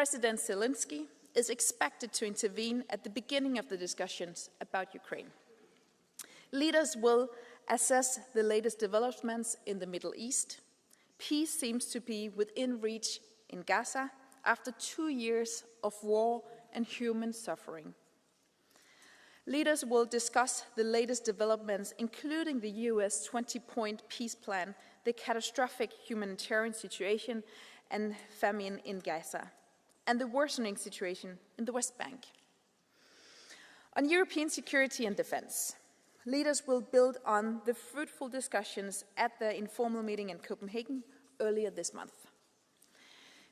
President Zelensky is expected to intervene at the beginning of the discussions about Ukraine. Leaders will assess the latest developments in the Middle East. Peace seems to be within reach in Gaza after 2 years of war and human suffering. Leaders will discuss the latest developments, including the US 20-point peace plan, the catastrophic humanitarian situation and famine in Gaza, and the worsening situation in the West Bank. On European security and defense, leaders will build on the fruitful discussions at the informal meeting in Copenhagen earlier this month.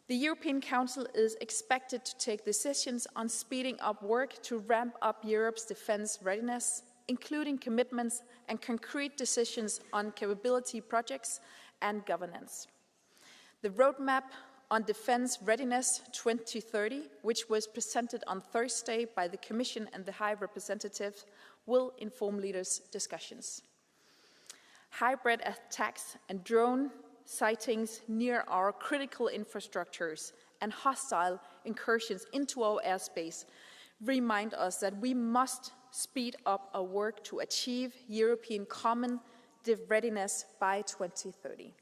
The European Council is expected to take decisions on speeding up work to ramp up Europe's defense readiness, including commitments and concrete decisions on capability projects and governance. The roadmap on defense readiness 2030, which was presented on Thursday by the Commission and the High Representative, will inform leaders' discussions. Hybrid attacks and drone sightings near our critical infrastructures and hostile incursions into our airspace remind us that we must speed up our work to achieve European common readiness by 2030.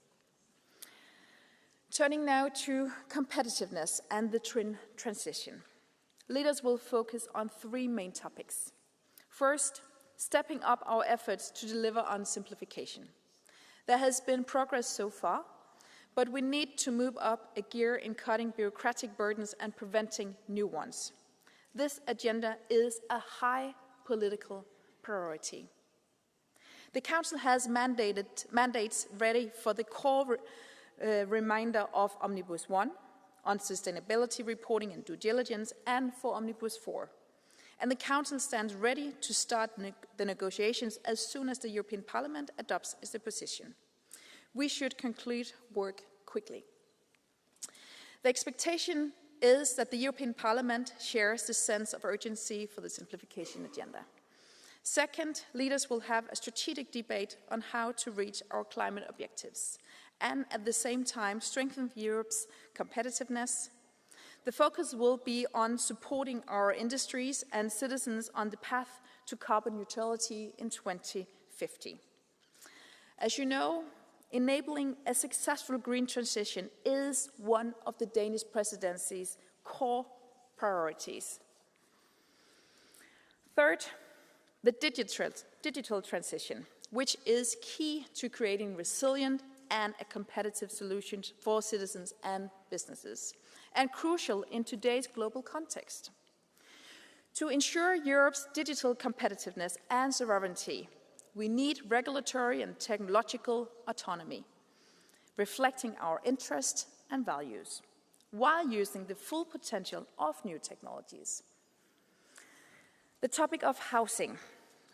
Turning now to competitiveness and the transition. Leaders will focus on 3 main topics. First, stepping up our efforts to deliver on simplification. There has been progress so far, but we need to move up a gear in cutting bureaucratic burdens and preventing new ones. This agenda is a high political priority. The Council has mandates ready for the core reminder of Omnibus 1 on sustainability reporting and due diligence, and for Omnibus 4. And the Council stands ready to start the negotiations as soon as the European Parliament adopts its position. We should conclude work quickly. The expectation is that the European Parliament shares the sense of urgency for the simplification agenda. Second, leaders will have a strategic debate on how to reach our climate objectives and at the same time strengthen Europe's competitiveness. The focus will be on supporting our industries and citizens on the path to carbon neutrality in 2050. As you know, enabling a successful green transition is one of the Danish presidency's core priorities. Third, the digital transition, which is key to creating resilient and a competitive solution for citizens and businesses, and crucial in today's global context. To ensure Europe's digital competitiveness and sovereignty, we need regulatory and technological autonomy, reflecting our interests and values, while using the full potential of new technologies. The topic of housing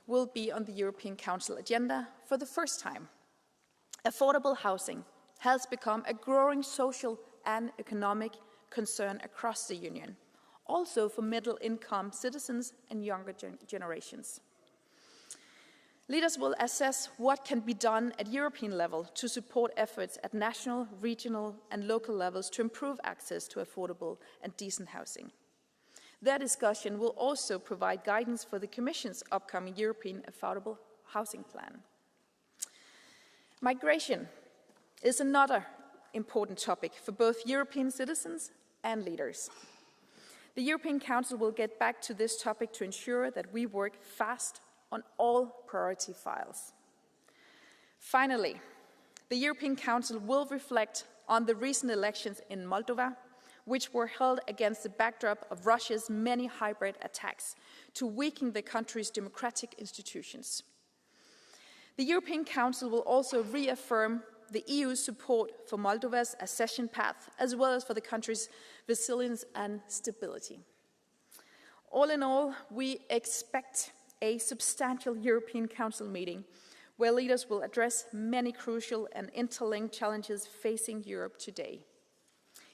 will be on the European Council agenda for the first time. Affordable housing has become a growing social and economic concern across the Union, also for middle-income citizens and younger generations. Leaders will assess what can be done at European level to support efforts at national, regional and local levels to improve access to affordable and decent housing. Their discussion will also provide guidance for the Commission's upcoming European Affordable Housing Plan. Migration is another important topic for both European citizens and leaders. The European Council will get back to this topic to ensure that we work fast on all priority files. Finally, the European Council will reflect on the recent elections in Moldova, which were held against the backdrop of Russia's many hybrid attacks to weaken the country's democratic institutions. The European Council will also reaffirm the EU's support for Moldova's accession path, as well as for the country's resilience and stability. All in all, we expect a substantial European Council meeting where leaders will address many crucial and interlinked challenges facing Europe today.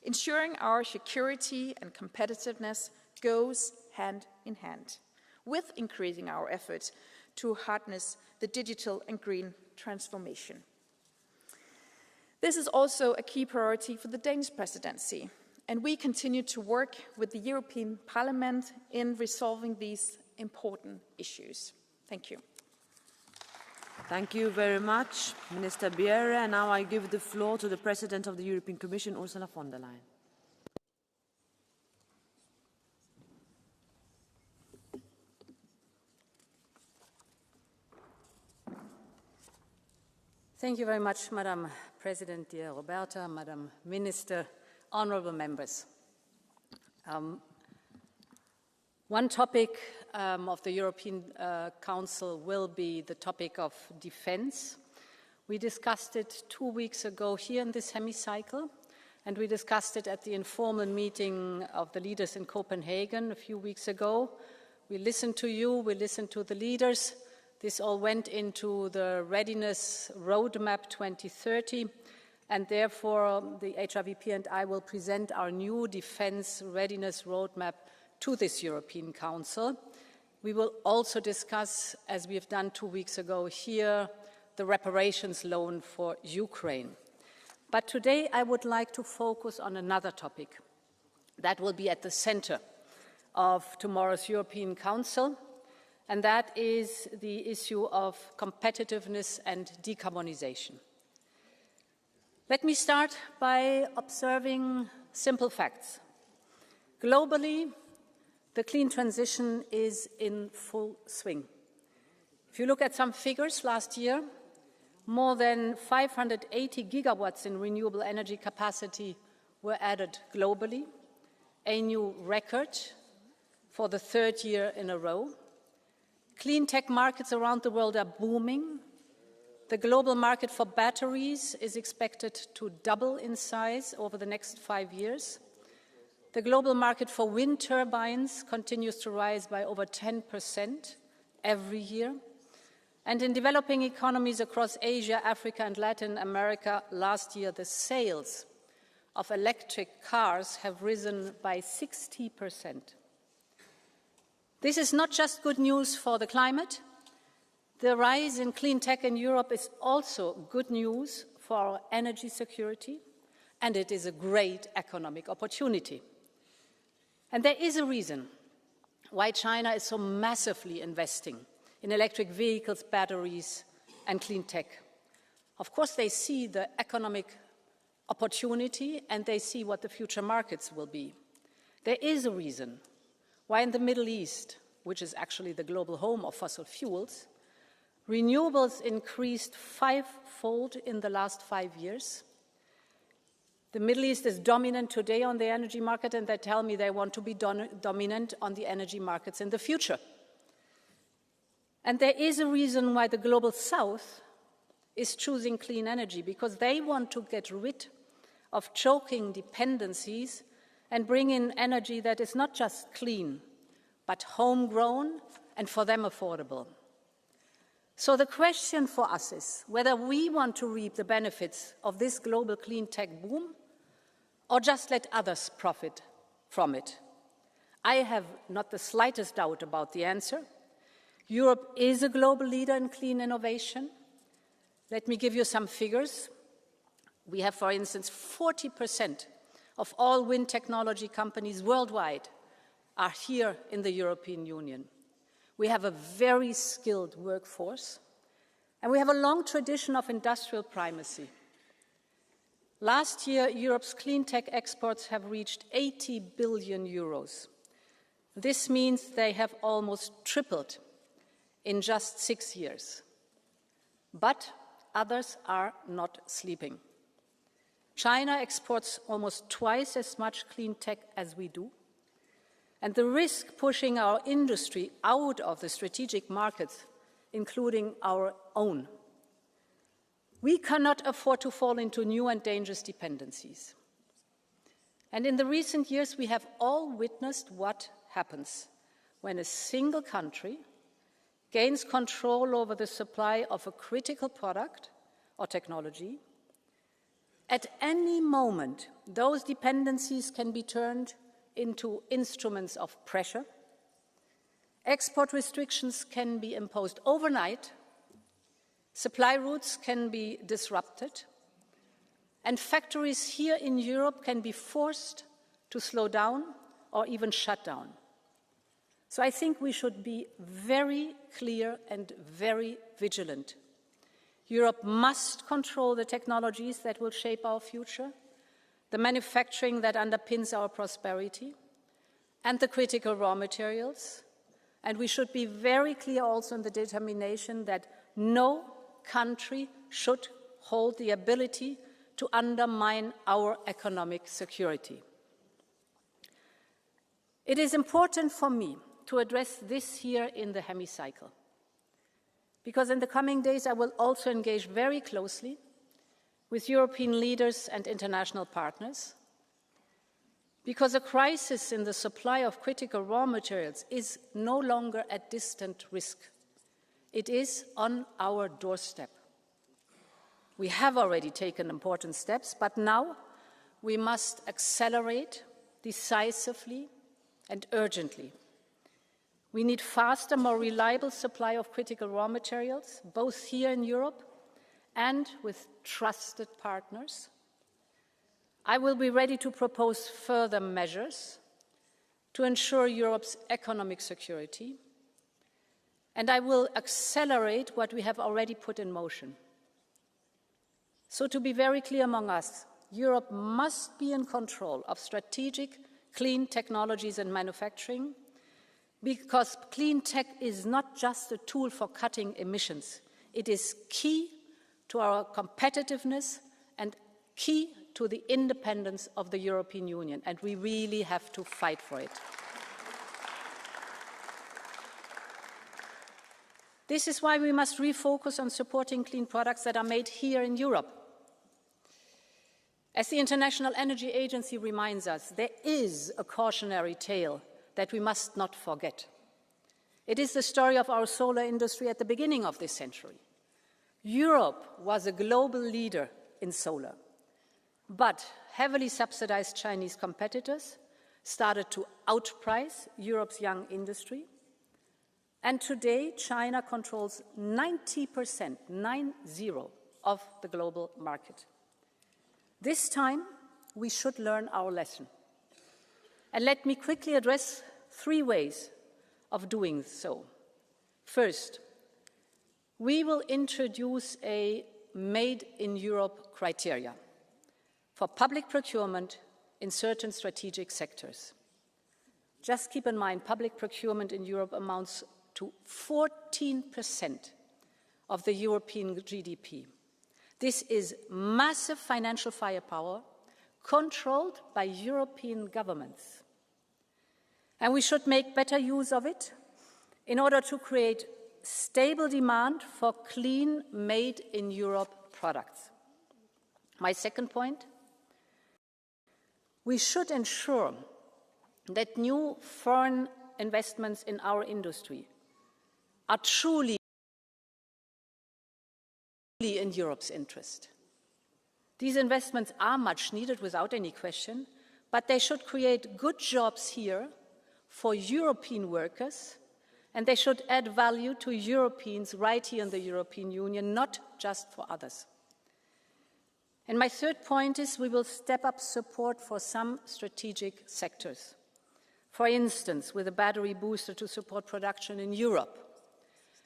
Ensuring our security and competitiveness goes hand in hand with increasing our efforts to harness the digital and green transformation. This is also a key priority for the Danish presidency, and we continue to work with the European Parliament in resolving these important issues. Thank you. Thank you very much, Minister Bierre. And now I give the floor to the President of the European Commission, Ursula von der Leyen. Thank you very much, Madam President, dear Roberta, Madam Minister, honourable members. One topic of the European Council will be the topic of defence. We discussed it 2 weeks ago here in this hemicycle, and we discussed it at the informal meeting of the leaders in Copenhagen a few weeks ago. We listened to you, we listened to the leaders. This all went into the Readiness Roadmap 2030, and therefore the HRVP and I will present our new Defence Readiness Roadmap to this European Council. We will also discuss, as we have done 2 weeks ago here, the reparations loan for Ukraine. But today I would like to focus on another topic that will be at the center of tomorrow's European Council, and that is the issue of competitiveness and decarbonization. Let me start by observing simple facts. Globally, the clean transition is in full swing. If you look at some figures last year, more than 580 gigawatts in renewable energy capacity were added globally, a new record for the 3rd year in a row. Clean tech markets around the world are booming. The global market for batteries is expected to double in size over the next 5 years. The global market for wind turbines continues to rise by over 10% every year. And in developing economies across Asia, Africa, and Latin America, last year the sales of electric cars have risen by 60%. This is not just good news for the climate. The rise in clean tech in Europe is also good news for our energy security, and it is a great economic opportunity. And there is a reason why China is so massively investing in electric vehicles, batteries, and clean tech. Of course, they see the economic opportunity and they see what the future markets will be. There is a reason why in the Middle East, which is actually the global home of fossil fuels, renewables increased 5-fold in the last 5 years. The Middle East is dominant today on the energy market, and they tell me they want to be dominant on the energy markets in the future. And there is a reason why the global South is choosing clean energy, because they want to get rid of choking dependencies and bring in energy that is not just clean, but homegrown and for them affordable. So the question for us is whether we want to reap the benefits of this global clean tech boom or just let others profit from it. I have not the slightest doubt about the answer. Europe is a global leader in clean innovation. Let me give you some figures. We have, for instance, 40% of all wind technology companies worldwide are here in the European Union. We have a very skilled workforce, and we have a long tradition of industrial primacy. Last year, Europe's clean tech exports have reached 80 billion euros. This means they have almost tripled in just 6 years. But others are not sleeping. China exports almost twice as much clean tech as we do. And the risk pushing our industry out of the strategic markets, including our own. We cannot afford to fall into new and dangerous dependencies. And in the recent years, we have all witnessed what happens when a single country gains control over the supply of a critical product or technology. At any moment, those dependencies can be turned into instruments of pressure. Export restrictions can be imposed overnight. Supply routes can be disrupted. And factories here in Europe can be forced to slow down or even shut down. So I think we should be very clear and very vigilant. Europe must control the technologies that will shape our future, the manufacturing that underpins our prosperity, and the critical raw materials. And we should be very clear also in the determination that no country should hold the ability to undermine our economic security. It is important for me to address this here in the hemicycle, because in the coming days I will also engage very closely with European leaders and international partners, because a crisis in the supply of critical raw materials is no longer a distant risk. It is on our doorstep. We have already taken important steps, but now we must accelerate decisively and urgently. We need faster, more reliable supply of critical raw materials, both here in Europe and with trusted partners. I will be ready to propose further measures to ensure Europe's economic security, and I will accelerate what we have already put in motion. So to be very clear among us, Europe must be in control of strategic clean technologies and manufacturing, because clean tech is not just a tool for cutting emissions. It is key to our competitiveness and key to the independence of the European Union, and we really have to fight for it. This is why we must refocus on supporting clean products that are made here in Europe. As the International Energy Agency reminds us, there is a cautionary tale that we must not forget. It is the story of our solar industry at the beginning of this century. Europe was a global leader in solar, but heavily subsidized Chinese competitors started to outprice Europe's young industry, and today China controls 90%, 90, of the global market. This time, we should learn our lesson. And let me quickly address 3 ways of doing so. First, we will introduce a Made in Europe criteria for public procurement in certain strategic sectors. Just keep in mind, public procurement in Europe amounts to 14% of the European GDP. This is massive financial firepower controlled by European governments. And we should make better use of it in order to create stable demand for clean, made-in-Europe products. My second point, we should ensure that new foreign investments in our industry are truly in Europe's interest. These investments are much needed without any question, but they should create good jobs here for European workers, and they should add value to Europeans right here in the European Union, not just for others. And my third point is we will step up support for some strategic sectors. For instance, with a battery booster to support production in Europe,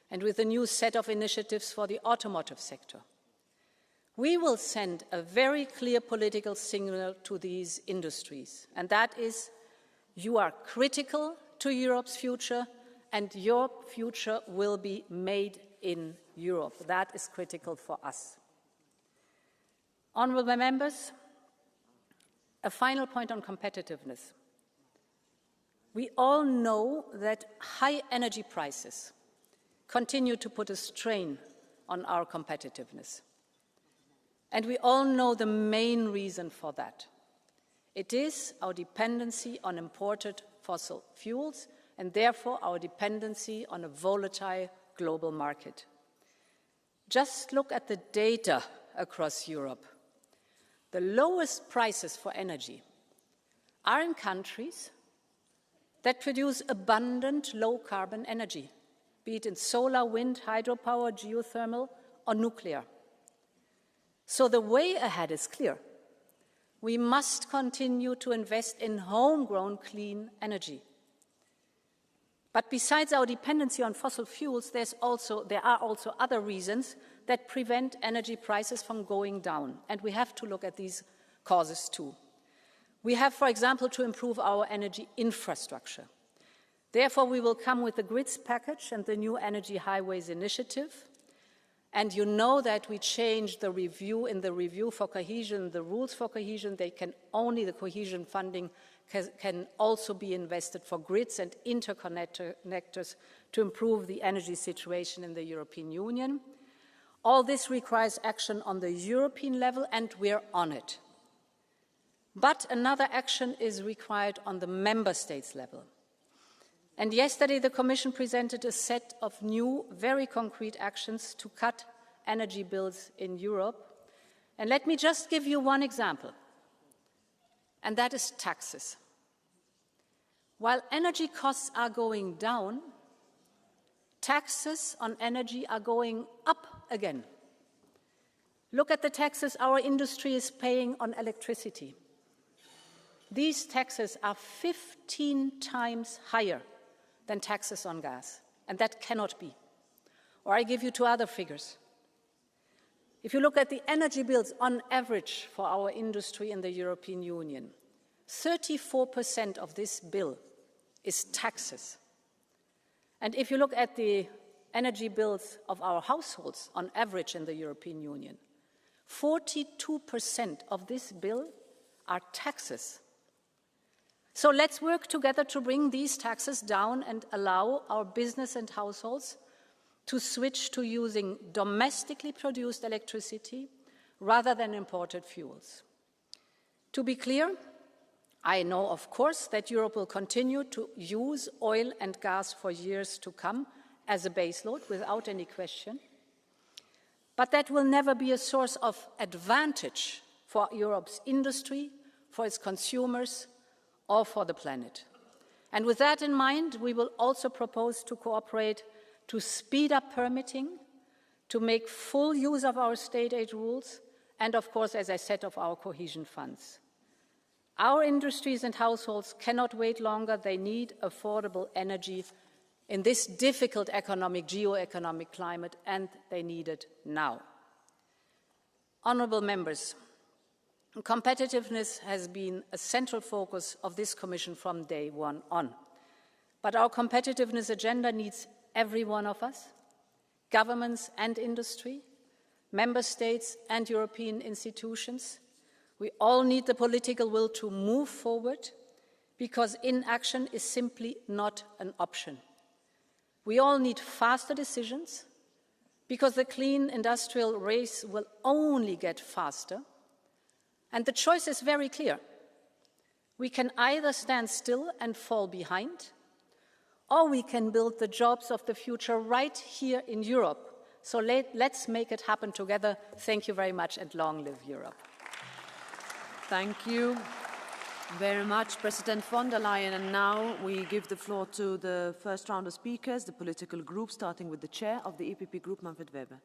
and with a new set of initiatives for the automotive sector. We will send a very clear political signal to these industries, and that is, you are critical to Europe's future, and your future will be made in Europe. That is critical for us. Honourable members, a final point on competitiveness. We all know that high energy prices continue to put a strain on our competitiveness. And we all know the main reason for that. It is our dependency on imported fossil fuels and therefore our dependency on a volatile global market. Just look at the data across Europe. The lowest prices for energy are in countries that produce abundant low-carbon energy, be it in solar, wind, hydropower, geothermal, or nuclear. So the way ahead is clear. We must continue to invest in homegrown clean energy. But besides our dependency on fossil fuels, there are also other reasons that prevent energy prices from going down, and we have to look at these causes too. We have, for example, to improve our energy infrastructure. Therefore, we will come with the grids package and the new energy highways initiative. And you know that we changed the review for cohesion, the rules for cohesion. The cohesion funding can also be invested for grids and interconnectors to improve the energy situation in the European Union. All this requires action on the European level, and we're on it. But another action is required on the member states level. And yesterday, the Commission presented a set of new, very concrete actions to cut energy bills in Europe. And let me just give you one example, and that is taxes. While energy costs are going down, taxes on energy are going up again. Look at the taxes our industry is paying on electricity. These taxes are 15 times higher than taxes on gas, and that cannot be. Or I give you two other figures. If you look at the energy bills on average for our industry in the European Union, 34% of this bill is taxes. And if you look at the energy bills of our households on average in the European Union, 42% of this bill are taxes. So let's work together to bring these taxes down and allow our business and households to switch to using domestically produced electricity rather than imported fuels. To be clear, I know, of course, that Europe will continue to use oil and gas for years to come as a baseload, without any question. But that will never be a source of advantage for Europe's industry, for its consumers, or for the planet. And with that in mind, we will also propose to cooperate to speed up permitting, to make full use of our state aid rules, and of course, as I said, of our cohesion funds. Our industries and households cannot wait longer. They need affordable energy in this difficult geo-economic climate, and they need it now. Honourable members, competitiveness has been a central focus of this Commission from day one on. But our competitiveness agenda needs every one of us, governments and industry, member states and European institutions. We all need the political will to move forward, because inaction is simply not an option. We all need faster decisions, because the clean industrial race will only get faster. And the choice is very clear. We can either stand still and fall behind, or we can build the jobs of the future right here in Europe. So let's make it happen together. Thank you very much, and long live Europe. Thank you very much, President von der Leyen. And now we give the floor to the first round of speakers, the political groups, starting with the chair of the EPP Group, Manfred Weber.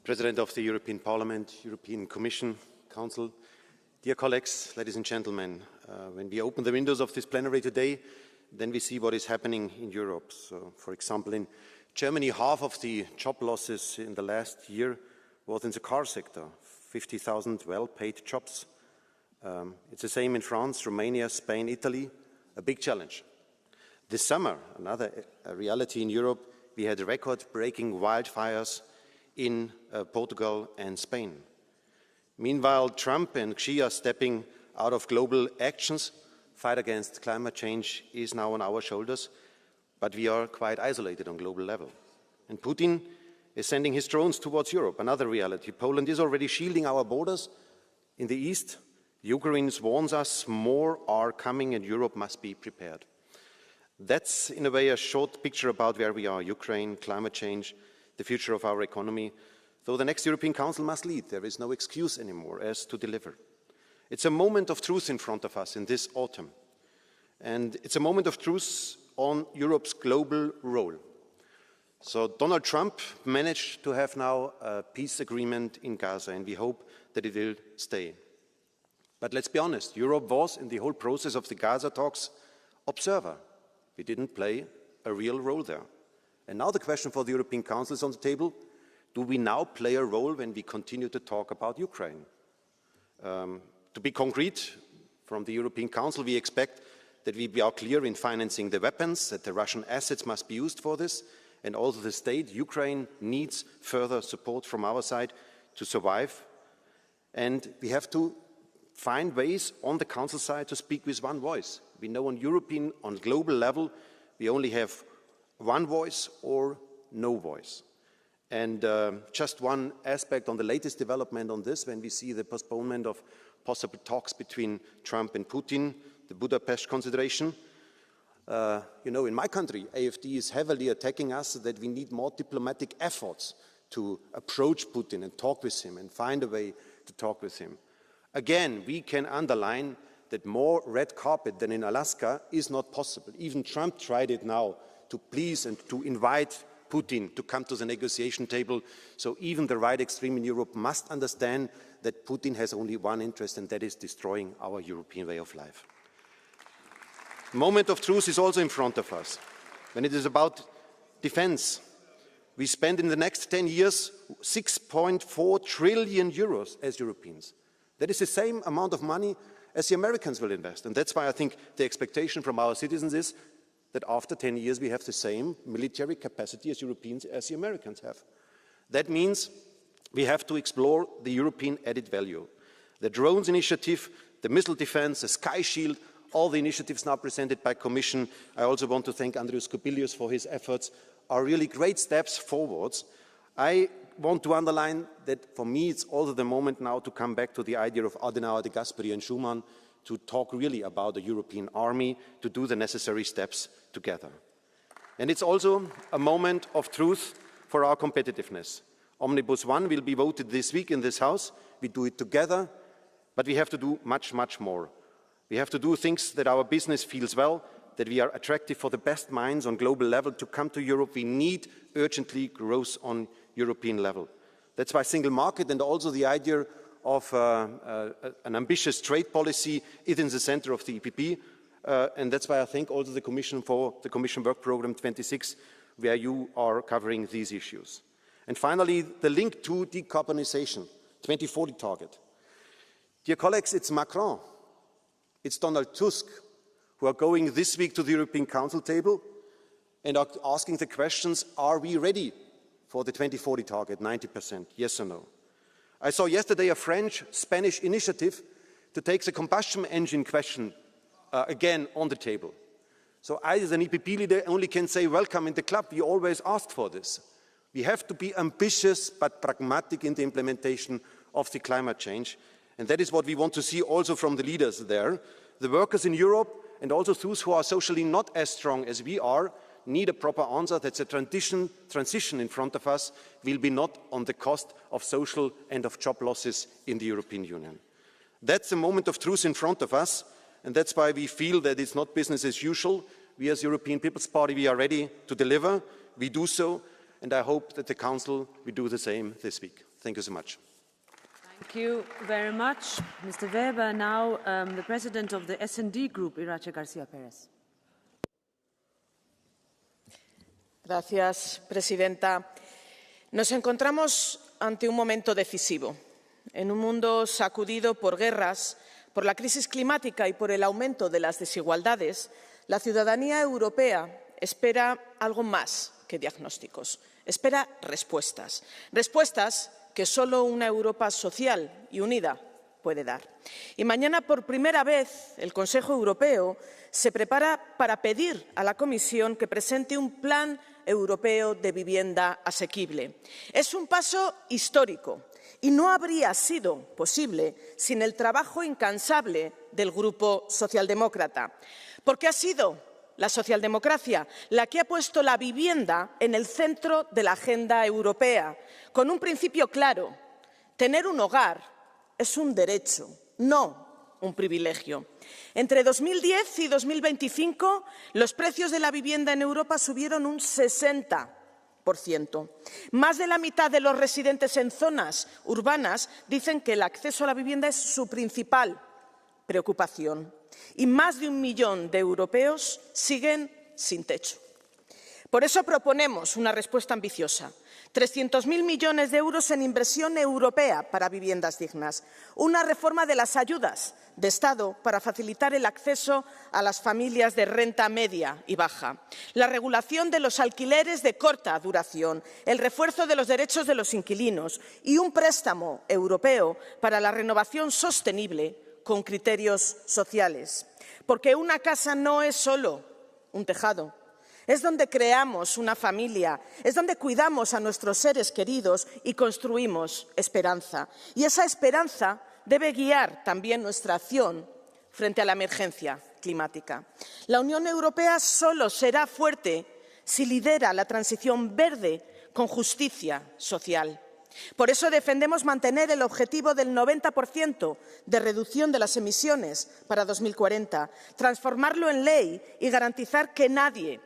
President of the European Parliament, European Commission, Council, dear colleagues, ladies and gentlemen, when we open the windows of this plenary today, then we see what is happening in Europe. So, for example, in Germany, half of the job losses in the last year was in the car sector, 50,000 well-paid jobs. It's the same in France, Romania, Spain, Italy, a big challenge. This summer, another reality in Europe, we had record-breaking wildfires in Portugal and Spain. Meanwhile, Trump and Xi are stepping out of global actions. Fight against climate change is now on our shoulders, but we are quite isolated on global level. And Putin is sending his drones towards Europe, another reality. Poland is already shielding our borders in the east. Ukraine warns us more are coming and Europe must be prepared. That's, in a way, a short picture about where we are: Ukraine, climate change, the future of our economy. Though the next European Council must lead, there is no excuse anymore as to deliver. It's a moment of truth in front of us in this autumn. And it's a moment of truth on Europe's global role. So Donald Trump managed to have now a peace agreement in Gaza, and we hope that it will stay. But let's be honest, Europe was, in the whole process of the Gaza talks, observer. We didn't play a real role there. And now the question for the European Council is on the table. Do we now play a role when we continue to talk about Ukraine? To be concrete, from the European Council, we expect that we are clear in financing the weapons, that the Russian assets must be used for this, and also the state, Ukraine, needs further support from our side to survive. And we have to find ways on the Council side to speak with one voice. We know on European, on global level, we only have one voice or no voice. And just one aspect on the latest development on this, when we see the postponement of possible talks between Trump and Putin, the Budapest consideration. You know, in my country, AfD is heavily attacking us that we need more diplomatic efforts to approach Putin and talk with him and find a way to talk with him. Again, we can underline that more red carpet than in Alaska is not possible. Even Trump tried it now to please and to invite Putin to come to the negotiation table. So even the right extreme in Europe must understand that Putin has only one interest, and that is destroying our European way of life. The moment of truth is also in front of us. When it is about defense, we spend in the next 10 years 6.4 trillion euros as Europeans. That is the same amount of money as the Americans will invest. And that's why I think the expectation from our citizens is that after 10 years we have the same military capacity as Europeans as the Americans have. That means we have to explore the European added value. The drones initiative, the missile defense, the Sky Shield, all the initiatives now presented by Commission. I also want to thank Andrius Kubilius for his efforts, are really great steps forwards. I want to underline that for me it's also the moment now to come back to the idea of Adenauer, de Gasperi and Schuman, to talk really about a European army, to do the necessary steps together. And it's also a moment of truth for our competitiveness. Omnibus 1 will be voted this week in this House. We do it together, but we have to do much, much more. We have to do things that our business feels well, that we are attractive for the best minds on global level to come to Europe. We need urgently growth on European level. That's why single market and also the idea of an ambitious trade policy is in the center of the EPP. And that's why I thank also the Commission for the Commission Work Programme 26, where you are covering these issues. And finally, the link to decarbonisation, 2040 target. Dear colleagues, it's Macron, it's Donald Tusk who are going this week to the European Council table and are asking the questions, are we ready for the 2040 target, 90%, yes or no? I saw yesterday a French-Spanish initiative to take the combustion engine question again on the table. So I, as an EPP leader, only can say welcome in the club. We always asked for this. We have to be ambitious but pragmatic in the implementation of the climate change. And that is what we want to see also from the leaders there. The workers in Europe and also those who are socially not as strong as we are need a proper answer that the transition in front of us will be not on the cost of social and of job losses in the European Union. That's the moment of truth in front of us, and that's why we feel that it's not business as usual. We as European People's Party, we are ready to deliver. We do so, and I hope that the Council will do the same this week. Thank you so much. Thank you very much, Mr. Weber. Now, the President of the S&D Group, Irache García Pérez. Gracias, presidenta. Nos encontramos ante un momento decisivo. En un mundo sacudido por guerras, por la crisis climática y por el aumento de las desigualdades, la ciudadanía europea espera algo más que diagnósticos. Espera respuestas. Respuestas que solo una Europa social y unida puede dar. Y mañana, por primera vez, el Consejo Europeo se prepara para pedir a la Comisión que presente un plan europeo de vivienda asequible. Es un paso histórico y no habría sido posible sin el trabajo incansable del Grupo Socialdemócrata, porque ha sido la socialdemocracia la que ha puesto la vivienda en el centro de la agenda europea, con un principio claro: tener un hogar es un derecho, no un privilegio. Entre 2010 y 2025, los precios de la vivienda en Europa subieron un 60%. Más de la mitad de los residentes en zonas urbanas dicen que el acceso a la vivienda es su principal preocupación. Y más de 1 millón de europeos siguen sin techo. Por eso proponemos una respuesta ambiciosa. 300.000 millones de euros en inversión europea para viviendas dignas. Una reforma de las ayudas de Estado para facilitar el acceso a las familias de renta media y baja. La regulación de los alquileres de corta duración. El refuerzo de los derechos de los inquilinos. Y un préstamo europeo para la renovación sostenible con criterios sociales. Porque una casa no es solo un tejado. Es donde creamos una familia, es donde cuidamos a nuestros seres queridos y construimos esperanza. Y esa esperanza debe guiar también nuestra acción frente a la emergencia climática. La Unión Europea solo será fuerte si lidera la transición verde con justicia social. Por eso defendemos mantener el objetivo del 90% de reducción de las emisiones para 2040, transformarlo en ley y garantizar que nadie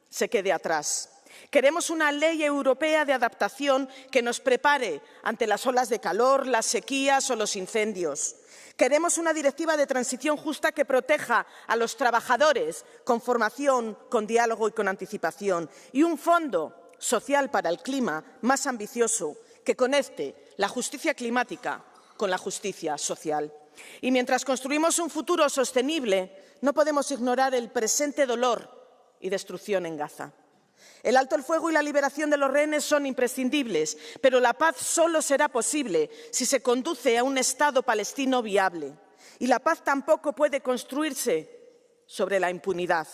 se quede atrás. Queremos una ley europea de adaptación que nos prepare ante las olas de calor, las sequías o los incendios. Queremos una directiva de transición justa que proteja a los trabajadores con formación, con diálogo y con anticipación. Y un fondo social para el clima más ambicioso que conecte la justicia climática con la justicia social. Y mientras construimos un futuro sostenible, no podemos ignorar el presente dolor y destrucción en Gaza. El alto el fuego y la liberación de los rehenes son imprescindibles, pero la paz solo será posible si se conduce a un Estado palestino viable. Y la paz tampoco puede construirse sobre la impunidad.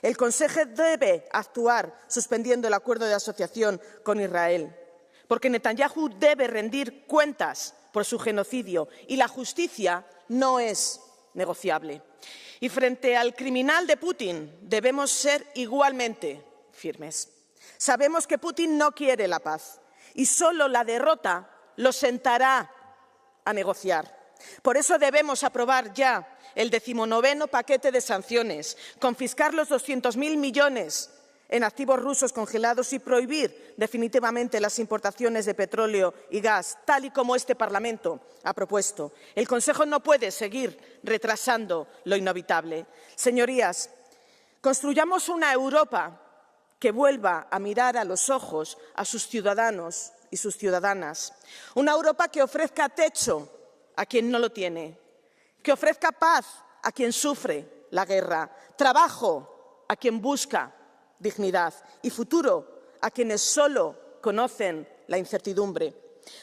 El Consejo debe actuar suspendiendo el acuerdo de asociación con Israel, porque Netanyahu debe rendir cuentas por su genocidio y la justicia no es negociable. Y frente al criminal de Putin debemos ser igualmente firmes. Sabemos que Putin no quiere la paz y solo la derrota lo sentará a negociar. Por eso debemos aprobar ya el 19º paquete de sanciones, confiscar los 200.000 millones en activos rusos congelados y prohibir definitivamente las importaciones de petróleo y gas, tal y como este Parlamento ha propuesto. El Consejo no puede seguir retrasando lo inevitable. Señorías, construyamos una Europa que vuelva a mirar a los ojos a sus ciudadanos y sus ciudadanas. Una Europa que ofrezca techo a quien no lo tiene, que ofrezca paz a quien sufre la guerra, trabajo a quien busca dignidad y futuro a quienes solo conocen la incertidumbre.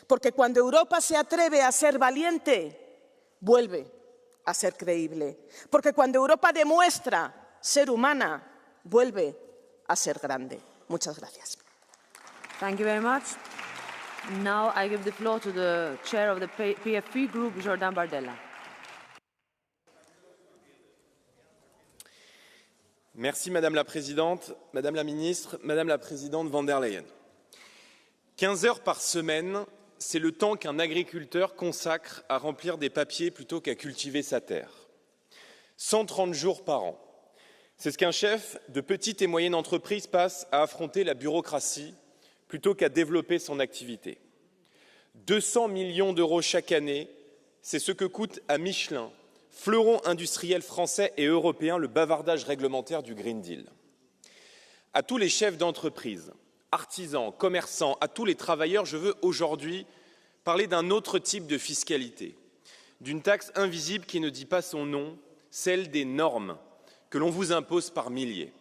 Porque cuando Europa se atreve a ser valiente, vuelve a ser creíble. Porque cuando Europa demuestra ser humana, vuelve a ser grande. Muchas gracias. Thank you very much. Now I give the floor to the chair of the PFP group, Jordan Bardella. Merci Madame la Présidente, Madame la Ministre, Madame la Présidente von der Leyen. 15 heures par semaine, c'est le temps qu'un agriculteur consacre à remplir des papiers plutôt qu'à cultiver sa terre. 130 jours par an. C'est ce qu'un chef de petite et moyenne entreprise passe à affronter la bureaucratie plutôt qu'à développer son activité. 200 millions d'euros chaque année, c'est ce que coûte à Michelin, fleuron industriel français et européen, le bavardage réglementaire du Green Deal. À tous les chefs d'entreprise, artisans, commerçants, à tous les travailleurs, je veux aujourd'hui parler d'un autre type de fiscalité, d'une taxe invisible qui ne dit pas son nom, celle des normes que l'on vous impose par milliers.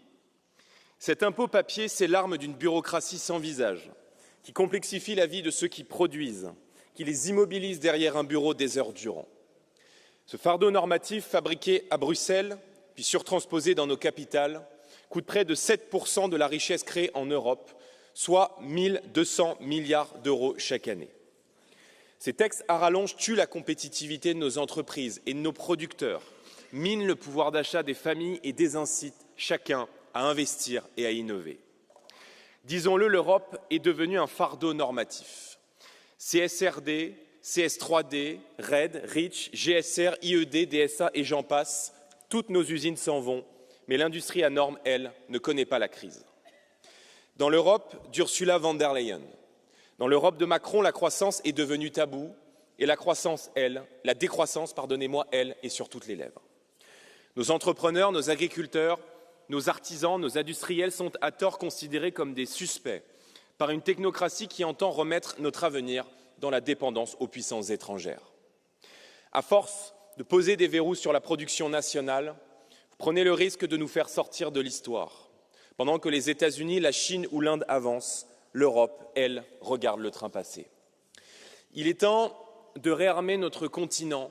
Cet impôt papier, c'est l'arme d'une bureaucratie sans visage, qui complexifie la vie de ceux qui produisent, qui les immobilise derrière un bureau des heures durant. Ce fardeau normatif fabriqué à Bruxelles, puis surtransposé dans nos capitales, coûte près de 7% de la richesse créée en Europe, soit 1 200 milliards d'euros chaque année. Ces textes à rallonge tuent la compétitivité de nos entreprises et de nos producteurs, minent le pouvoir d'achat des familles et désincitent chacun à investir et à innover. Disons-le, l'Europe est devenue un fardeau normatif. CSRD, CS3D, RED, REACH, GSR, IED, DSA et j'en passe, toutes nos usines s'en vont, mais l'industrie à normes, elle, ne connaît pas la crise. Dans l'Europe d'Ursula von der Leyen, dans l'Europe de Macron, la croissance est devenue tabou et la décroissance, elle, est sur toutes les lèvres. Nos entrepreneurs, nos agriculteurs, nos artisans, nos industriels sont à tort considérés comme des suspects par une technocratie qui entend remettre notre avenir dans la dépendance aux puissances étrangères. À force de poser des verrous sur la production nationale, vous prenez le risque de nous faire sortir de l'histoire. Pendant que les États-Unis, la Chine ou l'Inde avancent, l'Europe, elle, regarde le train passer. Il est temps de réarmer notre continent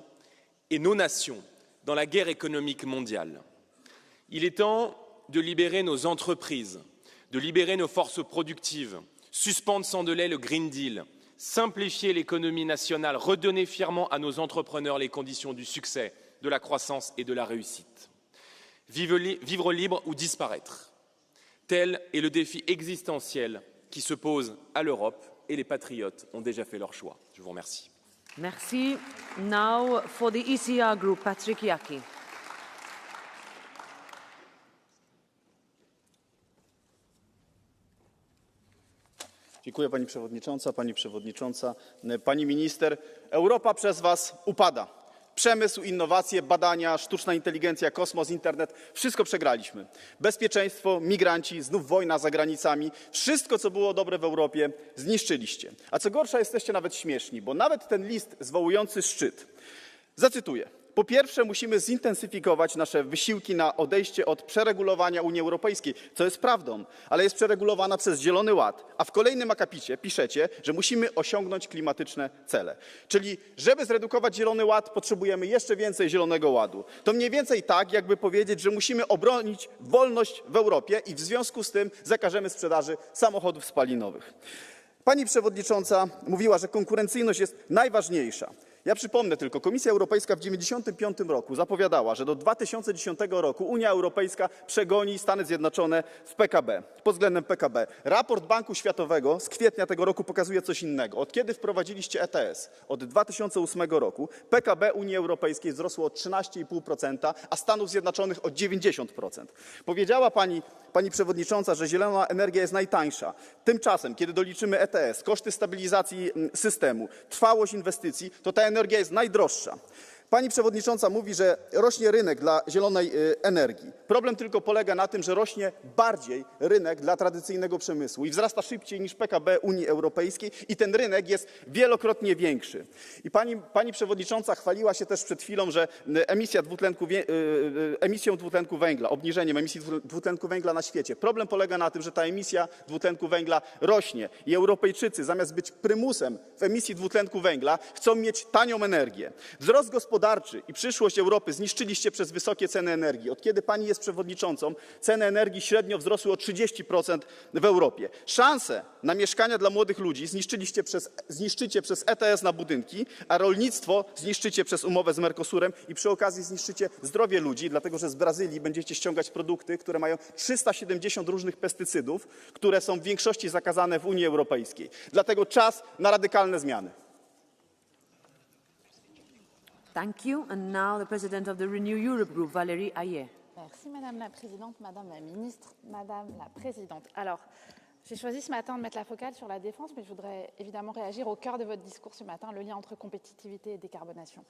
et nos nations dans la guerre économique mondiale. Il est temps de libérer nos entreprises, de libérer nos forces productives, suspendre sans délai le Green Deal, simplifier l'économie nationale, redonner fièrement à nos entrepreneurs les conditions du succès, de la croissance et de la réussite. Vivre libre ou disparaître. Tel est le défi existentiel qui se pose à l'Europe et les patriotes ont déjà fait leur choix. Je vous remercie. Merci. Now for the ECR group, Patrick Jaki. Dziękuję Pani Przewodnicząca, Pani Przewodnicząca, Pani Minister. Europa przez Was upada. Przemysł, innowacje, badania, sztuczna inteligencja, kosmos, internet – wszystko przegraliśmy. Bezpieczeństwo, migranci, znów wojna za granicami. Wszystko, co było dobre w Europie, zniszczyliście. A co gorsza, jesteście nawet śmieszni, bo nawet ten list zwołujący szczyt. Zacytuję. Po pierwsze, musimy zintensyfikować nasze wysiłki na odejście od przeregulowania Unii Europejskiej, co jest prawdą, ale jest przeregulowana przez Zielony Ład. A w kolejnym akapicie piszecie, że musimy osiągnąć klimatyczne cele. Czyli, żeby zredukować Zielony Ład, potrzebujemy jeszcze więcej Zielonego Ładu. To mniej więcej tak, jakby powiedzieć, że musimy obronić wolność w Europie i w związku z tym zakażemy sprzedaży samochodów spalinowych. Pani Przewodnicząca mówiła, że konkurencyjność jest najważniejsza. Ja przypomnę tylko, Komisja Europejska w 1995 roku zapowiadała, że do 2010 roku Unia Europejska przegoni Stany Zjednoczone w PKB, pod względem PKB. Raport Banku Światowego z kwietnia tego roku pokazuje coś innego. Od kiedy wprowadziliście ETS? Od 2008 roku PKB Unii Europejskiej wzrosło o 13,5%, a Stanów Zjednoczonych o 90%. Powiedziała Pani Przewodnicząca, że zielona energia jest najtańsza. Tymczasem, kiedy doliczymy ETS, koszty stabilizacji systemu, trwałość inwestycji, to ta energia jest najdroższa. Pani Przewodnicząca mówi, że rośnie rynek dla zielonej energii. Problem tylko polega na tym, że rośnie bardziej rynek dla tradycyjnego przemysłu i wzrasta szybciej niż PKB Unii Europejskiej i ten rynek jest wielokrotnie większy. I Pani Przewodnicząca chwaliła się też przed chwilą, że emisją dwutlenku węgla, obniżeniem emisji dwutlenku węgla na świecie. Problem polega na tym, że ta emisja dwutlenku węgla rośnie i Europejczycy zamiast być prymusem w emisji dwutlenku węgla chcą mieć tanią energię. Wzrost gospodarczy i przyszłość Europy zniszczyliście przez wysokie ceny energii. Od kiedy Pani jest przewodniczącą, ceny energii średnio wzrosły o 30% w Europie. Szanse na mieszkania dla młodych ludzi zniszczycie przez ETS na budynki, a rolnictwo zniszczycie przez umowę z Mercosurem i przy okazji zniszczycie zdrowie ludzi, dlatego że z Brazylii będziecie ściągać produkty, które mają 370 różnych pestycydów, które są w większości zakazane w Unii Europejskiej. Dlatego czas na radykalne zmiany. Thank you. And now the President of the Renew Europe Group, Valérie Ayé. Merci Madame la Présidente, Madame la Ministre, Madame la Présidente. Alors, j'ai choisi ce matin de mettre la focale sur la défense, mais je voudrais évidemment réagir au cœur de votre discours ce matin, le lien entre compétitivité et décarbonation.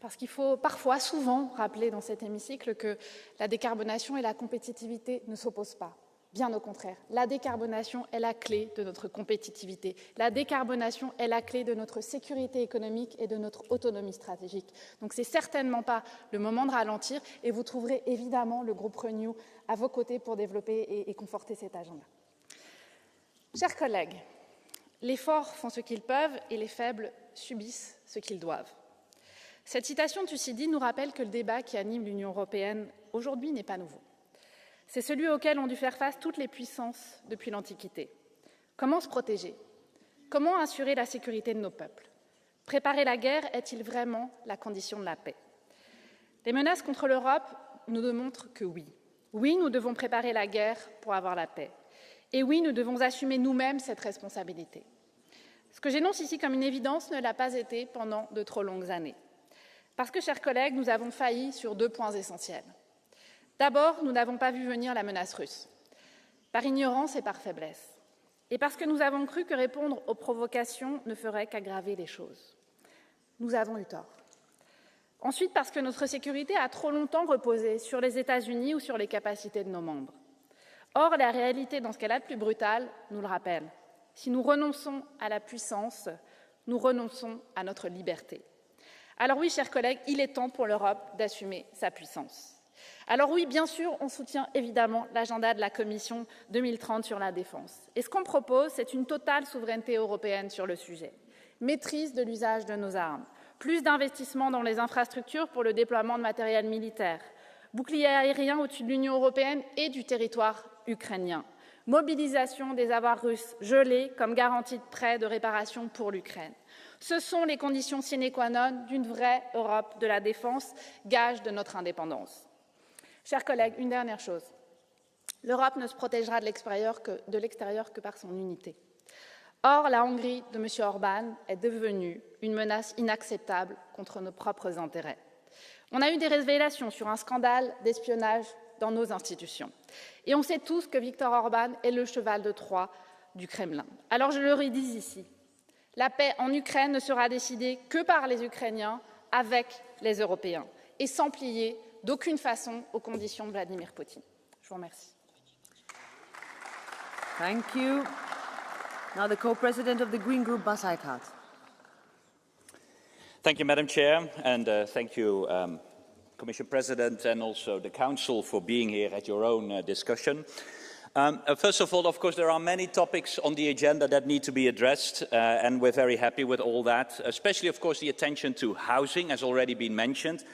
Parce qu'il faut parfois, souvent, rappeler dans cet hémicycle que la décarbonation et la compétitivité ne s'opposent pas. Bien au contraire, la décarbonation est la clé de notre compétitivité. La décarbonation est la clé de notre sécurité économique et de notre autonomie stratégique. Donc ce n'est certainement pas le moment de ralentir et vous trouverez évidemment le groupe Renew à vos côtés pour développer et conforter cet agenda. Chers collègues, les forts font ce qu'ils peuvent et les faibles subissent ce qu'ils doivent. Cette citation de Thucydide nous rappelle que le débat qui anime l'Union européenne aujourd'hui n'est pas nouveau. C'est celui auquel ont dû faire face toutes les puissances depuis l'Antiquité. Comment se protéger? Comment assurer la sécurité de nos peuples? Préparer la guerre est-il vraiment la condition de la paix? Les menaces contre l'Europe nous démontrent que oui. Oui, nous devons préparer la guerre pour avoir la paix. Et oui, nous devons assumer nous-mêmes cette responsabilité. Ce que j'énonce ici comme une évidence ne l'a pas été pendant de trop longues années. Parce que, chers collègues, nous avons failli sur 2 points essentiels. D'abord, nous n'avons pas vu venir la menace russe, par ignorance et par faiblesse. et parce que nous avons cru que répondre aux provocations ne ferait qu'aggraver les choses. Nous avons eu tort. Ensuite, parce que notre sécurité a trop longtemps reposé sur les États-Unis ou sur les capacités de nos membres. Or, la réalité, dans ce qu'elle a de plus brutal, nous le rappelle. Si nous renonçons à la puissance, nous renonçons à notre liberté. Alors oui, chers collègues, il est temps pour l'Europe d'assumer sa puissance. Alors oui, bien sûr, on soutient évidemment l'agenda de la Commission 2030 sur la défense. Et ce qu'on propose, c'est une totale souveraineté européenne sur le sujet. Maîtrise de l'usage de nos armes, plus d'investissements dans les infrastructures pour le déploiement de matériel militaire, bouclier aérien au-dessus de l'Union européenne et du territoire ukrainien, mobilisation des avoirs russes gelés comme garantie de prêts de réparation pour l'Ukraine. Ce sont les conditions sine qua non d'une vraie Europe de la défense, gage de notre indépendance. Chers collègues, une dernière chose. L'Europe ne se protégera de l'extérieur que par son unité. Or, la Hongrie de M. Orbán est devenue une menace inacceptable contre nos propres intérêts. On a eu des révélations sur un scandale d'espionnage dans nos institutions. Et on sait tous que Viktor Orbán est le cheval de Troie du Kremlin. Alors je le redis ici, la paix en Ukraine ne sera décidée que par les Ukrainiens avec les Européens et sans plier d'aucune façon aux conditions de Vladimir Poutine. Je vous remercie. Thank you. Now the co-president of the Green Group, Bas Eickhout. Thank you, Madam Chair, and thank you, Commission President, and also the Council for being here at your own discussion. First of all, of course, there are many topics on the agenda that need to be addressed, and we're very happy with all that, especially, of course, the attention to housing has already been mentioned.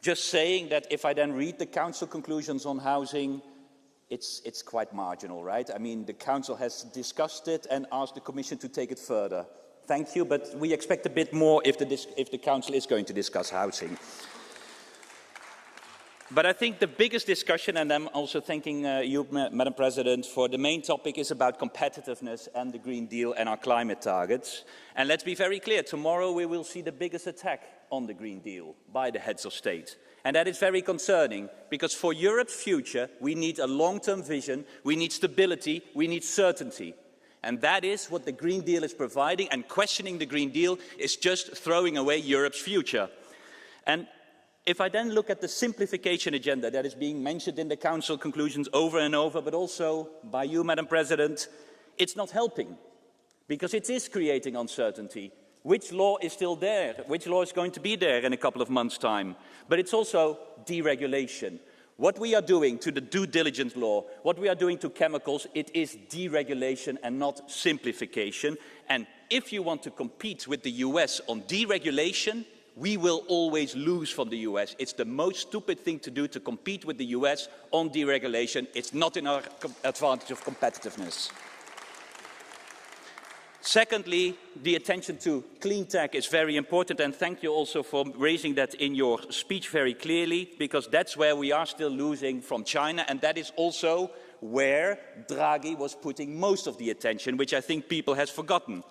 Just saying that if I then read the Council conclusions on housing, it's quite marginal, right? I mean, the Council has discussed it and asked the Commission to take it further. Thank you, but we expect a bit more if the Council is going to discuss housing. But I think the biggest discussion, and I'm also thanking you, Madam President, for the main topic is about competitiveness and the Green Deal and our climate targets. And let's be very clear, tomorrow we will see the biggest attack on the Green Deal by the heads of state. And that is very concerning, because for Europe's future, we need a long-term vision, we need stability, we need certainty. And that is what the Green Deal is providing, and questioning the Green Deal is just throwing away Europe's future. And if I then look at the simplification agenda that is being mentioned in the Council conclusions over and over, but also by you, Madam President, it's not helping, because it is creating uncertainty. Which law is still there? Which law is going to be there in a couple of months' time? But it's also deregulation. What we are doing to the due diligence law, what we are doing to chemicals, it is deregulation and not simplification. And if you want to compete with the US on deregulation, we will always lose from the US. It's the most stupid thing to do, to compete with the US on deregulation. It's not in our advantage of competitiveness. Secondly, the attention to clean tech is very important, and thank you also for raising that in your speech very clearly, because that's where we are still losing from China, and that is also where Draghi was putting most of the attention, which I think people have forgotten.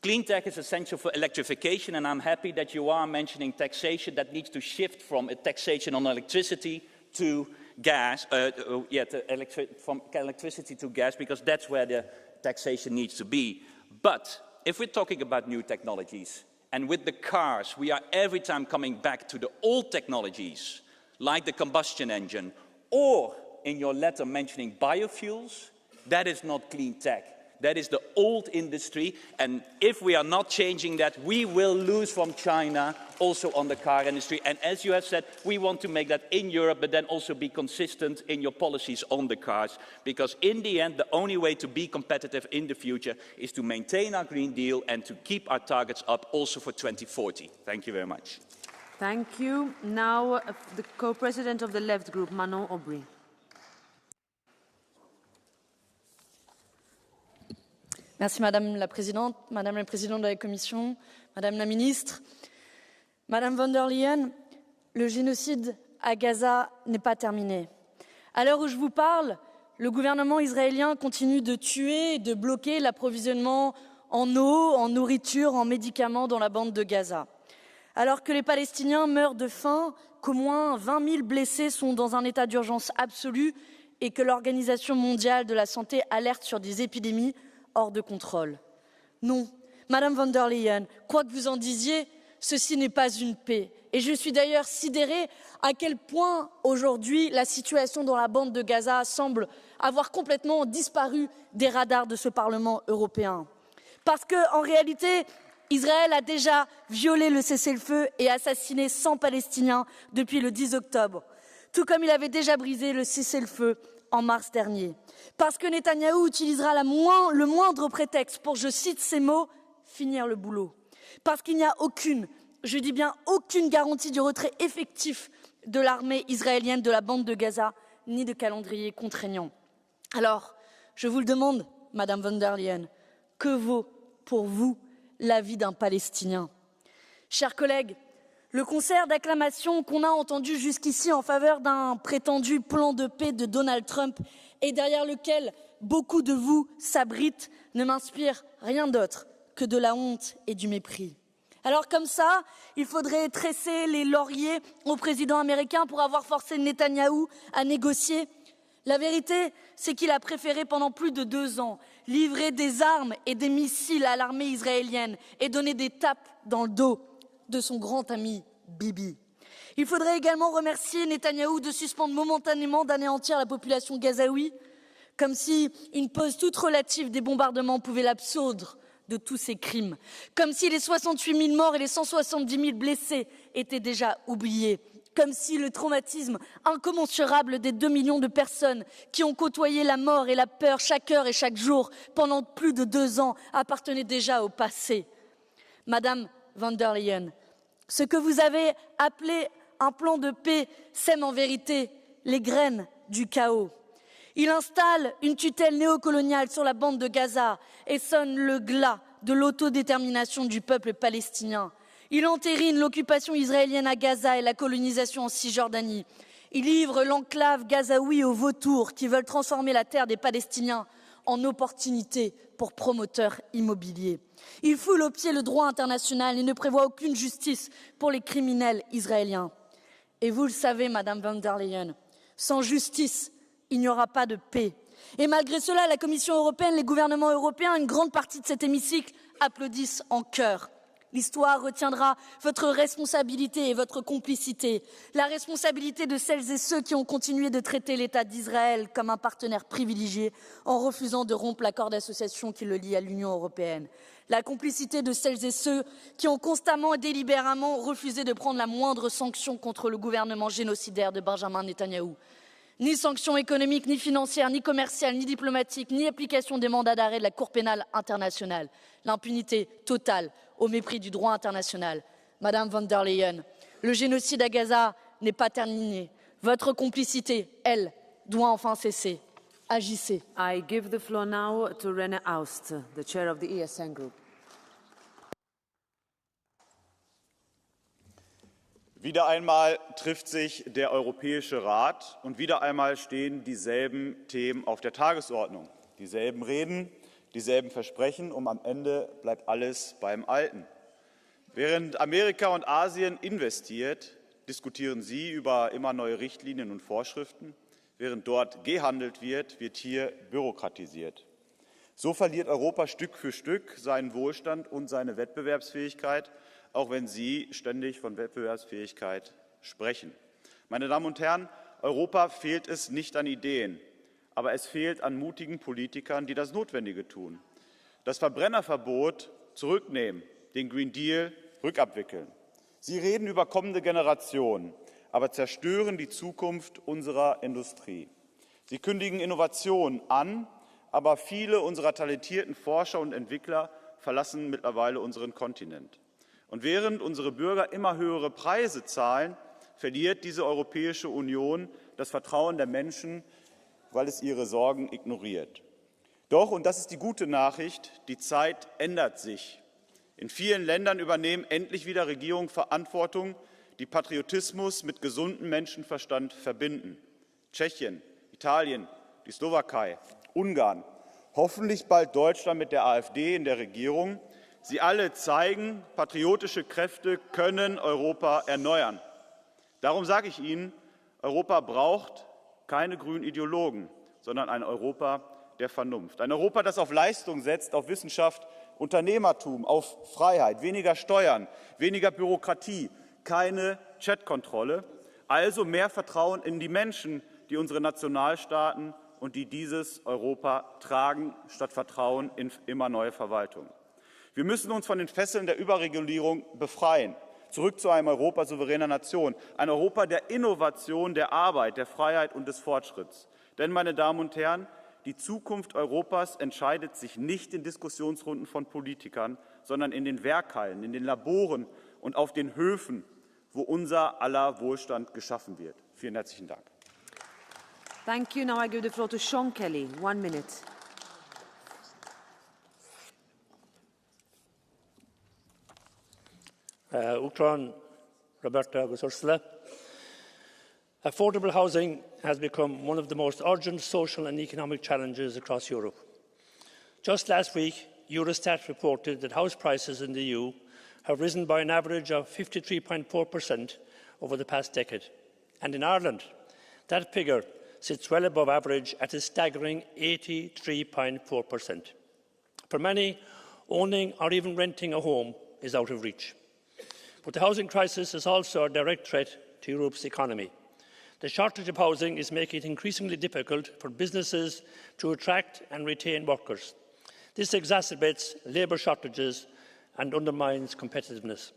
Clean tech is essential for electrification, and I'm happy that you are mentioning taxation that needs to shift from a taxation on electricity to gas, from electricity to gas, because that's where the taxation needs to be. But if we're talking about new technologies, and with the cars, we are every time coming back to the old technologies, like the combustion engine, or in your letter mentioning biofuels, that is not clean tech. That is the old industry, and if we are not changing that, we will lose from China also on the car industry. And as you have said, we want to make that in Europe, but then also be consistent in your policies on the cars, because in the end, the only way to be competitive in the future is to maintain our Green Deal and to keep our targets up also for 2040. Thank you very much. Thank you. Now, the co-president of the Left Group, Manon Aubry. Merci Madame la Présidente, Madame la Présidente de la Commission, Madame la Ministre. Madame von der Leyen, le génocide à Gaza n'est pas terminé. À l'heure où je vous parle, le gouvernement israélien continue de tuer et de bloquer l'approvisionnement en eau, en nourriture, en médicaments dans la bande de Gaza. Alors que les Palestiniens meurent de faim, qu'au moins 20 000 blessés sont dans un état d'urgence absolu et que l'Organisation mondiale de la santé alerte sur des épidémies, hors de contrôle. Non, Madame von der Leyen, quoi que vous en disiez, ceci n'est pas une paix. Et je suis d'ailleurs sidérée à quel point aujourd'hui la situation dans la bande de Gaza semble avoir complètement disparu des radars de ce Parlement européen. Parce qu'en réalité, Israël a déjà violé le cessez-le-feu et assassiné 100 Palestiniens depuis le 10 octobre, tout comme il avait déjà brisé le cessez-le-feu en mars dernier. Parce que Netanyahou utilisera le moindre prétexte pour, je cite ces mots, finir le boulot. Parce qu'il n'y a aucune, je dis bien aucune garantie du retrait effectif de l'armée israélienne de la bande de Gaza, ni de calendrier contraignant. Alors, je vous le demande, Madame von der Leyen, que vaut pour vous la vie d'un Palestinien? Chers collègues, le concert d'acclamations qu'on a entendu jusqu'ici en faveur d'un prétendu plan de paix de Donald Trump et derrière lequel beaucoup de vous s'abritent ne m'inspire rien d'autre que de la honte et du mépris. Alors comme ça, il faudrait tresser les lauriers au président américain pour avoir forcé Netanyahou à négocier. La vérité, c'est qu'il a préféré pendant plus de 2 ans livrer des armes et des missiles à l'armée israélienne et donner des tapes dans le dos de son grand ami Bibi. Il faudrait également remercier Netanyahou de suspendre momentanément d'anéantir la population gazaoui, comme si une pause toute relative des bombardements pouvait l'absoudre de tous ces crimes, comme si les 68 000 morts et les 170 000 blessés étaient déjà oubliés, comme si le traumatisme incommensurable des 2 millions de personnes qui ont côtoyé la mort et la peur chaque heure et chaque jour pendant plus de 2 ans appartenait déjà au passé. Madame von der Leyen, ce que vous avez appelé un plan de paix sème en vérité les graines du chaos. Il installe une tutelle néocoloniale sur la bande de Gaza et sonne le glas de l'autodétermination du peuple palestinien. Il entérine l'occupation israélienne à Gaza et la colonisation en Cisjordanie. Il livre l'enclave gazaoui aux vautours qui veulent transformer la terre des Palestiniens en opportunité pour promoteurs immobiliers. Il foule aux pieds le droit international et ne prévoit aucune justice pour les criminels israéliens. Et vous le savez, Madame von der Leyen, sans justice, il n'y aura pas de paix. Et malgré cela, la Commission européenne, les gouvernements européens, une grande partie de cet hémicycle applaudissent en chœur. L'histoire retiendra votre responsabilité et votre complicité, la responsabilité de celles et ceux qui ont continué de traiter l'État d'Israël comme un partenaire privilégié en refusant de rompre l'accord d'association qui le lie à l'Union européenne, la complicité de celles et ceux qui ont constamment et délibérément refusé de prendre la moindre sanction contre le gouvernement génocidaire de Benjamin Netanyahou. Ni sanctions économiques, ni financières, ni commerciales, ni diplomatiques, ni application des mandats d'arrêt de la Cour pénale internationale. L'impunité totale, au mépris du droit international. Madame von der Leyen, le génocide à Gaza n'est pas terminé. Votre complicité, elle, doit enfin cesser. Agissez. I give the floor now to Rene Aust, the chair of the ESN Group. Wieder einmal trifft sich der Europäische Rat und wieder einmal stehen dieselben Themen auf der Tagesordnung. Dieselben Reden, dieselben Versprechen und am Ende bleibt alles beim Alten. Während Amerika und Asien investiert, diskutieren sie über immer neue Richtlinien und Vorschriften. Während dort gehandelt wird, wird hier bürokratisiert. So verliert Europa Stück für Stück seinen Wohlstand und seine Wettbewerbsfähigkeit, auch wenn Sie ständig von Wettbewerbsfähigkeit sprechen. Meine Damen und Herren, Europa fehlt es nicht an Ideen, aber es fehlt an mutigen Politikern, die das Notwendige tun. Das Verbrennerverbot zurücknehmen, den Green Deal rückabwickeln. Sie reden über kommende Generationen, aber zerstören die Zukunft unserer Industrie. Sie kündigen Innovationen an, aber viele unserer talentierten Forscher und Entwickler verlassen mittlerweile unseren Kontinent. Und während unsere Bürger immer höhere Preise zahlen, verliert diese Europäische Union das Vertrauen der Menschen, weil es ihre Sorgen ignoriert. Doch, und das ist die gute Nachricht, die Zeit ändert sich. In vielen Ländern übernehmen endlich wieder Regierungen Verantwortung, die Patriotismus mit gesundem Menschenverstand verbinden. Tschechien, Italien, die Slowakei, Ungarn, hoffentlich bald Deutschland mit der AfD in der Regierung. Sie alle zeigen, patriotische Kräfte können Europa erneuern. Darum sage ich Ihnen, Europa braucht keine grünen Ideologen, sondern ein Europa der Vernunft. Ein Europa, das auf Leistung setzt, auf Wissenschaft, Unternehmertum, auf Freiheit, weniger Steuern, weniger Bürokratie, keine Chatkontrolle. Also mehr Vertrauen in die Menschen, die unsere Nationalstaaten und die dieses Europa tragen, statt Vertrauen in immer neue Verwaltung. Wir müssen uns von den Fesseln der Überregulierung befreien. Zurück zu einem Europa souveräner Nationen, ein Europa der Innovation, der Arbeit, der Freiheit und des Fortschritts. Denn, meine Damen und Herren, die Zukunft Europas entscheidet sich nicht in Diskussionsrunden von Politikern, sondern in den Werkhallen, in den Laboren und auf den Höfen, wo unser aller Wohlstand geschaffen wird. Vielen herzlichen Dank. Thank you. Now I give the floor to Sean Kelly. 1 minute. Uachtaráin, Roberta agus Ursula. Affordable housing has become one of the most urgent social and economic challenges across Europe. Just last week, Eurostat reported that house prices in the EU have risen by an average of 53.4% over the past decade. And in Ireland, that figure sits well above average at a staggering 83.4%. For many, owning or even renting a home is out of reach. But the housing crisis is also a direct threat to Europe's economy. The shortage of housing is making it increasingly difficult for businesses to attract and retain workers. This exacerbates labour shortages and undermines competitiveness.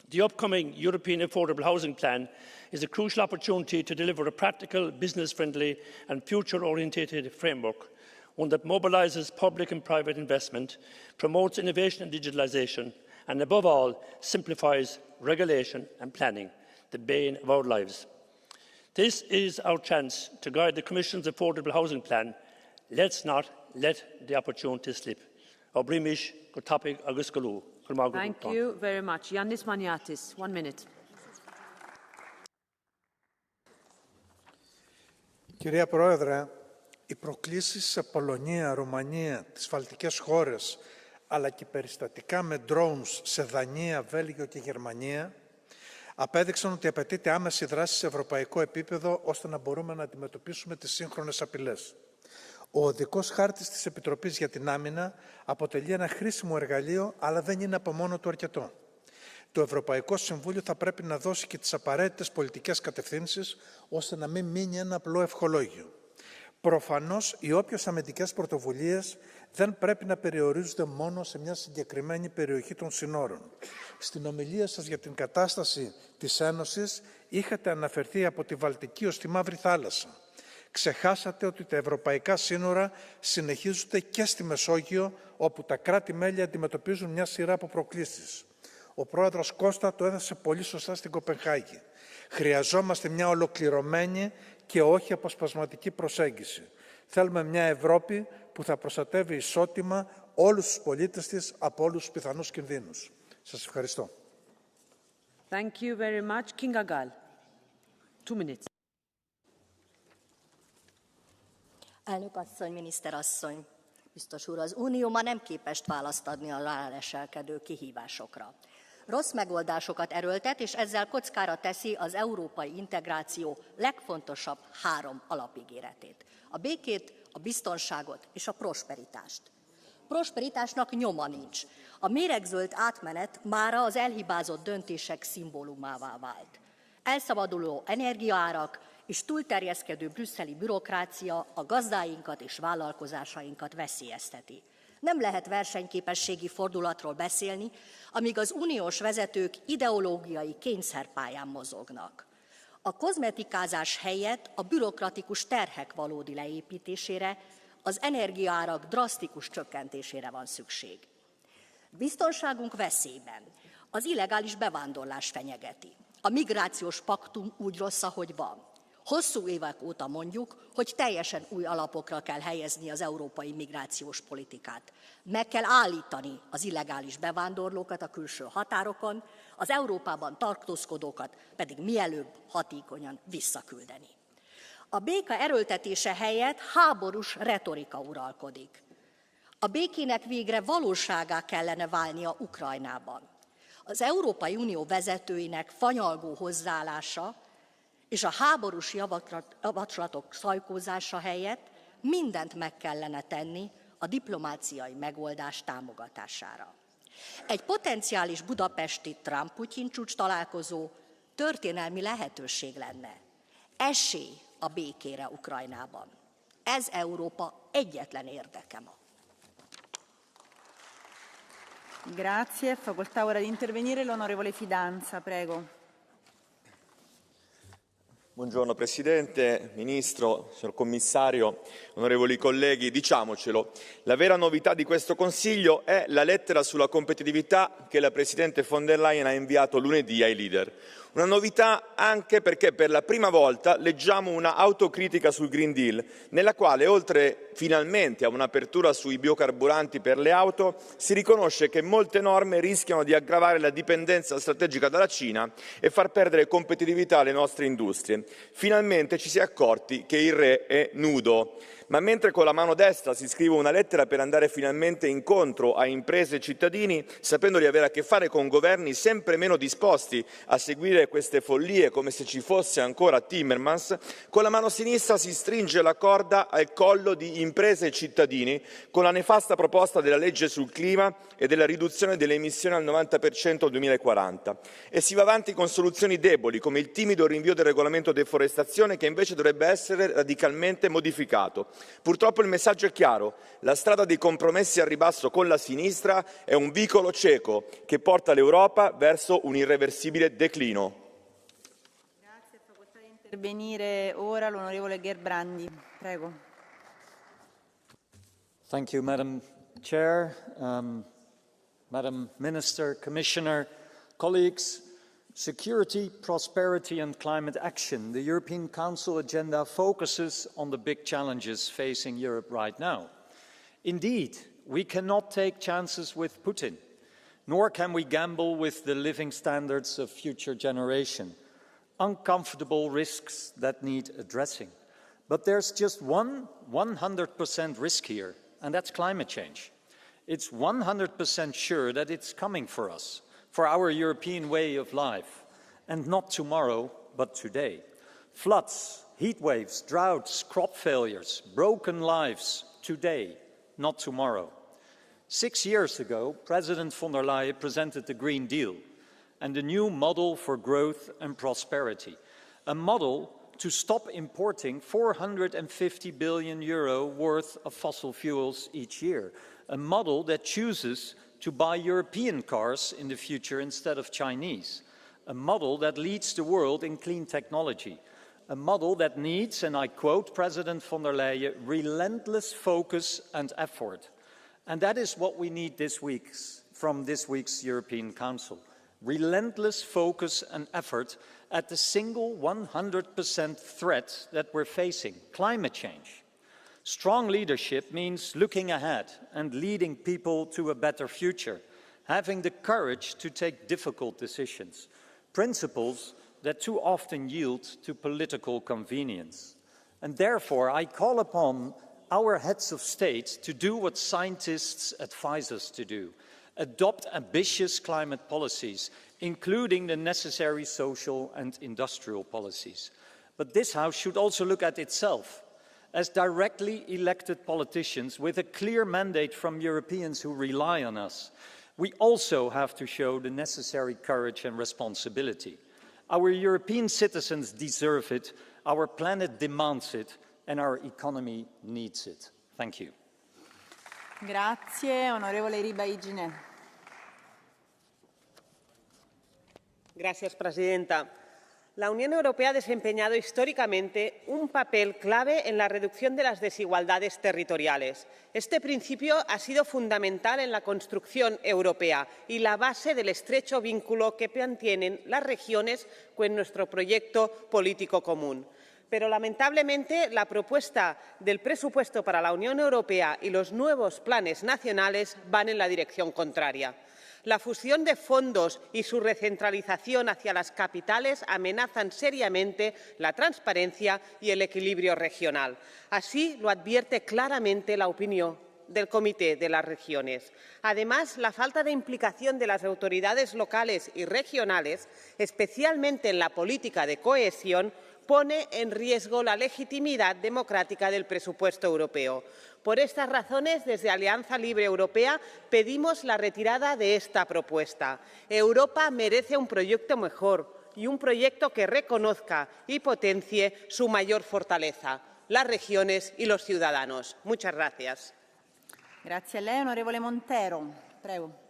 The upcoming European Affordable Housing Plan is a crucial opportunity to deliver a practical, business-friendly and future-oriented framework, one that mobilises public and private investment, promotes innovation and digitalisation, and above all, simplifies regulation and planning, the bane of our lives. This is our chance to guide the Commission's Affordable Housing Plan. Let's not let the opportunity slip. Thank you very much. Yannis Maniatis, 1 minute. Κυρία Πρόεδρε, οι προκλήσεις σε Πολωνία, Ρουμανία, τις Βαλτικές χώρες, αλλά και περιστατικά με drones σε Δανία, Βέλγιο και Γερμανία, απέδειξαν ότι απαιτείται άμεση δράση σε ευρωπαϊκό επίπεδο ώστε να μπορούμε να αντιμετωπίσουμε τις σύγχρονες απειλές. Ο οδικός χάρτης της Επιτροπής για την Άμυνα αποτελεί ένα χρήσιμο εργαλείο, αλλά δεν είναι από μόνο του αρκετό. Το Ευρωπαϊκό Συμβούλιο θα πρέπει να δώσει και τις απαραίτητες πολιτικές κατευθύνσεις, ώστε να μην μείνει ένα απλό ευχολόγιο. Προφανώς, οι όποιες αμυντικές πρωτοβουλίες δεν πρέπει να περιορίζονται μόνο σε μια συγκεκριμένη περιοχή των συνόρων. Στην ομιλία σας για την κατάσταση της Ένωσης είχατε αναφερθεί από τη Βαλτική ως τη Μαύρη Θάλασσα. Ξεχάσατε ότι τα ευρωπαϊκά σύνορα συνεχίζονται και στη Μεσόγειο, όπου τα κράτη-μέλη αντιμετωπίζουν μια σειρά από προκλήσεις. Ο πρόεδρος Κώστα το έθεσε πολύ σωστά στην Κοπενχάγη. Χρειαζόμαστε μια ολοκληρωμένη και όχι αποσπασματική προσέγγιση. Θέλουμε μια Ευρώπη που θα προστατεύει ισότιμα όλους τους πολίτες της από όλους τους πιθανούς κινδύνους. Σας ευχαριστώ. Thank you very much. Kinga Gál, 2 minutes. Elnök asszony, miniszter asszony, biztos úr, az Unió ma nem képes választ adni a ráleselkedő kihívásokra. Rossz megoldásokat erőltet, és ezzel kockára teszi az európai integráció legfontosabb 3 alapígéretét. A békét, a biztonságot és a prosperitást. Prosperitásnak nyoma nincs. A méregzöld átmenet mára az elhibázott döntések szimbólumává vált. Elszabaduló energiaárak és túlterjeszkedő brüsszeli bürokrácia a gazdáinkat és vállalkozásainkat veszélyezteti. Nem lehet versenyképességi fordulatról beszélni, amíg az uniós vezetők ideológiai kényszerpályán mozognak. A kozmetikázás helyett a bürokratikus terhek valódi leépítésére, az energiaárak drasztikus csökkentésére van szükség. Biztonságunk veszélyben. Az illegális bevándorlás fenyegeti. A migrációs paktum úgy rossz, ahogy van. Hosszú évek óta mondjuk, hogy teljesen új alapokra kell helyezni az európai migrációs politikát. Meg kell állítani az illegális bevándorlókat a külső határokon, az Európában tartózkodókat pedig mielőbb hatékonyan visszaküldeni. A béke erőltetése helyett háborús retorika uralkodik. A békének végre valóságá kellene válnia Ukrajnában. Az Európai Unió vezetőinek fanyalgó hozzáállása és a háborús javaslatok szajkózása helyett mindent meg kellene tenni a diplomáciai megoldás támogatására. Egy potenciális budapesti Trump-Putyin csúcs találkozó történelmi lehetőség lenne. Esély a békére Ukrajnában. Ez Európa egyetlen érdeke ma. Grazie. Facoltà ora di intervenire l'onorevole Fidanza, prego. Buongiorno Presidente, Ministro, signor Commissario, onorevoli colleghi, diciamocelo, la vera novità di questo Consiglio è la lettera sulla competitività che la Presidente von der Leyen ha inviato lunedì ai leader. Una novità anche perché per la prima volta leggiamo una autocritica sul Green Deal, nella quale oltre finalmente a un'apertura sui biocarburanti per le auto, si riconosce che molte norme rischiano di aggravare la dipendenza strategica dalla Cina e far perdere competitività alle nostre industrie. Finalmente ci si è accorti che il re è nudo. Ma mentre con la mano destra si scrive una lettera per andare finalmente incontro a imprese e cittadini, sapendo di avere a che fare con governi sempre meno disposti a seguire queste follie come se ci fosse ancora Timmermans, con la mano sinistra si stringe la corda al collo di imprese e cittadini con la nefasta proposta della legge sul clima e della riduzione delle emissioni al 90% al 2040. E si va avanti con soluzioni deboli, come il timido rinvio del regolamento deforestazione che invece dovrebbe essere radicalmente modificato. Purtroppo il messaggio è chiaro, la strada dei compromessi al ribasso con la sinistra è un vicolo cieco che porta l'Europa verso un irreversibile declino. Grazie, facoltà di intervenire ora l'onorevole Gerbrandi, prego. Thank you, Madam Chair, Madam Minister, Commissioner, colleagues. Security, prosperity and climate action. The European Council agenda focuses on the big challenges facing Europe right now. Indeed, we cannot take chances with Putin, nor can we gamble with the living standards of future generations. Uncomfortable risks that need addressing. But there's just one 100% risk here, and that's climate change. It's 100% sure that it's coming for us, for our European way of life, and not tomorrow, but today. Floods, heat waves, droughts, crop failures, broken lives, today, not tomorrow. 6 years ago, President von der Leyen presented the Green Deal and a new model for growth and prosperity, a model to stop importing 450 billion euro worth of fossil fuels each year, a model that chooses to buy European cars in the future instead of Chinese, a model that leads the world in clean technology, a model that needs, and I quote President von der Leyen, relentless focus and effort. And that is what we need from this week's European Council. Relentless focus and effort at the single 100% threat that we're facing, climate change. Strong leadership means looking ahead and leading people to a better future, having the courage to take difficult decisions, principles that too often yield to political convenience. And therefore, I call upon our heads of state to do what scientists advise us to do, adopt ambitious climate policies, including the necessary social and industrial policies. But this House should also look at itself. As directly elected politicians with a clear mandate from Europeans who rely on us, we also have to show the necessary courage and responsibility. Our European citizens deserve it, our planet demands it, and our economy needs it. Thank you. Grazie, onorevole Ribaigine. Gracias, presidenta. La Unión Europea ha desempeñado históricamente un papel clave en la reducción de las desigualdades territoriales. Este principio ha sido fundamental en la construcción europea y la base del estrecho vínculo que mantienen las regiones con nuestro proyecto político común. Pero, lamentablemente, la propuesta del presupuesto para la Unión Europea y los nuevos planes nacionales van en la dirección contraria. La fusión de fondos y su recentralización hacia las capitales amenazan seriamente la transparencia y el equilibrio regional. Así lo advierte claramente la opinión del Comité de las Regiones. Además, la falta de implicación de las autoridades locales y regionales, especialmente en la política de cohesión, pone en riesgo la legitimidad democrática del presupuesto europeo. Por estas razones, desde Alianza Libre Europea pedimos la retirada de esta propuesta. Europa merece un proyecto mejor y un proyecto que reconozca y potencie su mayor fortaleza, las regiones y los ciudadanos. Muchas gracias. Grazie a lei, onorevole Montero. Prego.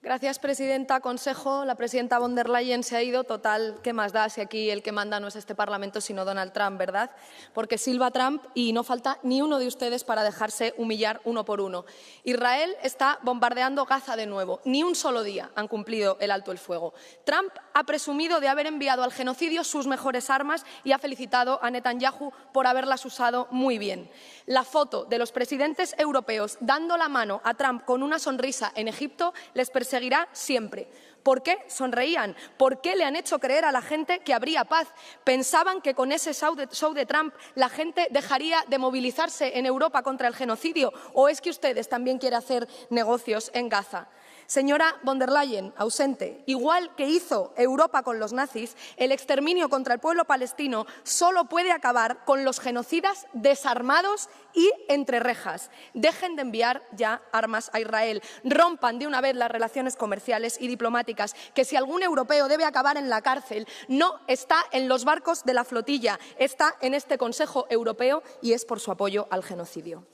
Gracias, presidenta. Consejo, la presidenta von der Leyen se ha ido. Total, ¿qué más da si aquí el que manda no es este Parlamento sino Donald Trump, verdad? Porque silba Trump y no falta ni uno de ustedes para dejarse humillar uno por uno. Israel está bombardeando Gaza de nuevo. Ni un solo día han cumplido el alto el fuego. Trump ha presumido de haber enviado al genocidio sus mejores armas y ha felicitado a Netanyahu por haberlas usado muy bien. La foto de los presidentes europeos dando la mano a Trump con una sonrisa en Egipto les perseguirá siempre. ¿Por qué sonreían? ¿Por qué le han hecho creer a la gente que habría paz? ¿Pensaban que con ese show de Trump la gente dejaría de movilizarse en Europa contra el genocidio? ¿O es que ustedes también quieren hacer negocios en Gaza? Señora von der Leyen, ausente, igual que hizo Europa con los nazis, el exterminio contra el pueblo palestino solo puede acabar con los genocidas desarmados y entre rejas. Dejen de enviar ya armas a Israel. Rompan de una vez las relaciones comerciales y diplomáticas, que si algún europeo debe acabar en la cárcel, no está en los barcos de la flotilla, está en este Consejo Europeo y es por su apoyo al genocidio.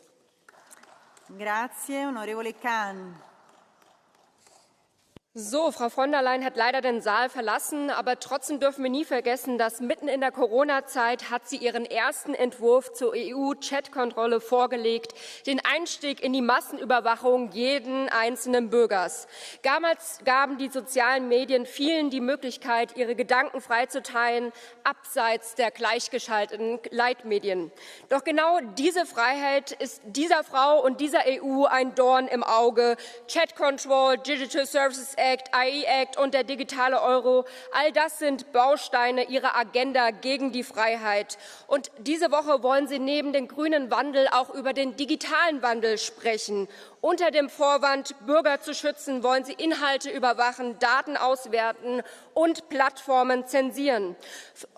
Grazie, onorevole Khan. So, Frau von der Leyen hat leider den Saal verlassen, aber trotzdem dürfen wir nie vergessen, dass mitten in der Corona-Zeit hat sie ihren ersten Entwurf zur EU-Chat-Kontrolle vorgelegt, den Einstieg in die Massenüberwachung jeden einzelnen Bürgers. Damals gaben die sozialen Medien vielen die Möglichkeit, ihre Gedanken frei zu teilen, abseits der gleichgeschalteten Leitmedien. Doch genau diese Freiheit ist dieser Frau und dieser EU ein Dorn im Auge. Chat-Control, Digital Services Act, AI Act und der digitale Euro, all das sind Bausteine ihrer Agenda gegen die Freiheit. Und diese Woche wollen sie neben dem grünen Wandel auch über den digitalen Wandel sprechen. Unter dem Vorwand, Bürger zu schützen, wollen sie Inhalte überwachen, Daten auswerten und Plattformen zensieren.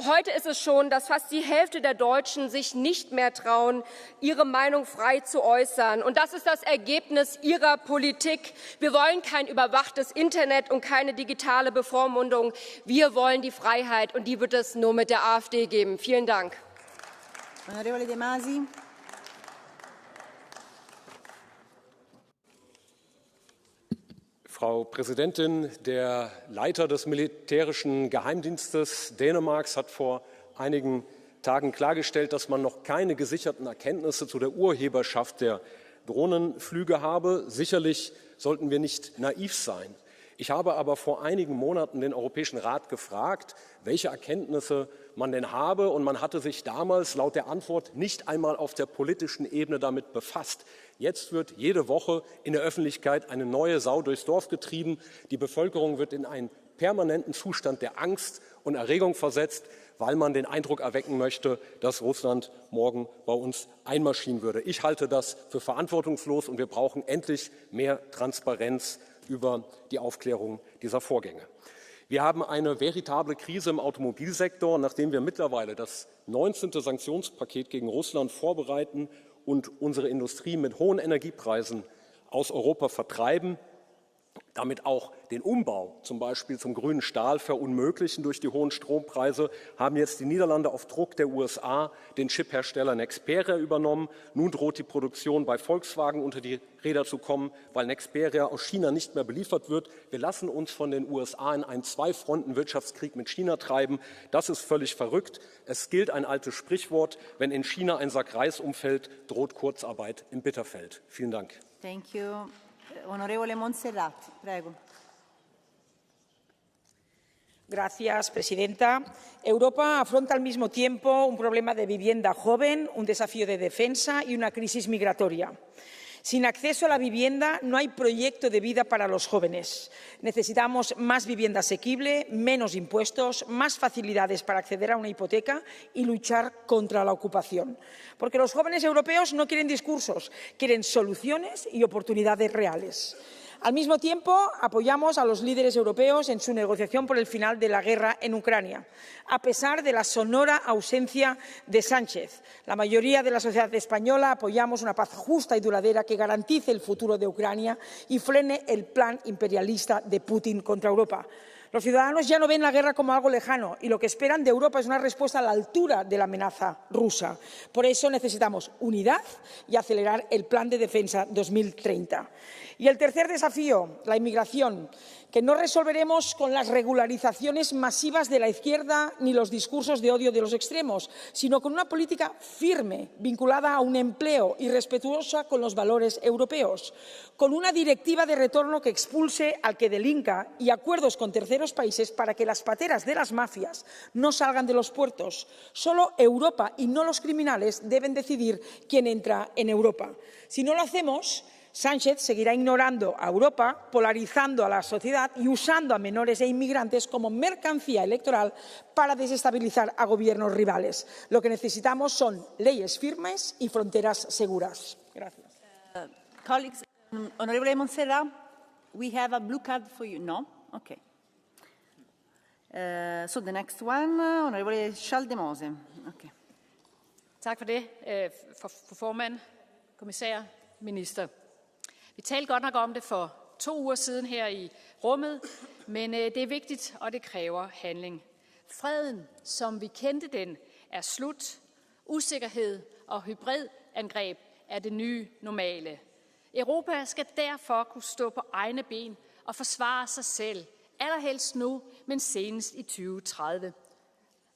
Heute ist es schon, dass fast die Hälfte der Deutschen sich nicht mehr trauen, ihre Meinung frei zu äußern. Und das ist das Ergebnis ihrer Politik. Wir wollen kein überwachtes Internet und keine digitale Bevormundung. Wir wollen die Freiheit, und die wird es nur mit der AfD geben. Vielen Dank. Onorevole De Masi. Frau Präsidentin, der Leiter des militärischen Geheimdienstes Dänemarks hat vor einigen Tagen klargestellt, dass man noch keine gesicherten Erkenntnisse zu der Urheberschaft der Drohnenflüge habe. Sicherlich sollten wir nicht naiv sein. Ich habe aber vor einigen Monaten den Europäischen Rat gefragt, welche Erkenntnisse man denn habe, und man hatte sich damals laut der Antwort nicht einmal auf der politischen Ebene damit befasst. Jetzt wird jede Woche in der Öffentlichkeit eine neue Sau durchs Dorf getrieben. Die Bevölkerung wird in einen permanenten Zustand der Angst und Erregung versetzt, weil man den Eindruck erwecken möchte, dass Russland morgen bei uns einmarschieren würde. Ich halte das für verantwortungslos, und wir brauchen endlich mehr Transparenz über die Aufklärung dieser Vorgänge. Wir haben eine veritable Krise im Automobilsektor, nachdem wir mittlerweile das 19. Sanktionspaket gegen Russland vorbereiten und unsere Industrie mit hohen Energiepreisen aus Europa vertreiben, damit auch den Umbau zum Beispiel zum grünen Stahl verunmöglichen durch die hohen Strompreise, haben jetzt die Niederlande auf Druck der USA den Chiphersteller Nexperia übernommen. Nun droht die Produktion bei Volkswagen unter die Räder zu kommen, weil Nexperia aus China nicht mehr beliefert wird. Wir lassen uns von den USA in einen Zwei-Fronten-Wirtschaftskrieg mit China treiben. Das ist völlig verrückt. Es gilt ein altes Sprichwort: Wenn in China ein Sack Reis umfällt, droht Kurzarbeit im Bitterfeld. Vielen Dank. Thank you. Onorevole Montserrat, prego. Señora presidenta. Europa afronta al mismo tiempo un problema de vivienda joven, un desafío de defensa y una crisis migratoria. Sin acceso a la vivienda no hay proyecto de vida para los jóvenes. Necesitamos más vivienda asequible, menos impuestos, más facilidades para acceder a una hipoteca y luchar contra la ocupación. Porque los jóvenes europeos no quieren discursos, quieren soluciones y oportunidades reales. Al mismo tiempo, apoyamos a los líderes europeos en su negociación por el final de la guerra en Ucrania, a pesar de la sonora ausencia de Sánchez. La mayoría de la sociedad española apoyamos una paz justa y duradera que garantice el futuro de Ucrania y frene el plan imperialista de Putin contra Europa. Los ciudadanos ya no ven la guerra como algo lejano y lo que esperan de Europa es una respuesta a la altura de la amenaza rusa. Por eso necesitamos unidad y acelerar el Plan de Defensa 2030. Y el tercer desafío, la inmigración, que no resolveremos con las regularizaciones masivas de la izquierda ni los discursos de odio de los extremos, sino con una política firme, vinculada a un empleo y respetuosa con los valores europeos, con una directiva de retorno que expulse al que delinca y acuerdos con terceros países para que las pateras de las mafias no salgan de los puertos. Solo Europa y no los criminales deben decidir quién entra en Europa. Si no lo hacemos, Sánchez seguirá ignorando a Europa, polarizando a la sociedad y usando a menores e inmigrantes como mercancía electoral para desestabilizar a gobiernos rivales. Lo que necesitamos son leyes firmes y fronteras seguras. Gracias. Colleagues, Honorable Montserrat, we have a blue card for you. No? Okay. So the next one, Honorable Schaldemose. Okay. Tak for det, formand, kommissær, minister. Vi talte godt nok om det for 2 uger siden her i rummet, men det er vigtigt, og det kræver handling. Freden, som vi kendte den, er slut. Usikkerhed og hybridangreb er det nye normale. Europa skal derfor kunne stå på egne ben og forsvare sig selv. Allerhelst nu, men senest i 2030.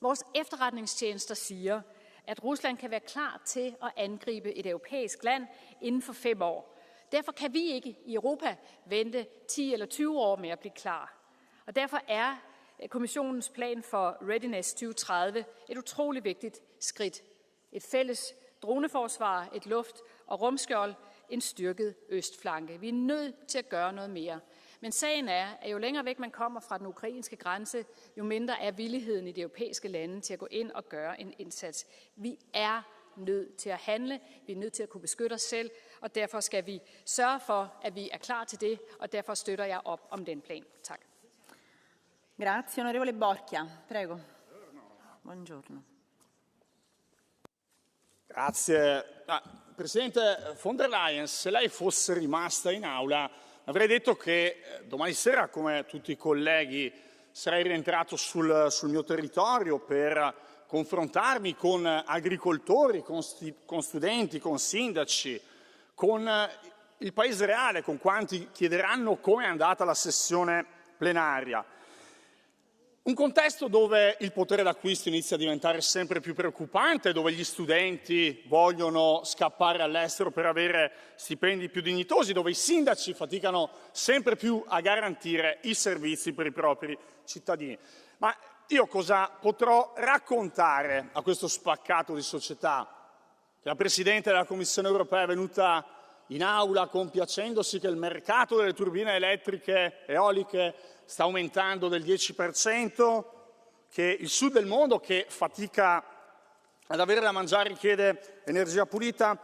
Vores efterretningstjenester siger, at Rusland kan være klar til at angribe et europæisk land inden for 5 år. Derfor kan vi ikke i Europa vente 10 eller 20 år med at blive klar. Og derfor er Kommissionens plan for Readiness 2030 et utroligt vigtigt skridt. Et fælles droneforsvar, et luft- og rumskjold, en styrket østflanke. Vi er nødt til at gøre noget mere. Men sagen er, at jo længere væk man kommer fra den ukrainske grænse, jo mindre er villigheden i de europæiske lande til at gå ind og gøre en indsats. Vi er nødt til at handle, vi er nødt til at kunne beskytte os selv, og derfor skal vi sørge for, at vi er klar til det, og derfor støtter jeg op om den plan. Tak. Grazie, onorevole Borchia. Prego. Buongiorno. Grazie. Presidente von der Leyen, se lei fosse rimasta in aula, avrei detto che domani sera, come tutti i colleghi, sarei rientrato sul mio territorio per confrontarmi con agricoltori, con studenti, con sindaci, con il paese reale, con quanti chiederanno come è andata la sessione plenaria. Un contesto dove il potere d'acquisto inizia a diventare sempre più preoccupante, dove gli studenti vogliono scappare all'estero per avere stipendi più dignitosi, dove i sindaci faticano sempre più a garantire i servizi per i propri cittadini. Ma io cosa potrò raccontare a questo spaccato di società? Che la Presidente della Commissione europea è venuta in aula compiacendosi che il mercato delle turbine elettriche eoliche sta aumentando del 10%, che il sud del mondo che fatica ad avere da mangiare chiede energia pulita.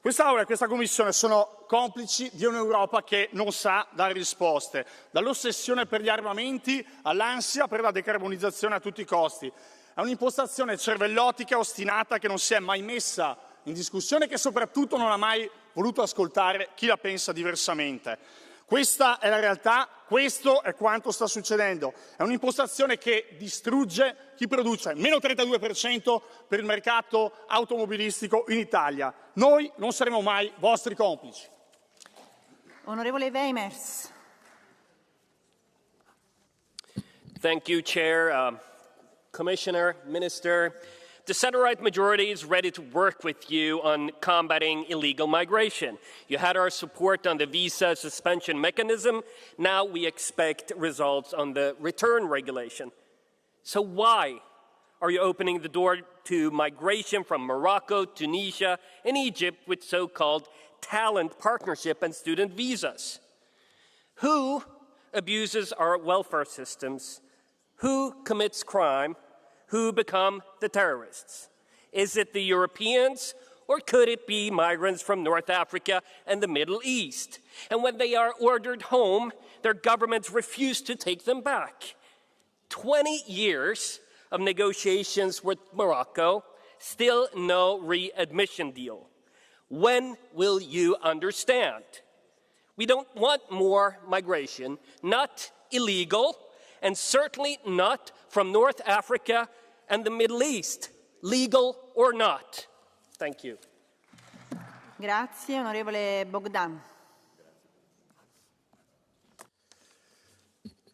Quest'Aula e questa Commissione sono complici di un'Europa che non sa dare risposte, dall'ossessione per gli armamenti all'ansia per la decarbonizzazione a tutti i costi. È un'impostazione cervellotica, ostinata, che non si è mai messa in discussione e che soprattutto non ha mai voluto ascoltare chi la pensa diversamente. Questa è la realtà, questo è quanto sta succedendo. È un'impostazione che distrugge chi produce, meno 32% per il mercato automobilistico in Italia. Noi non saremo mai vostri complici. Onorevole Weimers. Thank you, Chair, Commissioner, Minister. The centre-right majority is ready to work with you on combating illegal migration. You had our support on the visa suspension mechanism. Now we expect results on the return regulation. So why are you opening the door to migration from Morocco, Tunisia, and Egypt with so-called talent partnership and student visas? Who abuses our welfare systems? Who commits crime? Who become the terrorists? Is it the Europeans Or could it be migrants from North Africa and the Middle East? And when they are ordered home, their governments refuse to take them back. 20 years of negotiations with Morocco, still no readmission deal. When will you understand? We don't want more migration, not illegal, and certainly not from North Africa and the Middle East, legal or not. Thank you. Grazie, onorevole Bogdan.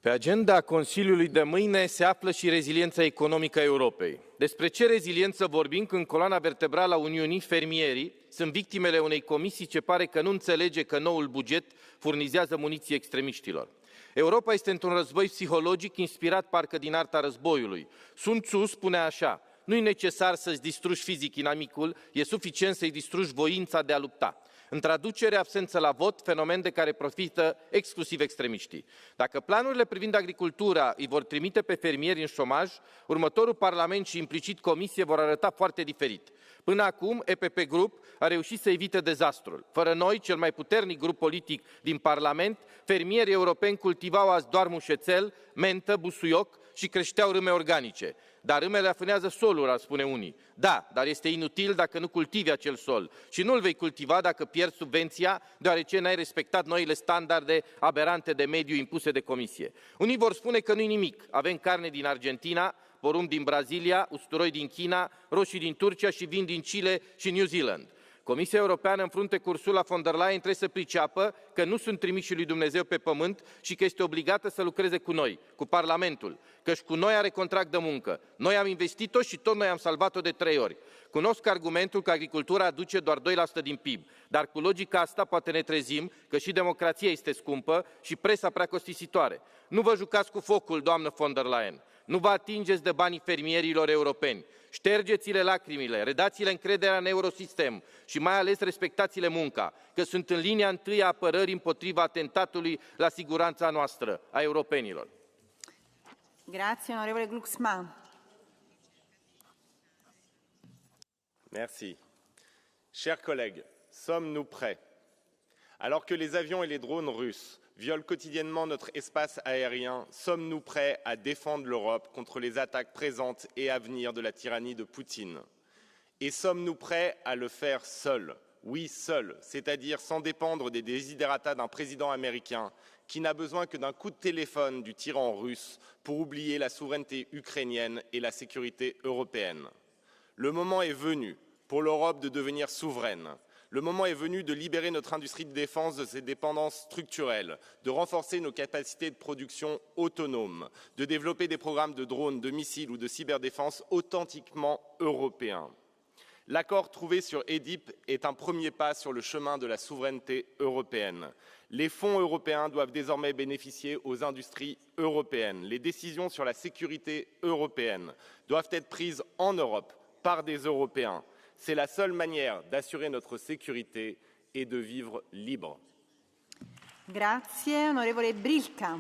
Pe agenda Consiliului de mâine se află și reziliența economică a Europei. Despre ce reziliență vorbim când coloana vertebrală a Uniunii, fermierii, sunt victimele unei comisii ce pare că nu înțelege că noul buget furnizează muniție extremiștilor. Europa este într-un război psihologic inspirat parcă din arta războiului. Sun Tzu spune așa: nu e necesar să-ți distrugi fizic inamicul, e suficient să-i distrugi voința de a lupta. În traducere, absență la vot, fenomen de care profită exclusiv extremiștii. Dacă planurile privind agricultura îi vor trimite pe fermieri în șomaj, următorul Parlament și implicit Comisie vor arăta foarte diferit. Până acum, EPP Group a reușit să evite dezastrul. Fără noi, cel mai puternic grup politic din Parlament, fermierii europeni cultivau azi doar mușețel, mentă, busuioc și creșteau râme organice. Dar râmele afânează solul, ar spune unii. Da, dar este inutil dacă nu cultivi acel sol. Și nu-l vei cultiva dacă pierzi subvenția, deoarece n-ai respectat noile standarde aberante de mediu impuse de Comisie. Unii vor spune că nu-i nimic. Avem carne din Argentina, porumb din Brazilia, usturoi din China, roșii din Turcia și vin din Chile și New Zealand. Comisia Europeană în frunte cu Ursula von der Leyen trebuie să priceapă că nu sunt trimișii lui Dumnezeu pe pământ și că este obligată să lucreze cu noi, cu Parlamentul, căci cu noi are contract de muncă. Noi am investit-o și tot noi am salvat-o de 3 ori. Cunosc argumentul că agricultura aduce doar 2% din PIB, dar cu logica asta poate ne trezim că și democrația este scumpă și presa prea costisitoare. Nu vă jucați cu focul, doamnă von der Leyen. Nu vă atingeți de banii fermierilor europeni. Ștergeți-le lacrimile, redați-le încrederea în eurosistem și mai ales respectați-le munca, că sunt în linia întâi a apărării împotriva atentatului la siguranța noastră, a europenilor. Grazie, onorevole Glucksmann. Merci. Chers collègues, sommes-nous prêts? Alors que les avions et les drones russes violent quotidiennement notre espace aérien, sommes-nous prêts à défendre l'Europe contre les attaques présentes et à venir de la tyrannie de Poutine? Et sommes-nous prêts à le faire seuls? Oui, seuls, c'est-à-dire sans dépendre des desiderata d'un président américain qui n'a besoin que d'un coup de téléphone du tyran russe pour oublier la souveraineté ukrainienne et la sécurité européenne. Le moment est venu pour l'Europe de devenir souveraine. Le moment est venu de libérer notre industrie de défense de ses dépendances structurelles, de renforcer nos capacités de production autonomes, de développer des programmes de drones, de missiles ou de cyberdéfense authentiquement européens. L'accord trouvé sur EDIP est un premier pas sur le chemin de la souveraineté européenne. Les fonds européens doivent désormais bénéficier aux industries européennes. Les décisions sur la sécurité européenne doivent être prises en Europe par des Européens. C'est la seule manière d'assurer notre sécurité et de vivre libre. Grazie, onorevole Brilka.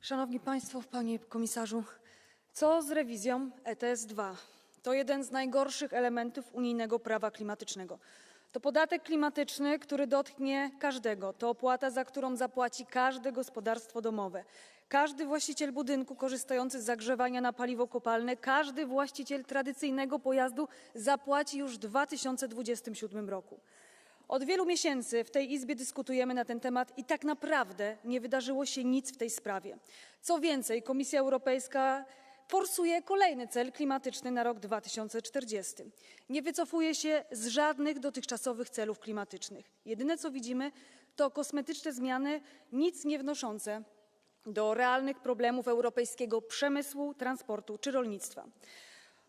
Szanowni Państwo, Panie Komisarzu, co z rewizją ETS-2? To jeden z najgorszych elementów unijnego prawa klimatycznego. To podatek klimatyczny, który dotknie każdego. To opłata, za którą zapłaci każde gospodarstwo domowe. Każdy właściciel budynku korzystający z zagrzewania na paliwo kopalne, każdy właściciel tradycyjnego pojazdu zapłaci już w 2027 roku. Od wielu miesięcy w tej Izbie dyskutujemy na ten temat i tak naprawdę nie wydarzyło się nic w tej sprawie. Co więcej, Komisja Europejska forsuje kolejny cel klimatyczny na rok 2040. Nie wycofuje się z żadnych dotychczasowych celów klimatycznych. Jedyne co widzimy to kosmetyczne zmiany, nic nie wnoszące do realnych problemów europejskiego przemysłu, transportu czy rolnictwa.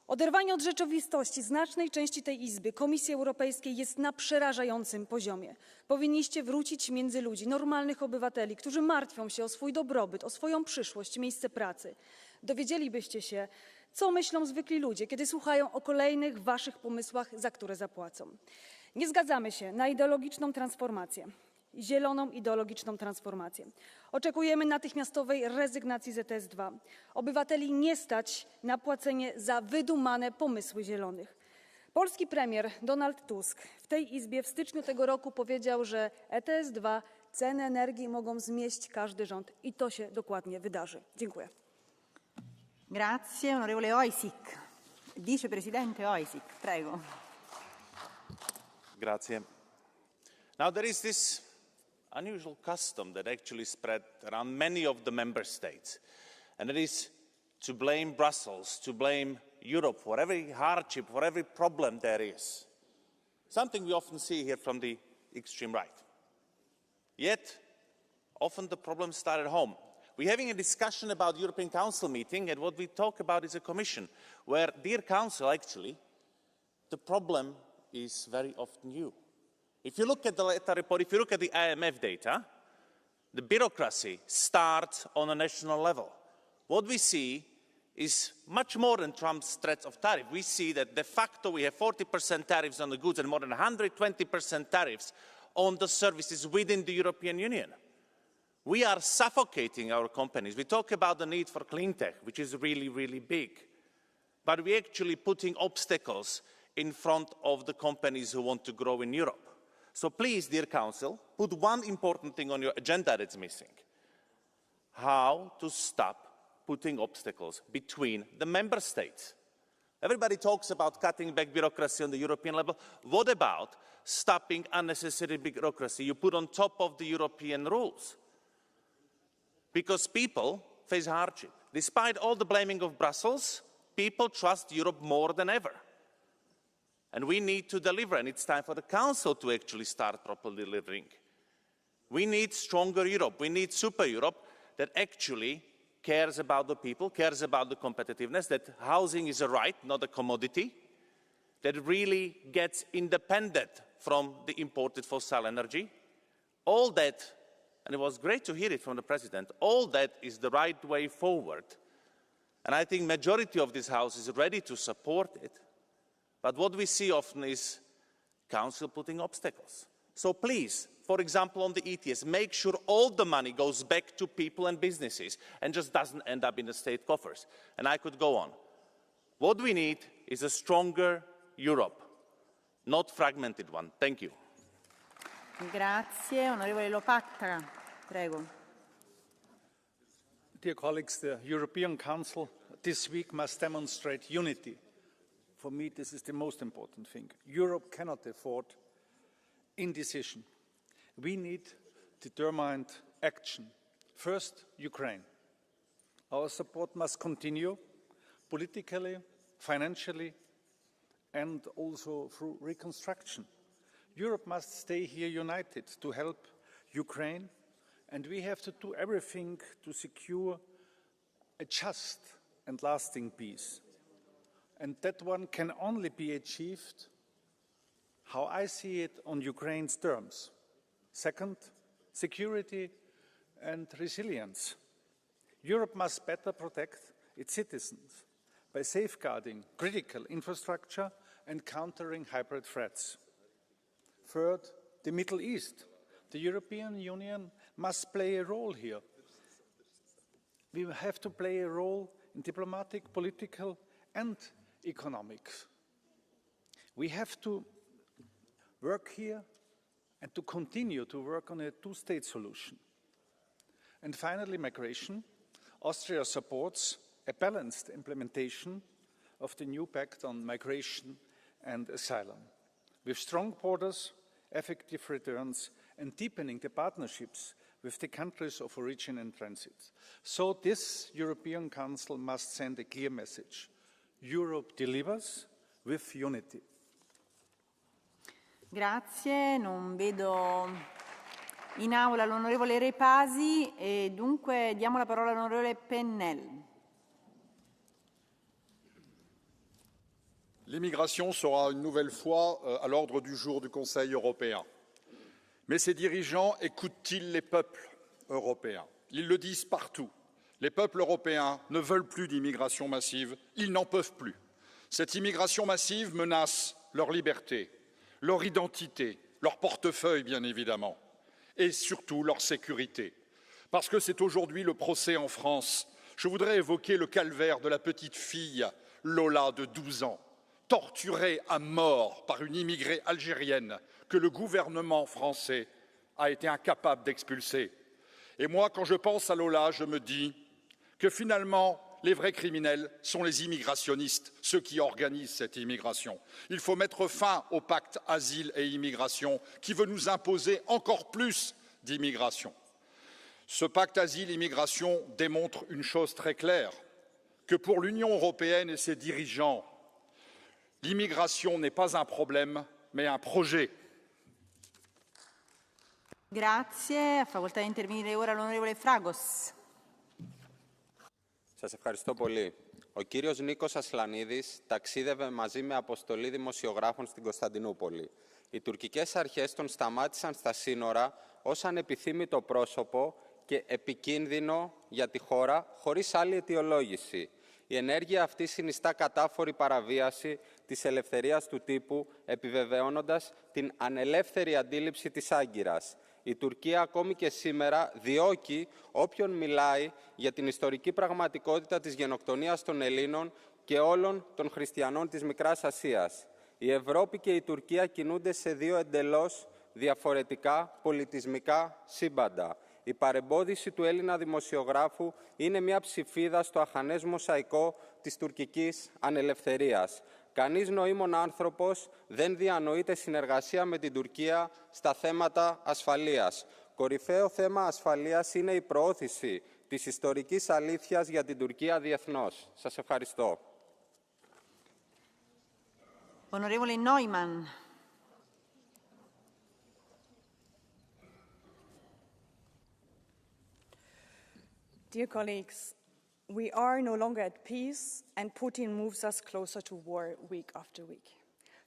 Oderwanie od rzeczywistości znacznej części tej Izby, Komisji Europejskiej jest na przerażającym poziomie. Powinniście wrócić między ludzi, normalnych obywateli, którzy martwią się o swój dobrobyt, o swoją przyszłość, miejsce pracy. Dowiedzielibyście się, co myślą zwykli ludzie, kiedy słuchają o kolejnych waszych pomysłach, za które zapłacą. Nie zgadzamy się na ideologiczną transformację. zieloną, ideologiczną transformację. Oczekujemy natychmiastowej rezygnacji z ETS-2. Obywateli nie stać na płacenie za wydumane pomysły zielonych. Polski premier Donald Tusk w tej Izbie w styczniu tego roku powiedział, że ETS-2 ceny energii mogą zmieść każdy rząd i to się dokładnie wydarzy. Dziękuję. Grazie, onorevole Oisik. Vicepresidente Oisik, prego. Grazie. Now there is this unusual custom that actually spread around many of the member states, and it is to blame Brussels, to blame Europe for every hardship, for every problem there is. Something we often see here from the extreme right. Yet, often the problems start at home. We're having a discussion about the European Council meeting, and what we talk about is a Commission, where, dear Council, actually, the problem is very often you. If you look at the Letta report, if you look at the IMF data, the bureaucracy starts on a national level. What we see is much more than Trump's threats of tariff. We see that de facto we have 40% tariffs on the goods and more than 120% tariffs on the services within the European Union. We are suffocating our companies. We talk about the need for clean tech, which is really, really big. But we're actually putting obstacles in front of the companies who want to grow in Europe. So please, dear Council, put one important thing on your agenda that's missing. How to stop putting obstacles between the member states. Everybody talks about cutting back bureaucracy on the European level. What about stopping unnecessary bureaucracy you put on top of the European rules? Because people face hardship. Despite all the blaming of Brussels, people trust Europe more than ever. And we need to deliver, and it's time for the Council to actually start properly delivering. We need stronger Europe. We need super Europe that actually cares about the people, cares about the competitiveness, that housing is a right, not a commodity, that really gets independent from the imported fossil energy. All that, and it was great to hear it from the President, all that is the right way forward. And I think majority of this House is ready to support it. But what we see often is Council putting obstacles. So please, for example, on the ETS, make sure all the money goes back to people and businesses and just doesn't end up in the state coffers. And I could go on. What we need is a stronger Europe, not fragmented one. Thank you. Grazie, onorevole Lopacca, prego. Dear colleagues, the European Council this week must demonstrate unity. For me, this is the most important thing. Europe cannot afford indecision. We need determined action. First, Ukraine. Our support must continue politically, financially, and also through reconstruction. Europe must stay here united to help Ukraine, and we have to do everything to secure a just and lasting peace. And that one can only be achieved, how I see it, on Ukraine's terms. Second, security and resilience. Europe must better protect its citizens by safeguarding critical infrastructure and countering hybrid threats. Third, the Middle East. The European Union must play a role here. We have to play a role in diplomatic, political, and economics. We have to work here and to continue to work on a two-state solution. And finally, migration. Austria supports a balanced implementation of the new pact on migration and asylum, with strong borders, effective returns, and deepening the partnerships with the countries of origin and transit. So this European Council must send a clear message. Europe delivers with unity. Grazie, non vedo in aula l'onorevole Repasi e dunque diamo la parola all'onorevole Pennell. L'immigration sera une nouvelle fois à l'ordre du jour du Conseil européen. Mais ces dirigeants écoutent-ils les peuples européens? Ils le disent partout. Les peuples européens ne veulent plus d'immigration massive, ils n'en peuvent plus. Cette immigration massive menace leur liberté, leur identité, leur portefeuille, bien évidemment. et surtout leur sécurité. Parce que c'est aujourd'hui le procès en France. Je voudrais évoquer le calvaire de la petite fille Lola de 12 ans, torturée à mort par une immigrée algérienne que le gouvernement français a été incapable d'expulser. Et moi, quand je pense à Lola, je me dis que finalement, les vrais criminels sont les immigrationnistes, ceux qui organisent cette immigration. Il faut mettre fin au pacte asile et immigration qui veut nous imposer encore plus d'immigration. Ce pacte asile-immigration démontre une chose très claire, que pour l'Union européenne et ses dirigeants, l'immigration n'est pas un problème, mais un projet. Grazie. A facoltà di intervenire ora l'onorevole Fragos. Σας ευχαριστώ πολύ. Ο κύριος Νίκος Ασλανίδης ταξίδευε μαζί με αποστολή δημοσιογράφων στην Κωνσταντινούπολη. Οι τουρκικές αρχές τον σταμάτησαν στα σύνορα ως ανεπιθύμητο πρόσωπο και επικίνδυνο για τη χώρα χωρίς άλλη αιτιολόγηση. Η ενέργεια αυτή συνιστά κατάφορη παραβίαση της ελευθερίας του τύπου, επιβεβαιώνοντας την ανελεύθερη αντίληψη της Άγκυρας. Η Τουρκία ακόμη και σήμερα διώκει όποιον μιλάει για την ιστορική πραγματικότητα της γενοκτονίας των Ελλήνων και όλων των χριστιανών της Μικράς Ασίας. Η Ευρώπη και η Τουρκία κινούνται σε δύο εντελώς διαφορετικά πολιτισμικά σύμπαντα. Η παρεμπόδιση του Έλληνα δημοσιογράφου είναι μια ψηφίδα στο αχανές μοσαϊκό της τουρκικής ανελευθερίας. Κανείς νοήμων άνθρωπος δεν διανοείται συνεργασία με την Τουρκία στα θέματα ασφαλείας. Κορυφαίο θέμα ασφαλείας είναι η προώθηση της ιστορικής αλήθειας για την Τουρκία διεθνώς. Σας ευχαριστώ. Onorevole Neumann. Dear colleagues, we are no longer at peace, and Putin moves us closer to war week after week.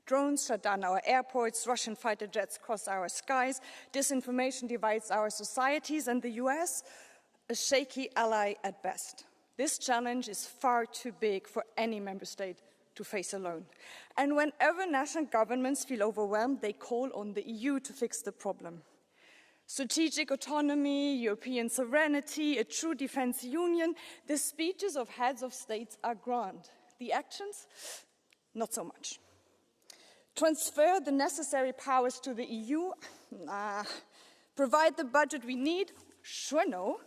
Drones shut down our airports, Russian fighter jets cross our skies, disinformation divides our societies, and the US, a shaky ally at best. This challenge is far too big for any member state to face alone. And whenever national governments feel overwhelmed, they call on the EU to fix the problem. Strategic autonomy, European sovereignty, a true defense union, the speeches of heads of states are grand. The actions, not so much. Transfer the necessary powers to the EU? Nah. Provide the budget we need? Sure no.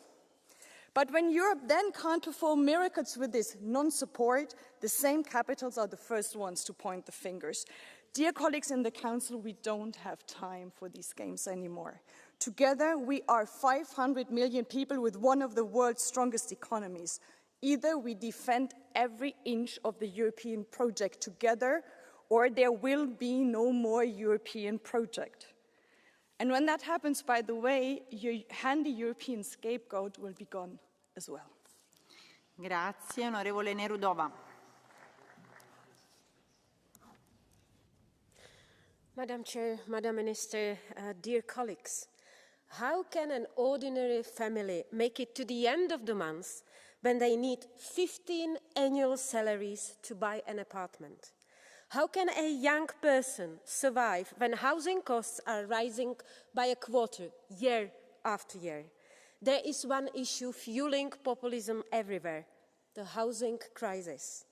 But when Europe then can't perform miracles with this non-support, the same capitals are the first ones to point the fingers. Dear colleagues in the Council, we don't have time for these games anymore. Together, we are 500 million people with one of the world's strongest economies. Either we defend every inch of the European project together, or there will be no more European project. And when that happens, by the way, your handy European scapegoat will be gone as well. Grazie, onorevole Nerudova. Madam Chair, Madam Minister, dear colleagues, how can an ordinary family make it to the end of the month when they need 15 annual salaries to buy an apartment? How can a young person survive when housing costs are rising by a quarter, year after year? There is one issue fueling populism everywhere: the housing crisis.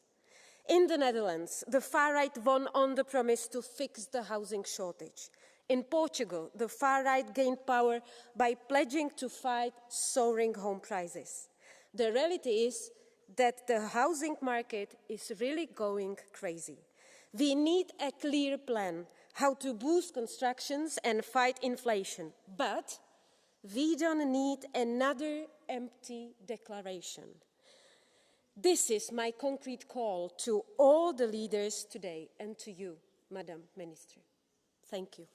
In the Netherlands, the far right won on the promise to fix the housing shortage. In Portugal, the far right gained power by pledging to fight soaring home prices. The reality is that the housing market is really going crazy. We need a clear plan how to boost constructions and fight inflation, but we don't need another empty declaration. This is my concrete call to all the leaders today and to you, Madam Minister. Thank you.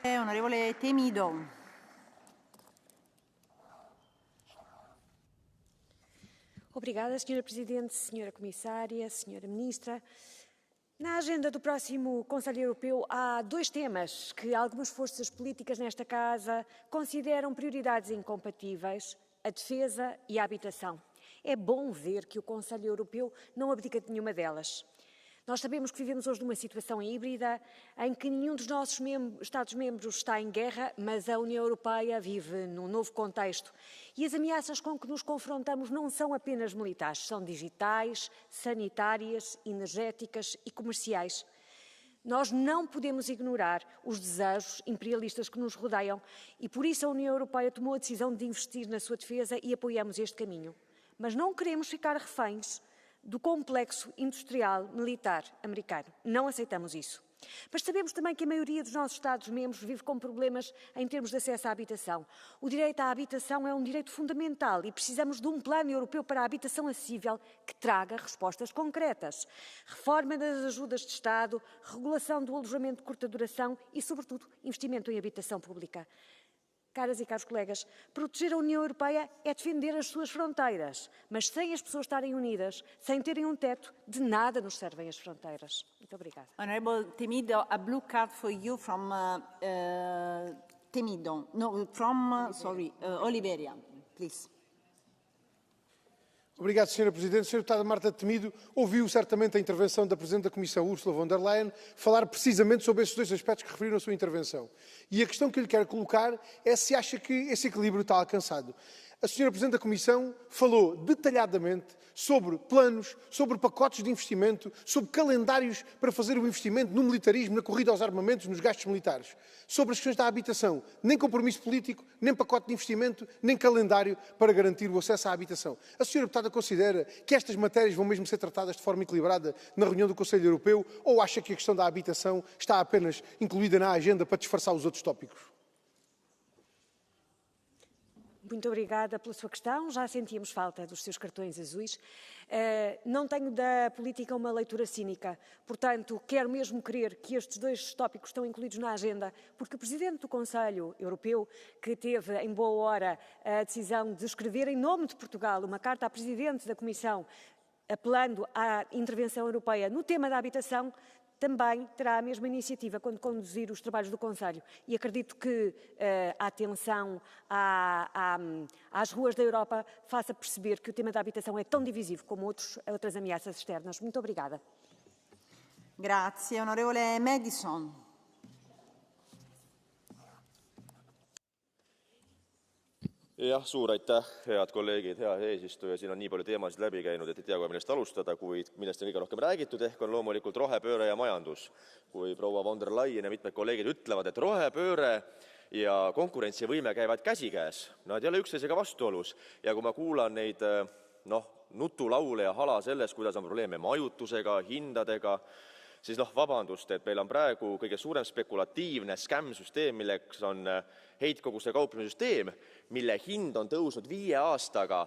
Onorevole Temido. Obrigada, Sra. Presidente, Sra. Comissária, Sra. Ministra. Na agenda do próximo Conselho Europeu há dois temas que algumas forças políticas nesta Casa consideram prioridades incompatíveis: a defesa e a habitação. É bom ver que o Conselho Europeu não abdica de nenhuma delas. Nós sabemos que vivemos hoje numa situação híbrida em que nenhum dos nossos Estados-membros está em guerra, mas a União Europeia vive num novo contexto. E as ameaças com que nos confrontamos não são apenas militares, são digitais, sanitárias, energéticas e comerciais. Nós não podemos ignorar os desejos imperialistas que nos rodeiam e por isso a União Europeia tomou a decisão de investir na sua defesa e apoiamos este caminho. Mas não queremos ficar reféns do complexo industrial militar americano. Não aceitamos isso. Mas sabemos também que a maioria dos nossos Estados-membros vive com problemas em termos de acesso à habitação. O direito à habitação é um direito fundamental e precisamos de um plano europeu para a habitação acessível que traga respostas concretas. Reforma das ajudas de Estado, regulação do alojamento de curta duração e, sobretudo, investimento em habitação pública. Caras e caros colegas, proteger a União Europeia é defender as suas fronteiras, mas sem as pessoas estarem unidas, sem terem um teto, de nada nos servem as fronteiras. Muito obrigada. Honorable Temido, a blue card for you from Temido. No, from, Oliveira, please. Obrigado, Sra. Presidente. Sra. Deputada Marta Temido ouviu certamente a intervenção da Presidente da Comissão, Ursula von der Leyen, falar precisamente sobre esses dois aspectos que referiu na sua intervenção. E a questão que eu lhe quero colocar é se acha que esse equilíbrio está alcançado. A Sra. Presidente da Comissão falou detalhadamente sobre planos, sobre pacotes de investimento, sobre calendários para fazer o investimento no militarismo, na corrida aos armamentos, nos gastos militares. Sobre as questões da habitação, nem compromisso político, nem pacote de investimento, nem calendário para garantir o acesso à habitação. A Sra. Deputada considera que estas matérias vão mesmo ser tratadas de forma equilibrada na reunião do Conselho Europeu ou acha que a questão da habitação está apenas incluída na agenda para disfarçar os outros tópicos? Muito obrigada pela sua questão. Já sentíamos falta dos seus cartões azuis. Não tenho da política uma leitura cínica. Portanto, quero mesmo crer que estes dois tópicos estão incluídos na agenda, porque o Presidente do Conselho Europeu, que teve em boa hora a decisão de escrever em nome de Portugal uma carta à Presidente da Comissão apelando à intervenção europeia no tema da habitação, também terá a mesma iniciativa quando conduzir os trabalhos do Conselho. E acredito que a atenção às ruas da Europa faça perceber que o tema da habitação é tão divisivo como outras ameaças externas. Muito obrigada. Grazie. Onorevole Madison. Jah, suur aitäh, head kolleegid, hea eesistuja. Siin on nii palju teemasid läbi käinud, et ei tea, millest alustada, kuid millest on kõige rohkem räägitud, ehk on loomulikult rohepööre ja majandus. Kui proua von der Leyen ja mitmed kolleegid ütlevad, et rohepööre ja konkurentsivõime käivad käsikäes, nad ei ole üksteisega vastuolus. Ja kui ma kuulan neid nutulaule ja hala sellest, kuidas on probleeme majutusega, hindadega, siis vabandust, et meil on praegu kõige suurem spekulatiivne scam-süsteem, milleks on heitkoguste kauplemissüsteem, mille hind on tõusnud 5 aastaga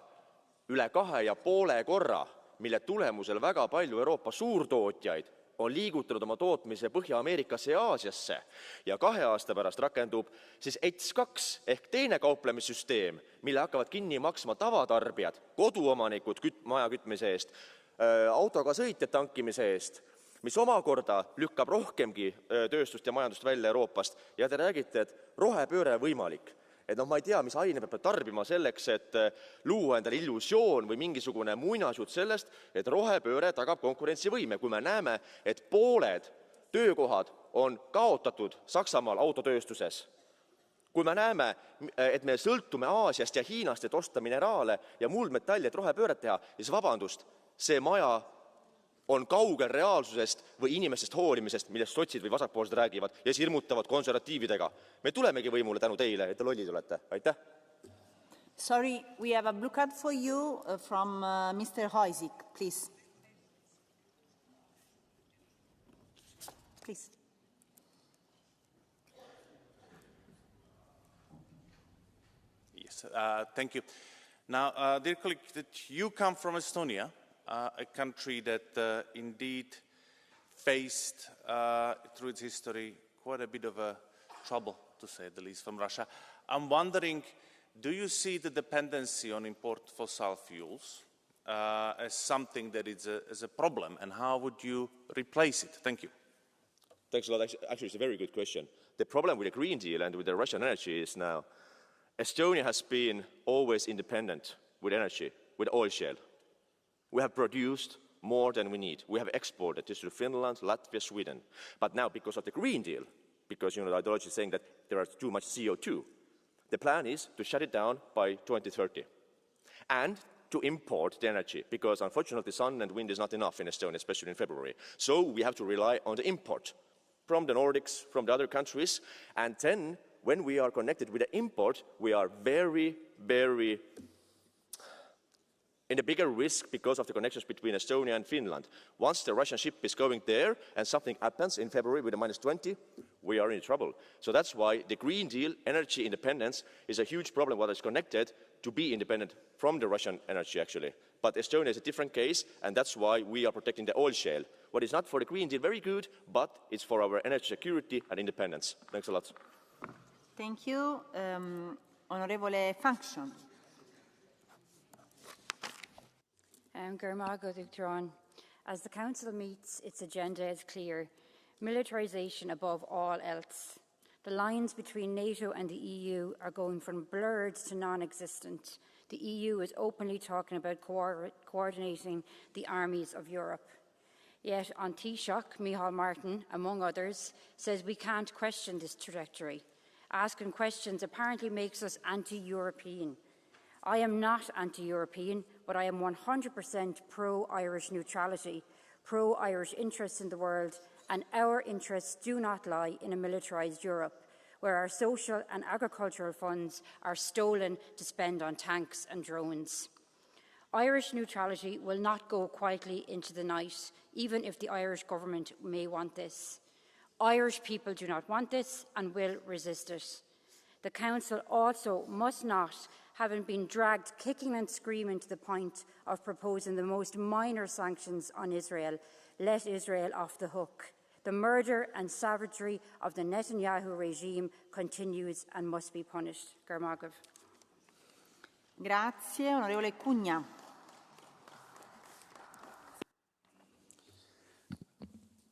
üle 2,5 korra, mille tulemusel väga palju Euroopa suurtootjaid on liigutanud oma tootmise Põhja-Ameerikasse ja Aasiasse ja 2 aasta pärast rakendub siis ETS2 ehk teine kauplemissüsteem, mille hakkavad kinni maksma tavatarbijad, koduomanikud maja kütmise eest, autoga sõitjad tankimise eest, mis omakorda lükkab rohkemgi tööstust ja majandust välja Euroopast ja te räägite, et rohepööre on võimalik. Et ma ei tea, mis aine peab tarbima selleks, et luua endale illusioon või mingisugune muinasjutt sellest, et rohepööre tagab konkurentsivõime, kui me näeme, et pooled töökohad on kaotatud Saksamaal autotööstuses. Kui me näeme, et me sõltume Aasiast ja Hiinast, et osta mineraale ja muldmetalli, et rohepööret teha, siis vabandust, see maja on kaugel reaalsusest või inimestest hoolimisest, millest sotsid või vasakpoolsed räägivad ja siis hirmutavad konservatiividega. Me tulemegi võimule tänu teile, et te lollid olete. Aitäh! Sorry, we have a blue card for you from Mr. Heusig, please. Please. Yes, thank you. Now, dear colleague, that you come from Estonia, a country that indeed faced through its history quite a bit of a trouble, to say the least, from Russia. I'm wondering, do you see the dependency on import fossil fuels as something that is a problem, and how would you replace it? Thank you. Thanks a lot. Actually, it's a very good question. The problem with the Green Deal and with the Russian energy is now Estonia has been always independent with energy, with oil shale. We have produced more than we need. We have exported this to Finland, Latvia, Sweden. But now, because of the Green Deal, because the ideology is saying that there is too much CO2, the plan is to shut it down by 2030. And to import the energy, because unfortunately sun and wind is not enough in Estonia, especially in February. So we have to rely on the import from the Nordics, from the other countries, and then when we are connected with the import, we are very, very in a bigger risk because of the connections between Estonia and Finland. Once the Russian ship is going there and something happens in February with a -20, we are in trouble. So that's why the Green Deal, energy independence, is a huge problem what is connected to be independent from the Russian energy actually. But Estonia is a different case, and that's why we are protecting the oil shale. What is not for the Green Deal, very good, but it's for our energy security and independence. Thanks a lot. Thank you. Onorevole Function. As the Council meets, its agenda is clear. Militarisation above all else. The lines between NATO and the EU are going from blurred to non-existent. The EU is openly talking about coordinating the armies of Europe. Yet on Taoiseach, Micheál Martin, among others, says we can't question this trajectory. Asking questions apparently makes us anti-European. I am not anti-European, but I am 100% pro-Irish neutrality, pro-Irish interests in the world, and our interests do not lie in a militarised Europe, where our social and agricultural funds are stolen to spend on tanks and drones. Irish neutrality will not go quietly into the night, even if the Irish government may want this. Irish people do not want this and will resist it. The Council also must not, having been dragged kicking and screaming to the point of proposing the most minor sanctions on Israel, let Israel off the hook. The murder and savagery of the Netanyahu regime continues and must be punished. Garmagov. Grazie. Onorevole Cugna.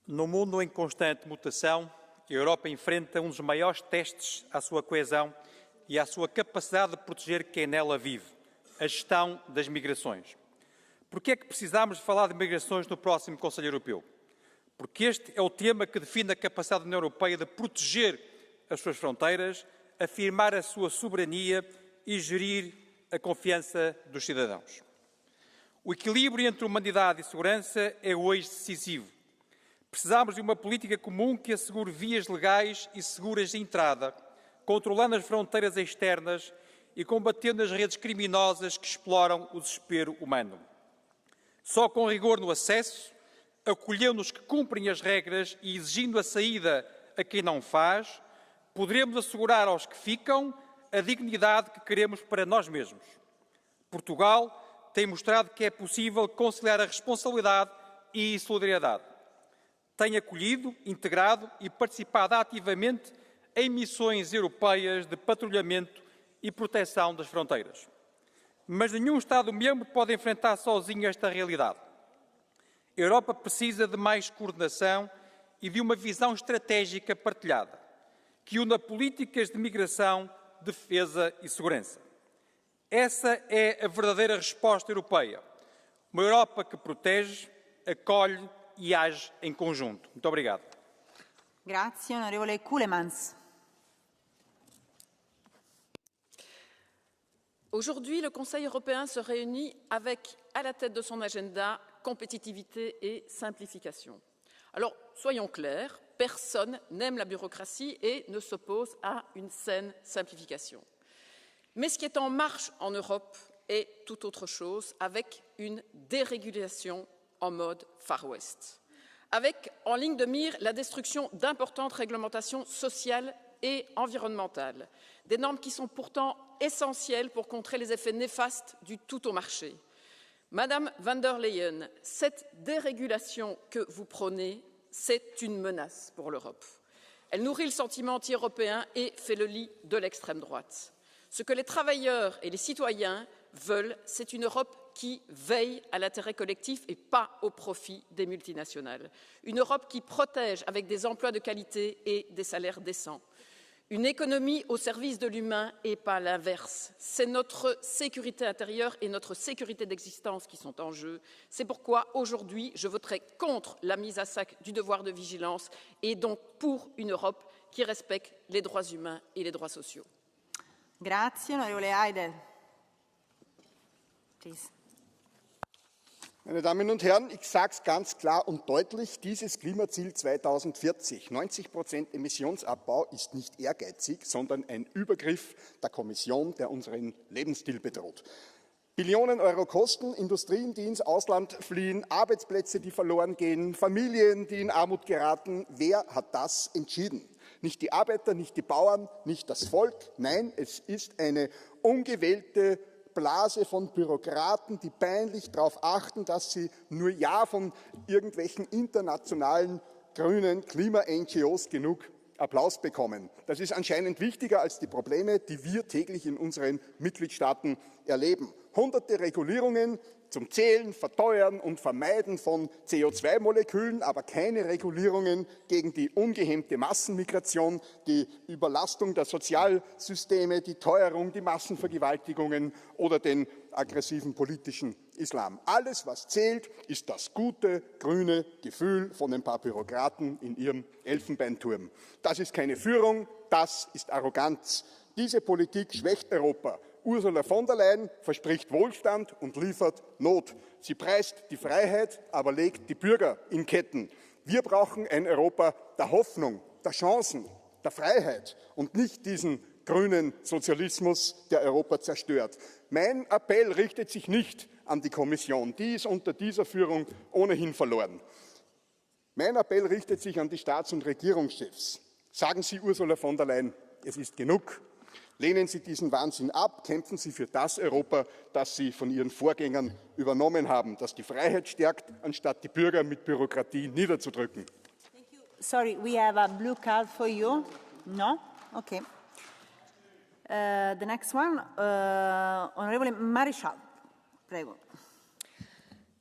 No mundo em constante mutação, a Europa enfrenta um dos maiores testes à sua coesão e à sua capacidade de proteger quem nela vive, a gestão das migrações. Por que é que precisamos de falar de migrações no próximo Conselho Europeu? Porque este é o tema que define a capacidade da União Europeia de proteger as suas fronteiras, afirmar a sua soberania e gerir a confiança dos cidadãos. O equilíbrio entre humanidade e segurança é hoje decisivo. Precisamos de uma política comum que assegure vias legais e seguras de entrada, controlando as fronteiras externas e combatendo as redes criminosas que exploram o desespero humano. Só com rigor no acesso, acolhendo os que cumprem as regras e exigindo a saída a quem não faz, poderemos assegurar aos que ficam a dignidade que queremos para nós mesmos. Portugal tem mostrado que é possível conciliar a responsabilidade e solidariedade. Tem acolhido, integrado e participado ativamente em missões europeias de patrulhamento e proteção das fronteiras. Mas nenhum Estado-membro pode enfrentar sozinho esta realidade. A Europa precisa de mais coordenação e de uma visão estratégica partilhada, que una políticas de migração, defesa e segurança. Essa é a verdadeira resposta europeia. Uma Europa que protege, acolhe e age em conjunto. Muito obrigado. Grazie, onorevole Ceulemans. Aujourd'hui, le Conseil européen se réunit avec, à la tête de son agenda, compétitivité et simplification. Alors, soyons clairs, personne n'aime la bureaucratie et ne s'oppose à une saine simplification. Mais ce qui est en marche en Europe est tout autre chose, avec une dérégulation en mode Far West, avec en ligne de mire la destruction d'importantes réglementations sociales et environnementales, des normes qui sont pourtant essentielles pour contrer les effets néfastes du tout au marché. Madame von der Leyen, cette dérégulation que vous prônez, c'est une menace pour l'Europe. Elle nourrit le sentiment anti-européen et fait le lit de l'extrême droite. Ce que les travailleurs et les citoyens veulent, c'est une Europe qui veille à l'intérêt collectif et pas au profit des multinationales. Une Europe qui protège avec des emplois de qualité et des salaires décents. Une économie au service de l'humain et pas l'inverse. C'est notre sécurité intérieure et notre sécurité d'existence qui sont en jeu. C'est pourquoi aujourd'hui, je voterai contre la mise à sac du devoir de vigilance et donc pour une Europe qui respecte les droits humains et les droits sociaux. Grazie, onorevole Heidel. Please. Meine Damen und Herren, ich sage es ganz klar und deutlich, dieses Klimaziel 2040, 90% Emissionsabbau, ist nicht ehrgeizig, sondern ein Übergriff der Kommission, der unseren Lebensstil bedroht. Billionen Euro Kosten, Industrien, die ins Ausland fliehen, Arbeitsplätze, die verloren gehen, Familien, die in Armut geraten. Wer hat das entschieden? Nicht die Arbeiter, nicht die Bauern, nicht das Volk. Nein, es ist eine ungewählte Blase von Bürokraten, die peinlich darauf achten, dass sie nur ja von irgendwelchen internationalen grünen Klima-NGOs genug Applaus bekommen. Das ist anscheinend wichtiger als die Probleme, die wir täglich in unseren Mitgliedstaaten erleben. Hunderte Regulierungen zum Zählen, Verteuern und Vermeiden von CO2-Molekülen, aber keine Regulierungen gegen die ungehemmte Massenmigration, die Überlastung der Sozialsysteme, die Teuerung, die Massenvergewaltigungen oder den aggressiven politischen Islam. Alles, was zählt, ist das gute, grüne Gefühl von ein paar Bürokraten in ihrem Elfenbeinturm. Das ist keine Führung, das ist Arroganz. Diese Politik schwächt Europa. Ursula von der Leyen verspricht Wohlstand und liefert Not. Sie preist die Freiheit, aber legt die Bürger in Ketten. Wir brauchen ein Europa der Hoffnung, der Chancen, der Freiheit und nicht diesen grünen Sozialismus, der Europa zerstört. Mein Appell richtet sich nicht an die Kommission. Die ist unter dieser Führung ohnehin verloren. Mein Appell richtet sich an die Staats- und Regierungschefs. Sagen Sie Ursula von der Leyen, es ist genug. Lehnen Sie diesen Wahnsinn ab, kämpfen Sie für das Europa, das Sie von Ihren Vorgängern übernommen haben, das die Freiheit stärkt, anstatt die Bürger mit Bürokratie niederzudrücken. Sorry, we have a blue card for you. No? Okay. The next one, Honorable Maréchal. Prego.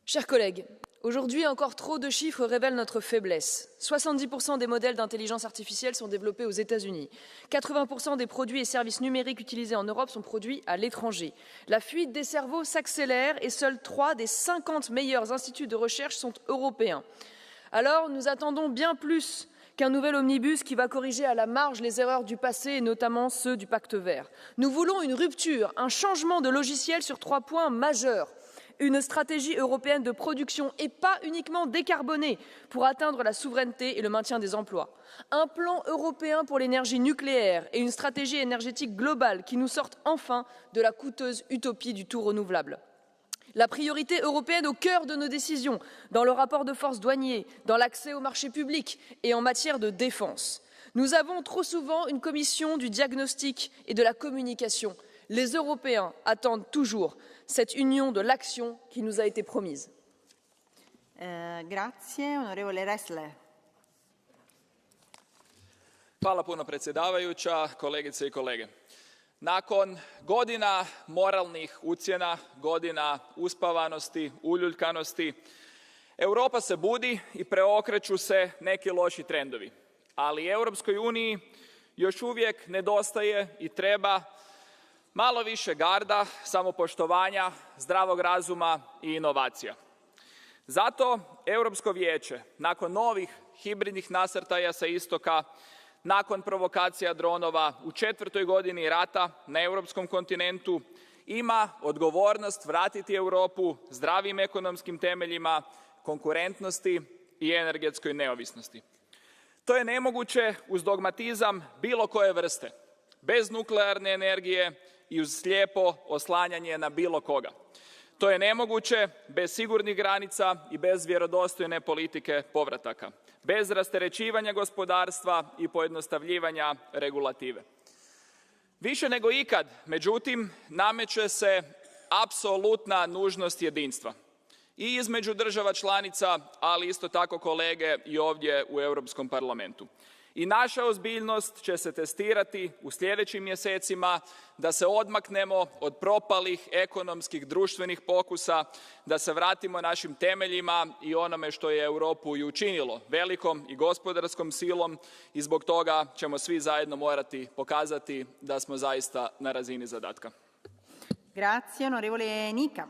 Chers collègues, aujourd'hui, encore trop de chiffres révèlent notre faiblesse. 70% des modèles d'intelligence artificielle sont développés aux États-Unis. 80% des produits et services numériques utilisés en Europe sont produits à l'étranger. La fuite des cerveaux s'accélère et seuls 3 des 50 meilleurs instituts de recherche sont européens. Alors, nous attendons bien plus qu'un nouvel omnibus qui va corriger à la marge les erreurs du passé et notamment ceux du pacte vert. Nous voulons une rupture, un changement de logiciel sur 3 points majeurs. Une stratégie européenne de production et pas uniquement décarbonée pour atteindre la souveraineté et le maintien des emplois. Un plan européen pour l'énergie nucléaire et une stratégie énergétique globale qui nous sortent enfin de la coûteuse utopie du tout renouvelable. La priorité européenne au cœur de nos décisions, dans le rapport de force douanier, dans l'accès aux marchés publics et en matière de défense. Nous avons trop souvent une commission du diagnostic et de la communication. Les Européens attendent toujours cette union de l'action qui nous a été promise. Grazie, onorevole Ressler. Hvala puno predsjedavajuća, kolegice i kolege. Nakon godina moralnih ucjena, godina uspavanosti, uljuljkanosti, Europa se budi i preokreću se neki loši trendovi. Ali Europskoj uniji još uvijek nedostaje i treba malo više garda, samopoštovanja, zdravog razuma i inovacija. Zato Europsko vijeće, nakon novih hibridnih nasrtaja sa istoka, nakon provokacija dronova u 4. godini rata na europskom kontinentu, ima odgovornost vratiti Europu zdravim ekonomskim temeljima, konkurentnosti i energetskoj neovisnosti. To je nemoguće uz dogmatizam bilo koje vrste, bez nuklearne energije i uz slijepo oslanjanje na bilo koga. To je nemoguće bez sigurnih granica i bez vjerodostojne politike povrataka, bez rasterećivanja gospodarstva i pojednostavljivanja regulative. Više nego ikad, međutim, nameće se apsolutna nužnost jedinstva i između država članica, ali isto tako kolege i ovdje u Europskom parlamentu. I naša ozbiljnost će se testirati u sljedećim mjesecima da se odmaknemo od propalih ekonomskih društvenih pokusa, da se vratimo našim temeljima i onome što je Europu i učinilo velikom i gospodarskom silom i zbog toga ćemo svi zajedno morati pokazati da smo zaista na razini zadatka. Grazie, onorevole Nica.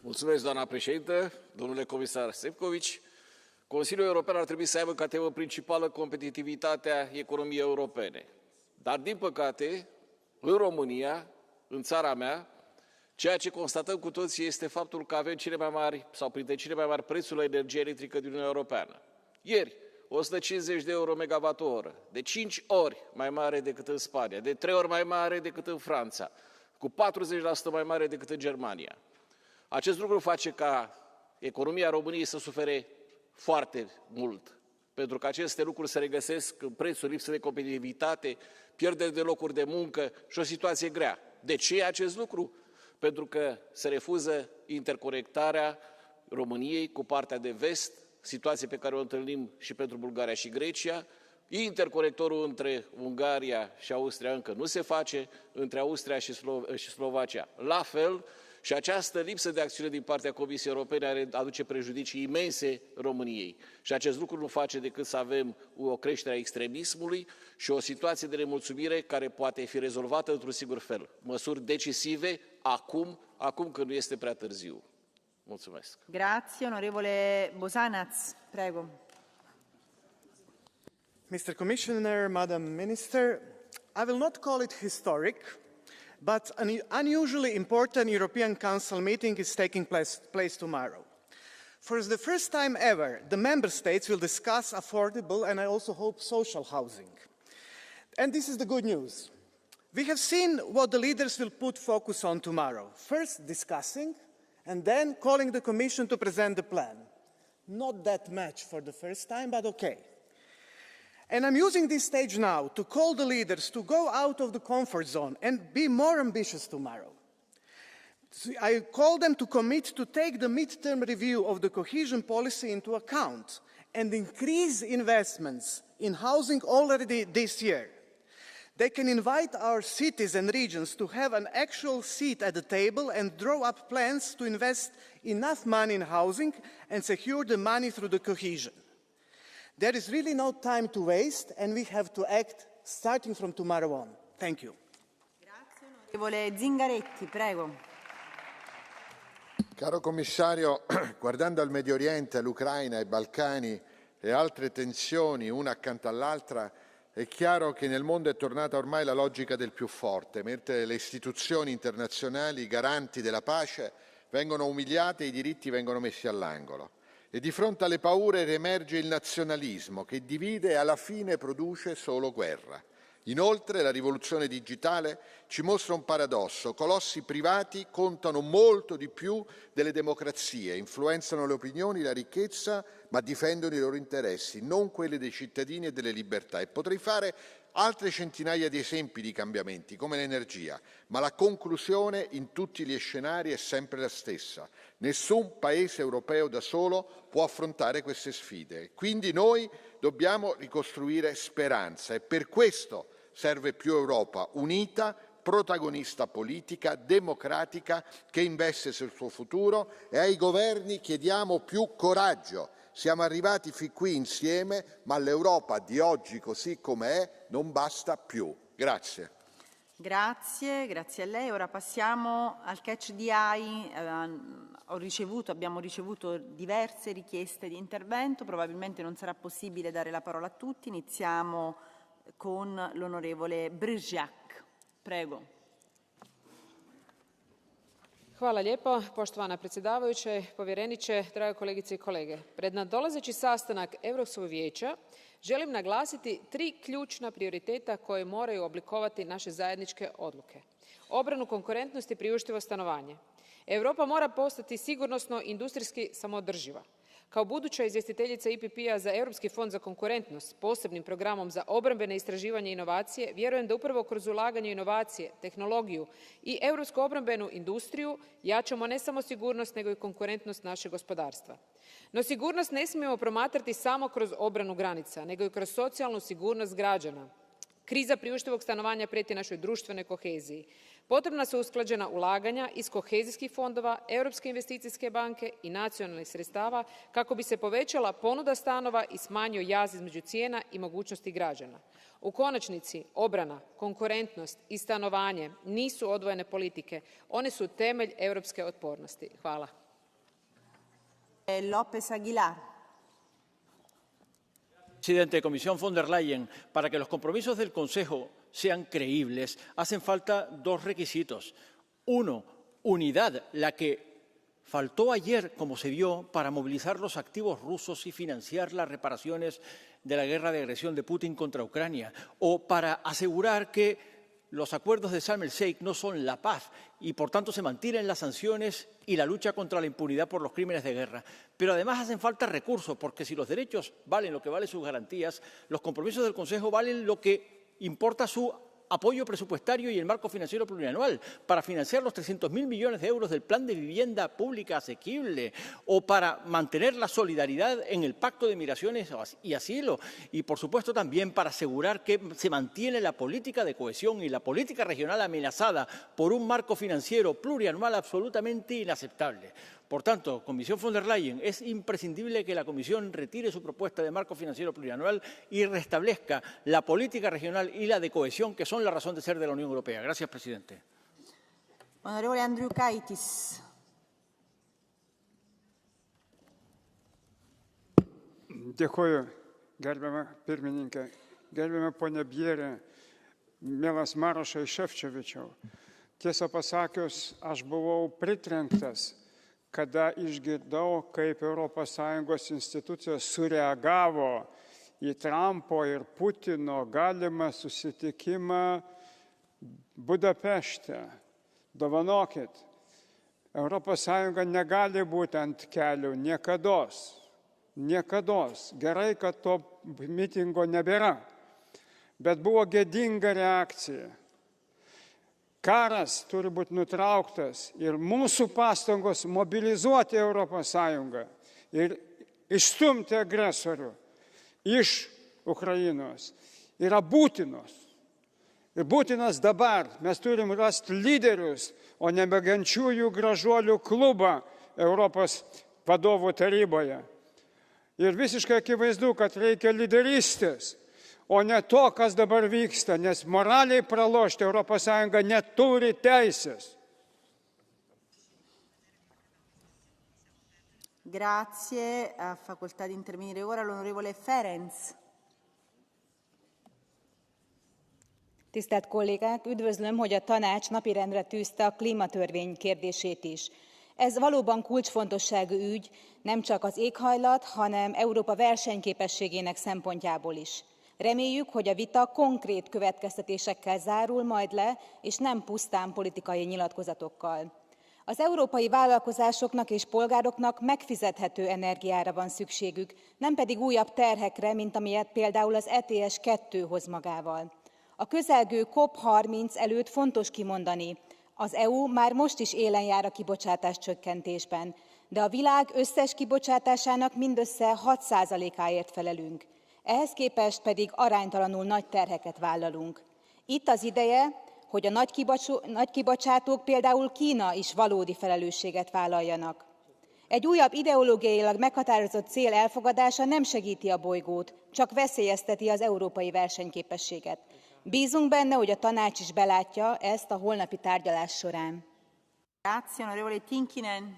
Mulțumesc, doamna președintă, domnule comisar Šefčovič. Consiliul European ar trebui să aibă ca temă principală competitivitatea economiei europene. Dar, din păcate, în România, în țara mea, ceea ce constatăm cu toții este faptul că avem cele mai mari sau printre cele mai mari prețuri la energie electrică din Uniunea Europeană. Ieri, 150 de euro megawattoră, de 5 ori mai mare decât în Spania, de 3 ori mai mare decât în Franța, cu 40% mai mare decât în Germania. Acest lucru face ca economia României să sufere foarte mult, pentru că aceste lucruri se regăsesc în prețuri, lipsă de competitivitate, pierderi de locuri de muncă și o situație grea. De ce e acest lucru? Pentru că se refuză interconectarea României cu partea de vest, situație pe care o întâlnim și pentru Bulgaria și Grecia. Interconectorul între Ungaria și Austria încă nu se face, între Austria și Slovacia la fel. Și această lipsă de acțiune din partea Comisiei Europene aduce prejudicii imense României. Și acest lucru nu face decât să avem o creștere a extremismului și o situație de nemulțumire care poate fi rezolvată într-un singur fel. Măsuri decisive acum când nu este prea târziu. Mulțumesc. Grazie, onorevole Bosanaț. Prego. Mr. Commissioner, Madam Minister, I will not call it historic, but an unusually important European Council meeting is taking place tomorrow. For the first time ever, the member states will discuss affordable and I also hope social housing. And this is the good news. We have seen what the leaders will put focus on tomorrow. First discussing and then calling the Commission to present the plan. Not that much for the first time, but okay. And I'm using this stage now to call the leaders to go out of the comfort zone and be more ambitious tomorrow. I call them to commit to take the mid-term review of the cohesion policy into account and increase investments in housing already this year. They can invite our cities and regions to have an actual seat at the table and draw up plans to invest enough money in housing and secure the money through the cohesion. There is really no time to waste and we have to act starting from tomorrow on. Thank you. Grazie, onorevole Zingaretti, prego. Caro commissario, guardando al Medio Oriente, all'Ucraina, ai Balcani e altre tensioni una accanto all'altra, è chiaro che nel mondo è tornata ormai la logica del più forte, mentre le istituzioni internazionali garanti della pace vengono umiliate e i diritti vengono messi all'angolo. E di fronte alle paure riemerge il nazionalismo che divide e alla fine produce solo guerra. Inoltre la rivoluzione digitale ci mostra un paradosso. Colossi privati contano molto di più delle democrazie, influenzano le opinioni, la ricchezza, ma difendono i loro interessi, non quelli dei cittadini e delle libertà. E potrei fare altre centinaia di esempi di cambiamenti, come l'energia, ma la conclusione in tutti gli scenari è sempre la stessa. Nessun paese europeo da solo può affrontare queste sfide. Quindi noi dobbiamo ricostruire speranza e per questo serve più Europa unita, protagonista politica, democratica, che investe sul suo futuro e ai governi chiediamo più coraggio. Siamo arrivati fin qui insieme, ma l'Europa di oggi così com'è non basta più. Grazie. Grazie, grazie a lei. Ora passiamo al catch the eye. Abbiamo ricevuto diverse richieste di intervento, probabilmente non sarà possibile dare la parola a tutti. Iniziamo con l'onorevole Bržiak. Prego. Hvala lijepo, poštovana predsjedavajuća, povjereniče, drage kolegice i kolege. Pred nadolazeći sastanak Europskog vijeća želim naglasiti 3 ključna prioriteta koje moraju oblikovati naše zajedničke odluke. Obranu konkurentnosti i priuštivo stanovanje. Europa mora postati sigurnosno industrijski samoodrživa. Kao buduća izvjestiteljica IPP-a za Europski fond za konkurentnost s posebnim programom za obrambene istraživanje i inovacije, vjerujem da upravo kroz ulaganje u inovacije, tehnologiju i europsku obrambenu industriju jačamo ne samo sigurnost, nego i konkurentnost našeg gospodarstva. No sigurnost ne smijemo promatrati samo kroz obranu granica, nego i kroz socijalnu sigurnost građana. Kriza priuštivog stanovanja prijeti našoj društvenoj koheziji. Potrebna su usklađena ulaganja iz kohezijskih fondova, Europske investicijske banke i nacionalnih sredstava kako bi se povećala ponuda stanova i smanjio jaz između cijena i mogućnosti građana. U konačnici, obrana, konkurentnost i stanovanje nisu odvojene politike, one su temelj europske otpornosti. Hvala. López Aguilar. Presidente de Comisión von der Leyen, para que los compromisos del Consejo sean creíbles, hacen falta dos requisitos. Uno, unidad, la que faltó ayer, como se vio, para movilizar los activos rusos y financiar las reparaciones de la guerra de agresión de Putin contra Ucrania, o para asegurar que los acuerdos de Sharm el-Sheikh no son la paz y, por tanto, se mantienen las sanciones y la lucha contra la impunidad por los crímenes de guerra. Pero además hacen falta recursos, porque si los derechos valen lo que valen sus garantías, los compromisos del Consejo valen lo que importa su apoyo presupuestario y el marco financiero plurianual para financiar los 300.000 millones de euros del plan de vivienda pública asequible o para mantener la solidaridad en el pacto de migraciones y asilo y, por supuesto, también para asegurar que se mantiene la política de cohesión y la política regional amenazada por un marco financiero plurianual absolutamente inaceptable. Por tanto, Comisión von der Leyen, es imprescindible que la Comisión retire su propuesta de marco financiero plurianual y restablezca la política regional y la de cohesión, que son la razón de ser de la Unión Europea. Gracias, presidente. Onorevole Andriukaitis. Dėkuoju, gerbiama pirmininkė, gerbiama ponia Bjerė, mielas Marošai Šefčovičiau. Tiesą pasakius, aš buvau pritrenktas, kada išgirdau, kaip ES institucijos sureagavo į Trumpo ir Putino galimą susitikimą Budapešte. Dovanokit, ES negali būti ant kelių niekados. Niekados. Gerai, kad to mitingo nebėra. Bet buvo gėdinga reakcija. Karas turi būti nutrauktas ir mūsų pastangos mobilizuoti ES ir išstumti agresorių iš Ukrainos yra būtinos. Ir būtinas dabar. Mes turim rasti lyderius, o ne mėgiančiųjų gražuolių klubą Europos vadovų taryboje. Ir visiškai akivaizdu, kad reikia lyderystės, o ne to, kas dabar vyksta, nes moraliai pralošti ES neturi teisės. Grazie. Ha facoltà di intervenire ora l'onorevole Ferenc. Tisztelt kollégák, üdvözlöm, hogy a tanács napirendre tűzte a klímatörvény kérdését is. Ez valóban kulcsfontosságú ügy, nem csak az éghajlat, hanem Európa versenyképességének szempontjából is. Reméljük, hogy a vita konkrét következtetésekkel zárul majd le, és nem pusztán politikai nyilatkozatokkal. Az európai vállalkozásoknak és polgároknak megfizethető energiára van szükségük, nem pedig újabb terhekre, mint amilyet például az ETS 2 hoz magával. A közelgő COP30 előtt fontos kimondani, az EU már most is élen jár a kibocsátás csökkentésben, de a világ összes kibocsátásának mindössze 6%-áért felelünk. Ehhez képest pedig aránytalanul nagy terheket vállalunk. Itt az ideje, hogy a nagy kibocsátók, például Kína is valódi felelősséget vállaljanak. Egy újabb ideológiailag meghatározott cél elfogadása nem segíti a bolygót, csak veszélyezteti az európai versenyképességet. Bízunk benne, hogy a tanács is belátja ezt a holnapi tárgyalás során. Grazie, onorevole Tinkinen.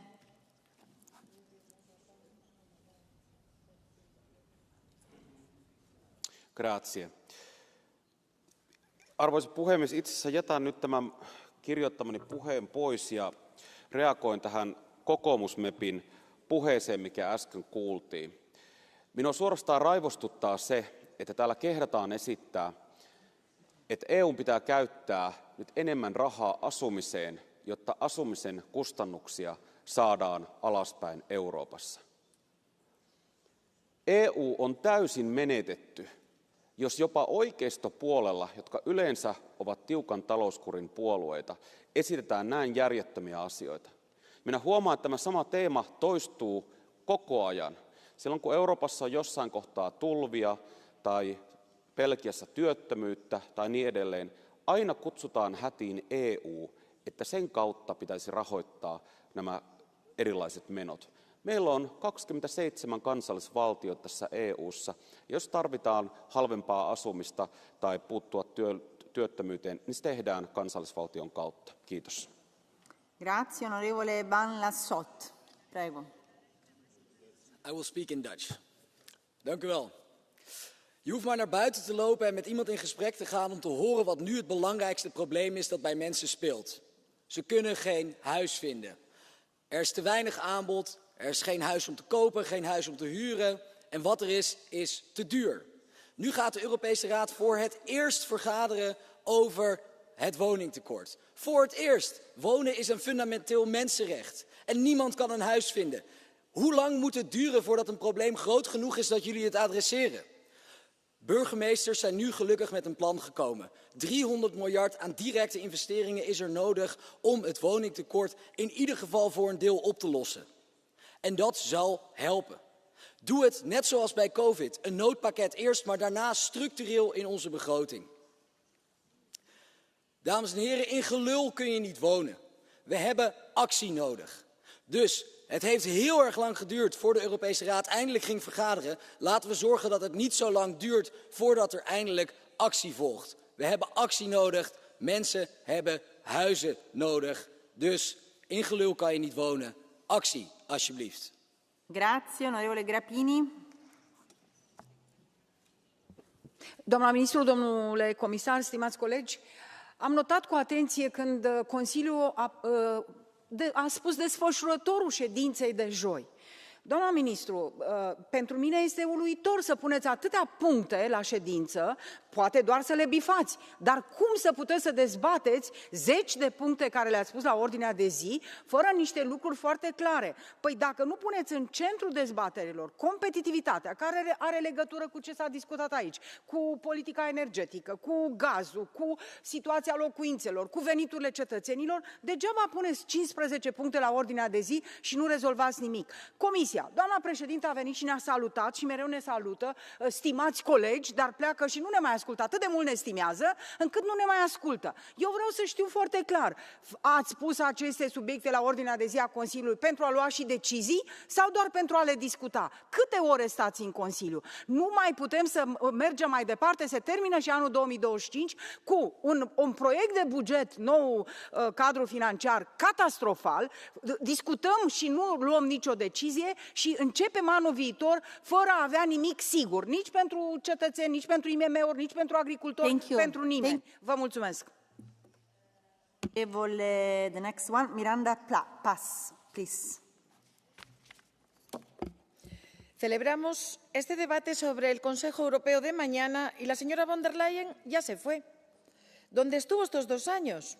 Grazie. Arvoisa puhemies, itse asiassa jätän nyt tämän kirjoittamani puheen pois ja reagoin tähän kokoomusmepin puheeseen, mikä äsken kuultiin. Minua suorastaan raivostuttaa se, että täällä kehdataan esittää, että EUn pitää käyttää nyt enemmän rahaa asumiseen, jotta asumisen kustannuksia saadaan alaspäin Euroopassa. EU on täysin menetetty, jos jopa oikeistopuolella, jotka yleensä ovat tiukan talouskurin puolueita, esitetään näin järjettömiä asioita. Minä huomaan, että tämä sama teema toistuu koko ajan. Silloin kun Euroopassa on jossain kohtaa tulvia tai Belgiassa työttömyyttä tai niin edelleen, aina kutsutaan hätiin EU, että sen kautta pitäisi rahoittaa nämä erilaiset menot. Meillä on 27 kansallisvaltiota tässä EU:ssa. Jos tarvitaan halvempaa asumista tai puuttua työttömyyteen, niin se tehdään kansallisvaltion kautta. Kiitos. Grazie, onorevole Van Lassot. Prego. I will speak in Dutch. Dank u wel. Je hoeft maar naar buiten te lopen en met iemand in gesprek te gaan om te horen wat nu het belangrijkste probleem is dat bij mensen speelt. Ze kunnen geen huis vinden. Er is te weinig aanbod, er is geen huis om te kopen, geen huis om te huren. En wat er is te duur. Nu gaat de Europese Raad voor het eerst vergaderen over het woningtekort. Voor het eerst. Wonen is een fundamenteel mensenrecht. En niemand kan een huis vinden. Hoe lang moet het duren voordat een probleem groot genoeg is dat jullie het adresseren? Burgemeesters zijn nu gelukkig met een plan gekomen. 300 miljard aan directe investeringen is er nodig om het woningtekort in ieder geval voor een deel op te lossen. En dat zal helpen. Doe het net zoals bij COVID. Een noodpakket eerst, maar daarna structureel in onze begroting. Dames en heren, in gelul kun je niet wonen. We hebben actie nodig. Dus het heeft heel erg lang geduurd voordat de Europese Raad eindelijk ging vergaderen. Laten we zorgen dat het niet zo lang duurt voordat er eindelijk actie volgt. We hebben actie nodig. Mensen hebben huizen nodig. Dus in gelul kan je niet wonen. Actie, alsjeblieft. Grazie, onorevole Grappini. Doamna ministru, domnule comisar, stimați colegi, am notat cu atenție când Consiliul a spus desfășurătorul ședinței de joi. Doamna ministru, pentru mine este uluitor să puneți atâtea puncte la ședință, poate doar să le bifați, dar cum să puteți să dezbateți zeci de puncte care le-ați pus la ordinea de zi, fără niște lucruri foarte clare? Păi dacă nu puneți în centrul dezbaterilor competitivitatea, care are legătură cu ce s-a discutat aici, cu politica energetică, cu gazul, cu situația locuințelor, cu veniturile cetățenilor, degeaba puneți 15 puncte la ordinea de zi și nu rezolvați nimic. Comisia, doamna președintă a venit și ne-a salutat și mereu ne salută, stimați colegi, dar pleacă și nu ne mai ascultă. Atât de mult ne stimează, încât nu ne mai ascultă. Eu vreau să știu foarte clar, ați pus aceste subiecte la ordinea de zi a Consiliului pentru a lua și decizii sau doar pentru a le discuta? Câte ore stați în Consiliu? Nu mai putem să mergem mai departe, se termină și anul 2025 cu un proiect de buget, nou cadru financiar catastrofal, discutăm și nu luăm nicio decizie și începem anul viitor fără a avea nimic sigur, nici pentru cetățeni, nici pentru IMM-uri, nici pentru agricultori, pentru nimeni. Vă mulțumesc. The next one, Miranda Pass, please. Celebramos este debate sobre el Consejo Europeo de mañana y la señora von der Leyen ya se fue. ¿Dónde estuvo estos 2 años?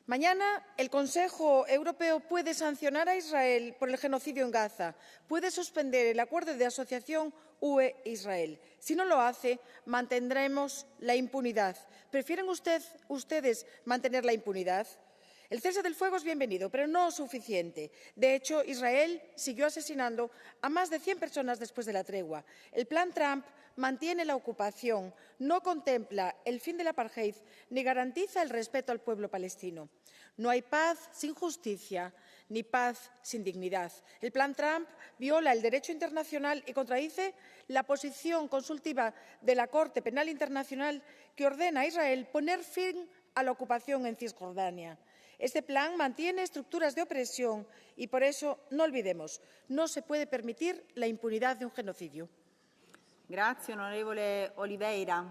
Mañana el Consejo Europeo puede sancionar a Israel por el genocidio en Gaza, puede suspender el acuerdo de asociación UE-Israel. Si no lo hace, mantendremos la impunidad. ¿Prefieren ustedes mantener la impunidad? El cese del fuego es bienvenido, pero no suficiente. De hecho, Israel siguió asesinando a más de 100 personas después de la tregua. El plan Trump mantiene la ocupación, no contempla el fin del apartheid ni garantiza el respeto al pueblo palestino. No hay paz sin justicia ni paz sin dignidad. El plan Trump viola el derecho internacional y contradice la posición consultiva de la Corte Penal Internacional que ordena a Israel poner fin a la ocupación en Cisjordania. Este plan mantiene estructuras de opresión y por eso no olvidemos, no se puede permitir la impunidad de un genocidio. Grazie, onorevole Oliveira.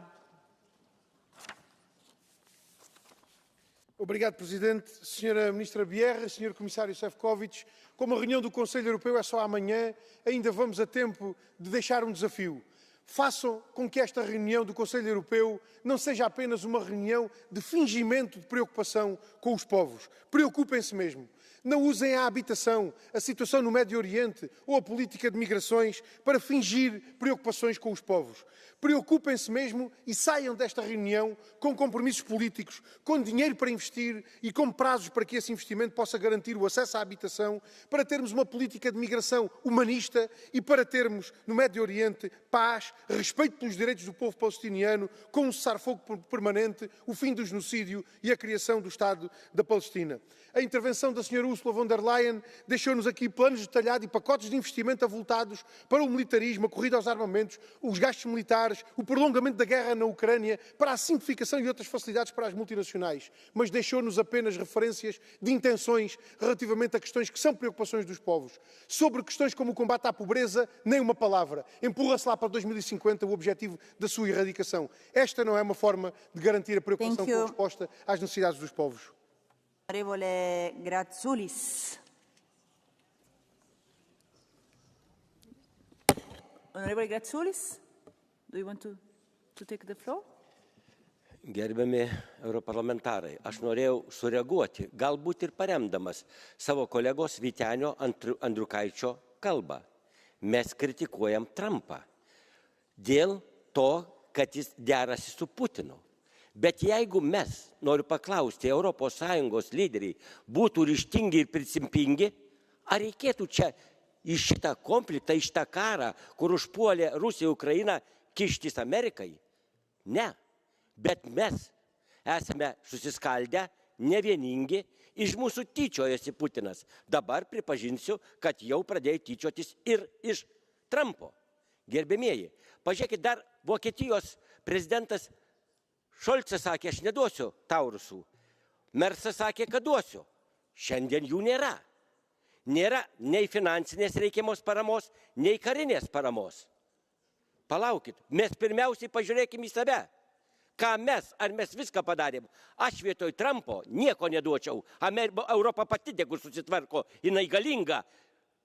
Obrigado, Presidente. Senhora Ministra Bierre, Senhor Comissário Šefčovič, como a reunião do Conselho Europeu é só amanhã, ainda vamos a tempo de deixar um desafio. Façam com que esta reunião do Conselho Europeu não seja apenas uma reunião de fingimento de preocupação com os povos. Preocupem-se mesmo. Não usem a habitação, a situação no Médio Oriente ou a política de migrações para fingir preocupações com os povos. Preocupem-se mesmo e saiam desta reunião com compromissos políticos, com dinheiro para investir e com prazos para que esse investimento possa garantir o acesso à habitação, para termos uma política de migração humanista e para termos no Médio Oriente paz, respeito pelos direitos do povo palestiniano, com um cessar-fogo permanente, o fim do genocídio e a criação do Estado da Palestina. A intervenção da Sra. Ursula von der Leyen deixou-nos aqui planos detalhados e pacotes de investimento avultados para o militarismo, a corrida aos armamentos, os gastos militares, o prolongamento da guerra na Ucrânia, para a simplificação e outras facilidades para as multinacionais. Mas deixou-nos apenas referências de intenções relativamente a questões que são preocupações dos povos. Sobre questões como o combate à pobreza, nem uma palavra. Empurra-se lá para 2050 o objetivo da sua erradicação. Esta não é uma forma de garantir a preocupação com a resposta às necessidades dos povos. Onorevole Grazzoulis. Onorevole Grazzoulis, do you want to take the floor? Gerbiami europarlamentarai, aš norėjau sureaguoti, galbūt ir paremdamas savo kolegos Vytenio Andriukaičio kalbą. Mes kritikuojam Trumpą dėl to, kad jis derasi su Putinu. Bet jeigu mes, noriu paklausti, ES lyderiai būtų ryžtingi ir principingi, ar reikėtų čia į šitą konfliktą, į šitą karą, kur užpuolė Rusija Ukrainą, kištis Amerikai? Ne. Bet mes esame susiskaldę, nevieningi, iš mūsų tyčiojasi Putinas. Dabar pripažinsiu, kad jau pradėjo tyčiotis ir iš Trumpo. Gerbėmieji, pažiūrėkit, dar Vokietijos prezidentas Šolcas sakė, aš neduosiu taurusų. Mersas sakė, kad duosiu. Šiandien jų nėra. Nėra nei finansinės reikiamos paramos, nei karinės paramos. Palaukit, mes pirmiausiai pažiūrėkime į save. Ką mes, ar mes viską padarėm? Aš vietoj Trumpo nieko neduočiau. Europa pati tegu susitvarko, jinai galinga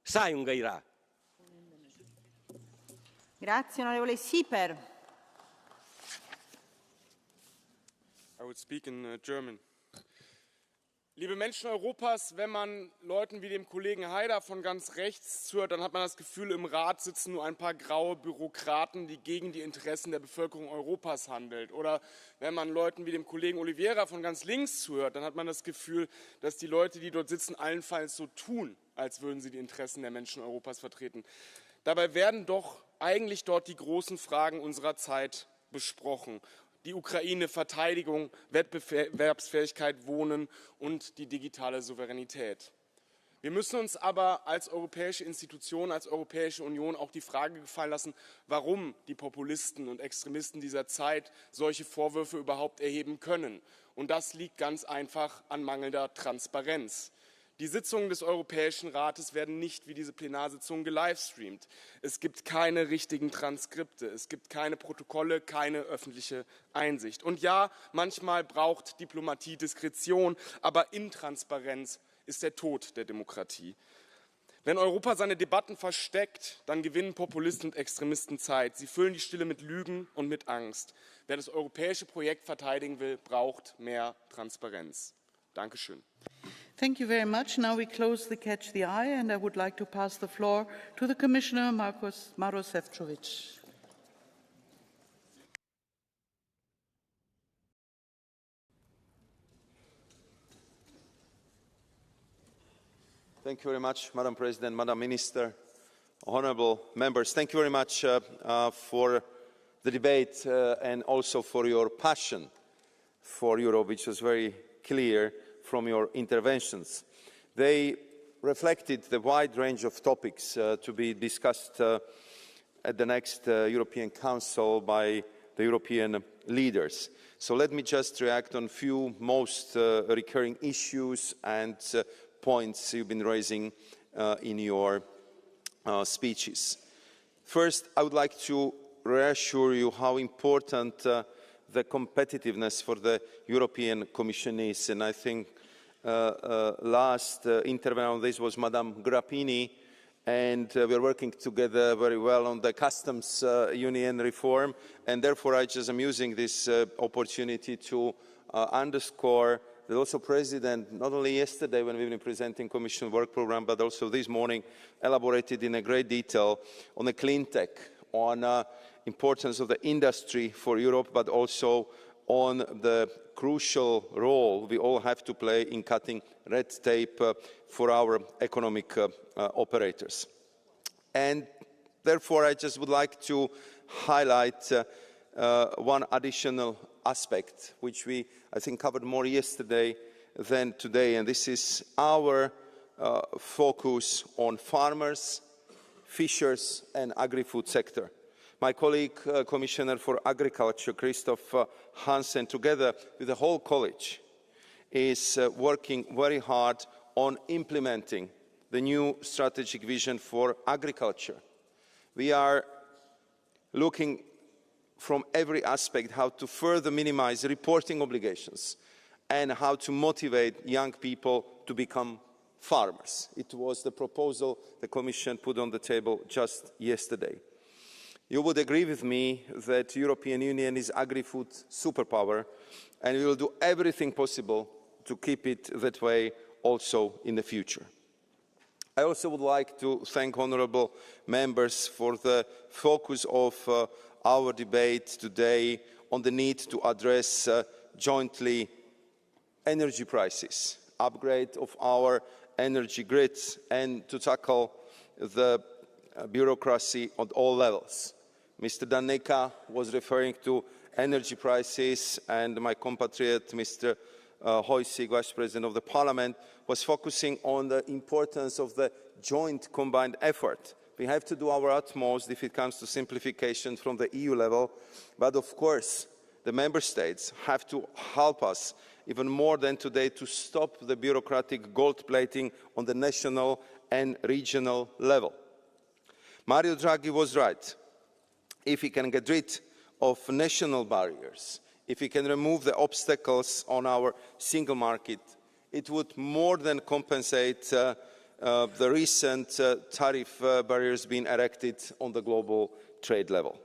sąjunga yra. Grazie, onorevole Sieper. I would speak in German. Liebe Menschen Europas, wenn man Leuten wie dem Kollegen Haider von ganz rechts zuhört, dann hat man das Gefühl, im Rat sitzen nur ein paar graue Bürokraten, die gegen die Interessen der Bevölkerung Europas handeln. Oder wenn man Leuten wie dem Kollegen Oliveira von ganz links zuhört, dann hat man das Gefühl, dass die Leute, die dort sitzen, allenfalls so tun, als würden sie die Interessen der Menschen Europas vertreten. Dabei werden doch eigentlich dort die großen Fragen unserer Zeit besprochen. Die Ukraine, Verteidigung, Wettbewerbsfähigkeit, Wohnen und die digitale Souveränität. Wir müssen uns aber als europäische Institution, als Europäische Union auch die Frage gefallen lassen, warum die Populisten und Extremisten dieser Zeit solche Vorwürfe überhaupt erheben können. Und das liegt ganz einfach an mangelnder Transparenz. Die Sitzungen des Europäischen Rates werden nicht wie diese Plenarsitzungen gelivestreamt. Es gibt keine richtigen Transkripte, es gibt keine Protokolle, keine öffentliche Einsicht. Und ja, manchmal braucht Diplomatie Diskretion, aber Intransparenz ist der Tod der Demokratie. Wenn Europa seine Debatten versteckt, dann gewinnen Populisten und Extremisten Zeit. Sie füllen die Stille mit Lügen und mit Angst. Wer das europäische Projekt verteidigen will, braucht mehr Transparenz. Dankeschön. Thank you very much. Now we close the Catch the Eye, and I would like to pass the floor to the Commissioner, Maros Šefčovič. Thank you very much, Madam President, Madam Minister, honourable members. Thank you very much for the debate and also for your passion for Europe, which was very clear from your interventions. They reflected the wide range of topics to be discussed at the next European Council by the European leaders. So let me just react on a few most recurring issues and points you've been raising in your speeches. First, I would like to reassure you how important the competitiveness for the European Commission is, and I think last intervention on this was Madame Grappini, and we are working together very well on the customs union reform, and therefore I just am using this opportunity to underscore that also President, not only yesterday when we've been presenting Commission work program, but also this morning, elaborated in a great detail on the clean tech, on importance of the industry for Europe, but also on the crucial role we all have to play in cutting red tape for our economic operators. And therefore, I just would like to highlight one additional aspect, which we, I think, covered more yesterday than today, and this is our focus on farmers, fishers, and agri-food sector. My colleague, Commissioner for Agriculture, Christoph Hansen, together with the whole college, is working very hard on implementing the new strategic vision for agriculture. We are looking from every aspect how to further minimize reporting obligations and how to motivate young people to become farmers. It was the proposal the Commission put on the table just yesterday. You would agree with me that the European Union is agri-food superpower, and we will do everything possible to keep it that way also in the future. I also would like to thank honourable members for the focus of our debate today on the need to address jointly energy prices, upgrade of our energy grids, and to tackle the bureaucracy at all levels. Mr. Daneka was referring to energy prices, and my compatriot, Mr. Hojsík, Vice President of the Parliament, was focusing on the importance of the joint combined effort. We have to do our utmost if it comes to simplification from the EU level, but of course the Member States have to help us even more than today to stop the bureaucratic gold plating on the national and regional level. Mario Draghi was right. If we can get rid of national barriers, if we can remove the obstacles on our single market, it would more than compensate the recent tariff barriers being erected on the global trade level.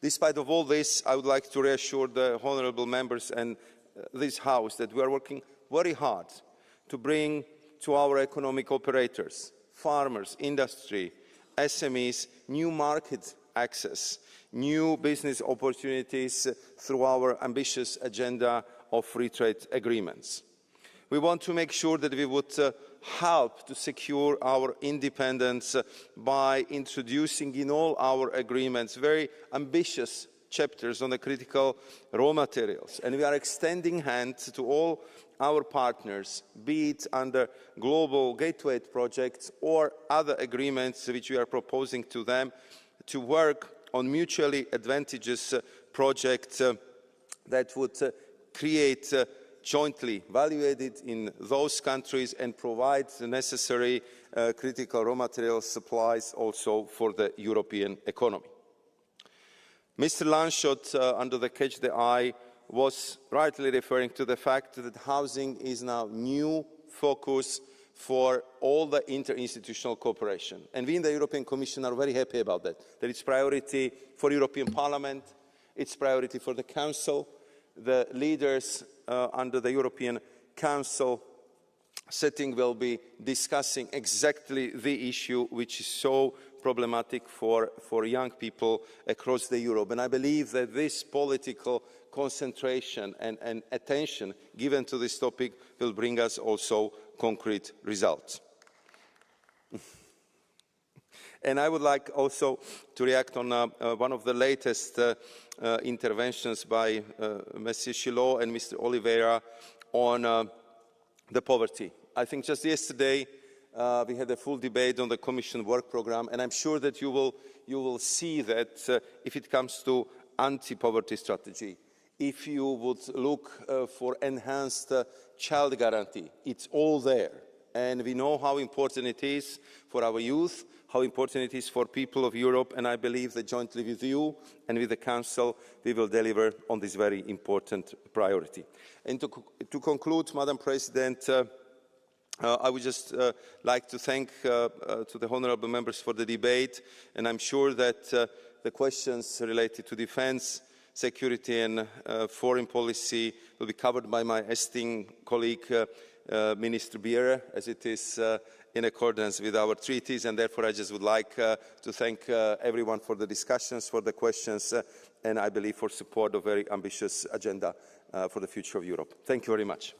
Despite of all this, I would like to reassure the honourable members and this House that we are working very hard to bring to our economic operators, farmers, industry, SMEs, new market access, new business opportunities through our ambitious agenda of free trade agreements. We want to make sure that we would help to secure our independence by introducing in all our agreements very ambitious chapters on the critical raw materials. And we are extending hands to all our partners, be it under global gateway projects or other agreements which we are proposing to them, to work on mutually advantageous projects that would create jointly value added in those countries and provide the necessary critical raw material supplies also for the European economy. Mr. Lanschot, under the Catch the Eye, was rightly referring to the fact that housing is now a new focus for all the interinstitutional cooperation. And we in the European Commission are very happy about that, that it's priority for European Parliament, it's priority for the Council. The leaders under the European Council setting will be discussing exactly the issue which is so problematic for young people across Europe. And I believe that this political concentration and attention given to this topic will bring us also concrete results. And I would like also to react on one of the latest interventions by Mr. Chilot and Mr. Oliveira on the poverty. I think just yesterday we had a full debate on the Commission work programme, and I'm sure that you will see that if it comes to anti-poverty strategy, if you would look for enhanced child guarantee, it's all there. And we know how important it is for our youth, how important it is for people of Europe, and I believe that jointly with you and with the Council, we will deliver on this very important priority. And to conclude, Madam President, I would just like to thank to the honourable members for the debate, and I'm sure that the questions related to defence, security and foreign policy will be covered by my esteemed colleague, Minister Bierre, as it is in accordance with our treaties, and therefore I just would like to thank everyone for the discussions, for the questions, and I believe for support of a very ambitious agenda for the future of Europe. Thank you very much.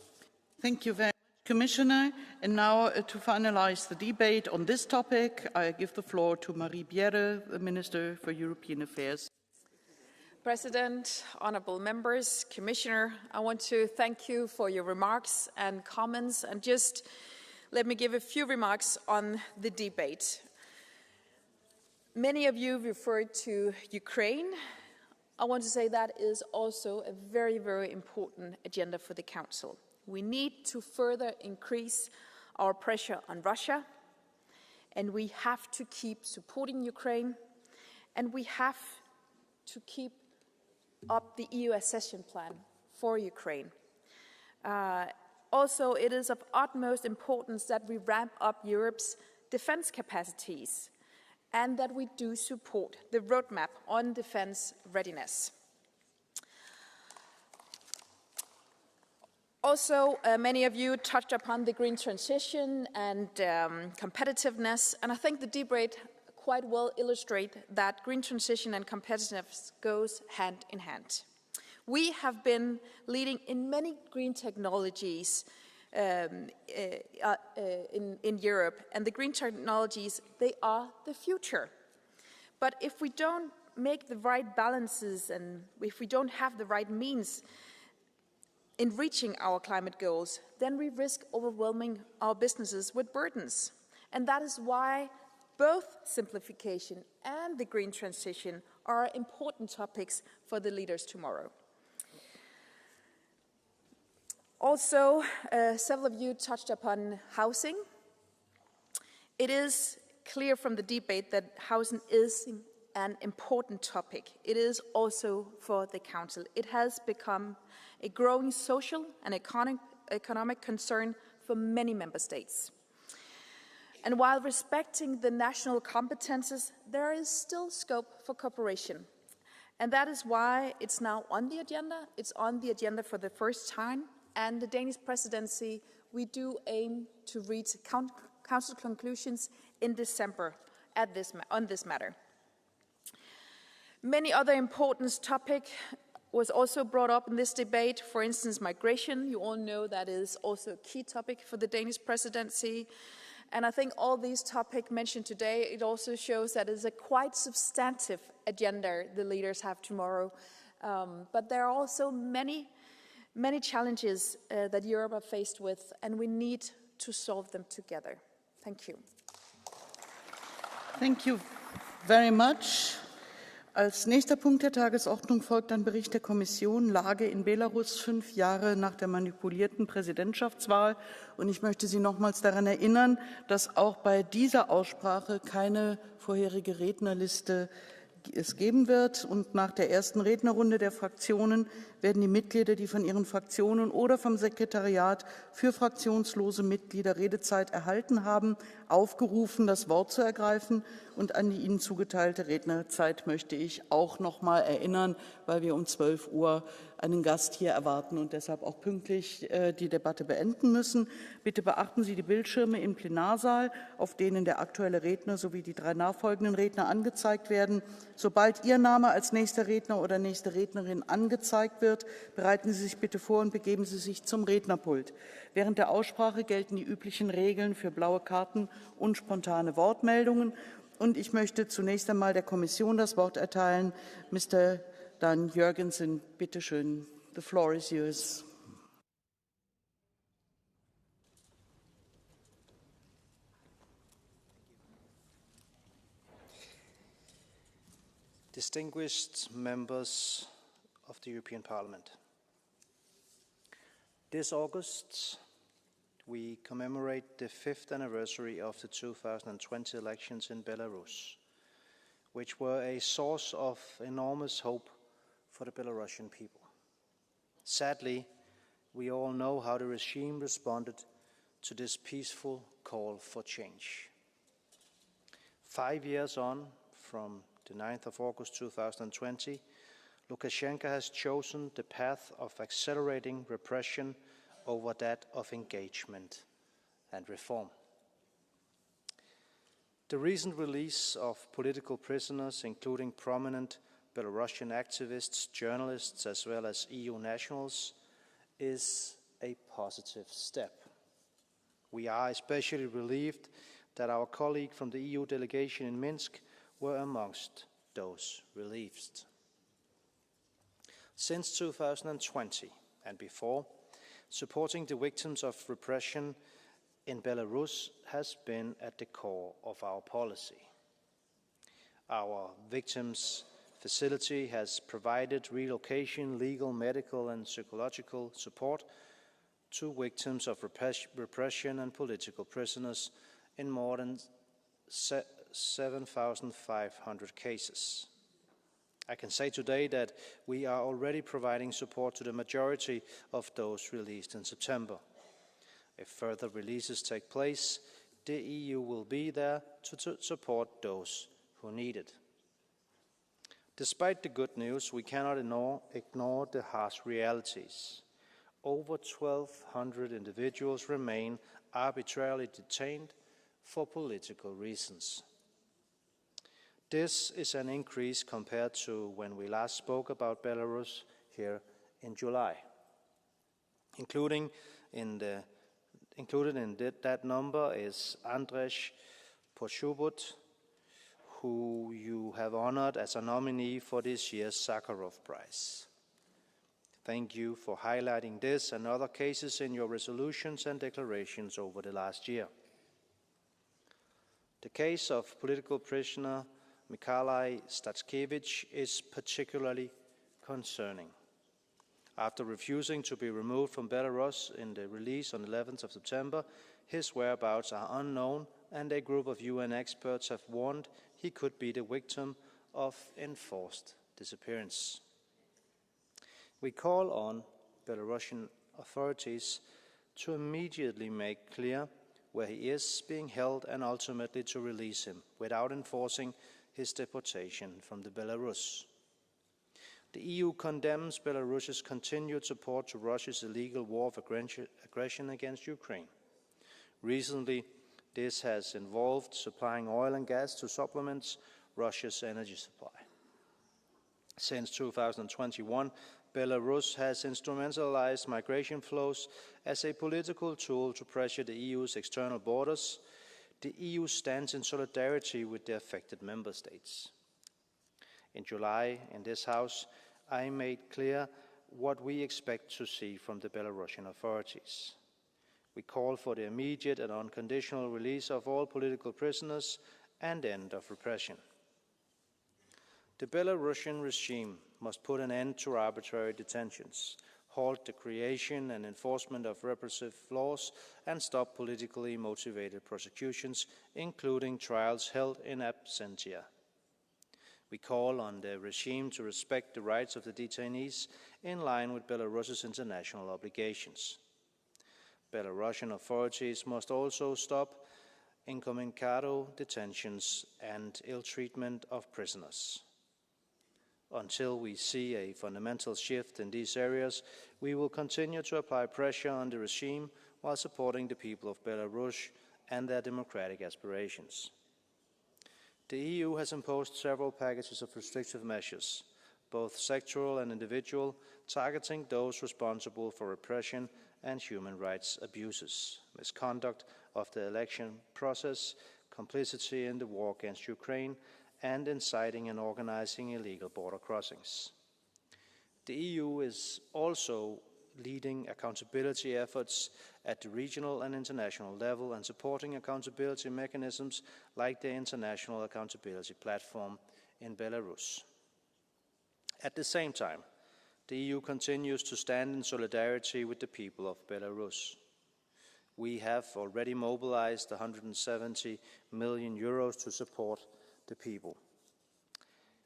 Thank you very much, Commissioner. And now to finalize the debate on this topic, I give the floor to Marie Bierre, the Minister for European Affairs. President, honourable members, Commissioner, I want to thank you for your remarks and comments, and just let me give a few remarks on the debate. Many of you referred to Ukraine. I want to say that is also a very, very important agenda for the Council. We need to further increase our pressure on Russia, and we have to keep supporting Ukraine, and we have to keep up the EU accession plan for Ukraine. Also, it is of utmost importance that we ramp up Europe's defense capacities and that we do support the roadmap on defense readiness. Also, many of you touched upon the green transition and competitiveness, and I think the debate quite well illustrate that green transition and competitiveness goes hand in hand. We have been leading in many green technologies in Europe, and the green technologies, they are the future. But if we don't make the right balances and if we don't have the right means in reaching our climate goals, then we risk overwhelming our businesses with burdens. And that is why both simplification and the green transition are important topics for the leaders tomorrow. Also, several of you touched upon housing. It is clear from the debate that housing is an important topic. It is also for the Council. It has become a growing social and economic concern for many member states. And while respecting the national competences, there is still scope for cooperation. And that is why it's now on the agenda. It's on the agenda for the first time. And the Danish presidency, we do aim to reach Council conclusions in December on this matter. Many other important topics was also brought up in this debate. For instance, migration. You all know that is also a key topic for the Danish presidency. And I think all these topics mentioned today, it also shows that it's a quite substantive agenda the leaders have tomorrow. But there are also many challenges that Europe are faced with, and we need to solve them together. Thank you. Thank you very much. Als nächster Punkt der Tagesordnung folgt ein Bericht der Kommission Lage in Belarus 5 Jahre nach der manipulierten Präsidentschaftswahl. Und ich möchte Sie nochmals daran erinnern, dass auch bei dieser Aussprache keine vorherige Rednerliste es geben wird. Und nach der ersten Rednerrunde der Fraktionen werden die Mitglieder, die von ihren Fraktionen oder vom Sekretariat für fraktionslose Mitglieder Redezeit erhalten haben, aufgerufen, das Wort zu ergreifen. Und an die ihnen zugeteilte Rednerzeit möchte ich auch noch mal erinnern, weil wir um 12 Uhr einen Gast hier erwarten und deshalb auch pünktlich die Debatte beenden müssen. Bitte beachten Sie die Bildschirme im Plenarsaal, auf denen der aktuelle Redner sowie die 3 nachfolgenden Redner angezeigt werden. Sobald Ihr Name als nächster Redner oder nächste Rednerin angezeigt wird, bereiten Sie sich bitte vor und begeben Sie sich zum Rednerpult. Während der Aussprache gelten die üblichen Regeln für blaue Karten und spontane Wortmeldungen. Und ich möchte zunächst einmal der Kommission das Wort erteilen. Mr. Dan Jørgensen, bitte schön. The floor is yours. Distinguished members of the European Parliament. This August, we commemorate the 5th anniversary of the 2020 elections in Belarus, which were a source of enormous hope for the Belarusian people. Sadly, we all know how the regime responded to this peaceful call for change. 5 years on, from the 9th of August 2020, Lukashenko has chosen the path of accelerating repression over that of engagement and reform. The recent release of political prisoners, including prominent Belarusian activists, journalists, as well as EU nationals, is a positive step. We are especially relieved that our colleague from the EU delegation in Minsk were amongst those released. Since 2020 and before, supporting the victims of repression in Belarus has been at the core of our policy. Our victims facility has provided relocation, legal, medical, and psychological support to victims of repression and political prisoners in more than 7,500 cases. I can say today that we are already providing support to the majority of those released in September. If further releases take place, the EU will be there to support those who need it. Despite the good news, we cannot ignore the harsh realities. Over 1,200 individuals remain arbitrarily detained for political reasons. This is an increase compared to when we last spoke about Belarus here in July. Included in that number is Andrzej Poczobut, who you have honored as a nominee for this year's Sakharov Prize. Thank you for highlighting this and other cases in your resolutions and declarations over the last year. The case of political prisoner Mikhail Statskevich is particularly concerning. After refusing to be removed from Belarus in the release on 11th of September, his whereabouts are unknown, and a group of UN experts have warned he could be the victim of enforced disappearance. We call on Belarusian authorities to immediately make clear where he is being held and ultimately to release him without enforcing his deportation from Belarus. The EU condemns Belarus's continued support to Russia's illegal war of aggression against Ukraine. Recently, this has involved supplying oil and gas to supplement Russia's energy supply. Since 2021, Belarus has instrumentalized migration flows as a political tool to pressure the EU's external borders. The EU stands in solidarity with the affected member states. In July, in this House, I made clear what we expect to see from the Belarusian authorities. We call for the immediate and unconditional release of all political prisoners and end of repression. The Belarusian regime must put an end to arbitrary detentions, halt the creation and enforcement of repressive laws, and stop politically motivated prosecutions, including trials held in absentia. We call on the regime to respect the rights of the detainees in line with Belarus's international obligations. Belarusian authorities must also stop incommunicado detentions and ill-treatment of prisoners. Until we see a fundamental shift in these areas, we will continue to apply pressure on the regime while supporting the people of Belarus and their democratic aspirations. The EU has imposed several packages of restrictive measures, both sectoral and individual, targeting those responsible for repression and human rights abuses, misconduct of the election process, complicity in the war against Ukraine, and inciting and organizing illegal border crossings. The EU is also leading accountability efforts at the regional and international level and supporting accountability mechanisms like the International Accountability Platform in Belarus. At the same time, the EU continues to stand in solidarity with the people of Belarus. We have already mobilized 170 million euros to support the people.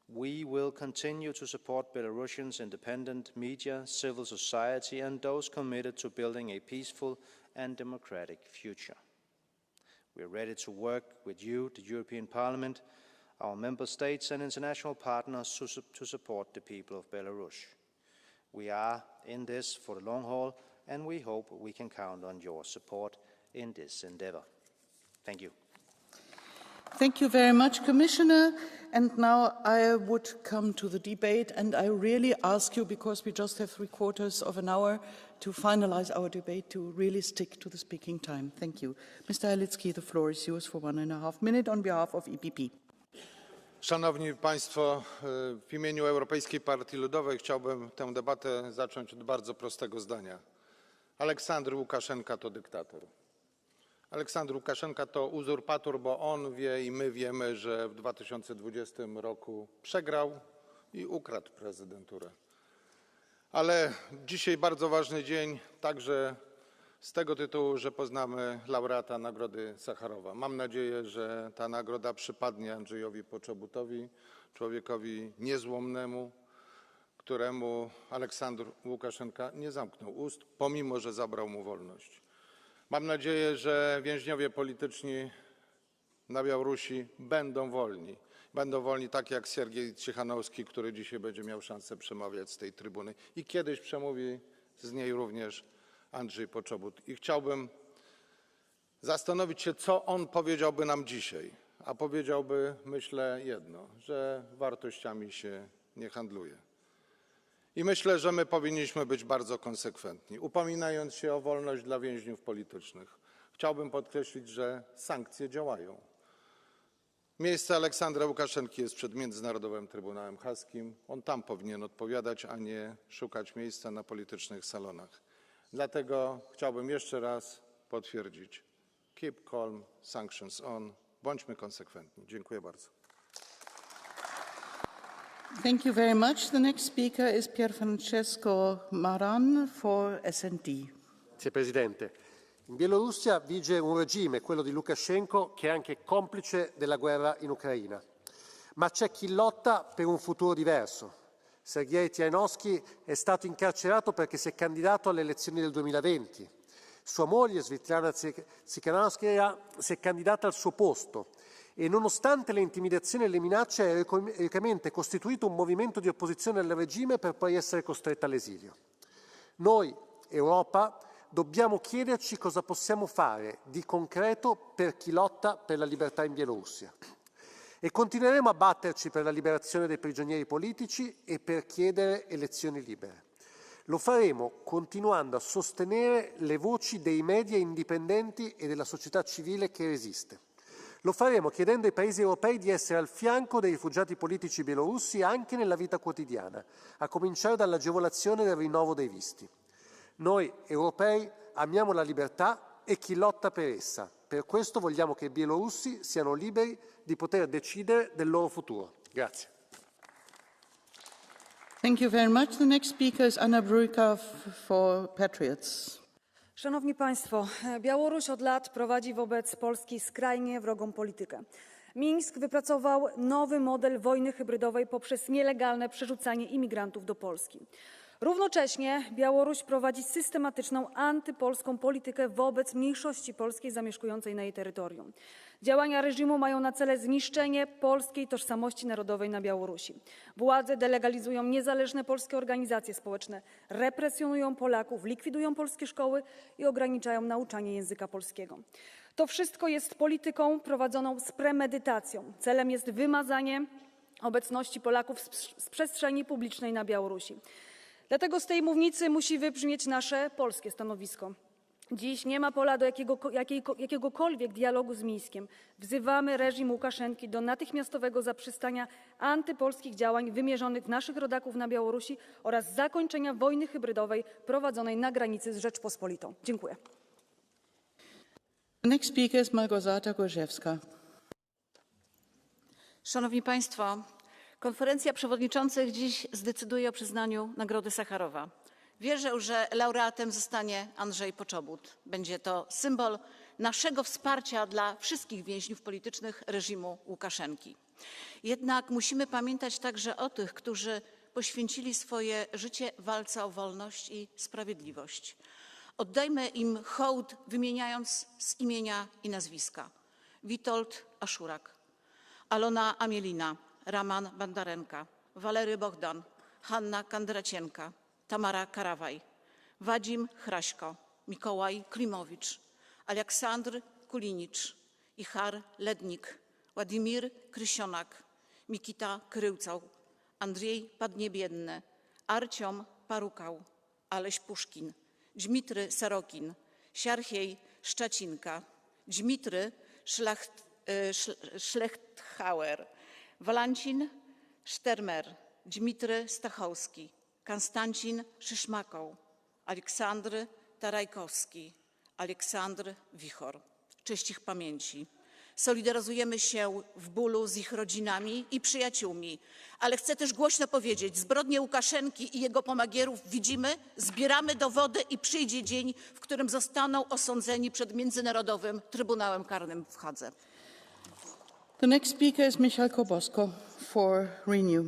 We will continue to support Belarusians' independent media, civil society, and those committed to building a peaceful and democratic future. We are ready to work with you, the European Parliament, our member states and international partners to support the people of Belarus. We are in this for the long haul, and we hope we can count on your support in this endeavour. Thank you. Thank you very much, Commissioner. And now I would come to the debate, and I really ask you, because we just have 3/4 of an hour to finalize our debate, to really stick to the speaking time. Thank you. Mr. Halicki, the floor is yours for 1.5 minutes on behalf of EPP. Szanowni Państwo, w imieniu Europejskiej Partii Ludowej chciałbym tę debatę zacząć od bardzo prostego zdania. Aleksandr Łukaszenka to dyktator. Aleksandr Łukaszenka to uzurpator, bo on wie i my wiemy, że w 2020 roku przegrał i ukradł prezydenturę. Ale dzisiaj bardzo ważny dzień także z tego tytułu, że poznamy laureata Nagrody Sacharowa. Mam nadzieję, że ta nagroda przypadnie Andrzejowi Poczobutowi, człowiekowi niezłomnemu, któremu Aleksandr Łukaszenka nie zamknął ust, pomimo że zabrał mu wolność. Mam nadzieję, że więźniowie polityczni na Białorusi będą wolni. Będą wolni tak jak Siergiej Cichanowski, który dzisiaj będzie miał szansę przemawiać z tej trybuny. I kiedyś przemówi z niej również Andrzej Poczobut. I chciałbym zastanowić się, co on powiedziałby nam dzisiaj. A powiedziałby, myślę, jedno, że wartościami się nie handluje. I myślę, że my powinniśmy być bardzo konsekwentni, upominając się o wolność dla więźniów politycznych. Chciałbym podkreślić, że sankcje działają. Miejsce Aleksandra Łukaszenki jest przed Międzynarodowym Trybunałem Haskim. On tam powinien odpowiadać, a nie szukać miejsca na politycznych salonach. Dlatego chciałbym jeszcze raz potwierdzić. Keep calm, sanctions on. Bądźmy konsekwentni. Dziękuję bardzo. Thank you very much. The next speaker is Pier Francesco Maran for SD. Grazie Presidente. In Bielorussia vige un regime, quello di Lukashenko, che è anche complice della guerra in Ucraina. Ma c'è chi lotta per un futuro diverso. Sergei Tchaikovsky è stato incarcerato perché si è candidato alle elezioni del 2020. Sua moglie, Svitlana Tsikhanouskaya, si è candidata al suo posto e nonostante le intimidazioni e le minacce ha eroicamente costituito un movimento di opposizione al regime per poi essere costretta all'esilio. Noi, Europa, dobbiamo chiederci cosa possiamo fare di concreto per chi lotta per la libertà in Bielorussia. E continueremo a batterci per la liberazione dei prigionieri politici e per chiedere elezioni libere. Lo faremo continuando a sostenere le voci dei media indipendenti e della società civile che resiste. Lo faremo chiedendo ai paesi europei di essere al fianco dei rifugiati politici bielorussi anche nella vita quotidiana, a cominciare dall'agevolazione del rinnovo dei visti. Noi, europei, amiamo la libertà e chi lotta per essa. Per questo vogliamo che i bielorussi siano liberi di poter decidere del loro futuro. Grazie. Thank you very much. The next speaker is Anna Brujka for Patriots. Szanowni Państwo, Białoruś od lat prowadzi wobec Polski skrajnie wrogą politykę. Mińsk wypracował nowy model wojny hybrydowej poprzez nielegalne przerzucanie imigrantów do Polski. Równocześnie Białoruś prowadzi systematyczną antypolską politykę wobec mniejszości polskiej zamieszkującej na jej terytorium. Działania reżimu mają na celu zniszczenie polskiej tożsamości narodowej na Białorusi. Władze delegalizują niezależne polskie organizacje społeczne, represjonują Polaków, likwidują polskie szkoły i ograniczają nauczanie języka polskiego. To wszystko jest polityką prowadzoną z premedytacją. Celem jest wymazanie obecności Polaków z przestrzeni publicznej na Białorusi. Dlatego z tej mównicy musi wybrzmieć nasze polskie stanowisko. Dziś nie ma pola do jakiegokolwiek dialogu z Mińskiem. Wzywamy reżim Łukaszenki do natychmiastowego zaprzestania antypolskich działań wymierzonych w naszych rodaków na Białorusi oraz zakończenia wojny hybrydowej prowadzonej na granicy z Rzeczpospolitą. Dziękuję. Next speaker is Małgorzata Gorzewska. Szanowni Państwo, konferencja przewodniczących dziś zdecyduje o przyznaniu Nagrody Sacharowa. Wierzę, że laureatem zostanie Andrzej Poczobut. Będzie to symbol naszego wsparcia dla wszystkich więźniów politycznych reżimu Łukaszenki. Jednak musimy pamiętać także o tych, którzy poświęcili swoje życie walce o wolność i sprawiedliwość. Oddajmy im hołd, wymieniając z imienia i nazwiska. Witold Aszurak, Alona Amielina, Raman Bandarenka, Walery Bogdan, Hanna Kandracienka, Tamara Karawaj, Wadzim Hraśko, Mikołaj Klimowicz, Aleksandr Kulinicz, Ichar Lednik, Władimir Krysionak, Mikita Kryłcał, Andrzej Padniebiedny, Arciom Parukał, Aleś Puszkin, Dźmitry Sarokin, Siarchiej Szczacinka, Dźmitry Szlechthauer, Walancin Sztermer, Dźmitry Stachowski, Konstancin Szyszmakoł, Aleksandr Tarajkowski, Aleksandr Wichor. Cześć ich pamięci. Solidaryzujemy się w bólu z ich rodzinami i przyjaciółmi, ale chcę też głośno powiedzieć, zbrodnie Łukaszenki i jego pomagierów widzimy, zbieramy dowody i przyjdzie dzień, w którym zostaną osądzeni przed Międzynarodowym Trybunałem Karnym w Hadze. The next speaker is Michal Kobosko for Renew.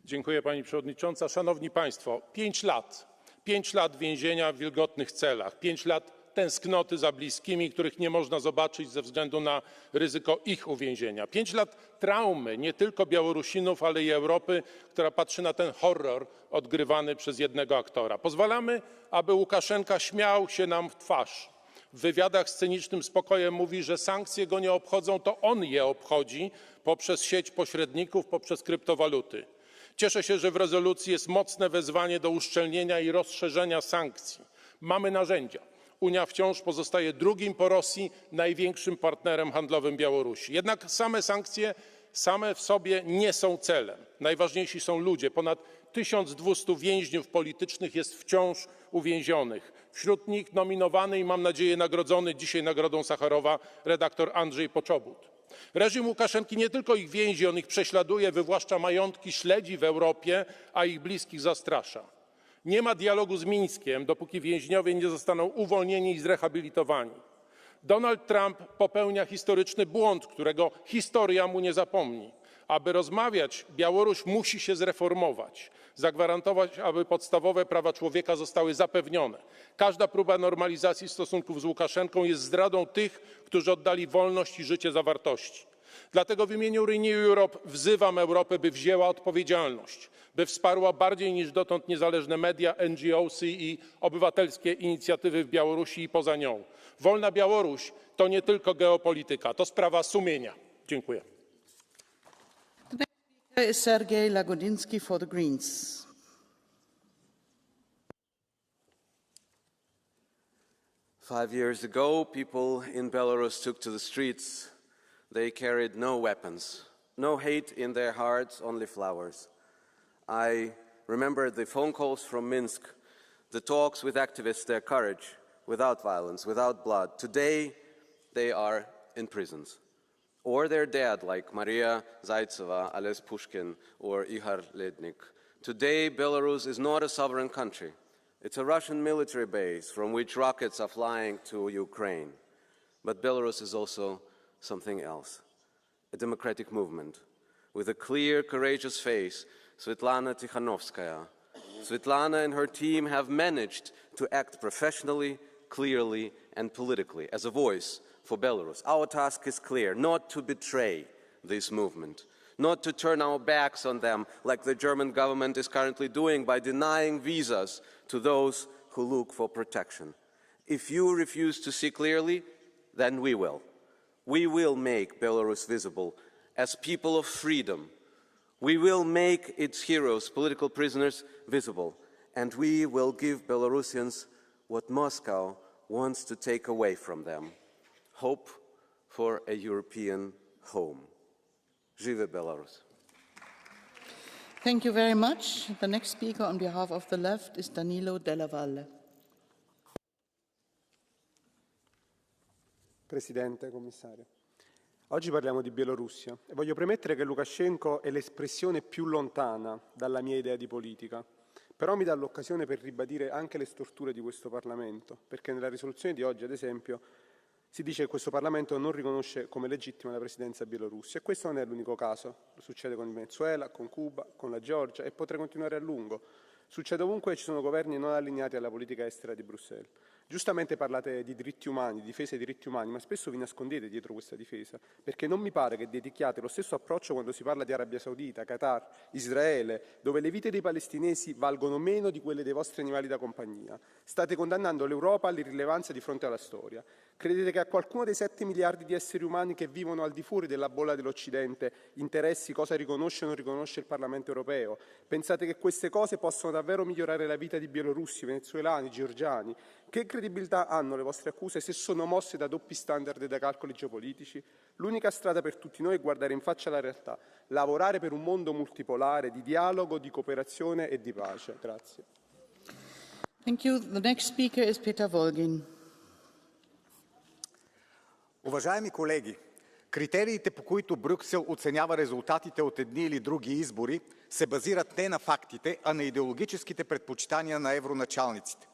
Dziękuję Pani Przewodnicząca. Szanowni Państwo, 5 lat. 5 lat więzienia w wilgotnych celach. 5 lat tęsknoty za bliskimi, których nie można zobaczyć ze względu na ryzyko ich uwięzienia. 5 lat traumy nie tylko Białorusinów, ale i Europy, która patrzy na ten horror odgrywany przez jednego aktora. Pozwalamy, aby Łukaszenka śmiał się nam w twarz. W wywiadach scenicznym spokojem mówi, że sankcje go nie obchodzą, to on je obchodzi poprzez sieć pośredników, poprzez kryptowaluty. Cieszę się, że w rezolucji jest mocne wezwanie do uszczelnienia i rozszerzenia sankcji. Mamy narzędzia. Unia wciąż pozostaje drugim po Rosji największym partnerem handlowym Białorusi. Jednak same sankcje same w sobie nie są celem. Najważniejsi są ludzie. Ponad 1200 więźniów politycznych jest wciąż uwięzionych. Wśród nich nominowany i mam nadzieję nagrodzony dzisiaj Nagrodą Sacharowa redaktor Andrzej Poczobut. Reżim Łukaszenki nie tylko ich więzi, on ich prześladuje, wywłaszcza majątki, śledzi w Europie, a ich bliskich zastrasza. Nie ma dialogu z Mińskiem, dopóki więźniowie nie zostaną uwolnieni i zrehabilitowani. Donald Trump popełnia historyczny błąd, którego historia mu nie zapomni. Aby rozmawiać, Białoruś musi się zreformować, zagwarantować, aby podstawowe prawa człowieka zostały zapewnione. Każda próba normalizacji stosunków z Łukaszenką jest zdradą tych, którzy oddali wolność i życie za wartości. Dlatego w imieniu Renew Europe wzywam Europę, by wzięła odpowiedzialność, by wsparła bardziej niż dotąd niezależne media, NGOsy i obywatelskie inicjatywy w Białorusi i poza nią. Wolna Białoruś to nie tylko geopolityka, to sprawa sumienia. Dziękuję. Sergej Lagodinsky for the Greens. Five years ago, people in Belarus took to the streets. They carried no weapons, no hate in their hearts, only flowers. I remember the phone calls from Minsk, the talks with activists, their courage, without violence, without blood. Today, they are in prisons. Or they're dead, like Maria Zaitseva, Ales Pushkin, or Ihar Lednik. Today, Belarus is not a sovereign country. It's a Russian military base from which rockets are flying to Ukraine. But Belarus is also something else, a democratic movement with a clear, courageous face, Svetlana Tikhanovskaya. Svetlana and her team have managed to act professionally, clearly, and politically as a voice for Belarus. Our task is clear, not to betray this movement, not to turn our backs on them like the German government is currently doing by denying visas to those who look for protection. If you refuse to see clearly, then we will. We will make Belarus visible as people of freedom. We will make its heroes, political prisoners, visible. And we will give Belarusians what Moscow wants to take away from them. Hope for a European home. Żyje Belarus. Thank you very much. The next speaker on behalf of the left is Danilo Della Valle. Presidente, Commissario. Oggi parliamo di Bielorussia e voglio premettere che Lukashenko è l'espressione più lontana dalla mia idea di politica, però mi dà l'occasione per ribadire anche le storture di questo Parlamento, perché nella risoluzione di oggi, ad esempio, si dice che questo Parlamento non riconosce come legittima la presidenza bielorussia e questo non è l'unico caso. Succede con il Venezuela, con Cuba, con la Georgia e potrei continuare a lungo. Succede ovunque ci sono governi non allineati alla politica estera di Bruxelles. Giustamente parlate di diritti umani, difesa dei diritti umani, ma spesso vi nascondete dietro questa difesa, perché non mi pare che dedichiate lo stesso approccio quando si parla di Arabia Saudita, Qatar, Israele, dove le vite dei palestinesi valgono meno di quelle dei vostri animali da compagnia. State condannando l'Europa all'irrilevanza di fronte alla storia. Credete che a qualcuno dei 7 miliardi di esseri umani che vivono al di fuori della bolla dell'Occidente interessi cosa riconosce o non riconosce il Parlamento europeo? Pensate che queste cose possano davvero migliorare la vita di bielorussi, venezuelani, georgiani? Che credibilità hanno le vostre accuse se sono mosse da doppi standard e da calcoli geopolitici? L'unica strada per tutti noi è guardare in faccia la realtà, lavorare per un mondo multipolare di dialogo, di cooperazione e di pace. Grazie. Thank you. The next speaker is Peter Volgin. Уважаеми колеги, критериите, по които Брюксел оценява резултатите от едни или други избори, се базират не на фактите, а на идеологическите предпочитания на евроначалниците.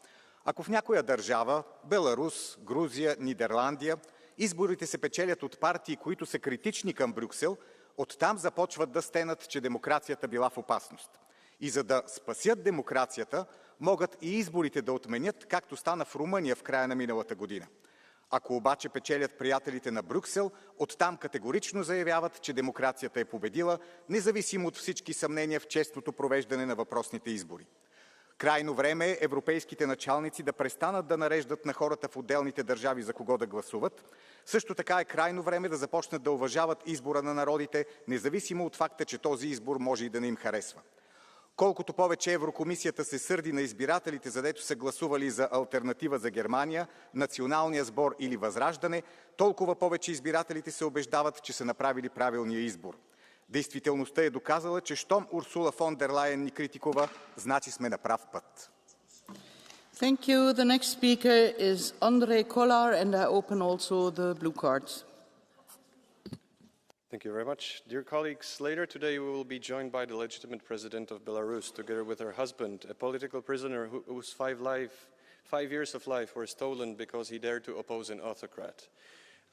Ако в някоя държава, Беларус, Грузия, Нидерландия, изборите се печелят от партии, които са критични към Брюксел, оттам започват да стенат, че демокрацията била в опасност. И за да спасят демокрацията, могат и изборите да отменят, както стана в Румъния в края на миналата година. Ако обаче печелят приятелите на Брюксел, оттам категорично заявяват, че демокрацията е победила, независимо от всички съмнения в честното провеждане на въпросните избори. Крайно време е европейските началници да престанат да нареждат на хората в отделните държави за кого да гласуват. Също така е крайно време да започнат да уважават избора на народите, независимо от факта, че този избор може и да не им харесва. Колкото повече Еврокомисията се сърди на избирателите, задето са гласували за алтернатива за Германия, Националния сбор или Възраждане, толкова повече избирателите се убеждават, че са направили правилния избор. Действителността е доказала, че щом Урсула фон дер Лайен ни критикува, значи сме на прав път. Thank you. The next speaker is Andrei Kolar, and I open also the blue cards. Thank you very much. Dear colleagues, later today we will be joined by the legitimate president of Belarus, together with her husband, a political prisoner whose 5 years of life were stolen because he dared to oppose an autocrat.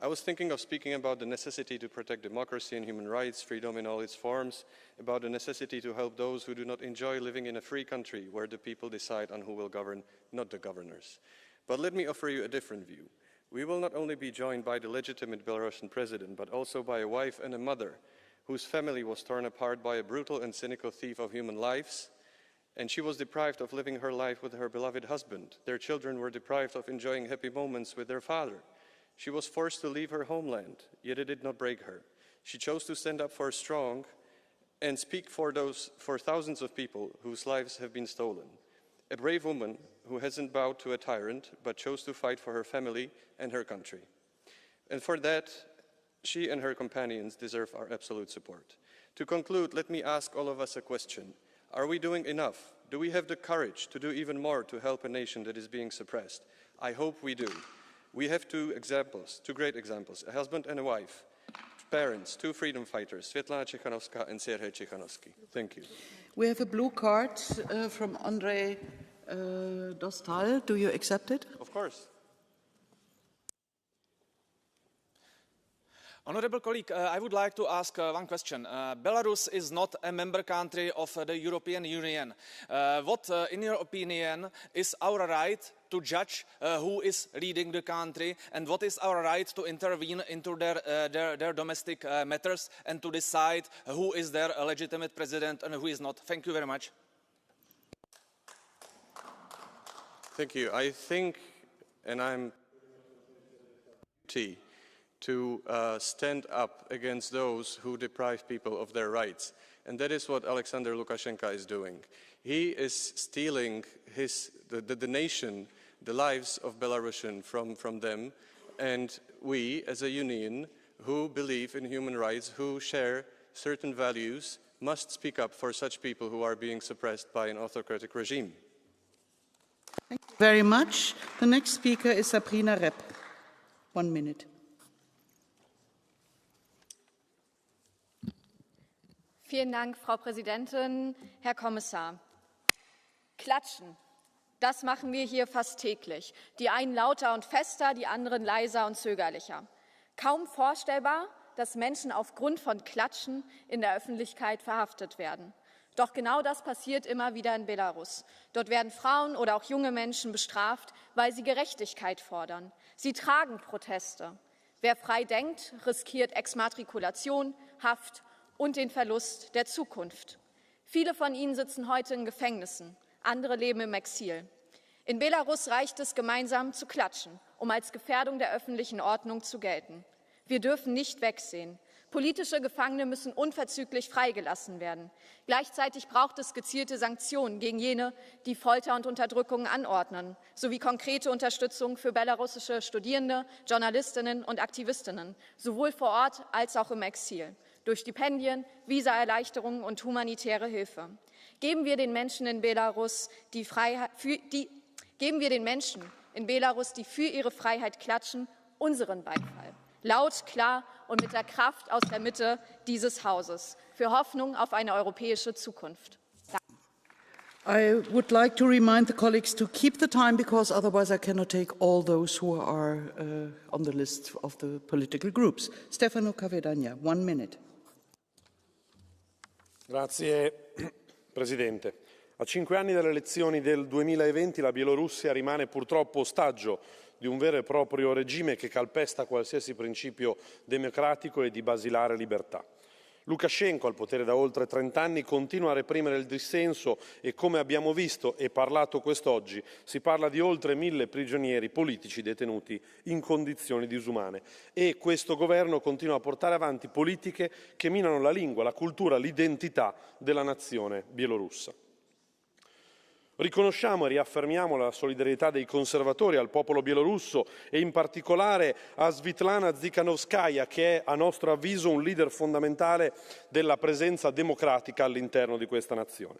I was thinking of speaking about the necessity to protect democracy and human rights, freedom in all its forms, about the necessity to help those who do not enjoy living in a free country where the people decide on who will govern, not the governors. But let me offer you a different view. We will not only be joined by the legitimate Belarusian president, but also by a wife and a mother whose family was torn apart by a brutal and cynical thief of human lives, and she was deprived of living her life with her beloved husband. Their children were deprived of enjoying happy moments with their father. She was forced to leave her homeland, yet it did not break her. She chose to stand up for strong and speak for thousands of people whose lives have been stolen. A brave woman who hasn't bowed to a tyrant, but chose to fight for her family and her country. And for that, she and her companions deserve our absolute support. To conclude, let me ask all of us a question. Are we doing enough? Do we have the courage to do even more to help a nation that is being suppressed? I hope we do. We have two great examples, a husband and a wife, parents, two freedom fighters, Svetlana Tsikhanouskaya and Sergei Tsikhanouski. Thank you. We have a blue card from Andrei Dostal. Do you accept it? Of course. Honourable colleague, I would like to ask one question. Belarus is not a member country of the European Union. What, in your opinion, is our right to judge who is leading the country, and what is our right to intervene into their domestic matters and to decide who is their legitimate president and who is not? Thank you very much. Thank you. I think, and I'm to stand up against those who deprive people of their rights. And that is what Alexander Lukashenko is doing. He is stealing the nation, the lives of Belarusians from them. And we, as a union who believe in human rights, who share certain values, must speak up for such people who are being suppressed by an autocratic regime. Thank you very much. The next speaker is Sabrina Repp. 1 minute. Vielen Dank, Frau Präsidentin, Herr Kommissar. Klatschen, das machen wir hier fast täglich. Die einen lauter und fester, die anderen leiser und zögerlicher. Kaum vorstellbar, dass Menschen aufgrund von Klatschen in der Öffentlichkeit verhaftet werden. Doch genau das passiert immer wieder in Belarus. Dort werden Frauen oder auch junge Menschen bestraft, weil sie Gerechtigkeit fordern. Sie tragen Proteste. Wer frei denkt, riskiert Exmatrikulation, Haft und den Verlust der Zukunft. Viele von ihnen sitzen heute in Gefängnissen, andere leben im Exil. In Belarus reicht es, gemeinsam zu klatschen, um als Gefährdung der öffentlichen Ordnung zu gelten. Wir dürfen nicht wegsehen. Politische Gefangene müssen unverzüglich freigelassen werden. Gleichzeitig braucht es gezielte Sanktionen gegen jene, die Folter und Unterdrückung anordnen, sowie konkrete Unterstützung für belarussische Studierende, Journalistinnen und Aktivistinnen, sowohl vor Ort als auch im Exil, durch Stipendien, Visaerleichterungen und humanitäre Hilfe. Geben wir den Menschen in Belarus, die für ihre Freiheit klatschen, unseren Beifall. Laut, klar und mit der Kraft aus der Mitte dieses Hauses. Für Hoffnung auf eine europäische Zukunft. I would like to remind the colleagues to keep the time, because otherwise I cannot take all those who are on the list of the political groups. Stefano Cavedagna, 1 minute. Grazie Presidente. A 5 anni dalle elezioni del 2020 la Bielorussia rimane purtroppo ostaggio di un vero e proprio regime che calpesta qualsiasi principio democratico e di basilare libertà. Lukashenko, al potere da oltre 30 anni, continua a reprimere il dissenso e, come abbiamo visto e parlato quest'oggi, si parla di oltre 1000 prigionieri politici detenuti in condizioni disumane. E questo governo continua a portare avanti politiche che minano la lingua, la cultura, l'identità della nazione bielorussa. Riconosciamo e riaffermiamo la solidarietà dei conservatori al popolo bielorusso e in particolare a Svitlana Tsikhanouskaya, che è a nostro avviso un leader fondamentale della presenza democratica all'interno di questa nazione.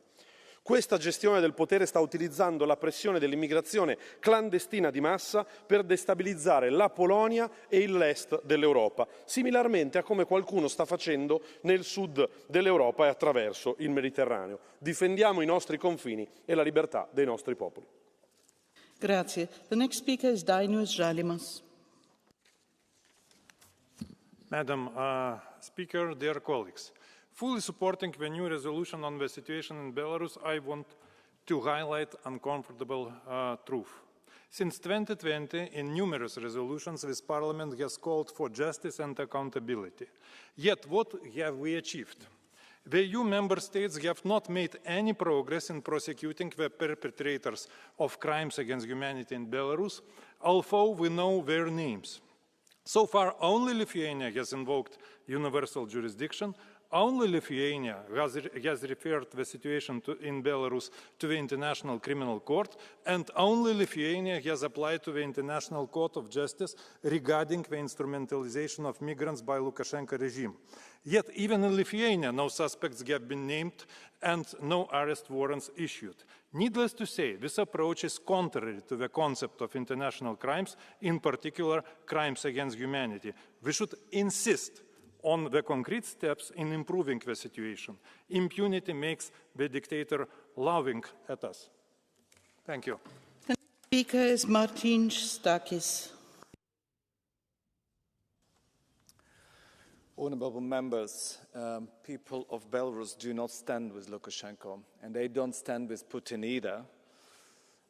Questa gestione del potere sta utilizzando la pressione dell'immigrazione clandestina di massa per destabilizzare la Polonia e l'est dell'Europa, similarmente a come qualcuno sta facendo nel sud dell'Europa e attraverso il Mediterraneo. Difendiamo i nostri confini e la libertà dei nostri popoli. Grazie. The next speaker is Dainius Žalimas. Madam Speaker, dear colleagues, fully supporting the new resolution on the situation in Belarus, I want to highlight uncomfortable truth. Since 2020, in numerous resolutions, this Parliament has called for justice and accountability. Yet, what have we achieved? The EU member states have not made any progress in prosecuting the perpetrators of crimes against humanity in Belarus, although we know their names. So far, only Lithuania has invoked universal jurisdiction. Only Lithuania has referred the situation in Belarus to the International Criminal Court, and only Lithuania has applied to the International Court of Justice regarding the instrumentalization of migrants by Lukashenko regime. Yet, even in Lithuania, no suspects have been named and no arrest warrants issued. Needless to say, this approach is contrary to the concept of international crimes, in particular crimes against humanity. We should insist on the concrete steps in improving the situation. Impunity makes the dictator laughing at us. Thank you. The next speaker is Martin Stakis. Honourable members, people of Belarus do not stand with Lukashenko, and they don't stand with Putin either.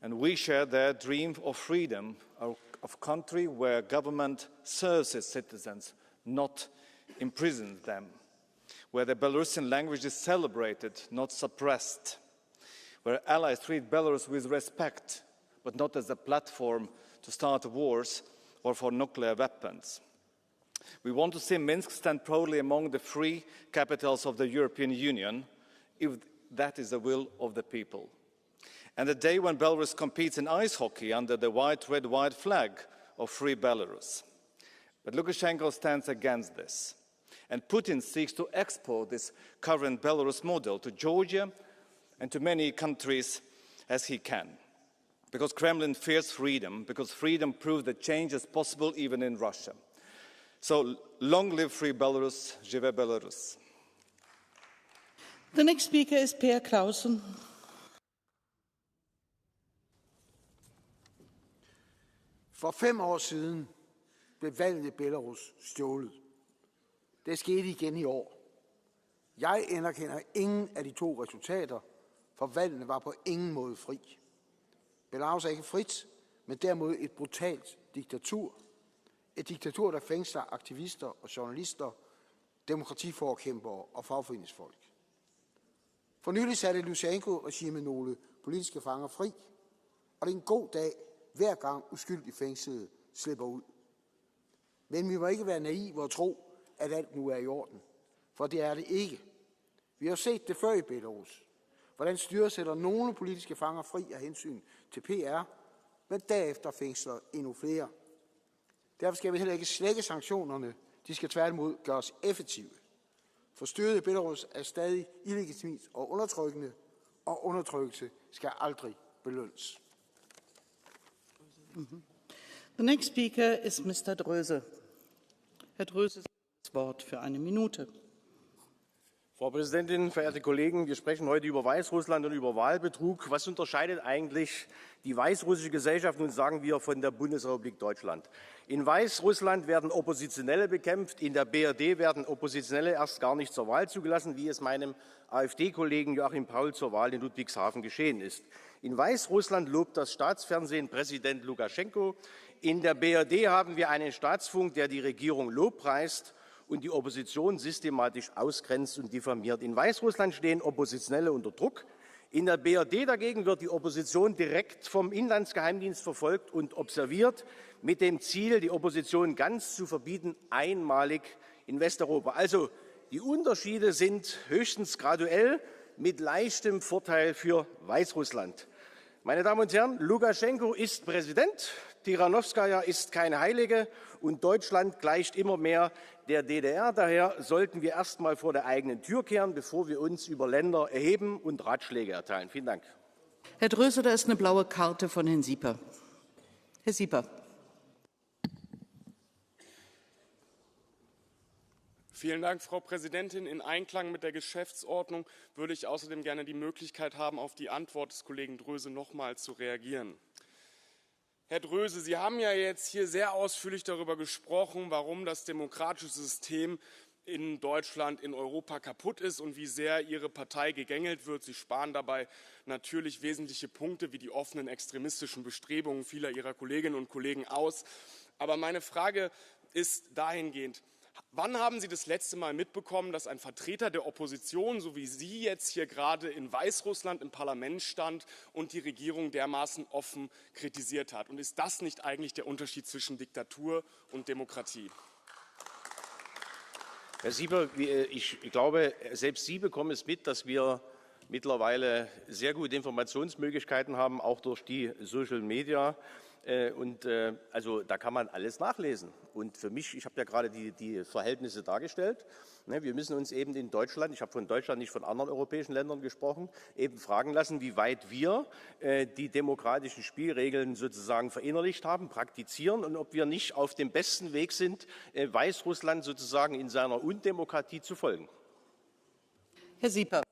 And we share their dream of freedom, of a country where government serves its citizens, not imprisons them, where the Belarusian language is celebrated, not suppressed, where allies treat Belarus with respect, but not as a platform to start wars or for nuclear weapons. We want to see Minsk stand proudly among the free capitals of the European Union, if that is the will of the people. And the day when Belarus competes in ice hockey under the white, red, white flag of free Belarus. But Lukashenko stands against this. And Putin seeks to export this current Belarus model to Georgia and to many countries as he can. Because Kremlin fears freedom, because freedom proves that change is possible even in Russia. So long live free Belarus, Žive Belarus. The next speaker is Per Clausen. For 5 år siden blev valget i Belarus stjålet. Det skete igen i år. Jeg anerkender ingen af de to resultater, for valgene var på ingen måde fri. Belarus er ikke frit, men derimod et brutalt diktatur. Et diktatur, der fængsler aktivister og journalister, demokratiforkæmpere og fagforeningsfolk. For nylig satte Lukasjenko-regimet nogle politiske fanger fri, og det er en god dag, hver gang uskyldige fængslede slipper ud. Men vi må ikke være naive og tro, at alt nu er i orden, for det er det ikke. Vi har set det før i Belarus, hvordan styret sætter nogle politiske fanger fri af hensyn til PR, men derefter fængsler endnu flere. Derfor skal vi heller ikke slække sanktionerne, de skal tværtimod gøres effektive. For styret i Belarus er stadig illegitimt og undertrykkende, og undertrykkelse skal aldrig belønnes. The next speaker is Mr. Dröse. Herr Dröse, das Wort für eine Minute. Frau Präsidentin, verehrte Kollegen, wir sprechen heute über Weißrussland und über Wahlbetrug. Was unterscheidet eigentlich die weißrussische Gesellschaft, nun sagen wir, von der Bundesrepublik Deutschland? In Weißrussland werden Oppositionelle bekämpft, in der BRD werden Oppositionelle erst gar nicht zur Wahl zugelassen, wie es meinem AfD-Kollegen Joachim Paul zur Wahl in Ludwigshafen geschehen ist. In Weißrussland lobt das Staatsfernsehen Präsident Lukaschenko. In der BRD haben wir einen Staatsfunk, der die Regierung lobpreist und die Opposition systematisch ausgrenzt und diffamiert. In Weißrussland stehen Oppositionelle unter Druck. In der BRD dagegen wird die Opposition direkt vom Inlandsgeheimdienst verfolgt und observiert, mit dem Ziel, die Opposition ganz zu verbieten, einmalig in Westeuropa. Also die Unterschiede sind höchstens graduell mit leichtem Vorteil für Weißrussland. Meine Damen und Herren, Lukaschenko ist Präsident, Tiranowskaja ist keine Heilige und Deutschland gleicht immer mehr der DDR. Daher sollten wir erst mal vor der eigenen Tür kehren, bevor wir uns über Länder erheben und Ratschläge erteilen. Vielen Dank. Herr Dröse, da ist eine blaue Karte von Herrn Sieper. Herr Sieper. Vielen Dank, Frau Präsidentin. In Einklang mit der Geschäftsordnung würde ich außerdem gerne die Möglichkeit haben, auf die Antwort des Kollegen Dröse nochmal zu reagieren. Herr Dröse, Sie haben ja jetzt hier sehr ausführlich darüber gesprochen, warum das demokratische System in Deutschland, in Europa kaputt ist und wie sehr Ihre Partei gegängelt wird. Sie sparen dabei natürlich wesentliche Punkte wie die offenen extremistischen Bestrebungen vieler Ihrer Kolleginnen und Kollegen aus. Aber meine Frage ist dahingehend: Wann haben Sie das letzte Mal mitbekommen, dass ein Vertreter der Opposition, so wie Sie jetzt hier gerade in Weißrussland im Parlament stand und die Regierung dermaßen offen kritisiert hat? Und ist das nicht eigentlich der Unterschied zwischen Diktatur und Demokratie? Herr Sieber, ich glaube, selbst Sie bekommen es mit, dass wir mittlerweile sehr gute Informationsmöglichkeiten haben, auch durch die Social Media. Also da kann man alles nachlesen. Und für mich, ich habe ja gerade die Verhältnisse dargestellt, wir müssen uns eben in Deutschland, ich habe von Deutschland, nicht von anderen europäischen Ländern gesprochen, eben fragen lassen, wie weit wir die demokratischen Spielregeln sozusagen verinnerlicht haben, praktizieren und ob wir nicht auf dem besten Weg sind, Weißrussland sozusagen in seiner Undemokratie zu folgen. Herr Sieper.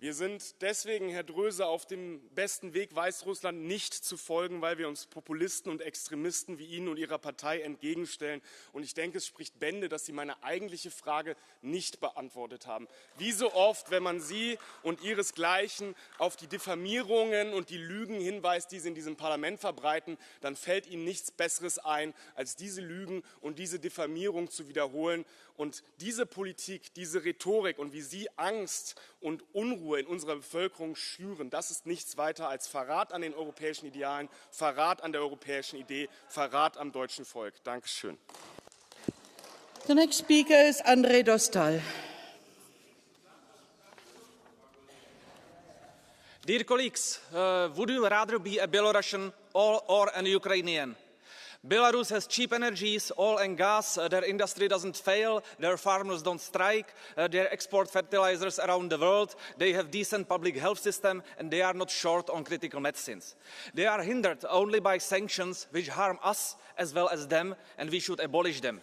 Wir sind deswegen, Herr Dröse, auf dem besten Weg, Weißrussland nicht zu folgen, weil wir uns Populisten und Extremisten wie Ihnen und Ihrer Partei entgegenstellen. Und ich denke, es spricht Bände, dass Sie meine eigentliche Frage nicht beantwortet haben. Wie so oft, wenn man Sie und Ihresgleichen auf die Diffamierungen und die Lügen hinweist, die Sie in diesem Parlament verbreiten, dann fällt Ihnen nichts Besseres ein, als diese Lügen und diese Diffamierung zu wiederholen. Und diese Politik, diese Rhetorik und wie Sie Angst und Unruhe in unserer Bevölkerung schüren, das ist nichts weiter als Verrat an den europäischen Idealen, Verrat an der europäischen Idee, Verrat am deutschen Volk. Dankeschön. The next speaker is Andrei Dostal. Dear colleagues, would you rather be a Belarusian or an Ukrainian? Belarus has cheap energies, oil and gas, their industry doesn't fail, their farmers don't strike, they export fertilizers around the world, they have decent public health system and they are not short on critical medicines. They are hindered only by sanctions which harm us as well as them, and we should abolish them.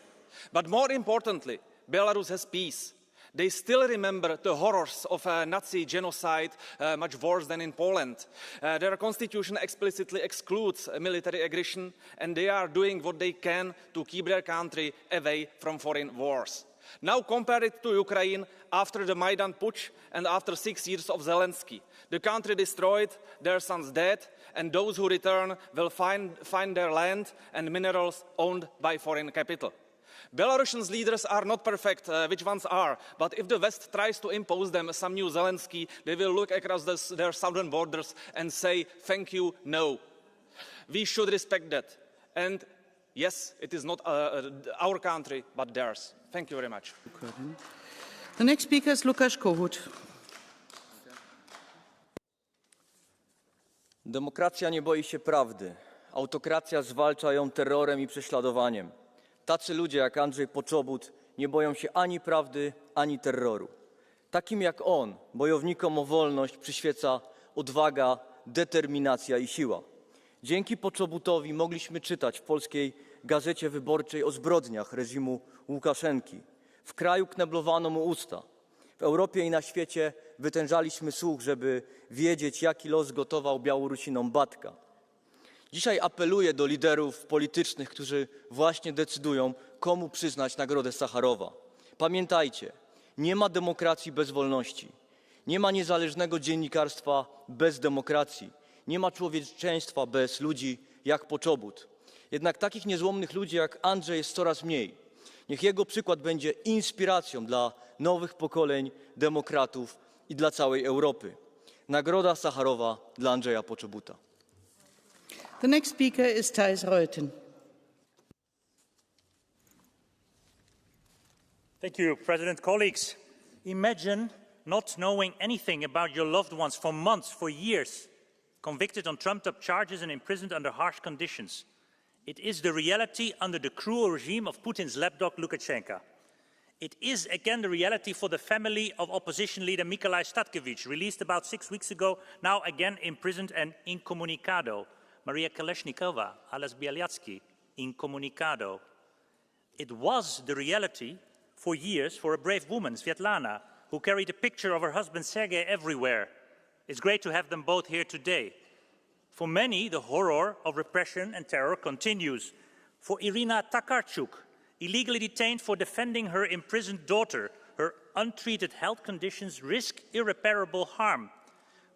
But more importantly, Belarus has peace. They still remember the horrors of Nazi genocide, much worse than in Poland. Their constitution explicitly excludes military aggression, and they are doing what they can to keep their country away from foreign wars. Now compare it to Ukraine after the Maidan putsch and after 6 years of Zelensky. The country destroyed, their sons dead, and those who return will find their land and minerals owned by foreign capital. Belarusian leaders are not perfect, which ones are, but if the West tries to impose them some new Zelensky, they will look across their southern borders and say, thank you, no. We should respect that. And yes, it is not our country, but theirs. Thank you very much. The next speaker is Lukasz Kohut. Demokracja nie boi się prawdy. Autokracja zwalcza ją terrorem i prześladowaniem. Tacy ludzie jak Andrzej Poczobut nie boją się ani prawdy, ani terroru. Takim jak on, bojownikom o wolność przyświeca odwaga, determinacja i siła. Dzięki Poczobutowi mogliśmy czytać w polskiej Gazecie Wyborczej o zbrodniach reżimu Łukaszenki. W kraju kneblowano mu usta. W Europie i na świecie wytężaliśmy słuch, żeby wiedzieć, jaki los gotował Białorusinom Batka. Dzisiaj apeluję do liderów politycznych, którzy właśnie decydują, komu przyznać Nagrodę Sacharowa. Pamiętajcie, nie ma demokracji bez wolności. Nie ma niezależnego dziennikarstwa bez demokracji. Nie ma człowieczeństwa bez ludzi jak Poczobut. Jednak takich niezłomnych ludzi jak Andrzej jest coraz mniej. Niech jego przykład będzie inspiracją dla nowych pokoleń demokratów i dla całej Europy. Nagroda Sacharowa dla Andrzeja Poczobuta. The next speaker is Thijs Reuten. Thank you, President. Colleagues, imagine not knowing anything about your loved ones for months, for years, convicted on trumped-up charges and imprisoned under harsh conditions. It is the reality under the cruel regime of Putin's lapdog Lukashenko. It is again the reality for the family of opposition leader Mikolai Statkevich, released about 6 weeks ago, now again imprisoned and incommunicado. Maria Kaleshnikova, alias Bialyatsky, incommunicado. It was the reality for years for a brave woman, Svetlana, who carried a picture of her husband Sergei everywhere. It's great to have them both here today. For many, the horror of repression and terror continues. For Irina Takarchuk, illegally detained for defending her imprisoned daughter, her untreated health conditions risk irreparable harm.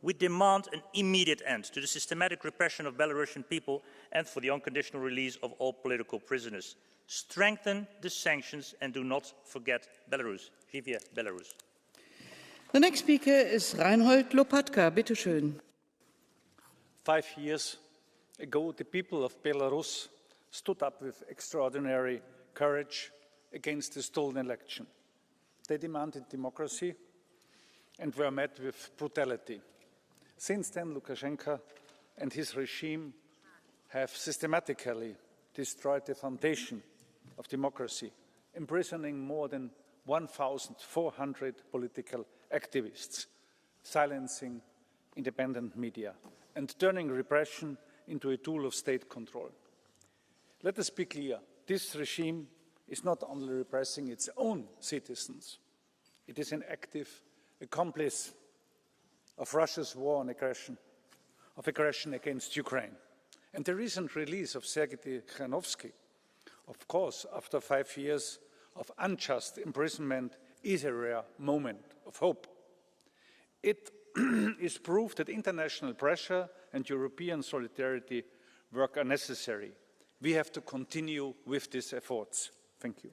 We demand an immediate end to the systematic repression of Belarusian people and for the unconditional release of all political prisoners. Strengthen the sanctions and do not forget Belarus. Živě Belarus. The next speaker is Reinhold Lopatka. Bitte schön. 5 years ago, the people of Belarus stood up with extraordinary courage against the stolen election. They demanded democracy and were met with brutality. Since then, Lukashenko and his regime have systematically destroyed the foundation of democracy, imprisoning more than 1,400 political activists, silencing independent media, and turning repression into a tool of state control. Let us be clear, this regime is not only repressing its own citizens, it is an active accomplice of Russia's war on aggression against Ukraine. And the recent release of Sergei Tikhanovsky, of course, after 5 years of unjust imprisonment, is a rare moment of hope. It is proof that international pressure and European solidarity work are necessary. We have to continue with these efforts. Thank you.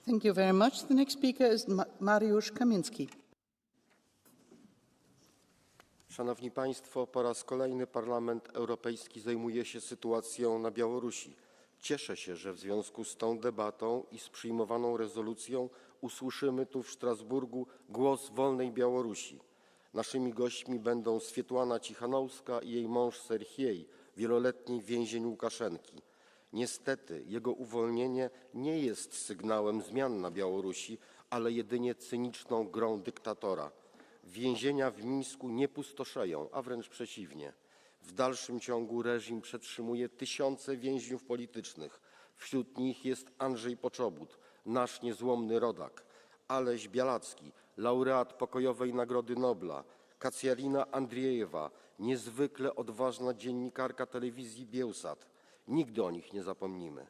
Thank you very much. The next speaker is Mariusz Kamiński. Szanowni Państwo, po raz kolejny Parlament Europejski zajmuje się sytuacją na Białorusi. Cieszę się, że w związku z tą debatą i z przyjmowaną rezolucją usłyszymy tu w Strasburgu głos wolnej Białorusi. Naszymi gośćmi będą Swietłana Cichanouska i jej mąż Serhiej, wieloletni więzień Łukaszenki. Niestety jego uwolnienie nie jest sygnałem zmian na Białorusi, ale jedynie cyniczną grą dyktatora. Więzienia w Mińsku nie pustoszeją, a wręcz przeciwnie. W dalszym ciągu reżim przetrzymuje tysiące więźniów politycznych. Wśród nich jest Andrzej Poczobut, nasz niezłomny rodak, Aleś Białacki, laureat Pokojowej Nagrody Nobla, Kacjarina Andriejewa, niezwykle odważna dziennikarka telewizji Bielsat. Nigdy o nich nie zapomnimy.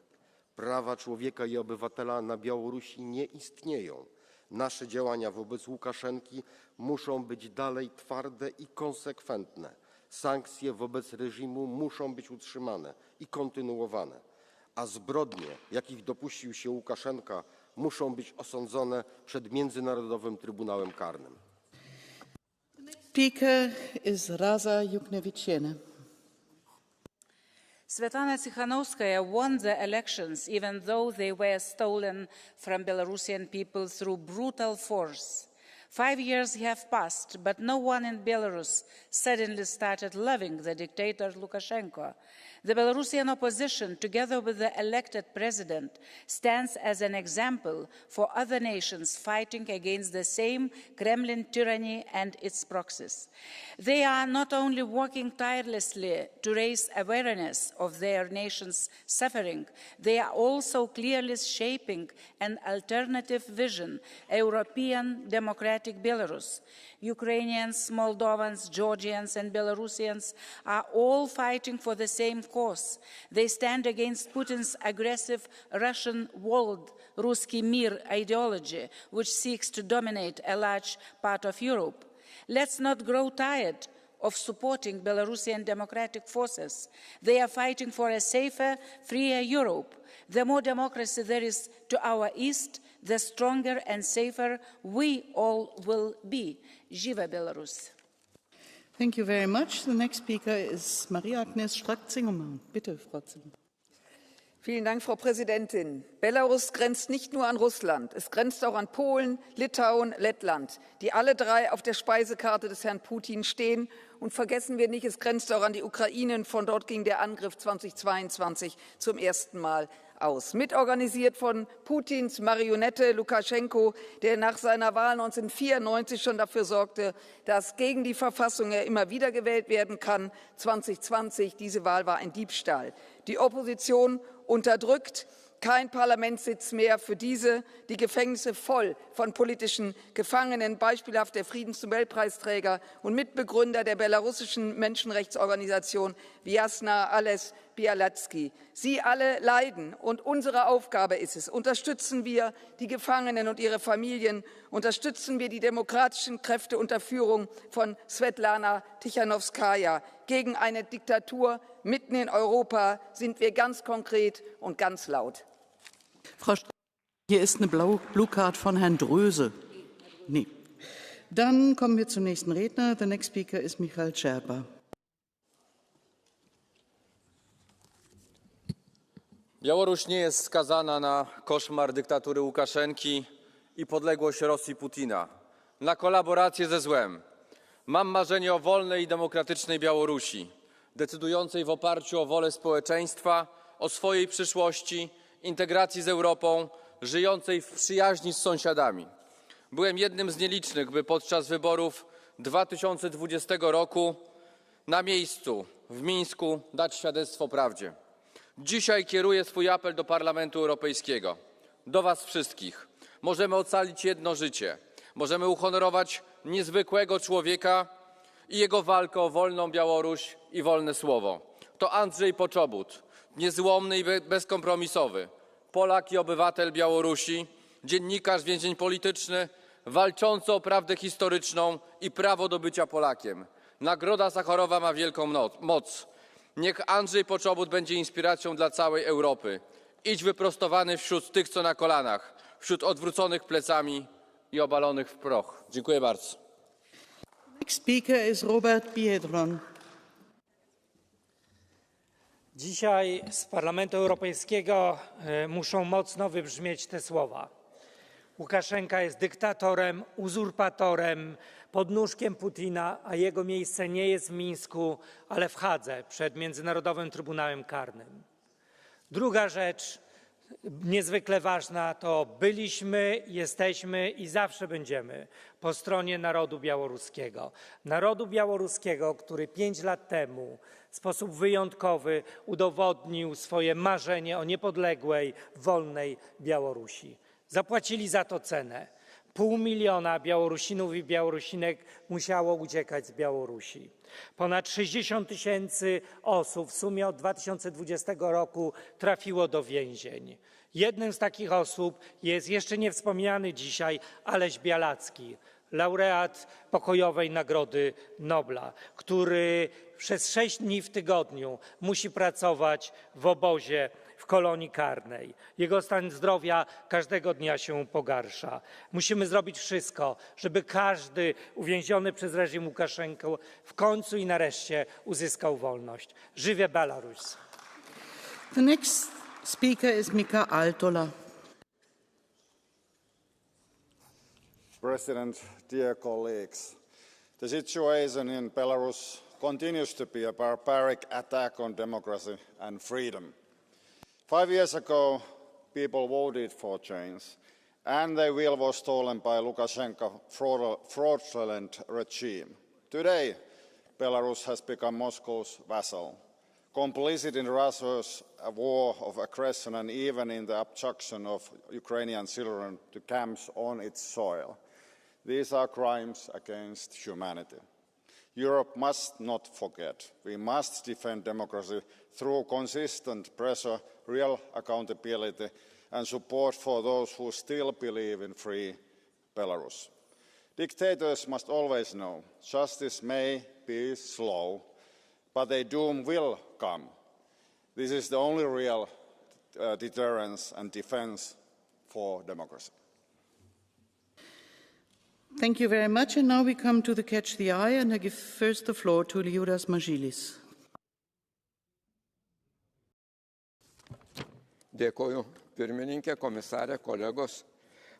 Prawa człowieka i obywatela na Białorusi nie istnieją. Nasze działania wobec Łukaszenki muszą być dalej twarde i konsekwentne. Sankcje wobec reżimu muszą być utrzymane i kontynuowane, a zbrodnie, jakich dopuścił się Łukaszenka, muszą być osądzone przed Międzynarodowym Trybunałem Karnym. Speaker is Raza Juknevičienė. Svetlana Tsikhanouskaya won the elections even though they were stolen from Belarusian people through brutal force. 5 years have passed, but no one in Belarus suddenly started loving the dictator Lukashenko. The Belarusian opposition, together with the elected president, stands as an example for other nations fighting against the same Kremlin tyranny and its proxies. They are not only working tirelessly to raise awareness of their nation's suffering, they are also clearly shaping an alternative vision, a European democratic Belarus. Ukrainians, Moldovans, Georgians, and Belarusians are all fighting for the same cause. They stand against Putin's aggressive Russian world, Ruski Mir ideology, which seeks to dominate a large part of Europe. Let's not grow tired of supporting Belarusian democratic forces. They are fighting for a safer, freer Europe. The more democracy there is to our east, the stronger and safer we all will be. Živa Belarus. Thank you very much. The next speaker is Maria-Agnes Strack-Zingermann. Bitte, Frau Zingermann. Vielen Dank, Frau Präsidentin. Belarus grenzt nicht nur an Russland, es grenzt auch an Polen, Litauen, Lettland, die alle drei auf der Speisekarte des Herrn Putin stehen. Und vergessen wir nicht, es grenzt auch an die Ukraine, und von dort ging der Angriff 2022 zum ersten Mal aus. Mitorganisiert von Putins Marionette Lukaschenko, der nach seiner Wahl 1994 schon dafür sorgte, dass gegen die Verfassung er immer wieder gewählt werden kann. 2020, diese Wahl war ein Diebstahl. Die Opposition unterdrückt, kein Parlamentssitz mehr für diese, die Gefängnisse voll von politischen Gefangenen, beispielhaft der Friedensnobelpreisträger und Mitbegründer der belarussischen Menschenrechtsorganisation Vyazna Ales Bialatski. Sie alle leiden, und unsere Aufgabe ist es, unterstützen wir die Gefangenen und ihre Familien, unterstützen wir die demokratischen Kräfte unter Führung von Svetlana Tichanowskaja. Gegen eine Diktatur mitten in Europa sind wir ganz konkret und ganz laut. Frau Strack, hier ist eine Blue Card von Herrn Dröse. Nee. Dann kommen wir zum nächsten Redner. The next speaker is Michael Scherber. Białoruś nie jest skazana na koszmar dyktatury Łukaszenki i podległość Rosji Putina, na kolaborację ze złem. Mam marzenie o wolnej i demokratycznej Białorusi, decydującej w oparciu o wolę społeczeństwa, o swojej przyszłości, integracji z Europą, żyjącej w przyjaźni z sąsiadami. Byłem jednym z nielicznych, by podczas wyborów 2020 roku na miejscu w Mińsku dać świadectwo prawdzie. Dzisiaj kieruję swój apel do Parlamentu Europejskiego, do was wszystkich. Możemy ocalić jedno życie, możemy uhonorować niezwykłego człowieka i jego walkę o wolną Białoruś i wolne słowo. To Andrzej Poczobut, niezłomny i bezkompromisowy, Polak i obywatel Białorusi, dziennikarz, więzień polityczny, walczący o prawdę historyczną i prawo do bycia Polakiem. Nagroda Sacharowa ma wielką moc. Niech Andrzej Poczobut będzie inspiracją dla całej Europy. Idź wyprostowany wśród tych, co na kolanach, wśród odwróconych plecami i obalonych w proch. Dziękuję bardzo. Next speaker is Robert Biedron. Dzisiaj z Parlamentu Europejskiego muszą mocno wybrzmieć te słowa. Łukaszenka jest dyktatorem, uzurpatorem, podnóżkiem Putina, a jego miejsce nie jest w Mińsku, ale w Hadze przed Międzynarodowym Trybunałem Karnym. Druga rzecz, niezwykle ważna, to byliśmy, jesteśmy i zawsze będziemy po stronie narodu białoruskiego. Narodu białoruskiego, który 5 lat temu w sposób wyjątkowy udowodnił swoje marzenie o niepodległej, wolnej Białorusi. Zapłacili za to cenę. Pół miliona Białorusinów i Białorusinek musiało uciekać z Białorusi. Ponad 60 000 osób w sumie od 2020 roku trafiło do więzień. Jednym z takich osób jest jeszcze nie wspomniany dzisiaj Aleś Białacki, laureat pokojowej Nagrody Nobla, który przez 6 dni w tygodniu musi pracować w obozie w kolonii karnej. Jego stan zdrowia każdego dnia się pogarsza. Musimy zrobić wszystko, żeby każdy uwięziony przez reżim Łukaszenkę w końcu i nareszcie uzyskał wolność. Żywie Belarus! The next speaker is Mika Aaltola. President, dear colleagues, the situation in Belarus continues to be a barbaric attack on democracy and freedom. 5 years ago, people voted for change, and their will was stolen by Lukashenko's fraudulent regime. Today, Belarus has become Moscow's vassal, complicit in Russia's war of aggression and even in the abduction of Ukrainian children to camps on its soil. These are crimes against humanity. Europe must not forget. We must defend democracy through consistent pressure, real accountability, and support for those who still believe in free Belarus. Dictators must always know justice may be slow, but their doom will come. This is the only real deterrence and defense for democracy. Thank you very much. And now we come to the Catch the Eye, and I give first the floor to Liudas Mažylis. Dėkoju, pirmininkė, komisarė, kolegos.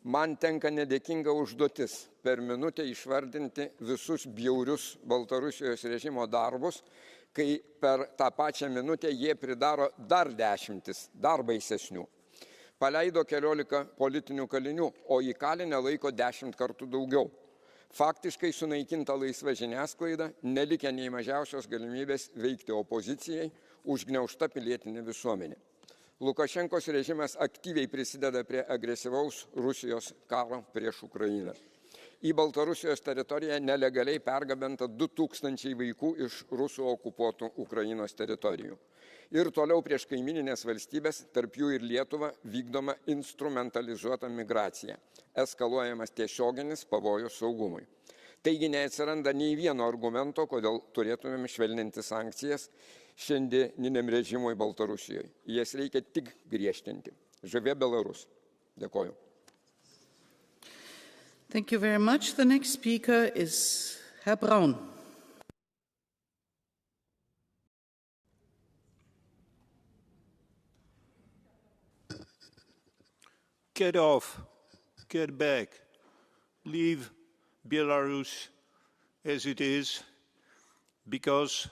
Man tenka nedėkinga užduotis per minutę išvardinti visus bjaurius Baltarusijos režimo darbus, kai per tą pačią minutę jie pridaro dar 10, dar baisesnių. Paleido 14 politinių kalinių, o įkalinę laiko 10 kartų daugiau. Faktiškai sunaikinta laisva žiniasklaida, nelikę nei mažiausios galimybės veikti opozicijai, užgniaužta pilietinė visuomenė. Lukašenkos režimas aktyviai prisideda prie agresyvaus Rusijos karo prieš Ukrainą. Į Baltarusijos teritoriją nelegaliai pergabenta 2000 vaikų iš Rusų okupuotų Ukrainos teritorijų. Ir toliau prieš kaimininės valstybės, tarp jų ir Lietuva, vykdoma instrumentalizuota migracija, eskaluojamas tiesioginis pavojus saugumui. Taigi neatsiranda nei vieno argumento, kodėl turėtumėm švelninti sankcijas šiandieniniam režimui Baltarusijoje. Jas reikia tik griežtinti. Žavė Belarus. Dėkoju. Thank you very much. The next speaker is Herr Braun. Get off, get back, leave Belarus as it is, because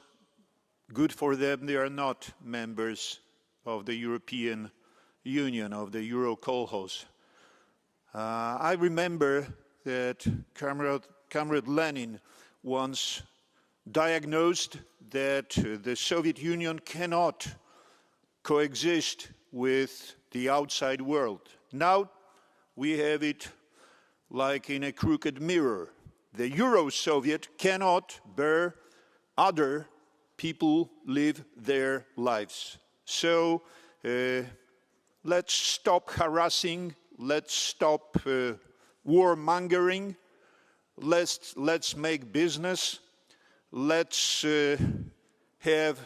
good for them, they are not members of the European Union, of the Euro-Kolkhoz. I remember that Comrade Lenin once diagnosed that the Soviet Union cannot coexist with the outside world. Now we have it like in a crooked mirror. The Euro-Soviet cannot bear other people live their lives. So let's stop harassing, let's stop warmongering, let's make business, let's have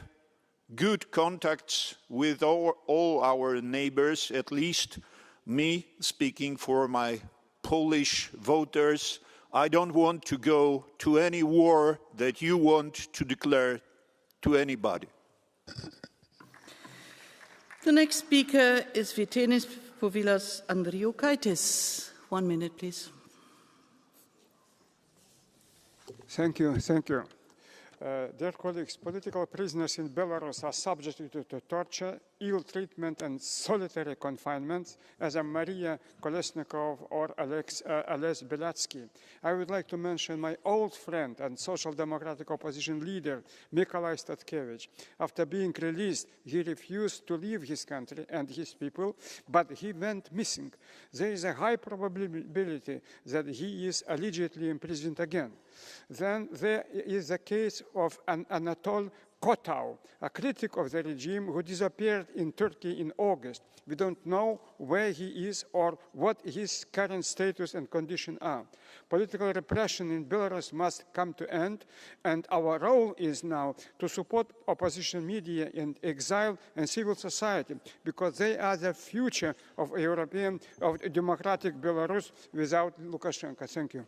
good contacts with all our neighbors, at least me, speaking for my Polish voters. I don't want to go to any war that you want to declare to anybody. The next speaker is Vytenis Povilas Andriukaitis. 1 minute, please. Thank you. Dear colleagues, political prisoners in Belarus are subject to torture ill treatment and solitary confinement, as Maria Kolesnikov or Ales Belatsky. I would like to mention my old friend and Social Democratic opposition leader, Mykolai Statkevich. After being released, he refused to leave his country and his people, but he went missing. There is a high probability that he is allegedly imprisoned again. Then there is the case of Anatol Kotau, a critic of the regime who disappeared in Turkey in August. We don't know where he is or what his current status and condition are. Political repression in Belarus must come to an end, and our role is now to support opposition media in exile and civil society, because they are the future of democratic Belarus without Lukashenko. Thank you.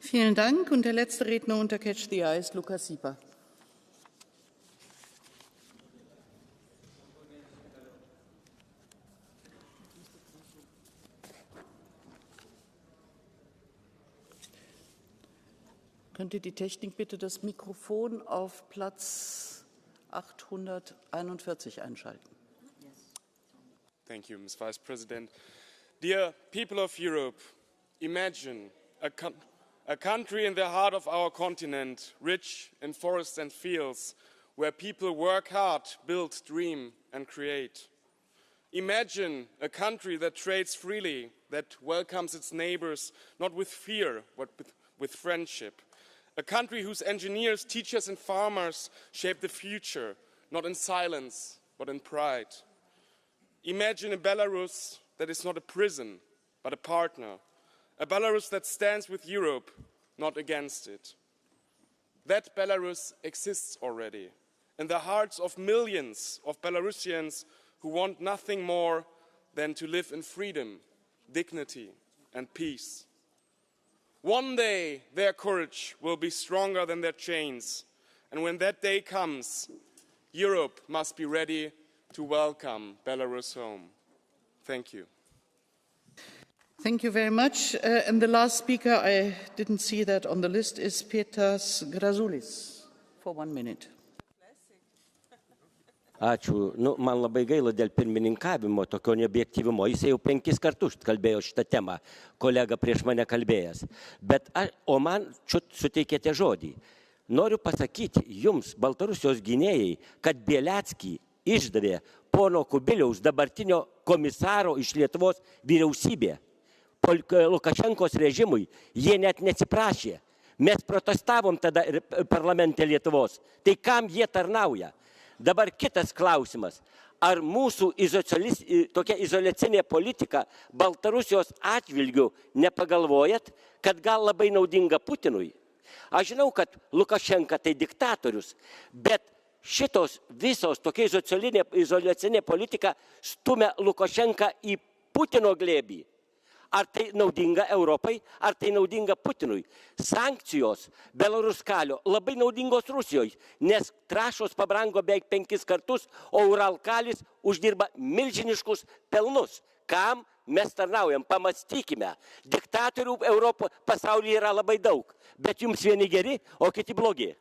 Vielen Dank. Und der letzte Redner unter Catch the Eye ist Lukas Sieper. Könnte die Technik bitte das Mikrofon auf Platz 841 einschalten? Thank you, Ms. Vice President. Dear people of Europe, imagine a country in the heart of our continent, rich in forests and fields, where people work hard, build, dream, and create. Imagine a country that trades freely, that welcomes its neighbors, not with fear, but with friendship. A country whose engineers, teachers, and farmers shape the future, not in silence, but in pride. Imagine a Belarus that is not a prison, but a partner. A Belarus that stands with Europe, not against it. That Belarus exists already in the hearts of millions of Belarusians who want nothing more than to live in freedom, dignity, and peace. One day, their courage will be stronger than their chains. And when that day comes, Europe must be ready to welcome Belarus home. Thank you. Thank you very much. And the last speaker, I didn't see that on the list, is Petras Grazoulis for 1 minute. Ačiū. Man labai gaila dėl pirmininkavimo, tokio neobjektyvimo. Jis jau 5 kartus kalbėjo šitą temą, kolega prieš mane kalbėjęs. O man suteikėte žodį. Noriu pasakyti jums, Baltarusijos gynėjai, kad Bielecki išdavė pono Kubiliaus dabartinio komisaro iš Lietuvos vyriausybė. Lukašenkos režimui jie net neatsiprašė. Mes protestavom tada parlamente Lietuvos. Tai kam jie tarnauja? Dabar kitas klausimas. Ar mūsų tokia izoliacinė politika Baltarusijos atžvilgiu nepagalvojat, kad gal labai naudinga Putinui? Aš žinau, kad Lukašenka tai diktatorius, bet šitos visos tokia izoliacinė politika stumia Lukašenką į Putino glėbį. Ar tai naudinga Europai, ar tai naudinga Putinui? Sankcijos Belaruskalio labai naudingos Rusijoje, nes trąšos pabrango beveik 5 kartus, o Uralkalis uždirba milžiniškus pelnus. Kam mes tarnaujam? Pamastykime. Diktatorių Europoje pasaulyje yra labai daug, bet jums vieni geri, o kiti blogi.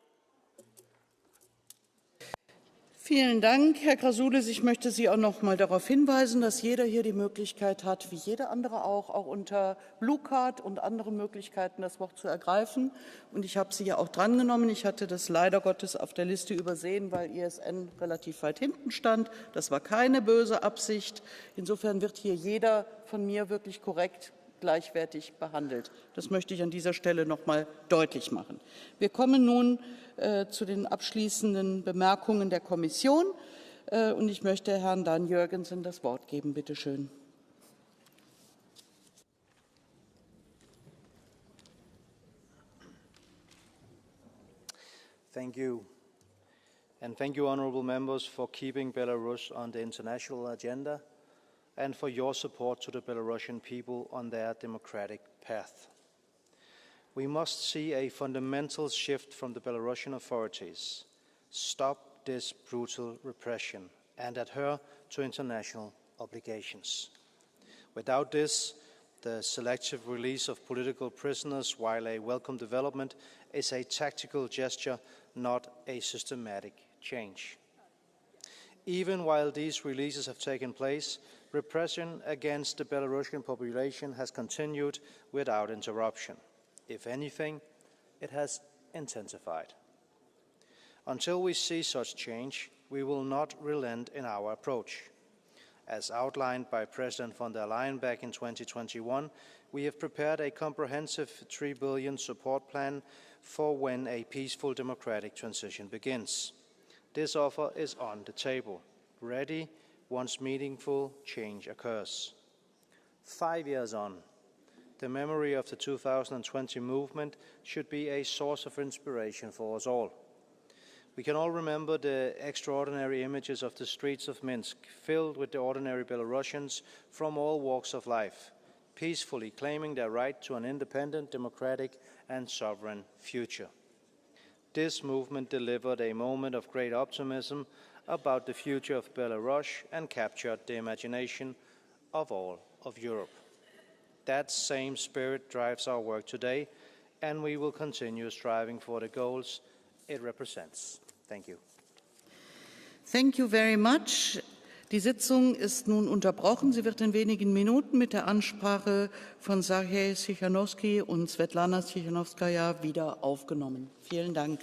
Vielen Dank, Herr Grazoulis. Ich möchte Sie auch noch mal darauf hinweisen, dass jeder hier die Möglichkeit hat, wie jeder andere auch unter Blue Card und anderen Möglichkeiten das Wort zu ergreifen. Und ich habe Sie ja auch drangenommen. Ich hatte das leider Gottes auf der Liste übersehen, weil ISN relativ weit hinten stand. Das war keine böse Absicht. Insofern wird hier jeder von mir wirklich korrekt gleichwertig behandelt. Das möchte ich an dieser Stelle noch mal deutlich machen. Wir kommen nun zu den abschließenden Bemerkungen der Kommission. Und ich möchte Herrn Dan Jørgensen das Wort geben. Bitte schön. Thank you. And thank you, honourable members, for keeping Belarus on the international agenda and for your support to the Belarusian people on their democratic path. We must see a fundamental shift from the Belarusian authorities, stop this brutal repression, and adhere to international obligations. Without this, the selective release of political prisoners, while a welcome development, is a tactical gesture, not a systematic change. Even while these releases have taken place, repression against the Belarusian population has continued without interruption. If anything, it has intensified. Until we see such change, we will not relent in our approach. As outlined by President von der Leyen back in 2021, we have prepared a comprehensive 3 billion support plan for when a peaceful democratic transition begins. This offer is on the table, ready once meaningful change occurs. 5 years on, the memory of the 2020 movement should be a source of inspiration for us all. We can all remember the extraordinary images of the streets of Minsk, filled with the ordinary Belarusians from all walks of life, peacefully claiming their right to an independent, democratic, and sovereign future. This movement delivered a moment of great optimism about the future of Belarus and captured the imagination of all of Europe. That same spirit drives our work today, and we will continue striving for the goals it represents. Thank you. Thank you very much. Die Sitzung ist nun unterbrochen. Sie wird in wenigen Minuten mit der Ansprache von Sergej Tschichanowski und Svetlana Tschichanowskaja wieder aufgenommen. Vielen Dank.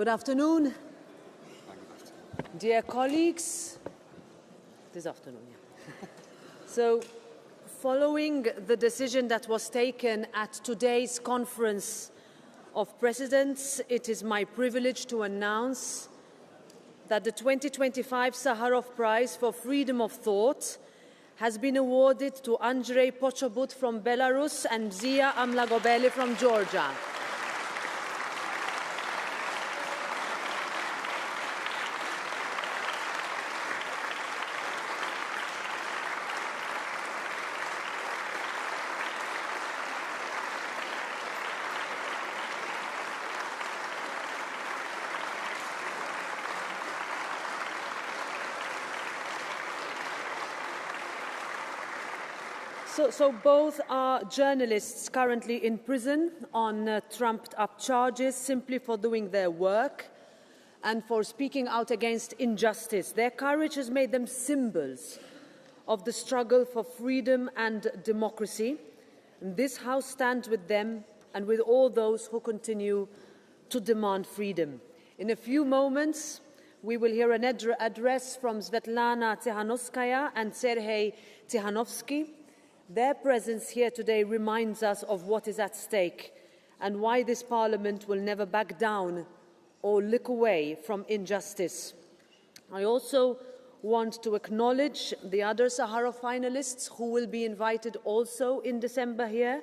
Good afternoon. Dear colleagues, this afternoon, yeah. So, following the decision that was taken at today's Conference of Presidents, it is my privilege to announce that the 2025 Sakharov Prize for Freedom of Thought has been awarded to Andrei Pochobut from Belarus and Zia Amlagobeli from Georgia. So both are journalists currently in prison on trumped-up charges simply for doing their work and for speaking out against injustice. Their courage has made them symbols of the struggle for freedom and democracy. And this House stands with them and with all those who continue to demand freedom. In a few moments, we will hear an address from Svetlana Tsikhanouskaya and Sergei Tikhanovsky. Their presence here today reminds us of what is at stake and why this Parliament will never back down or look away from injustice. I also want to acknowledge the other Sakharov finalists who will be invited also in December here,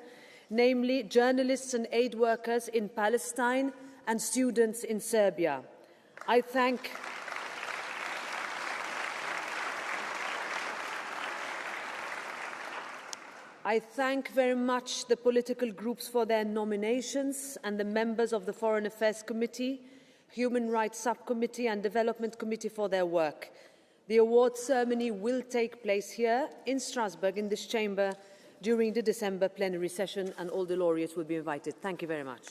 namely journalists and aid workers in Palestine and students in Serbia. I thank very much the political groups for their nominations and the members of the Foreign Affairs Committee, Human Rights Subcommittee and Development Committee for their work. The award ceremony will take place here in Strasbourg in this chamber during the December plenary session, and all the laureates will be invited. Thank you very much.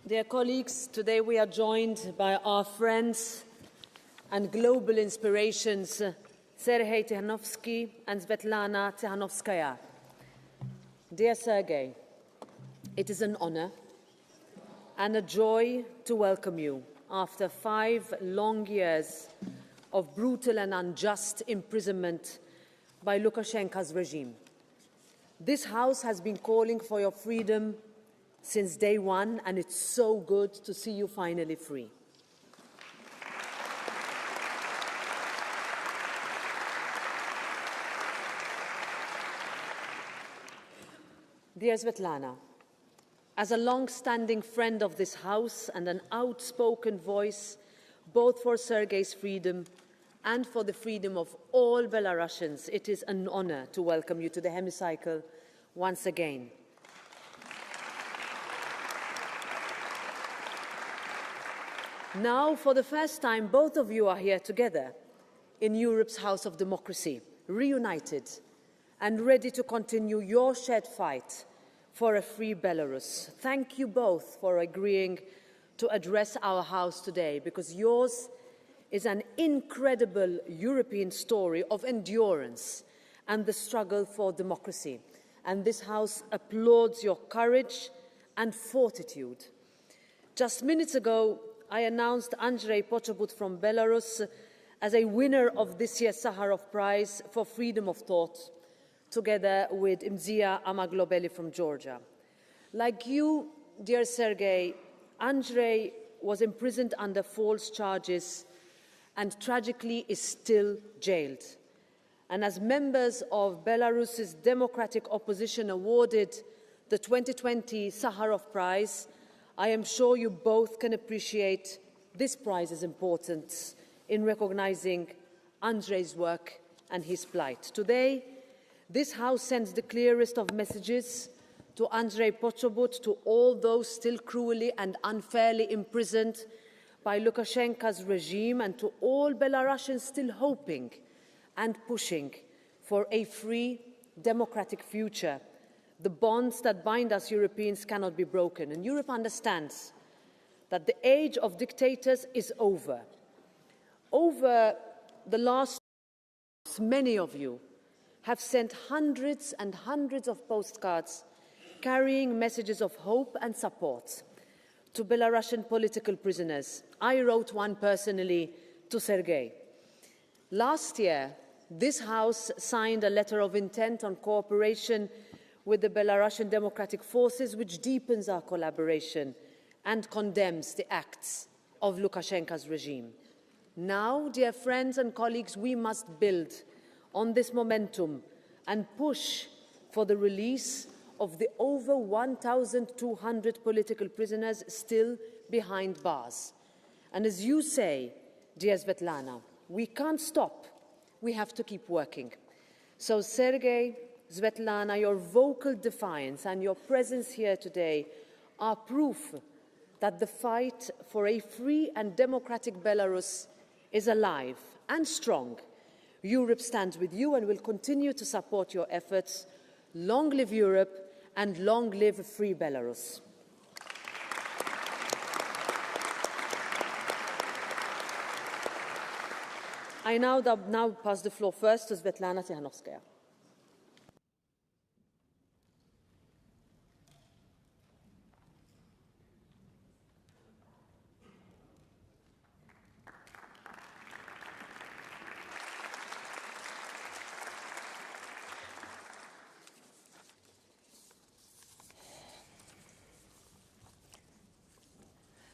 Dear colleagues, today we are joined by our friends and global inspirations, Sergei Tikhanovsky and Svetlana Tsikhanouskaya. Dear Sergei, it is an honor and a joy to welcome you after 5 long years of brutal and unjust imprisonment by Lukashenko's regime. This House has been calling for your freedom since day one, and it's so good to see you finally free. Dear Svetlana, as a long-standing friend of this House and an outspoken voice both for Sergei's freedom and for the freedom of all Belarusians, it is an honor to welcome you to the hemicycle once again. Now, for the first time, both of you are here together in Europe's House of Democracy, reunited and ready to continue your shared fight for a free Belarus. Thank you both for agreeing to address our House today, because yours is an incredible European story of endurance and the struggle for democracy. And this House applauds your courage and fortitude. Just minutes ago, I announced Andrei Pochobut from Belarus as a winner of this year's Sakharov Prize for Freedom of Thought, together with Zia Amlagobeli from Georgia. Like you, dear Sergei, Andrei was imprisoned under false charges and tragically is still jailed. And as members of Belarus's democratic opposition awarded the 2020 Sakharov Prize, I am sure you both can appreciate this prize's importance in recognizing Andrei's work and his plight. Today, this House sends the clearest of messages to Andrei Pochobut, to all those still cruelly and unfairly imprisoned by Lukashenko's regime, and to all Belarusians still hoping and pushing for a free, democratic future. The bonds that bind us Europeans cannot be broken, and Europe understands that the age of dictators is over. Over the last months, many of you have sent hundreds and hundreds of postcards carrying messages of hope and support to Belarusian political prisoners. I wrote one personally to Sergei. Last year, this House signed a letter of intent on cooperation with the Belarusian Democratic Forces, which deepens our collaboration and condemns the acts of Lukashenko's regime. Now, dear friends and colleagues, we must build on this momentum and push for the release of the over 1,200 political prisoners still behind bars. And as you say, dear Svetlana, we can't stop. We have to keep working. So, Sergei, Svetlana, your vocal defiance and your presence here today are proof that the fight for a free and democratic Belarus is alive and strong. Europe stands with you and will continue to support your efforts. Long live Europe and long live free Belarus. I now pass the floor first to Svetlana Tikhanovskaya.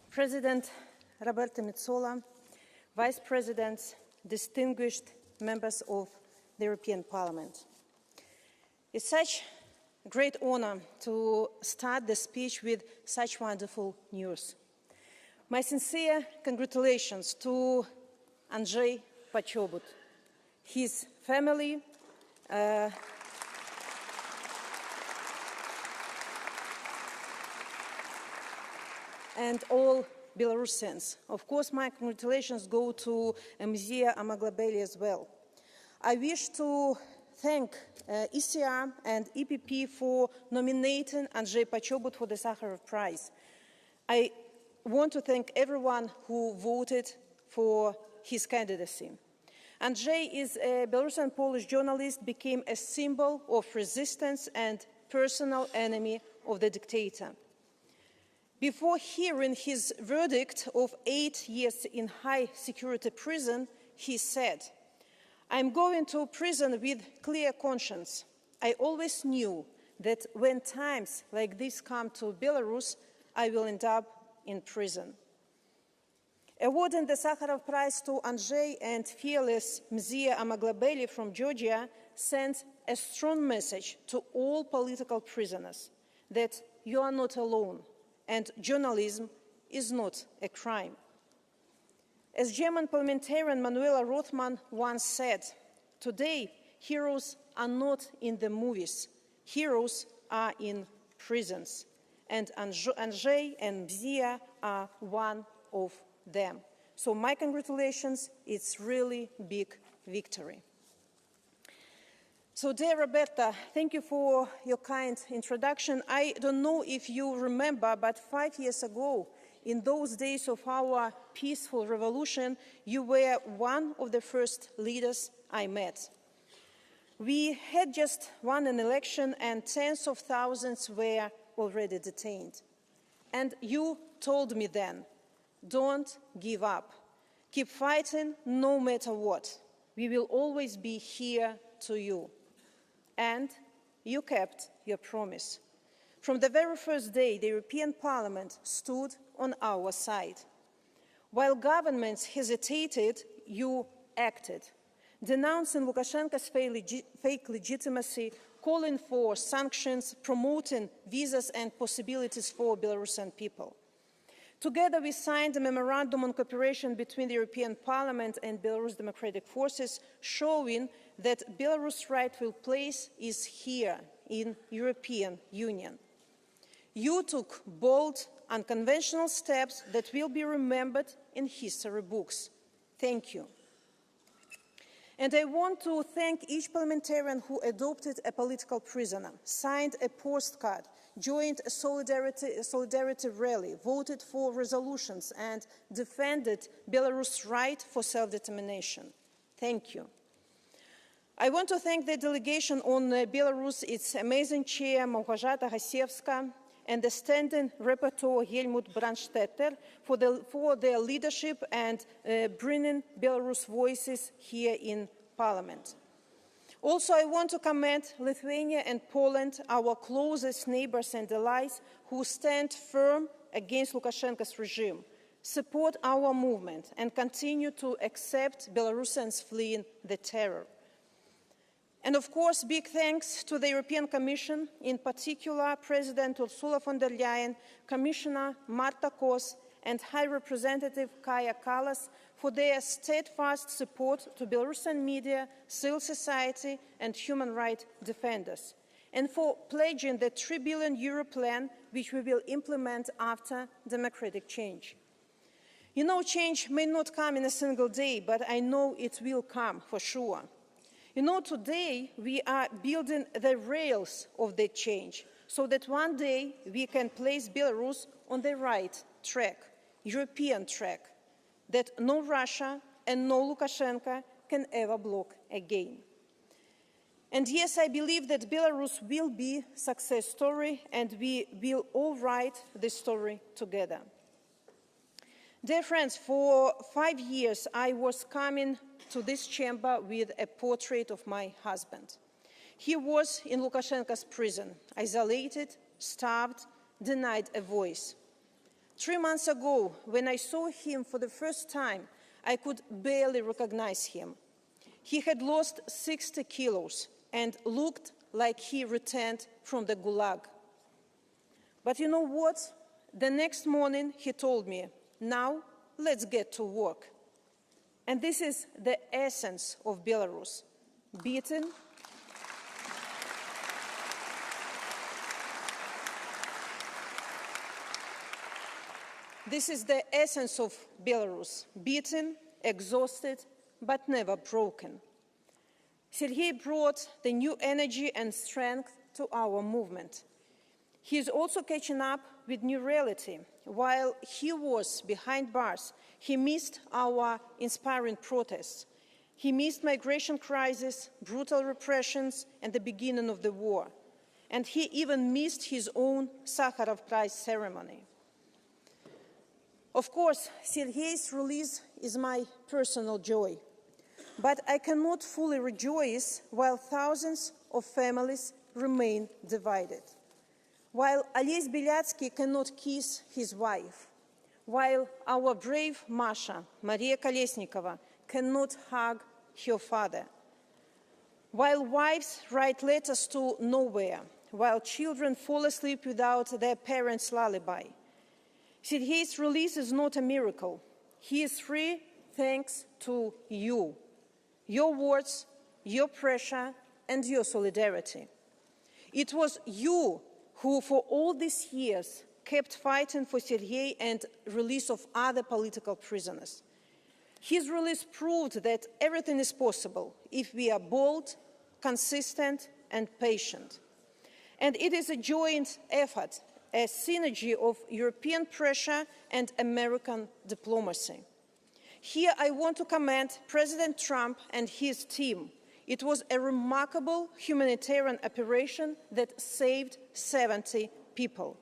President Roberta Metsola, Vice Presidents, distinguished members of the European Parliament. It's such a great honor to start the speech with such wonderful news. My sincere congratulations to Andrei Pochobut, his family, and all Belarusians. Of course, my congratulations go to Mzia Amaglobeli as well. I wish to thank ECR and EPP for nominating Andrei Pochobut for the Sakharov Prize. I want to thank everyone who voted for his candidacy. Andrei is a Belarusian Polish journalist, became a symbol of resistance and personal enemy of the dictator. Before hearing his verdict of 8 years in high-security prison, he said, "I'm going to prison with clear conscience. I always knew that when times like this come to Belarus, I will end up in prison." Awarding the Sakharov Prize to Andrei and fearless Mzia Amaglobeli from Georgia sends a strong message to all political prisoners that you are not alone, and journalism is not a crime. As German parliamentarian Manuela Rothmann once said, today heroes are not in the movies, heroes are in prisons, and Andrei and Mzia are one of them. So my congratulations, it's really big victory. So, dear Roberta, thank you for your kind introduction. I don't know if you remember, but 5 years ago, in those days of our peaceful revolution, you were one of the first leaders I met. We had just won an election and tens of thousands were already detained. And you told me then, don't give up. Keep fighting no matter what. We will always be here to you. And you kept your promise. From the very first day, the European Parliament stood on our side. While governments hesitated, you acted. denouncing Lukashenko's fake legitimacy, calling for sanctions, promoting visas and possibilities for Belarusian people. Together, we signed a memorandum on cooperation between the European Parliament and Belarus Democratic Forces, showing that Belarus' rightful place is here in European Union. You took bold, unconventional steps that will be remembered in history books. Thank you. And I want to thank each parliamentarian who adopted a political prisoner, signed a postcard, joined a solidarity rally, voted for resolutions, and defended Belarus' right for self-determination. Thank you. I want to thank the delegation on Belarus, its amazing chair, Małgorzata Hasevska, and the standing rapporteur, Helmut Brandstetter, for their leadership and bringing Belarus voices here in Parliament. Also, I want to commend Lithuania and Poland, our closest neighbors and allies, who stand firm against Lukashenko's regime, support our movement, and continue to accept Belarusians fleeing the terror. And of course, big thanks to the European Commission, in particular President Ursula von der Leyen, Commissioner Marta Kos, and High Representative Kaja Kallas for their steadfast support to Belarusian media, civil society, and human rights defenders, and for pledging the €3 billion plan, which we will implement after democratic change. You know, change may not come in a single day, but I know it will come for sure. You know, today we are building the rails of that change so that one day we can place Belarus on the right track, European track, that no Russia and no Lukashenko can ever block again. And yes, I believe that Belarus will be a success story, and we will all write the story together. Dear friends, for 5 years I was coming to this chamber with a portrait of my husband. He was in Lukashenko's prison, isolated, starved, denied a voice. 3 months ago, when I saw him for the first time, I could barely recognize him. He had lost 60 kilos and looked like he returned from the Gulag. But you know what? The next morning he told me, "Now let's get to work." And this is the essence of Belarus: beaten, this is the essence of Belarus: beaten, exhausted, but never broken. Sergei brought the new energy and strength to our movement. He is also catching up with new reality. While he was behind bars, he missed our inspiring protests. He missed migration crisis, brutal repressions, and the beginning of the war. And he even missed his own Sakharov Prize ceremony. Of course, Sergei's release is my personal joy. But I cannot fully rejoice while thousands of families remain divided. While Ales Belyatsky cannot kiss his wife, while our brave Masha, Maria Kolesnikova, cannot hug her father, while wives write letters to nowhere, while children fall asleep without their parents' lullaby, Sergei's release is not a miracle. He is free thanks to you, your words, your pressure, and your solidarity. It was you who, for all these years, kept fighting for Sergei and release of other political prisoners. His release proved that everything is possible if we are bold, consistent, and patient. And it is a joint effort, a synergy of European pressure and American diplomacy. Here I want to commend President Trump and his team. It was a remarkable humanitarian operation that saved 70 people.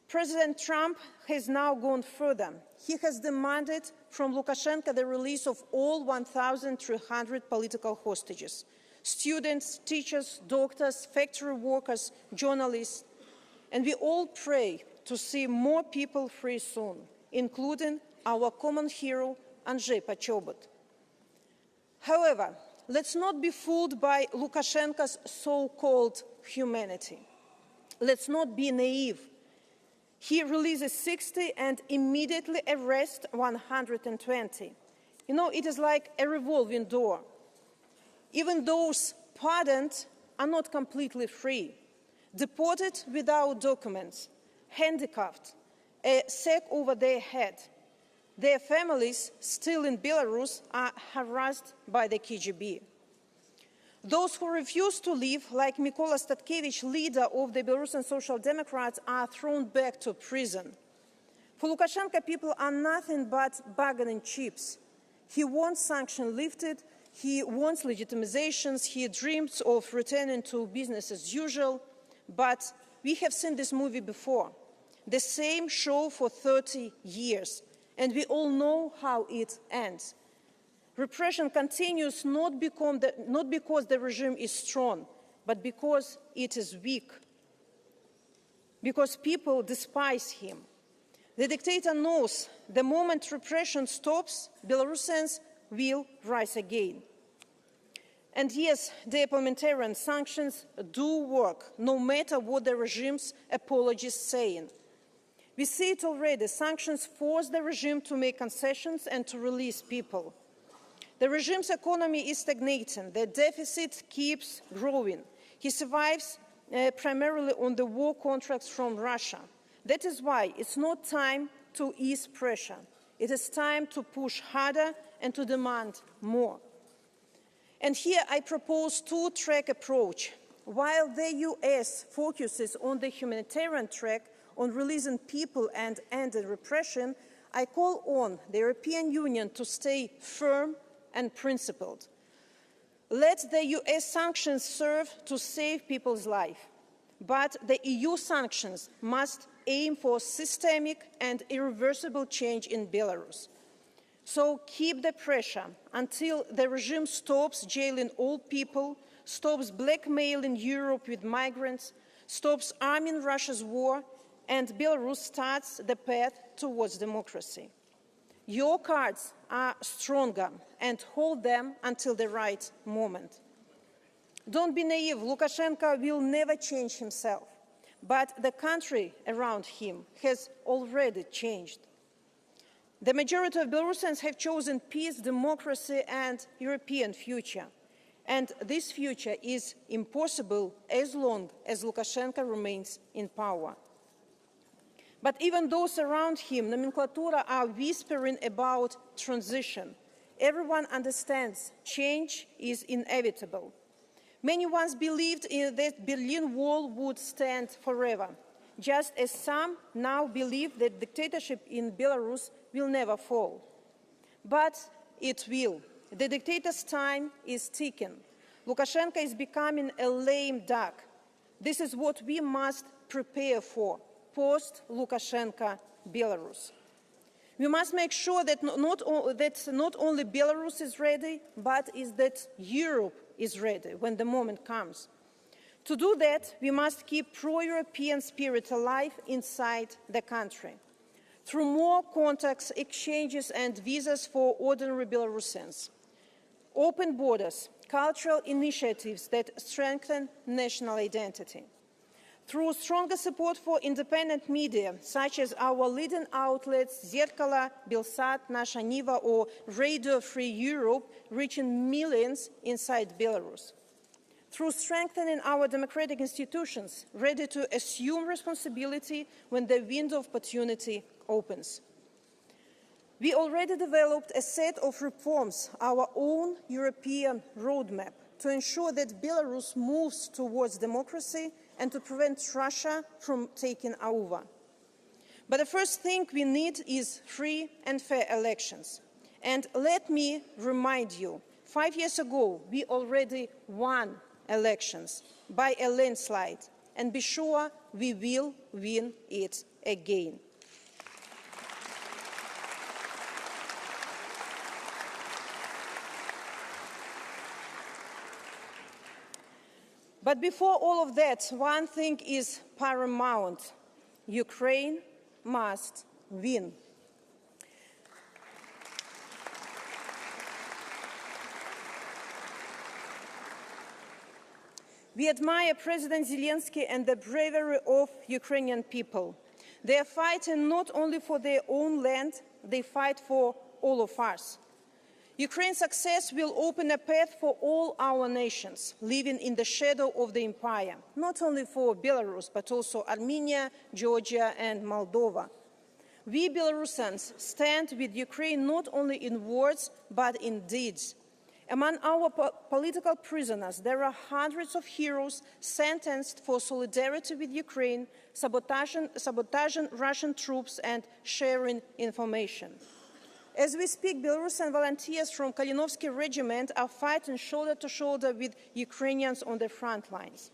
President Trump has now gone further. He has demanded from Lukashenko the release of all 1,300 political hostages: students, teachers, doctors, factory workers, journalists. And we all pray to see more people free soon, including our common hero, Andrzej Poczobut. However, let's not be fooled by Lukashenko's so-called humanity. Let's not be naive. He releases 60 and immediately arrests 120. You know, it is like a revolving door. Even those pardoned are not completely free. Deported without documents, handicapped, a sack over their head. Their families, still in Belarus, are harassed by the KGB. Those who refuse to leave, like Mykola Statkevich, leader of the Belarusian Social Democrats, are thrown back to prison. For Lukashenko, people are nothing but bargaining chips. He wants sanctions lifted, he wants legitimizations, he dreams of returning to business as usual, but we have seen this movie before. The same show for 30 years, and we all know how it ends. Repression continues not because the regime is strong, but because it is weak, because people despise him. The dictator knows the moment repression stops, Belarusians will rise again. And yes, the parliamentarian sanctions do work, no matter what the regime's apologies saying. We see it already. Sanctions force the regime to make concessions and to release people. The regime's economy is stagnating. The deficit keeps growing. He survives primarily on the war contracts from Russia. That is why it's not time to ease pressure. It is time to push harder and to demand more. And here I propose a two-track approach. While the US focuses on the humanitarian track, on releasing people and ending repression, I call on the European Union to stay firm and principled. Let the US sanctions serve to save people's lives, but the EU sanctions must aim for systemic and irreversible change in Belarus. So keep the pressure until the regime stops jailing all people, stops blackmailing Europe with migrants, stops arming Russia's war, and Belarus starts the path towards democracy. Your cards are stronger, and hold them until the right moment. Don't be naive. Lukashenko will never change himself, but the country around him has already changed. The majority of Belarusians have chosen peace, democracy, and European future. And this future is impossible as long as Lukashenko remains in power. But even those around him, nomenclatura, are whispering about transition. Everyone understands change is inevitable. Many once believed that the Berlin Wall would stand forever, just as some now believe that dictatorship in Belarus will never fall. But it will. The dictator's time is ticking. Lukashenko is becoming a lame duck. This is what we must prepare for, post-Lukashenko Belarus. We must make sure that not only Belarus is ready, but that Europe is ready when the moment comes. To do that, we must keep pro-European spirit alive inside the country, through more contacts, exchanges, and visas for ordinary Belarusians, open borders, cultural initiatives that strengthen national identity, through stronger support for independent media, such as our leading outlets, Zerkala, Belsat, Nasha Niva, or Radio Free Europe, reaching millions inside Belarus, through strengthening our democratic institutions, ready to assume responsibility when the window of opportunity opens. We already developed a set of reforms, our own European roadmap, to ensure that Belarus moves towards democracy and to prevent Russia from taking over. But the first thing we need is free and fair elections. And let me remind you, 5 years ago, we already won elections by a landslide, and be sure we will win it again. But before all of that, one thing is paramount. Ukraine must win. We admire President Zelensky and the bravery of Ukrainian people. They are fighting not only for their own land, they fight for all of us. Ukraine's success will open a path for all our nations living in the shadow of the empire, not only for Belarus, but also Armenia, Georgia, and Moldova. We Belarusians stand with Ukraine not only in words, but in deeds. Among our political prisoners, there are hundreds of heroes sentenced for solidarity with Ukraine, sabotaging Russian troops, and sharing information. As we speak, Belarusian volunteers from Kalinovsky Regiment are fighting shoulder to shoulder with Ukrainians on the front lines.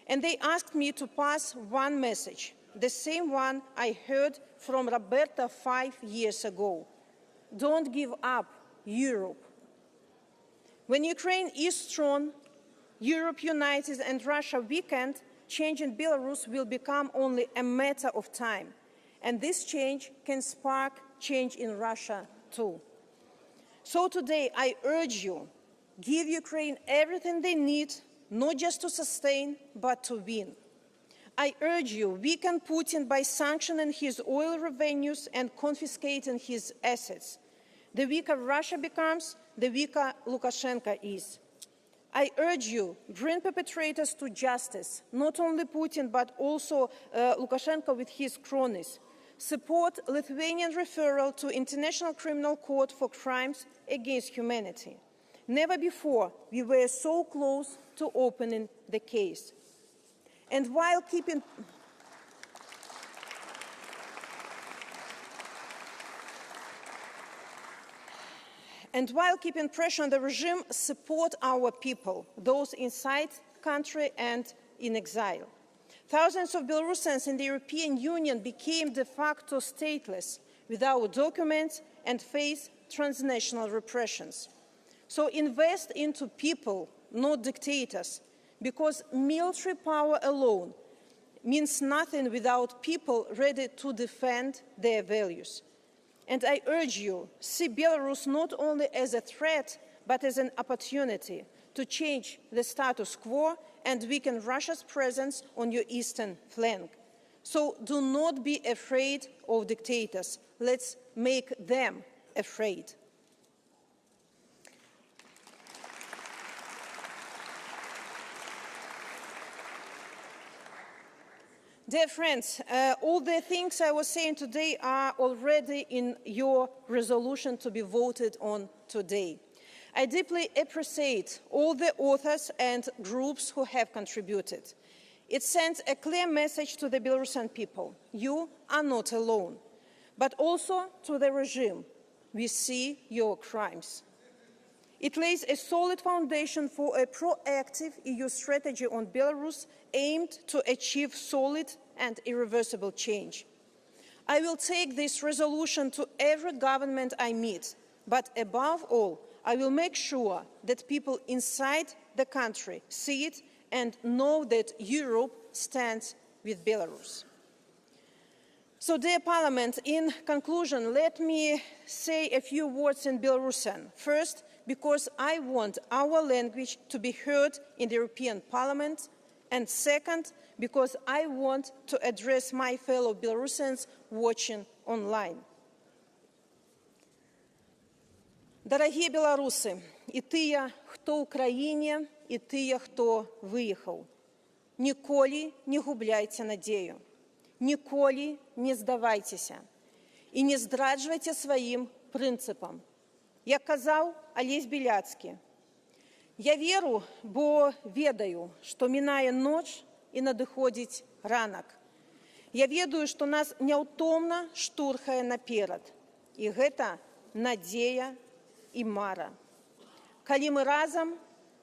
And they asked me to pass one message, the same one I heard from Roberta 5 years ago. Don't give up, Europe. When Ukraine is strong, Europe united, and Russia weakened, change in Belarus will become only a matter of time. And this change can spark change in Russia too. So today I urge you, give Ukraine everything they need, not just to sustain, but to win. I urge you, weaken Putin by sanctioning his oil revenues and confiscating his assets. The weaker Russia becomes, the weaker Lukashenko is. I urge you, bring perpetrators to justice, not only Putin, but also Lukashenko with his cronies. Support Lithuanian referral to International Criminal Court for crimes against humanity. Never before we were so close to opening the case. And while keeping pressure on the regime, support our people, those inside the country and in exile. Thousands of Belarusians in the European Union became de facto stateless, without documents, and face transnational repressions. So invest into people, not dictators, because military power alone means nothing without people ready to defend their values. And I urge you, see Belarus not only as a threat, but as an opportunity to change the status quo and weaken Russia's presence on your eastern flank. So do not be afraid of dictators. Let's make them afraid. Dear friends, all the things I was saying today are already in your resolution to be voted on today. I deeply appreciate all the authors and groups who have contributed. It sends a clear message to the Belarusian people. You are not alone. But also to the regime. We see your crimes. It lays a solid foundation for a proactive EU strategy on Belarus aimed to achieve solid and irreversible change. I will take this resolution to every government I meet, but above all, I will make sure that people inside the country see it and know that Europe stands with Belarus. So, dear Parliament, in conclusion, let me say a few words in Belarusian. First, because I want our language to be heard in the European Parliament, and second, because I want to address my fellow Belarusians watching online. Дорогі білоруси, і тыя, хто ў краіне, і тыя, хто выехаў. Ніколі не губляйце надзею, ніколі не здавайцеся і не здраджвайце сваім прынцыпам. Як казаў Алесь Беляцкі, я веру, бо ведаю, што мінае ноч і надыходзіць ранак. Я ведаю, што нас няўтомна штурхае наперад, і гэта надзея і мара. Калі мы разам,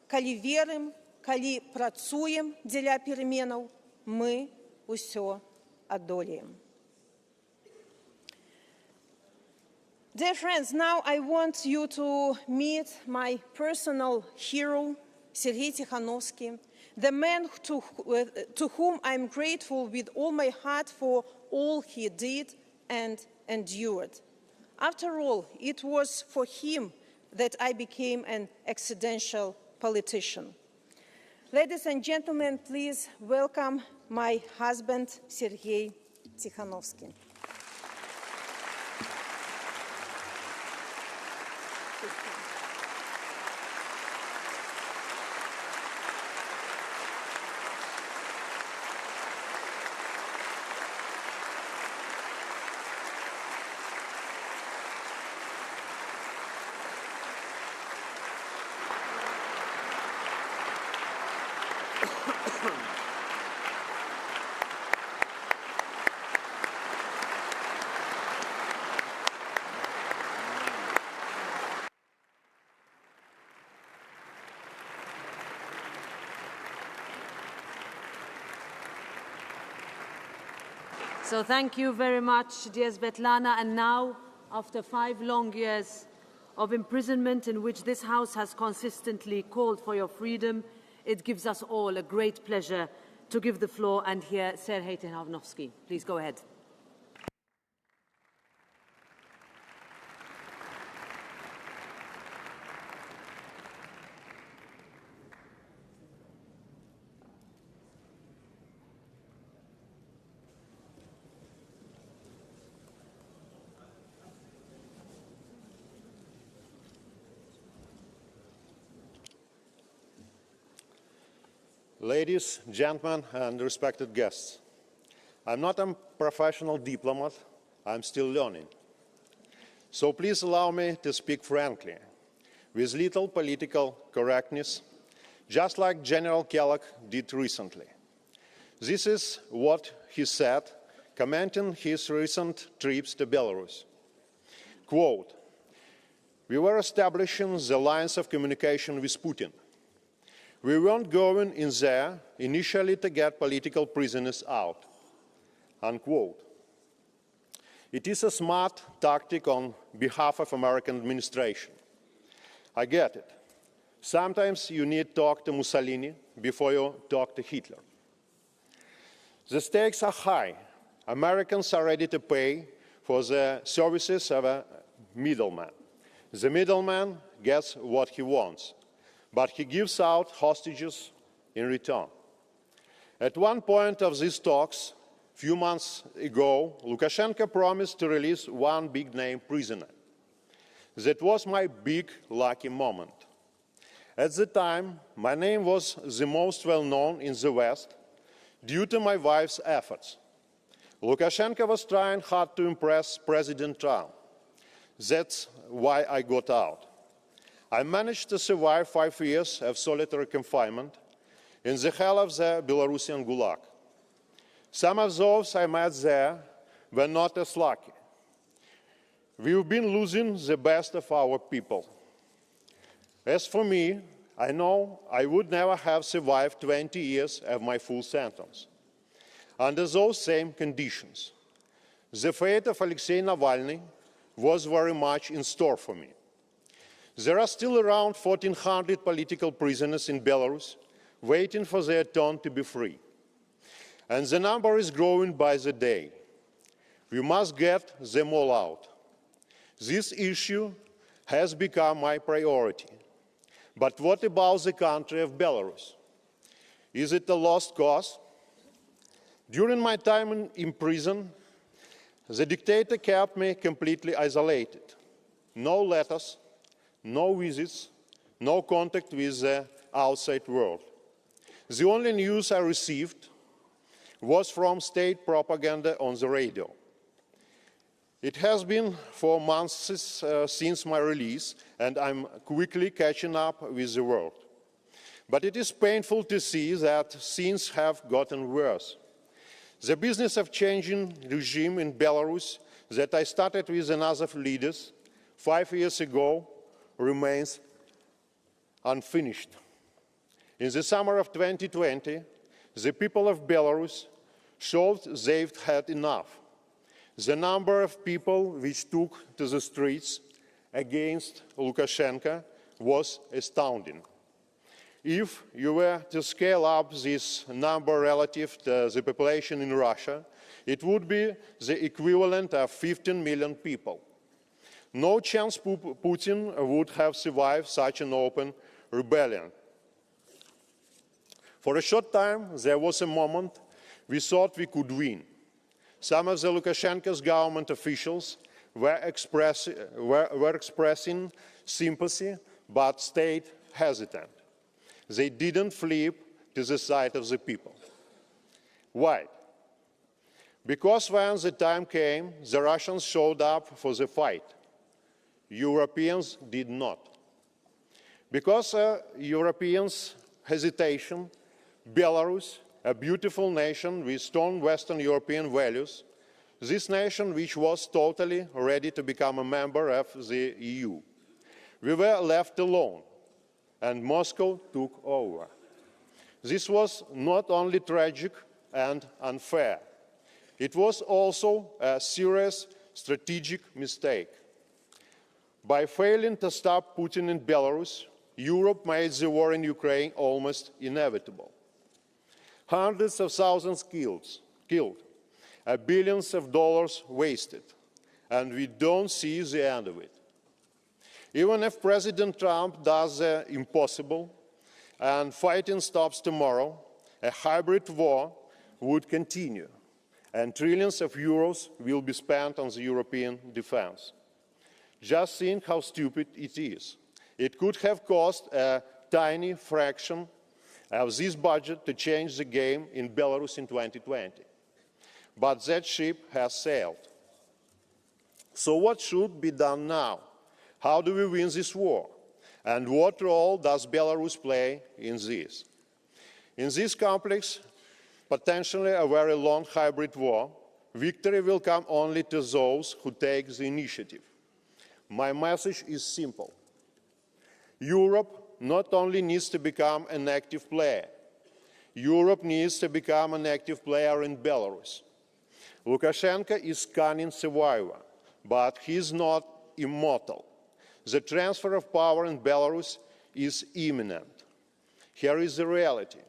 калі верым, калі працуем дзеля пераменаў, мы ўсё адолеем. Dear friends, now I want you to meet my personal hero, Sergei Tikhanovsky, the man to whom I'm grateful with all my heart for all he did and endured. After all, it was for him that I became an accidental politician. Ladies and gentlemen, please welcome my husband, Sergei Tikhanovsky. So thank you very much, dear Svetlana. And now, after 5 long years of imprisonment in which this House has consistently called for your freedom, it gives us all a great pleasure to give the floor and hear Sergei Tikhanovsky. Please go ahead. Ladies, gentlemen, and respected guests, I'm not a professional diplomat. I'm still learning. So please allow me to speak frankly, with little political correctness, just like General Kellogg did recently. This is what he said, commenting his recent trips to Belarus. Quote, "We were establishing the lines of communication with Putin. We weren't going in there initially to get political prisoners out." Unquote. It is a smart tactic on behalf of American administration. I get it. Sometimes you need to talk to Mussolini before you talk to Hitler. The stakes are high. Americans are ready to pay for the services of a middleman. The middleman gets what he wants, but he gives out hostages in return. At one point of these talks, a few months ago, Lukashenko promised to release one big-name prisoner. That was my big lucky moment. At the time, my name was the most well-known in the West due to my wife's efforts. Lukashenko was trying hard to impress President Trump. That's why I got out. I managed to survive 5 years of solitary confinement in the hell of the Belarusian Gulag. Some of those I met there were not as lucky. We've been losing the best of our people. As for me, I know I would never have survived 20 years of my full sentence. Under those same conditions, the fate of Alexei Navalny was very much in store for me. There are still around 1,400 political prisoners in Belarus waiting for their turn to be free. And the number is growing by the day. We must get them all out. This issue has become my priority. But what about the country of Belarus? Is it a lost cause? During my time in prison, the dictator kept me completely isolated. No letters, no visits, no contact with the outside world. The only news I received was from state propaganda on the radio. It has been 4 months since my release, and I'm quickly catching up with the world. But it is painful to see that things have gotten worse. The business of changing regime in Belarus that I started with another leaders 5 years ago remains unfinished. In the summer of 2020, the people of Belarus showed they've had enough. The number of people which took to the streets against Lukashenko was astounding. If you were to scale up this number relative to the population in Russia, it would be the equivalent of 15 million people. No chance Putin would have survived such an open rebellion. For a short time, there was a moment we thought we could win. Some of the Lukashenko's government officials were expressing sympathy, but stayed hesitant. They didn't flip to the side of the people. Why? Because when the time came, the Russians showed up for the fight. Europeans did not. Because Europeans' hesitation, Belarus, a beautiful nation with strong Western European values, this nation which was totally ready to become a member of the EU. We were left alone, and Moscow took over. This was not only tragic and unfair, it was also a serious strategic mistake. By failing to stop Putin in Belarus, Europe made the war in Ukraine almost inevitable. Hundreds of thousands killed, billions of dollars wasted, and we don't see the end of it. Even if President Trump does the impossible and fighting stops tomorrow, a hybrid war would continue, and trillions of euros will be spent on the European defense. Just think how stupid it is. It could have cost a tiny fraction of this budget to change the game in Belarus in 2020. But that ship has sailed. So what should be done now? How do we win this war? And what role does Belarus play in this? In this complex, potentially a very long hybrid war, victory will come only to those who take the initiative. My message is simple. Europe not only needs to become an active player, Europe needs to become an active player in Belarus. Lukashenko is a cunning survivor, but he is not immortal. The transfer of power in Belarus is imminent. Here is the reality.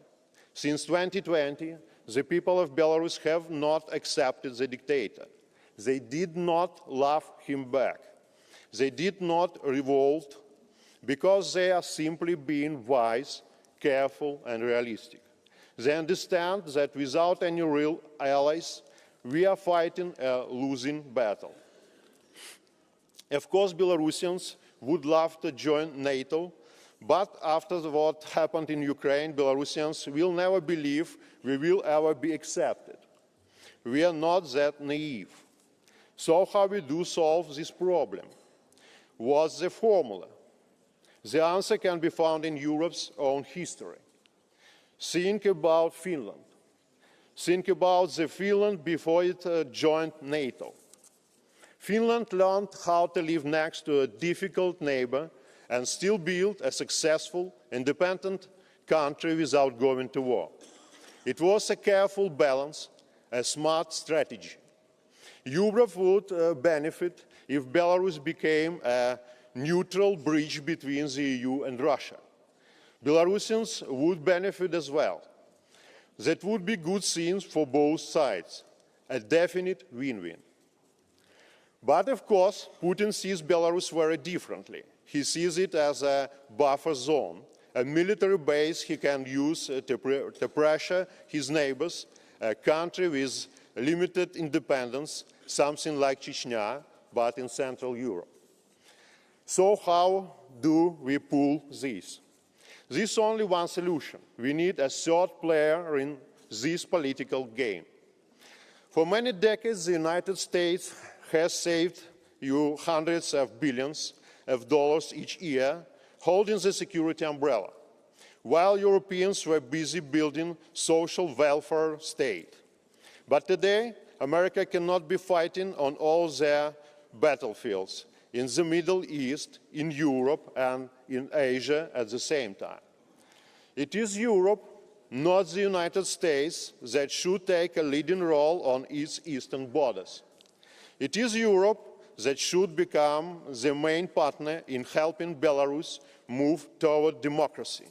Since 2020, the people of Belarus have not accepted the dictator. They did not love him back. They did not revolt because they are simply being wise, careful, and realistic. They understand that without any real allies, we are fighting a losing battle. Of course, Belarusians would love to join NATO, but after what happened in Ukraine, Belarusians will never believe we will ever be accepted. We are not that naive. So how we do solve this problem? What's the formula? The answer can be found in Europe's own history. Think about Finland. Think about the Finland before it joined NATO. Finland learned how to live next to a difficult neighbor and still build a successful, independent country without going to war. It was a careful balance, a smart strategy. Europe would benefit if Belarus became a neutral bridge between the EU and Russia. Belarusians would benefit as well. That would be good things for both sides, a definite win-win. But of course, Putin sees Belarus very differently. He sees it as a buffer zone, a military base he can use to pressure his neighbors, a country with limited independence, something like Chechnya, but in Central Europe. So how do we pull this? There's only one solution. We need a third player in this political game. For many decades, the United States has saved you hundreds of billions of dollars each year, holding the security umbrella, while Europeans were busy building social welfare state. But today, America cannot be fighting on all their battlefields in the Middle East, in Europe, and in Asia at the same time. It is Europe, not the United States, that should take a leading role on its eastern borders. It is Europe that should become the main partner in helping Belarus move toward democracy.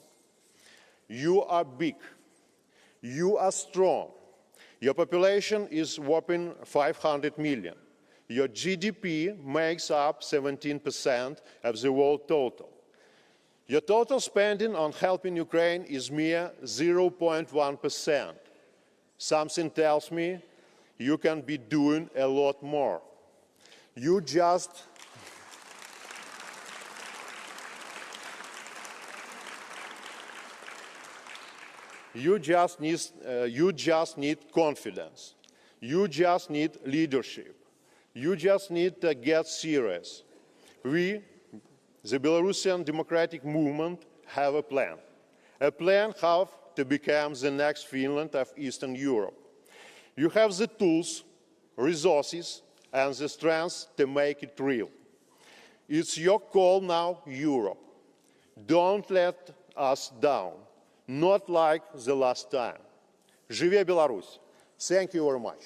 You are big. You are strong. Your population is whopping 500 million. Your GDP makes up 17% of the world total. Your total spending on helping Ukraine is mere 0.1%. Something tells me you can be doing a lot more. You just need confidence. You just need leadership. You just need to get serious. We, the Belarusian Democratic Movement, have a plan how to become the next Finland of Eastern Europe. You have the tools, resources, and the strength to make it real. It's your call now, Europe. Don't let us down, not like the last time. Живе Беларусь! Thank you very much.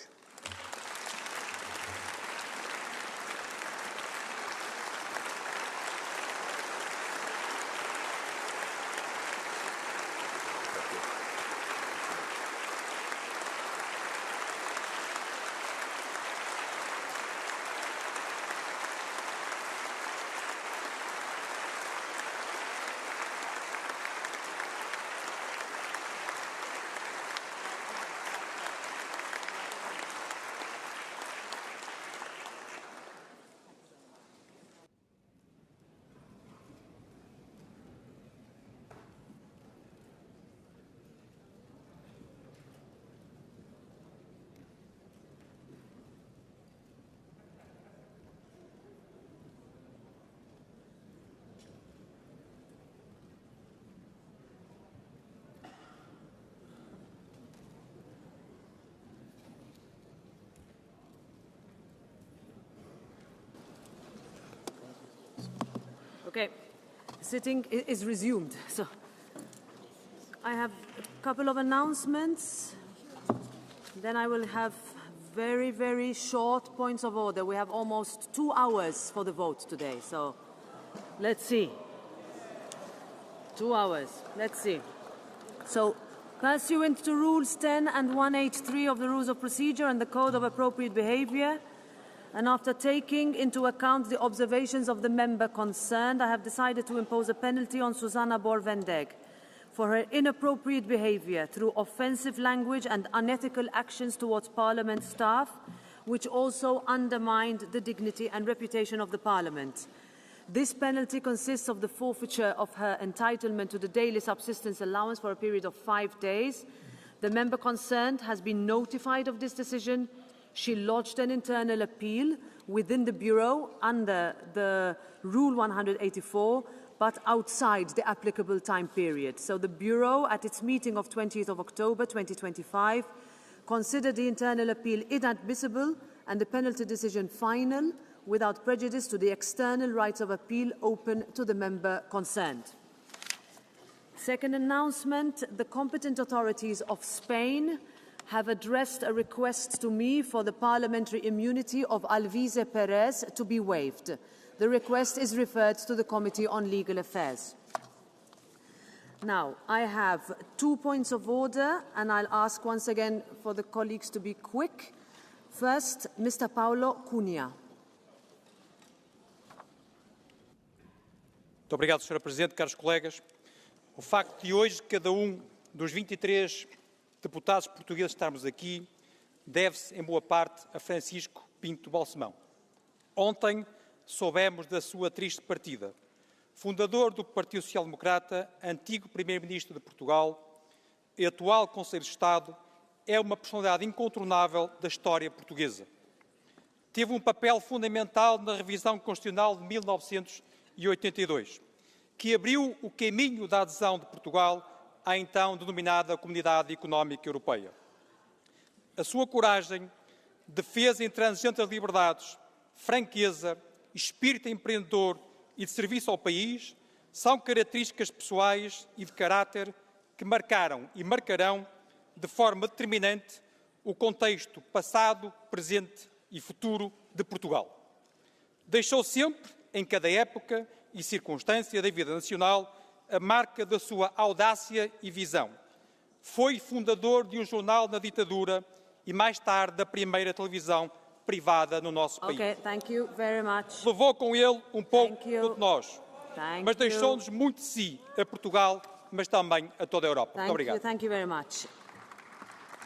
Okay, sitting is resumed. So I have a couple of announcements. Then I will have very, very short points of order. We have almost 2 hours for the vote today. So let's see. 2 hours. Let's see. So pursuant to Rules 10 and 183 of the Rules of Procedure and the Code of Appropriate Behaviour, and after taking into account the observations of the member concerned, I have decided to impose a penalty on Susanna Borvendeg for her inappropriate behaviour through offensive language and unethical actions towards Parliament staff, which also undermined the dignity and reputation of the Parliament. This penalty consists of the forfeiture of her entitlement to the daily subsistence allowance for a period of 5 days. The member concerned has been notified of this decision. She lodged an internal appeal within the Bureau under the Rule 184, but outside the applicable time period. So the Bureau, at its meeting of 20th of October 2025, considered the internal appeal inadmissible and the penalty decision final, without prejudice to the external rights of appeal open to the member concerned. Second announcement, the competent authorities of Spain have addressed a request to me for the parliamentary immunity of Alvise Perez to be waived. The request is referred to the Committee on Legal Affairs. Now, I have 2 points of order, and I'll ask once again for the colleagues to be quick. First, Mr. Paulo Cunha. Muito obrigado, Sra. Presidente, caros colegas. O facto de hoje cada dos 23 deputados portugueses estarmos aqui deve-se, em boa parte, a Francisco Pinto Balsemão. Ontem soubemos da sua triste partida. Fundador do Partido Social Democrata, antigo Primeiro-Ministro de Portugal e atual Conselheiro de Estado, é uma personalidade incontornável da história portuguesa. Teve um papel fundamental na revisão constitucional de 1982, que abriu o caminho da adesão de Portugal à então denominada Comunidade Económica Europeia. A sua coragem, defesa intransigente das liberdades, franqueza, espírito empreendedor e de serviço ao país são características pessoais e de caráter que marcaram e marcarão de forma determinante o contexto passado, presente e futuro de Portugal. Deixou sempre, em cada época e circunstância da vida nacional, a marca da sua audácia e visão. Foi fundador de um jornal na ditadura e, mais tarde, da primeira televisão privada no nosso país. Okay, thank you very much. Levou com ele um pouco de nós. mas deixou-nos muito de si, a Portugal, mas também a toda a Europa. Muito obrigado. Thank you very much.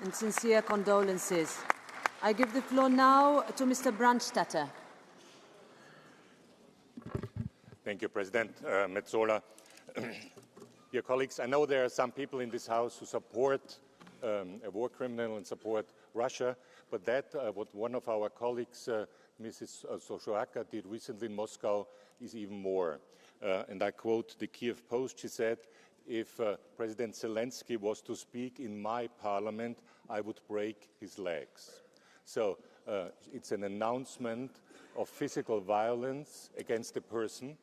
And sincere condolences. I give the floor now to Mr. Brandstetter. Thank you, President Metsola. Dear colleagues, I know there are some people in this House who support a war criminal and support Russia, but what one of our colleagues, Mrs. Soshoaka, did recently in Moscow is even more. And I quote the Kiev Post, she said, if President Zelensky was to speak in my parliament, I would break his legs. So it's an announcement of physical violence against a person.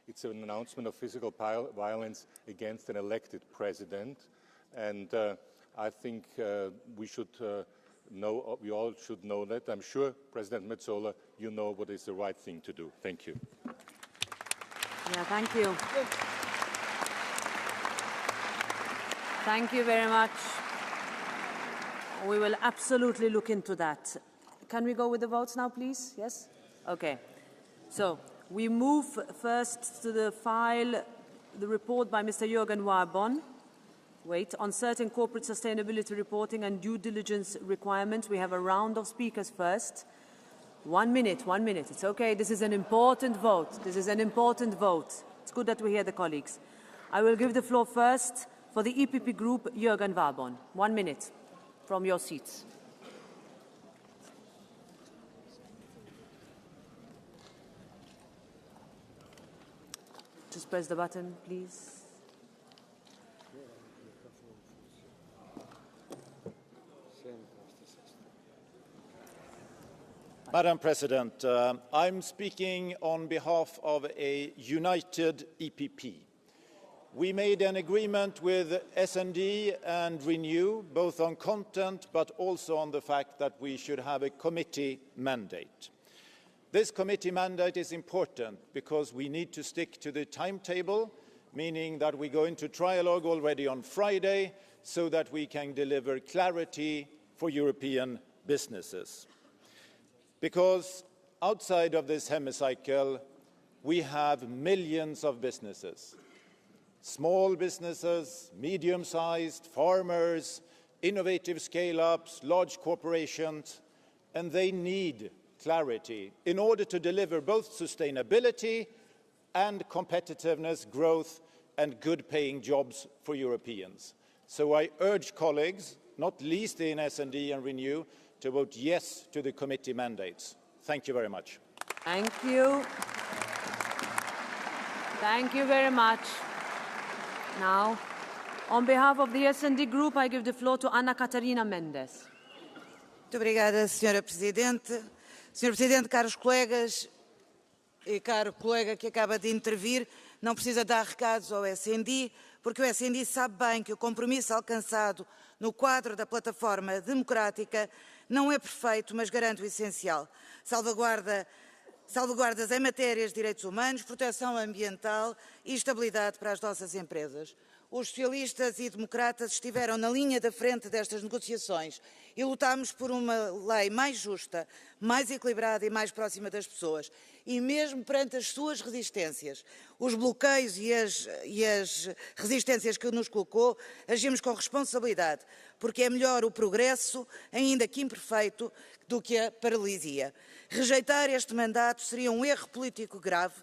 It's an announcement of physical violence against an elected president. And I think we all should know that. I'm sure, President Metsola, you know what is the right thing to do. Thank you. Yeah, thank you. Thank you very much. We will absolutely look into that. Can we go with the votes now, please? Yes? Okay. So we move first to the file, the report by Mr. Jürgen Warbon. On certain corporate sustainability reporting and due diligence requirements. We have a round of speakers first. 1 minute, 1 minute. It's okay. This is an important vote. This is an important vote. It's good that we hear the colleagues. I will give the floor first for the EPP group, Jürgen Warbon. 1 minute from your seats. Just press the button, please. Madam President, I'm speaking on behalf of a united EPP. We made an agreement with S&D and Renew, both on content but also on the fact that we should have a committee mandate. This committee mandate is important because we need to stick to the timetable, meaning that we go into trialogue already on Friday so that we can deliver clarity for European businesses. Because outside of this hemicycle, we have millions of businesses. Small businesses, medium-sized, farmers, innovative scale-ups, large corporations, and they need clarity in order to deliver both sustainability and competitiveness, growth, and good-paying jobs for Europeans. So I urge colleagues, not least in S&D and Renew, to vote yes to the committee mandates. Thank you very much. Thank you. Thank you very much. Now, on behalf of the S&D Group, I give the floor to Ana Catarina Mendes. Muito obrigada, Sra. Presidente. Sr. Presidente, caros colegas e caro colega que acaba de intervir, não precisa dar recados ao S&D, porque o S&D sabe bem que o compromisso alcançado no quadro da plataforma democrática não é perfeito, mas garante o essencial. Salvaguardas em matérias de direitos humanos, proteção ambiental e estabilidade para as nossas empresas. Os socialistas e democratas estiveram na linha da frente destas negociações e lutámos por uma lei mais justa, mais equilibrada e mais próxima das pessoas. E mesmo perante as suas resistências, os bloqueios e as resistências que nos colocou, agimos com responsabilidade, porque é melhor o progresso, ainda que imperfeito, do que a paralisia. Rejeitar este mandato seria um erro político grave,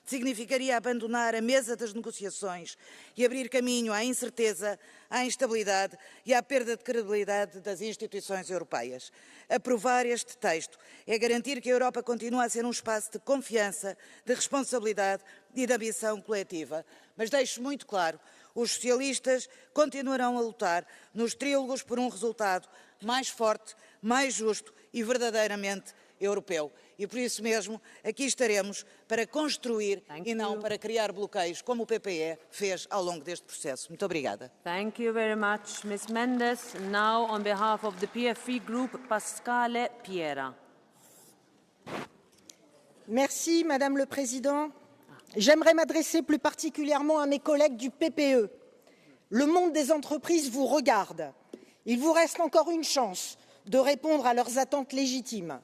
significaria abandonar a mesa das negociações e abrir caminho à incerteza, à instabilidade e à perda de credibilidade das instituições europeias. Aprovar este texto é garantir que a Europa continua a ser um espaço de confiança, de responsabilidade e de ambição coletiva. Mas deixo muito claro, os socialistas continuarão a lutar nos trílogos por um resultado mais forte, mais justo e verdadeiramente europeu. E por isso mesmo, aqui estaremos para construir e não para criar bloqueios, como o PPE fez ao longo deste processo. Muito obrigada. Thank you very much, Ms. Mendes. Now, on behalf of the PFE Group, Pascale Piera. Merci, Madame le Président. J'aimerais m'adresser plus particulièrement à mes collègues du PPE. Le monde des entreprises vous regarde. Il vous reste encore une chance de répondre à leurs attentes légitimes.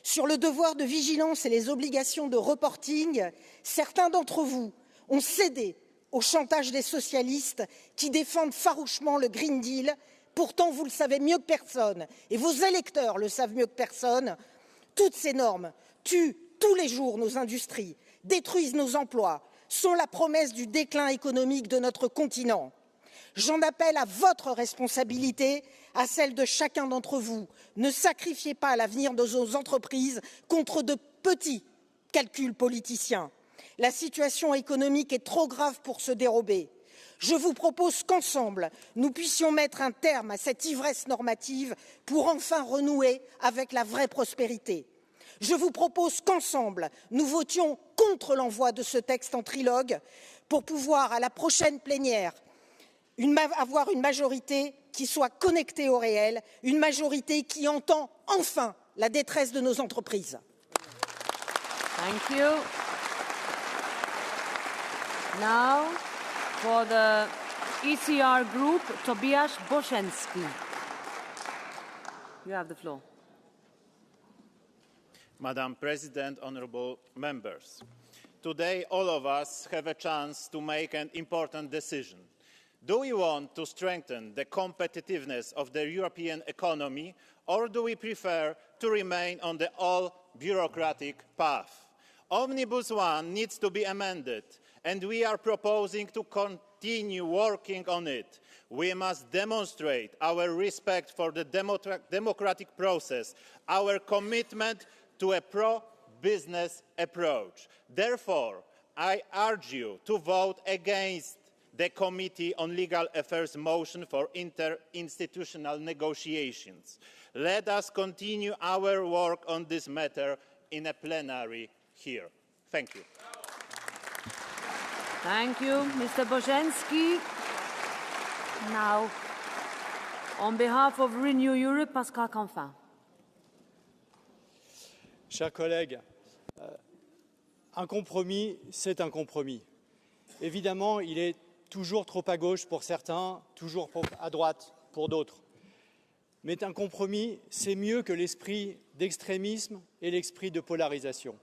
Sur le devoir de vigilance et les obligations de reporting, certains d'entre vous ont cédé au chantage des socialistes qui défendent farouchement le Green Deal. Pourtant, vous le savez mieux que personne, et vos électeurs le savent mieux que personne, toutes ces normes tuent tous les jours nos industries, détruisent nos emplois, sont la promesse du déclin économique de notre continent. J'en appelle à votre responsabilité, à celle de chacun d'entre vous. Ne sacrifiez pas l'avenir de nos entreprises contre de petits calculs politiciens. La situation économique est trop grave pour se dérober. Je vous propose qu'ensemble, nous puissions mettre un terme à cette ivresse normative pour enfin renouer avec la vraie prospérité. Je vous propose qu'ensemble, nous votions contre l'envoi de ce texte en trilogue pour pouvoir, à la prochaine plénière, avoir une majorité qui soit connectée au réel, une majorité qui entend enfin la détresse de nos entreprises. Thank you. Now, for the ECR group, Tobias Boszenski. You have the floor. Madam President, honourable members, today all of us have a chance to make an important decision. Do we want to strengthen the competitiveness of the European economy, or do we prefer to remain on the all-bureaucratic path? Omnibus 1 needs to be amended, and we are proposing to continue working on it. We must demonstrate our respect for the democratic process, our commitment to a pro-business approach. Therefore, I urge you to vote against the Committee on Legal Affairs motion for interinstitutional negotiations. Let us continue our work on this matter in a plenary here. Thank you. Thank you, Mr. Boszenski. Now, on behalf of Renew Europe, Pascal Canfin. Chers collègues, un compromis, c'est un compromis. Évidemment, il est toujours trop à gauche pour certains, toujours à droite pour d'autres. Mais un compromis, c'est mieux que l'esprit d'extrémisme et l'esprit de polarisation.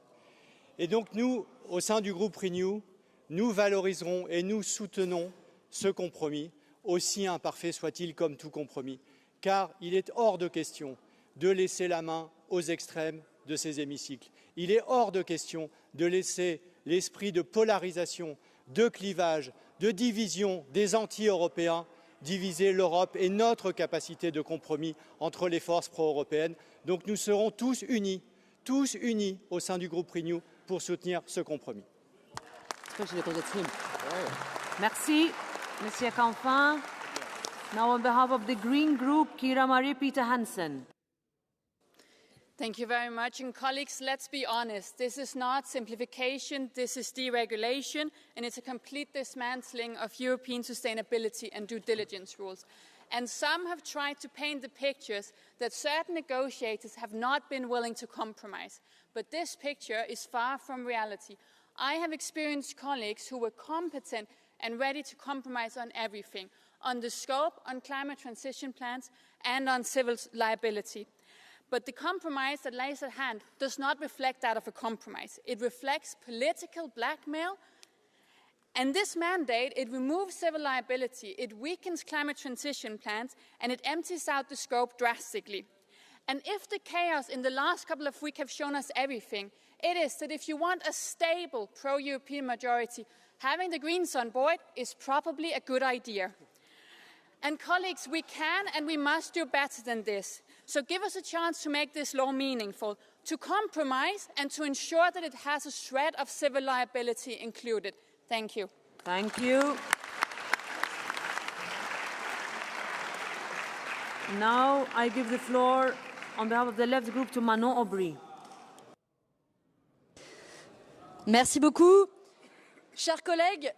Et donc nous, au sein du groupe Renew, nous valoriserons et nous soutenons ce compromis, aussi imparfait soit-il comme tout compromis, car il est hors de question de laisser la main aux extrêmes de ces hémicycles. Il est hors de question de laisser l'esprit de polarisation, de clivage, de division des anti-européens diviser l'Europe et notre capacité de compromis entre les forces pro-européennes. Donc nous serons tous unis au sein du groupe Renew pour soutenir ce compromis. Merci, Monsieur Canfin. Now on behalf of the Green Group, Kira Marie Peter Hansen. Thank you very much. And colleagues, let's be honest. This is not simplification, this is deregulation, and it's a complete dismantling of European sustainability and due diligence rules. And some have tried to paint the pictures that certain negotiators have not been willing to compromise. But this picture is far from reality. I have experienced colleagues who were competent and ready to compromise on everything, on the scope, on climate transition plans, and on civil liability. But the compromise that lies at hand does not reflect that of a compromise. It reflects political blackmail. And this mandate, it removes civil liability, it weakens climate transition plans, and it empties out the scope drastically. And if the chaos in the last couple of weeks have shown us everything, it is that if you want a stable pro-European majority, having the Greens on board is probably a good idea. And colleagues, we can and we must do better than this. So give us a chance to make this law meaningful, to compromise and to ensure that it has a shred of civil liability included. Thank you. Thank you. Now I give the floor on behalf of the Left Group to Manon Aubry. Merci beaucoup. Chers collègues,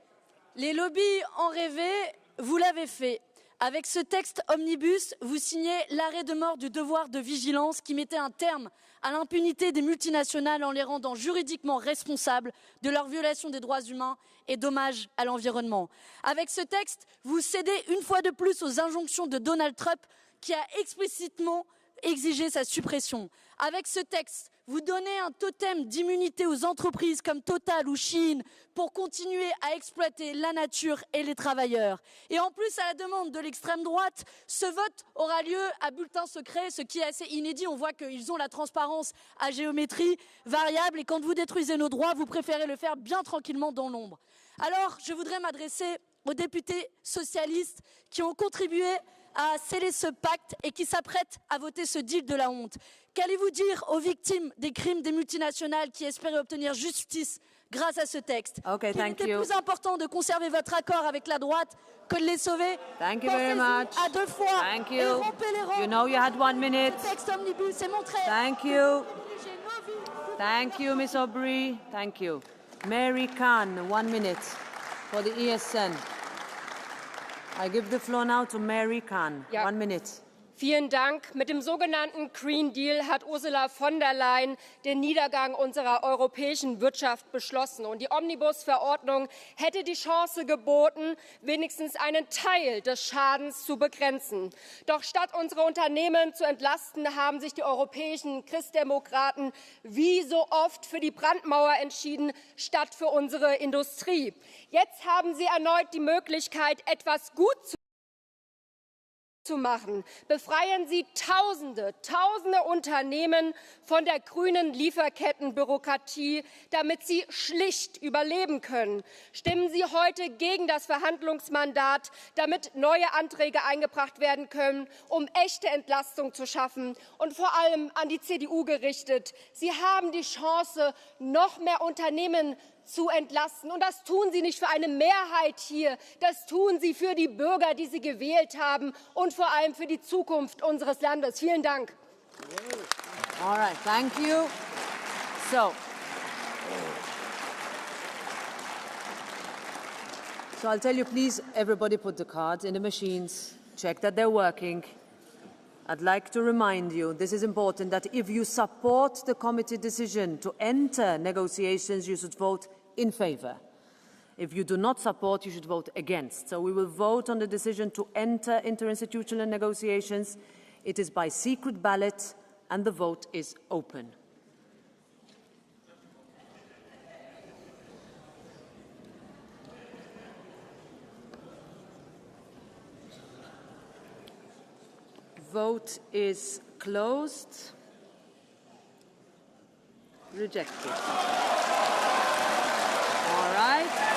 les lobbies en rêvaient, vous l'avez fait. Avec ce texte omnibus, vous signez l'arrêt de mort du devoir de vigilance qui mettait un terme à l'impunité des multinationales en les rendant juridiquement responsables de leur violation des droits humains et dommages à l'environnement. Avec ce texte, vous cédez une fois de plus aux injonctions de Donald Trump qui a explicitement exiger sa suppression. Avec ce texte, vous donnez un totem d'immunité aux entreprises comme Total ou Shein pour continuer à exploiter la nature et les travailleurs. Et en plus, à la demande de l'extrême droite, ce vote aura lieu à bulletin secret, ce qui est assez inédit. On voit qu'ils ont la transparence à géométrie variable et quand vous détruisez nos droits, vous préférez le faire bien tranquillement dans l'ombre. Alors, je voudrais m'adresser aux députés socialistes qui ont contribué à sceller ce pacte et qui s'apprêtent à voter ce deal de la honte. Qu'allez-vous dire aux victimes des crimes des multinationales qui espéraient obtenir justice grâce à ce texte? Okay, Qu'il était plus important de conserver votre accord avec la droite que de les sauver? Thank you very much. À deux fois. Thank Et you. rompez les rangs. You know you had 1 minute. Le texte omnibus est montré. Thank you. Thank you, Ms. Aubry. Thank you. Mary Khan, 1 minute for the ESN. I give the floor now to Mary Khan. Ja. 1 minute. Vielen Dank. Mit dem sogenannten Green Deal hat Ursula von der Leyen den Niedergang unserer europäischen Wirtschaft beschlossen. Und die Omnibus-Verordnung hätte die Chance geboten, wenigstens einen Teil des Schadens zu begrenzen. Doch statt unsere Unternehmen zu entlasten, haben sich die europäischen Christdemokraten wie so oft für die Brandmauer entschieden, statt für unsere Industrie. Jetzt haben sie erneut die Möglichkeit, etwas gut zu machen. Befreien Sie Tausende Unternehmen von der grünen Lieferkettenbürokratie, damit sie schlicht überleben können. Stimmen Sie heute gegen das Verhandlungsmandat, damit neue Anträge eingebracht werden können, um echte Entlastung zu schaffen. Und vor allem an die CDU gerichtet. Sie haben die Chance, noch mehr Unternehmen zu entlasten. Und das tun Sie nicht für eine Mehrheit hier, das tun Sie für die Bürger, die Sie gewählt haben und vor allem für die Zukunft unseres Landes. Vielen Dank. All right, thank you. So I'll tell you, please, everybody put the cards in the machines, check that they're working. I'd like to remind you, this is important, that if you support the committee decision to enter negotiations, you should vote in favour. If you do not support, you should vote against. So we will vote on the decision to enter interinstitutional negotiations. It is by secret ballot and the vote is open. Vote is closed. Rejected. All right.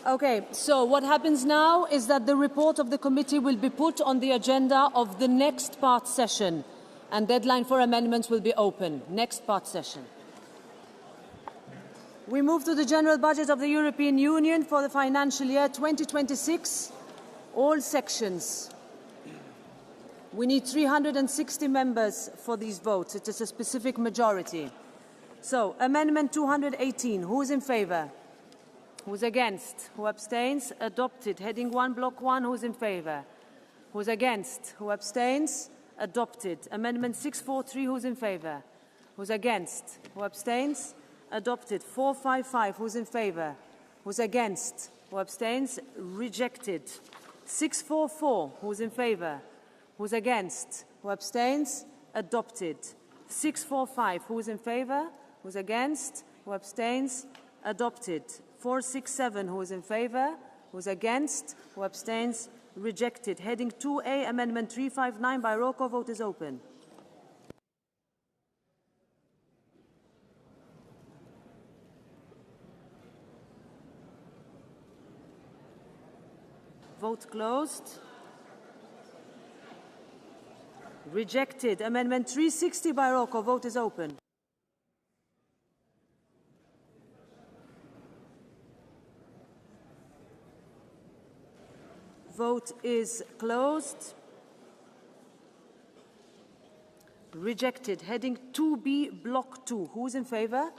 Okay, so what happens now is that the report of the committee will be put on the agenda of the next part session, and deadline for amendments will be open. Next part session. We move to the general budget of the European Union for the financial year 2026, all sections. We need 360 members for these votes. It is a specific majority. So, Amendment 218, who is in favour? Who's against? Who abstains? Adopted. Heading 1, Block 1. Who's in favour? Who's against? Who abstains? Adopted. Amendment 643. Who's in favour? Who's against? Who abstains? Adopted. 455. Who's in favour? Who's against? Who abstains? Rejected. 644. Who's in favour? Who's against? Who abstains? Adopted. 645. Who's in favour? Who's against? Who abstains? Adopted. 467, who is in favour? Who is against? Who abstains? Rejected. Heading 2A, Amendment 359 by roll call. Vote is open. Vote closed. Rejected. Amendment 360 by roll call. Vote is open. Vote is closed. Rejected. Heading 2B, Block 2. Who's in favour?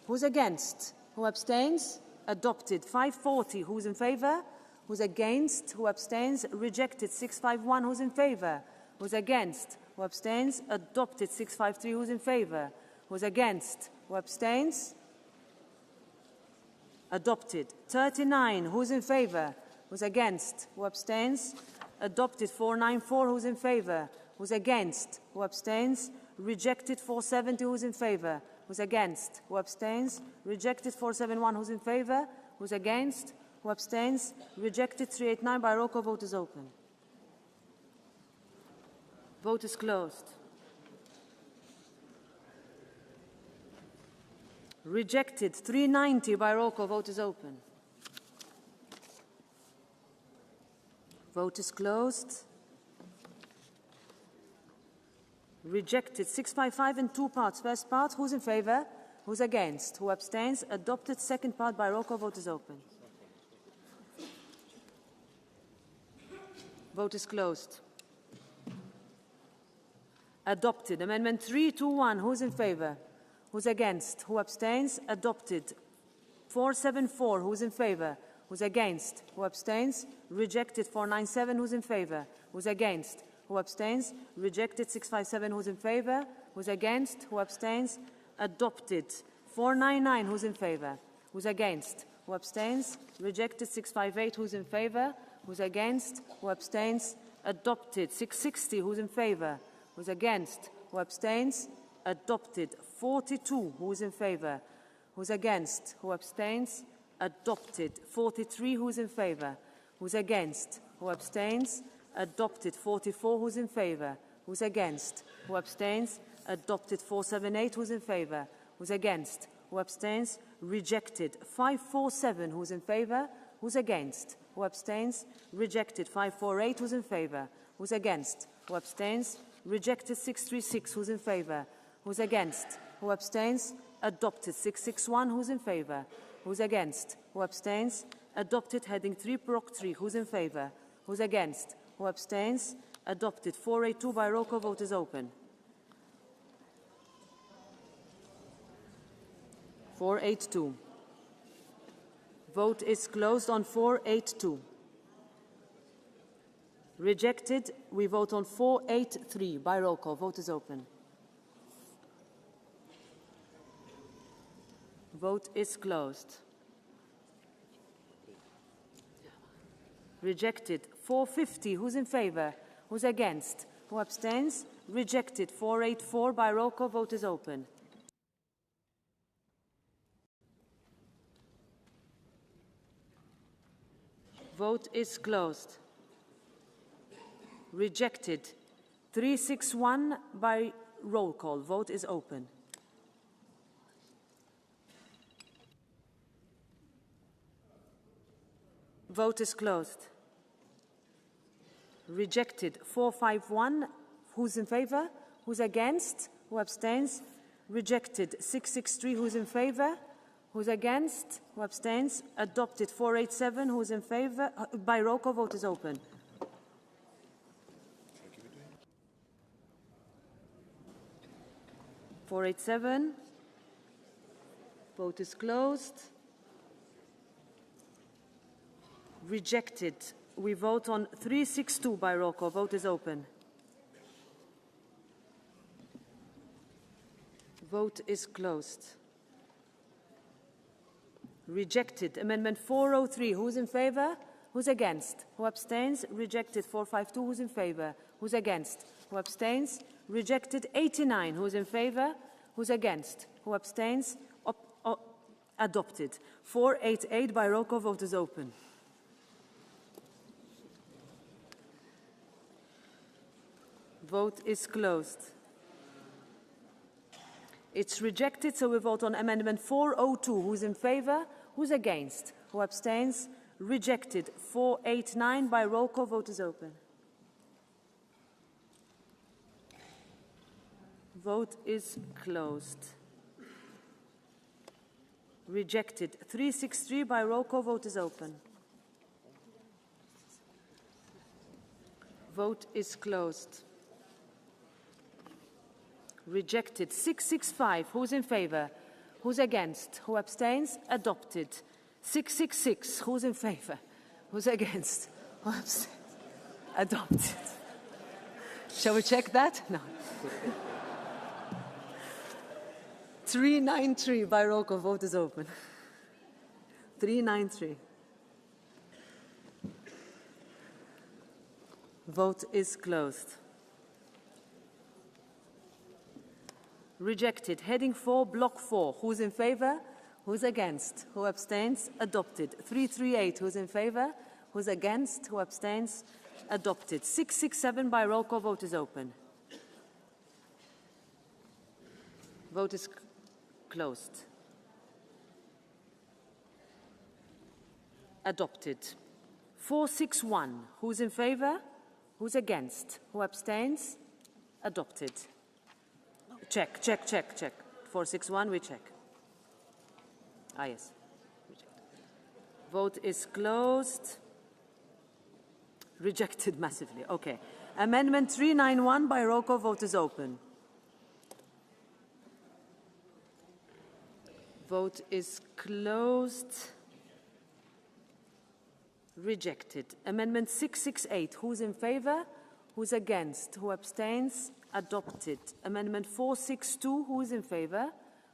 Who's against? Who abstains? Adopted. 540. Who's in favour? Who's against? Who abstains? Rejected. 651. Who's in favor? Who's against? Who abstains? Adopted. 653. Who's in favor? Who's against? Who abstains? Adopted. 39. Who's in favor? Who's against? Who abstains? Adopted. 494. Who's in favor? Who's against? Who abstains? Rejected. 470. Who's in favor? Who's against? Who abstains? Rejected. 471. Who's in favor? Who's against? Who abstains? Rejected. 389 by roll call. Vote is open. Vote is closed. Rejected. 390 by roll call. Vote is open. Vote is closed. Rejected. 655 in two parts. First part, who's in favor? Who's against? Who abstains? Adopted. Second part by roll call. Vote is open. Vote is closed. Adopted. Amendment 321. Who's in favor? Who's against? Who abstains? Adopted. 474. Who's in favor? Who's against? Who abstains? Rejected. 497. Who's in favor? Who's against? Who abstains? Rejected. 657. Who's in favor? Who's against? Who abstains? Adopted. 499. Who's in favor? Who's against? Who abstains? Rejected. 658. Who's in favor? Who's against? Who abstains? Adopted. 660. Who's in favor? Who's against? Who abstains? Adopted. 42. Who's in favor? Who's against? Who abstains? Adopted. 43. Who's in favor? Who's against? Who abstains? Adopted. 44. Who's in favor? Who's against? Who abstains? Adopted. 478. Who's in favor? Who's against? Who abstains? Rejected. 547. Who's in favor? Who's against? Who abstains? Rejected. 548. Who's in favor? Who's against? Who abstains? Rejected. 636. Who's in favor? Who's against? Who abstains? Adopted. 661. Who's in favor? Who's against? Who abstains? Adopted. Heading 3, Block 3. Who's in favor? Who's against? Who abstains? Adopted. 482 by roll call. Vote is open. 482. Vote is closed on 482. Rejected. We vote on 483 by roll call. Vote is open. Vote is closed. Rejected. 450. Who's in favor? Who's against? Who abstains? Rejected. 484 by roll call. Vote is open. Vote is closed. Rejected. 361 by roll call. Vote is open. Vote is closed. Rejected. 451. Who's in favor? Who's against? Who abstains? Rejected. 663. Who's in favor? Who's against? Who abstains? Adopted. 487. Who's in favor? By roll call. Vote is open. (487). Vote is closed. Rejected. We vote on 362 by roll call. Vote is open. Vote is closed. Rejected. Amendment 403. Who's in favor? Who's against? Who abstains? Rejected. 452. Who's in favor? Who's against? Who abstains? Rejected. 89. Who's in favor? Who's against? Who abstains? Adopted. 488 by roll call. Vote is open. Vote is closed. It's rejected, so we vote on amendment 402. Who's in favor? Who's against? Who abstains? Rejected. 489 by roll call. Vote is open. Vote is closed. Rejected. 363 by roll call. Vote is open. Vote is closed. Rejected. 665. Who's in favor? Who's against? Who abstains? Adopted. 666. Who's in favor? Who's against? Who abstains? Adopted. Shall we check that? No. 393 by roll call. Vote is open. 393. Vote is closed. Rejected. Heading 4, Block 4. Who's in favor? Who's against? Who abstains? Adopted. 338. Who's in favor? Who's against? Who abstains? Adopted. 667 by roll call. Vote is open. Vote is closed. Adopted. 461. Who's in favor? Who's against? Who abstains? Adopted. Check, check, check, check. 461, we check. Ah, yes. Vote is closed. Rejected massively. Okay. Amendment 391 by roll call. Vote is open. Vote is closed. Rejected. Amendment 668. Who's in favor? Who's against? Who abstains? Adopted. Amendment 462. Who's in favor?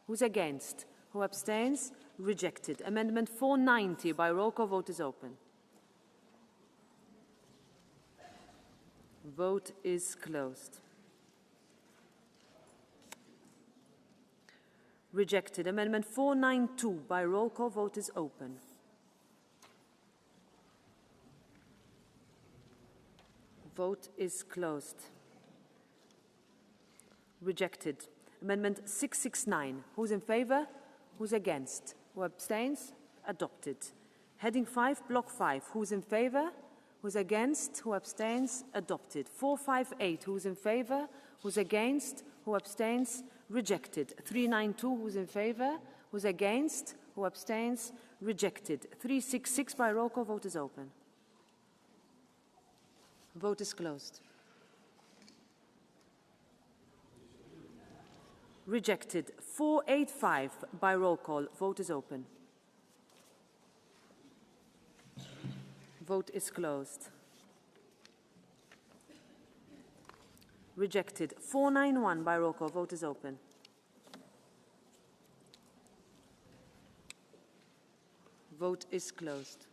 Who's against? Who abstains? Rejected. Amendment 490 by roll call. Vote is open. Vote is closed. Rejected. Amendment 492 by roll call. Vote is open. Vote is closed. Rejected. Amendment 669. Who's in favor? Who's against? Who abstains? Adopted. Heading 5, Block 5. Who's in favor? Who's against? Who abstains? Adopted. 458. Who's in favor? Who's against? Who abstains? Rejected. 392. Who's in favor? Who's against? Who abstains? Rejected. 366 by roll call. Vote is open. Vote is closed. Rejected. 485 by roll call. Vote is open. Vote is closed. Rejected. 491 by roll call. Vote is open. Vote is closed.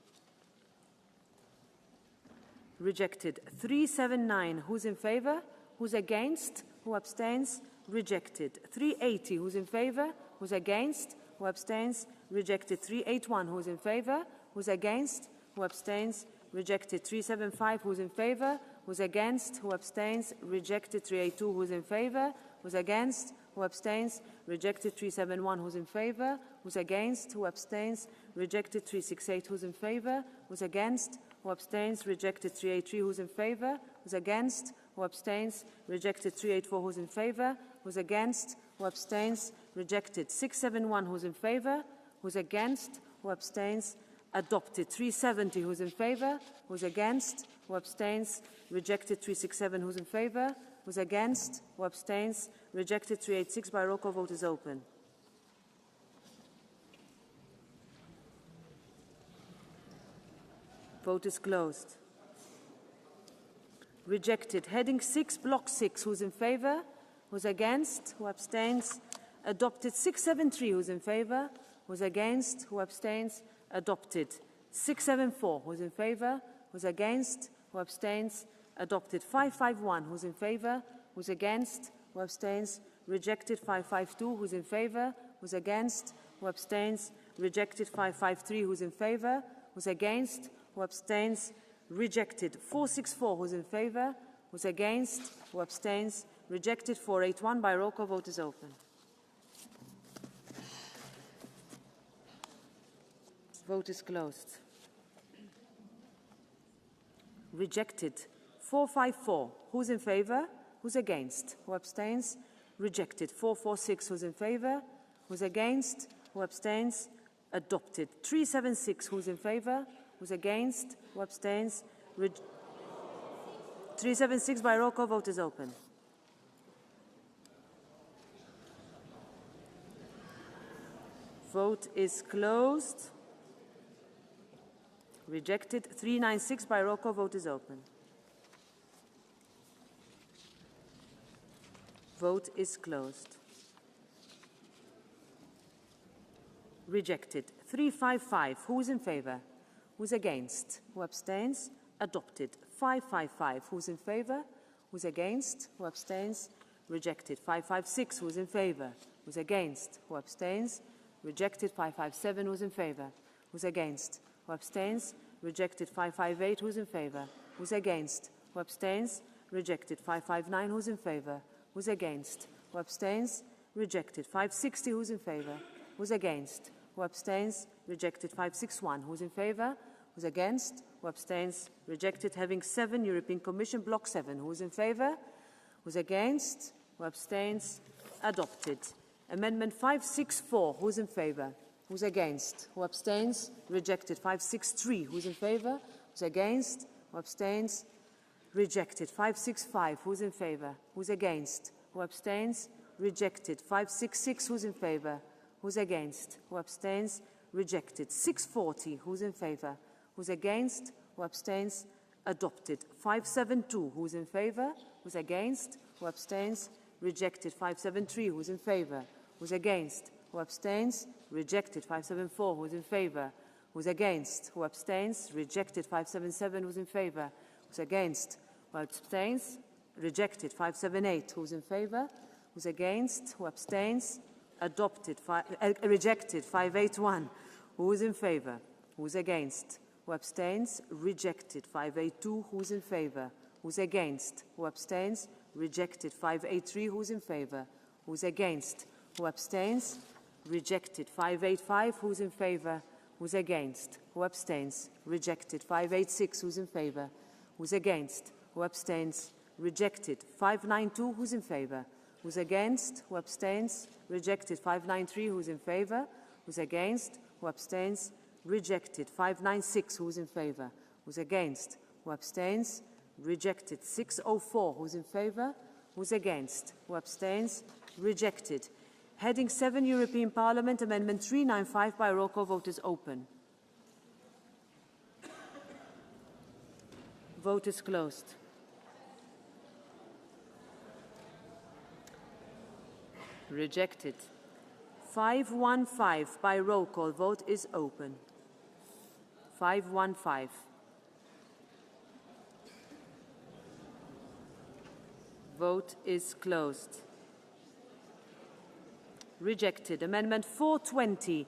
Rejected. 379. Who's in favor? Who's against? Who abstains? Rejected. 380. Who's in favor? Who's against? Who abstains? Rejected. 381. Who's in favor? Who's against? Who abstains? Rejected. 375. Who's in favor? Who's against? Who abstains? Rejected. 382. Who's in favor? Who's against? Who abstains? Rejected. 371. Who's in favor? Who's against? Who abstains? Rejected. 368. Who's in favor? Who's against? Who abstains? Rejected. 383. Who's in favor? Who's against? Who abstains? Rejected. 384. Who's in favor? Who's against? Who abstains? Rejected. 671. Who's in favor? Who's against? Who abstains? Adopted. 370. Who's in favor? Who's against? Who abstains? Rejected. 367. Who's in favor? Who's against? Who abstains? Rejected. 386 by roll call. Vote is open. Vote is closed. Rejected. Heading 6, Block 6. Who's in favor? Who's against? Who abstains? Adopted. 673. Who's in favor? Who's against? Who abstains? Adopted. 674. Who's in favor? Who's against? Who abstains? Adopted. 551. Who's in favor? Who's against? Who abstains? Rejected. 552. Who's in favor? Who's against? Who abstains? Rejected. 553. Who's in favor? Who's against? Who abstains? Rejected. 464. Who's in favor? Who's against? Who abstains? Rejected. 481 by roll call. Vote is open. Vote is closed. Rejected. 454. Who's in favor? Who's against? Who abstains? Rejected. 446. Who's in favor? Who's against? Who abstains? Adopted. 376. Who's in favor? Who's against? Who abstains? 376 by roll call. Vote is open. Vote is closed. Rejected. 396 by roll call. Vote is open. Vote is closed. Rejected. 355. Who is in favour? Who's against? Who abstains? Adopted. 555. Who's in favour? Who's against? Who abstains? Rejected. 556. Who's in favour? Who's against? Who abstains? Rejected. 557. Who's in favour? Who's against? Who abstains? Rejected. 558. Who's in favour? Who's against? Who abstains? Rejected. 559. Who's in favour? Who's against? Who abstains? Rejected. 560. Who's in favour? Who's against? Who abstains? Rejected. 561. Who's in favour? Who's against? Who abstains? Rejected. Having 7. European Commission, Block 7. Who's in favour? Who's against? Who abstains? Adopted. Amendment 564. Who's in favour? Who's against? Who abstains? Rejected. 563. Who's in favour? Who's against? Who abstains? Rejected. 565. Who's in favour? Who's against? Who abstains? Rejected. 566. Who's in favour? Who's against? Who abstains? Rejected. 640. Who's in favour? Who's against? Who abstains? Adopted. 572. Who's in favour? Who's against? Who abstains? Rejected. 573. Who's in favour? Who's against? Who abstains? Rejected. 574. Who's in favour? Who's against? Who abstains? Rejected. 577. Who's in favour? Who's against? Who abstains? Rejected. 578. Who's in favour? Who's against? Who abstains? Adopted. Rejected. 581. Who is in favour? Who's against? Who abstains? Rejected. 582. Who's in favour? Who's against? Who abstains? Rejected. 583. Who's in favour? Who's against? Who abstains? Rejected. 585. Who's in favour? Who's against? Who abstains? Rejected. 586. Who's in favour? Who's against? Who abstains? Rejected. 592. Who's in favour? Who's against? Who abstains? Rejected. 593. Who's in favour? Who's against? Who abstains? Rejected. 596. Who's in favour? Who's against? Who abstains? Rejected. 604. Who's in favour? Who's against? Who abstains? Rejected. Heading 7, European Parliament, Amendment 395 by roll call. Vote is open. Vote is closed. Rejected. 515 by roll call. Vote is open. 515. Vote is closed. Rejected. Amendment 420.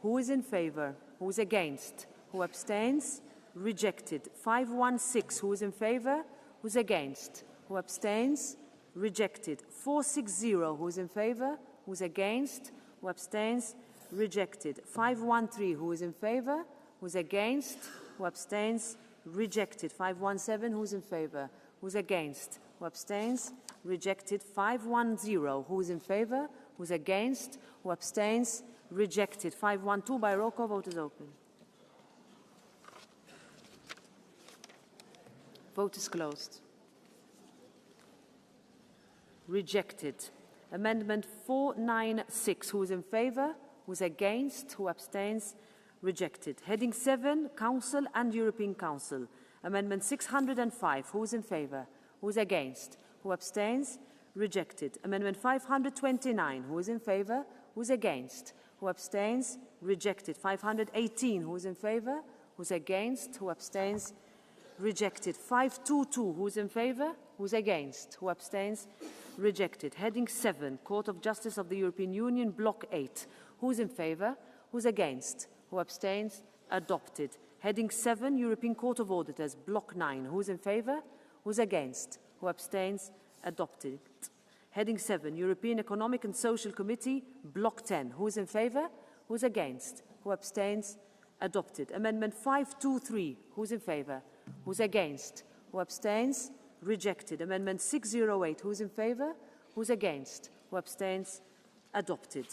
Who is in favour? Who is against? Who abstains? Rejected. 516. Who is in favour? Who is against? Who abstains? Rejected. 460. Who is in favour? Who is against? Who abstains? Rejected. 513. Who is in favour? Who is against? Who abstains? Rejected. 517. Who is in favour? Who is against? Who abstains? Rejected. 510. Who is in favour? Who is against? Who abstains? Rejected. 512 by roll call. Vote is open. Vote is closed. Rejected. Amendment 496. Who is in favour? Who is against? Who abstains? Rejected. Heading 7, Council and European Council. Amendment 605. Who is in favour? Who is against? Who abstains? Rejected. Amendment 529. Who is in favour? Who is against? Who abstains? Rejected. 518. Who is in favour? Who is against? Who abstains? Rejected. 522. Who is in favour? Who is against? Who abstains? Rejected. Heading 7, Court of Justice of the European Union, Block 8. Who is in favour? Who is against? Who abstains? Adopted. Heading 7, European Court of Auditors, Block 9. Who is in favour? Who is against? Who abstains? Adopted. Heading 7, European Economic and Social Committee, Block 10. Who is in favour? Who is against? Who abstains? Adopted. Amendment 523. Who is in favour? Who is against? Who abstains? Rejected. Amendment 608. Who is in favour? Who is against? Who abstains? Adopted.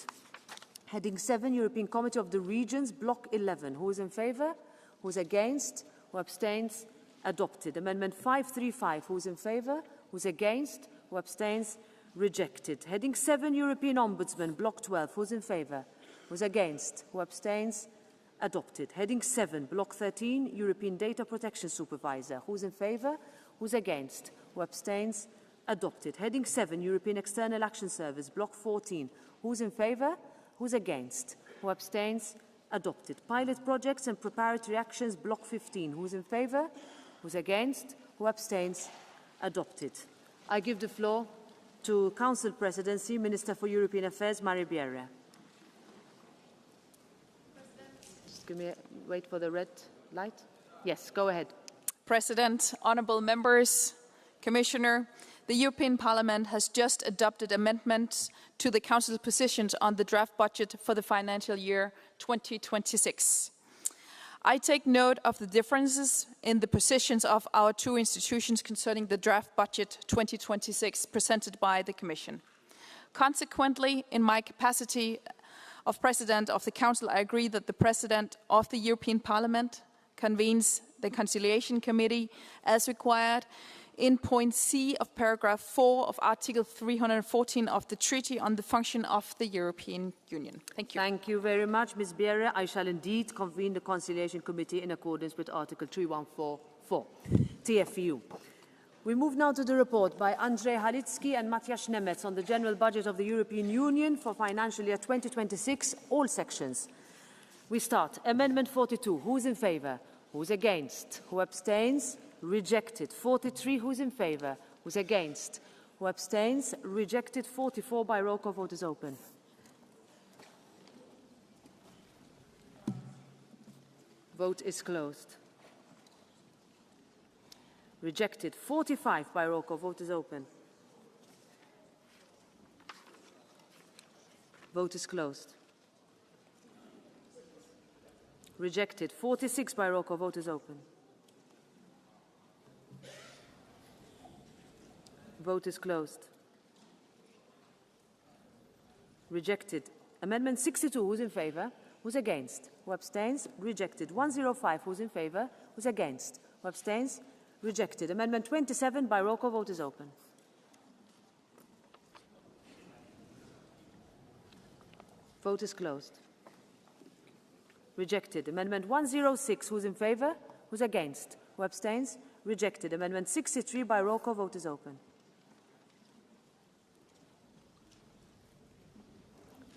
Heading 7, European Committee of the Regions, Block 11. Who is in favour? Who is against? Who abstains? Adopted. Amendment 535. Who is in favour? Who is against? Who abstains? Rejected. Heading 7, European Ombudsman, Block 12. Who is in favour? Who is against? Who abstains? Adopted. Heading 7, Block 13, European Data Protection Supervisor. Who's in favour? Who's against? Who abstains? Adopted. Heading 7, European External Action Service. Block 14. Who's in favour? Who's against? Who abstains? Adopted. Pilot projects and preparatory actions. Block 15. Who's in favour? Who's against? Who abstains? Adopted. I give the floor to Council Presidency, Minister for European Affairs, Maria Bierria. Wait for the red light. Yes, go ahead. President, honourable members, Commissioner, the European Parliament has just adopted amendments to the Council's positions on the draft budget for the financial year 2026. I take note of the differences in the positions of our two institutions concerning the draft budget 2026 presented by the Commission. Consequently, in my capacity of President of the Council, I agree that the President of the European Parliament convenes the Conciliation Committee as required in point C of paragraph 4 of Article 314 of the Treaty on the Function of the European Union. Thank you. Thank you very much, Ms. Bierria. I shall indeed convene the Conciliation Committee in accordance with Article 3144 TFU. We move now to the report by Andrzej Halicki and Matthias Nemetz on the general budget of the European Union for financial year 2026, all sections. We start. Amendment 42. Who's in favour? Who's against? Who abstains? Rejected. 43. Who's in favour? Who's against? Who abstains? Rejected. 44. By roll call. Vote is open. Vote is closed. Rejected. 45 by roll call. Vote is open. Vote is closed. Rejected. 46 by roll call. Vote is open. Vote is closed. Rejected. Amendment 62. Who's in favour? Who's against? Who abstains? Rejected. 105. Who's in favour? Who's against? Who abstains? Rejected. Amendment 27 by roll call. Vote is open. Vote is closed. Rejected. Amendment 106. Who's in favour? Who's against? Who abstains? Rejected. Amendment 63 by roll call. Vote is open.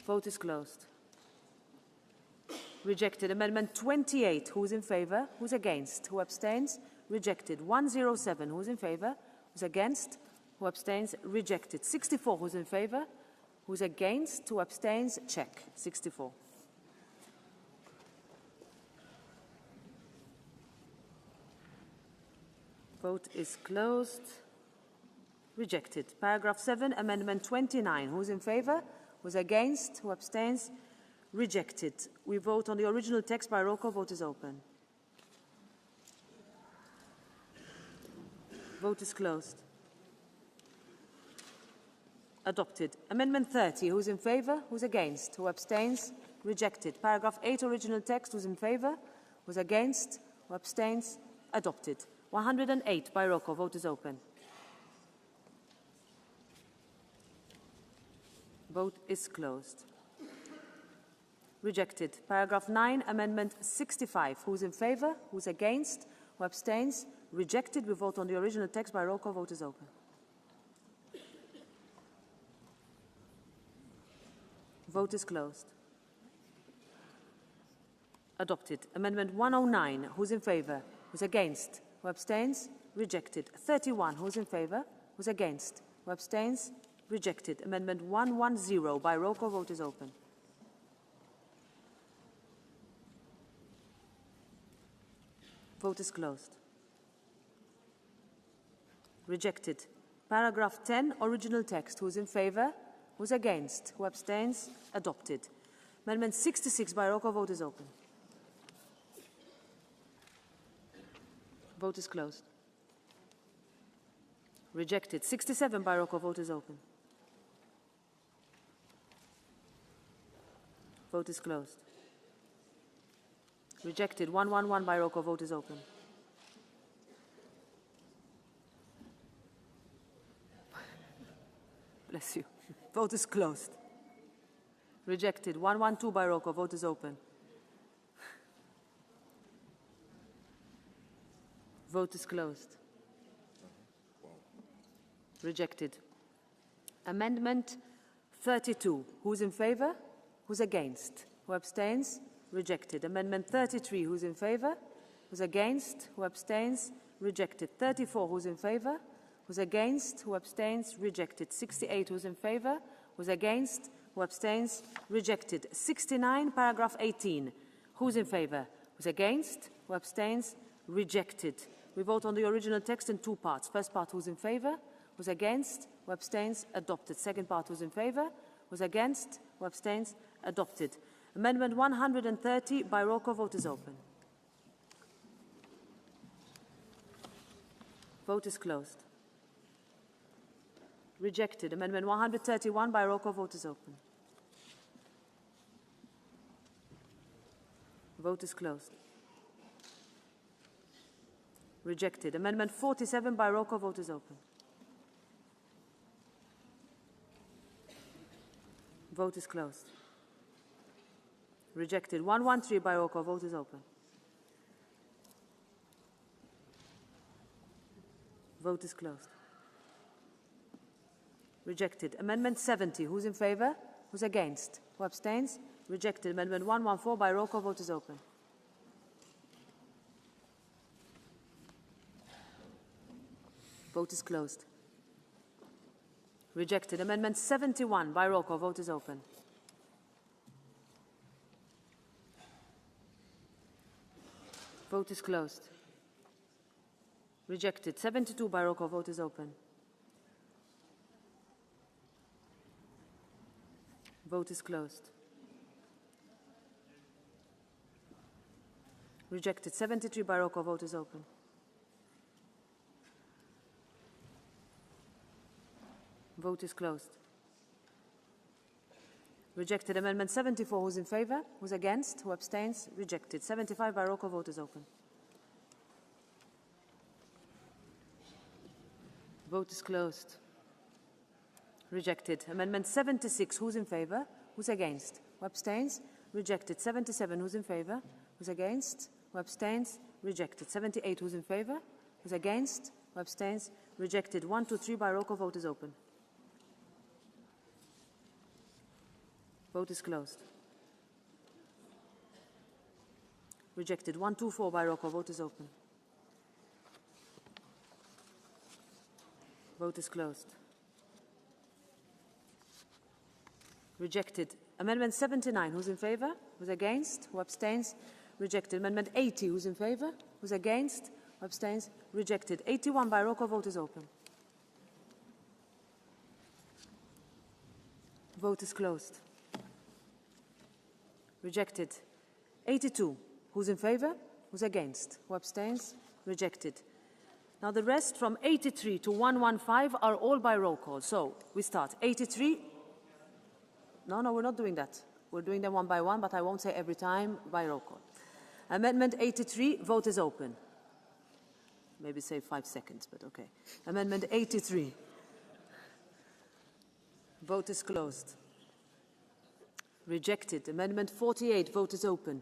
Vote is closed. Rejected. Amendment 28. Who's in favour? Who's against? Who abstains? Rejected. 107. Who's in favour? Who's against? Who abstains? Rejected. 64. Who's in favour? Who's against? Who abstains? Check. 64. Vote is closed. Rejected. Paragraph 7, Amendment 29. Who's in favour? Who's against? Who abstains? Rejected. We vote on the original text by roll call. Vote is open. Vote is closed. Adopted. Amendment 30. Who's in favour? Who's against? Who abstains? Rejected. Paragraph 8, original text. Who's in favour? Who's against? Who abstains? Adopted. 108 by roll call. Vote is open. Vote is closed. Rejected. Paragraph 9, Amendment 65. Who's in favour? Who's against? Who abstains? Rejected. We vote on the original text by roll call. Vote is open. Vote is closed. Adopted. Amendment 109. Who's in favour? Who's against? Who abstains? Rejected. 31. Who's in favour? Who's against? Who abstains? Rejected. Amendment 110. By roll call. Vote is open. Vote is closed. Rejected. Paragraph 10, original text. Who's in favour? Who's against? Who abstains? Adopted. Amendment 66 by roll call. Vote is open. Vote is closed. Rejected. 67 by roll call. Vote is open. Vote is closed. Rejected. 111 by roll call. Vote is open. Bless you. Vote is closed. Rejected. 112 by roll call. Vote is open. Vote is closed. Rejected. Amendment 32. Who's in favour? Who's against? Who abstains? Rejected. Amendment 33. Who's in favour? Who's against? Who abstains? Rejected. 34. Who's in favour? Who's against? Who abstains? Rejected. 68. Who's in favour? Who's against? Who abstains? Rejected. 69, paragraph 18. Who's in favour? Who's against? Who abstains? Rejected. We vote on the original text in two parts. First part, who's in favour? Who's against? Who abstains? Adopted. Second part, who's in favour? Who's against? Who abstains? Adopted. Amendment 130, by roll call, vote is open. Vote is closed. Rejected. Amendment 131, by roll call, vote is open. Vote is closed. Rejected. Amendment 47, by roll call, vote is open. Vote is closed. Rejected. 113, by roll call, vote is open. Vote is closed. Rejected. Amendment 70. Who's in favour? Who's against? Who abstains? Rejected. Amendment 114, by roll call, vote is open. Vote is closed. Rejected. Amendment 71, by roll call, vote is open. Vote is closed. Rejected. 72, by roll call, vote is open. Vote is closed. Rejected. 73, by roll call, vote is open. Vote is closed. Rejected. Amendment 74, who's in favour? Who's against? Who abstains? Rejected. 75, by roll call, vote is open. Vote is closed. Rejected. Amendment 76, who's in favour? Who's against? Who abstains? Rejected. 77, who's in favour? Who's against? Who abstains? Rejected. 78, who's in favour? Who's against? Who abstains? Rejected. 1, 2, 3, by roll call, vote is open. Vote is closed. Rejected. 1, 2, 4, by roll call, vote is open. Vote is closed. Rejected. Amendment 79, who's in favour? Who's against? Who abstains? Rejected. Amendment 80, who's in favour? Who's against? Who abstains? Rejected. 81, by roll call, vote is open. Vote is closed. Rejected. 82, who's in favour? Who's against? Who abstains? Rejected. Now the rest from 83 to 115 are all by roll call. So we start. 83. No, we're not doing that. We're doing them one by one, but I won't say every time by roll call. Amendment 83, vote is open. Maybe say 5 seconds, but okay. Amendment 83. Vote is closed. Rejected. Amendment 48, vote is open.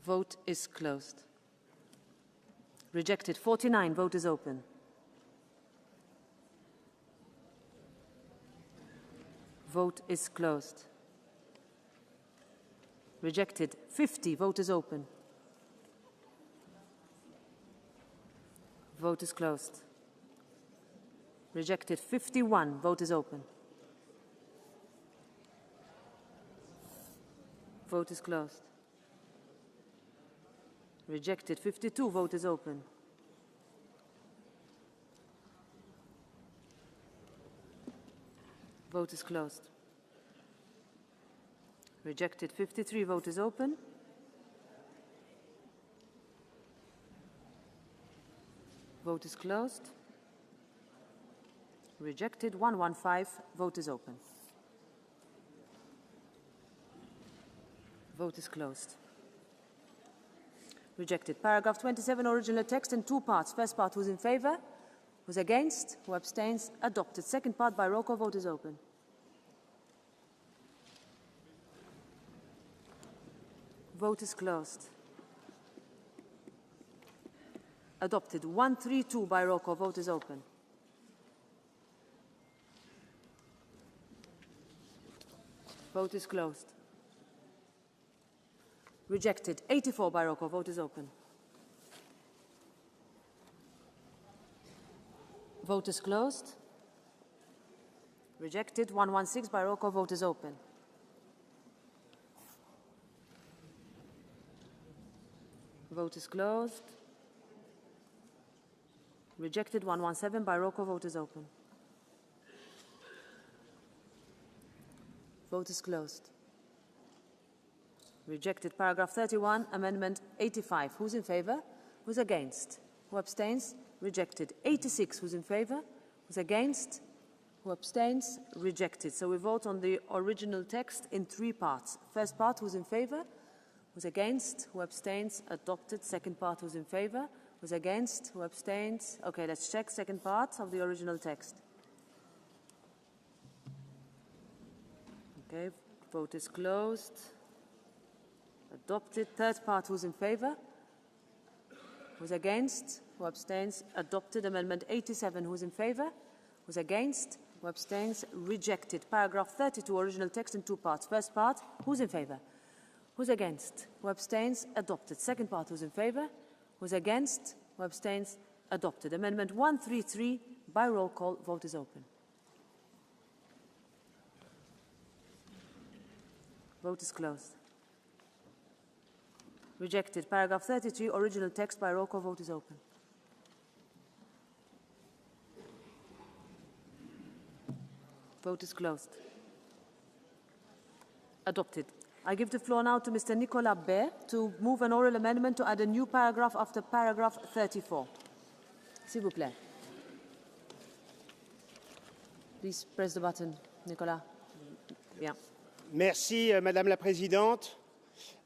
Vote is closed. Rejected. 49, vote is open. Vote is closed. Rejected. 50, vote is open. Vote is closed. Rejected. 51, vote is open. Vote is closed. Rejected. 52, vote is open. Vote is closed. Rejected. 53, vote is open. Vote is closed. Rejected. 115, vote is open. Vote is closed. Rejected. Paragraph 27, original text in two parts. First part, who's in favour? Who's against? Who abstains? Adopted. Second part, by roll call, vote is open. Vote is closed. Adopted. 132 by roll call. Vote is open. Vote is closed. Rejected. 84 by roll call. Vote is open. Vote is closed. Rejected. 116 by roll call. Vote is open. Vote is closed. Rejected. 117 by roll call. Vote is open. Vote is closed. Rejected. Paragraph 31, Amendment 85. Who's in favor? Who's against? Who abstains? Rejected. 86. Who's in favor? Who's against? Who abstains? Rejected. So we vote on the original text in three parts. First part, who's in favor? Who's against? Who abstains? Adopted. Second part, who's in favor? Who's against? Who abstains? Okay, let's check second part of the original text. Okay, vote is closed. Adopted. Third part, who's in favor? Who's against? Who abstains? Adopted. Amendment 87, who's in favor? Who's against? Who abstains? Rejected. Paragraph 32, original text in two parts. First part, who's in favor? Who's against? Who abstains? Adopted. Second part, who's in favor? Who's against? Who abstains? Adopted. Amendment 133, by roll call. Vote is open. Vote is closed. Rejected. Paragraph 33, original text, by roll call. Vote is open. Vote is closed. Adopted. I give the floor now to Mr. Nicolas Bay to move an oral amendment to add a new paragraph after paragraph 34. S'il vous plaît. Please press the button, Nicolas. Bien. Merci, Madame la Présidente.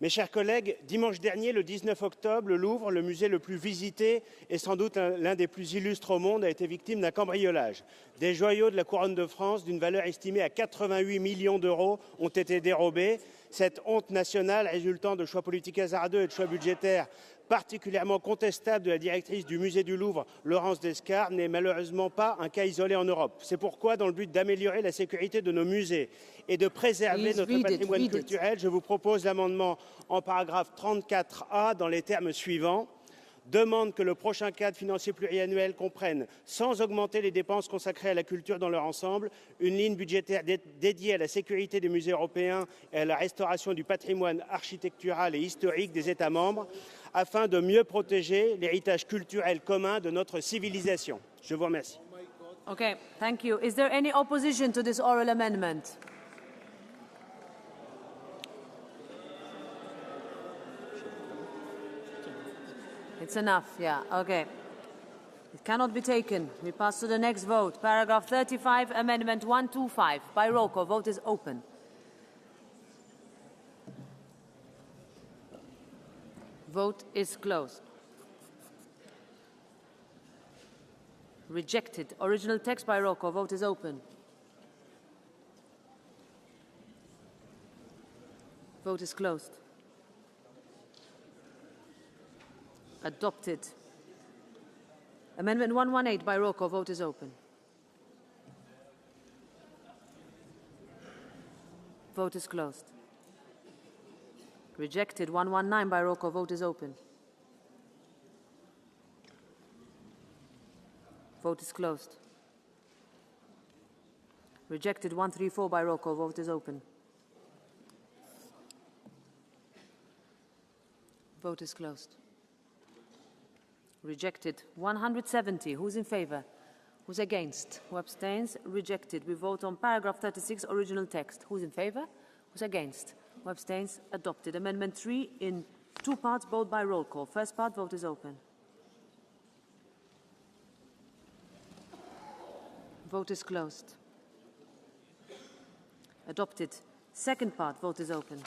Mes chers collègues, dimanche dernier, le 19 octobre, le Louvre, le musée le plus visité et sans doute l'un des plus illustres au monde, a été victime d'un cambriolage. Des joyaux de la couronne de France, d'une valeur estimée à 88 millions d'euros, ont été dérobés. Cette honte nationale résultant de choix politiques hasardeux et de choix budgétaires particulièrement contestables de la directrice du musée du Louvre, Laurence Descartes, n'est malheureusement pas un cas isolé en Europe. C'est pourquoi, dans le but d'améliorer la sécurité de nos musées et de préserver notre patrimoine culturel, je vous propose l'amendement en paragraphe 34A dans les termes suivants. Demande que le prochain cadre financier pluriannuel comprenne, sans augmenter les dépenses consacrées à la culture dans leur ensemble, une ligne budgétaire dédiée à la sécurité des musées européens et à la restauration du patrimoine architectural et historique des États membres, afin de mieux protéger l'héritage culturel commun de notre civilisation. Je vous remercie. Okay, thank you. Is there any opposition to this oral amendment? It's enough, yeah, okay. It cannot be taken. We pass to the next vote. Paragraph 35, Amendment 125. By roll call, vote is open. Vote is closed. Rejected. Original text by roll call, vote is open. Vote is closed. Adopted. Amendment 118 by roll call. Vote is open. Vote is closed. Rejected. 119 by roll call. Vote is open. Vote is closed. Rejected. 134 by roll call. Vote is open. Vote is closed. Rejected. 170. Who's in favor? Who's against? Who abstains? Rejected. We vote on paragraph 36, original text. Who's in favor? Who's against? Who abstains? Adopted. Amendment 3 in two parts, both by roll call. First part, vote is open. Vote is closed. Adopted. Second part, vote is open.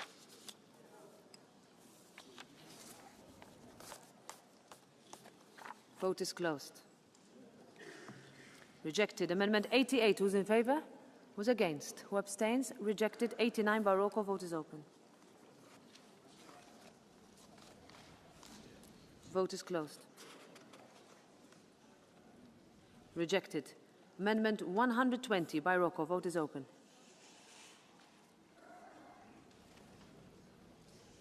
Vote is closed. Rejected. Amendment 88. Who's in favor? Who's against? Who abstains? Rejected. 89 by roll call. Vote is open. Vote is closed. Rejected. Amendment 120 by roll call. Vote is open.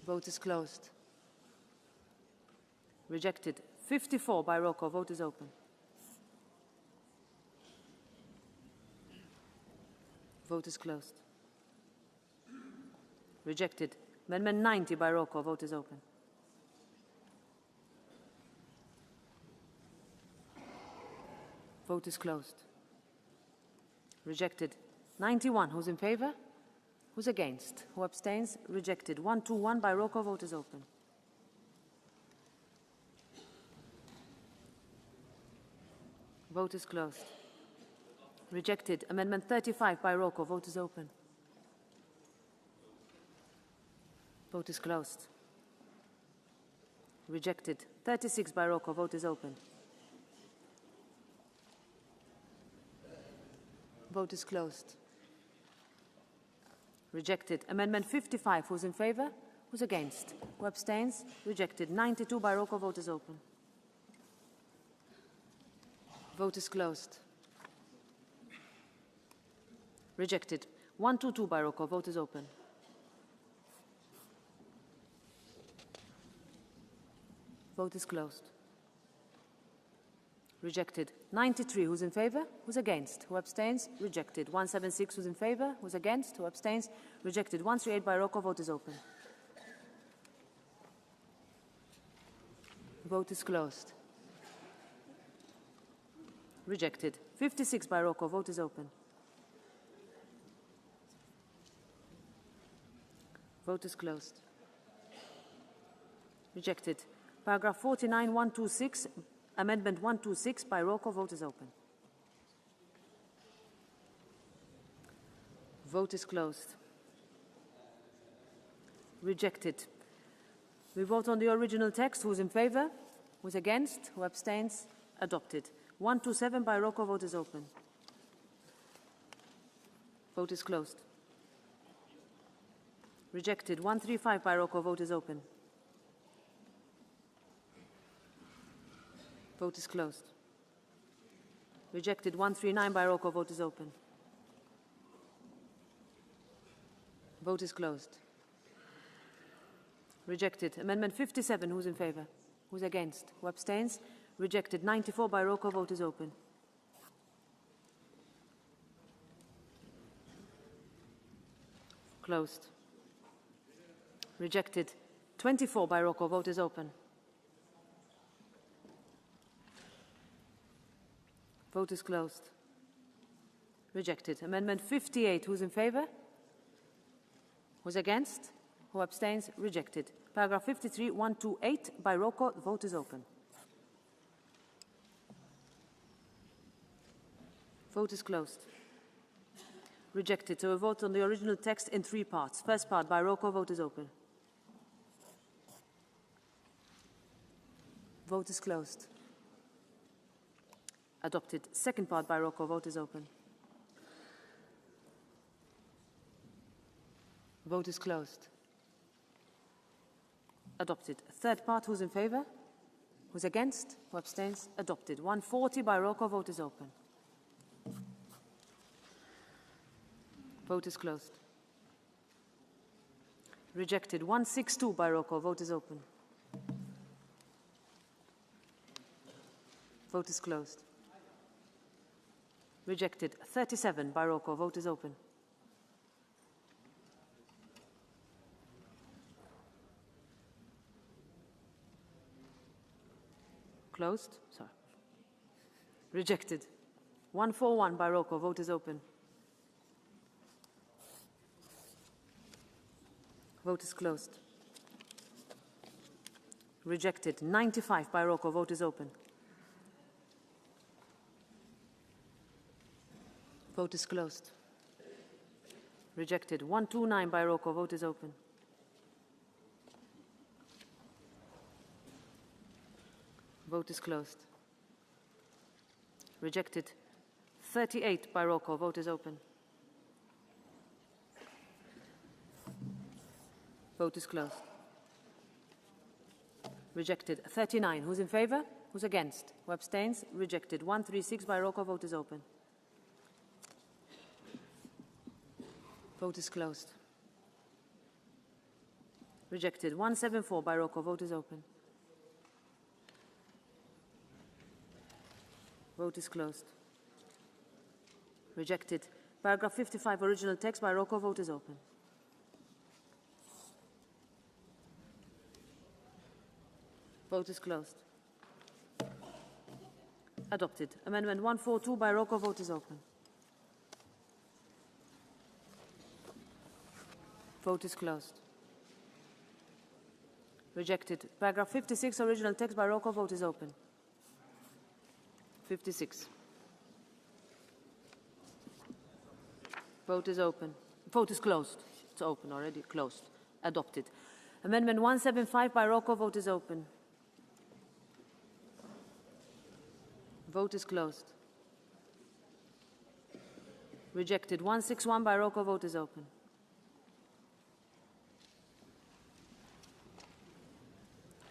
Vote is closed. Rejected. 54 by roll call. Vote is open. Vote is closed. Rejected. Amendment 90 by roll call. Vote is open. Vote is closed. Rejected. 91. Who's in favor? Who's against? Who abstains? Rejected. 121 by roll call. Vote is open. Vote is closed. Rejected. Amendment 35 by roll call. Vote is open. Vote is closed. Rejected. 36 by roll call. Vote is open. Vote is closed. Rejected. Amendment 55. Who's in favor? Who's against? Who abstains? Rejected. 92 by roll call. Vote is open. Vote is closed. Rejected. 122 by roll call. Vote is open. Vote is closed. Rejected. 93. Who's in favor? Who's against? Who abstains? Rejected. 176. Who's in favor? Who's against? Who abstains? Rejected. 138 by roll call. Vote is open. Vote is closed. Rejected. 56 by roll call. Vote is open. Vote is closed. Rejected. Paragraph 49, 126, Amendment 126 by roll call. Vote is open. Vote is closed. Rejected. We vote on the original text. Who's in favor? Who's against? Who abstains? Adopted. 127 by roll call. Vote is open. Vote is closed. Rejected. 135 by roll call. Vote is open. Vote is closed. Rejected. 139 by roll call. Vote is open. Vote is closed. Rejected. Amendment 57. Who's in favor? Who's against? Who abstains? Rejected. 94 by roll call. Vote is open. Closed. Rejected. 24 by roll call. Vote is open. Vote is closed. Rejected. Amendment 58. Who's in favor? Who's against? Who abstains? Rejected. Paragraph 53, 128 by roll call. The vote is open. Vote is closed. Rejected. So we vote on the original text in three parts. First part by roll call. Vote is open. Vote is closed. Adopted. Second part by roll call. Vote is open. Vote is closed. Adopted. Third part. Who's in favor? Who's against? Who abstains? Adopted. 140 by roll call. Vote is open. Vote is closed. Rejected. 162 by roll call. Vote is open. Vote is closed. Rejected. 37 by roll call. Vote is open. Closed. Sorry. Rejected. 141 by roll call. Vote is open. Vote is closed. Rejected. 95 by roll call. Vote is open. Vote is closed. Rejected. 129 by roll call. Vote is open. Vote is closed. Rejected. 38 by roll call. Vote is open. Vote is closed. Rejected. 39. Who's in favour? Who's against? Who abstains? Rejected. 136 by roll call. Vote is open. Vote is closed. Rejected. 174 by roll call. Vote is open. Vote is closed. Rejected. Paragraph 55, original text by roll call. Vote is open. Vote is closed. Adopted. Amendment 142 by roll call. Vote is open. Vote is closed. Rejected. Paragraph 56, original text by roll call. Vote is open. 56. Vote is open. Vote is closed. It's open already. Closed. Adopted. Amendment 175 by roll call. Vote is open. Vote is closed. Rejected. 161 by roll call. Vote is open.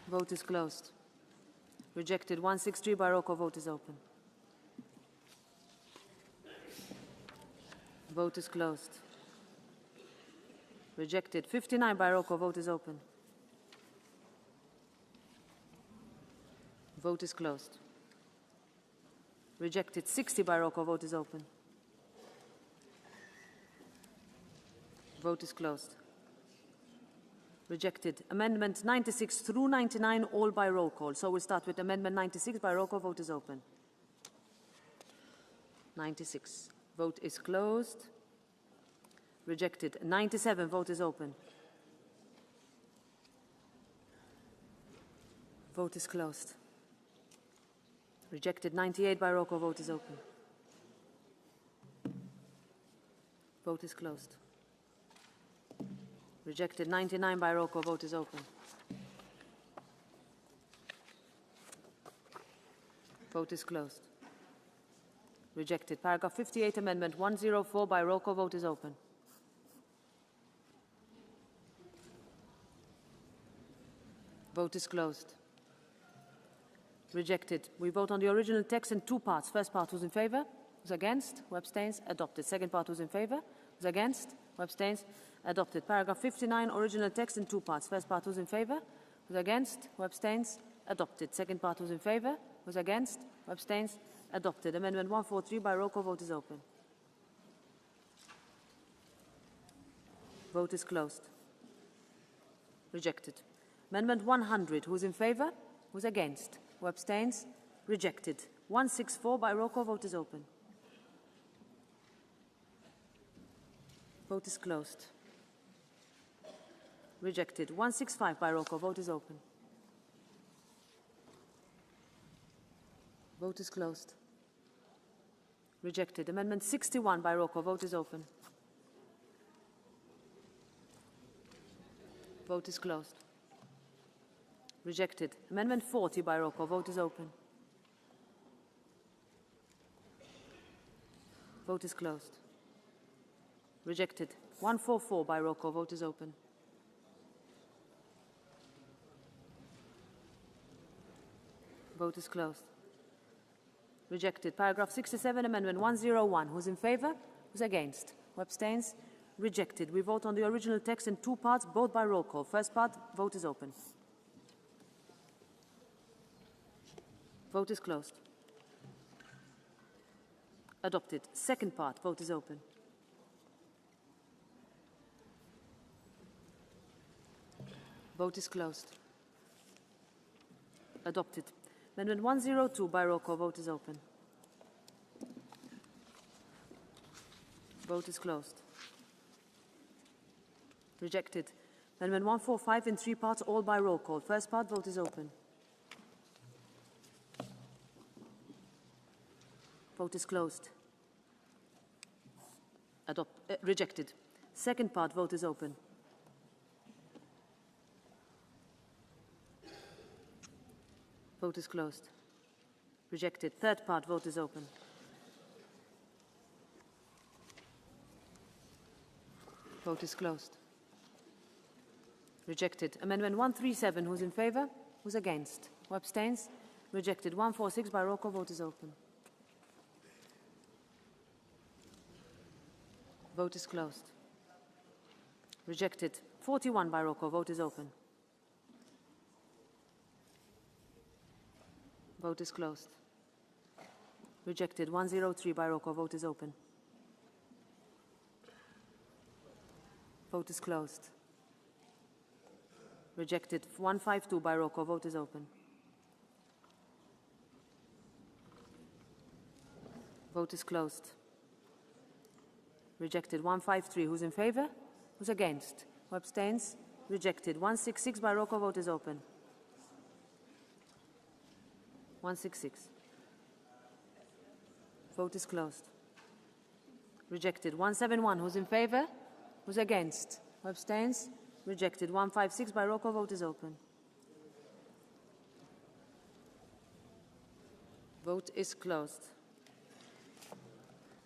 Vote is closed. Rejected. 163 by roll call. Vote is open. Vote is closed. Rejected. 59 by roll call. Vote is open. Vote is closed. Rejected. 60 by roll call. Vote is open. Vote is closed. Rejected. Amendment 96 through 99, all by roll call. So we'll start with Amendment 96 by roll call. Vote is open. 96. Vote is closed. Rejected. 97. Vote is open. Vote is closed. Rejected. 98 by roll call. Vote is open. Vote is closed. Rejected. 99 by roll call. Vote is open. Vote is closed. Rejected. Paragraph 58, Amendment 104 by roll call. Vote is open. Vote is closed. Rejected. We vote on the original text in two parts. First part, who's in favour? Who's against? Who abstains? Adopted. Second part, who's in favour? Who's against? Who abstains? Adopted. Paragraph 59, original text in two parts. First part, who's in favour? Who's against? Who abstains? Adopted. Second part, who's in favour? Who's against? Who abstains? Adopted. Amendment 143 by roll call. Vote is open. Vote is closed. Rejected. Amendment 100. Who's in favour? Who's against? Who abstains? Rejected. 164 by roll call. Vote is open. Vote is closed. Rejected. 165 by roll call. Vote is open. Vote is closed. Rejected. Amendment 61 by roll call. Vote is open. Vote is closed. Rejected. Amendment 40 by roll call. Vote is open. Vote is closed. Rejected. 144 by roll call. Vote is open. Vote is closed. Rejected. Paragraph 67, Amendment 101. Who's in favour? Who's against? Who abstains? Rejected. We vote on the original text in two parts, both by roll call. First part, vote is open. Vote is closed. Adopted. Second part, vote is open. Vote is closed. Adopted. Amendment 102 by roll call. Vote is open. Vote is closed. Rejected. Amendment 145 in three parts, all by roll call. First part, vote is open. Vote is closed. Rejected. Second part, vote is open. Vote is closed. Rejected. Third part, vote is open. Vote is closed. Rejected. Amendment 137, who's in favour? Who's against? Who abstains? Rejected. 146 by roll call. Vote is open. Vote is closed. Rejected. 41 by roll call. Vote is open. Vote is closed. Rejected. 103 by roll call. Vote is open. Vote is closed. Rejected. 152 by roll call. Vote is open. Vote is closed. Rejected. 153. Who's in favor? Who's against? Who abstains? Rejected. 166 by roll call. Vote is open. 166. Vote is closed. Rejected. 171. Who's in favor? Who's against? Who abstains? Rejected. 156 by roll call. Vote is open. Vote is closed.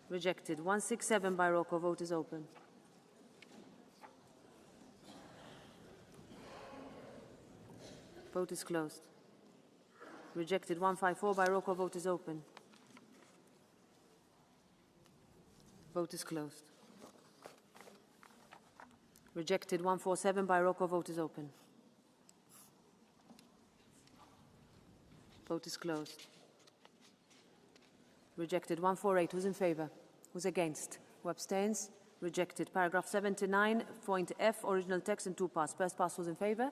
Rejected. 167 by roll call. Vote is open. Vote is closed. Rejected. 154 by roll call. Vote is open. Vote is closed. Rejected. 147 by roll call. Vote is open. Vote is closed. Rejected. 148. Who's in favor? Who's against? Who abstains? Rejected. Paragraph 79, point F, original text in two parts. First part, who's in favor?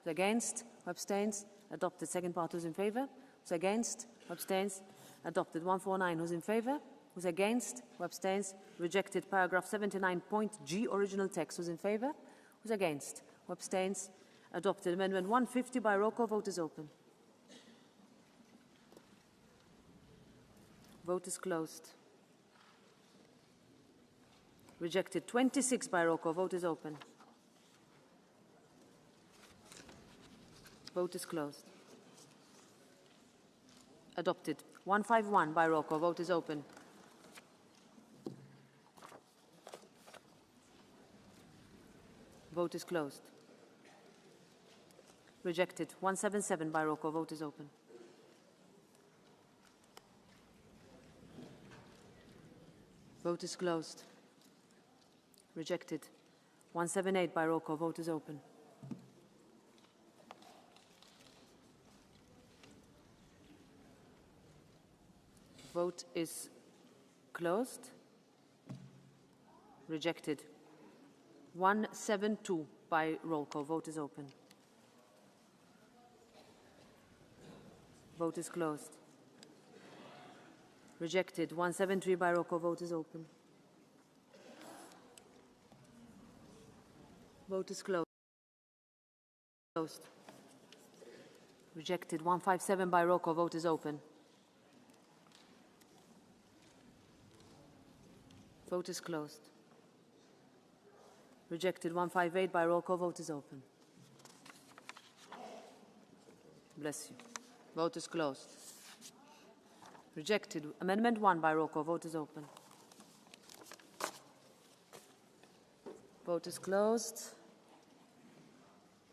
Who's against? Who abstains? Adopted. Second part, who's in favor? Who's against? Who abstains? Adopted. 149. Who's in favor? Who's against? Who abstains? Rejected. Paragraph 79, point G, original text. Who's in favor? Who's against? Who abstains? Adopted. Amendment 150 by roll call. Vote is open. Vote is closed. Rejected. 26 by roll call. Vote is open. Vote is closed. Adopted. 151 by roll call. Vote is open. Vote is closed. Rejected. 177 by roll call. Vote is open. Vote is closed. Rejected. 178 by roll call. Vote is open. Vote is closed. Rejected. 172 by roll call. Vote is open. Vote is closed. Rejected. 173 by roll call. Vote is open. Vote is closed. Rejected. 157 by roll call. Vote is open. Vote is closed. Rejected. 158 by roll call. Vote is open. Bless you. Vote is closed. Rejected. Amendment 1 by roll call. Vote is open. Vote is closed.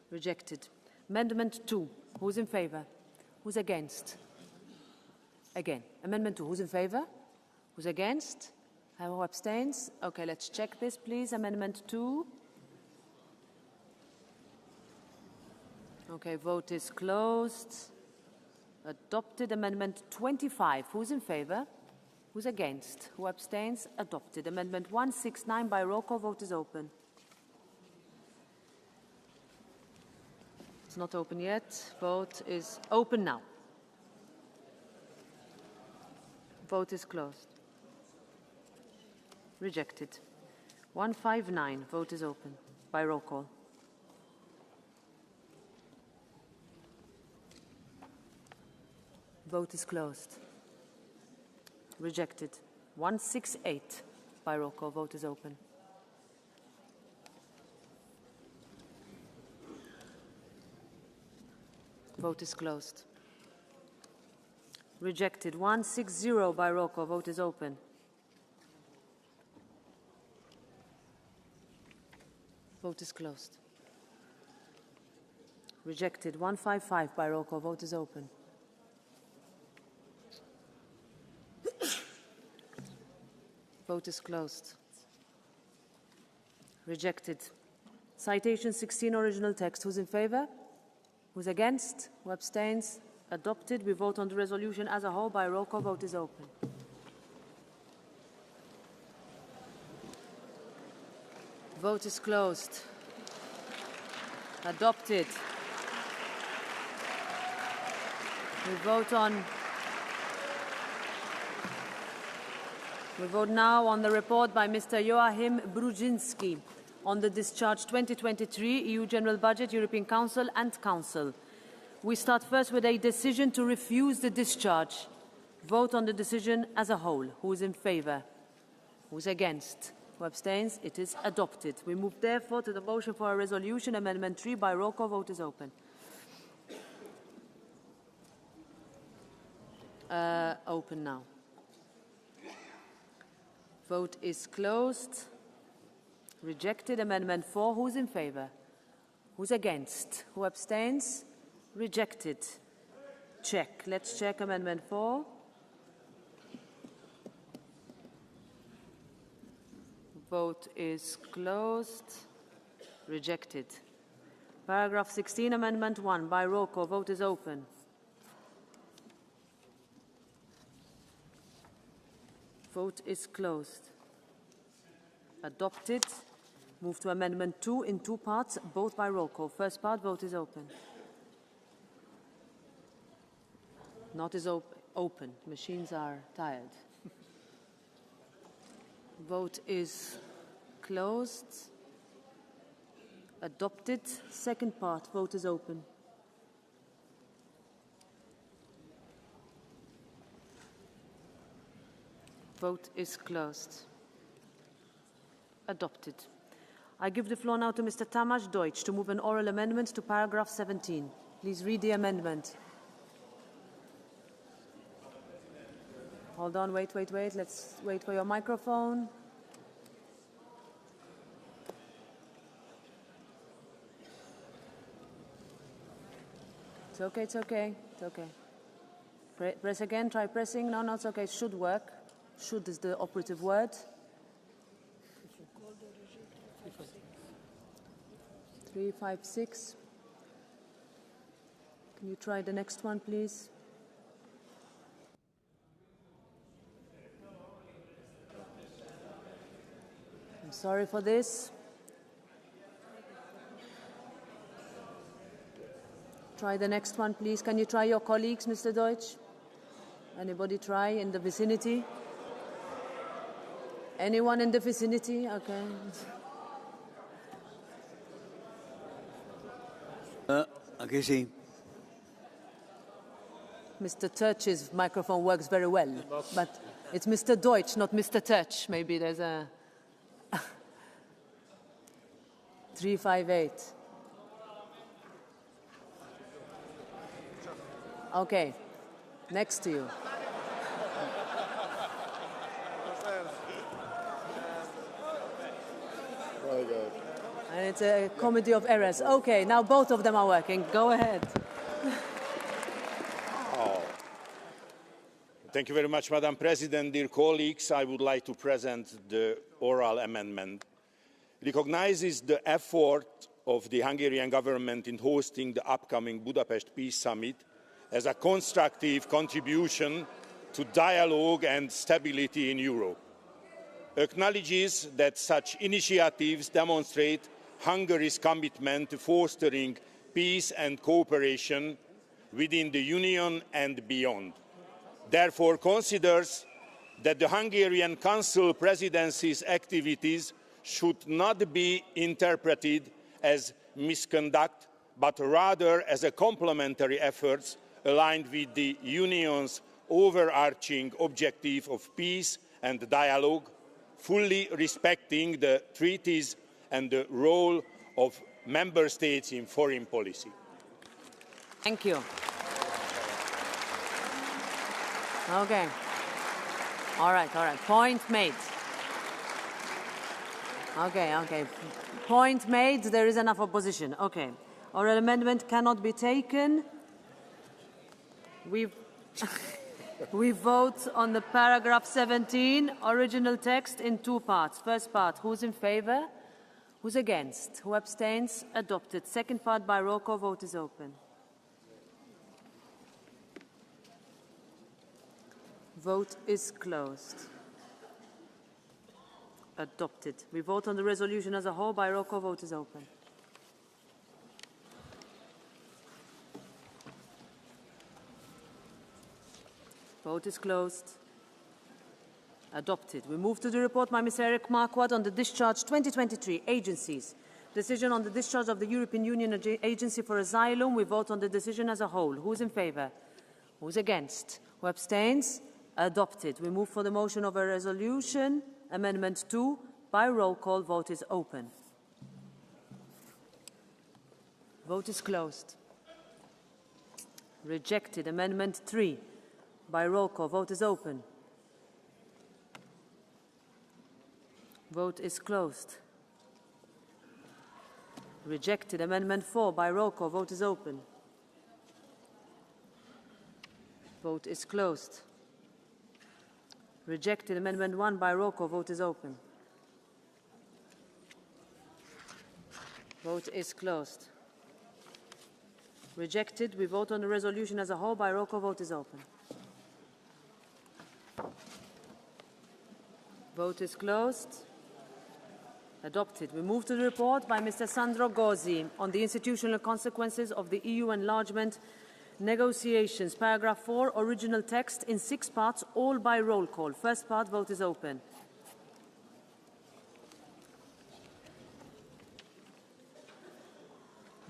Rejected. Amendment 2. Who's in favor? Who's against? Again. Amendment 2. Who's in favor? Who's against? Who abstains? Okay, let's check this, please. Amendment 2. Okay, vote is closed. Adopted. Amendment 25. Who's in favor? Who's against? Who abstains? Adopted. Amendment 169 by roll call. Vote is open. It's not open yet. Vote is open now. Vote is closed. Rejected. 159. Vote is open by roll call. Vote is closed. Rejected. 168 by roll call. Vote is open. Vote is closed. Rejected. 160 by roll call. Vote is open. Vote is closed. Rejected. 155 by roll call. Vote is open. Vote is closed. Rejected. Citation 16, original text. Who's in favour? Who's against? Who abstains? Adopted. We vote on the resolution as a whole by roll call. Vote is open. Vote is closed. Adopted. We vote now on the report by Mr. Joachim Brudzinski on the discharge 2023 EU General Budget, European Council and Council. We start first with a decision to refuse the discharge. Vote on the decision as a whole. Who is in favour? Who is against? Who abstains? It is adopted. We move therefore to the motion for a resolution, Amendment 3 by roll call. Vote is open. Open now. Vote is closed. Rejected. Amendment 4. Who's in favour? Who's against? Who abstains? Rejected. Check. Let's check Amendment 4. Vote is closed. Rejected. Paragraph 16, Amendment 1 by roll call. Vote is open. Vote is closed. Adopted. Move to Amendment 2 in two parts, both by roll call. First part, vote is open. Not is open. Machines are tired. Vote is closed. Adopted. Second part, vote is open. Vote is closed. Adopted. I give the floor now to Mr. Tamás Deutsch to move an oral amendment to paragraph 17. Please read the amendment. Hold on, wait. Let's wait for your microphone. It's okay. Press again, try pressing. No, it's okay, it should work. Should is the operative word. 356. Can you try the next one, please? I'm sorry for this. Try the next one, please. Can you try your colleagues, Mr. Deutsch? Anybody try in the vicinity? Anyone in the vicinity? Okay. Okay, see. Mr. Turch's microphone works very well, but it's Mr. Deutsch, not Mr. Turch. Maybe there's a 358. Okay, next to you. And it's a comedy of errors. Okay, now both of them are working. Go ahead. Thank you very much, Madam President. Dear colleagues, I would like to present the oral amendment. Recognizes the effort of the Hungarian government in hosting the upcoming Budapest Peace Summit as a constructive contribution to dialogue and stability in Europe. Acknowledges that such initiatives demonstrate Hungary's commitment to fostering peace and cooperation within the Union and beyond. Therefore, considers that the Hungarian Council Presidency's activities should not be interpreted as misconduct, but rather as a complementary efforts aligned with the Union's overarching objective of peace and dialogue, fully respecting the treaties and the role of member states in foreign policy. Thank you. Okay. All right. Point made. Okay. Point made. There is enough opposition. Okay. Oral amendment cannot be taken. We vote on the paragraph 17, original text in two parts. First part, who's in favour? Who's against? Who abstains? Adopted. Second part by roll call. Vote is open. Vote is closed. Adopted. We vote on the resolution as a whole by roll call. Vote is open. Vote is closed. Adopted. We move to the report by Ms. Eric Marquardt on the discharge 2023 agencies. Decision on the discharge of the European Union Agency for Asylum. We vote on the decision as a whole. Who's in favour? Who's against? Who abstains? Adopted. We move for the motion of a resolution. Amendment 2. By roll call. Vote is open. Vote is closed. Rejected. Amendment 3. By roll call. Vote is open. Vote is closed. Rejected. Amendment 4. By roll call. Vote is open. Vote is closed. Rejected. Amendment 1. By roll call. Vote is open. Vote is closed. Rejected. We vote on the resolution as a whole. By roll call. Vote is open. Vote is closed. Adopted. We move to the report by Mr. Sandro Gozzi on the institutional consequences of the EU enlargement negotiations. Paragraph 4, original text in 6 parts, all by roll call. First part, vote is open.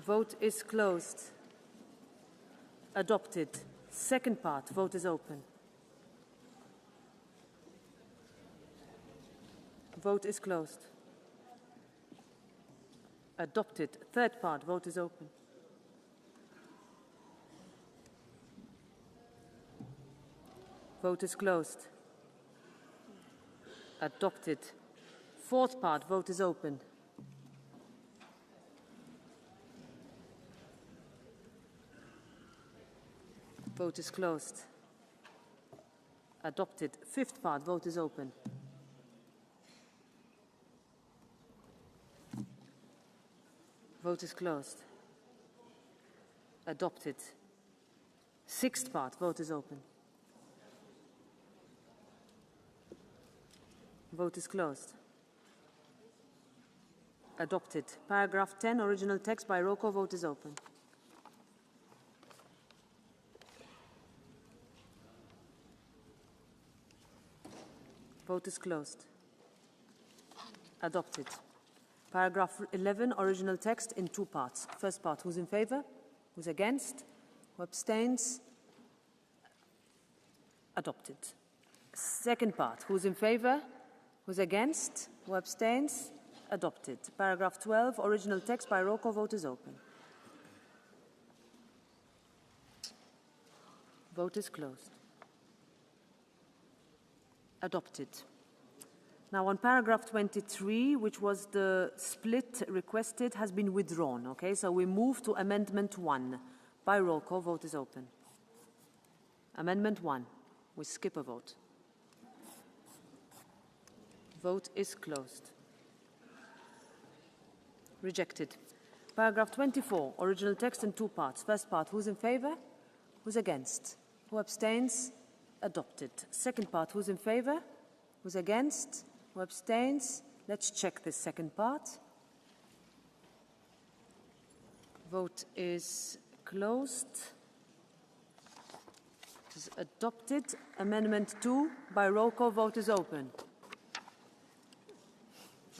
Vote is closed. Adopted. Second part, vote is open. Vote is closed. Adopted. Third part, vote is open. Vote is closed. Adopted. Fourth part, vote is open. Vote is closed. Adopted. Fifth part, vote is open. Vote is closed. Adopted. Sixth part, vote is open. Vote is closed. Adopted. Paragraph 10, original text by roll call, vote is open. Vote is closed. Adopted. Paragraph 11, original text in 2 parts. First part, who's in favour? Who's against? Who abstains? Adopted. Second part, who's in favour? Who's against? Who abstains? Adopted. Paragraph 12, original text by roll call, vote is open. Vote is closed. Adopted. Now, on paragraph 23, which was the split requested, has been withdrawn. Okay, so we move to amendment 1. By roll call, vote is open. Amendment 1. We skip a vote. Vote is closed. Rejected. Paragraph 24, original text in 2 parts. First part, who's in favour? Who's against? Who abstains? Adopted. Second part, who's in favour? Who's against? Who abstains? Let's check this second part. Vote is closed. It is adopted. Amendment 2, by roll call, vote is open.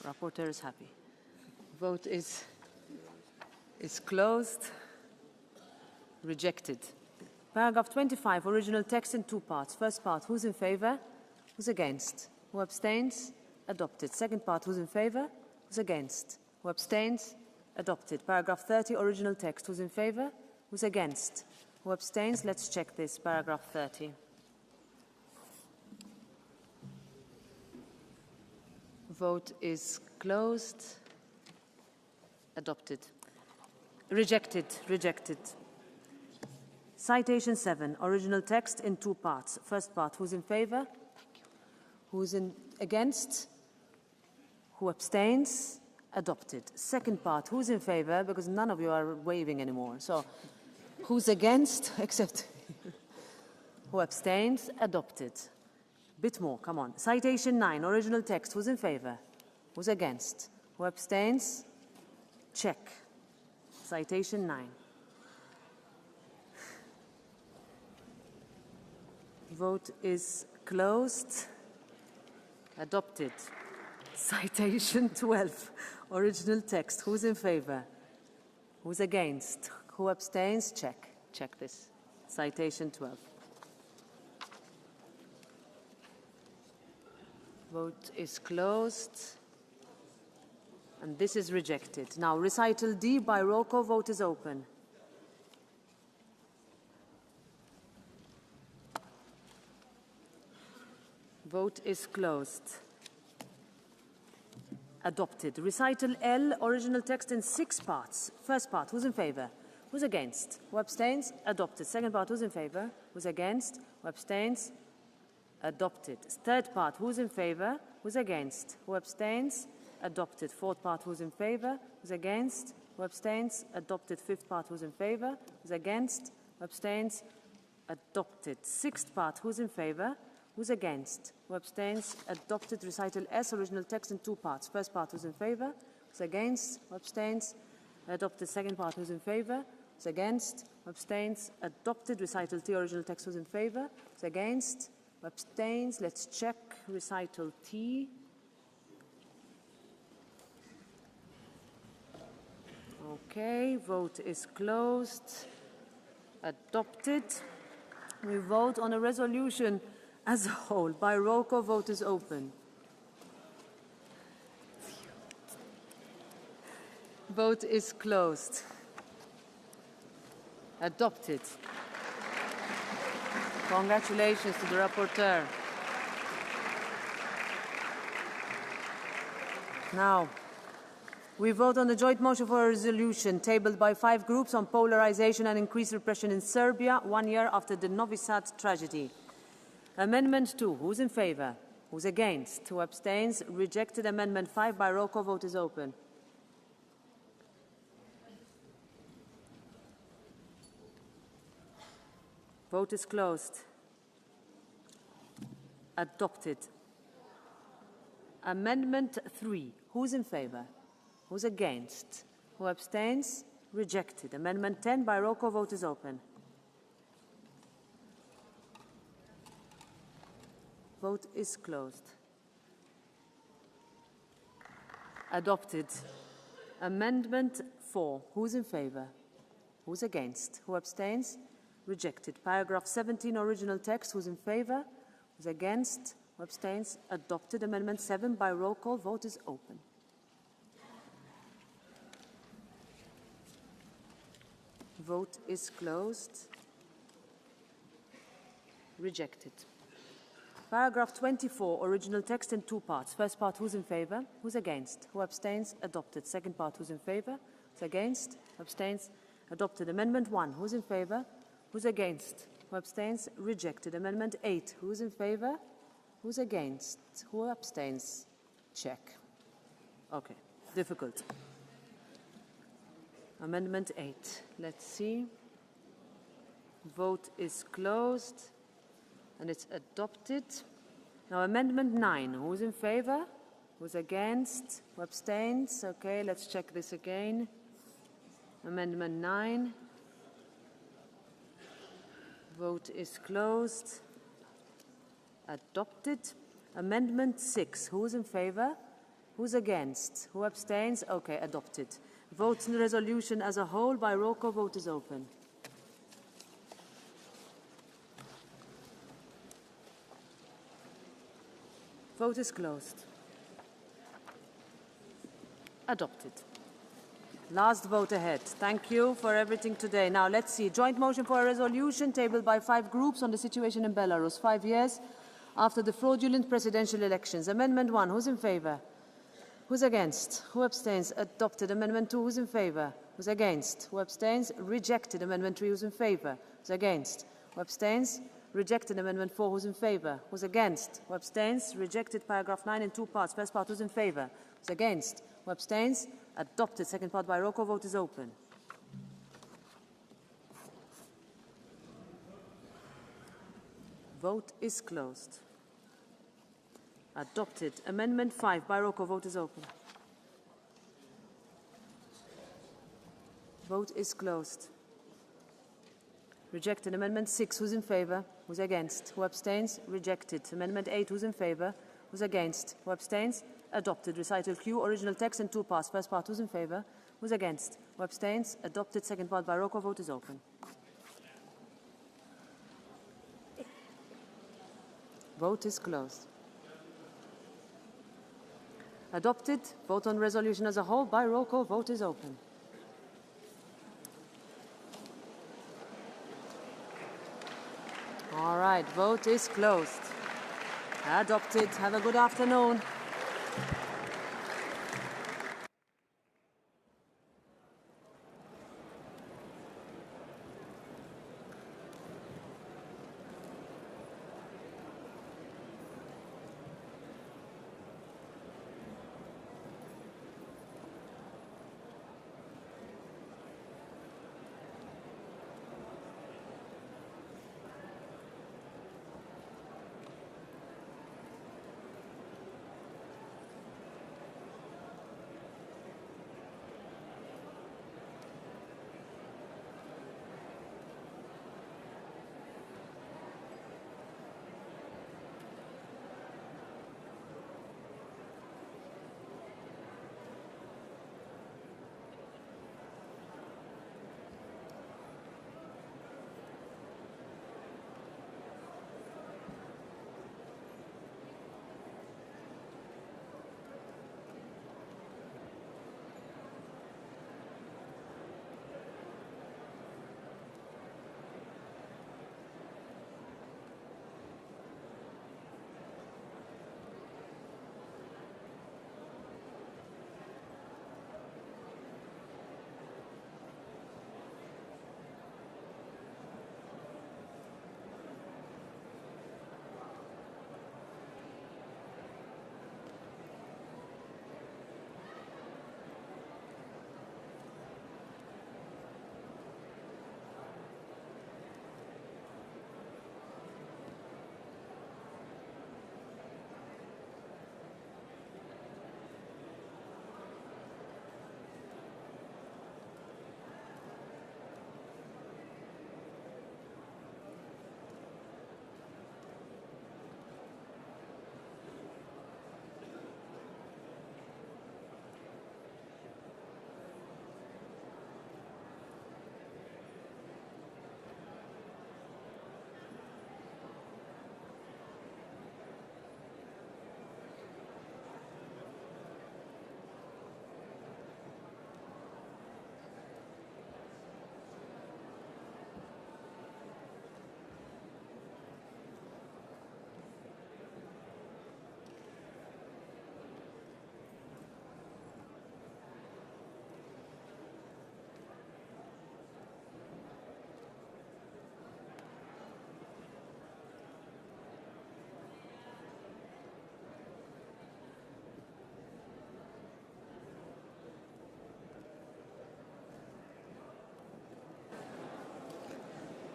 Rapporteur is happy. Vote is closed. Rejected. Paragraph 25, original text in 2 parts. First part, who's in favour? Who's against? Who abstains? Adopted. Second part, who's in favour? Who's against? Who abstains? Adopted. Paragraph 30, original text. Who's in favour? Who's against? Who abstains? Let's check this. Paragraph 30. Vote is closed. Adopted. Rejected, rejected. Citation 7, original text in two parts. First part, who's in favor? Who's against? Who abstains? Adopted. Second part, who's in favor? Because none of you are waving anymore. So, who's against? Except who abstains? Adopted. Bit more, come on. Citation 9, original text, who's in favor? Who's against? Who abstains? Check. Citation 9. Vote is closed. Adopted. Citation 12, original text. Who's in favor? Who's against? Who abstains? Check. Check this. Citation 12. Vote is closed. And this is rejected. Now, recital D by roll call. Vote is open. Vote is closed. Adopted. Recital L, original text in 6 parts. First part, who's in favor? Who's against? Who abstains? Adopted. Second part, who's in favor? Who's against? Who abstains? Adopted. Third part, who's in favor? Who's against? Who abstains? Adopted. Fourth part, who's in favor? Who's against? Who abstains? Adopted. Fifth part, who's in favor? Who's against? Who abstains? Adopted. Sixth part, who's in favor? Who's against? Who abstains? Adopted. Recital S, original text in 2 parts. First part, who's in favor? Who's against? Who abstains? Adopted. Second part, who's in favor? Who's against? Who abstains? Adopted. Recital T, original text, who's in favor? Who's against? Who abstains? Let's check recital T. Okay, vote is closed. Adopted. We vote on a resolution as a whole. By roll call, vote is open. Vote is closed. Adopted. Congratulations to the rapporteur. Now, we vote on the joint motion for a resolution tabled by 5 groups on polarization and increased repression in Serbia 1 year after the Novi Sad tragedy. Amendment 2, who's in favor? Who's against? Who abstains? Rejected. Amendment 5, by roll call, vote is open. Vote is closed. Adopted. Amendment 3, who's in favor? Who's against? Who abstains? Rejected. Amendment 10, by roll call, vote is open. Vote is closed. Adopted. Amendment 4. Who's in favor? Who's against? Who abstains? Rejected. Paragraph 17, original text. Who's in favor? Who's against? Who abstains? Adopted. Amendment 7, by roll call. Vote is open. Vote is closed. Rejected. Paragraph 24, original text in 2 parts. First part, who's in favor? Who's against? Who abstains? Adopted. Second part, who's in favor? Who's against? Abstains? Adopted. Amendment 1, who's in favor? Who's against? Who abstains? Rejected. Amendment 8, who's in favor? Who's against? Who abstains? Check. Okay, difficult. Amendment 8. Let's see. Vote is closed. And it's adopted. Now, Amendment 9. Who's in favor? Who's against? Who abstains? Okay, let's check this again. Amendment 9. Vote is closed. Adopted. Amendment 6. Who's in favor? Who's against? Who abstains? Okay, adopted. Vote in the resolution as a whole by roll call. Vote is open. Vote is closed. Adopted. Last vote ahead. Thank you for everything today. Now let's see. Joint motion for a resolution tabled by 5 groups on the situation in Belarus 5 years after the fraudulent presidential elections. Amendment 1. Who's in favor? Who's against? Who abstains? Adopted. Amendment 2. Who's in favor? Who's against? Who abstains? Rejected. Amendment 3. Who's in favour? Who's against? Who abstains? Rejected. Amendment 4. Who's in favour? Who's against? Who abstains? Rejected. Paragraph 9 in two parts. First part. Who's in favour? Who's against? Who abstains? Adopted. Second part by roll call. Vote is open. Vote is closed. Adopted. Amendment 5 by roll call. Vote is open. Vote is closed. Rejected. Amendment 6. Who's in favour? Who's against? Who abstains? Rejected. Amendment 8. Who's in favour? Who's against? Who abstains? Adopted. Recital Q. Original text in two parts. First part. Who's in favour? Who's against? Who abstains? Adopted. Second part by roll call. Vote is open. Vote is closed. Adopted. Vote on resolution as a whole by roll call. Vote is open. All right. Vote is closed. Adopted. Have a good afternoon.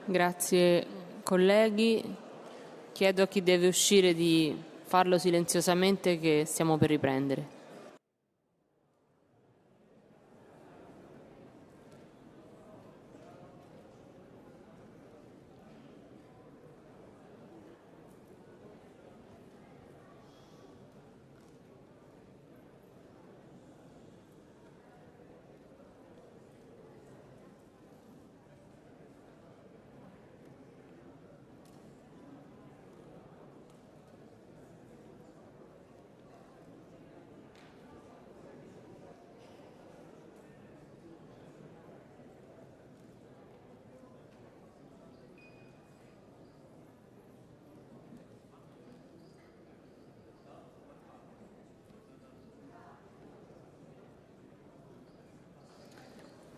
Grazie colleghi. Chiedo a chi deve uscire di farlo silenziosamente che stiamo per riprendere.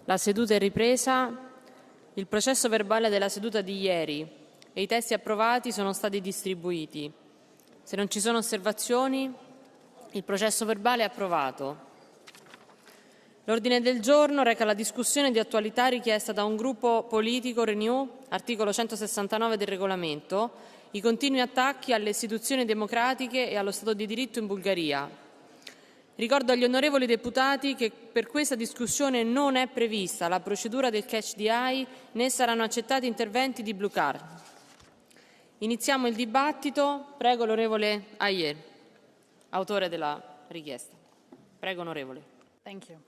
La seduta è ripresa. Il processo verbale della seduta di ieri e i testi approvati sono stati distribuiti. Se non ci sono osservazioni, il processo verbale è approvato. L'ordine del giorno reca la discussione di attualità richiesta da un gruppo politico Renew, articolo 169 del regolamento, i continui attacchi alle istituzioni democratiche e allo Stato di diritto in Bulgaria. Ricordo agli onorevoli deputati che per questa discussione non è prevista la procedura del catch the eye, né saranno accettati interventi di blue card. Iniziamo il dibattito. Prego l'onorevole Ayer, autore della richiesta. Prego, onorevole. Thank you.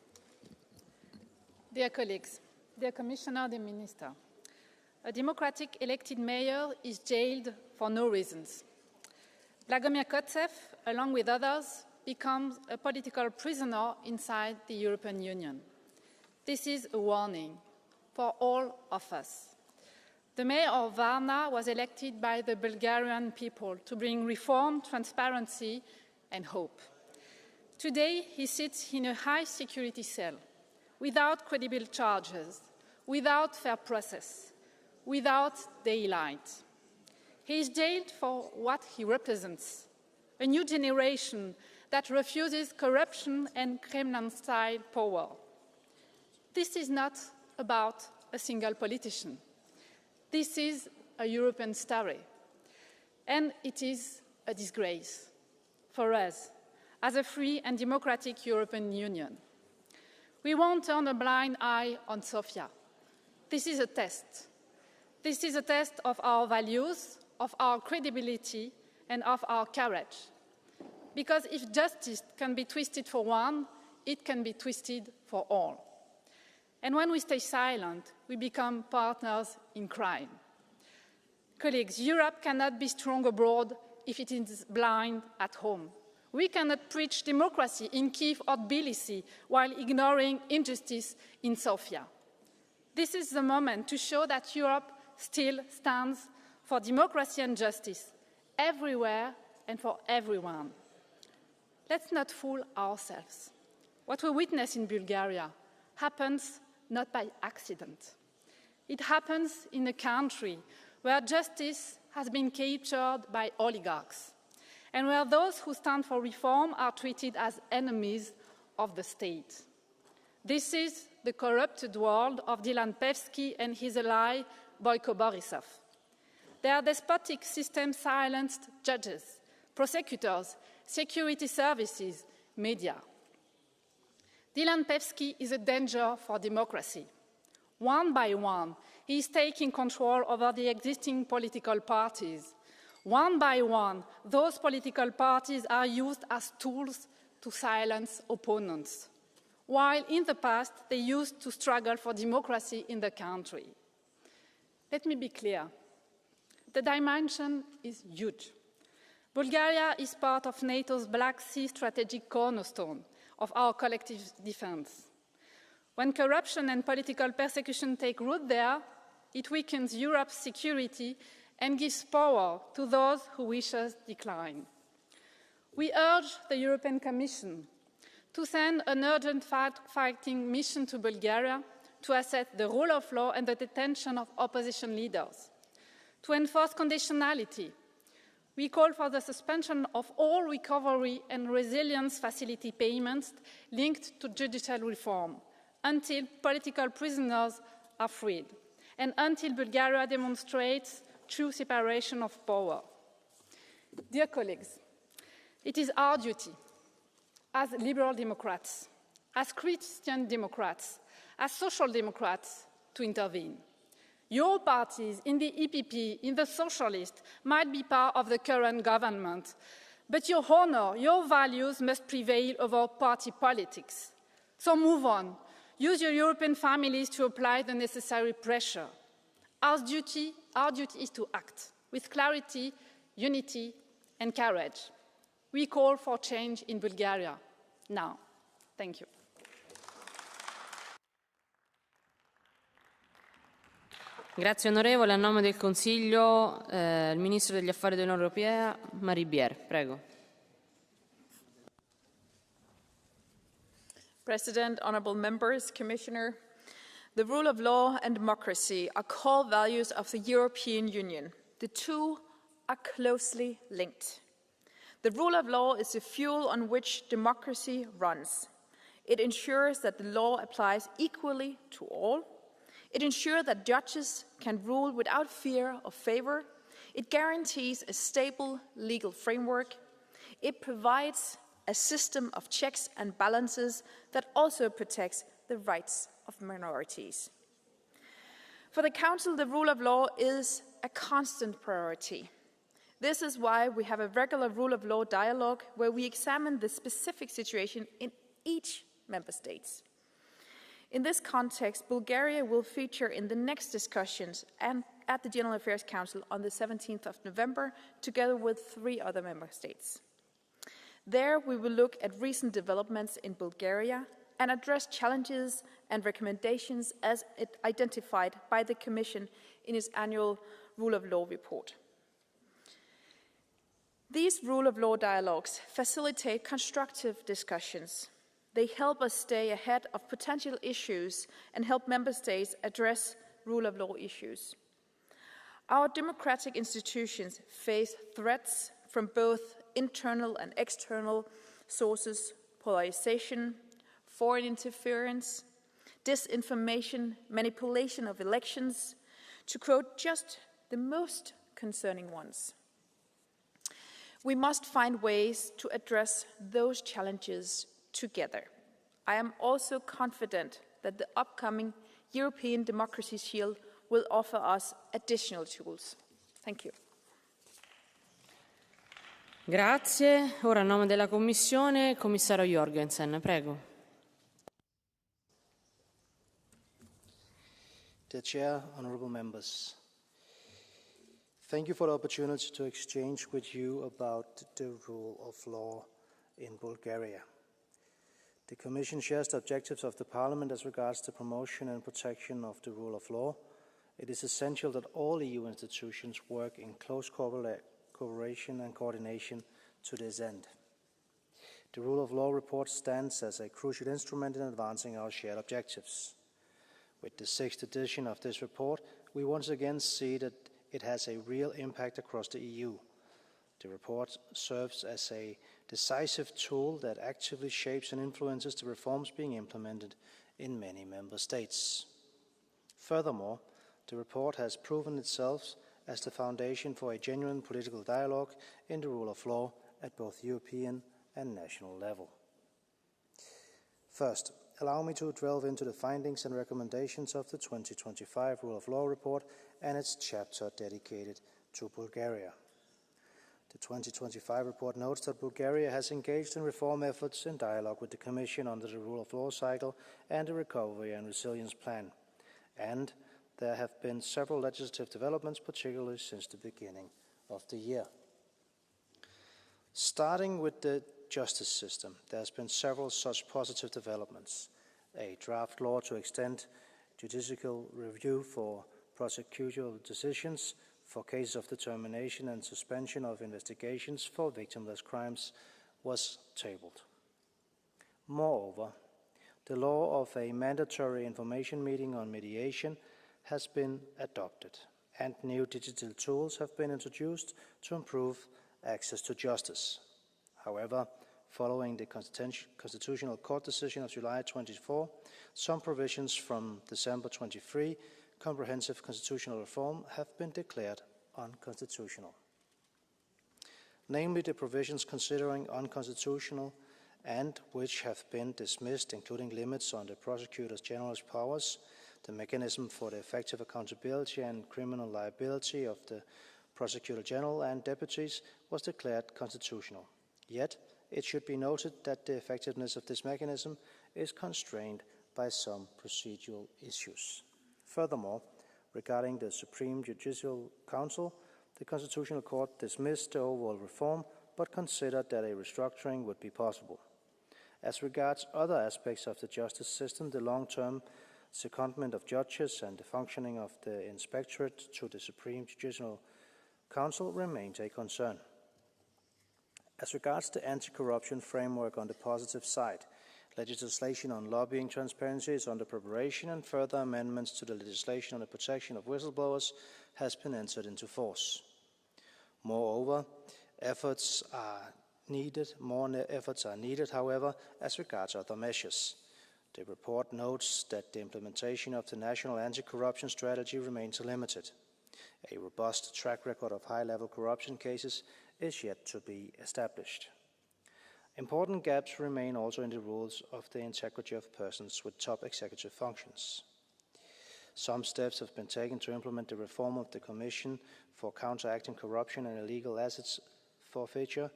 Dear colleagues, dear Commissioner, dear Minister, a democratic elected mayor is jailed for no reasons. Blagomir Kotsev, along with others, becomes a political prisoner inside the European Union. This is a warning for all of us. The mayor of Varna was elected by the Bulgarian people to bring reform, transparency and hope. Today, he sits in a high-security cell, without credible charges, without fair process, without daylight. He is jailed for what he represents, a new generation that refuses corruption and Kremlin-style power. This is not about a single politician. This is a European story, and it is a disgrace for us as a free and democratic European Union. We won't turn a blind eye on Sofia. This is a test. This is a test of our values, of our credibility, and of our courage. Because if justice can be twisted for one, it can be twisted for all. And when we stay silent, we become partners in crime. Colleagues, Europe cannot be strong abroad if it is blind at home. We cannot preach democracy in Kiev or Tbilisi while ignoring injustice in Sofia. This is the moment to show that Europe still stands for democracy and justice everywhere and for everyone. Let's not fool ourselves. What we witness in Bulgaria happens not by accident. It happens in a country where justice has been captured by oligarchs, and where those who stand for reform are treated as enemies of the state. This is the corrupted world of Dylan Pevsky and his ally, Boyko Borisov. Their despotic system silenced judges, prosecutors, security services, media. Dylan Pevsky is a danger for democracy. One by one, he is taking control over the existing political parties. One by one, those political parties are used as tools to silence opponents, while in the past they used to struggle for democracy in the country. Let me be clear. The dimension is huge. Bulgaria is part of NATO's Black Sea strategic cornerstone of our collective defense. When corruption and political persecution take root there, it weakens Europe's security and gives power to those who wish us decline. We urge the European Commission to send an urgent fact-finding mission to Bulgaria to assess the rule of law and the detention of opposition leaders, to enforce conditionality. We call for the suspension of all recovery and resilience facility payments linked to judicial reform until political prisoners are freed and until Bulgaria demonstrates true separation of power. Dear colleagues, it is our duty as liberal democrats, as Christian democrats, as social democrats to intervene. Your parties in the EPP, in the Socialists, might be part of the current government, but your honor, your values must prevail over party politics. So move on. Use your European families to apply the necessary pressure. Our duty is to act with clarity, unity, and courage. We call for change in Bulgaria now. Thank you. Grazie onorevole. A nome del Consiglio, il Ministro degli Affari dell'Unione Europea, Marie Bier. Prego. President, honourable members, Commissioner, The rule of law and democracy are core values of the European Union. The two are closely linked. The rule of law is the fuel on which democracy runs. It ensures that the law applies equally to all. It ensures that judges can rule without fear or favor. It guarantees a stable legal framework. It provides a system of checks and balances that also protects the rights of minorities. For the Council, the rule of law is a constant priority. This is why we have a regular rule of law dialogue where we examine the specific situation in each member state. In this context, Bulgaria will feature in the next discussions and at the General Affairs Council on the 17th of November, together with 3 other member states. There, we will look at recent developments in Bulgaria and address challenges and recommendations as identified by the Commission in its annual Rule of Law report. These rule of law dialogues facilitate constructive discussions. They help us stay ahead of potential issues and help member states address rule of law issues. Our democratic institutions face threats from both internal and external sources: polarization, foreign interference, disinformation, manipulation of elections, to quote just the most concerning ones. We must find ways to address those challenges together. I am also confident that the upcoming European Democracy Shield will offer us additional tools. Thank you. Grazie. Ora a nome della Commissione, Commissario Jorgensen, prego. Dear Chair, honourable members, thank you for the opportunity to exchange with you about the rule of law in Bulgaria. The Commission shares the objectives of the Parliament as regards the promotion and protection of the rule of law. It is essential that all EU institutions work in close cooperation and coordination to this end. The rule of law report stands as a crucial instrument in advancing our shared objectives. With the 6th edition of this report, we once again see that it has a real impact across the EU. The report serves as a decisive tool that actively shapes and influences the reforms being implemented in many member states. Furthermore, the report has proven itself as the foundation for a genuine political dialogue in the rule of law at both European and national level. First, allow me to delve into the findings and recommendations of the 2025 Rule of Law report and its chapter dedicated to Bulgaria. The 2025 report notes that Bulgaria has engaged in reform efforts in dialogue with the Commission under the Rule of Law cycle and the Recovery and Resilience Plan, and there have been several legislative developments, particularly since the beginning of the year. Starting with the justice system, there has been several such positive developments. A draft law to extend judicial review for prosecutorial decisions for cases of determination and suspension of investigations for victimless crimes was tabled. Moreover, the law of a mandatory information meeting on mediation has been adopted, and new digital tools have been introduced to improve access to justice. However, following the Constitutional Court decision of July 24, some provisions from December 23 comprehensive constitutional reform have been declared unconstitutional. Namely, the provisions considering unconstitutional and which have been dismissed, including limits on the Prosecutor General's powers, the mechanism for the effective accountability and criminal liability of the Prosecutor General and deputies, was declared constitutional. Yet, it should be noted that the effectiveness of this mechanism is constrained by some procedural issues. Furthermore, regarding the Supreme Judicial Council, the Constitutional Court dismissed the overall reform but considered that a restructuring would be possible. As regards other aspects of the justice system, the long-term secondment of judges and the functioning of the Inspectorate to the Supreme Judicial Council remains a concern. As regards the anti-corruption framework on the positive side, Legislation on lobbying transparency is under preparation, and further amendments to the legislation on the protection of whistleblowers has been entered into force. Moreover, more efforts are needed, however, as regards other measures. The report notes that the implementation of the national anti-corruption strategy remains limited. A robust track record of high-level corruption cases is yet to be established. Important gaps remain also in the rules of the integrity of persons with top executive functions. Some steps have been taken to implement the reform of the Commission for counteracting corruption and illegal assets forfeiture,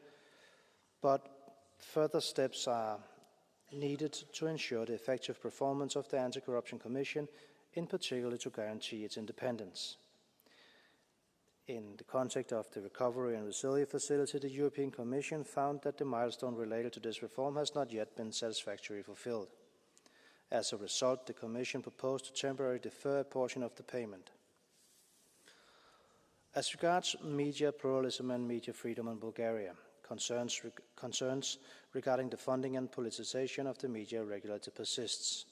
but further steps are needed to ensure the effective performance of the Anti-Corruption Commission, in particular to guarantee its independence. In the context of the Recovery and Resilience Facility, the European Commission found that the milestone related to this reform has not yet been satisfactorily fulfilled. As a result, the Commission proposed to temporarily defer a portion of the payment. As regards media pluralism and media freedom in Bulgaria, concerns regarding the funding and politicization of the media regulator persists.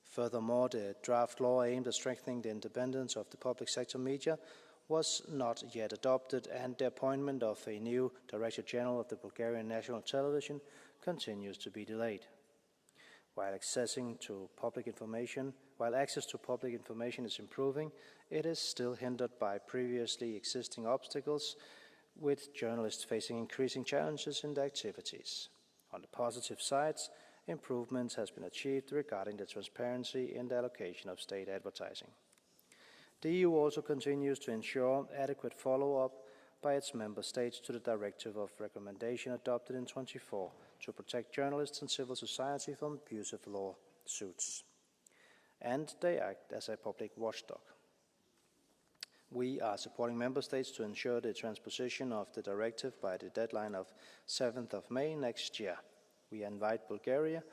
Furthermore, the draft law aimed at strengthening the independence of the public sector media was not yet adopted, and the appointment of a new Director General of the Bulgarian National Television continues to be delayed. While access to public information is improving, it is still hindered by previously existing obstacles, with journalists facing increasing challenges in their activities. On the positive sides, improvements has been achieved regarding the transparency in the allocation of state advertising. The EU also continues to ensure adequate follow-up by its member states to the Directive of Recommendation adopted in 2024 to protect journalists and civil society from abusive lawsuits. And they act as a public watchdog. We are supporting member states to ensure the transposition of the directive by the deadline of 7th of May next year. We invite Bulgaria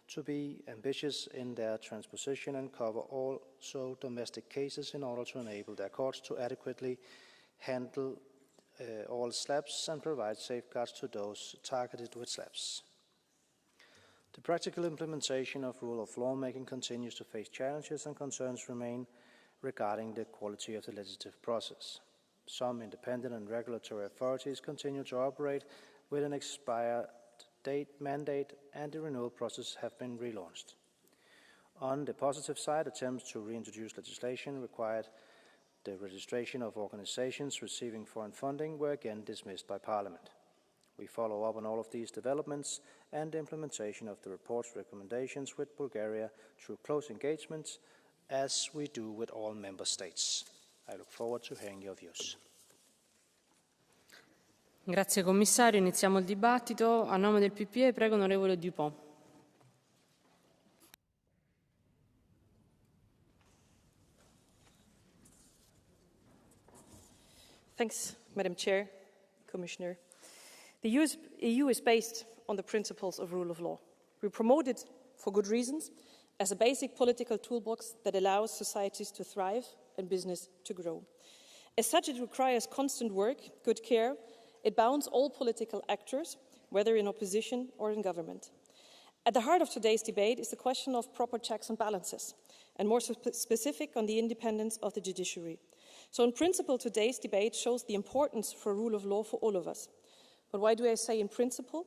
to be ambitious in their transposition and cover also domestic cases in order to enable their courts to adequately handle all SLAPs and provide safeguards to those targeted with SLAPs. The practical implementation of rule of law making continues to face challenges, and concerns remain regarding the quality of the legislative process. Some independent and regulatory authorities continue to operate with an expired mandate, and the renewal process have been relaunched. On the positive side, attempts to reintroduce legislation required the registration of organizations receiving foreign funding were again dismissed by Parliament. We follow up on all of these developments and the implementation of the report's recommendations with Bulgaria through close engagements, as we do with all member states. I look forward to hearing your views. Grazie Commissario, iniziamo il dibattito. A nome del PPE prego onorevole Dupont. Thanks, Madam Chair, Commissioner. The EU is based on the principles of rule of law. We promote it for good reasons, as a basic political toolbox that allows societies to thrive and business to grow. As such, it requires constant work, good care. It bounds all political actors, whether in opposition or in government. At the heart of today's debate is the question of proper checks and balances, and more specific on the independence of the judiciary. So in principle, today's debate shows the importance for rule of law for all of us. But why do I say in principle?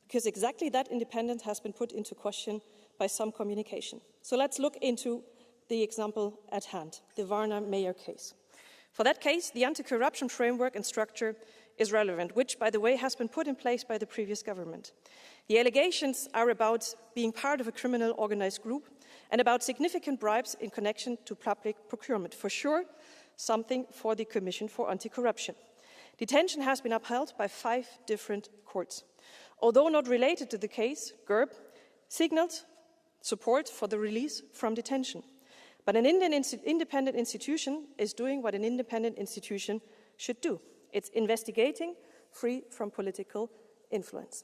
Because exactly that independence has been put into question by some communication. So let's look into the example at hand, the Varna Mayer case. For that case, the anti-corruption framework and structure is relevant, which, by the way, has been put in place by the previous government. The allegations are about being part of a criminal organized group and about significant bribes in connection to public procurement. For sure, something for the Commission for Anti-Corruption. Detention has been upheld by 5 different courts. Although not related to the case, GERB signaled support for the release from detention. But an independent institution is doing what an independent institution should do. It's investigating, free from political influence.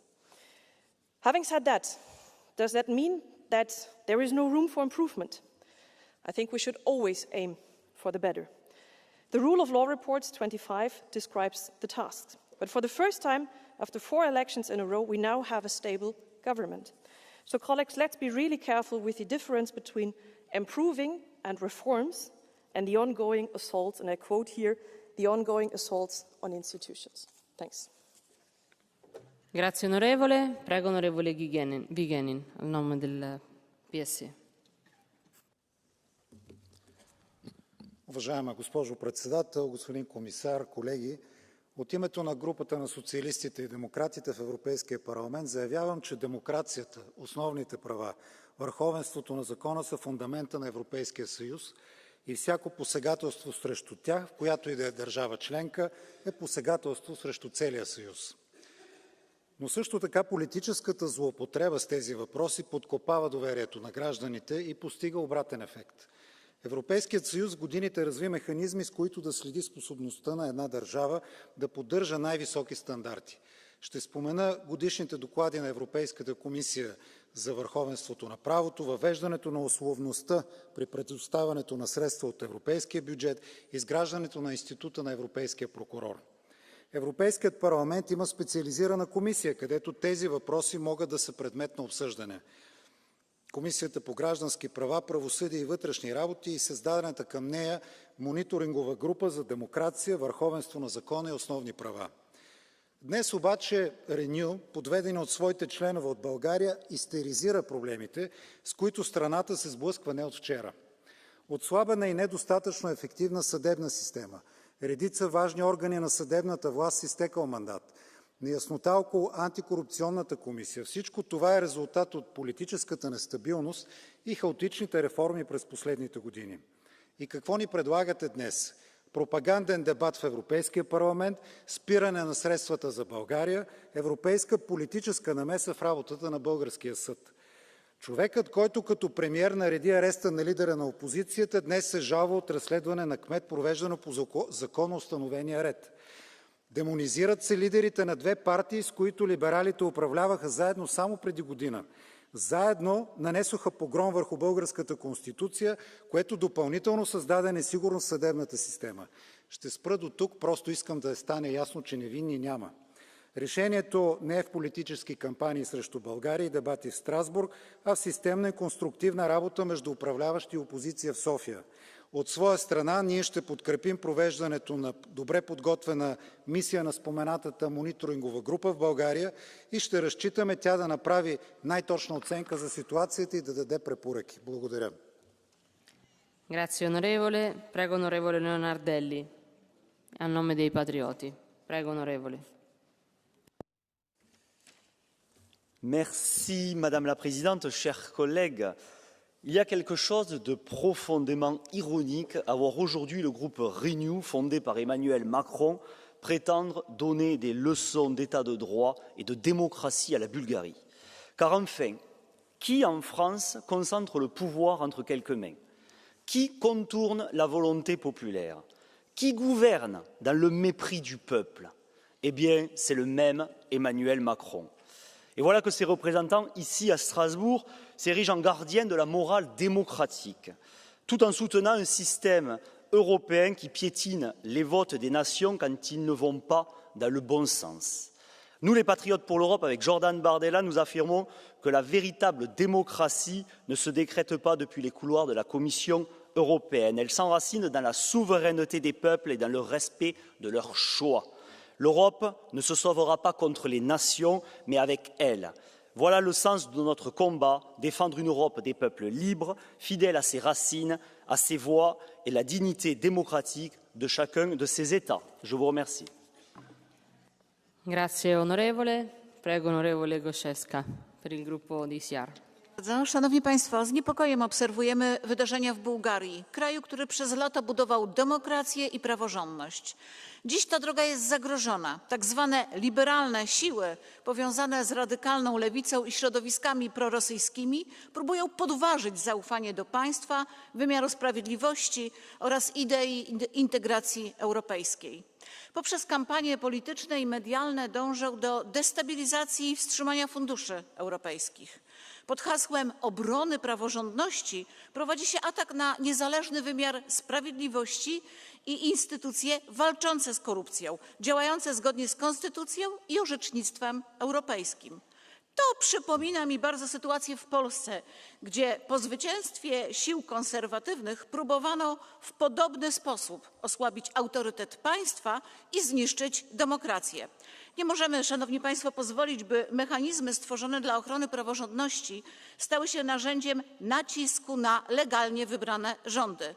Having said that, does that mean that there is no room for improvement? I think we should always aim for the better. The Rule of Law Report 25 describes the tasks. But for the first time, after 4 elections in a row, we now have a stable government. So colleagues, let's be really careful with the difference between improving and reforms and the ongoing assaults, and I quote here, the ongoing assaults on institutions. Thanks. Grazie onorevole. Prego onorevole Vigenin, a nome del PSE. Уважаема госпожо председател, господин комисар, колеги, от името на групата на социалистите и демократите в Европейския парламент заявявам, че демокрацията, основните права, върховенството на закона са фундамента на Европейския съюз и всяко посегателство срещу тях, в която и да е държава членка, е посегателство срещу целия съюз. Но също така политическата злоупотреба с тези въпроси подкопава доверието на гражданите и постига обратен ефект. Европейският съюз в годините разви механизми, с които да следи способността на една държава да поддържа най-високи стандарти. Ще спомена годишните доклади на Европейската комисия за върховенството на правото, въвеждането на условността при предоставянето на средства от европейския бюджет, изграждането на института на европейския прокурор. Европейският парламент има специализирана комисия, където тези въпроси могат да са предмет на обсъждане. Комисията по граждански права, правосъдие и вътрешни работи и създадената към нея мониторингова група за демокрация, върховенство на закона и основни права. Днес обаче Renew, подведени от своите членове от България, истеризира проблемите, с които страната се сблъсква не от вчера. Отслабена и недостатъчно ефективна съдебна система, редица важни органи на съдебната власт с изтекъл мандат, неяснота около антикорупционната комисия. Всичко това е резултат от политическата нестабилност и хаотичните реформи през последните години. И какво ни предлагате днес? Пропаганден дебат в Европейския парламент, спиране на средствата за България, европейска политическа намеса в работата на българския съд. Човекът, който като премиер нареди ареста на лидера на опозицията, днес се жалва от разследване на кмет, провеждано по законоустановения ред. Демонизират се лидерите на две партии, с които либералите управляваха заедно само преди година. Заедно нанесоха погром върху българската конституция, което допълнително създаде несигурност в съдебната система. Ще спра до тук, просто искам да стане ясно, че невинни няма. Решението не е в политически кампании срещу България и дебати в Страсбург, а в системна и конструктивна работа между управляващи и опозиция в София. От своя страна ние ще подкрепим провеждането на добре подготвена мисия на споменатата мониторингова група в България и ще разчитаме тя да направи най-точна оценка за ситуацията и да даде препоръки. Благодаря. Grazie onorevole. Prego onorevole Leonardelli, a nome dei Patrioti. Prego onorevole. Merci Madame la Présidente, chers collègues. Il y a quelque chose de profondément ironique à voir aujourd'hui le groupe Renew, fondé par Emmanuel Macron, prétendre donner des leçons d'état de droit et de démocratie à la Bulgarie. Car enfin, qui en France concentre le pouvoir entre quelques mains? Qui contourne la volonté populaire? Qui gouverne dans le mépris du peuple? Eh bien, c'est le même Emmanuel Macron. Et voilà que ces représentants, ici à Strasbourg, s'érigent en gardiens de la morale démocratique, tout en soutenant un système européen qui piétine les votes des nations quand ils ne vont pas dans le bon sens. Nous, les Patriotes pour l'Europe, avec Jordan Bardella, nous affirmons que la véritable démocratie ne se décrète pas depuis les couloirs de la Commission européenne. Elle s'enracine dans la souveraineté des peuples et dans le respect de leurs choix. L'Europe ne se sauvera pas contre les nations, mais avec elles. Voilà le sens de notre combat, défendre une Europe des peuples libres, fidèle à ses racines, à ses voix et la dignité démocratique de chacun de ses États. Je vous remercie. Grazie onorevole. Prego onorevole Goszewska per il gruppo di ICR. Szanowni Państwo, z niepokojem obserwujemy wydarzenia w Bułgarii, kraju, który przez lata budował demokrację i praworządność. Dziś ta droga jest zagrożona. Tak zwane liberalne siły powiązane z radykalną lewicą i środowiskami prorosyjskimi próbują podważyć zaufanie do państwa, wymiaru sprawiedliwości oraz idei integracji europejskiej. Poprzez kampanie polityczne i medialne dążą do destabilizacji i wstrzymania funduszy europejskich. Pod hasłem obrony praworządności prowadzi się atak na niezależny wymiar sprawiedliwości i instytucje walczące z korupcją, działające zgodnie z konstytucją i orzecznictwem europejskim. To przypomina mi bardzo sytuację w Polsce, gdzie po zwycięstwie sił konserwatywnych próbowano w podobny sposób osłabić autorytet państwa i zniszczyć demokrację. Nie możemy, Szanowni Państwo, pozwolić, by mechanizmy stworzone dla ochrony praworządności stały się narzędziem nacisku na legalnie wybrane rządy.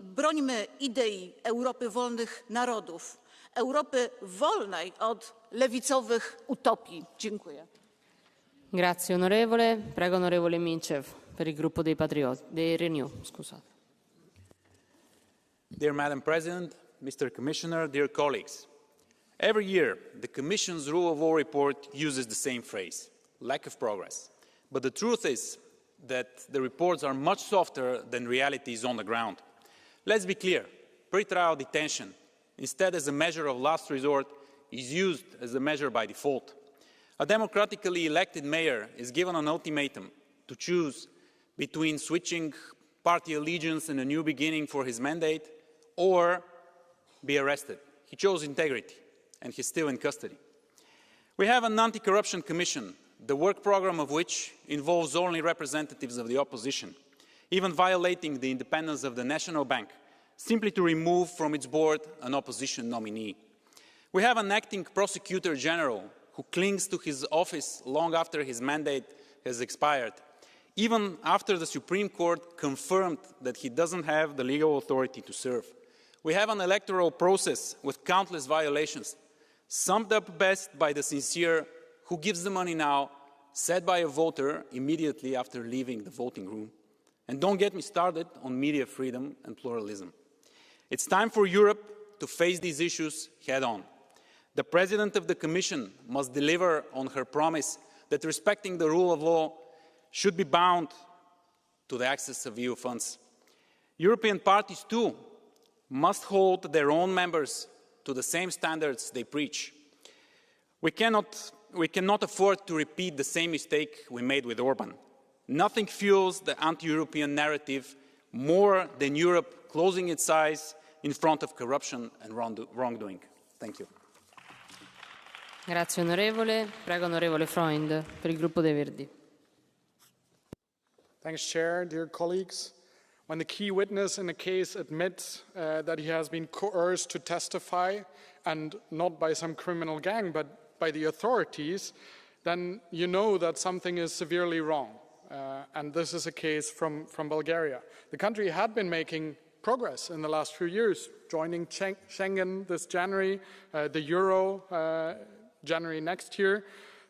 Brońmy idei Europy wolnych narodów, Europy wolnej od lewicowych utopii. Dziękuję. Grazie onorevole. Prego onorevole Minchev per il gruppo dei Renew. Scusate. Dear Madam President, Mr. Commissioner, dear colleagues. Every year, the Commission's Rule of Law report uses the same phrase, lack of progress. But the truth is that the reports are much softer than realities on the ground. Let's be clear, pre-trial detention, instead as a measure of last resort, is used as a measure by default. A democratically elected mayor is given an ultimatum to choose between switching party allegiance and a new beginning for his mandate or be arrested. He chose integrity, and he's still in custody. We have an anti-corruption commission, the work program of which involves only representatives of the opposition, even violating the independence of the National Bank, simply to remove from its board an opposition nominee. We have an acting prosecutor general who clings to his office long after his mandate has expired, even after the Supreme Court confirmed that he doesn't have the legal authority to serve. We have an electoral process with countless violations, summed up best by the sincere "who gives the money now?" said by a voter immediately after leaving the voting room. And don't get me started on media freedom and pluralism. It's time for Europe to face these issues head-on. The President of the Commission must deliver on her promise that respecting the rule of law should be bound to the access of EU funds. European parties, too, must hold their own members to the same standards they preach. We cannot afford to repeat the same mistake we made with Orban. Nothing fuels the anti-European narrative more than Europe closing its eyes in front of corruption and wrongdoing. Thank you. Grazie onorevole. Prego onorevole Freund per il gruppo dei Verdi. Thanks, Chair. Dear colleagues, when the key witness in a case admits that he has been coerced to testify, and not by some criminal gang, but by the authorities, then you know that something is severely wrong. And this is a case from Bulgaria. The country had been making progress in the last few years, joining Schengen this January, the Euro January next year.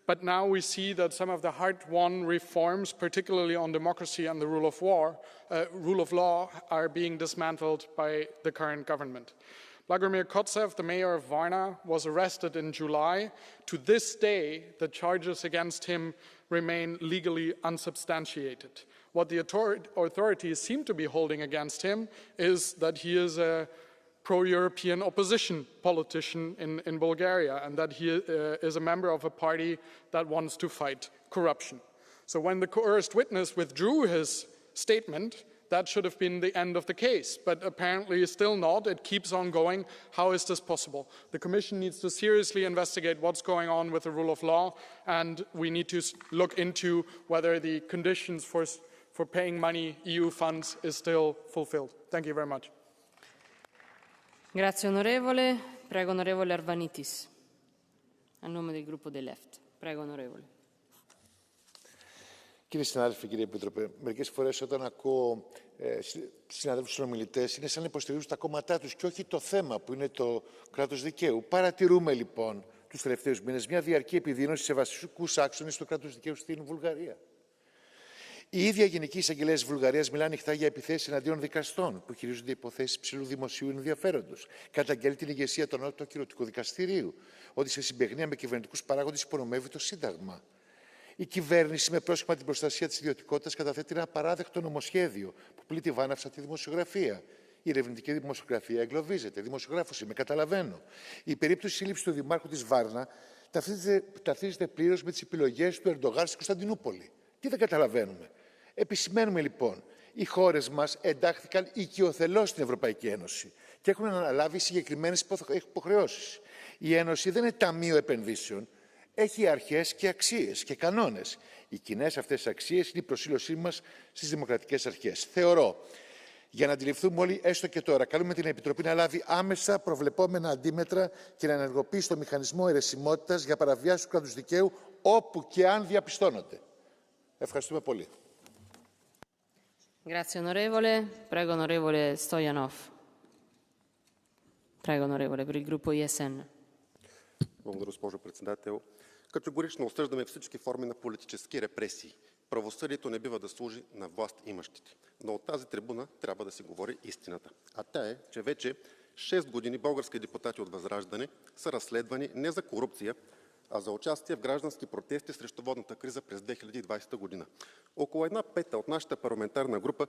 But now we see that some of the hard-won reforms, particularly on democracy and the rule of law, are being dismantled by the current government. Vladimir Kotsev, the mayor of Varna, was arrested in July. To this day, the charges against him remain legally unsubstantiated. What the authorities seem to be holding against him is that he is a pro-European opposition politician in Bulgaria, and that he is a member of a party that wants to fight corruption. So when the coerced witness withdrew his statement, that should have been the end of the case, but apparently still not. It keeps on going. How is this possible? The Commission needs to seriously investigate what's going on with the rule of law, and we need to look into whether the conditions for paying money, EU funds, is still fulfilled. Thank you very much. Grazie onorevole. Prego onorevole Arvanitis, a nome del gruppo dei Left. Prego onorevole. Κύριε συνάδελφε, κύριε Επίτροπε, μερικές φορές όταν ακούω συναδέλφους συνομιλητές είναι σαν να υποστηρίζουν τα κόμματά τους και όχι το θέμα που είναι το κράτος δικαίου. Παρατηρούμε λοιπόν τους τελευταίους μήνες μια διαρκή επιδείνωση σε βασικούς άξονες του κράτους δικαίου στην Βουλγαρία. Η ίδια Γενική Εισαγγελέα της Βουλγαρίας μιλά ανοιχτά για επιθέσεις εναντίον δικαστών που χειρίζονται υποθέσεις ψηλού δημοσίου ενδιαφέροντος. Καταγγέλει την ηγεσία του Ανώτατου Κυρωτικού Δικαστηρίου ότι σε συμπαιγνία με κυβερνητικούς παράγοντες υπονομεύει το Σύνταγμα. Η κυβέρνηση, με πρόσχημα την προστασία της ιδιωτικότητας, καταθέτει ένα απαράδεκτο νομοσχέδιο που πλήττει βάναυσα τη δημοσιογραφία. Η ερευνητική δημοσιογραφία εγκλωβίζεται. Δημοσιογράφος είμαι, καταλαβαίνω. Η περίπτωση σύλληψης του Δημάρχου της Βάρνα ταυτίζεται πλήρως με τις επιλογές του Ερντογάν στην Κωνσταντινούπολη. Τι δεν καταλαβαίνουμε? Επισημαίνουμε λοιπόν, οι χώρες μας εντάχθηκαν οικειοθελώς στην Ευρωπαϊκή Ένωση και έχουν αναλάβει συγκεκριμένες υποχρεώσεις. Η Ένωση δεν είναι ταμείο επενδύσεων. έχει αρχές και αξίες και κανόνες. Οι κοινές αυτές αξίες είναι η προσήλωσή μας στις δημοκρατικές αρχές. Θεωρώ, για να αντιληφθούμε όλοι, έστω και τώρα, καλούμε την Επιτροπή να λάβει άμεσα προβλεπόμενα αντίμετρα και να ενεργοποιήσει το μηχανισμό αιρεσιμότητας για παραβιάσεις του κράτους δικαίου όπου και αν διαπιστώνονται. Ευχαριστούμε πολύ. Grazie onorevole. Prego onorevole Stoyanov. Prego onorevole per il gruppo ISN. Благодаря, госпожо председател. Категорично осъждаме всички форми на политически репресии. Правосъдието не бива да служи на власт имащите. Но от тази трибуна трябва да се говори истината. А тя е, че вече 6 години български депутати от Възраждане са разследвани не за корупция, а за участие в граждански протести срещу водната криза през 2020 година. Около 1/5 от нашата парламентарна група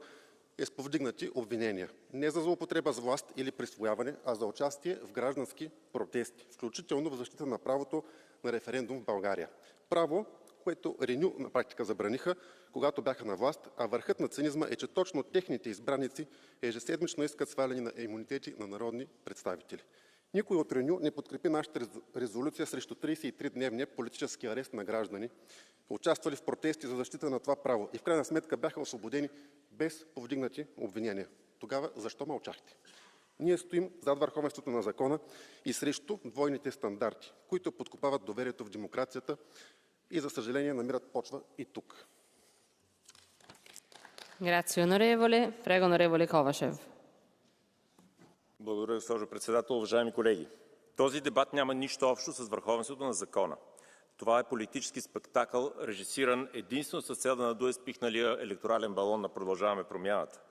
е с повдигнати обвинения. Не за злоупотреба с власт или присвояване, а за участие в граждански протести, включително в защита на правото на референдум в България. Право, което Реню на практика забраниха, когато бяха на власт, а върхът на цинизма е, че точно техните избраници ежеседмично искат сваляне на имунитети на народни представители. Никой от Реню не подкрепи нашата резолюция срещу 33-дневния политически арест на граждани, участвали в протести за защита на това право и в крайна сметка бяха освободени без повдигнати обвинения. Тогава защо мълчахте? Ние стоим зад върховенството на закона и срещу двойните стандарти, които подкопават доверието в демокрацията и, за съжаление, намират почва и тук. Grazie onorevole. Prego onorevole Kovačev. Благодаря, госпожо председател. Уважаеми колеги, този дебат няма нищо общо с върховенството на закона. Това е политически спектакъл, режисиран единствено с цел да надуе спихналия електорален балон на Продължаваме промяната.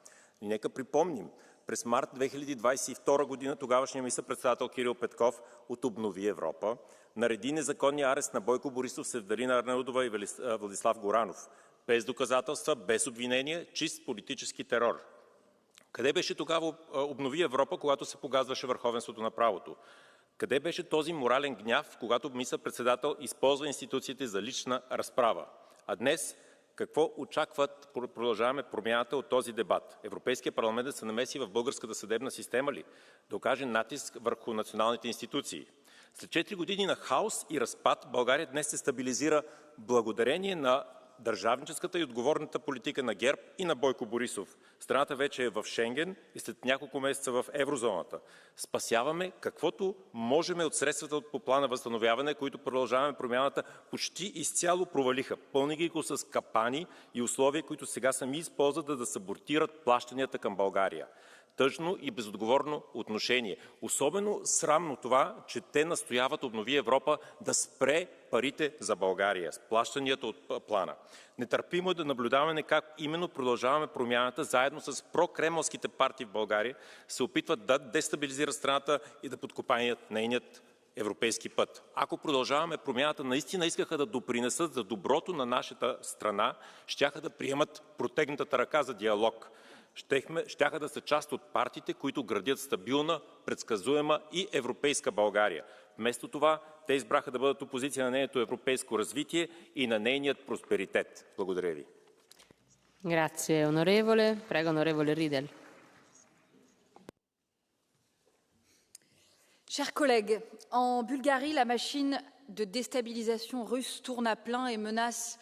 И нека припомним, през март 2022 година тогавашният министър-председател Кирил Петков от Обнови Европа нареди незаконния арест на Бойко Борисов, Севдалина Арнаудова и Владислав Горанов. Без доказателства, без обвинения, чист политически терор. Къде беше тогава Обнови Европа, когато се погазваше върховенството на правото? Къде беше този морален гняв, когато министър-председател използва институциите за лична разправа? А днес какво очакват Продължаваме промяната от този дебат? Европейския парламент да се намеси в българската съдебна система ли? Да окаже натиск върху националните институции? След 4 години на хаос и разпад България днес се стабилизира благодарение на държавническата и отговорната политика на ГЕРБ и на Бойко Борисов. Страната вече е в Шенген и след няколко месеца в еврозоната. Спасяваме каквото можем от средствата по плана възстановяване, които Продължаваме промяната почти изцяло провалиха. Пълни ги го с капани и условия, които сега сами използват да саботират плащанията към България. Тъжно и безотговорно отношение. Особено срамно това, че те настояват Обнови Европа да спре парите за България, с плащанията от плана. Нетърпимо е да наблюдаваме как именно Продължаваме промяната, заедно с прокремълските партии в България, се опитват да дестабилизират страната и да подкопаят нейният европейски път. Ако Продължаваме промяната наистина искаха да допринесат за доброто на нашата страна, щяха да приемат протегнатата ръка за диалог. Щяха да са част от партиите, които градят стабилна, предсказуема и европейска България. Вместо това, те избраха да бъдат опозиция на нейното европейско развитие и на нейният просперитет. Благодаря ви. Grazie onorevole. Prego onorevole Riedel. Chers collègues, en Bulgarie, la machine de déstabilisation russe tourne à plein et menace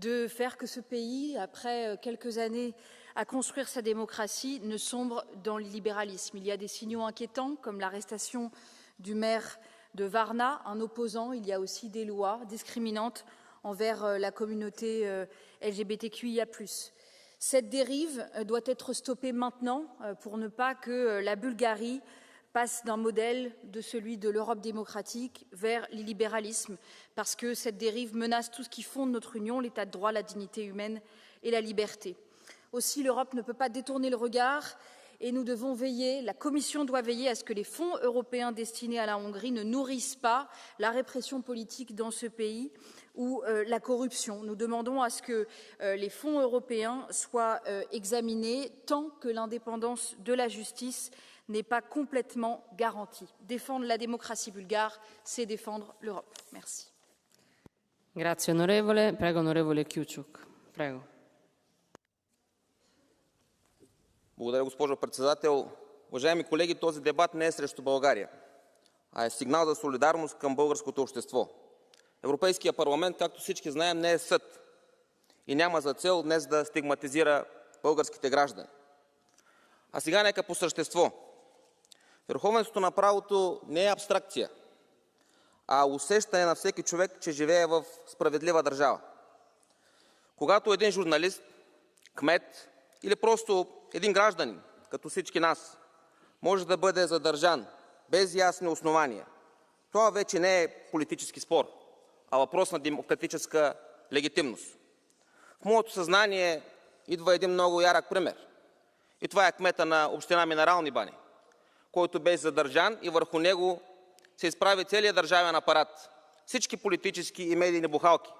de faire que ce pays, après quelques années à construire sa démocratie, ne sombre dans l'illibéralisme. Il y a des signaux inquiétants, comme l'arrestation du maire de Varna, un opposant. Il y a aussi des lois discriminantes envers la communauté LGBTQIA+. Cette dérive doit être stoppée maintenant pour ne pas que la Bulgarie passe d'un modèle de celui de l'Europe démocratique vers l'illibéralisme, parce que cette dérive menace tout ce qui fonde notre Union, l'état de droit, la dignité humaine et la liberté. Aussi, l'Europe ne peut pas détourner le regard et nous devons veiller, la Commission doit veiller à ce que les fonds européens destinés à la Hongrie ne nourrissent pas la répression politique dans ce pays ou la corruption. Nous demandons à ce que les fonds européens soient examinés tant que l'indépendance de la justice n'est pas complètement garantie. Défendre la démocratie bulgare, c'est défendre l'Europe. Merci. Grazie onorevole. Prego onorevole Кючук. Prego. Благодаря, госпожо председател. Уважаеми колеги, този дебат не е срещу България, а е сигнал за солидарност към българското общество. Европейския парламент, както всички знаем, не е съд и няма за цел днес да стигматизира българските граждани. А сега нека по същество. Върховенството на правото не е абстракция, а усещане на всеки човек, че живее в справедлива държава. Когато един журналист, кмет или просто един гражданин, като всички нас, може да бъде задържан без ясни основания, това вече не е политически спор, а въпрос на демократическа легитимност. В моето съзнание идва един много ярък пример. И това е кмета на община Минерални бани, който беше задържан и върху него се изправи целият държавен апарат, всички политически и медийни бухалки.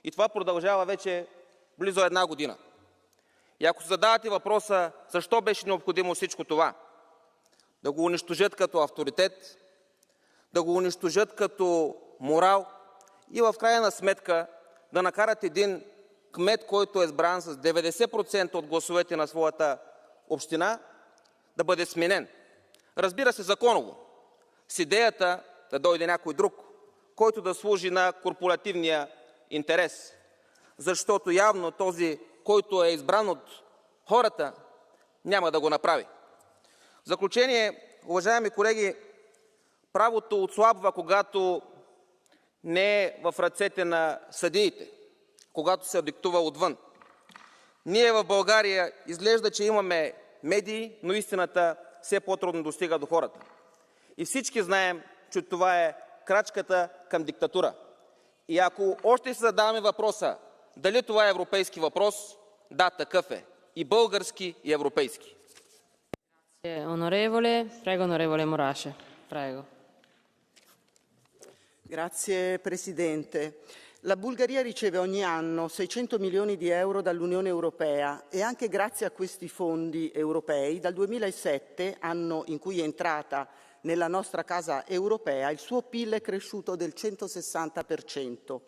И това продължава вече близо една година. И ако се задавате въпроса, защо беше необходимо всичко това? Да го унищожат като авторитет, да го унищожат като морал и в крайна сметка да накарат един кмет, който е избран с 90% от гласовете на своята община, да бъде сменен. Разбира се, законово, с идеята да дойде някой друг, който да служи на корпоративния интерес. Защото явно този, който е избран от хората, няма да го направи. В заключение, уважаеми колеги, правото отслабва, когато не е в ръцете на съдиите, когато се диктува отвън. Ние в България изглежда, че имаме медии, но истината все по-трудно достига до хората. И всички знаем, че това е крачката към диктатура. И ако още се задаваме въпроса, дали това е европейски въпрос, да, такъв е. И български, и европейски. Onorevole, prego onorevole Morace. Prego. Grazie Presidente. La Bulgaria riceve ogni anno 600 milioni di euro dall'Unione Europea e anche grazie a questi fondi europei dal 2007, anno in cui è entrata nella nostra casa europea, il suo PIL è cresciuto del 160%.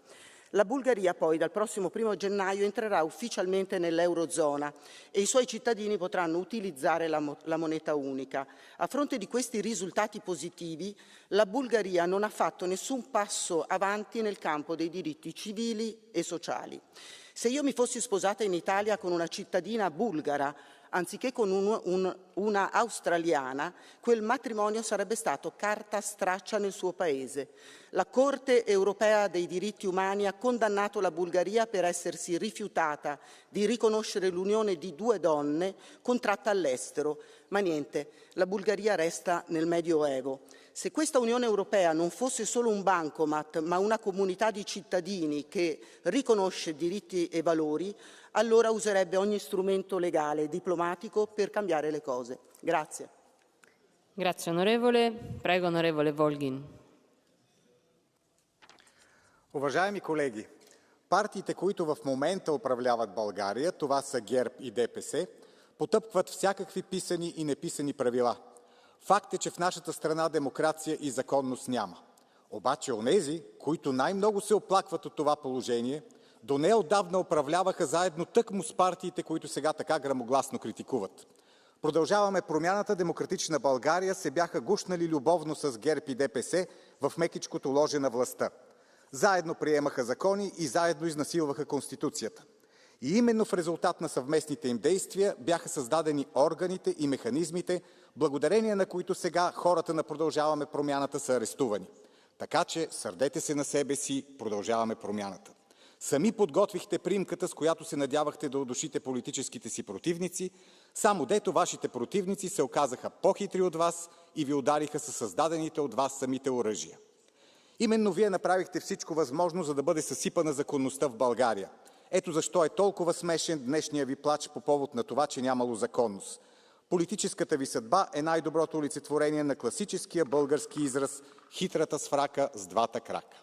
La Bulgaria poi dal prossimo 1 gennaio entrerà ufficialmente nell'Eurozona e i suoi cittadini potranno utilizzare la moneta unica. A fronte di questi risultati positivi, la Bulgaria non ha fatto nessun passo avanti nel campo dei diritti civili e sociali. Se io mi fossi sposata in Italia con una cittadina bulgara, anziché con una australiana, quel matrimonio sarebbe stato carta straccia nel suo paese. La Corte europea dei diritti umani ha condannato la Bulgaria per essersi rifiutata di riconoscere l'unione di due donne contratta all'estero. Ma niente, la Bulgaria resta nel Medioevo. Se questa Unione Europea non fosse solo un bancomat, ma una comunità di cittadini che riconosce diritti e valori, allora userebbe ogni strumento legale e diplomatico per cambiare le cose. Grazie. Grazie onorevole. Prego onorevole Volgin. Уважаеми колеги, партиите, които в момента управляват България, това са ГЕРБ и ДПС, потъпкват всякакви писани и неписани правила. Факт е, че в нашата страна демокрация и законност няма. Обаче онези, които най-много се оплакват от това положение, до неотдавна управляваха заедно тъкмо с партиите, които сега така грамогласно критикуват. Продължаваме промяната, Демократична България се бяха гушнали любовно с ГЕРБ и ДПС в мекичкото ложе на властта. Заедно приемаха закони и заедно изнасилваха Конституцията. И именно в резултат на съвместните им действия бяха създадени органите и механизмите, благодарение на които сега хората на Продължаваме промяната са арестувани. Така че сърдете се на себе си, Продължаваме промяната. Сами подготвихте приимката, с която се надявахте да удушите политическите си противници, само дето вашите противници се оказаха по-хитри от вас и ви удариха със създадените от вас самите оръжия. Именно вие направихте всичко възможно, за да бъде съсипана законността в България. Ето защо е толкова смешен днешния ви плач по повод на това, че нямало законност. Политическата ви съдба е най-доброто олицетворение на класическия български израз «хитрата сврака с двата крака».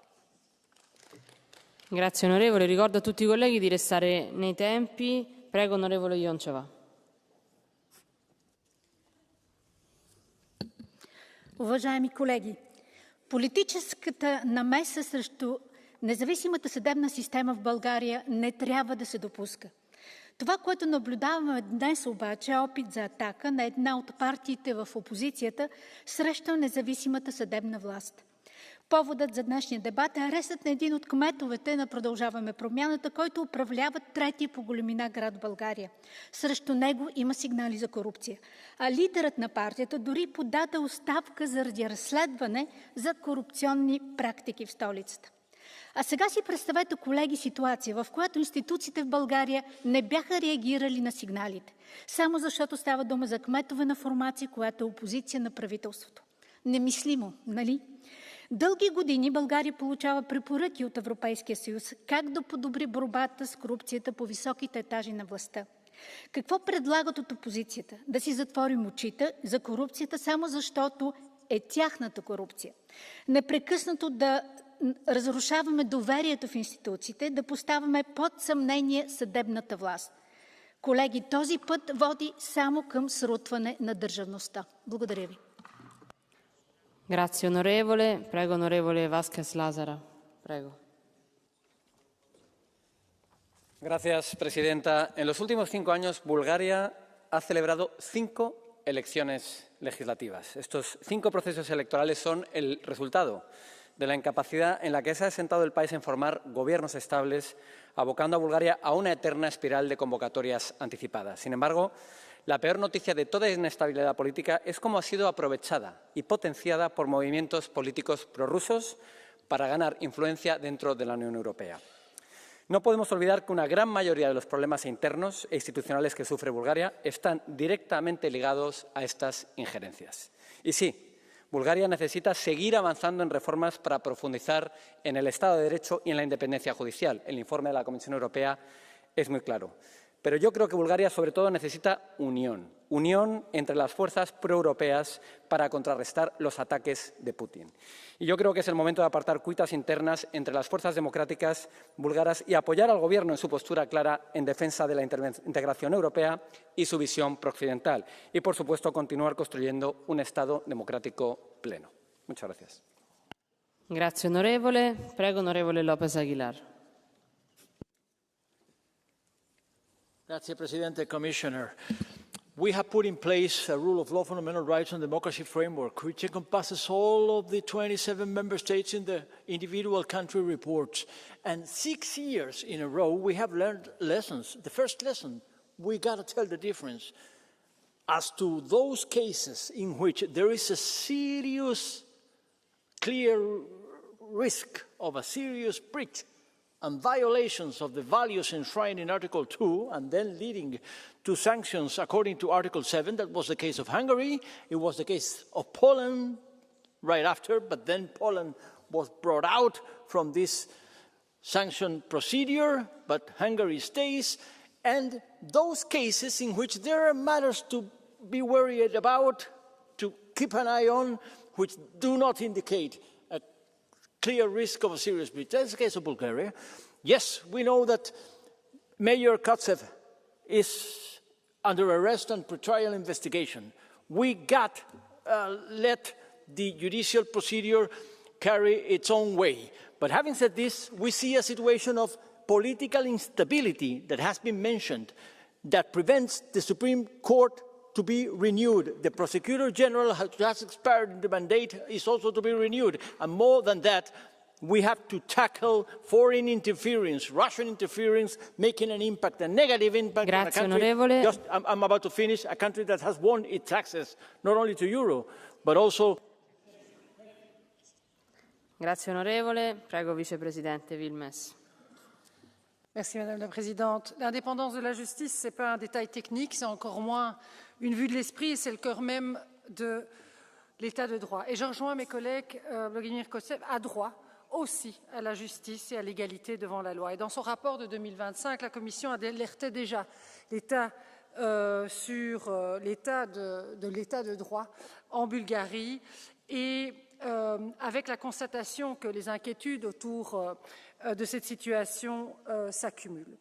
Grazie onorevole. Ricordo a tutti i colleghi di restare nei tempi. Prego onorevole Ioncheva. Уважаеми колеги, политическата намеса срещу независимата съдебна система в България не трябва да се допуска. Това, което наблюдаваме днес обаче, е опит за атака на една от партиите в опозицията срещу независимата съдебна власт. Поводът за днешния дебат е арестът на един от кметовете на Продължаваме промяната, който управлява третия по големина град в България. Срещу него има сигнали за корупция. А лидерът на партията дори подаде оставка заради разследване за корупционни практики в столицата. А сега си представете, колеги, ситуация, в която институциите в България не бяха реагирали на сигналите, само защото става дума за кметове на формация, която е опозиция на правителството. Немислимо, нали? Дълги години България получава препоръки от Европейския съюз как да подобри борбата с корупцията по високите етажи на властта. Какво предлагат от опозицията? Да си затворим очите за корупцията, само защото е тяхната корупция. Непрекъснато да разрушаваме доверието в институциите, да поставяме под съмнение съдебната власт. Колеги, този път води само към срутване на държавността. Благодаря ви. Grazie onorevole. Prego onorevole Vázquez Lázara. Prego. Gracias, presidenta. En los últimos 5 años, Bulgaria ha celebrado 5 elecciones legislativas. Estos 5 procesos electorales son el resultado de la incapacidad en la que se ha sentado el país en formar gobiernos estables, abocando a Bulgaria a una eterna espiral de convocatorias anticipadas. Sin embargo, la peor noticia de toda inestabilidad política es cómo ha sido aprovechada y potenciada por movimientos políticos prorrusos para ganar influencia dentro de la Unión Europea. No podemos olvidar que una gran mayoría de los problemas internos e institucionales que sufre Bulgaria están directamente ligados a estas injerencias. Y sí, Bulgaria necesita seguir avanzando en reformas para profundizar en el Estado de Derecho y en la independencia judicial. El informe de la Comisión Europea es muy claro. Pero yo creo que Bulgaria, sobre todo, necesita unión entre las fuerzas proeuropeas para contrarrestar los ataques de Putin. Y yo creo que es el momento de apartar cuitas internas entre las fuerzas democráticas búlgaras y apoyar al Gobierno en su postura clara en defensa de la integración europea y su visión prooccidental. Y, por supuesto, continuar construyendo un Estado democrático pleno. Muchas gracias. Grazie onorevole. Prego onorevole López Aguilar. Grazie, Presidente, Commissioner. We have put in place a rule of law, fundamental rights and democracy framework, which encompasses all of the 27 member states in the individual country reports. And 6 years in a row, we have learned lessons. The first lesson, we got to tell the difference. As to those cases in which there is a serious, clear risk of a serious breach and violations of the values enshrined in Article 2 and then leading to sanctions according to Article 7. That was the case of Hungary. It was the case of Poland right after, but then Poland was brought out from this sanction procedure, but Hungary stays. And those cases in which there are matters to be worried about, to keep an eye on, which do not indicate clear risk of a serious breach. That's the case of Bulgaria. Yes, we know that Mayor Katsev is under arrest and pretrial investigation. We let the judicial procedure carry its own way. But having said this, we see a situation of political instability that has been mentioned that prevents the Supreme Court to be renewed. The Prosecutor General has expired, the mandate is also to be renewed. And more than that, we have to tackle foreign interference, Russian interference, making an impact, a negative impact on a country. Just, I'm about to finish, a country that has won its access not only to Euro, but also. Grazie onorevole. Prego vicepresidente Vilmes. Merci Madame la Présidente. L'indépendance de la justice, ce n'est pas un détail technique, c'est encore moins une vue de l'esprit et c'est le cœur même de l'état de droit. Et je rejoins mes collègues, Vladimir Kotsev, à droit aussi à la justice et à l'égalité devant la loi. Et dans son rapport de 2025, la Commission alertait déjà sur l'état de l'état de droit en Bulgarie et avec la constatation que les inquiétudes autour de cette situation s'accumulent.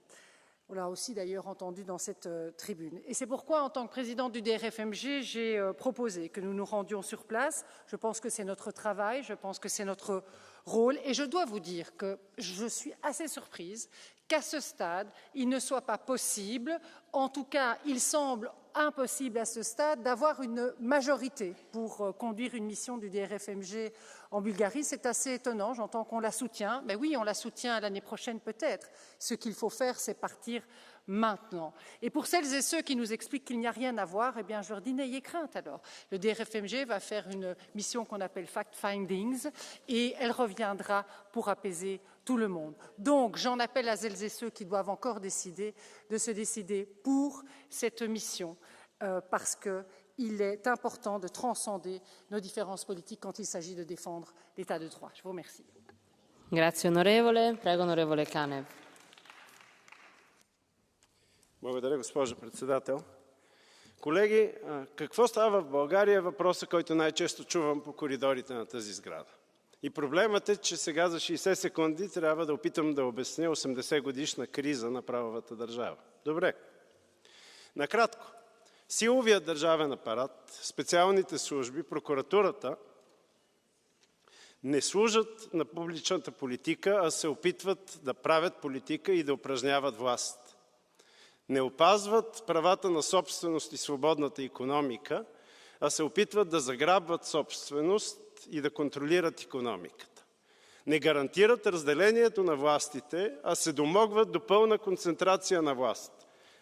On l'a aussi d'ailleurs entendu dans cette tribune. Et c'est pourquoi, en tant que présidente du DRFMG, j'ai proposé que nous nous rendions sur place. Je pense que c'est notre travail, je pense que c'est notre rôle. Et je dois vous dire que je suis assez surprise qu'à ce stade, il ne soit pas possible, en tout cas, il semble impossible à ce stade d'avoir une majorité pour conduire une mission du DRFMG en Bulgarie. C'est assez étonnant, j'entends qu'on la soutient. Mais oui, on la soutient l'année prochaine peut-être. Ce qu'il faut faire, c'est partir maintenant. Et pour celles et ceux qui nous expliquent qu'il n'y a rien à voir, eh bien, je leur dis n'ayez crainte alors. Le DRFMG va faire une mission qu'on appelle Fact Findings et elle reviendra pour apaiser tout le monde. Donc, j'en appelle à celles et ceux qui doivent encore décider de se décider pour cette mission parce qu'il est important de transcender nos différences politiques quand il s'agit de défendre l'état de droit. Je vous remercie. Grazie onorevole. Prego onorevole Kanev. Благодаря, госпожо председател. Колеги, какво става в България е въпросът, който най-често чувам по коридорите на тази сграда. И проблемът е, че сега за 60 секунди трябва да опитам да обясня 80-годишна криза на правовата държава. Добре. Накратко, силовият държавен апарат, специалните служби, прокуратурата не служат на публичната политика, а се опитват да правят политика и да упражняват власт. Не опазват правата на собственост и свободната икономика, а се опитват да заграбват собственост и да контролират икономиката. Не гарантират разделението на властите, а се домогват до пълна концентрация на власт.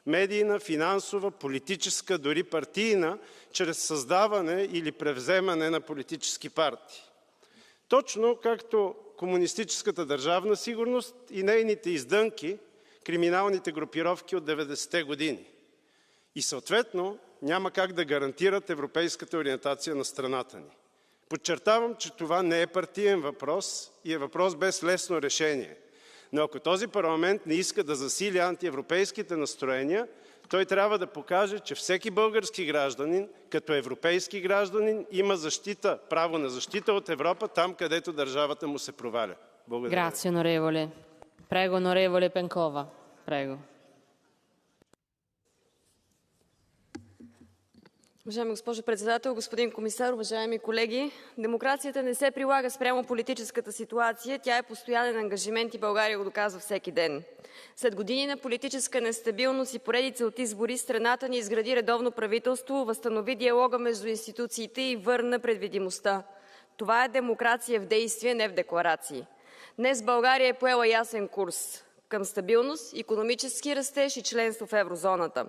Медийна, финансова, политическа, дори партийна, чрез създаване или превземане на политически партии. Точно както комунистическата държавна сигурност и нейните издънки, криминалните групировки от 90-те години. И съответно няма как да гарантират европейската ориентация на страната ни. Подчертавам, че това не е партиен въпрос и е въпрос без лесно решение. Но ако този парламент не иска да засили антиевропейските настроения, той трябва да покаже, че всеки български гражданин, като европейски гражданин, има защита, право на защита от Европа там, където държавата му се проваля. Благодаря. Grazie onorevole. Prego onorevole Penkova. Prego. Уважаема госпожо председател, господин комисар, уважаеми колеги! Демокрацията не се прилага спрямо политическата ситуация. Тя е постоянен ангажимент и България го доказва всеки ден. След години на политическа нестабилност и поредица от избори, страната ни изгради редовно правителство, възстанови диалога между институциите и върна предвидимостта. Това е демокрация в действие, не в декларации. Днес България е поела ясен курс към стабилност, икономически растеж и членство в еврозоната.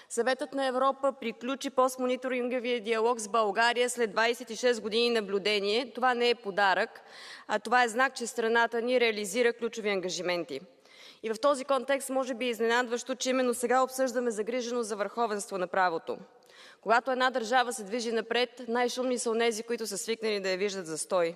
Съветът на Европа приключи постмониторинговия диалог с България след 26 години наблюдение. Това не е подарък, а това е знак, че страната ни реализира ключови ангажименти. И в този контекст може би е изненадващо, че именно сега обсъждаме загриженост за върховенство на правото. Когато една държава се движи напред, най-шумни са онези, които са свикнали да я виждат застой.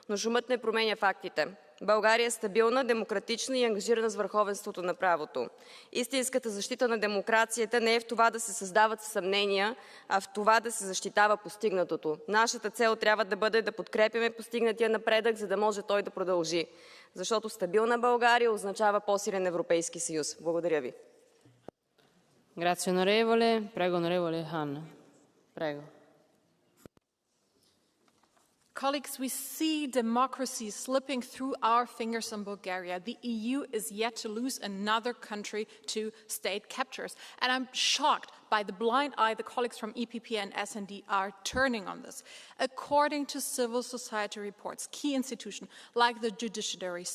Но шумът не променя фактите. България е стабилна, демократична и ангажирана с върховенството на правото. Истинската защита на демокрацията не е в това да се създават съмнения, а в това да се защитава постигнатото. Нашата цел трябва да бъде да подкрепяме постигнатия напредък, за да може той да продължи. Защото стабилна България означава по-силен Европейски съюз. Благодаря ви. Grazie onorevole. Prego onorevole Hanna. Prego. Colleagues, we see democracy slipping through our fingers in Bulgaria. The EU is yet to lose another country to state captures. And I'm shocked by the blind eye the colleagues from EPP and SD are turning on this. According to civil society reports, key institutions like the judiciary,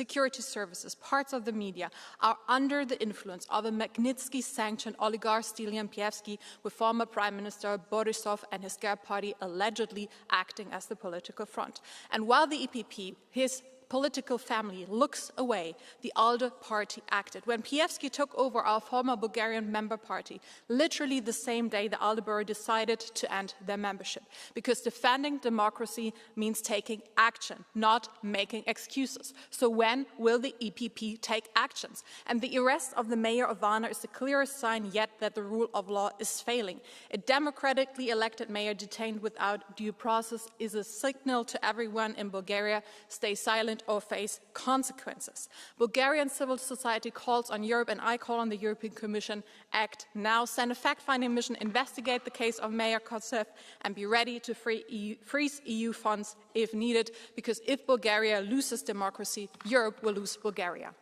security services, parts of the media are under the influence of a Magnitsky-sanctioned oligarch Stilian Pievsky, with former Prime Minister Borisov and his Ger party allegedly acting as the political front. And while the EPP, his political family, looks away, the ALDE party acted. When Pievsky took over our former Bulgarian member party, literally the same day the ALDE Bureau decided to end their membership, because defending democracy means taking action, not making excuses. So when will the EPP take actions? And the arrest of the mayor of Varna is the clearest sign yet that the rule of law is failing. A democratically elected mayor detained without due process is a signal to everyone in Bulgaria: stay silent or face consequences. Bulgarian civil society calls on Europe, and I call on the European Commission: act now, send a fact-finding mission, investigate the case of Mayor Kosev, and be ready to freeze EU funds if needed, because if Bulgaria loses democracy, Europe will lose Bulgaria.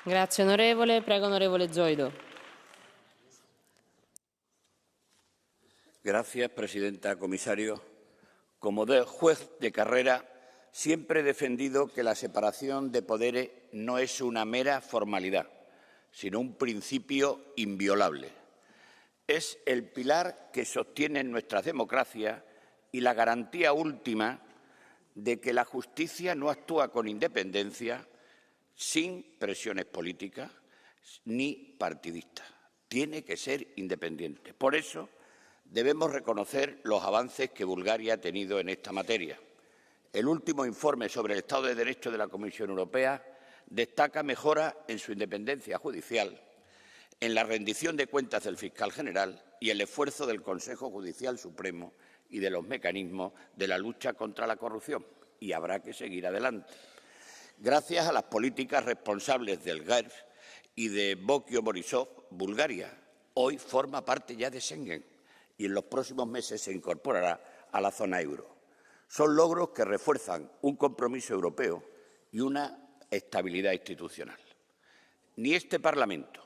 Grazie onorevole. Prego onorevole Zoido. Gracias, presidenta, comisario. Como juez de carrera, siempre he defendido que la separación de poderes no es una mera formalidad, sino un principio inviolable. Es el pilar que sostiene nuestras democracias y la garantía última de que la justicia no actúa con independencia, sin presiones políticas ni partidistas. Tiene que ser independiente. Por eso debemos reconocer los avances que Bulgaria ha tenido en esta materia. El último informe sobre el Estado de Derecho de la Comisión Europea destaca mejoras en su independencia judicial, en la rendición de cuentas del fiscal general y el esfuerzo del Consejo Judicial Supremo y de los mecanismos de la lucha contra la corrupción. Y habrá que seguir adelante. Gracias a las políticas responsables del GERB y de Bokio Borisov, Bulgaria hoy forma parte ya de Schengen y en los próximos meses se incorporará a la zona euro. Son logros que refuerzan un compromiso europeo y una estabilidad institucional. Ni este Parlamento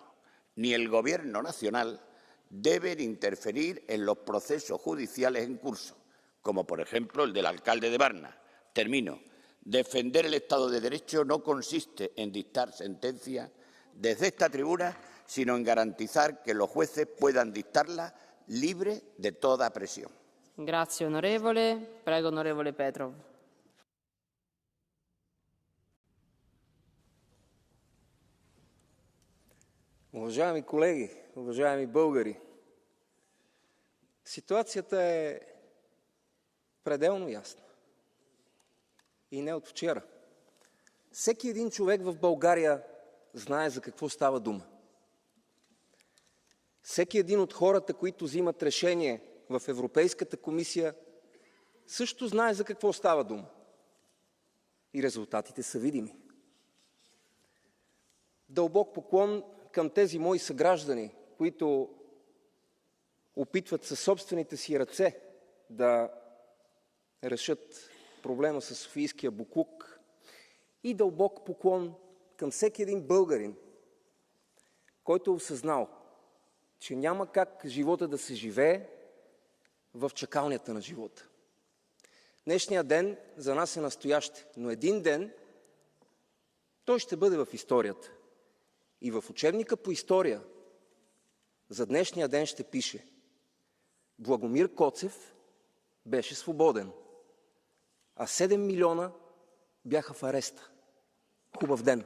ni el Gobierno nacional deben interferir en los procesos judiciales en curso, como por ejemplo el del alcalde de Varna. Termino. Defender el Estado de Derecho no consiste en dictar sentencias desde esta tribuna, sino en garantizar que los jueces puedan dictarlas libre de toda presión. Grazie onorevole. Prego onorevole Petrov. Уважаеми колеги, уважаеми българи, ситуацията е пределно ясна. И не от вчера. Всеки един човек в България знае за какво става дума. Всеки един от хората, които взимат решение в Европейската комисия, също знае за какво става дума. И резултатите са видими. Дълбок поклон към тези мои съграждани, които опитват със собствените си ръце да решат проблема с софийския боклук, и дълбок поклон към всеки един българин, който е осъзнал, че няма как живота да се живее в чакалнята на живота. Днешният ден за нас е настояще, но един ден той ще бъде в историята. И в учебника по история за днешния ден ще пише: Благомир Коцев беше свободен, а 7 милиона бяха в ареста. Хубав ден!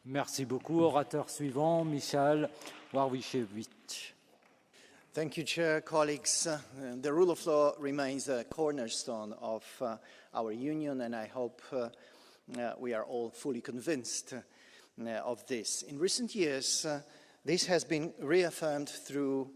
Merci beaucoup. Orateur suivant, Michal Warwichevich. Thank you, Chair. Colleagues, the rule of law remains a cornerstone of our union, and I hope we are all fully convinced of this. In recent years, this has been reaffirmed through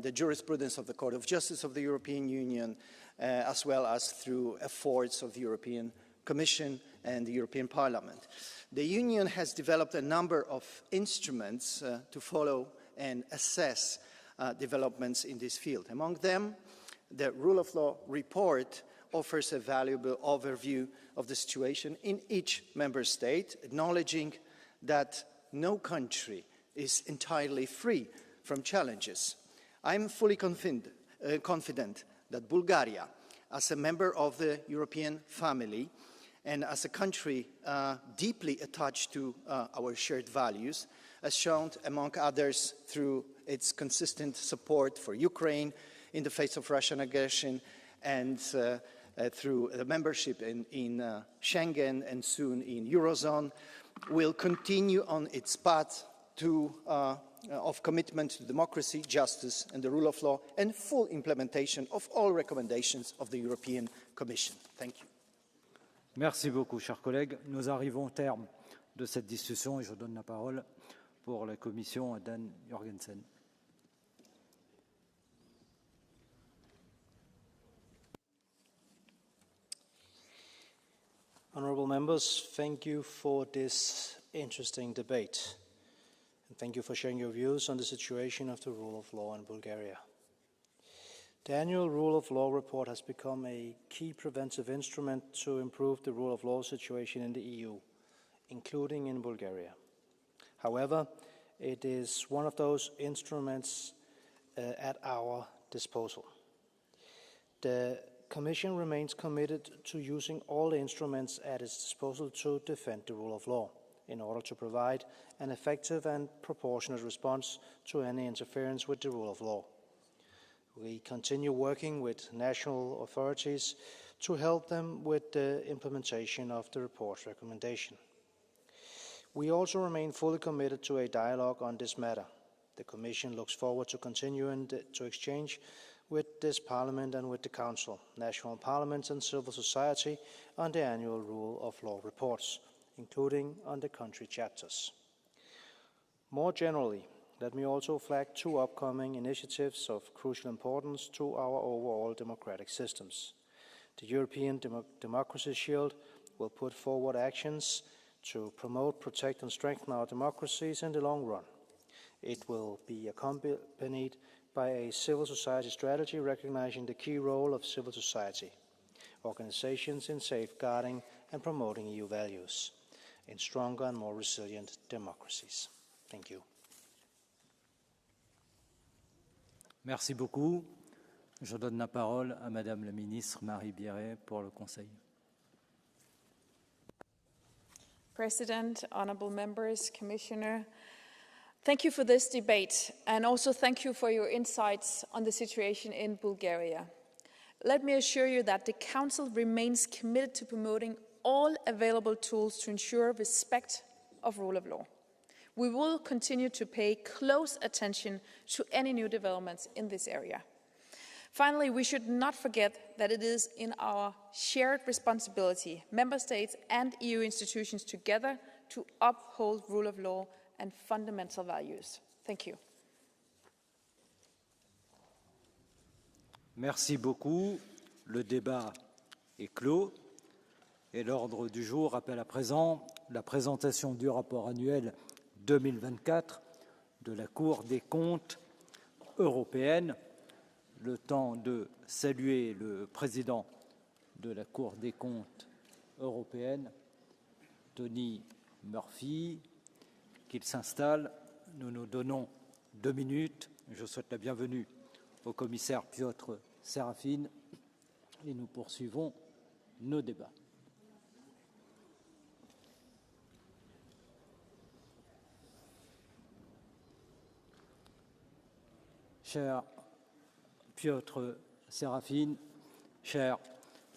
the jurisprudence of the Court of Justice of the European Union, as well as through efforts of the European Commission and the European Parliament. The Union has developed a number of instruments to follow and assess developments in this field. Among them, the Rule of Law report offers a valuable overview of the situation in each member state, acknowledging that no country is entirely free from challenges. I'm fully confident that Bulgaria, as a member of the European family and as a country deeply attached to our shared values, as shown, among others, through its consistent support for Ukraine in the face of Russian aggression and through the membership in Schengen and soon in Eurozone, will continue on its path of commitment to democracy, justice and the rule of law and full implementation of all recommendations of the European Commission. Thank you. Merci beaucoup, chers collègues. Nous arrivons au terme de cette discussion et je donne la parole pour la Commission à Dan Jorgensen. Honourable members, thank you for this interesting debate. And thank you for sharing your views on the situation of the rule of law in Bulgaria. The annual Rule of Law report has become a key preventive instrument to improve the rule of law situation in the EU, including in Bulgaria. However, it is one of those instruments at our disposal. The Commission remains committed to using all the instruments at its disposal to defend the rule of law in order to provide an effective and proportionate response to any interference with the rule of law. We continue working with national authorities to help them with the implementation of the report's recommendation. We also remain fully committed to a dialogue on this matter. The Commission looks forward to continuing to exchange with this Parliament and with the Council, national parliaments and civil society on the annual rule of law reports, including on the country chapters. More generally, let me also flag two upcoming initiatives of crucial importance to our overall democratic systems. The European Democracy Shield will put forward actions to promote, protect and strengthen our democracies in the long run. It will be accompanied by a civil society strategy recognizing the key role of civil society organizations in safeguarding and promoting EU values in stronger and more resilient democracies. Thank you. Merci beaucoup. Je donne la parole à Madame la Ministre Marie Biret pour le Conseil. President, honourable members, Commissioner, thank you for this debate and also thank you for your insights on the situation in Bulgaria. Let me assure you that the Council remains committed to promoting all available tools to ensure respect of rule of law. We will continue to pay close attention to any new developments in this area. Finally, we should not forget that it is in our shared responsibility, Member States and EU institutions together, to uphold rule of law and fundamental values. Thank you. Merci beaucoup. Le débat est clos et l'ordre du jour appelle à présent la présentation du rapport annuel 2024 de la Cour des comptes européenne. Le temps de saluer le président de la Cour des comptes européenne, Tony Murphy, qu'il s'installe. Nous nous donnons 2 minutes. Je souhaite la bienvenue au commissaire Piotr Serafin et nous poursuivons nos débats. Cher Piotr Serafin, cher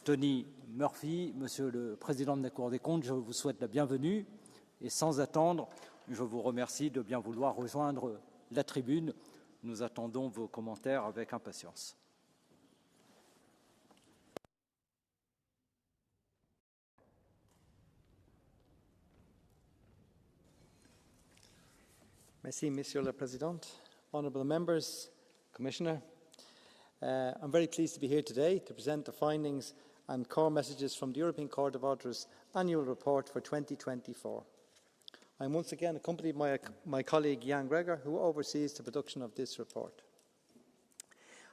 Tony Murphy, Monsieur le Président de la Cour des comptes, je vous souhaite la bienvenue et sans attendre, je vous remercie de bien vouloir rejoindre la tribune. Nous attendons vos commentaires avec impatience. Merci, Monsieur le Président. Honourable members, Commissioner, I'm very pleased to be here today to present the findings and core messages from the European Court of Auditors Annual Report for 2024. I am once again accompanied by my colleague Jan Gregor, who oversees the production of this report.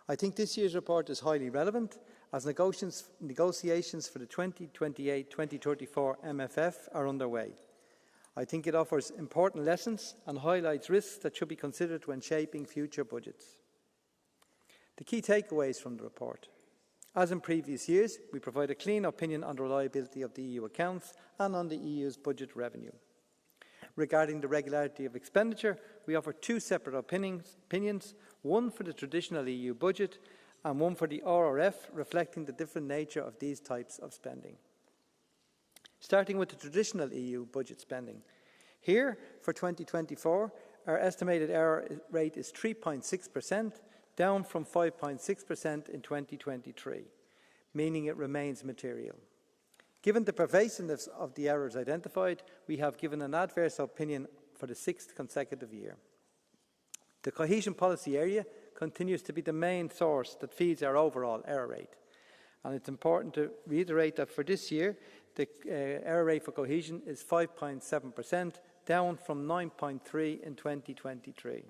I think this year's report is highly relevant as negotiations for the 2028-2034 MFF are underway. I think it offers important lessons and highlights risks that should be considered when shaping future budgets. The key takeaways from the report. As in previous years, we provide a clean opinion on the reliability of the EU accounts and on the EU's budget revenue. Regarding the regularity of expenditure, we offer 2 separate opinions, one for the traditional EU budget and one for the RRF, reflecting the different nature of these types of spending. Starting with the traditional EU budget spending. Here, for 2024, our estimated error rate is 3.6%, down from 5.6% in 2023, meaning it remains material. Given the pervasiveness of the errors identified, we have given an adverse opinion for the 6th consecutive year. The cohesion policy area continues to be the main source that feeds our overall error rate. And it's important to reiterate that for this year, the error rate for cohesion is 5.7%, down from 9.3% in 2023.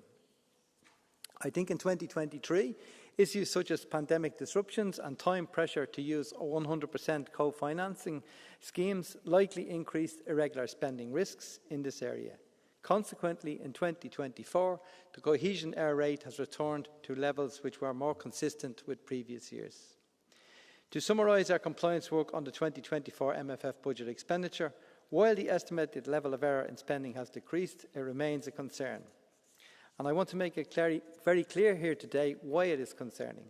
I think in 2023, issues such as pandemic disruptions and time pressure to use 100% co-financing schemes likely increased irregular spending risks in this area. Consequently, in 2024, the cohesion error rate has returned to levels which were more consistent with previous years. To summarise our compliance work on the 2024 MFF budget expenditure, while the estimated level of error in spending has decreased, it remains a concern. And I want to make it very clear here today why it is concerning.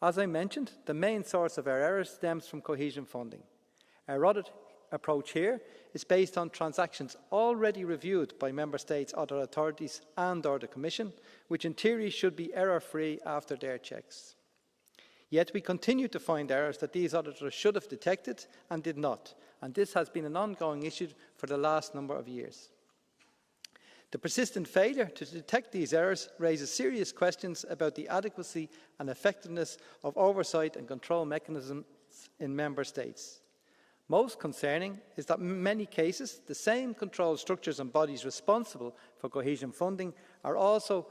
As I mentioned, the main source of our errors stems from cohesion funding. Our audit approach here is based on transactions already reviewed by Member States' audit authorities and/or the Commission, which in theory should be error-free after their checks. Yet we continue to find errors that these auditors should have detected and did not, and this has been an ongoing issue for the last number of years. The persistent failure to detect these errors raises serious questions about the adequacy and effectiveness of oversight and control mechanisms in Member States. Most concerning is that in many cases, the same control structures and bodies responsible for cohesion funding are also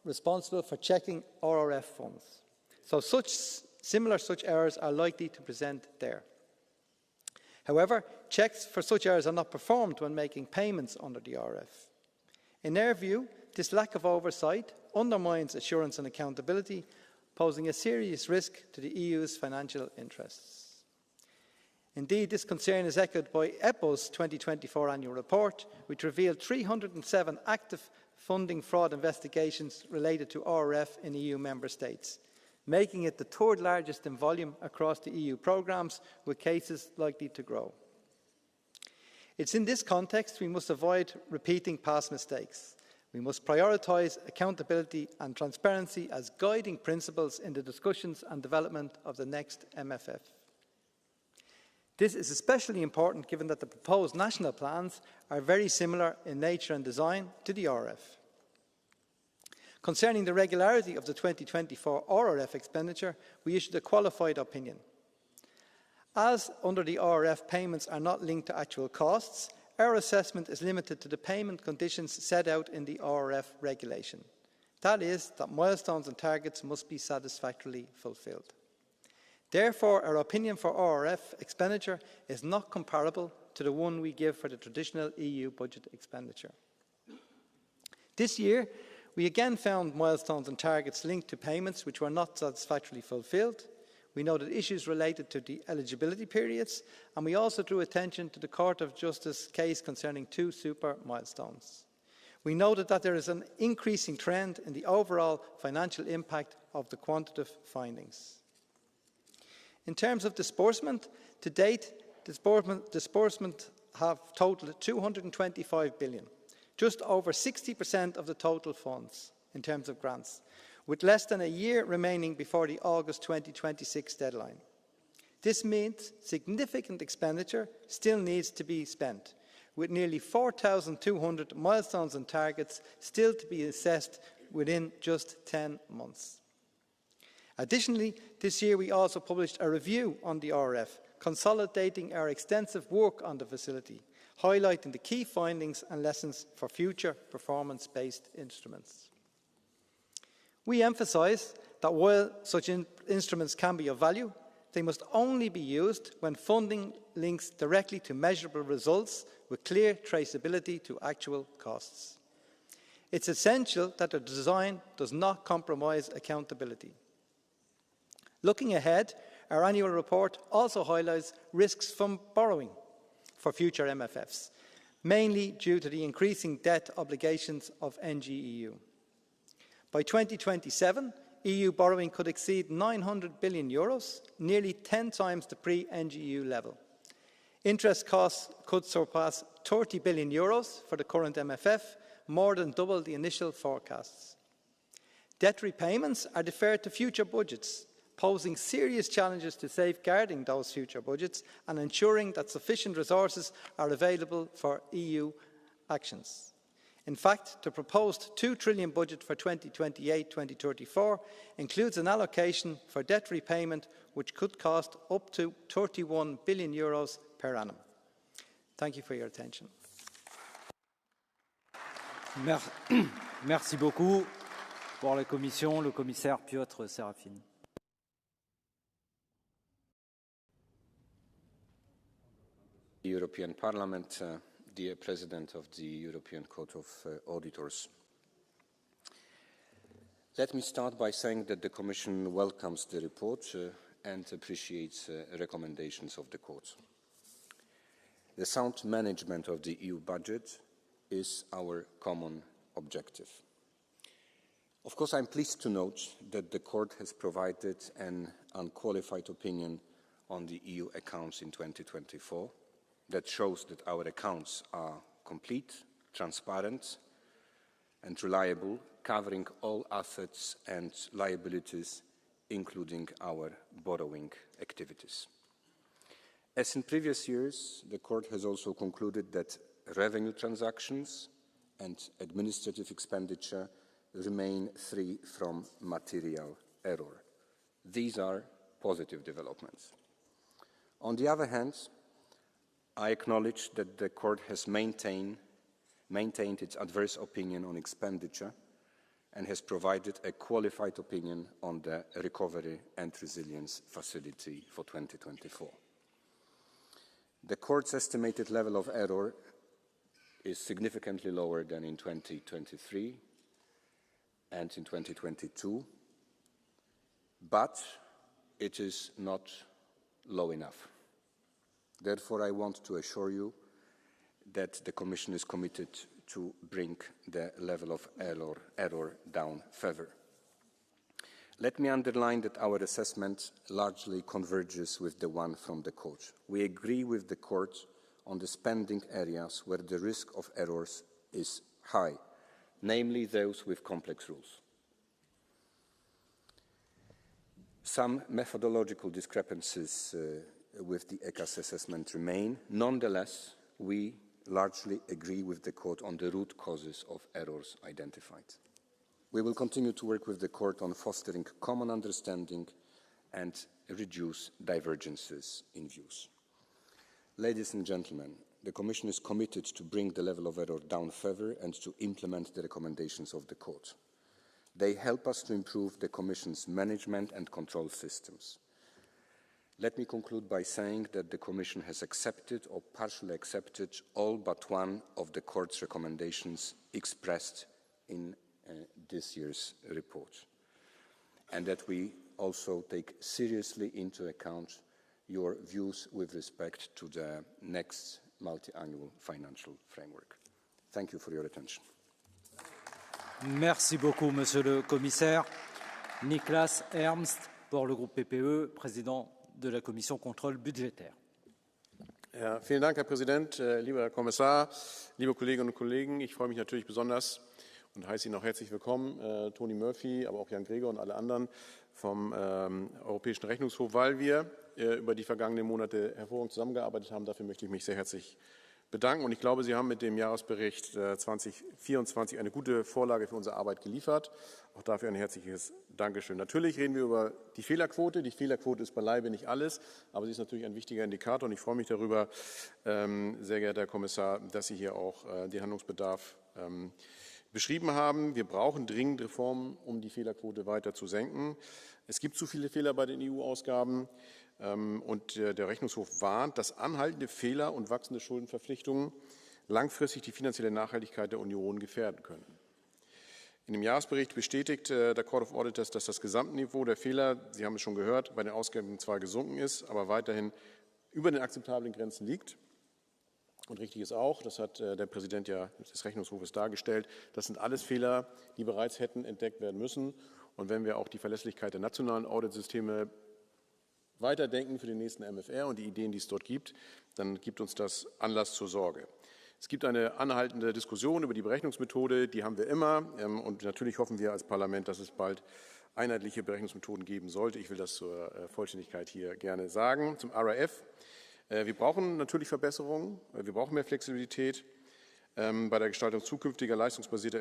responsible for checking RRF funds. So similar errors are likely to present there. However, checks for such errors are not performed when making payments under the RRF. In their view, this lack of oversight undermines assurance and accountability, posing a serious risk to the EU's financial interests. Indeed, this concern is echoed by EPO's 2024 annual report, which revealed 307 active funding fraud investigations related to RRF in EU member states, making it the third largest in volume across the EU programmes, with cases likely to grow. It's in this context we must avoid repeating past mistakes. We must prioritise accountability and transparency as guiding principles in the discussions and development of the next MFF. This is especially important given that the proposed national plans are very similar in nature and design to the RRF. Concerning the regularity of the 2024 RRF expenditure, we issued a qualified opinion. As under the RRF payments are not linked to actual costs, our assessment is limited to the payment conditions set out in the RRF regulation. That is, that milestones and targets must be satisfactorily fulfilled. Therefore, our opinion for RRF expenditure is not comparable to the one we give for the traditional EU budget expenditure. This year, we again found milestones and targets linked to payments which were not satisfactorily fulfilled. We noted issues related to the eligibility periods, and we also drew attention to the Court of Justice case concerning 2 super milestones. We noted that there is an increasing trend in the overall financial impact of the quantitative findings. In terms of disbursement, to date, disbursement have totaled 225 billion, just over 60% of the total funds in terms of grants, with less than a year remaining before the August 2026 deadline. This means significant expenditure still needs to be spent, with nearly 4,200 milestones and targets still to be assessed within just 10 months. Additionally, this year we also published a review on the RRF, consolidating our extensive work on the facility, highlighting the key findings and lessons for future performance-based instruments. We emphasise that while such instruments can be of value, they must only be used when funding links directly to measurable results with clear traceability to actual costs. It's essential that the design does not compromise accountability. Looking ahead, our annual report also highlights risks from borrowing for future MFFs, mainly due to the increasing debt obligations of NGEU. By 2027, EU borrowing could exceed €900 billion, nearly 10 times the pre-NGEU level. Interest costs could surpass €30 billion for the current MFF, more than double the initial forecasts. Debt repayments are deferred to future budgets, posing serious challenges to safeguarding those future budgets and ensuring that sufficient resources are available for EU actions. In fact, the proposed €2 trillion budget for 2028-2034 includes an allocation for debt repayment which could cost up to €31 billion per annum. Thank you for your attention. Merci beaucoup. Pour la Commission, le commissaire Piotr Serafin. European Parliament, dear President of the European Court of Auditors. Let me start by saying that the Commission welcomes the report and appreciates recommendations of the Court. The sound management of the EU budget is our common objective. Of course, I'm pleased to note that the Court has provided an unqualified opinion on the EU accounts in 2024 that shows that our accounts are complete, transparent, and reliable, covering all assets and liabilities, including our borrowing activities. As in previous years, the Court has also concluded that revenue transactions and administrative expenditure remain free from material error. These are positive developments. On the other hand, I acknowledge that the Court has maintained its adverse opinion on expenditure and has provided a qualified opinion on the Recovery and Resilience Facility for 2024. The Court's estimated level of error is significantly lower than in 2023 and in 2022, but it is not low enough. Therefore, I want to assure you that the Commission is committed to bring the level of error down further. Let me underline that our assessment largely converges with the one from the Court. We agree with the Court on the spending areas where the risk of errors is high, namely those with complex rules. Some methodological discrepancies with the ECAS assessment remain. Nonetheless, we largely agree with the Court on the root causes of errors identified. We will continue to work with the Court on fostering common understanding and reduce divergences in views. Ladies and gentlemen, the Commission is committed to bring the level of error down further and to implement the recommendations of the Court. They help us to improve the Commission's management and control systems. Let me conclude by saying that the Commission has accepted or partially accepted all but one of the Court's recommendations expressed in this year's report, and that we also take seriously into account your views with respect to the next multi-annual financial framework. Thank you for your attention. Merci beaucoup, Monsieur le Commissaire. Niklas Ernst pour le groupe PPE, président de la Commission Contrôle budgétaire. Ja, vielen Dank, Herr Präsident, lieber Herr Kommissar, liebe Kolleginnen und Kollegen. Ich freue mich natürlich besonders und heiße Ihnen auch herzlich willkommen, Toni Murphy, aber auch Jan Gregor und alle anderen vom Europäischen Rechnungshof, weil wir über die vergangenen Monate hervorragend zusammengearbeitet haben. Dafür möchte ich mich sehr herzlich bedanken. Und ich glaube, Sie haben mit dem Jahresbericht 2024 eine gute Vorlage für unsere Arbeit geliefert. Auch dafür ein herzliches Dankeschön. Natürlich reden wir über die Fehlerquote. Die Fehlerquote ist beileibe nicht alles, aber sie ist natürlich ein wichtiger Indikator. Und ich freue mich darüber, sehr geehrter Herr Kommissar, dass Sie hier auch den Handlungsbedarf beschrieben haben. Wir brauchen dringend Reformen, um die Fehlerquote weiter zu senken. Es gibt zu viele Fehler bei den EU-Ausgaben. Und der Rechnungshof warnt, dass anhaltende Fehler und wachsende Schuldenverpflichtungen langfristig die finanzielle Nachhaltigkeit der Union gefährden können. In dem Jahresbericht bestätigt der Court of Auditors, dass das Gesamtniveau der Fehler, Sie haben es schon gehört, bei den Ausgaben zwar gesunken ist, aber weiterhin über den akzeptablen Grenzen liegt. Und richtig ist auch, das hat der Präsident ja des Rechnungshofes dargestellt, das sind alles Fehler, die bereits hätten entdeckt werden müssen. Und wenn wir auch die Verlässlichkeit der nationalen Auditsysteme weiterdenken für den nächsten MFR und die Ideen, die es dort gibt, dann gibt uns das Anlass zur Sorge. Es gibt eine anhaltende Diskussion über die Berechnungsmethode, die haben wir immer. Und natürlich hoffen wir als Parlament, dass es bald einheitliche Berechnungsmethoden geben sollte. Ich will das zur Vollständigkeit hier gerne sagen. Zum RAF. Wir brauchen natürlich Verbesserungen, wir brauchen mehr Flexibilität bei der Gestaltung zukünftiger leistungsbasierter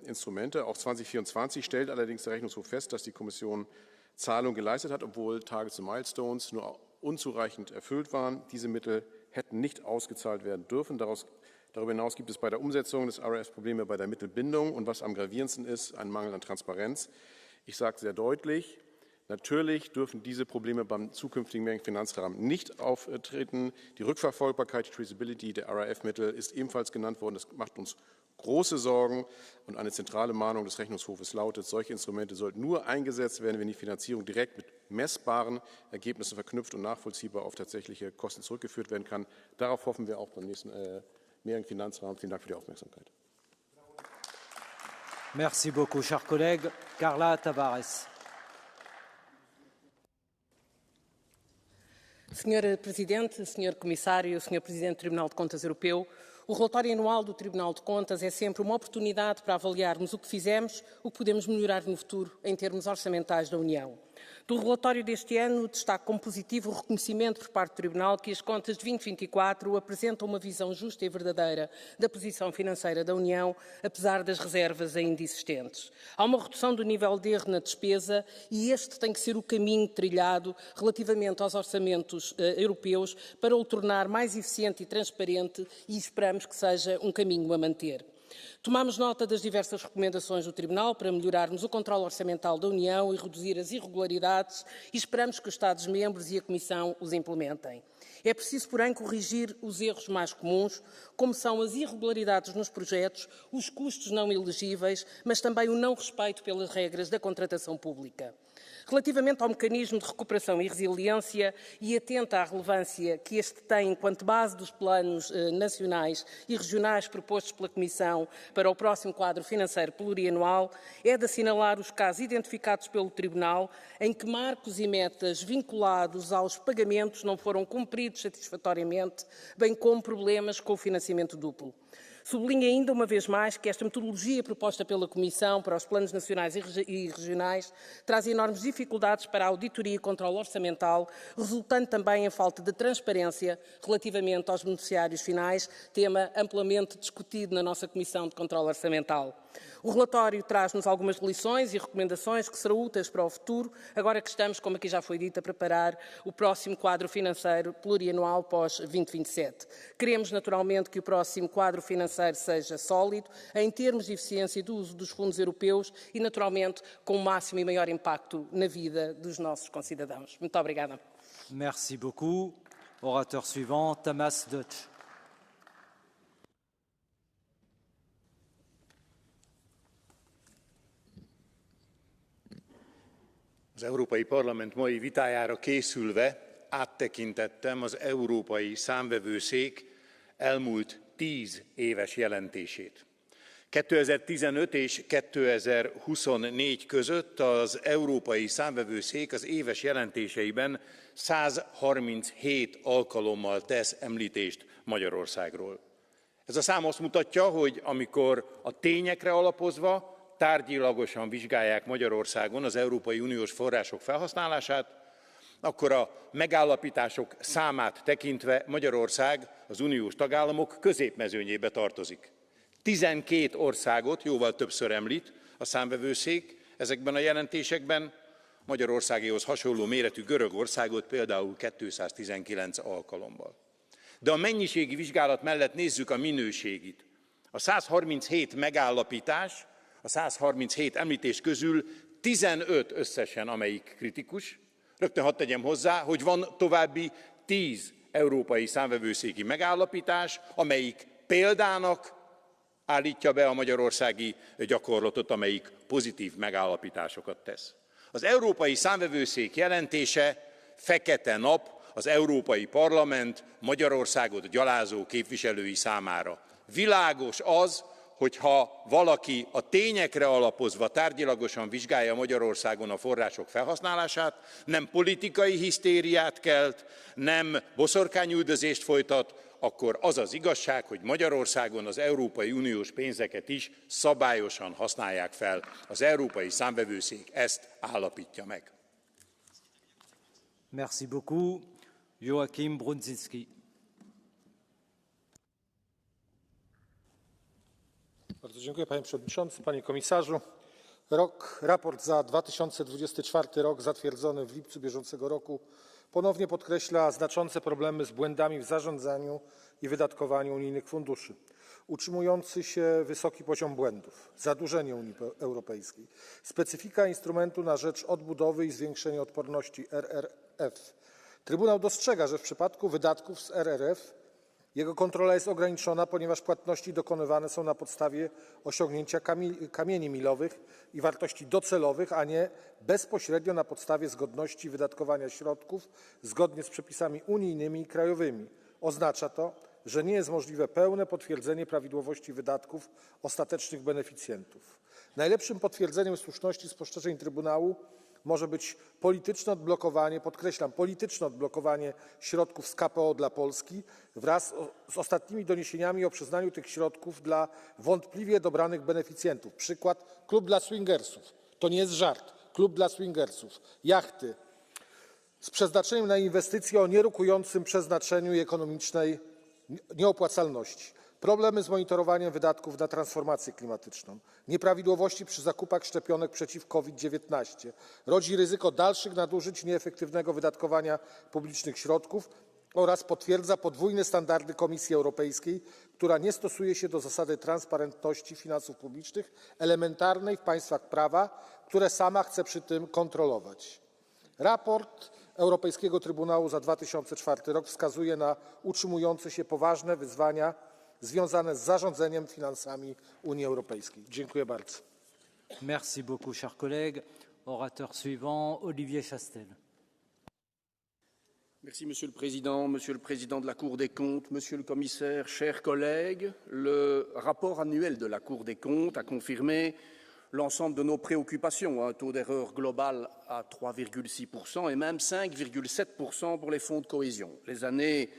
Instrumente. Auch 2024 stellt allerdings der Rechnungshof fest, dass die Kommission Zahlungen geleistet hat, obwohl Targets und Milestones nur unzureichend erfüllt waren. Diese Mittel hätten nicht ausgezahlt werden dürfen. Darüber hinaus gibt es bei der Umsetzung des RAF Probleme bei der Mittelbindung und was am gravierendsten ist, ein Mangel an Transparenz. Ich sage sehr deutlich, Natürlich dürfen diese Probleme beim zukünftigen mehrjährigen Finanzrahmen nicht auftreten. Die Rückverfolgbarkeit, die Traceability der RRF-Mittel ist ebenfalls genannt worden. Das macht uns große Sorgen. Und eine zentrale Mahnung des Rechnungshofes lautet, solche Instrumente sollten nur eingesetzt werden, wenn die Finanzierung direkt mit messbaren Ergebnissen verknüpft und nachvollziehbar auf tatsächliche Kosten zurückgeführt werden kann. Darauf hoffen wir auch beim nächsten mehrjährigen Finanzrahmen. Vielen Dank für die Aufmerksamkeit. Merci beaucoup, cher collègue. Carla Tavares. Senhor Presidente, Senhor Comissário, Senhor Presidente do Tribunal de Contas Europeu, o relatório anual do Tribunal de Contas é sempre uma oportunidade para avaliarmos o que fizemos, o que podemos melhorar no futuro em termos orçamentais da União. Do relatório deste ano, destaco como positivo o reconhecimento por parte do Tribunal que as contas de 2024 apresentam uma visão justa e verdadeira da posição financeira da União, apesar das reservas ainda existentes. Há uma redução do nível de erro na despesa e este tem que ser o caminho trilhado relativamente aos orçamentos europeus para o tornar mais eficiente e transparente e esperamos que seja um caminho a manter. Tomamos nota das diversas recomendações do Tribunal para melhorarmos o controle orçamental da União e reduzir as irregularidades e esperamos que os Estados-membros e a Comissão os implementem. É preciso, porém, corrigir os erros mais comuns, como são as irregularidades nos projetos, os custos não elegíveis, mas também o não respeito pelas regras da contratação pública. Relativamente ao mecanismo de recuperação e resiliência e atenta à relevância que este tem enquanto base dos planos nacionais e regionais propostos pela Comissão para o próximo quadro financeiro plurianual, é de assinalar os casos identificados pelo Tribunal em que marcos e metas vinculados aos pagamentos não foram cumpridos satisfatoriamente, bem como problemas com o financiamento duplo. Sublinho ainda uma vez mais que esta metodologia proposta pela Comissão para os planos nacionais e regionais traz enormes dificuldades para a auditoria e controle orçamental, resultando também em falta de transparência relativamente aos beneficiários finais, tema amplamente discutido na nossa Comissão de Controle Orçamental. O relatório traz-nos algumas lições e recomendações que serão úteis para o futuro, agora que estamos, como aqui já foi dito, a preparar o próximo quadro financeiro plurianual pós-2027. Queremos, naturalmente, que o próximo quadro financeiro seja sólido, em termos de eficiência e do uso dos fundos europeus e, naturalmente, com o máximo e maior impacto na vida dos nossos concidadãos. Muito obrigada. Merci beaucoup. Orateur suivant, Tamás Deutsch. Az Európai Parlament mai vitájára készülve áttekintettem az Európai Számvevőszék elmúlt 10 éves jelentését. 2015 és 2024 között az Európai Számvevőszék az éves jelentéseiben 137 alkalommal tesz említést Magyarországról. Ez a szám azt mutatja, hogy amikor a tényekre alapozva tárgyilagosan vizsgálják Magyarországon az Európai Uniós források felhasználását, akkor a megállapítások számát tekintve Magyarország az uniós tagállamok középmezőnyébe tartozik. 12 országot jóval többször említ a számvevőszék ezekben a jelentésekben, Magyarországéhoz hasonló méretű Görögországot például 219 alkalommal. De a mennyiségi vizsgálat mellett nézzük a minőségit. A 137 megállapítás, a 137 említés közül 15 összesen, amelyik kritikus. Rögtön hadd tegyem hozzá, hogy van további 10 európai számvevőszéki megállapítás, amelyik példának állítja be a magyarországi gyakorlatot, amelyik pozitív megállapításokat tesz. Az Európai Számvevőszék jelentése fekete nap az Európai Parlament Magyarországot gyalázó képviselői számára. Világos az, hogyha valaki a tényekre alapozva tárgyilagosan vizsgálja Magyarországon a források felhasználását, nem politikai hisztériát kelt, nem boszorkányüldözést folytat, akkor az az igazság, hogy Magyarországon az Európai Uniós pénzeket is szabályosan használják fel. Az Európai Számvevőszék ezt állapítja meg. Merci beaucoup. Joachim Brunzinski. Bardzo dziękuję, panie przewodniczący, panie komisarzu. Raport za 2024 rok zatwierdzony w lipcu bieżącego roku ponownie podkreśla znaczące problemy z błędami w zarządzaniu i wydatkowaniu unijnych funduszy. utrzymujący się wysoki poziom błędów, zadłużenie Unii Europejskiej, specyfika instrumentu na rzecz odbudowy i zwiększenia odporności RRF. Trybunał dostrzega, że w przypadku wydatków z RRF jego kontrola jest ograniczona, ponieważ płatności dokonywane są na podstawie osiągnięcia kamieni milowych i wartości docelowych, a nie bezpośrednio na podstawie zgodności wydatkowania środków zgodnie z przepisami unijnymi i krajowymi. Oznacza to, że nie jest możliwe pełne potwierdzenie prawidłowości wydatków ostatecznych beneficjentów. Najlepszym potwierdzeniem słuszności spostrzeżeń Trybunału może być polityczne odblokowanie, podkreślam, polityczne odblokowanie środków z KPO dla Polski wraz z ostatnimi doniesieniami o przyznaniu tych środków dla wątpliwie dobranych beneficjentów. Przykład: klub dla swingersów. To nie jest żart. Klub dla swingersów. Jachty z przeznaczeniem na inwestycje o nierokującym przeznaczeniu i ekonomicznej nieopłacalności. Problemy z monitorowaniem wydatków na transformację klimatyczną, nieprawidłowości przy zakupach szczepionek przeciw COVID-19 rodzi ryzyko dalszych nadużyć, nieefektywnego wydatkowania publicznych środków oraz potwierdza podwójne standardy Komisji Europejskiej, która nie stosuje się do zasady transparentności finansów publicznych, elementarnej w państwach prawa, które sama chce przy tym kontrolować. Raport Europejskiego Trybunału za 2004 rok wskazuje na utrzymujące się poważne wyzwania związane z zarządzeniem finansami Unii Europejskiej. Dziękuję bardzo. Merci beaucoup, cher collègue. Orateur suivant, Olivier Chastel. Merci, Monsieur le Président de la Cour des comptes, Monsieur le Commissaire, chers collègues. Le rapport annuel de la Cour des comptes a confirmé l'ensemble de nos préoccupations, un taux d'erreur global à 3,6% et même 5,7% pour les fonds de cohésion. Les années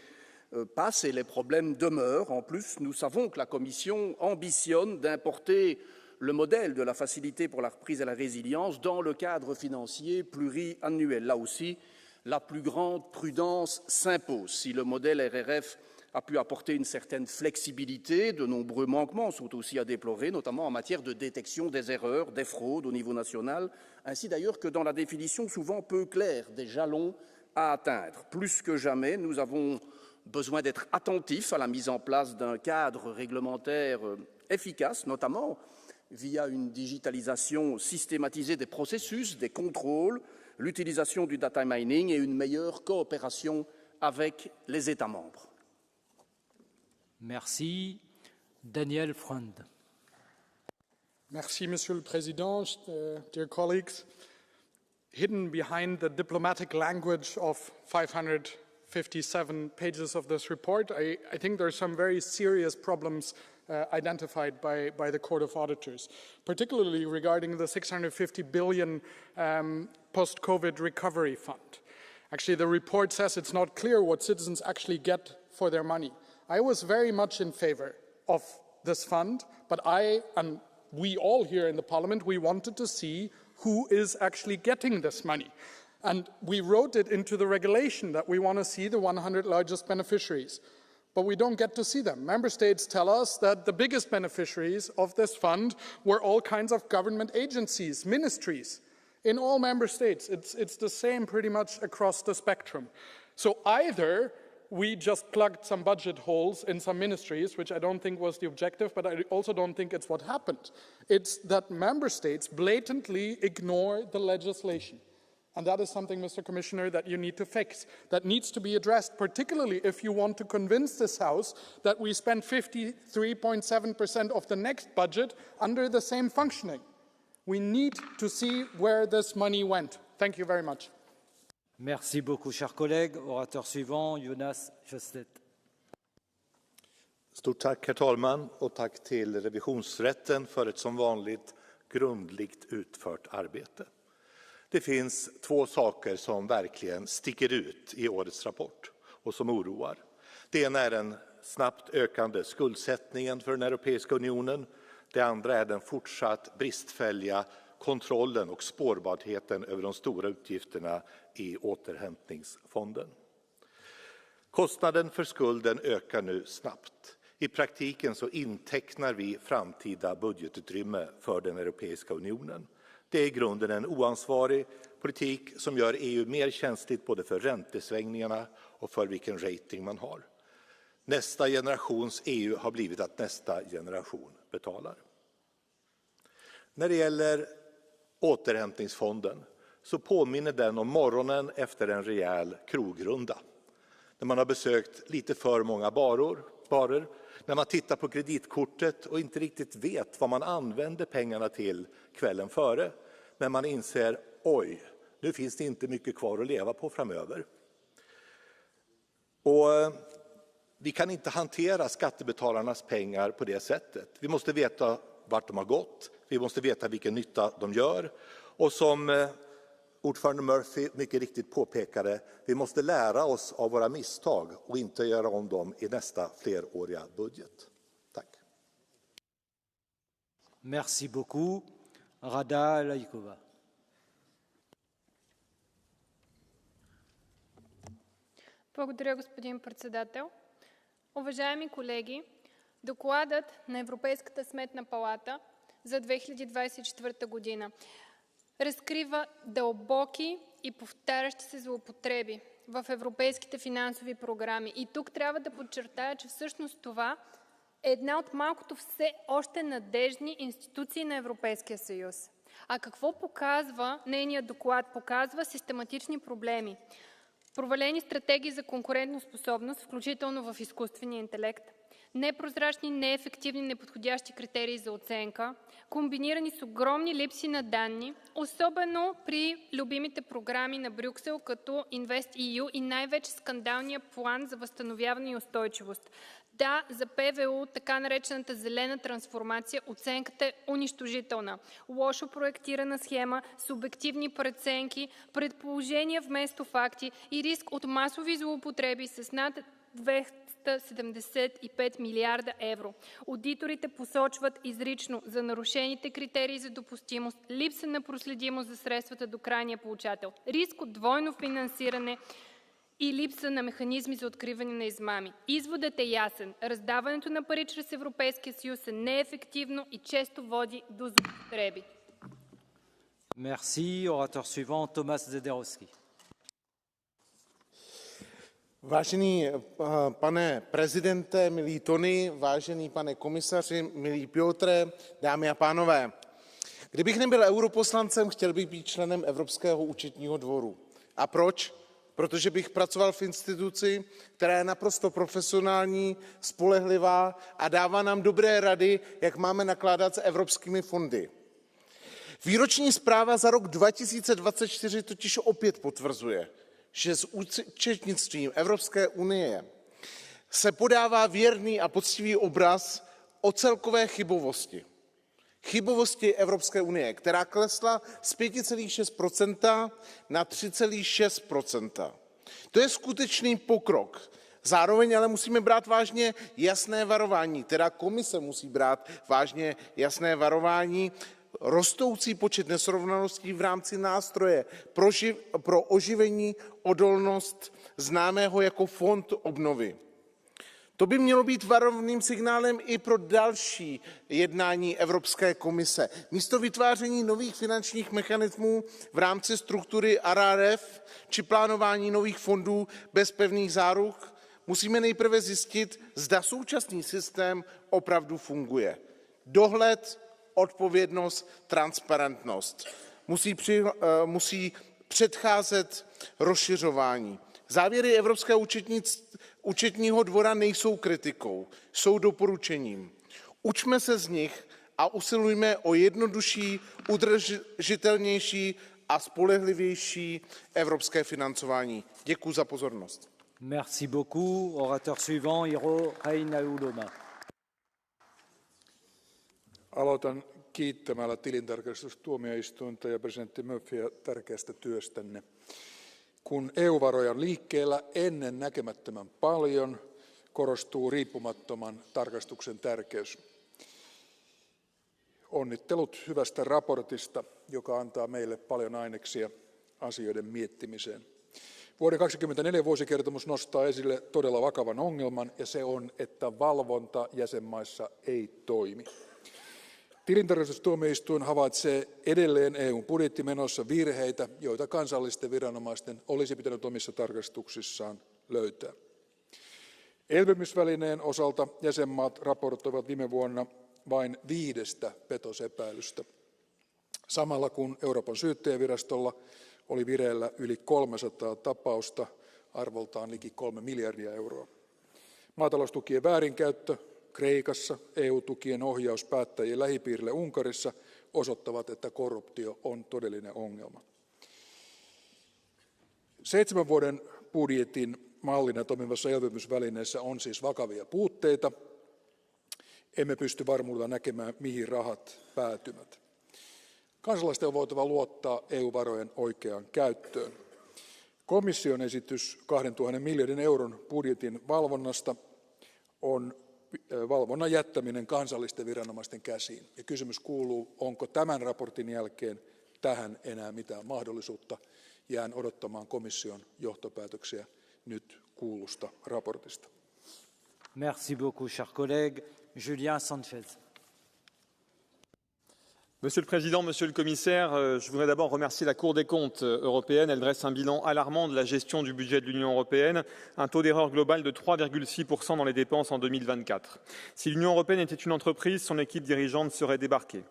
passent et les problèmes demeurent. En plus, nous savons que la Commission ambitionne d'importer le modèle de la facilité pour la reprise et la résilience dans le cadre financier pluriannuel. Là aussi, la plus grande prudence s'impose. Si le modèle RRF a pu apporter une certaine flexibilité, de nombreux manquements sont aussi à déplorer, notamment en matière de détection des erreurs, des fraudes au niveau national, ainsi d'ailleurs que dans la définition souvent peu claire des jalons à atteindre. Plus que jamais, nous avons besoin d'être attentifs à la mise en place d'un cadre réglementaire efficace, notamment via une digitalisation systématisée des processus, des contrôles, l'utilisation du data mining et une meilleure coopération avec les États membres. Merci. Daniel Freund. Merci, Monsieur le Président, dear colleagues. Hidden behind the diplomatic language of 557 pages of this report, I think there are some very serious problems identified by the Court of Auditors, particularly regarding the 650 billion post-COVID recovery fund. Actually, the report says it's not clear what citizens actually get for their money. I was very much in favor of this fund, but I and we all here in the Parliament, we wanted to see who is actually getting this money. And we wrote it into the regulation that we want to see the 100 largest beneficiaries. But we don't get to see them. Member States tell us that the biggest beneficiaries of this fund were all kinds of government agencies, ministries. In all Member States, it's the same pretty much across the spectrum. So either we just plugged some budget holes in some ministries, which I don't think was the objective, but I also don't think it's what happened. It's that Member States blatantly ignore the legislation. And that is something, Mr. Commissioner, that you need to fix, that needs to be addressed, particularly if you want to convince this House that we spend 53.7% of the next budget under the same functioning. We need to see where this money went. Thank you very much. Merci beaucoup, cher collègue. Orateur suivant, Jonas Sjöstedt. Stort tack, herr talman, och tack till revisionsrätten för ett som vanligt grundligt utfört arbete. Det finns två saker som verkligen sticker ut i årets rapport och som oroar. Det ena är den snabbt ökande skuldsättningen för den Europeiska unionen. Det andra är den fortsatt bristfälliga kontrollen och spårbarheten över de stora utgifterna i återhämtningsfonden. Kostnaden för skulden ökar nu snabbt. I praktiken så intecknar vi framtida budgetutrymme för den Europeiska unionen. Det är i grunden en oansvarig politik som gör EU mer känsligt både för räntesvängningarna och för vilken rating man har. Nästa generations EU har blivit att nästa generation betalar. När det gäller återhämtningsfonden så påminner den om morgonen efter en rejäl krogrunda. När man har besökt lite för många barer, när man tittar på kreditkortet och inte riktigt vet vad man använder pengarna till kvällen före. Men man inser, oj, nu finns det inte mycket kvar att leva på framöver. Och vi kan inte hantera skattebetalarnas pengar på det sättet. Vi måste veta vart de har gått, vi måste veta vilken nytta de gör. Och som ordförande Murphy mycket riktigt påpekade, vi måste lära oss av våra misstag och inte göra om dem i nästa fleråriga budget. Tack. Merci beaucoup. Rada Laikova. Благодаря, господин председател. Уважаеми колеги, докладът на Европейската сметна палата за 2024 година разкрива дълбоки и повтарящи се злоупотреби в европейските финансови програми. И тук трябва да подчертая, че всъщност това е една от малкото все още надежни институции на Европейския съюз. А какво показва нейният доклад? Показва систематични проблеми. Провалени стратегии за конкурентоспособност, включително в изкуствения интелект, непрозрачни, неефективни, неподходящи критерии за оценка, комбинирани с огромни липси на данни, особено при любимите програми на Брюксел, като InvestEU и най-вече скандалния план за възстановяване и устойчивост. Да, за ПВУ, така наречената зелена трансформация, оценката е унищожителна. Лошо проектирана схема, субективни преценки, предположения вместо факти и риск от масови злоупотреби с над 275 милиарда евро. Аудиторите посочват изрично за нарушените критерии за допустимост, липса на проследимост за средствата до крайния получател, риск от двойно финансиране и липса на механизми за откриване на измами. Изводът е ясен. Раздаването на пари чрез Европейския съюз е неефективно и често води до злоупотреби. Merci. Orateur suivant, Thomas Zederowski. Vážený pane prezidente, milý Tony, vážený pane komisaři, milý Piotre, dámy a pánové. Kdybych nebyl europoslancem, chtěl bych být členem Evropského účetního dvoru. A proč? Protože bych pracoval v instituci, která je naprosto profesionální, spolehlivá a dává nám dobré rady, jak máme nakládat s evropskými fondy. Výroční zpráva za rok 2024 totiž opět potvrzuje, že s účetnictvím Evropské unie se podává věrný a poctivý obraz o celkové chybovosti. Chybovosti Evropské unie, která klesla z 5,6% na 3,6%. To je skutečný pokrok. Zároveň ale musíme brát vážně jasné varování, teda komise musí brát vážně jasné varování, rostoucí počet nesrovnalostí v rámci nástroje pro oživení odolnost známého jako Fond obnovy. To by mělo být varovným signálem i pro další jednání Evropské komise. Místo vytváření nových finančních mechanismů v rámci struktury RRF či plánování nových fondů bez pevných záruk musíme nejprve zjistit, zda současný systém opravdu funguje. Dohled, odpovědnost, transparentnost musí předcházet rozšiřování. Závěry Evropského účetního dvora nejsou kritikou, jsou doporučením. Učme se z nich a usilujme o jednodušší, udržitelnější a spolehlivější evropské financování. Děkuji za pozornost. Merci beaucoup. Orateur suivant, Iro Heinauloma. Aloitan kiittämällä tilintarkastustuomioistuinta ja presidentti Murphyä tärkeästä työstänne. Kun EU-varoja on liikkeellä ennen näkemättömän paljon, korostuu riippumattoman tarkastuksen tärkeys. Onnittelut hyvästä raportista, joka antaa meille paljon aineksia asioiden miettimiseen. Vuoden 2024 vuosikertomus nostaa esille todella vakavan ongelman, ja se on, että valvonta jäsenmaissa ei toimi. Tilintarkastustuomioistuin havaitsee edelleen EUn budjettimenoissa virheitä, joita kansallisten viranomaisten olisi pitänyt omissa tarkastuksissaan löytää. Elpymisvälineen osalta jäsenmaat raportoivat viime vuonna vain 5 petosepäilystä, samalla kun Euroopan syyttäjävirastolla oli vireillä yli 300 tapausta arvoltaan liki 3 miljardia euroa. Maataloustukien väärinkäyttö Kreikassa, EU-tukien ohjaus päättäjien lähipiirille Unkarissa osoittavat, että korruptio on todellinen ongelma. 7 vuoden budjetin mallina toimivassa elpymisvälineessä on siis vakavia puutteita. Emme pysty varmuudella näkemään, mihin rahat päätyvät. Kansalaisten on voitava luottaa EU-varojen oikeaan käyttöön. Komission esitys 2 000 miljardin euron budjetin valvonnasta on valvonnan jättäminen kansallisten viranomaisten käsiin. Ja kysymys kuuluu, onko tämän raportin jälkeen tähän enää mitään mahdollisuutta. Jään odottamaan komission johtopäätöksiä nyt kuullusta raportista. Merci beaucoup, cher collègue. Julien Sanchez. Monsieur le Président, Monsieur le Commissaire, je voudrais d'abord remercier la Cour des comptes européenne. Elle dresse un bilan alarmant de la gestion du budget de l'Union européenne, un taux d'erreur global de 3,6% dans les dépenses en 2024. Si l'Union européenne était une entreprise, son équipe dirigeante serait débarquée.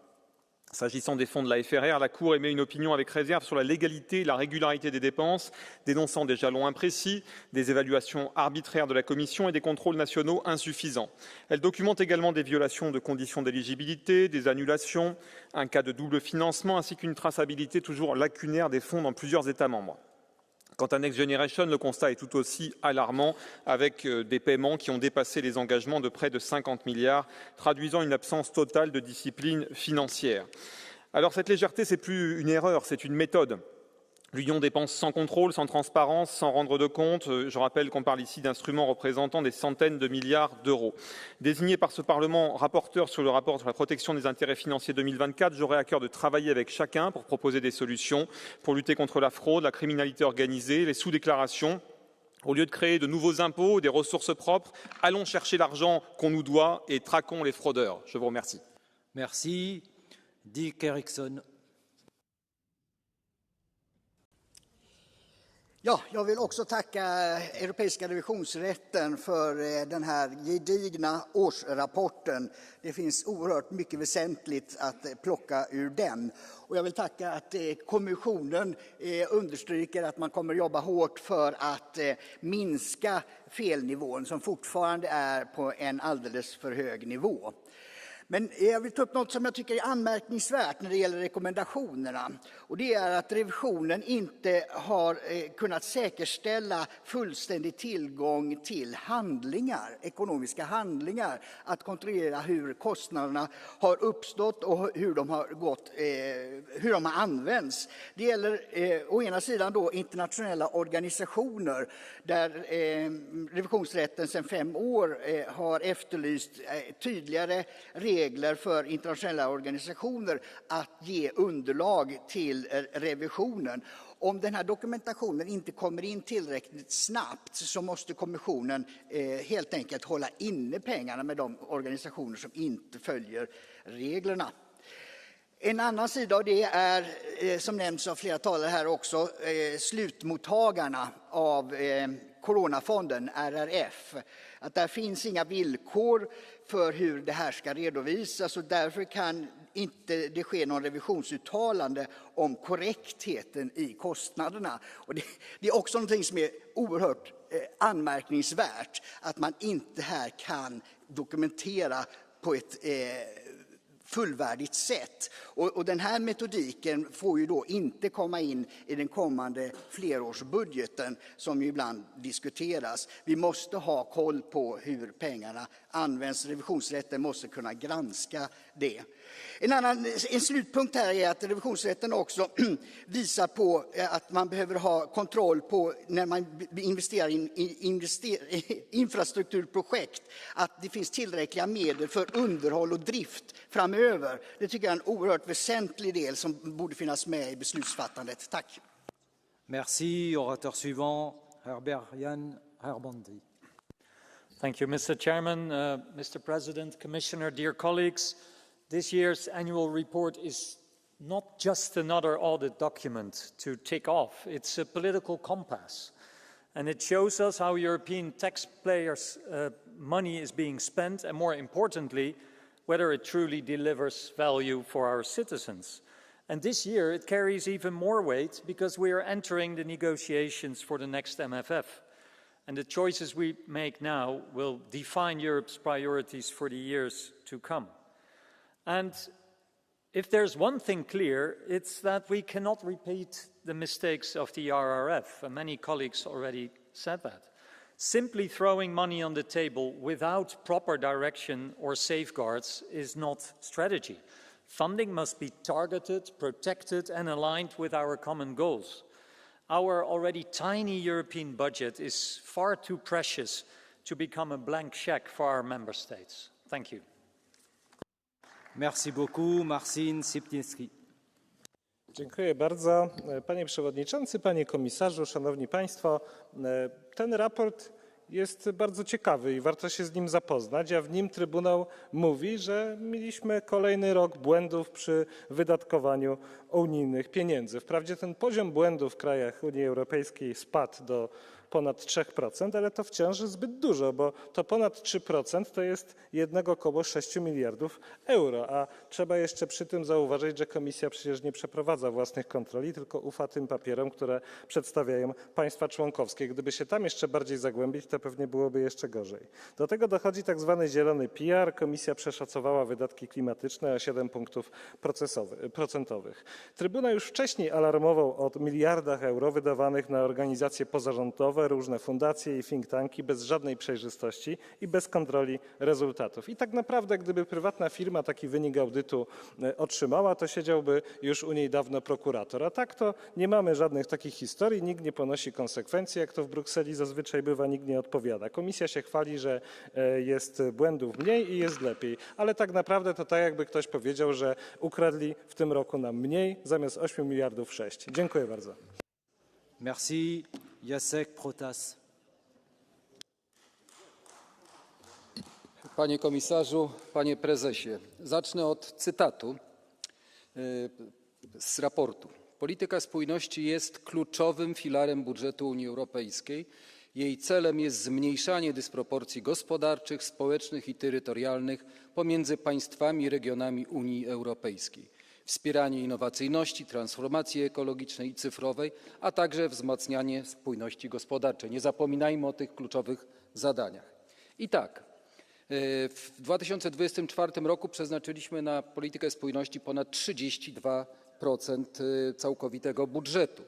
S'agissant des fonds de la FRR, la Cour émet une opinion avec réserve sur la légalité et la régularité des dépenses, dénonçant des jalons imprécis, des évaluations arbitraires de la Commission et des contrôles nationaux insuffisants. Elle documente également des violations de conditions d'éligibilité, des annulations, un cas de double financement ainsi qu'une traçabilité toujours lacunaire des fonds dans plusieurs États membres. Quant à Next Generation, le constat est tout aussi alarmant, avec des paiements qui ont dépassé les engagements de près de 50 milliards, traduisant une absence totale de discipline financière. Alors cette légèreté, c'est plus une erreur, c'est une méthode. L'Union dépense sans contrôle, sans transparence, sans rendre de compte. Je rappelle qu'on parle ici d'instruments représentant des centaines de milliards d'euros. Désigné par ce Parlement rapporteur sur le rapport sur la protection des intérêts financiers 2024, j'aurai à cœur de travailler avec chacun pour proposer des solutions, pour lutter contre la fraude, la criminalité organisée, les sous-déclarations. Au lieu de créer de nouveaux impôts, des ressources propres, allons chercher l'argent qu'on nous doit et traquons les fraudeurs. Je vous remercie. Merci. Dick Eriksson. Ja, jag vill också tacka Europeiska revisionsrätten för den här gedigna årsrapporten. Det finns oerhört mycket väsentligt att plocka ur den. Och jag vill tacka att kommissionen understryker att man kommer jobba hårt för att minska felnivån som fortfarande är på en alldeles för hög nivå. Men jag vill ta upp något som jag tycker är anmärkningsvärt när det gäller rekommendationerna. Och det är att revisionen inte har kunnat säkerställa fullständig tillgång till handlingar, ekonomiska handlingar. Att kontrollera hur kostnaderna har uppstått och hur de har använts. Det gäller å ena sidan då internationella organisationer där revisionsrätten sedan 5 år har efterlyst tydligare regler för internationella organisationer att ge underlag till revisionen. Om den här dokumentationen inte kommer in tillräckligt snabbt så måste kommissionen helt enkelt hålla inne pengarna med de organisationer som inte följer reglerna. En annan sida av det är, som nämns av flera talare här också, slutmottagarna av coronafonden, RRF. Att där finns inga villkor för hur det här ska redovisas och därför kan inte det ske någon revisionsuttalande om korrektheten i kostnaderna. Och det är också någonting som är oerhört anmärkningsvärt, att man inte här kan dokumentera på ett fullvärdigt sätt. Och den här metodiken får ju då inte komma in i den kommande flerårsbudgeten som ju ibland diskuteras. Vi måste ha koll på hur pengarna används. Revisionsrätten måste kunna granska det. En slutpunkt här är att revisionsrätten också visar på att man behöver ha kontroll på när man investerar i infrastrukturprojekt, att det finns tillräckliga medel för underhåll och drift framöver. Det tycker jag är en oerhört väsentlig del som borde finnas med i beslutsfattandet. Tack. Merci. Orateur suivant, Herbert Jan Herbondi. Thank you, Mr. Chairman, Mr. President, Commissioner, dear colleagues. This year's annual report is not just another audit document to tick off. It's a political compass. And it shows us how European taxpayers' money is being spent, and more importantly, whether it truly delivers value for our citizens. And this year it carries even more weight because we are entering the negotiations for the next MFF. And the choices we make now will define Europe's priorities for the years to come. And if there's one thing clear, it's that we cannot repeat the mistakes of the RRF, and many colleagues already said that. Simply throwing money on the table without proper direction or safeguards is not strategy. Funding must be targeted, protected, and aligned with our common goals. Our already tiny European budget is far too precious to become a blank check for our member states. Thank you. Merci beaucoup, Marcin Sipniewski. Dziękuję bardzo. Panie Przewodniczący, Panie Komisarzu, Szanowni Państwo, ten raport jest bardzo ciekawy i warto się z nim zapoznać, a w nim Trybunał mówi, że mieliśmy kolejny rok błędów przy wydatkowaniu unijnych pieniędzy. Wprawdzie ten poziom błędów w krajach Unii Europejskiej spadł do ponad 3%, ale to wciąż zbyt dużo, bo to ponad 3% to jest około 6 miliardów euro, a trzeba jeszcze przy tym zauważyć, że Komisja przecież nie przeprowadza własnych kontroli, tylko ufa tym papierom, które przedstawiają państwa członkowskie. Gdyby się tam jeszcze bardziej zagłębić, to pewnie byłoby jeszcze gorzej. Do tego dochodzi tak zwany zielony PR. Komisja przeszacowała wydatki klimatyczne o 7 punktów procentowych. Trybunał już wcześniej alarmował o miliardach euro wydawanych na organizacje pozarządowe, różne fundacje i think tanki bez żadnej przejrzystości i bez kontroli rezultatów. I tak naprawdę, gdyby prywatna firma taki wynik audytu otrzymała, to siedziałby już u niej dawno prokurator. A tak to nie mamy żadnych takich historii, nikt nie ponosi konsekwencji, jak to w Brukseli zazwyczaj bywa, nikt nie odpowiada. Komisja się chwali, że jest błędów mniej i jest lepiej, ale tak naprawdę to tak jakby ktoś powiedział, że ukradli w tym roku nam mniej, zamiast 8 miliardów 6. Dziękuję bardzo. Merci, Jacek Protas. Panie komisarzu, panie prezesie, zacznę od cytatu z raportu. Polityka spójności jest kluczowym filarem budżetu Unii Europejskiej. Jej celem jest zmniejszanie dysproporcji gospodarczych, społecznych i terytorialnych pomiędzy państwami i regionami Unii Europejskiej, wspieranie innowacyjności, transformacji ekologicznej i cyfrowej, a także wzmacnianie spójności gospodarczej. Nie zapominajmy o tych kluczowych zadaniach. I tak, w 2024 roku przeznaczyliśmy na politykę spójności ponad 32% całkowitego budżetu.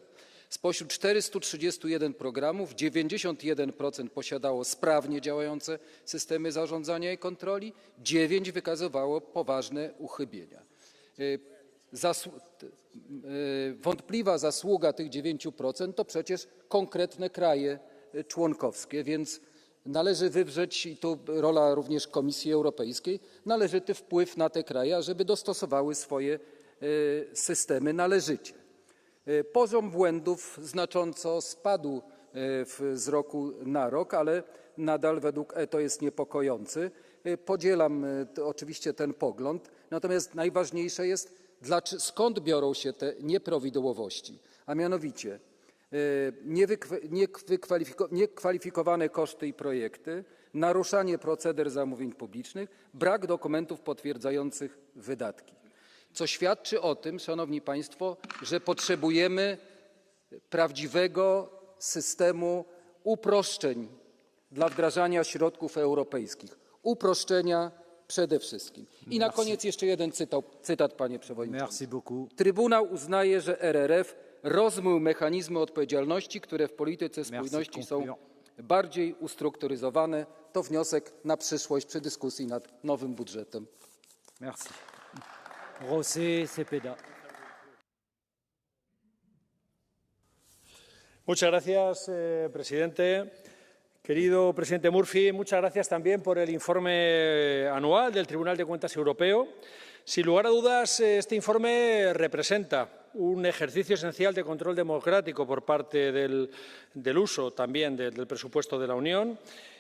Spośród 431 programów 91% posiadało sprawnie działające systemy zarządzania i kontroli, 9 wykazywało poważne uchybienia. Wątpliwa zasługa tych 9% to przecież konkretne kraje członkowskie, więc należy wywrzeć, i tu rola również Komisji Europejskiej, należyty wpływ na te kraje, żeby dostosowały swoje systemy należycie. Poziom błędów znacząco spadł z roku na rok, ale nadal według ETO jest niepokojący. Podzielam oczywiście ten pogląd, natomiast najważniejsze jest, skąd biorą się te nieprawidłowości, a mianowicie niekwalifikowane koszty i projekty, naruszanie proceder zamówień publicznych, brak dokumentów potwierdzających wydatki. Co świadczy o tym, szanowni państwo, że potrzebujemy prawdziwego systemu uproszczeń dla wdrażania środków europejskich. Uproszczenia przede wszystkim. I na koniec jeszcze jeden cytat, panie przewodniczący. Trybunał uznaje, że RRF rozmył mechanizmy odpowiedzialności, które w polityce spójności są bardziej ustrukturyzowane. To wniosek na przyszłość przy dyskusji nad nowym budżetem. Merci. José Cepeda. Muchas gracias, presidente. Querido presidente Murphy, muchas gracias también por el informe anual del Tribunal de Cuentas Europeo. Sin lugar a dudas, este informe representa un ejercicio esencial de control democrático por parte del uso también del presupuesto de la Unión.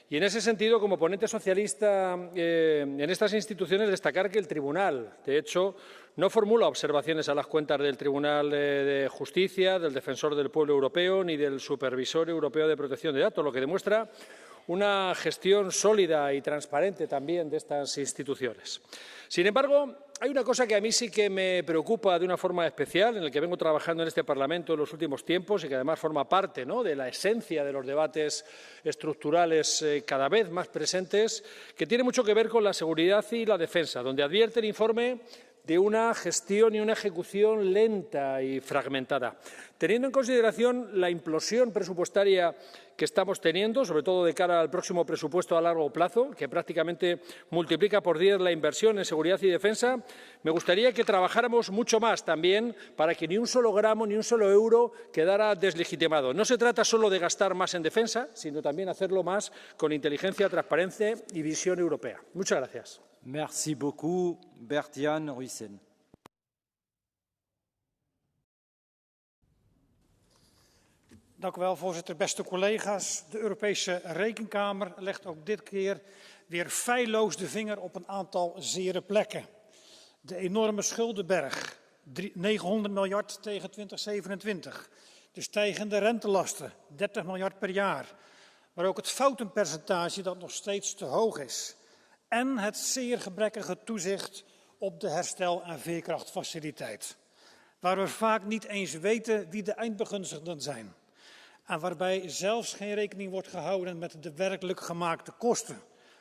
Y en ese sentido, como ponente socialista en estas instituciones, destacar que el Tribunal, de hecho, no formula observaciones a las cuentas del Tribunal de Justicia, del Defensor del Pueblo Europeo ni del Supervisor Europeo de Protección de Datos, lo que demuestra una gestión sólida y transparente también de estas instituciones. Sin embargo, hay una cosa que a mí sí que me preocupa de una forma especial, en la que vengo trabajando en este Parlamento en los últimos tiempos y que además forma parte, ¿no?, de la esencia de los debates estructurales cada vez más presentes, que tiene mucho que ver con la seguridad y la defensa, donde advierte el informe de una gestión y una ejecución lenta y fragmentada. Teniendo en consideración la implosión presupuestaria que estamos teniendo, sobre todo de cara al próximo presupuesto a largo plazo, que prácticamente multiplica por 10 la inversión en seguridad y defensa, me gustaría que trabajáramos mucho más también para que ni un solo gramo, ni un solo euro quedara deslegitimado. No se trata solo de gastar más en defensa, sino también hacerlo más con inteligencia, transparencia y visión europea. Muchas gracias. Merci beaucoup, Bert-Jan Ruijsen. Dank u wel, voorzitter. Beste collega's, de Europese Rekenkamer legt ook dit keer weer feilloos de vinger op een aantal zere plekken. De enorme schuldenberg, 900 miljard tegen 2027. De stijgende rentelasten, 30 miljard per jaar. Maar ook het foutenpercentage dat nog steeds te hoog is. En het zeer gebrekkige toezicht op de herstel- en veerkrachtfaciliteit. Waar we vaak niet eens weten wie de eindbegunstigden zijn. En waarbij zelfs geen rekening wordt gehouden met de werkelijk gemaakte kosten.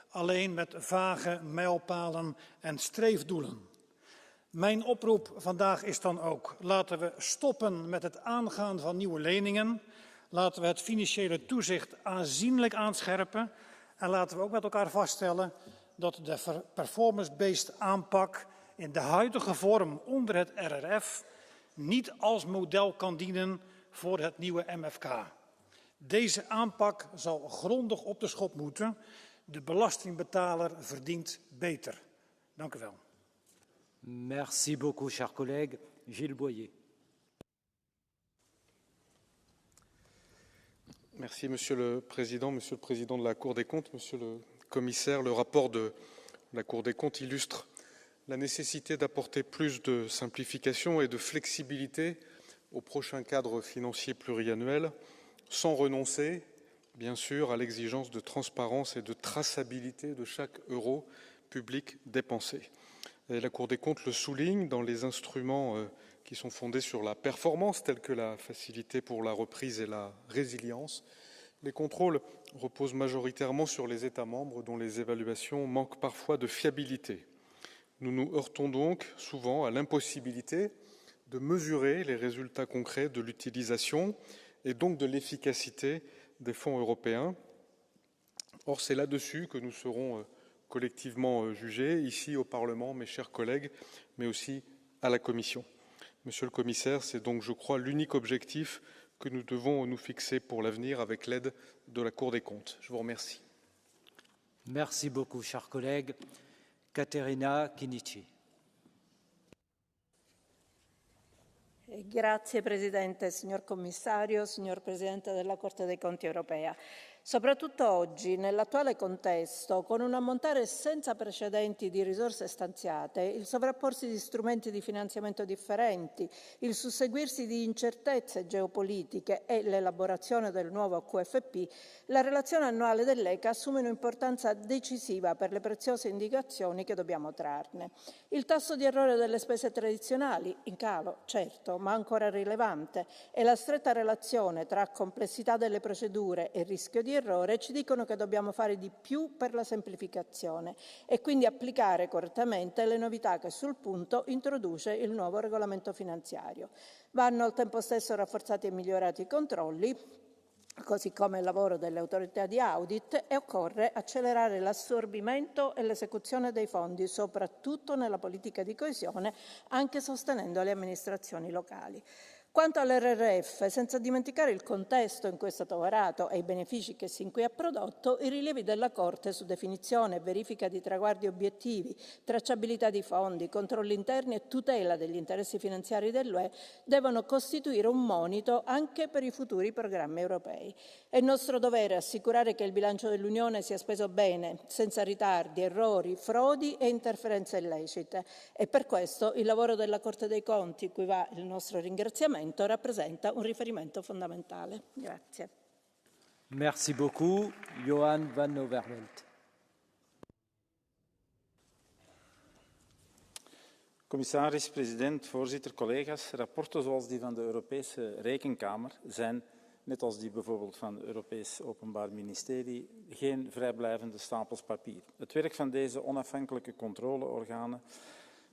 Alleen met vage mijlpalen en streefdoelen. Mijn oproep vandaag is dan ook: laten we stoppen met het aangaan van nieuwe leningen. Laten we het financiële toezicht aanzienlijk aanscherpen. En laten we ook met elkaar vaststellen dat de performance-based aanpak in de huidige vorm onder het RRF niet als model kan dienen voor het nieuwe MFK. Deze aanpak zal grondig op de schop moeten. De belastingbetaler verdient beter. Dank u wel. Merci beaucoup, cher collègue. Gilles Boyer. Merci, Monsieur le Président de la Cour des comptes, Monsieur le Commissaire. Le rapport de la Cour des comptes illustre la nécessité d'apporter plus de simplification et de flexibilité au prochain cadre financier pluriannuel, sans renoncer, bien sûr, à l'exigence de transparence et de traçabilité de chaque euro public dépensé. Et la Cour des comptes le souligne dans les instruments qui sont fondés sur la performance, tels que la facilité pour la reprise et la résilience. Les contrôles reposent majoritairement sur les États membres dont les évaluations manquent parfois de fiabilité. Nous nous heurtons donc souvent à l'impossibilité de mesurer les résultats concrets de l'utilisation et donc de l'efficacité des fonds européens. Or, c'est là-dessus que nous serons collectivement jugés, ici au Parlement, mes chers collègues, mais aussi à la Commission. Monsieur le Commissaire, c'est donc, je crois, l'unique objectif que nous devons nous fixer pour l'avenir avec l'aide de la Cour des comptes. Je vous remercie. Merci beaucoup, cher collègue. Caterina Chinichi. Grazie Presidente, signor Commissario, signor Presidente della Corte dei Conti europea. Soprattutto oggi, nell'attuale contesto, con un ammontare senza precedenti di risorse stanziate, il sovrapporsi di strumenti di finanziamento differenti, il susseguirsi di incertezze geopolitiche e l'elaborazione del nuovo QFP, la relazione annuale dell'ECA assume un'importanza decisiva per le preziose indicazioni che dobbiamo trarne. Il tasso di errore delle spese tradizionali, in calo, certo, ma ancora rilevante, e la stretta relazione tra complessità delle procedure e rischio di errore ci dicono che dobbiamo fare di più per la semplificazione e quindi applicare correttamente le novità che sul punto introduce il nuovo regolamento finanziario. Vanno al tempo stesso rafforzati e migliorati i controlli, così come il lavoro delle autorità di audit, e occorre accelerare l'assorbimento e l'esecuzione dei fondi, soprattutto nella politica di coesione, anche sostenendo le amministrazioni locali. Quanto all'RRF, senza dimenticare il contesto in cui è stato varato e i benefici che sin qui ha prodotto, i rilievi della Corte su definizione e verifica di traguardi obiettivi, tracciabilità di fondi, controlli interni e tutela degli interessi finanziari dell'UE devono costituire un monito anche per i futuri programmi europei. È nostro dovere assicurare che il bilancio dell'Unione sia speso bene, senza ritardi, errori, frodi e interferenze illecite. E per questo il lavoro della Corte dei Conti, cui va il nostro ringraziamento, rappresenta un riferimento fondamentale. Grazie. Merci beaucoup. Johan van Overveld. Commissaris, president, voorzitter, collega's. Rapporten zoals die van de Europese Rekenkamer zijn, net als die bijvoorbeeld van het Europees Openbaar Ministerie, geen vrijblijvende stapels papier. Het werk van deze onafhankelijke controleorganen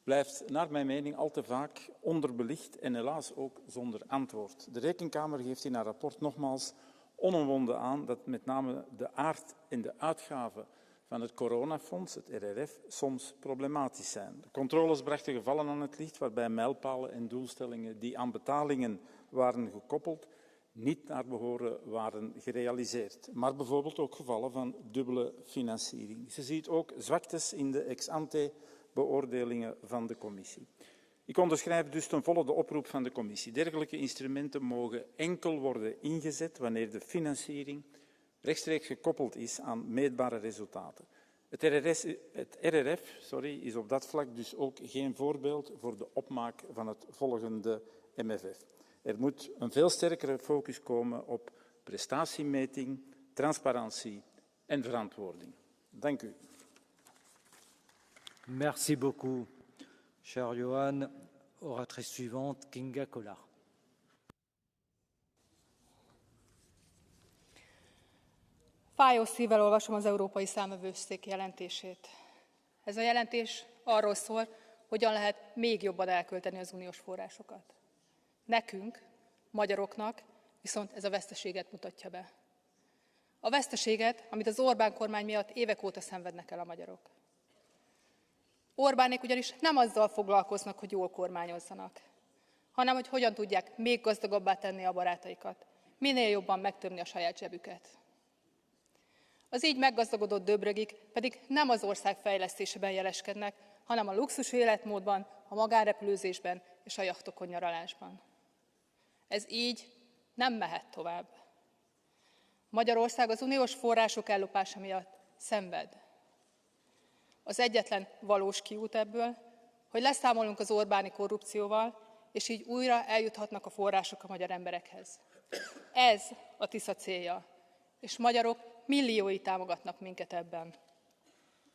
blijft naar mijn mening al te vaak onderbelicht en helaas ook zonder antwoord. De Rekenkamer geeft in haar rapport nogmaals onomwonden aan dat met name de aard en de uitgaven van het coronafonds, het RRF, soms problematisch zijn. De controles brachten gevallen aan het licht waarbij mijlpalen en doelstellingen die aan betalingen waren gekoppeld niet naar behoren waren gerealiseerd. Maar bijvoorbeeld ook gevallen van dubbele financiering. Ze ziet ook zwaktes in de ex-ante beoordelingen van de commissie. Ik onderschrijf dus ten volle de oproep van de commissie. Dergelijke instrumenten mogen enkel worden ingezet wanneer de financiering rechtstreeks gekoppeld is aan meetbare resultaten. Het RRF is op dat vlak dus ook geen voorbeeld voor de opmaak van het volgende MFF. Er moet een veel sterkere focus komen op prestatiemeting, transparantie en verantwoording. Dank u. Merci beaucoup, cher Johan. Oratrice suivante, Kinga Kolar. Fájó szívvel olvasom az Európai Számvevőszék jelentését. Ez a jelentés arról szól, hogyan lehet még jobban elkölteni az uniós forrásokat. Nekünk, magyaroknak viszont ez a veszteséget mutatja be. A veszteséget, amit az Orbán kormány miatt évek óta szenvednek el a magyarok. Orbánék ugyanis nem azzal foglalkoznak, hogy jól kormányozzanak, hanem hogy hogyan tudják még gazdagabbá tenni a barátaikat, minél jobban megtömni a saját zsebüket. Az így meggazdagodott döbrögik pedig nem az ország fejlesztésében jeleskednek, hanem a luxus életmódban, a magánrepülőzésben és a jachtokon nyaralásban. Ez így nem mehet tovább. Magyarország az uniós források ellopása miatt szenved. Az egyetlen valós kiút ebből, hogy leszámolunk az Orbáni korrupcióval, és így újra eljuthatnak a források a magyar emberekhez. Ez a Tisza célja, és magyarok milliói támogatnak minket ebben.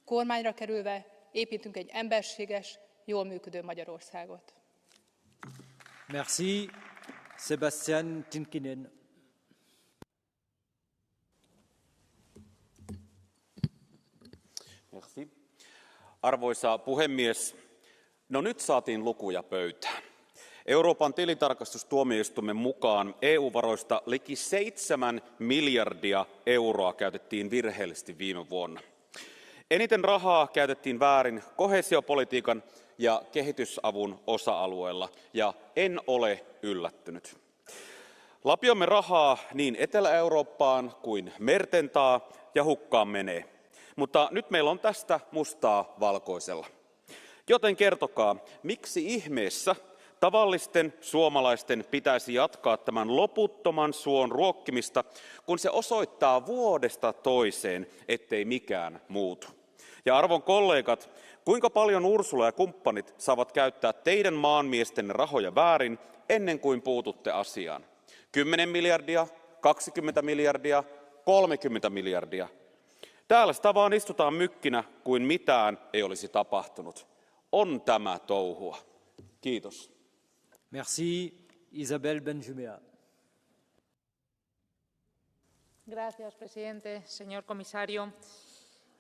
Kormányra kerülve építünk egy emberséges, jól működő Magyarországot. Merci. Sebastian Tinkinen. Merci. Arvoisa puhemies, no nyt saatiin lukuja pöytään. Euroopan tilintarkastustuomioistuimen mukaan EU-varoista liki 7 miljardia euroa käytettiin virheellisesti viime vuonna. Eniten rahaa käytettiin väärin koheesiopolitiikan ja kehitysavun osa-alueella, ja en ole yllättynyt. Lapiomme rahaa niin Etelä-Eurooppaan kuin merten taa ja hukkaan menee. Mutta nyt meillä on tästä mustaa valkoisella. Joten kertokaa, miksi ihmeessä tavallisten suomalaisten pitäisi jatkaa tämän loputtoman suon ruokkimista, kun se osoittaa vuodesta toiseen, ettei mikään muutu. Ja arvon kollegat, kuinka paljon Ursula ja kumppanit saavat käyttää teidän maanmiestenne rahoja väärin ennen kuin puututte asiaan? 10 miljardia, 20 miljardia, 30 miljardia. Täällä sitä vaan istutaan mykkinä, kuin mitään ei olisi tapahtunut. On tämä touhua. Kiitos. Merci, Isabel Benjumea. Gracias, presidente. Señor comisario,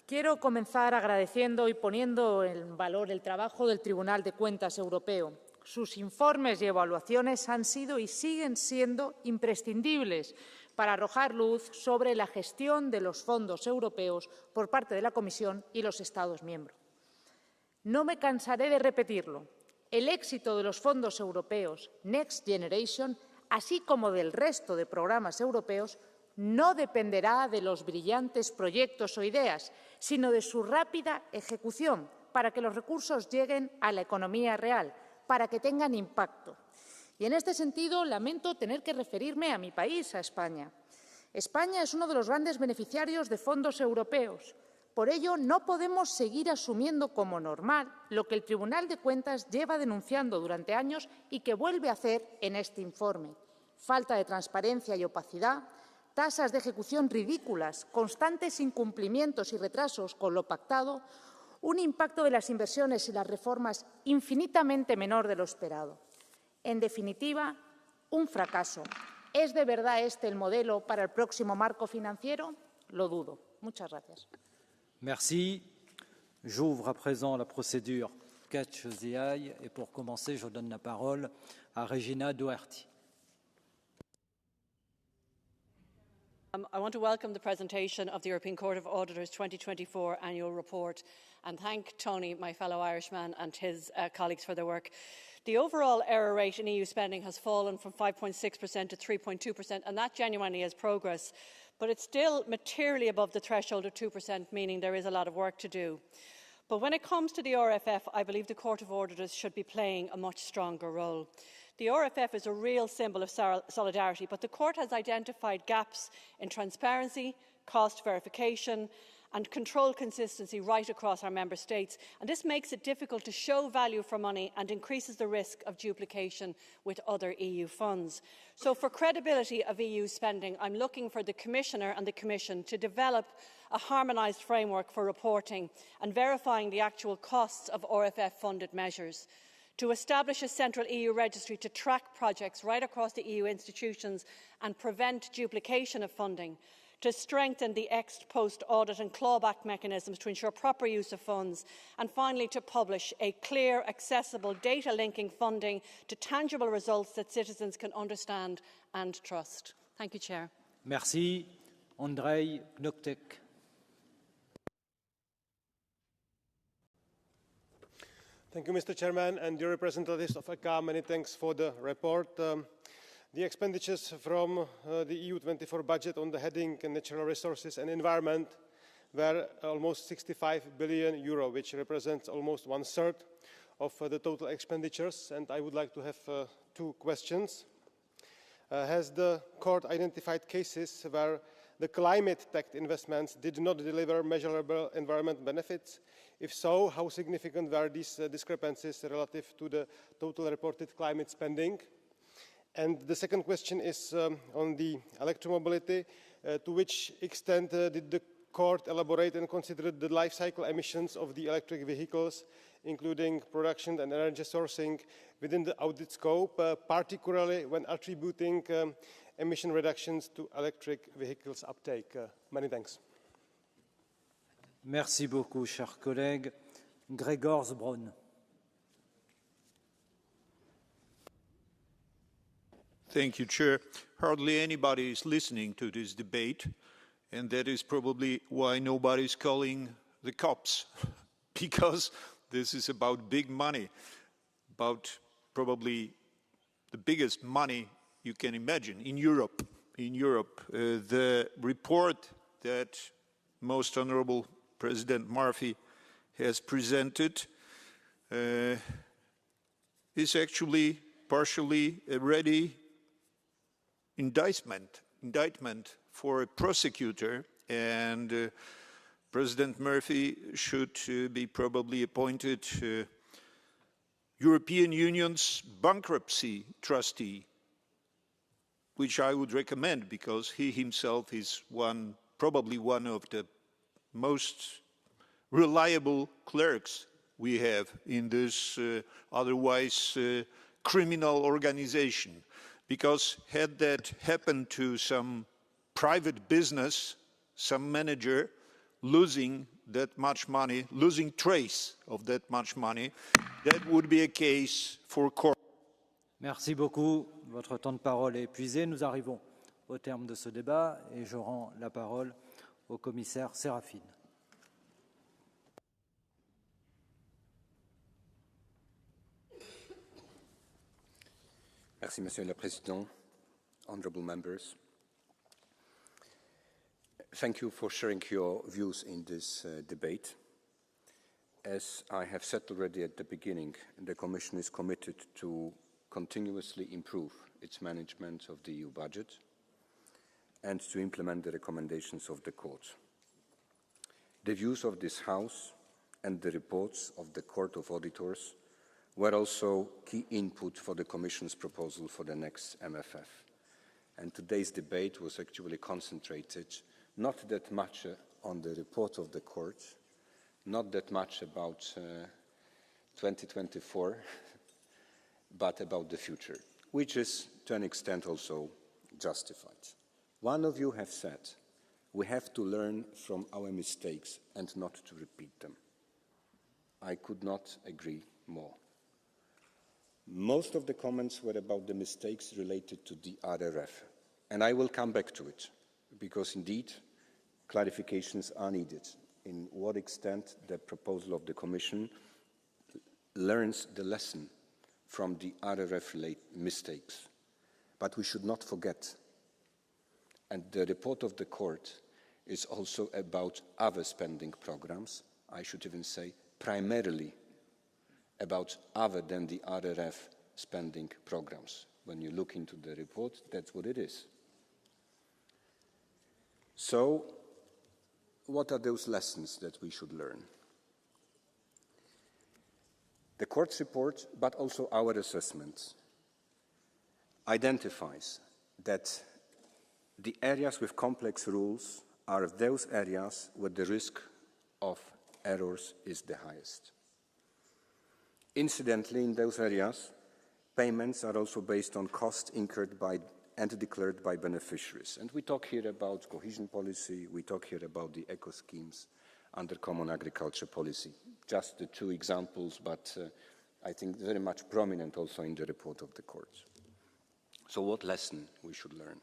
quiero comenzar agradeciendo y poniendo en valor el trabajo del Tribunal de Cuentas Europeo. Sus informes y evaluaciones han sido y siguen siendo imprescindibles para arrojar luz sobre la gestión de los fondos europeos por parte de la Comisión y los Estados miembros. No me cansaré de repetirlo. El éxito de los fondos europeos Next Generation, así como del resto de programas europeos, no dependerá de los brillantes proyectos o ideas, sino de su rápida ejecución para que los recursos lleguen a la economía real, para que tengan impacto. Y en este sentido, lamento tener que referirme a mi país, a España. España es uno de los grandes beneficiarios de fondos europeos. Por ello, no podemos seguir asumiendo como normal lo que el Tribunal de Cuentas lleva denunciando durante años y que vuelve a hacer en este informe. Falta de transparencia y opacidad, tasas de ejecución ridículas, constantes incumplimientos y retrasos con lo pactado, un impacto de las inversiones y las reformas infinitamente menor de lo esperado. En definitiva, un fracaso. ¿Es de verdad este el modelo para el próximo marco financiero? Lo dudo. Muchas gracias. Merci. J'ouvre à présent la procédure Catch the Eye et pour commencer, je donne la parole à Regina Duerti. I want to welcome the presentation of the European Court of Auditors 2024 annual report and thank Tony, my fellow Irishman, and his colleagues for their work. The overall error rate in EU spending has fallen from 5.6% to 3.2%, and that genuinely is progress. But it's still materially above the threshold of 2%, meaning there is a lot of work to do. But when it comes to the RFF, I believe the Court of Auditors should be playing a much stronger role. The RFF is a real symbol of solidarity, but the Court has identified gaps in transparency, cost verification and control consistency right across our member states. And this makes it difficult to show value for money and increases the risk of duplication with other EU funds. So for credibility of EU spending, I'm looking for the Commissioner and the Commission to develop a harmonised framework for reporting and verifying the actual costs of RFF-funded measures, to establish a central EU registry to track projects right across the EU institutions and prevent duplication of funding, to strengthen the ex-post audit and clawback mechanisms to ensure proper use of funds, and finally to publish a clear, accessible, data-linking funding to tangible results that citizens can understand and trust. Thank you, Chair. Merci. Andrei Knuktek. Thank you, Mr. Chairman, and dear representatives of ECA, many thanks for the report. The expenditures from the EU 24 budget on the heading Natural Resources and Environment were almost 65 billion euro, which represents almost 1/3 of the total expenditures. And I would like to have two questions. Has the court identified cases where the climate-tech investments did not deliver measurable environment benefits? If so, how significant were these discrepancies relative to the total reported climate spending? And the second question is on the electromobility. To which extent did the court elaborate and consider the life cycle emissions of the electric vehicles, including production and energy sourcing, within the audit scope, particularly when attributing emission reductions to electric vehicles uptake? Many thanks. Merci beaucoup, cher collègue. Gregor Zbron. Thank you, Chair. Hardly anybody is listening to this debate, and that is probably why nobody is calling the cops, because this is about big money, about probably the biggest money you can imagine in Europe. The report that Most Honourable President Murphy has presented is actually partially a ready indictment for a prosecutor, and President Murphy should be probably appointed European Union's bankruptcy trustee, which I would recommend because he himself is probably one of the most reliable clerks we have in this otherwise criminal organization. Because had that happened to some private business, some manager losing that much money, losing trace of that much money, that would be a case for court. Merci beaucoup. Votre temps de parole est épuisé. Nous arrivons au terme de ce débat et je rends la parole au commissaire Serafin. Merci, Monsieur le Président, honourable members. Thank you for sharing your views in this debate. As I have said already at the beginning, the Commission is committed to continuously improve its management of the EU budget and to implement the recommendations of the Court. The views of this House and the reports of the Court of Auditors were also key input for the Commission's proposal for the next MFF. And today's debate was actually concentrated not that much on the report of the Court, not that much about 2024, but about the future, which is to an extent also justified. One of you have said, we have to learn from our mistakes and not to repeat them. I could not agree more. Most of the comments were about the mistakes related to the RRF, and I will come back to it, because indeed clarifications are needed in what extent the proposal of the Commission learns the lesson from the RRF-related mistakes. But we should not forget, and the report of the Court is also about other spending programs, I should even say primarily about other than the RRF spending programs. When you look into the report, that's what it is. So, what are those lessons that we should learn? The Court's report, but also our assessment, identifies that the areas with complex rules are those areas where the risk of errors is the highest. Incidentally, in those areas, payments are also based on costs incurred by and declared by beneficiaries. And we talk here about cohesion policy, we talk here about the eco schemes under common agriculture policy. Just the two examples, but I think very much prominent also in the report of the Court. So what lesson we should learn?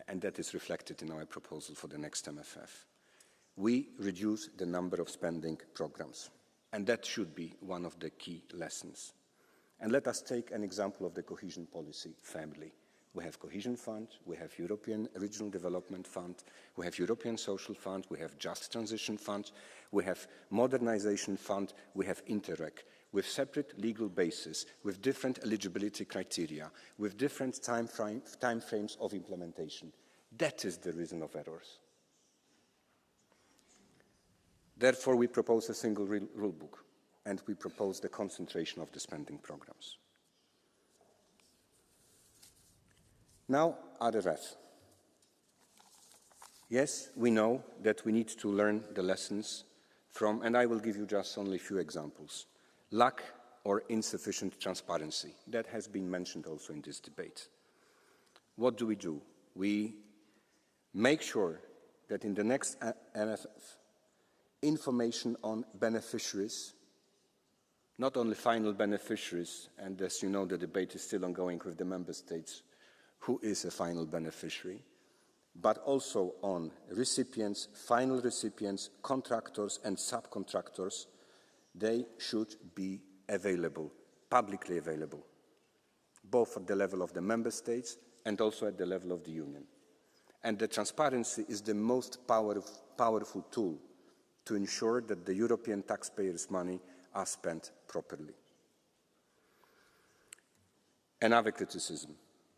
And that is reflected in our proposal for the next MFF. We reduce the number of spending programs, and that should be one of the key lessons. And let us take an example of the cohesion policy family. We have Cohesion Fund, we have European Regional Development Fund, we have European Social Fund, we have Just Transition Fund, we have Modernization Fund, we have Interreg, with separate legal bases, with different eligibility criteria, with different time frames of implementation. That is the reason of errors. Therefore, we propose a single rule book, and we propose the concentration of the spending programs. Now, RRF. Yes, we know that we need to learn the lessons from, and I will give you just only a few examples. Lack or insufficient transparency. That has been mentioned also in this debate. What do? We make sure that in the next MFF, information on beneficiaries, not only final beneficiaries, and as you know, the debate is still ongoing with the member states, who is a final beneficiary, but also on recipients, final recipients, contractors and subcontractors. They should be available, publicly available, both at the level of the member states and also at the level of the Union. And the transparency is the most powerful tool to ensure that the European taxpayers' money are spent properly. Another criticism,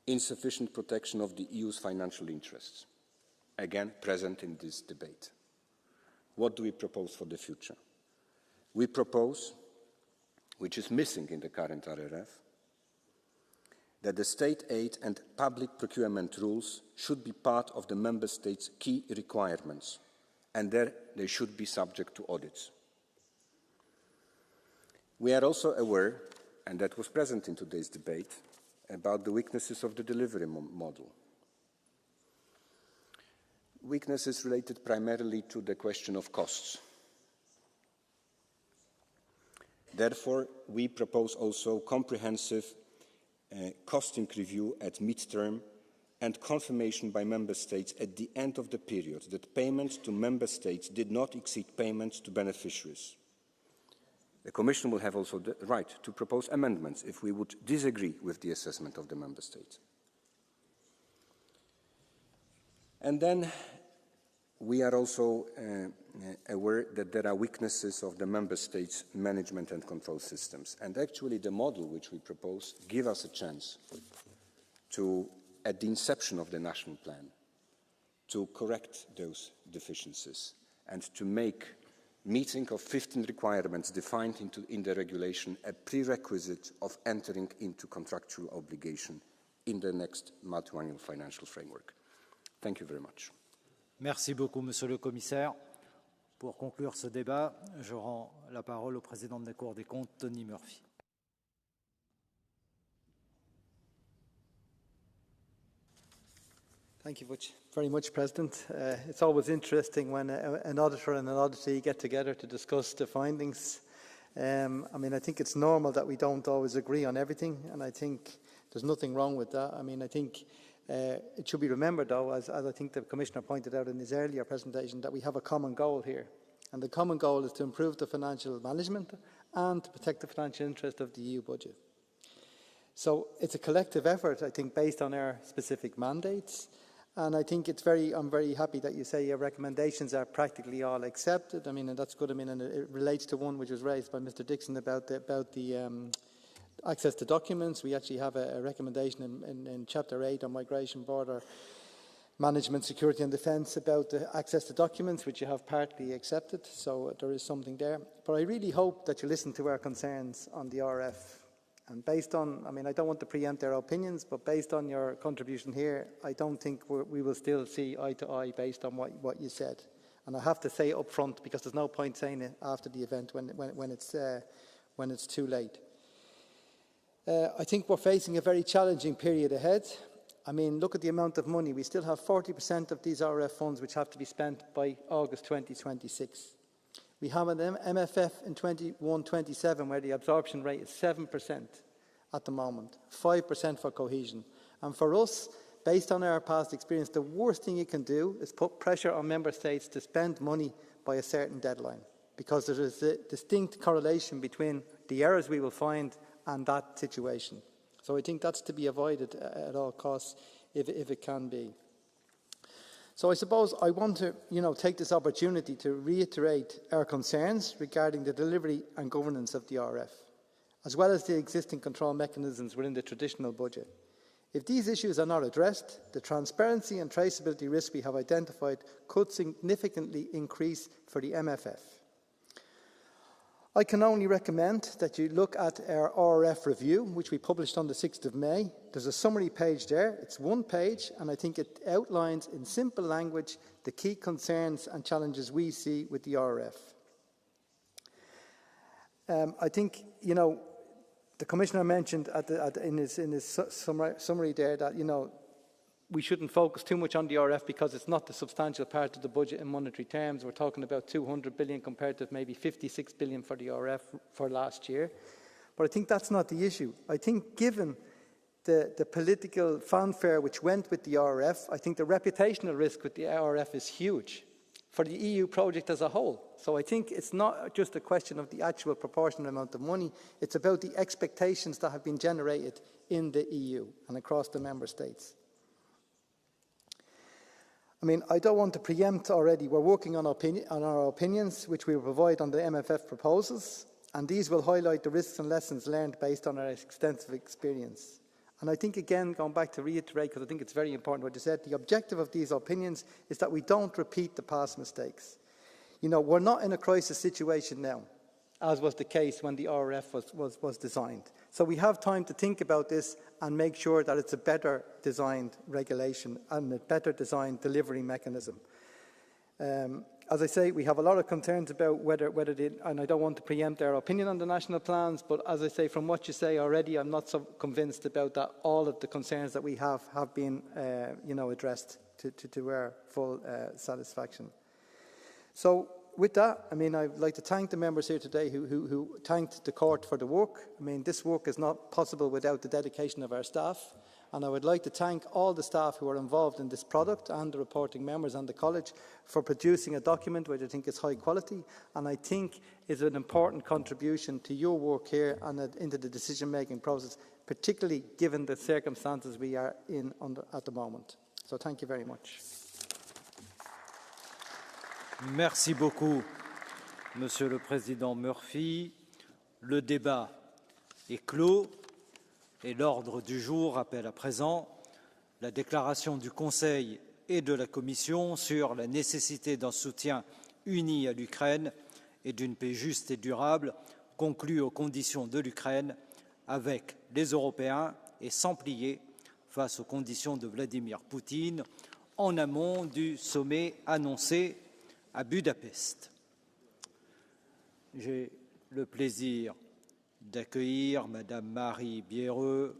insufficient protection of the EU's financial interests, again present in this debate. What do we propose for the future? We propose, which is missing in the current RRF, that the state aid and public procurement rules should be part of the member states' key requirements, and there they should be subject to audits. We are also aware, and that was present in today's debate, about the weaknesses of the delivery model. Weaknesses related primarily to the question of costs. Therefore, we propose also comprehensive costing review at mid-term and confirmation by member states at the end of the period that payments to member states did not exceed payments to beneficiaries. The Commission will have also the right to propose amendments if we would disagree with the assessment of the Member States. And then we are also aware that there are weaknesses of the Member States' management and control systems. And actually the model which we propose gives us a chance to, at the inception of the national plan, to correct those deficiencies and to make meeting of 15 requirements defined in the regulation a prerequisite of entering into contractual obligation in the next multi-annual financial framework. Thank you very much. Merci beaucoup, Monsieur le Commissaire. Pour conclure ce débat, je rends la parole au président de la Cour des comptes, Tony Murphy. Thank you very much, President. It's always interesting when an auditor and an auditee get together to discuss the findings. I think it's normal that we don't always agree on everything, and I think there's nothing wrong with that. I think it should be remembered, though, as I think the Commissioner pointed out in his earlier presentation, that we have a common goal here. And the common goal is to improve the financial management and to protect the financial interest of the EU budget. So it's a collective effort, I think, based on our specific mandates. And I think I'm very happy that you say your recommendations are practically all accepted. And that's good. And it relates to one which was raised by Mr. Dixon about the access to documents. We actually have a recommendation in Chapter 8 on migration, border management, security and defence about the access to documents, which you have partly accepted. So there is something there. But I really hope that you listen to our concerns on the RF. And based on, I don't want to preempt their opinions, but based on your contribution here, I don't think we will still see eye to eye based on what you said. And I have to say up front, because there's no point saying it after the event when it's too late. I think we're facing a very challenging period ahead. Look at the amount of money. We still have 40% of these RF funds which have to be spent by August 2026. We have an MFF in 21-27 where the absorption rate is 7% at the moment, 5% for cohesion. And for us, based on our past experience, the worst thing you can do is put pressure on Member States to spend money by a certain deadline, because there is a distinct correlation between the errors we will find and that situation. So I think that's to be avoided at all costs if it can be. So I suppose I want to, take this opportunity to reiterate our concerns regarding the delivery and governance of the RF, as well as the existing control mechanisms within the traditional budget. If these issues are not addressed, the transparency and traceability risk we have identified could significantly increase for the MFF. I can only recommend that you look at our RRF review, which we published on the 6th of May. There's a summary page there. It's one page, and I think it outlines in simple language the key concerns and challenges we see with the RRF. I think, the Commissioner mentioned in his summary there that, we shouldn't focus too much on the RF because it's not the substantial part of the budget in monetary terms. We're talking about 200 billion compared to maybe 56 billion for the RF for last year. But I think that's not the issue. I think given the political fanfare which went with the RF, I think the reputational risk with the RF is huge for the EU project as a whole. So I think it's not just a question of the actual proportional amount of money, it's about the expectations that have been generated in the EU and across the Member States. I don't want to preempt already. We're working on our opinions, which we will provide on the MFF proposals, and these will highlight the risks and lessons learned based on our extensive experience. And I think, again, going back to reiterate, because I think it's very important what you said, the objective of these opinions is that we don't repeat the past mistakes. We're not in a crisis situation now, as was the case when the RRF was designed. So we have time to think about this and make sure that it's a better designed regulation and a better designed delivery mechanism. As I say, we have a lot of concerns about whether and I don't want to preempt our opinion on the national plans, but as I say, from what you say already, I'm not so convinced about that all of the concerns that we have been, addressed to our full satisfaction. So with that, I'd like to thank the members here today who thanked the court for the work. This work is not possible without the dedication of our staff. And I would like to thank all the staff who are involved in this product and the reporting members and the college for producing a document which I think is high quality and I think is an important contribution to your work here and into the decision-making process, particularly given the circumstances we are in at the moment. So thank you very much. Merci beaucoup, Monsieur le Président Murphy. Le débat est clos et l'ordre du jour appelle à présent la déclaration du Conseil et de la Commission sur la nécessité d'un soutien uni à l'Ukraine et d'une paix juste et durable conclue aux conditions de l'Ukraine avec les Européens et sans plier face aux conditions de Vladimir Poutine en amont du sommet annoncé à Budapest. J'ai le plaisir d'accueillir Madame Marie Bierreux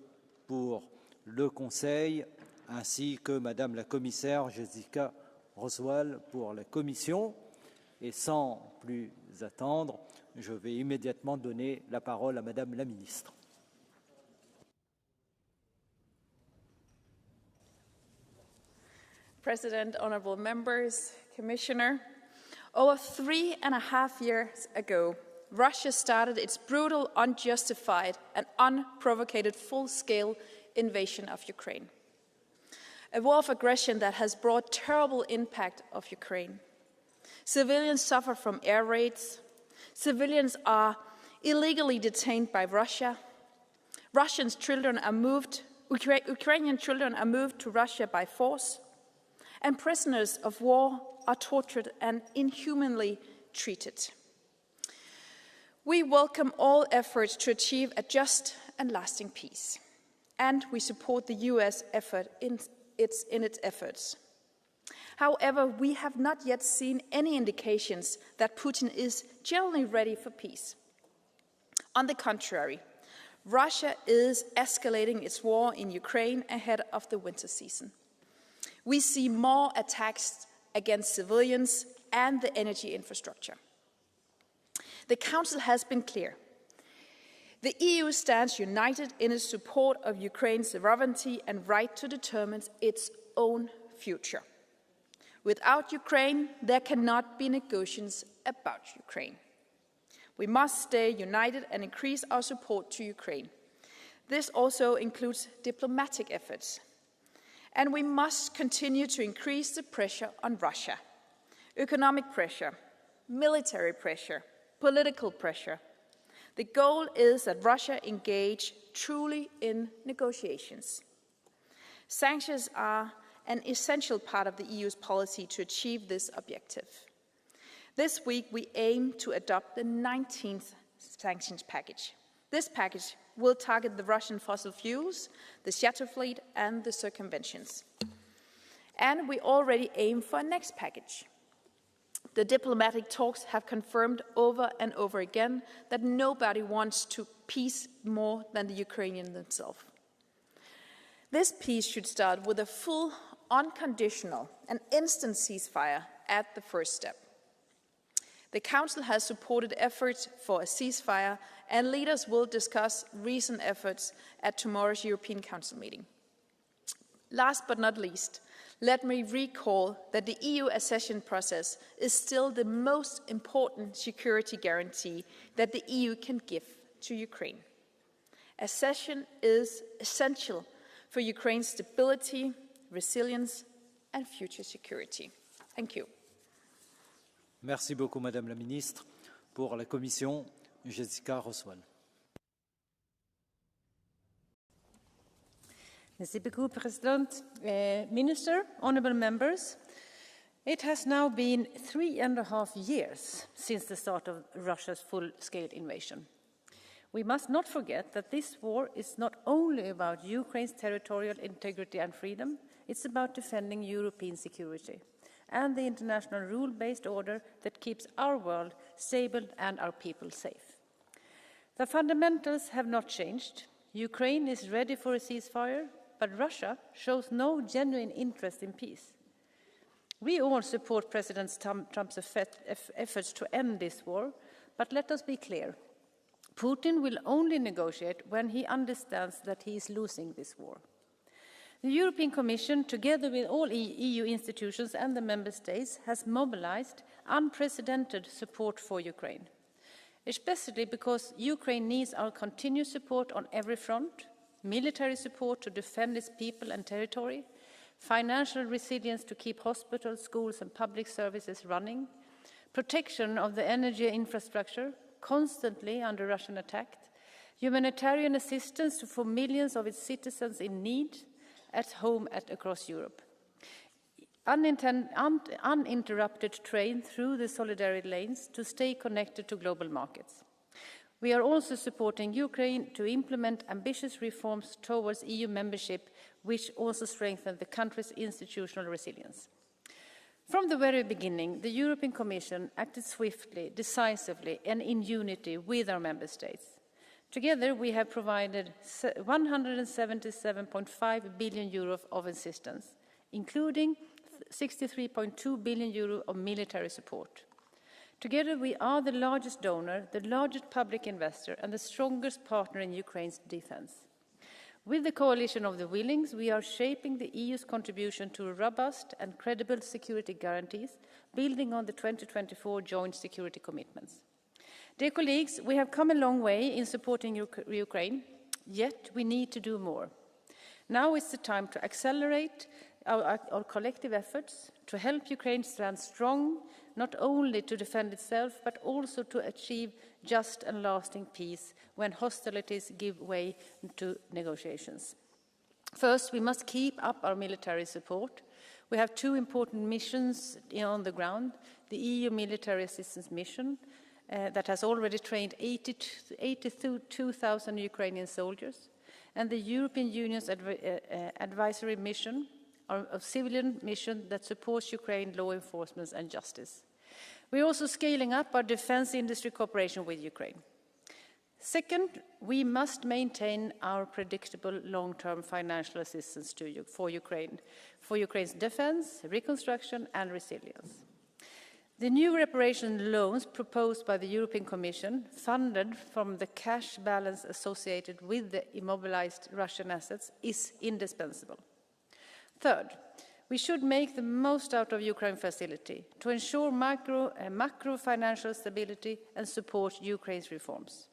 pour le Conseil, ainsi que Madame la Commissaire Jessica Roswell pour la Commission. Et sans plus attendre, je vais immédiatement donner la parole à Madame la Ministre. President, honourable members, Commissioner, over 3.5 years ago, Russia started its brutal, unjustified and unprovocated full-scale invasion of Ukraine. A war of aggression that has brought terrible impact of Ukraine. Civilians suffer from air raids. Civilians are illegally detained by Russia. Ukrainian children are moved to Russia by force. And prisoners of war are tortured and inhumanly treated. We welcome all efforts to achieve a just and lasting peace, and we support the US effort in its efforts. However, we have not yet seen any indications that Putin is generally ready for peace. On the contrary, Russia is escalating its war in Ukraine ahead of the winter season. We see more attacks against civilians and the energy infrastructure. The Council has been clear. The EU stands united in its support of Ukraine's sovereignty and right to determine its own future. Without Ukraine, there cannot be negotiations about Ukraine. We must stay united and increase our support to Ukraine. This also includes diplomatic efforts. And we must continue to increase the pressure on Russia. Economic pressure, military pressure, political pressure. The goal is that Russia engage truly in negotiations. Sanctions are an essential part of the EU's policy to achieve this objective. This week, we aim to adopt the 19th sanctions package. This package will target the Russian fossil fuels, the shadow fleet, and the circumventions. And we already aim for a next package. The diplomatic talks have confirmed over and over again that nobody wants peace more than the Ukrainians themselves. This peace should start with a full, unconditional, and instant ceasefire at the first step. The Council has supported efforts for a ceasefire, and leaders will discuss recent efforts at tomorrow's European Council meeting. Last but not least, let me recall that the EU accession process is still the most important security guarantee that the EU can give to Ukraine. Accession is essential for Ukraine's stability, resilience, and future security. Thank you. Merci beaucoup, Madame la Ministre. Pour la Commission, Jessica Roswell. Merci beaucoup, President. Minister, honourable members, it has now been 3.5 years since the start of Russia's full-scale invasion. We must not forget that this war is not only about Ukraine's territorial integrity and freedom, it's about defending European security and the international rule-based order that keeps our world stable and our people safe. The fundamentals have not changed. Ukraine is ready for a ceasefire, but Russia shows no genuine interest in peace. We all support President Trump's efforts to end this war, but let us be clear. Putin will only negotiate when he understands that he is losing this war. The European Commission, together with all EU institutions and the Member States, has mobilized unprecedented support for Ukraine, especially because Ukraine needs our continued support on every front: military support to defend its people and territory, financial resilience to keep hospitals, schools and public services running, protection of the energy infrastructure constantly under Russian attack, humanitarian assistance for millions of its citizens in need at home and across Europe, uninterrupted trade through the solidarity lanes to stay connected to global markets. We are also supporting Ukraine to implement ambitious reforms towards EU membership, which also strengthen the country's institutional resilience. From the very beginning, the European Commission acted swiftly, decisively, and in unity with our member states. Together, we have provided 177.5 billion euro of assistance, including 63.2 billion euro of military support. Together, we are the largest donor, the largest public investor, and the strongest partner in Ukraine's defense. With the coalition of the willings, we are shaping the EU's contribution to robust and credible security guarantees, building on the 2024 joint security commitments. Dear colleagues, we have come a long way in supporting Ukraine, yet we need to do more. Now is the time to accelerate our collective efforts to help Ukraine stand strong, not only to defend itself, but also to achieve just and lasting peace when hostilities give way to negotiations. First, we must keep up our military support. We have two important missions on the ground: the EU Military Assistance Mission, that has already trained 82,000 Ukrainian soldiers, and the European Union's advisory mission, a civilian mission that supports Ukraine law enforcement and justice. We are also scaling up our defense industry cooperation with Ukraine. Second, we must maintain our predictable long-term financial assistance for Ukraine's defense, reconstruction and resilience. The new reparation loans proposed by the European Commission, funded from the cash balance associated with the immobilized Russian assets, is indispensable. Third, we should make the most out of Ukraine facility to ensure macro financial stability and support Ukraine's reforms.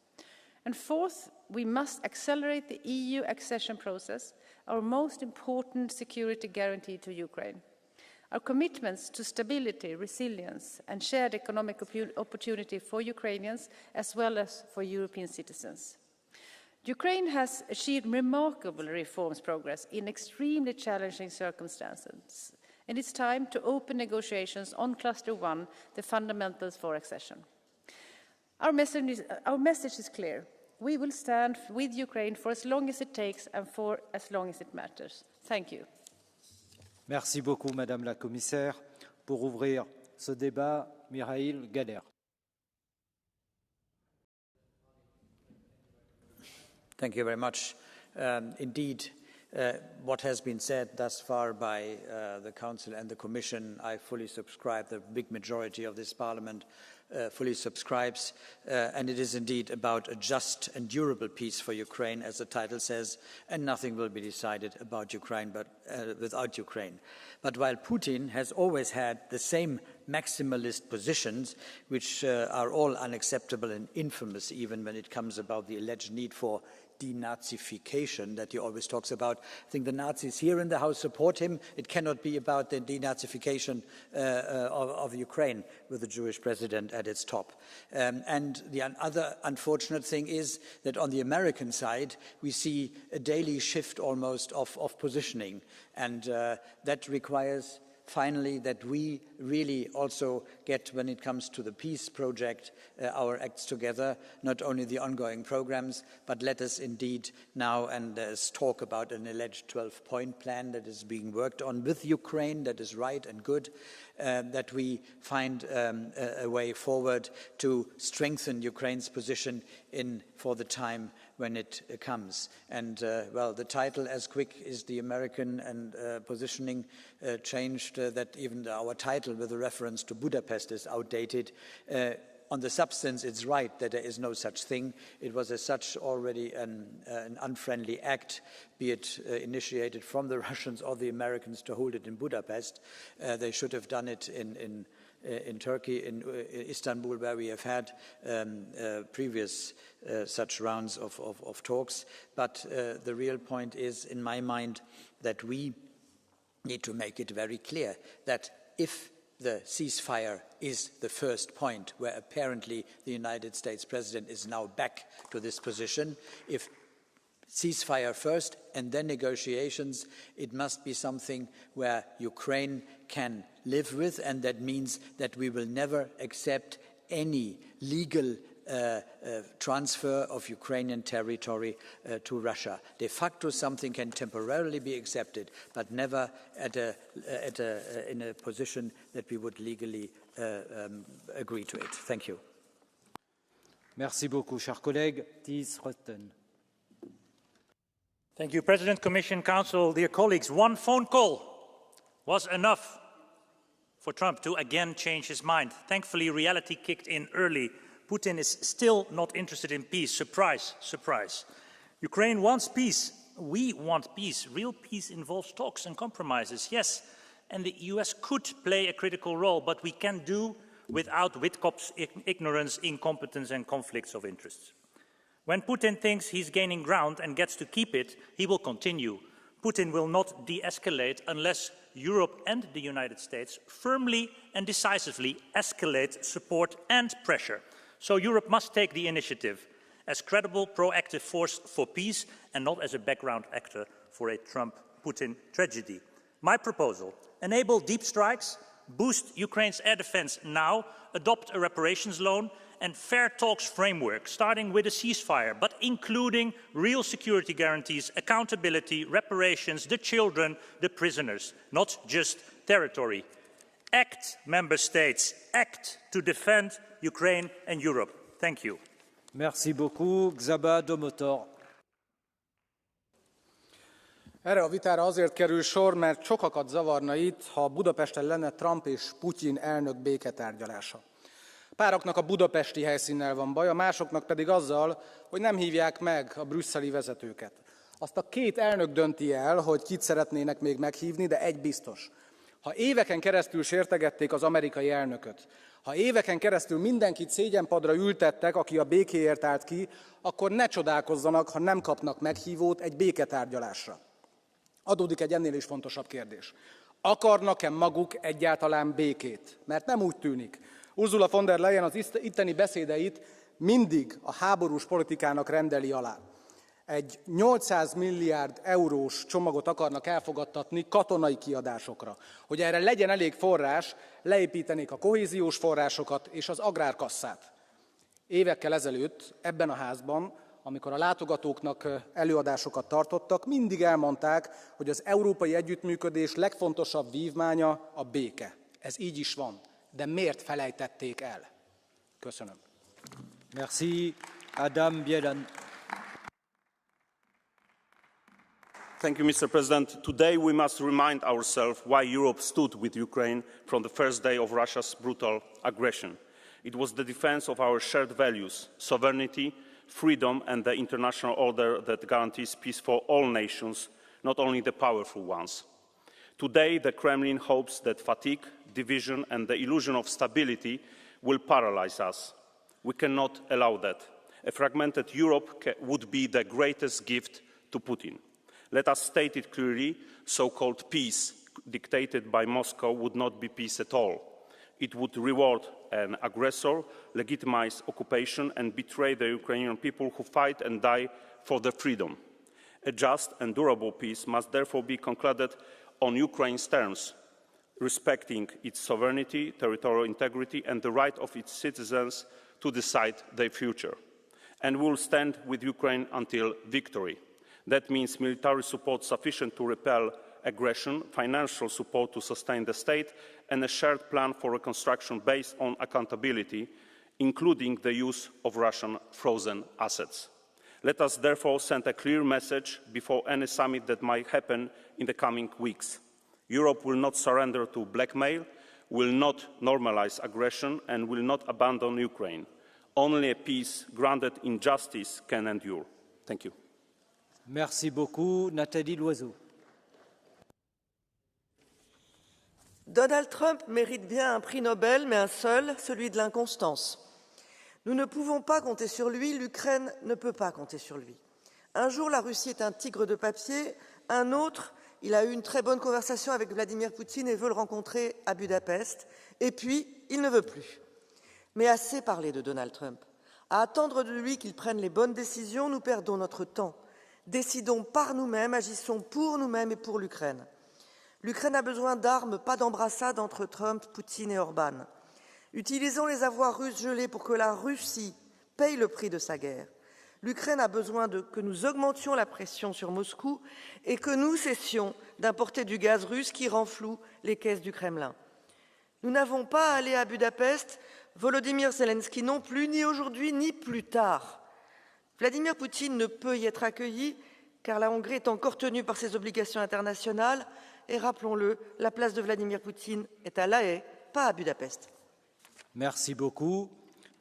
And fourth, we must accelerate the EU accession process, our most important security guarantee to Ukraine. Our commitments to stability, resilience, and shared economic opportunity for Ukrainians as well as for European citizens. Ukraine has achieved remarkable reforms progress in extremely challenging circumstances, and it's time to open negotiations on Cluster 1, the fundamentals for accession. Our message is clear. We will stand with Ukraine for as long as it takes and for as long as it matters. Thank you. Merci beaucoup, Madame la Commissaire. Pour ouvrir ce débat, Mikhail Galer. Thank you very much. Indeed, what has been said thus far by the Council and the Commission, I fully subscribe. The big majority of this Parliament fully subscribes, and it is indeed about a just and durable peace for Ukraine, as the title says, and nothing will be decided about Ukraine without Ukraine. But while Putin has always had the same maximalist positions, which are all unacceptable and infamous, even when it comes about the alleged need for denazification that he always talks about. I think the Nazis here in the House support him. It cannot be about the denazification of Ukraine with the Jewish president at its top. And the other unfortunate thing is that on the American side, we see a daily shift almost of positioning. And that requires finally that we really also get, when it comes to the peace project, our acts together, not only the ongoing programs, but let us indeed now, and there's talk about an alleged 12-point plan that is being worked on with Ukraine, that is right and good, that we find a way forward to strengthen Ukraine's position for the time when it comes. And, well, the title, as quick is the American and positioning changed, that even our title with a reference to Budapest is outdated. On the substance, it's right that there is no such thing. It was as such already an unfriendly act, be it initiated from the Russians or the Americans to hold it in Budapest. They should have done it in Turkey, in Istanbul, where we have had previous such rounds of talks. But the real point is, in my mind, that we need to make it very clear that if the ceasefire is the first point, where apparently the United States president is now back to this position, if ceasefire first and then negotiations, it must be something where Ukraine can live with, and that means that we will never accept any legal transfer of Ukrainian territory to Russia. De facto, something can temporarily be accepted, but never in a position that we would legally agree to it. Thank you. Merci beaucoup, cher collègue. Thies Rotten. Thank you, President, Commission, Council, dear colleagues. One phone call was enough for Trump to again change his mind. Thankfully, reality kicked in early. Putin is still not interested in peace. Surprise, surprise. Ukraine wants peace. We want peace. Real peace involves talks and compromises, yes. And the US could play a critical role, but we can do without Witkoff's ignorance, incompetence and conflicts of interests. When Putin thinks he's gaining ground and gets to keep it, he will continue. Putin will not de-escalate unless Europe and the United States firmly and decisively escalate support and pressure. So Europe must take the initiative as credible, proactive force for peace and not as a background actor for a Trump-Putin tragedy. My proposal: enable deep strikes, boost Ukraine's air defense now, adopt a reparations loan and fair talks framework, starting with a ceasefire, but including real security guarantees, accountability, reparations, the children, the prisoners, not just territory. Act, member states, act to defend Ukraine and Europe. Thank you. Merci beaucoup. Csaba Domotor. Erre a vitára azért kerül sor, mert sokakat zavarna itt, ha Budapesten lenne Trump és Putyin elnök béketárgyalása. Páraknak a budapesti helyszínnel van baja, másoknak pedig azzal, hogy nem hívják meg a brüsszeli vezetőket. Azt a két elnök dönti el, hogy kit szeretnének még meghívni, de egy biztos. Ha éveken keresztül sértegették az amerikai elnököt, ha éveken keresztül mindenkit szégyenpadra ültettek, aki a békéért állt ki, akkor ne csodálkozzanak, ha nem kapnak meghívót egy béketárgyalásra. Adódik egy ennél is fontosabb kérdés. Akarnak-e maguk egyáltalán békét? Mert nem úgy tűnik. Ursula von der Leyen az itteni beszédeit mindig a háborús politikának rendeli alá. Egy 800 milliárd eurós csomagot akarnak elfogadtatni katonai kiadásokra. Hogy erre legyen elég forrás, leépítenék a kohéziós forrásokat és az agrárkasszát. Évekkel ezelőtt ebben a házban, amikor a látogatóknak előadásokat tartottak, mindig elmondták, hogy az európai együttműködés legfontosabb vívmánya a béke. Ez így is van. De miért felejtették el? Köszönöm. Merci. Adam Bielan. Thank you, Mr. President. Today we must remind ourselves why Europe stood with Ukraine from the first day of Russia's brutal aggression. It was the defense of our shared values, sovereignty, freedom and the international order that guarantees peace for all nations, not only the powerful ones. Today, the Kremlin hopes that fatigue, division and the illusion of stability will paralyze us. We cannot allow that. A fragmented Europe would be the greatest gift to Putin. Let us state it clearly, so-called peace dictated by Moscow would not be peace at all. It would reward an aggressor, legitimize occupation and betray the Ukrainian people who fight and die for their freedom. A just and durable peace must therefore be concluded on Ukraine's terms, respecting its sovereignty, territorial integrity and the right of its citizens to decide their future. And we will stand with Ukraine until victory. That means military support sufficient to repel aggression, financial support to sustain the state, and a shared plan for reconstruction based on accountability, including the use of Russian frozen assets. Let us therefore send a clear message before any summit that might happen in the coming weeks. Europe will not surrender to blackmail. will not normalise aggression and will not abandon Ukraine. Only a peace grounded in justice can endure. Thank you. Merci beaucoup. Nathalie Loiseau. Donald Trump mérite bien un prix Nobel, mais un seul, celui de l'inconstance. Nous ne pouvons pas compter sur lui, l'Ukraine ne peut pas compter sur lui. Un jour, la Russie est un tigre de papier, un autre, il a eu une très bonne conversation avec Vladimir Poutine et veut le rencontrer à Budapest, et puis, il ne veut plus. Mais assez parlé de Donald Trump. À attendre de lui qu'il prenne les bonnes décisions, nous perdons notre temps. Décidons par nous-mêmes, agissons pour nous-mêmes et pour l'Ukraine. L'Ukraine a besoin d'armes, pas d'embrassades entre Trump, Poutine et Orban. Utilisons les avoirs russes gelés pour que la Russie paye le prix de sa guerre. L'Ukraine a besoin que nous augmentions la pression sur Moscou et que nous cessions d'importer du gaz russe qui renfloue les caisses du Kremlin. Nous n'avons pas à aller à Budapest, Volodymyr Zelensky non plus, ni aujourd'hui ni plus tard. Vladimir Poutine ne peut y être accueilli car la Hongrie est encore tenue par ses obligations internationales. Et rappelons-le, la place de Vladimir Poutine est à La Haye, pas à Budapest. Merci beaucoup.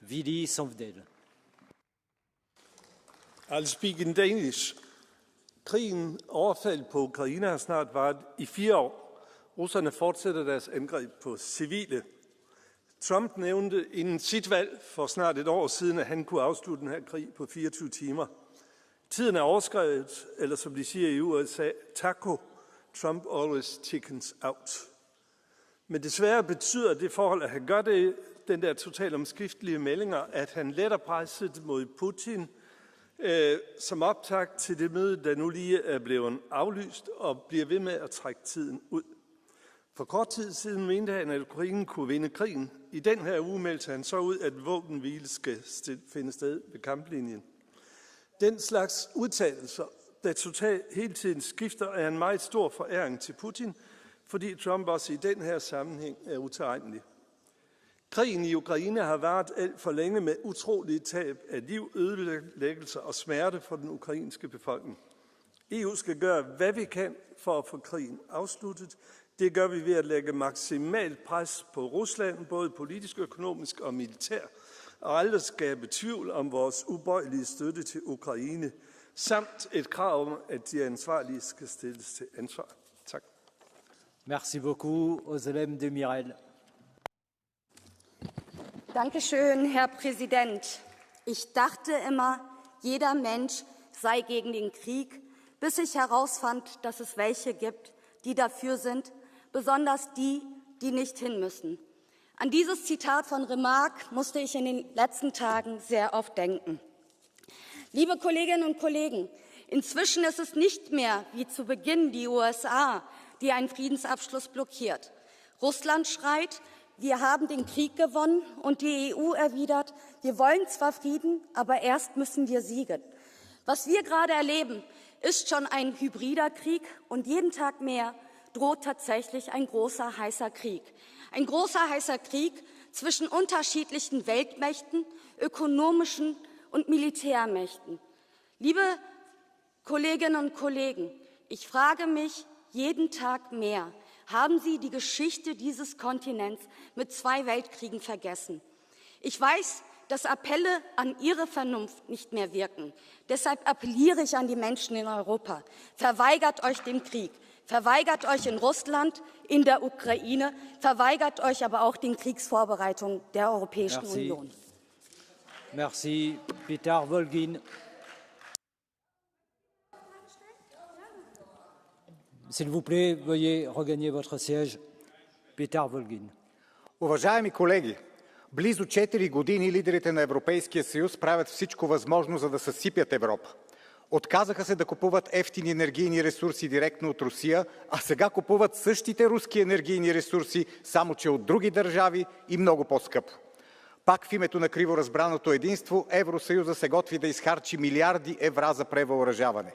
Willy Sovdel. I'll speak in Danish. Krigen overfald på Ukraine har snart varet i 4 år. Russerne fortsætter deres angreb på civile. Trump nævnte inden sit valg for snart et år siden, at han kunne afslutte den her krig på 24 timer. Tiden er overskrevet, eller som de siger i USA, taco. Trump always chickens out. Men desværre betyder det forhold, at han gør det, den der totalt omskiftelige meldinger, at han letter presset mod Putin som optakt til det møde, der nu lige er blevet aflyst og bliver ved med at trække tiden ud. For kort tid siden mente han, at Ukraine kunne vinde krigen. I den her uge meldte han så ud, at våbenhvile skal finde sted ved kamplinjen. Den slags udtalelser, der totalt hele tiden skifter, er en meget stor foræring til Putin, fordi Trump også i den her sammenhæng er utilregnelig. Krigen i Ukraine har varet alt for længe med utrolige tab af liv, ødelæggelser og smerte for den ukrainske befolkning. EU skal gøre, hvad vi kan for at få krigen afsluttet. Det gør vi ved at lægge maksimalt pres på Rusland, både politisk, økonomisk og militær, og aldrig skabe tvivl om vores ubøjelige støtte til Ukraine, samt et krav om, at de ansvarlige skal stilles til ansvar. Tak. Merci beaucoup. Özlem Demirel. Dankeschön, Herr Präsident. Ich dachte immer, jeder Mensch sei gegen den Krieg, bis ich herausfand, dass es welche gibt, die dafür sind, besonders die, die nicht hin müssen. An dieses Zitat von Remarque musste ich in den letzten Tagen sehr oft denken. Liebe Kolleginnen und Kollegen, inzwischen ist es nicht mehr wie zu Beginn die USA, die einen Friedensabschluss blockiert. Russland schreit, wir haben den Krieg gewonnen, und die EU erwidert, wir wollen zwar Frieden, aber erst müssen wir siegen. Was wir gerade erleben, ist schon ein hybrider Krieg, und jeden Tag mehr droht tatsächlich ein großer, heißer Krieg. Ein großer, heißer Krieg zwischen unterschiedlichen Weltmächten, ökonomischen und Militärmächten. Liebe Kolleginnen und Kollegen, ich frage mich jeden Tag mehr, haben Sie die Geschichte dieses Kontinents mit 2 Weltkriegen vergessen? Ich weiß, dass Appelle an Ihre Vernunft nicht mehr wirken. Deshalb appelliere ich an die Menschen in Europa. Verweigert euch dem Krieg. Verweigert euch in Russland, in der Ukraine, verweigert euch aber auch den Kriegsvorbereitungen der Europäischen Union. Merci. Peter Volgin. S'il vous plaît, veuillez regagner votre siège. Peter Volgin. Уважаеми колеги, близо 4 години лидерите на Европейския съюз правят всичко възможно, за да съсипят Европа. Отказаха се да купуват евтини енергийни ресурси директно от Русия, а сега купуват същите руски енергийни ресурси, само че от други държави и много по-скъпо. Пак в името на криво разбраното единство, Евросъюза се готви да изхарчи милиарди евра за превъоръжаване.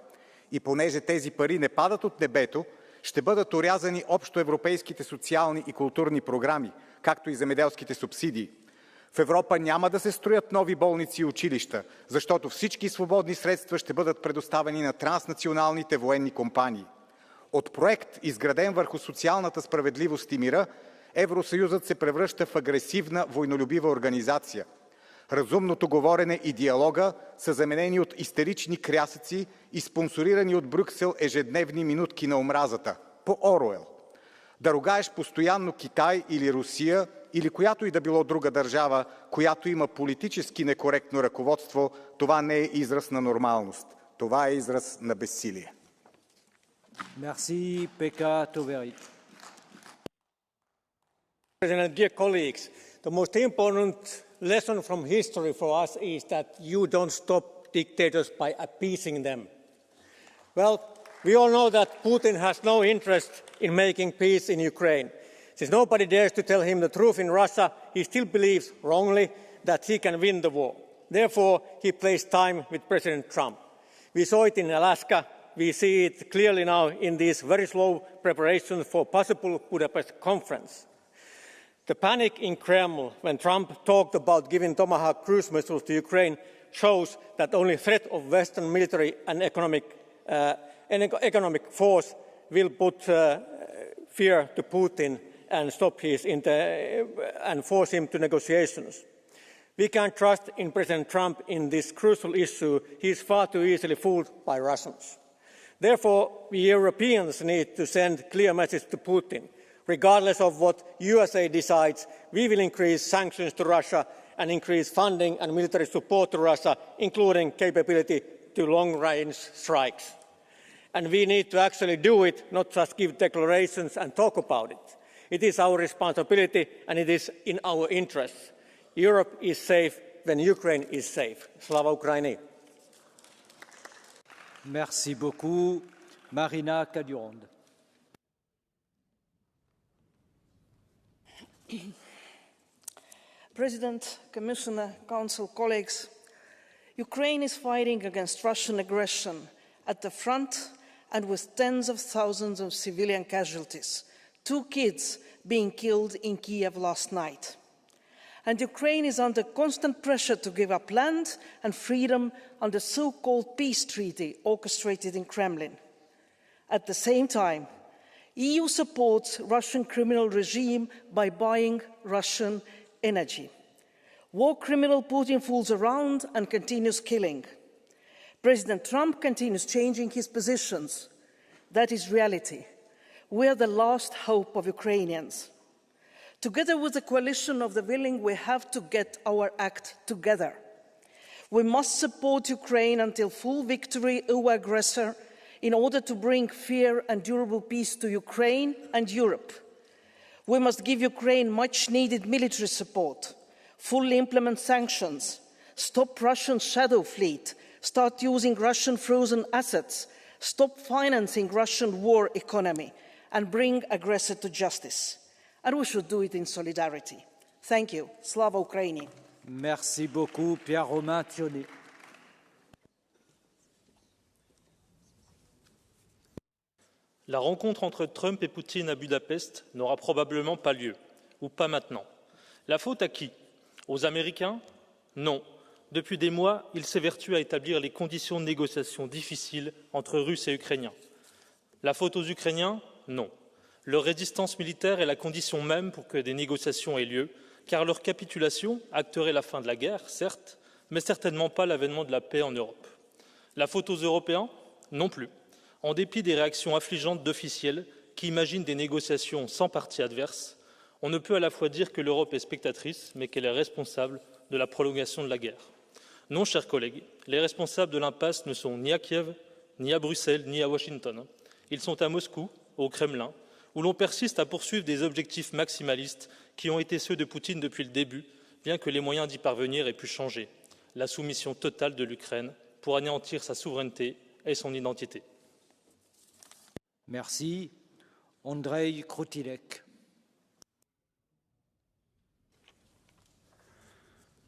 И понеже тези пари не падат от небето, ще бъдат орязани общоевропейските социални и културни програми, както и земеделските субсидии. В Европа няма да се строят нови болници и училища, защото всички свободни средства ще бъдат предоставени на транснационалните военни компании. От проект, изграден върху социалната справедливост и мира, Евросъюзът се превръща в агресивна, войнолюбива организация. Разумното говорене и диалога са заменени от истерични крясъци и спонсорирани от Брюксел ежедневни минутки на омразата, по Оруел. Да ругаеш постоянно Китай или Русия, или която и да било друга държава, която има политически некоректно ръководство, това не е израз на нормалност. Това е израз на безсилие. Merci, Pekka Toveri. President, dear colleagues, the most important lesson from history for us is that you don't stop dictators by appeasing them. Well, we all know that Putin has no interest in making peace in Ukraine. Since nobody dares to tell him the truth in Russia, he still believes wrongly that he can win the war. Therefore, he plays time with President Trump. We saw it in Alaska. We see it clearly now in these very slow preparations for possible Budapest conference. The panic in Kremlin when Trump talked about giving Tomahawk cruise missiles to Ukraine shows that only threat of Western military and economic force will put fear to Putin and stop and force him to negotiations. We can't trust in President Trump in this crucial issue. He is far too easily fooled by Russians. Therefore, we Europeans need to send clear message to Putin. Regardless of what USA decides, we will increase sanctions to Russia and increase funding and military support to Russia, including capability to long-range strikes. And we need to actually do it, not just give declarations and talk about it. It is our responsibility and it is in our interests. Europe is safe when Ukraine is safe. Slava Ukraini. Merci beaucoup. Marina Kadurand. President, Commissioner, Council, colleagues, Ukraine is fighting against Russian aggression at the front and with tens of thousands of civilian casualties, 2 kids being killed in Kiev last night. And Ukraine is under constant pressure to give up land and freedom on the so-called peace treaty orchestrated in Kremlin. At the same time, EU supports Russian criminal regime by buying Russian energy. War criminal Putin fools around and continues killing. President Trump continues changing his positions. That is reality. We are the last hope of Ukrainians. Together with the coalition of the willing, we have to get our act together. We must support Ukraine until full victory over aggressor in order to bring fair and durable peace to Ukraine and Europe. We must give Ukraine much-needed military support, fully implement sanctions, stop Russian shadow fleet, start using Russian frozen assets, stop financing Russian war economy, and bring aggressor to justice. And we should do it in solidarity. Thank you. Slava Ukraini. Merci beaucoup, Pierre-Romain Thionnet. La rencontre entre Trump et Poutine à Budapest n'aura probablement pas lieu, ou pas maintenant. La faute à qui? Aux Américains? Non. Depuis des mois, ils s'évertuent à établir les conditions de négociation difficiles entre Russes et Ukrainiens. La faute aux Ukrainiens? Non. Leur résistance militaire est la condition même pour que des négociations aient lieu, car leur capitulation acterait la fin de la guerre, certes, mais certainement pas l'avènement de la paix en Europe. La faute aux Européens? Non plus. En dépit des réactions affligeantes d'officiels qui imaginent des négociations sans partie adverse, on ne peut à la fois dire que l'Europe est spectatrice, mais qu'elle est responsable de la prolongation de la guerre. Non, chers collègues, les responsables de l'impasse ne sont ni à Kiev, ni à Bruxelles, ni à Washington. Ils sont à Moscou, au Kremlin, où l'on persiste à poursuivre des objectifs maximalistes qui ont été ceux de Poutine depuis le début, bien que les moyens d'y parvenir aient pu changer. La soumission totale de l'Ukraine pour anéantir sa souveraineté et son identité. Merci. Andrej Krutilek.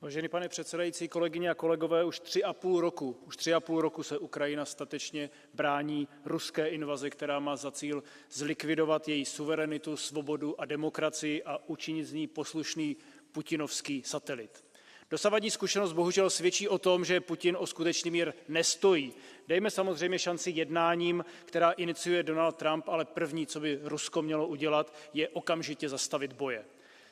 Vážený pane předsedající, kolegyně a kolegové, už 3,5 roku se Ukrajina statečně brání ruské invazi, která má za cíl zlikvidovat její suverenitu, svobodu a demokracii a učinit z ní poslušný putinovský satelit. Dosavadní zkušenost bohužel svědčí o tom, že Putin o skutečný mír nestojí. Dejme samozřejmě šanci jednáním, která iniciuje Donald Trump, ale první, co by Rusko mělo udělat, je okamžitě zastavit boje.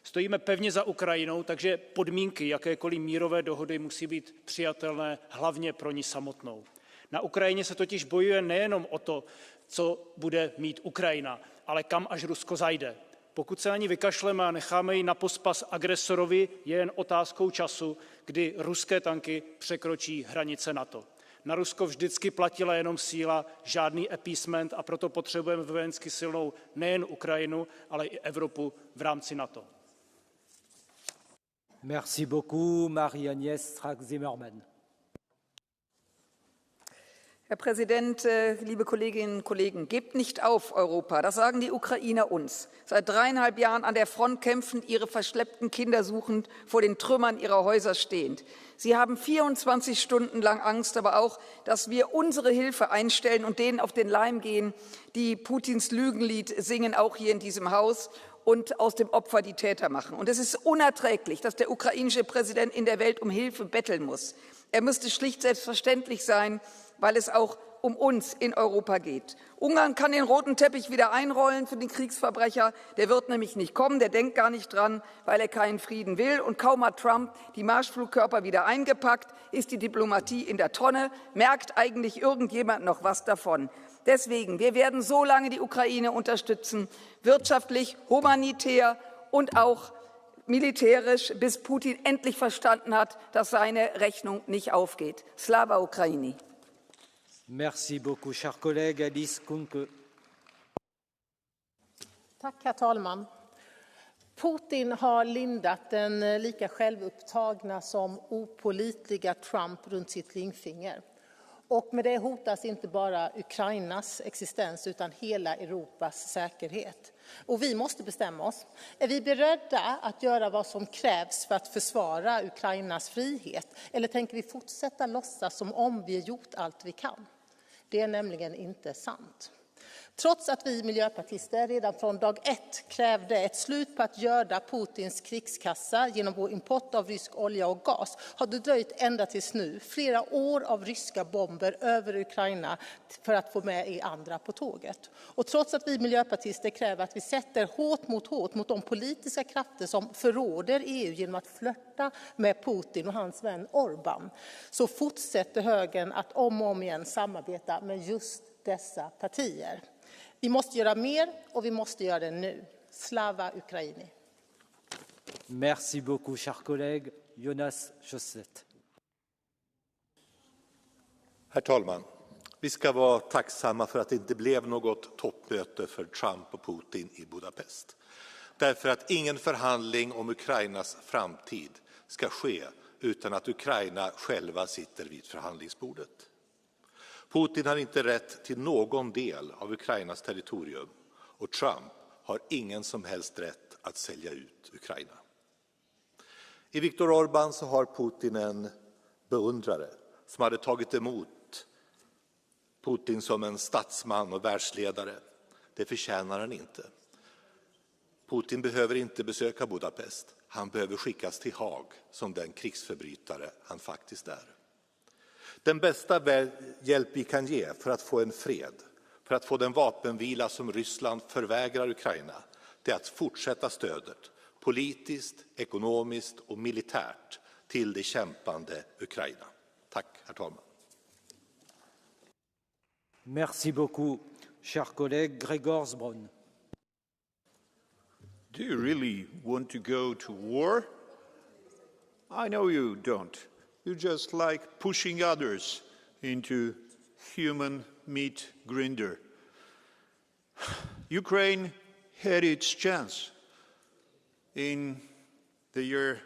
Stojíme pevně za Ukrajinou, takže podmínky jakékoliv mírové dohody musí být přijatelné hlavně pro ní samotnou. Na Ukrajině se totiž bojuje nejenom o to, co bude mít Ukrajina, ale kam až Rusko zajde. Pokud se na ní vykašleme a necháme ji na pospas agresorovi, je jen otázkou času, kdy ruské tanky překročí hranice NATO. Na Rusko vždycky platila jenom síla, žádný appeasement, a proto potřebujeme vojensky silnou nejen Ukrajinu, ale i Evropu v rámci NATO. Merci beaucoup, Marie-Agnès Strack-Zimmermann. Herr Präsident, liebe Kolleginnen und Kollegen, gebt nicht auf, Europa. Das sagen die Ukrainer uns. Seit 3,5 Jahren an der Front kämpfend, ihre verschleppten Kinder suchend, vor den Trümmern ihrer Häuser stehend. Sie haben 24 Stunden lang Angst, aber auch, dass wir unsere Hilfe einstellen und denen auf den Leim gehen, die Putins Lügenlied singen, auch hier in diesem Haus, und aus dem Opfer die Täter machen. Und es ist unerträglich, dass der ukrainische Präsident in der Welt um Hilfe betteln muss. Er müsste schlicht selbstverständlich sein, weil es auch um uns in Europa geht. Ungarn kann den roten Teppich wieder einrollen für den Kriegsverbrecher. Der wird nämlich nicht kommen, der denkt gar nicht dran, weil er keinen Frieden will. Und kaum hat Trump die Marschflugkörper wieder eingepackt, ist die Diplomatie in der Tonne. Merkt eigentlich irgendjemand noch was davon? Deswegen, wir werden so lange die Ukraine unterstützen, wirtschaftlich, humanitär und auch militärisch, bis Putin endlich verstanden hat, dass seine Rechnung nicht aufgeht. Slava Ukraini. Merci beaucoup, cher collègue. Alice Kuhnke. Tack, herr talman. Putin har lindat den lika självupptagna som opålitliga Trump runt sitt ringfinger. Och med det hotas inte bara Ukrainas existens utan hela Europas säkerhet. Och vi måste bestämma oss. Är vi beredda att göra vad som krävs för att försvara Ukrainas frihet? Eller tänker vi fortsätta låtsas som om vi har gjort allt vi kan? Det är nämligen inte sant. Trots att vi miljöpartister redan från dag 1 krävde ett slut på att göda Putins krigskassa genom vår import av rysk olja och gas har det dröjt ända tills nu flera år av ryska bomber över Ukraina för att få med i andra på tåget. Och trots att vi miljöpartister kräver att vi sätter hårt mot de politiska krafter som förråder EU genom att flirta med Putin och hans vän Orbán, så fortsätter högern att om och om igen samarbeta med just dessa partier. Vi måste göra mer och vi måste göra det nu. Slava Ukraini. Merci beaucoup, cher collègue. Jonas Sjöstedt. Herr talman, vi ska vara tacksamma för att det inte blev något toppmöte för Trump och Putin i Budapest. Därför att ingen förhandling om Ukrainas framtid ska ske utan att Ukraina själva sitter vid förhandlingsbordet. Putin har inte rätt till någon del av Ukrainas territorium och Trump har ingen som helst rätt att sälja ut Ukraina. I Viktor Orbán så har Putin en beundrare som hade tagit emot Putin som en statsman och världsledare. Det förtjänar han inte. Putin behöver inte besöka Budapest. Han behöver skickas till Haag som den krigsförbrytare han faktiskt är. Den bästa hjälp vi kan ge för att få en fred, för att få den vapenvila som Ryssland förvägrar Ukraina, det är att fortsätta stödet politiskt, ekonomiskt och militärt till det kämpande Ukraina. Tack, herr talman. Merci beaucoup, cher collègue Gregor Zbron. Do you really want to go to war? I know you don't. You just like pushing others into human meat grinder. Ukraine had its chance in the year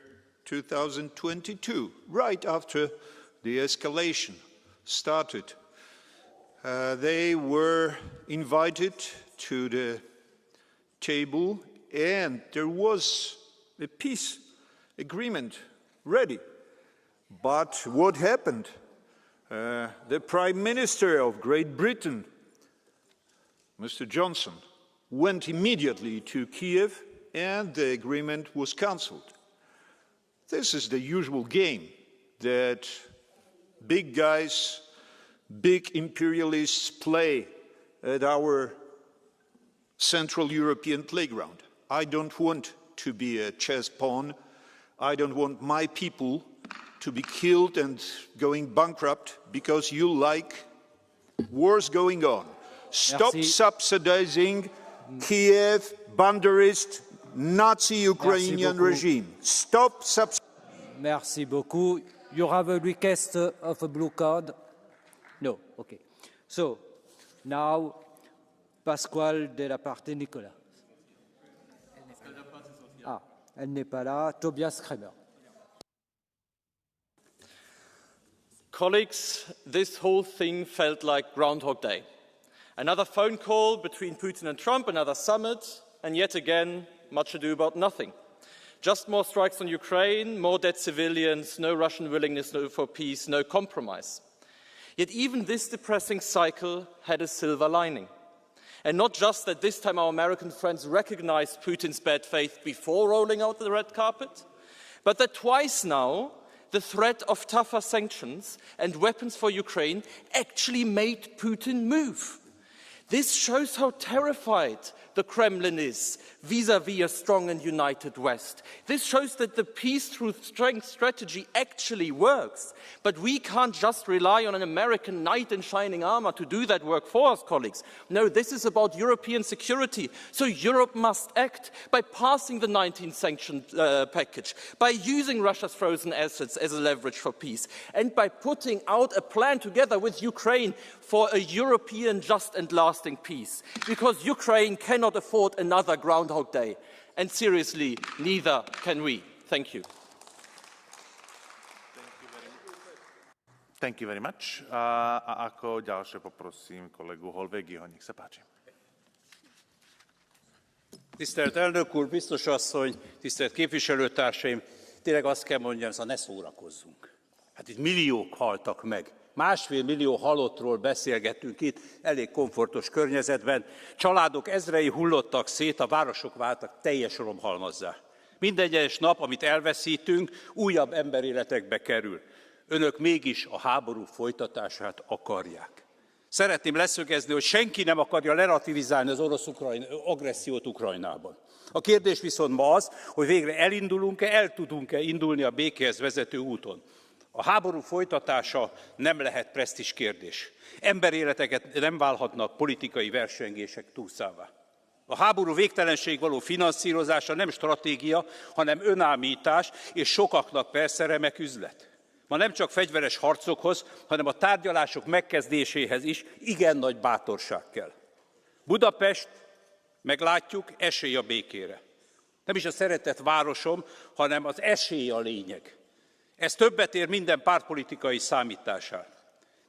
2022, right after the escalation started. They were invited to the table and there was a peace agreement ready. But what happened? The Prime Minister of Great Britain, Mr. Johnson, went immediately to Kiev and the agreement was cancelled. This is the usual game that big guys, big imperialists play at our Central European playground. I don't want to be a chess pawn. I don't want my people to be killed and going bankrupt because you like wars going on. Stop subsidizing Kiev, Banderist, Nazi Ukrainian regime. Stop subsidizing. Merci beaucoup. You have a request of a blue card? No, okay. So, now, Pasquale de la parte Nicolas. Ah, elle n'est pas là. Tobias Kremer. Colleagues, this whole thing felt like Groundhog Day. Another phone call between Putin and Trump, another summit, and yet again, much ado about nothing. Just more strikes on Ukraine, more dead civilians, no Russian willingness for peace, no compromise. Yet even this depressing cycle had a silver lining. And not just that this time our American friends recognized Putin's bad faith before rolling out the red carpet, but that twice now, the threat of tougher sanctions and weapons for Ukraine actually made Putin move. This shows how terrified the Kremlin is vis-à-vis a strong and united West. This shows that the peace through strength strategy actually works. But we can't just rely on an American knight in shining armor to do that work for us, colleagues. No, this is about European security. So Europe must act by passing the 19th sanction package, by using Russia's frozen assets as a leverage for peace, and by putting out a plan together with Ukraine for a European just and lasting peace. Because Ukraine cannot afford another Groundhog Day. And seriously, neither can we. Thank you. Thank you very much. A ako ďalšie poprosím kolegu Holvégiho, nech sa páči. Tisztelt elnök úr, biztos asszony, tisztelt képviselőtársaim, tényleg azt kell mondjam, szóval ne szórakozzunk. Hát itt milliók haltak meg. 1,5 millió halottról beszélgetünk itt, elég komfortos környezetben. Családok ezrei hullottak szét, a városok váltak teljes romhalmazzá. Minden egyes nap, amit elveszítünk, újabb emberéletekbe kerül. Önök mégis a háború folytatását akarják. Szeretném leszögezni, hogy senki nem akarja relativizálni az orosz agressziót Ukrajnában. A kérdés viszont ma az, hogy végre elindulunk-e, el tudunk-e indulni a békéhez vezető úton. A háború folytatása nem lehet presztízs kérdés. Emberéleteket nem válhatnak politikai versengések túlszává. A háború végtelenség való finanszírozása nem stratégia, hanem önállítás, és sokaknak persze remek üzlet. Ma nem csak fegyveres harcokhoz, hanem a tárgyalások megkezdéséhez is igen nagy bátorság kell. Budapest, meglátjuk, esély a békére. Nem is a szeretett városom, hanem az esély a lényeg. Ez többet ér minden pártpolitikai számítását.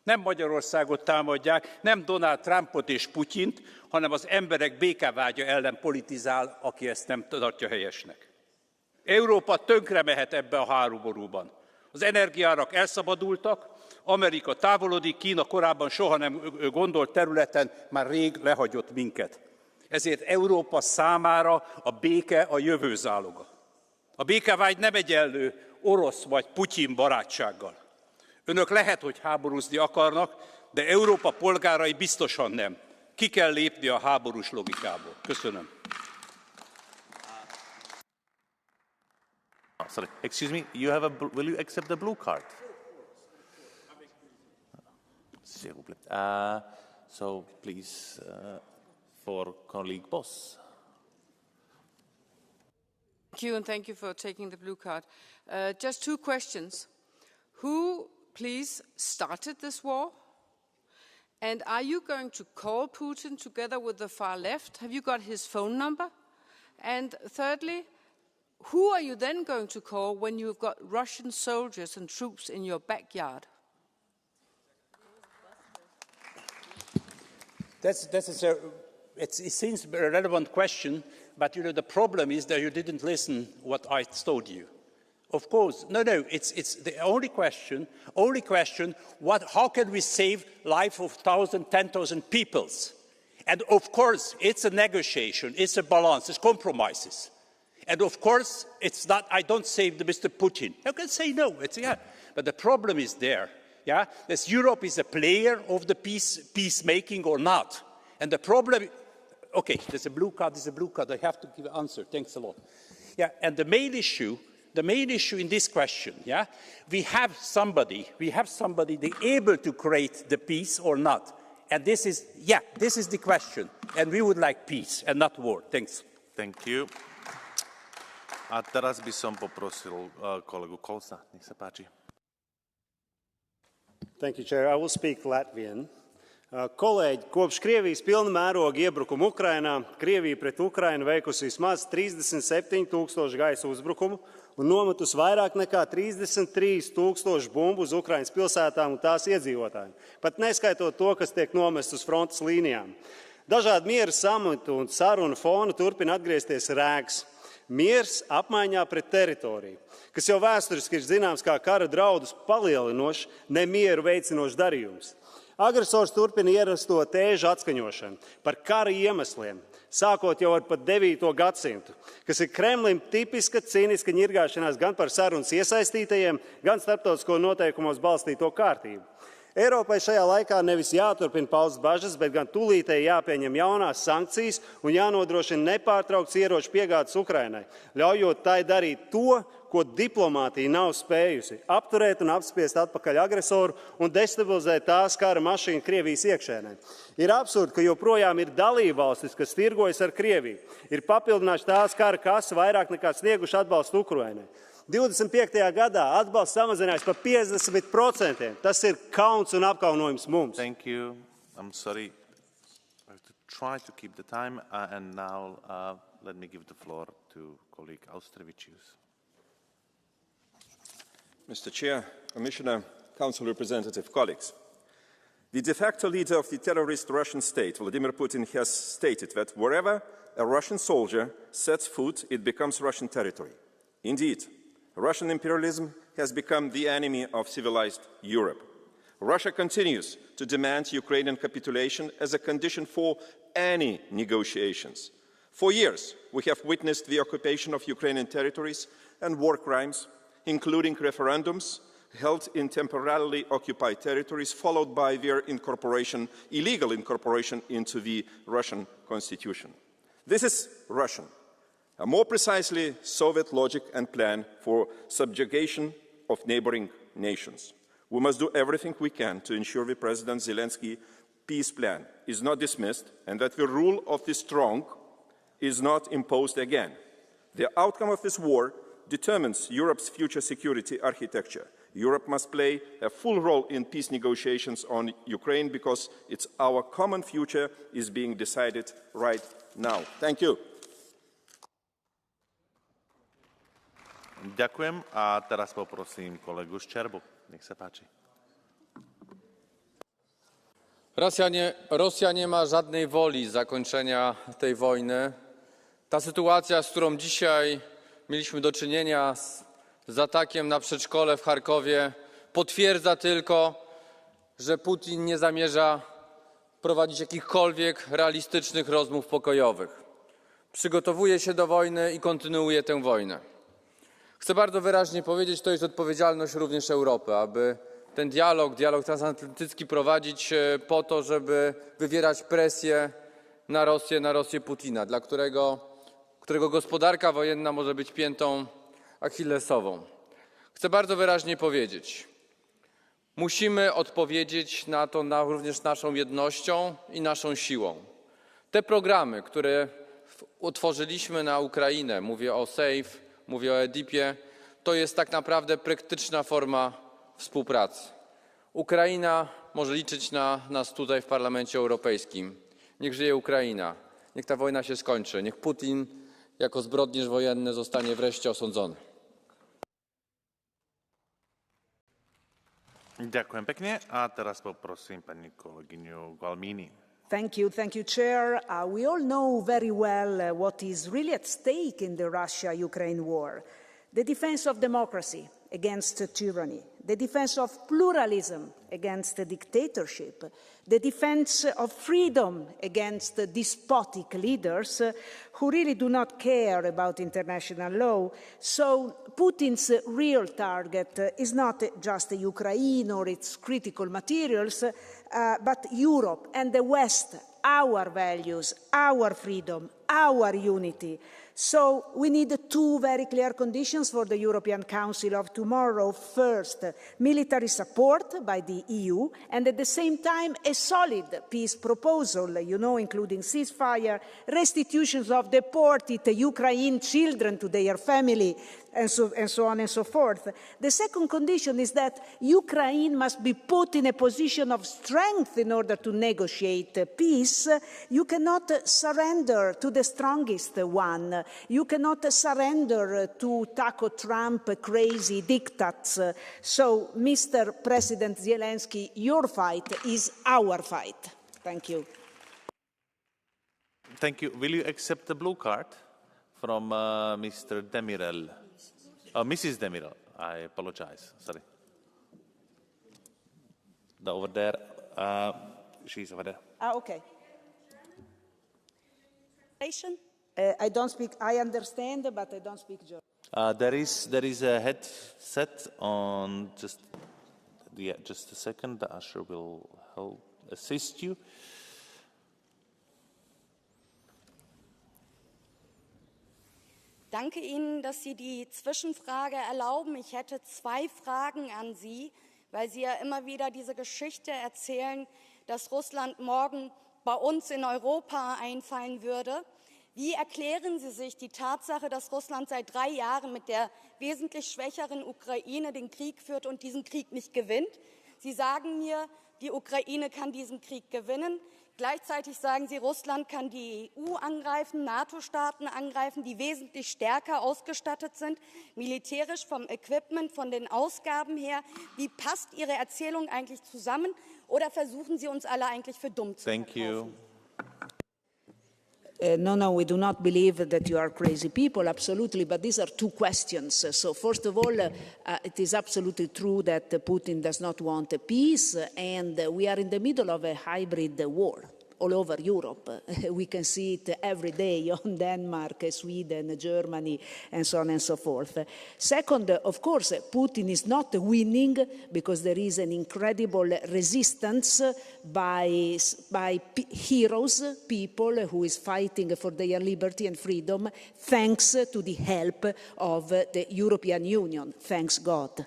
Nem Magyarországot támadják, nem Donald Trumpot és Putyint, hanem az emberek békevágya ellen politizál, aki ezt nem tartja helyesnek. Európa tönkre mehet ebbe a háborúban. Az energiaárak elszabadultak, Amerika távolodik, Kína korábban soha nem gondolt területen már rég lehagyott minket. Ezért Európa számára a béke a jövő záloga. A békevágy nem egyenlő orosz vagy Putyin barátsággal. Önök lehet, hogy háborúzni akarnak, de Európa polgárai biztosan nem. Ki kell lépni a háborús logikából. Köszönöm. Sorry, excuse me, will you accept the blue card? So please, for colleague Boss. Thank you, and thank you for taking the blue card. Just two questions. Who, please, started this war? And are you going to call Putin together with the far left? Have you got his phone number? And thirdly, who are you then going to call when you've got Russian soldiers and troops in your backyard? It seems a relevant question, but you know the problem is that you didn't listen what I told you. Of course, no, it's the only question. How can we save life of 1,000, 10,000 peoples? And of course, it's a negotiation, it's a balance, it's compromises. And of course, it's not, I don't say Mr. Putin. You can say no, but the problem is there. Yeah, that Europe is a player of the peacemaking or not. And the problem, okay, there's a blue card, I have to give an answer, thanks a lot. Yeah, and the main issue in this question, yeah, we have somebody able to create the peace or not. And this is the question. And we would like peace and not war. Thanks. Thank you. A teraz by som poprosil kolegu Kolsa. Nech sa páči. Thank you, Chair. I will speak Latvian. Kolēģi, kopš Krievijas pilna mēroga iebrukuma Ukrainā, Krievija pret Ukrainu veikusi vismaz 37,000 gaisa uzbrukumu un nometus vairāk nekā 33,000 bumbu uz Ukrainas pilsētām un tās iedzīvotājiem, pat neskaitot to, kas tiek nomests uz frontes līnijām. Dažādi miera samitu un sarunu fonu turpina atgriezties Rēgs. Miers apmaiņā pret teritoriju, kas jau vēsturiski ir zināms kā kara draudus palielinošs, nemieru veicinošs darījums. Agresors turpina ierasto tēžu atskaņošanu par kara iemesliem, sākot jau ar pat 9. gadsimtu, kas ir Kremlim tipiska cīniska ņirgāšanās gan par sarunas iesaistītajiem, gan starptautisko noteikumos balstīto kārtību. Eiropai šajā laikā nevis jāturpina paust bažas, bet gan tūlītēji jāpieņem jaunās sankcijas un jānodrošina nepārtraukts ieroču piegādes Ukrainai, ļaujot tai darīt to, ko diplomātija nav spējusi – apturēt un apspiest atpakaļ agresoru un destabilizēt tās kara mašīnu Krievijas iekšēnē. Ir absurdi, ka joprojām ir dalībvalstis, kas tirgojas ar Krieviju, ir papildinājuši tās kara kasu vairāk nekā snieguši atbalstu Ukrainai. 25. gadā atbalsts samazinājās par 50%. Tas ir kauns un apkaunojums mums. Thank you. I'm sorry. I have to try to keep the time. And now let me give the floor to colleague Austrevicius. Mr. Chair, Commissioner, Council representative, colleagues. The de facto leader of the terrorist Russian state, Vladimir Putin, has stated that wherever a Russian soldier sets foot, it becomes Russian territory. Indeed, Russian imperialism has become the enemy of civilized Europe. Russia continues to demand Ukrainian capitulation as a condition for any negotiations. For years, we have witnessed the occupation of Ukrainian territories and war crimes, including referendums held in temporarily occupied territories, followed by their illegal incorporation into the Russian constitution. This is Russian. More precisely, Soviet logic and plan for subjugation of neighboring nations. We must do everything we can to ensure that President Zelensky's peace plan is not dismissed and that the rule of the strong is not imposed again. The outcome of this war determines Europe's future security architecture. Europe must play a full role in peace negotiations on Ukraine because it's our common future is being decided right now. Thank you. Ďakujem a teraz poprosím kolegu Ščerbu. Nech sa páči. Rosja nie ma żadnej woli zakończenia tej wojny. Ta sytuacja, z którą dzisiaj mieliśmy do czynienia z atakiem na przedszkole w Charkowie, potwierdza tylko, że Putin nie zamierza prowadzić jakichkolwiek realistycznych rozmów pokojowych. Przygotowuje się do wojny i kontynuuje tę wojnę. Chcę bardzo wyraźnie powiedzieć, to jest odpowiedzialność również Europy, aby ten dialog transatlantycki prowadzić po to, żeby wywierać presję na Rosję Putina, dla którego gospodarka wojenna może być piętą achillesową. Chcę bardzo wyraźnie powiedzieć, musimy odpowiedzieć na to również naszą jednością i naszą siłą. Te programy, które utworzyliśmy na Ukrainę, mówię o SAFE, mówię o EDIP-ie, to jest tak naprawdę praktyczna forma współpracy. Ukraina może liczyć na nas tutaj w Parlamencie Europejskim. Niech żyje Ukraina, niech ta wojna się skończy, niech Putin jako zbrodniarz wojenny zostanie wreszcie osądzony. Ďakujem pekne a teraz poprosím pani kolegyňu Gualmini. Thank you, Chair. We all know very well what is really at stake in the Russia-Ukraine war. The defense of democracy against tyranny, the defense of pluralism against the dictatorship, the defense of freedom against the despotic leaders who really do not care about international law. So Putin's real target is not just Ukraine or its critical materials, but Europe and the West, our values, our freedom, our unity. So we need two very clear conditions for the European Council of tomorrow. First, military support by the EU, and at the same time, a solid peace proposal, including ceasefire, restitutions of deported Ukraine children to their family, and so on and so forth. The second condition is that Ukraine must be put in a position of strength in order to negotiate peace. You cannot surrender to the strongest one. You cannot surrender to tackle Trump crazy diktats. So, Mr. President Zelensky, your fight is our fight. Thank you. Thank you. Will you accept the blue card from Mr. Demirel? Mrs. Demirel, I apologize. Sorry. Over there. She's over there. Okay. I don't speak. I understand, but I don't speak German. There is a headset on. Just a second. The usher will assist you. Danke Ihnen, dass Sie die Zwischenfrage erlauben. Ich hätte zwei Fragen an Sie, weil Sie ja immer wieder diese Geschichte erzählen, dass Russland morgen bei uns in Europa einfallen würde. Wie erklären Sie sich die Tatsache, dass Russland seit 3 Jahren mit der wesentlich schwächeren Ukraine den Krieg führt und diesen Krieg nicht gewinnt? Sie sagen mir, die Ukraine kann diesen Krieg gewinnen. Gleichzeitig sagen Sie, Russland kann die EU angreifen, NATO-Staaten angreifen, die wesentlich stärker ausgestattet sind, militärisch vom Equipment, von den Ausgaben her. Wie passt Ihre Erzählung eigentlich zusammen? Oder versuchen Sie uns alle eigentlich für dumm zu verkaufen? Thank you. No, we do not believe that you are crazy people, absolutely, but these are two questions. So first of all, it is absolutely true that Putin does not want peace, and we are in the middle of a hybrid war all over Europe. We can see it every day on Denmark, Sweden, Germany, and so on and so forth. Second, of course, Putin is not winning because there is an incredible resistance by heroes, people who is fighting for their liberty and freedom, thanks to the help of the European Union. Thanks God.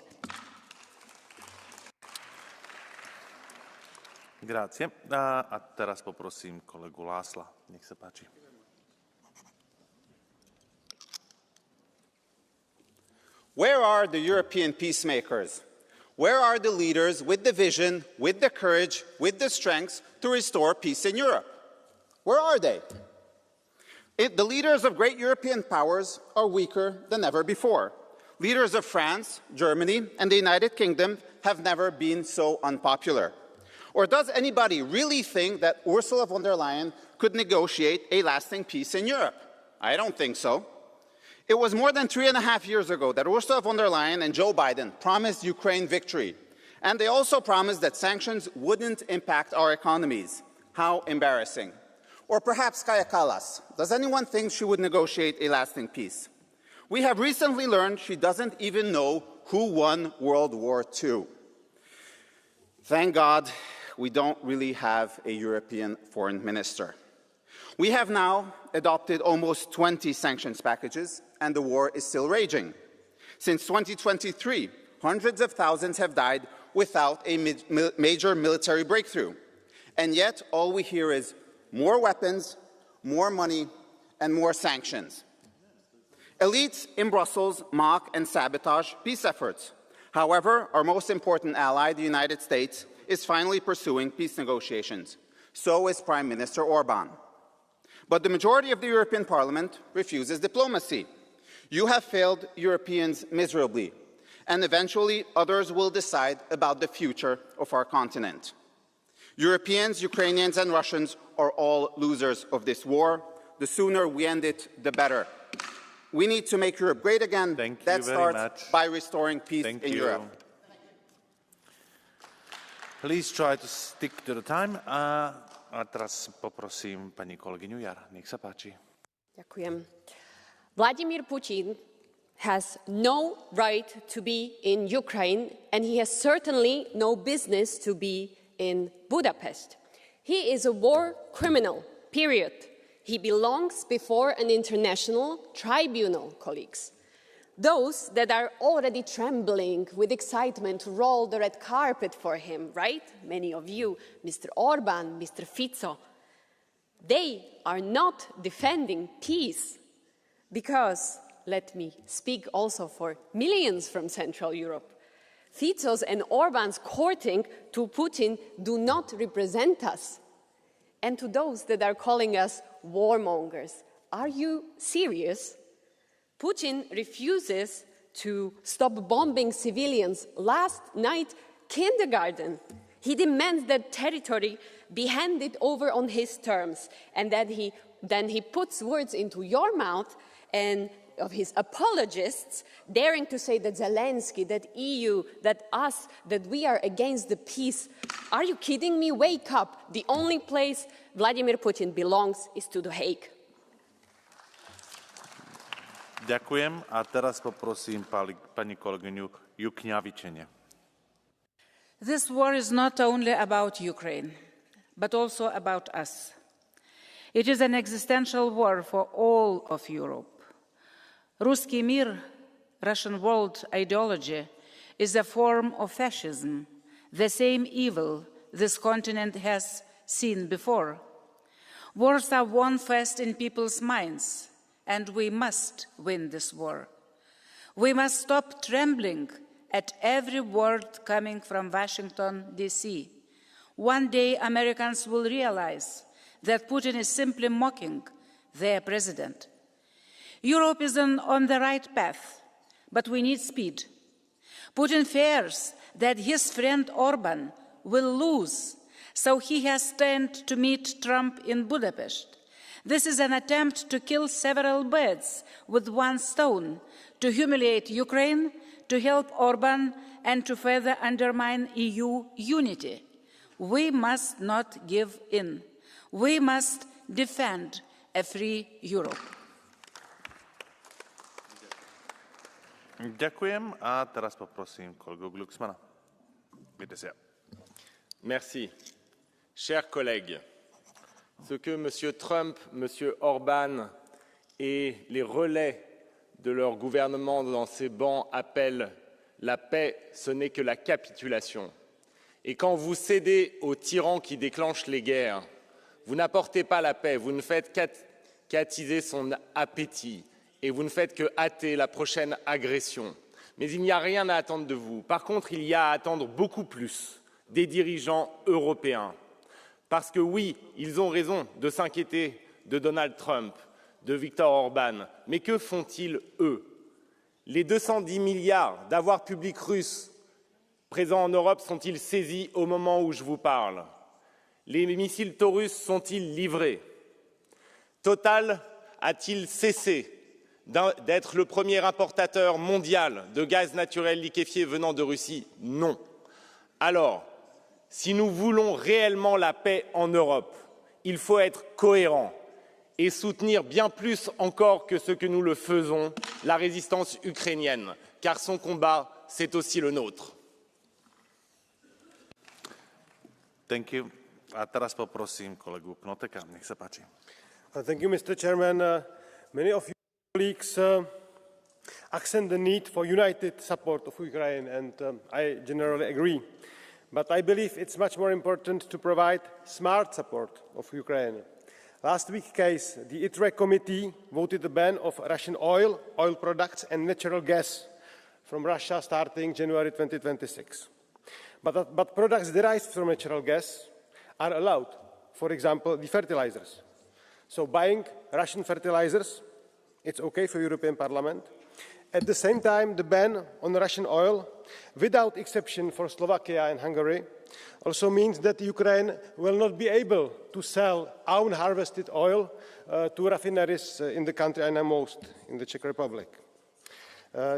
Grazie. A teraz poprosím kolegu Lásla. Nech sa páči. Where are the European peacemakers? Where are the leaders with the vision, with the courage, with the strength to restore peace in Europe? Where are they? The leaders of great European powers are weaker than ever before. Leaders of France, Germany, and the United Kingdom have never been so unpopular. Or does anybody really think that Ursula von der Leyen could negotiate a lasting peace in Europe? I don't think so. It was more than 3.5 years ago that Ursula von der Leyen and Joe Biden promised Ukraine victory. And they also promised that sanctions wouldn't impact our economies. How embarrassing. Or perhaps Kaja Kallas. Does anyone think she would negotiate a lasting peace? We have recently learned she doesn't even know who won World War II. Thank God we don't really have a European foreign minister. We have now adopted almost 20 sanctions packages, and the war is still raging. Since 2023, hundreds of thousands have died without a major military breakthrough. And yet, all we hear is more weapons, more money, and more sanctions. Elites in Brussels mock and sabotage peace efforts. However, our most important ally, the United States, is finally pursuing peace negotiations. So is Prime Minister Orban. But the majority of the European Parliament refuses diplomacy. You have failed Europeans miserably, and eventually others will decide about the future of our continent. Europeans, Ukrainians, and Russians are all losers of this war. The sooner we end it, the better. We need to make Europe great again. That starts by restoring peace in Europe. Please try to stick to the time. A teraz poprosím pani kolegyňu Jar. Nech sa páči. Ďakujem. Vladimir Putin has no right to be in Ukraine, and he has certainly no business to be in Budapest. He is a war criminal, period. He belongs before an international tribunal, colleagues. Those that are already trembling with excitement to roll the red carpet for him, right? Many of you, Mr. Orban, Mr. Fico, they are not defending peace because, let me speak also for millions from Central Europe, Fico's and Orban's courting to Putin do not represent us. And to those that are calling us warmongers, are you serious? Putin refuses to stop bombing civilians. Last night, kindergarten. He demands that territory be handed over on his terms, and that then he puts words into your mouth and of his apologists, daring to say that Zelensky, that EU, that us, that we are against the peace. Are you kidding me? Wake up. The only place Vladimir Putin belongs is to The Hague. Ďakujem a teraz poprosím pani kolegyňu Jukňavičene. This war is not only about Ukraine, but also about us. It is an existential war for all of Europe. Ruski Mir, Russian world ideology, is a form of fascism, the same evil this continent has seen before. Wars are won fast in people's minds, and we must win this war. We must stop trembling at every word coming from Washington, D.C. One day, Americans will realize that Putin is simply mocking their president. Europe is on the right path, but we need speed. Putin fears that his friend Orban will lose, so he has turned to meet Trump in Budapest. This is an attempt to kill several birds with one stone, to humiliate Ukraine, to help Orban, and to further undermine EU unity. We must not give in. We must defend a free Europe. Ďakujem a teraz poprosím kolegu Glucksmana. Merci. Chers collègues, ce que M. Trump, M. Orban et les relais de leur gouvernement dans ces bancs appellent la paix, ce n'est que la capitulation. Et quand vous cédez aux tyrans qui déclenchent les guerres, vous n'apportez pas la paix, vous ne faites qu'attiser son appétit. Et vous ne faites que hâter la prochaine agression. Mais il n'y a rien à attendre de vous. Par contre, il y a à attendre beaucoup plus des dirigeants européens. Parce que oui, ils ont raison de s'inquiéter de Donald Trump, de Viktor Orban. Mais que font-ils, eux? Les 210 milliards d'avoirs publics russes présents en Europe sont-ils saisis au moment où je vous parle? Les missiles Taurus sont-ils livrés? Total a-t-il cessé d'être le premier importateur mondial de gaz naturel liquéfié venant de Russie? Non. Alors, si nous voulons réellement la paix en Europe, il faut être cohérent et soutenir bien plus encore que ce que nous le faisons, la résistance ukrainienne, car son combat, c'est aussi le nôtre. Thank you. A teraz poprosím kolegu Knoteka. Nech sa páči. Thank you, Mr. Chairman. Many of you colleagues accent the need for united support of Ukraine, and I generally agree. But I believe it's much more important to provide smart support of Ukraine. Last week's case, the ITRE committee voted the ban of Russian oil, oil products and natural gas from Russia starting January 2026. But products derived from natural gas are allowed, for example, the fertilizers. So buying Russian fertilizers, it's okay for European Parliament. At the same time, the ban on Russian oil, without exception for Slovakia and Hungary, also means that Ukraine will not be able to sell own harvested oil to refineries in the country I know most, in the Czech Republic.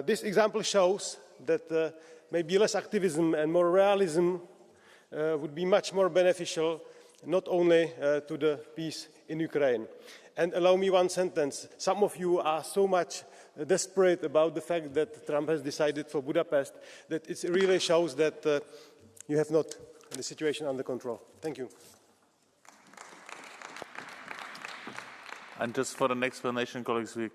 This example shows that maybe less activism and more realism would be much more beneficial, not only to the peace in Ukraine. And allow me one sentence. Some of you are so much desperate about the fact that Trump has decided for Budapest that it really shows that you have not the situation under control. Thank you. And just for an explanation, colleagues, we're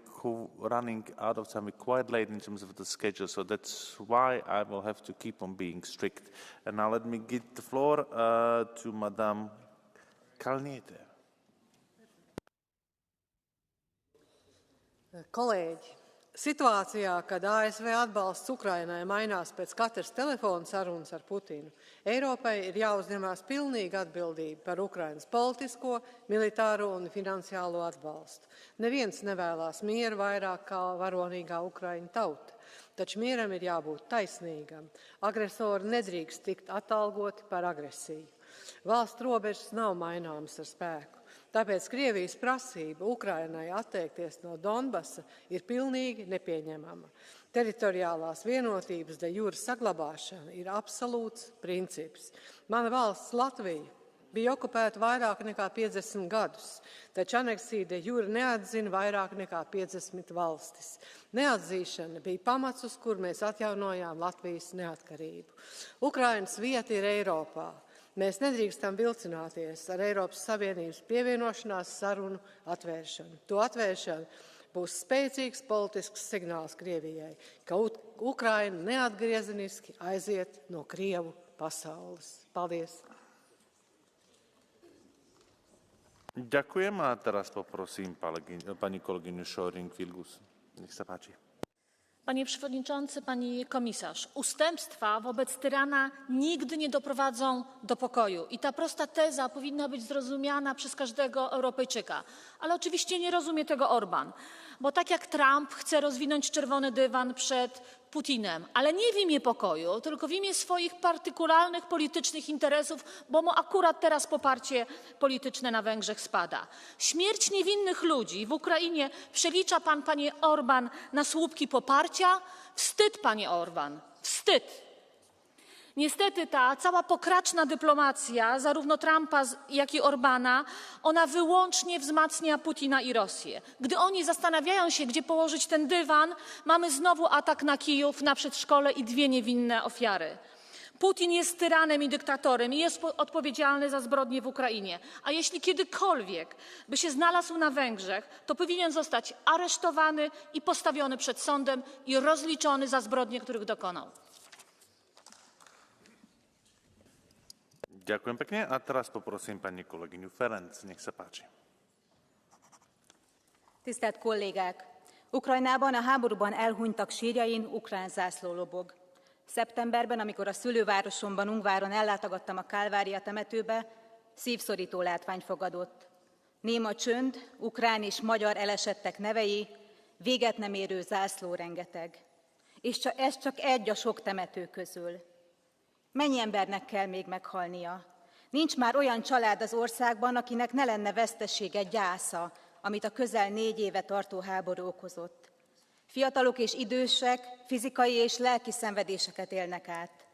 running out of time. We're quite late in terms of the schedule, so that's why I will have to keep on being strict. And now let me give the floor to Madame Kalniete. Kolēģi, situācijā, kad ASV atbalsts Ukrainai mainās pēc katras telefona sarunas ar Putinu, Eiropai ir jāuzņemās pilnīga atbildība par Ukrainas politisko, militāro un finansiālo atbalstu. Neviens nevēlās mieru vairāk kā varonīgā Ukraiņu tauta, taču mieram ir jābūt taisnīgam. Agresori nedrīkst tikt atalgoti par agresiju. Valsts robežas nav maināmas ar spēku. Tāpēc Krievijas prasība Ukrainai atteikties no Donbasa ir pilnīgi nepieņemama. Teritoriālās vienotības de jure saglabāšana ir absolūts princips. Mana valsts Latvija bija okupēta vairāk nekā 50 gadus, taču aneksija de jure neatzina vairāk nekā 50 valstis. Neatzīšana bija pamats, uz kur mēs atjaunojām Latvijas neatkarību. Ukrainas vieta ir Eiropā. Mēs nedrīkstam vilcināties ar Eiropas Savienības pievienošanās sarunu atvēršanu. To atvēršana būs spēcīgs politisks signāls Krievijai, ka Ukraina neatgriezeniski aiziet no Krievu pasaules. Paldies! Ďakujem a teraz poprosím pani kolegyňu Schöring-Wilgus. Nech sa páči. Panie Przewodniczący, Pani Komisarz, ustępstwa wobec tyrana nigdy nie doprowadzą do pokoju. I ta prosta teza powinna być zrozumiana przez każdego Europejczyka. Ale oczywiście nie rozumie tego Orbán, bo tak jak Trump chce rozwinąć czerwony dywan przed Putinem, ale nie w imię pokoju, tylko w imię swoich partykularnych politycznych interesów, bo mu akurat teraz poparcie polityczne na Węgrzech spada. Śmierć niewinnych ludzi w Ukrainie przelicza pan, panie Orbán, na słupki poparcia? Wstyd, panie Orbán, wstyd! Niestety ta cała pokraczna dyplomacja, zarówno Trumpa, jak i Orbána, ona wyłącznie wzmacnia Putina i Rosję. Gdy oni zastanawiają się, gdzie położyć ten dywan, mamy znowu atak na Kijów, na przedszkole i 2 niewinne ofiary. Putin jest tyranem i dyktatorem i jest odpowiedzialny za zbrodnie w Ukrainie. A jeśli kiedykolwiek by się znalazł na Węgrzech, to powinien zostać aresztowany i postawiony przed sądem i rozliczony za zbrodnie, których dokonał. Ďakujem pekne a teraz poprosím pani kolegyňu Ferenc. Nech sa páči. Tisztelt kollégák! Ukrajnában a háborúban elhunytak sírjain ukrán zászló lobog. Szeptemberben, amikor a szülővárosomban, Ungváron ellátogattam a Kálvária temetőbe, szívszorító látvány fogadott. Néma csönd, ukrán és magyar elesettek nevei, véget nem érő zászló rengeteg. És ez csak egy a sok temető közül. Mennyi embernek kell még meghalnia? Nincs már olyan család az országban, akinek ne lenne vesztesége, gyásza, amit a közel 4 éve tartó háború okozott. Fiatalok és idősek fizikai és lelki szenvedéseket élnek át.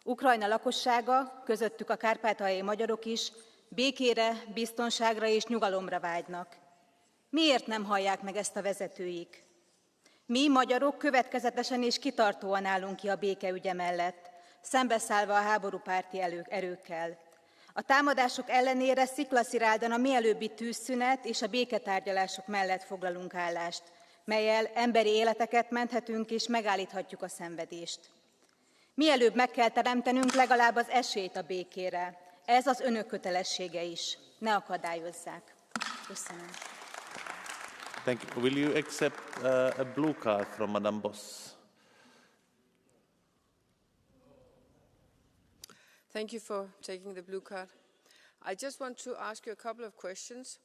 Ukrajna lakossága, közöttük a kárpátaljai magyarok is, békére, biztonságra és nyugalomra vágynak. Miért nem hallják meg ezt a vezetőik? Mi, magyarok, következetesen és kitartóan állunk ki a békeügye mellett, szembeszállva a háborúpárti erőkkel. A támadások ellenére sziklasziráldan a mielőbbi tűzszünet és a béketárgyalások mellett foglalunk állást, mellyel emberi életeket menthetünk és megállíthatjuk a szenvedést. Mielőbb meg kell teremtenünk legalább az esélyt a békére. Ez az önök kötelessége is. Ne akadályozzák. Köszönöm. Thank you. Will you accept a blue card from Madame Boss? Thank you for taking the blue card. I just want to ask you a couple of questions.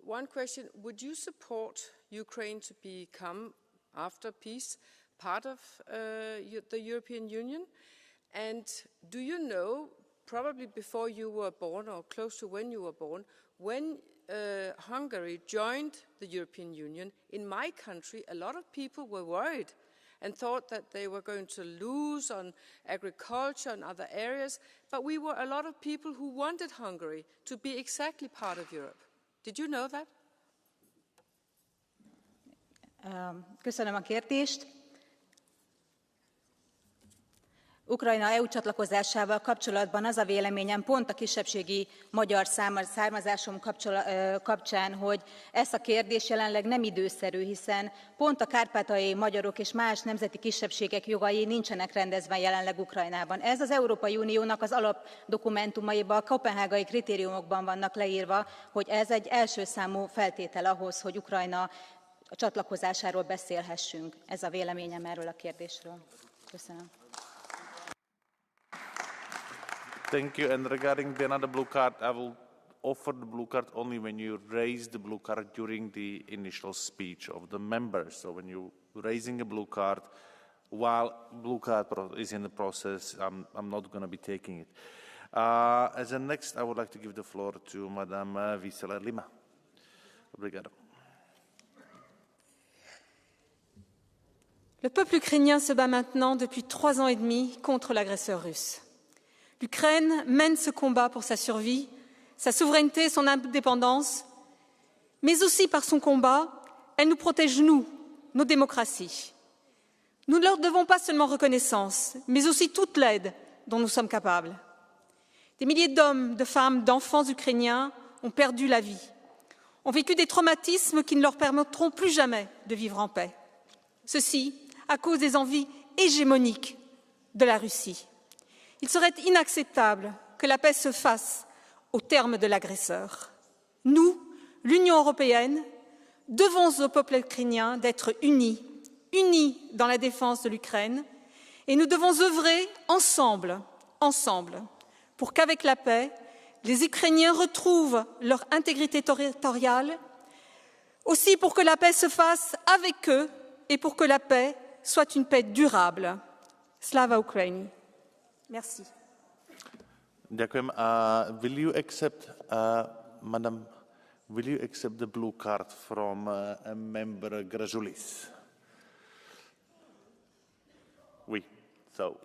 One question, would you support Ukraine to become, after peace, part of the European Union? And do you know, probably before you were born or close to when you were born, when Hungary joined the European Union, in my country, a lot of people were worried and thought that they were going to lose on agriculture and other areas, but we were a lot of people who wanted Hungary to be exactly part of Europe. Did you know that? Köszönöm a kérdést. Ukrajna EU csatlakozásával kapcsolatban az a véleményem pont a kisebbségi magyar származásom kapcsán, hogy ez a kérdés jelenleg nem időszerű, hiszen pont a kárpátaljai magyarok és más nemzeti kisebbségek jogai nincsenek rendezve jelenleg Ukrajnában. Ez az Európai Uniónak az alapdokumentumaiban, a koppenhágai kritériumokban vannak leírva, hogy ez egy első számú feltétel ahhoz, hogy Ukrajna csatlakozásáról beszélhessünk. Ez a véleményem erről a kérdésről. Köszönöm. Thank you. And regarding the another blue card, I will offer the blue card only when you raise the blue card during the initial speech of the members. So when you're raising a blue card, while blue card is in the process, I'm not going to be taking it. As a next, I would like to give the floor to Madame Wisela Lima. Obrigado. Le peuple ukrainien se bat maintenant depuis 3 ans et demi contre l'agresseur russe. L'Ukraine mène ce combat pour sa survie, sa souveraineté, son indépendance, mais aussi par son combat, elle nous protège, nous, nos démocraties. Nous ne leur devons pas seulement reconnaissance, mais aussi toute l'aide dont nous sommes capables. Des milliers d'hommes, de femmes, d'enfants ukrainiens ont perdu la vie, ont vécu des traumatismes qui ne leur permettront plus jamais de vivre en paix. Ceci à cause des envies hégémoniques de la Russie. Il serait inacceptable que la paix se fasse au terme de l'agresseur. Nous, l'Union européenne, devons au peuple ukrainien d'être unis dans la défense de l'Ukraine, et nous devons œuvrer ensemble, pour qu'avec la paix, les Ukrainiens retrouvent leur intégrité territoriale, aussi pour que la paix se fasse avec eux et pour que la paix soit une paix durable. Slava Ukraini. Merci. Ďakujem. Will you accept, Madam, will you accept the blue card from a member Gražulis? Oui. So,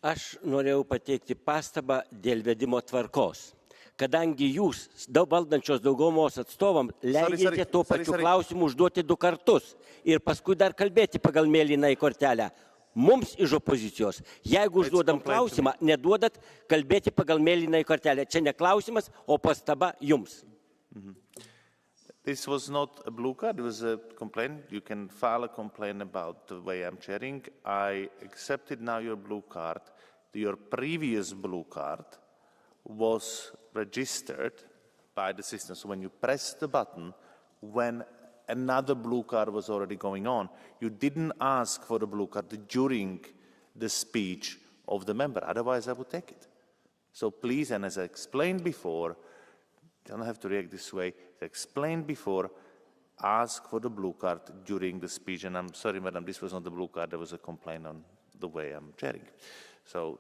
Aš norėjau pateikti pastabą dėl vedimo tvarkos. Kadangi jūs valdančios daugumos atstovam leidžiate tuo pačiu klausimu užduoti 2 kartus ir paskui dar kalbėti pagal mėlynąją kortelę. Mums iš opozicijos, jeigu užduodam klausimą, neduodat kalbėti pagal mėlynąją kortelę. Čia ne klausimas, o pastaba jums. This was not a blue card, it was a complaint. You can file a complaint about the way I'm chairing. I accepted now your blue card. Your previous blue card was registered by the system. So when you press the button, when another blue card was already going on, you didn't ask for the blue card during the speech of the member. Otherwise, I would take it. So please, and as I explained before, you don't have to react this way. As I explained before, ask for the blue card during the speech. And I'm sorry, madam, this was not the blue card. There was a complaint on the way I'm chairing. So,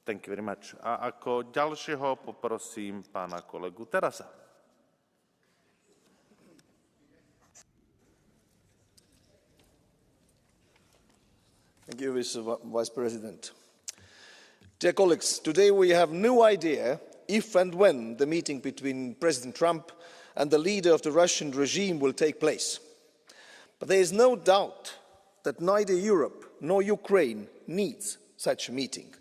thank you very much. A ako ďalšieho poprosím pána kolegu Terasa. Thank you, Mr. Vice President. Dear colleagues, today we have no idea if and when the meeting between President Trump and the leader of the Russian regime will take place. But there is no doubt that neither Europe nor Ukraine needs such a meeting.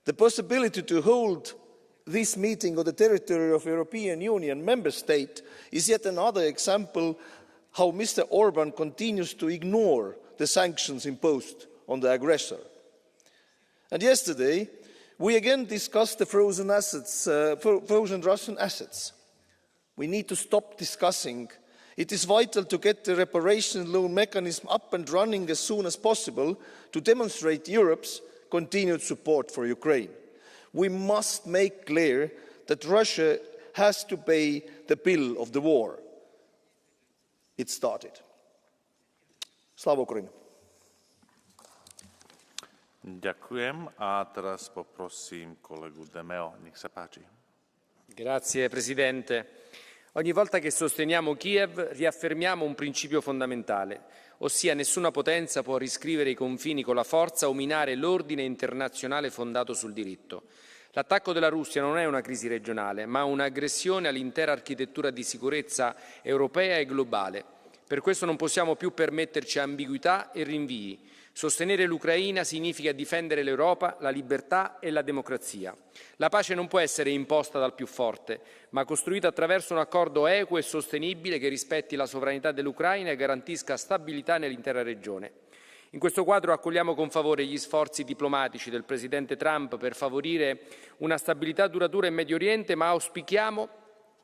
The possibility to hold this meeting on the territory of European Union member state is yet another example how Mr. Orban continues to ignore the sanctions imposed on the aggressor. And yesterday, we again discussed the frozen Russian assets. We need to stop discussing. It is vital to get the reparation loan mechanism up and running as soon as possible to demonstrate Europe's continued support for Ukraine. We must make clear that Russia has to pay the bill of the war. It started. Slava Ukraini. Ďakujem a teraz poprosím kolegu Demeo, nech sa páči. Grazie Presidente. Ogni volta che sosteniamo Kiev riaffermiamo un principio fondamentale, ossia nessuna potenza può riscrivere i confini con la forza o minare l'ordine internazionale fondato sul diritto. L'attacco della Russia non è una crisi regionale, ma un'aggressione all'intera architettura di sicurezza europea e globale. Per questo non possiamo più permetterci ambiguità e rinvii. Sostenere l'Ucraina significa difendere l'Europa, la libertà e la democrazia. La pace non può essere imposta dal più forte, ma costruita attraverso un accordo equo e sostenibile che rispetti la sovranità dell'Ucraina e garantisca stabilità nell'intera regione. In questo quadro accogliamo con favore gli sforzi diplomatici del Presidente Trump per favorire una stabilità duratura in Medio Oriente, ma auspichiamo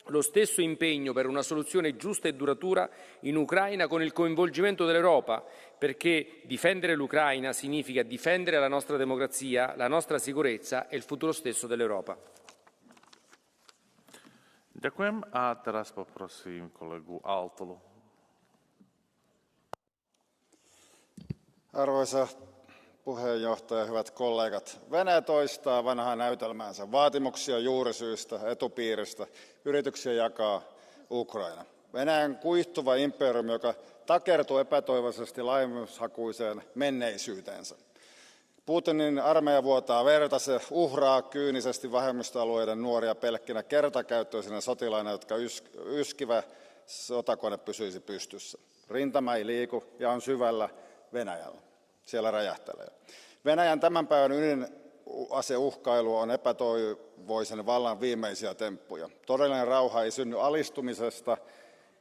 lo stesso impegno per una soluzione giusta e duratura in Ucraina con il coinvolgimento dell'Europa, perché difendere l'Ucraina significa difendere la nostra democrazia, la nostra sicurezza e il futuro stesso dell'Europa. Ďakujem a teraz poprosím kolegu Aaltolu. Arvoisa puheenjohtaja, hyvät kollegat. Venäjä toistaa vanhaa näytelmäänsä. Vaatimuksia juurisyystä, etupiiristä, yrityksiä jakaa Ukraina. Venäjän kuihtuva imperiumi, joka takertuu epätoivoisesti laajennushakuiseen menneisyyteensä. Putinin armeija vuotaa verta, se uhraa kyynisesti vähemmistöalueiden nuoria pelkkinä kertakäyttöisinä sotilaina, jotka yskivä sotakone pysyisi pystyssä. Rintama ei liiku ja on syvällä Venäjällä. Siellä räjähtelee. Venäjän tämän päivän ydinaseuhkailu on epätoivoisen vallan viimeisiä temppuja. Todellinen rauha ei synny alistumisesta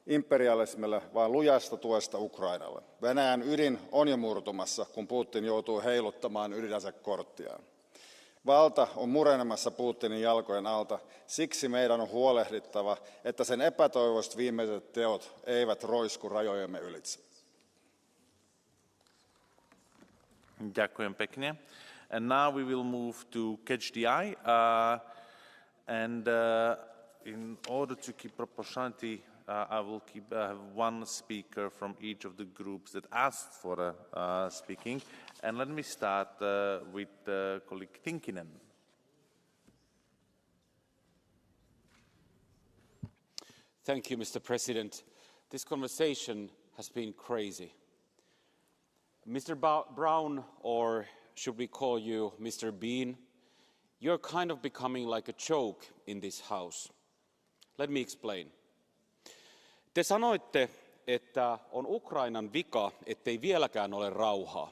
imperialismille, vaan lujasta tuesta Ukrainalle. Venäjän ydin on jo murtumassa, kun Putin joutuu heiluttamaan ydinasekorttiaan. Valta on murenemassa Putinin jalkojen alta, siksi meidän on huolehdittava, että sen epätoivoiset viimeiset teot eivät roisku rajojemme ylitse. Ďakujem pekne. And now we will move to Catch the Eye. In order to keep proportionality, I will have one speaker from each of the groups that asked for speaking. And let me start with colleague Tinkinen. Thank you, Mr. President. This conversation has been crazy. Mr. Brown, or should we call you Mr. Bean, you're kind of becoming like a joke in this house. Let me explain. Te sanoitte, että on Ukrainan vika, ettei vieläkään ole rauhaa.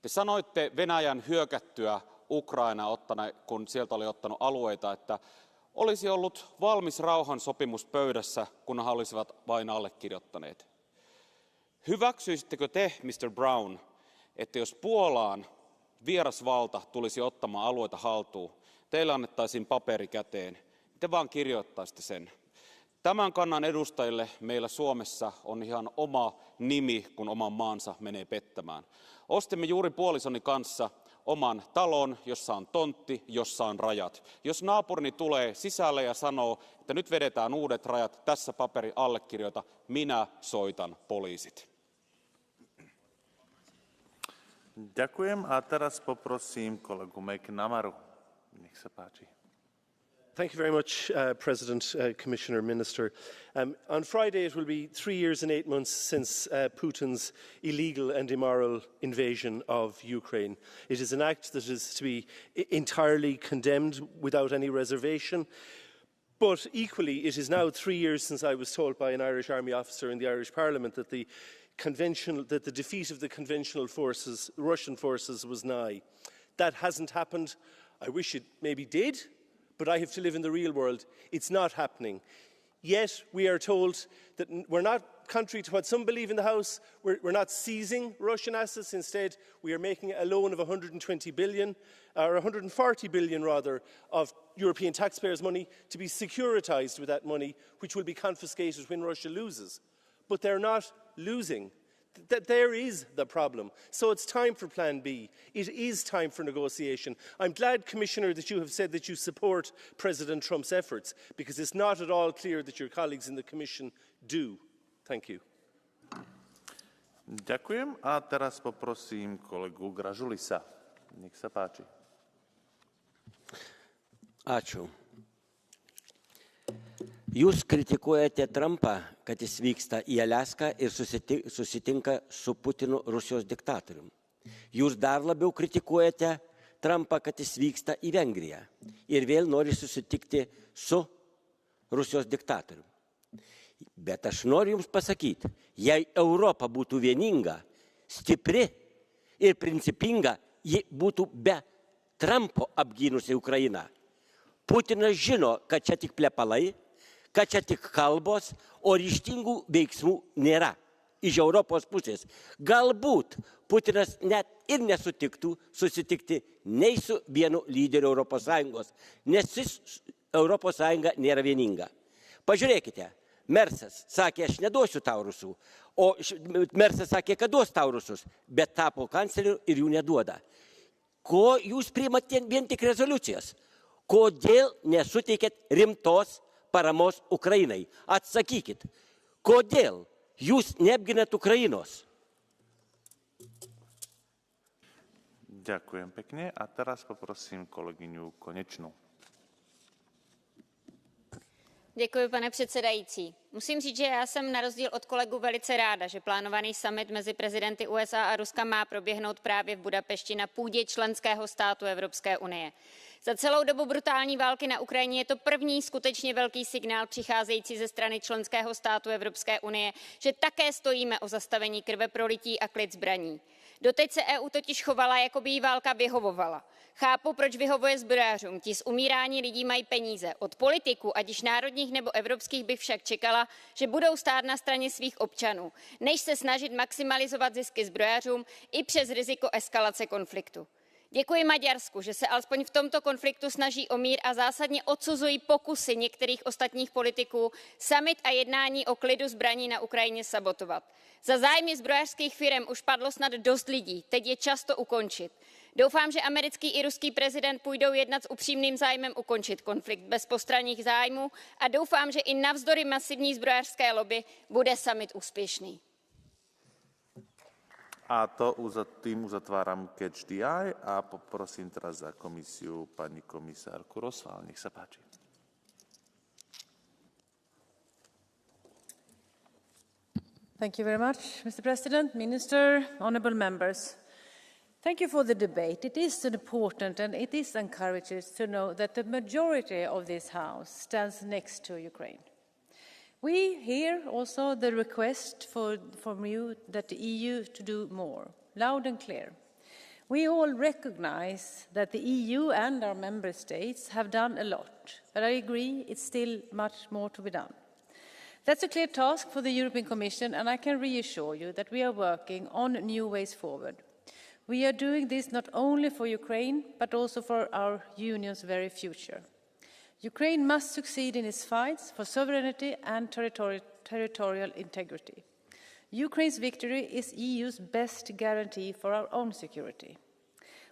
Te sanoitte Venäjän hyökättyä Ukrainaa, kun sieltä oli ottanut alueita, että olisi ollut valmis rauhansopimus pöydässä, kunhan he olisivat vain allekirjoittaneet. Hyväksyisittekö te, Mr. Brown, että jos Puolaan vieras valta tulisi ottamaan alueita haltuun, teille annettaisiin paperi käteen, te vaan kirjoittaisitte sen? Tämän kannan edustajille meillä Suomessa on ihan oma nimi, kun oman maansa menee pettämään. Ostimme juuri puolisoni kanssa oman talon, jossa on tontti, jossa on rajat. Jos naapurini tulee sisälle ja sanoo, että nyt vedetään uudet rajat, tässä paperi allekirjoita, minä soitan poliisit. Ďakujem a teraz poprosím kolegu McNamaru. Nech sa páči. Thank you very much, President, Commissioner, Minister. On Friday it will be 3 years and 8 months since Putin's illegal and immoral invasion of Ukraine. It is an act that is to be entirely condemned without any reservation. But equally, it is now 3 years since I was told by an Irish Army officer in the Irish Parliament that the defeat of the conventional forces, Russian forces, was nigh. That hasn't happened. I wish it maybe did, but I have to live in the real world. It's not happening. Yet we are told that we're not, contrary to what some believe in the House, we're not seizing Russian assets. Instead, we are making a loan of 120 billion, or 140 billion rather, of European taxpayers' money to be securitised with that money, which will be confiscated when Russia loses. But they're not losing. There is the problem. So it's time for Plan B. It is time for negotiation. I'm glad, Commissioner, that you have said that you support President Trump's efforts, because it's not at all clear that your colleagues in the Commission do. Thank you. Ďakujem a teraz poprosím kolegu Gražulisa. Nech sa páči. Ačiū. Jūs kritikuojate Trumpą, kad jis vyksta į Alaską ir susitinka su Putinu Rusijos diktatoriumi. Jūs dar labiau kritikuojate Trumpą, kad jis vyksta į Vengriją ir vėl nori susitikti su Rusijos diktatoriumi. Bet aš noriu Jums pasakyti, jei Europa būtų vieninga, stipri ir principinga, ji būtų be Trumpo apgynusi Ukrainą. Putinas žino, kad čia tik plepalai, kad čia tik kalbos, o ryžtingų veiksmų nėra iš Europos pusės. Galbūt Putinas net ir nesutiktų susitikti nei su vienu lyderiu Europos Sąjungos, nes Europos Sąjunga nėra vieninga. Pažiūrėkite, Mersas sakė, aš neduosiu tau rusų, o Mersas sakė, kad duos tau rusus, bet tapo kancleriu ir jų neduoda. Ko jūs priimate vien tik rezoliucijas? Kodėl nesuteikėt rimtos paramos Ukrainai? Atsakykit, kodėl jūs neapginat Ukrainos? Ďakujem pekne a teraz poprosím kolegyňu Konečnou. Děkuji, pane předsedající. Musím říct, že já jsem na rozdíl od kolegů velice ráda, že plánovaný summit mezi prezidenty USA a Ruska má proběhnout právě v Budapešti na půdě členského státu Evropské unie. Za celou dobu brutální války na Ukrajině je to první skutečně velký signál přicházející ze strany členského státu Evropské unie, že také stojíme o zastavení krveprolití a klid zbraní. Doteď se EU totiž chovala, jako by jí válka vyhovovala. Chápu, proč vyhovuje zbrojařům, ti z umírání lidí mají peníze. Od politiků, ať již národních nebo evropských, bych však čekala, že budou stát na straně svých občanů, než se snažit maximalizovat zisky zbrojařům i přes riziko eskalace konfliktu. Děkuji Maďarsku, že se alespoň v tomto konfliktu snaží o mír a zásadně odsuzují pokusy některých ostatních politiků summit a jednání o klidu zbraní na Ukrajině sabotovat. Za zájmy zbrojařských firem už padlo snad dost lidí, teď je čas to ukončit. Doufám, že americký i ruský prezident půjdou jednat s upřímným zájmem ukončit konflikt bez postranních zájmů a doufám, že i navzdory masivní zbrojařské lobby bude summit úspěšný. A tým uzatváram Catch the Eye a poprosím teraz za komisiu pani komisárku Rosval. Nech sa páči. Thank you very much, Mr. President, Minister, honourable members. Thank you for the debate. It is important and it is encouraging to know that the majority of this House stands next to Ukraine. We hear also the request from you that the EU to do more, loud and clear. We all recognise that the EU and our member states have done a lot, but I agree it's still much more to be done. That's a clear task for the European Commission, and I can reassure you that we are working on new ways forward. We are doing this not only for Ukraine, but also for our Union's very future. Ukraine must succeed in its fights for sovereignty and territorial integrity. Ukraine's victory is EU's best guarantee for our own security.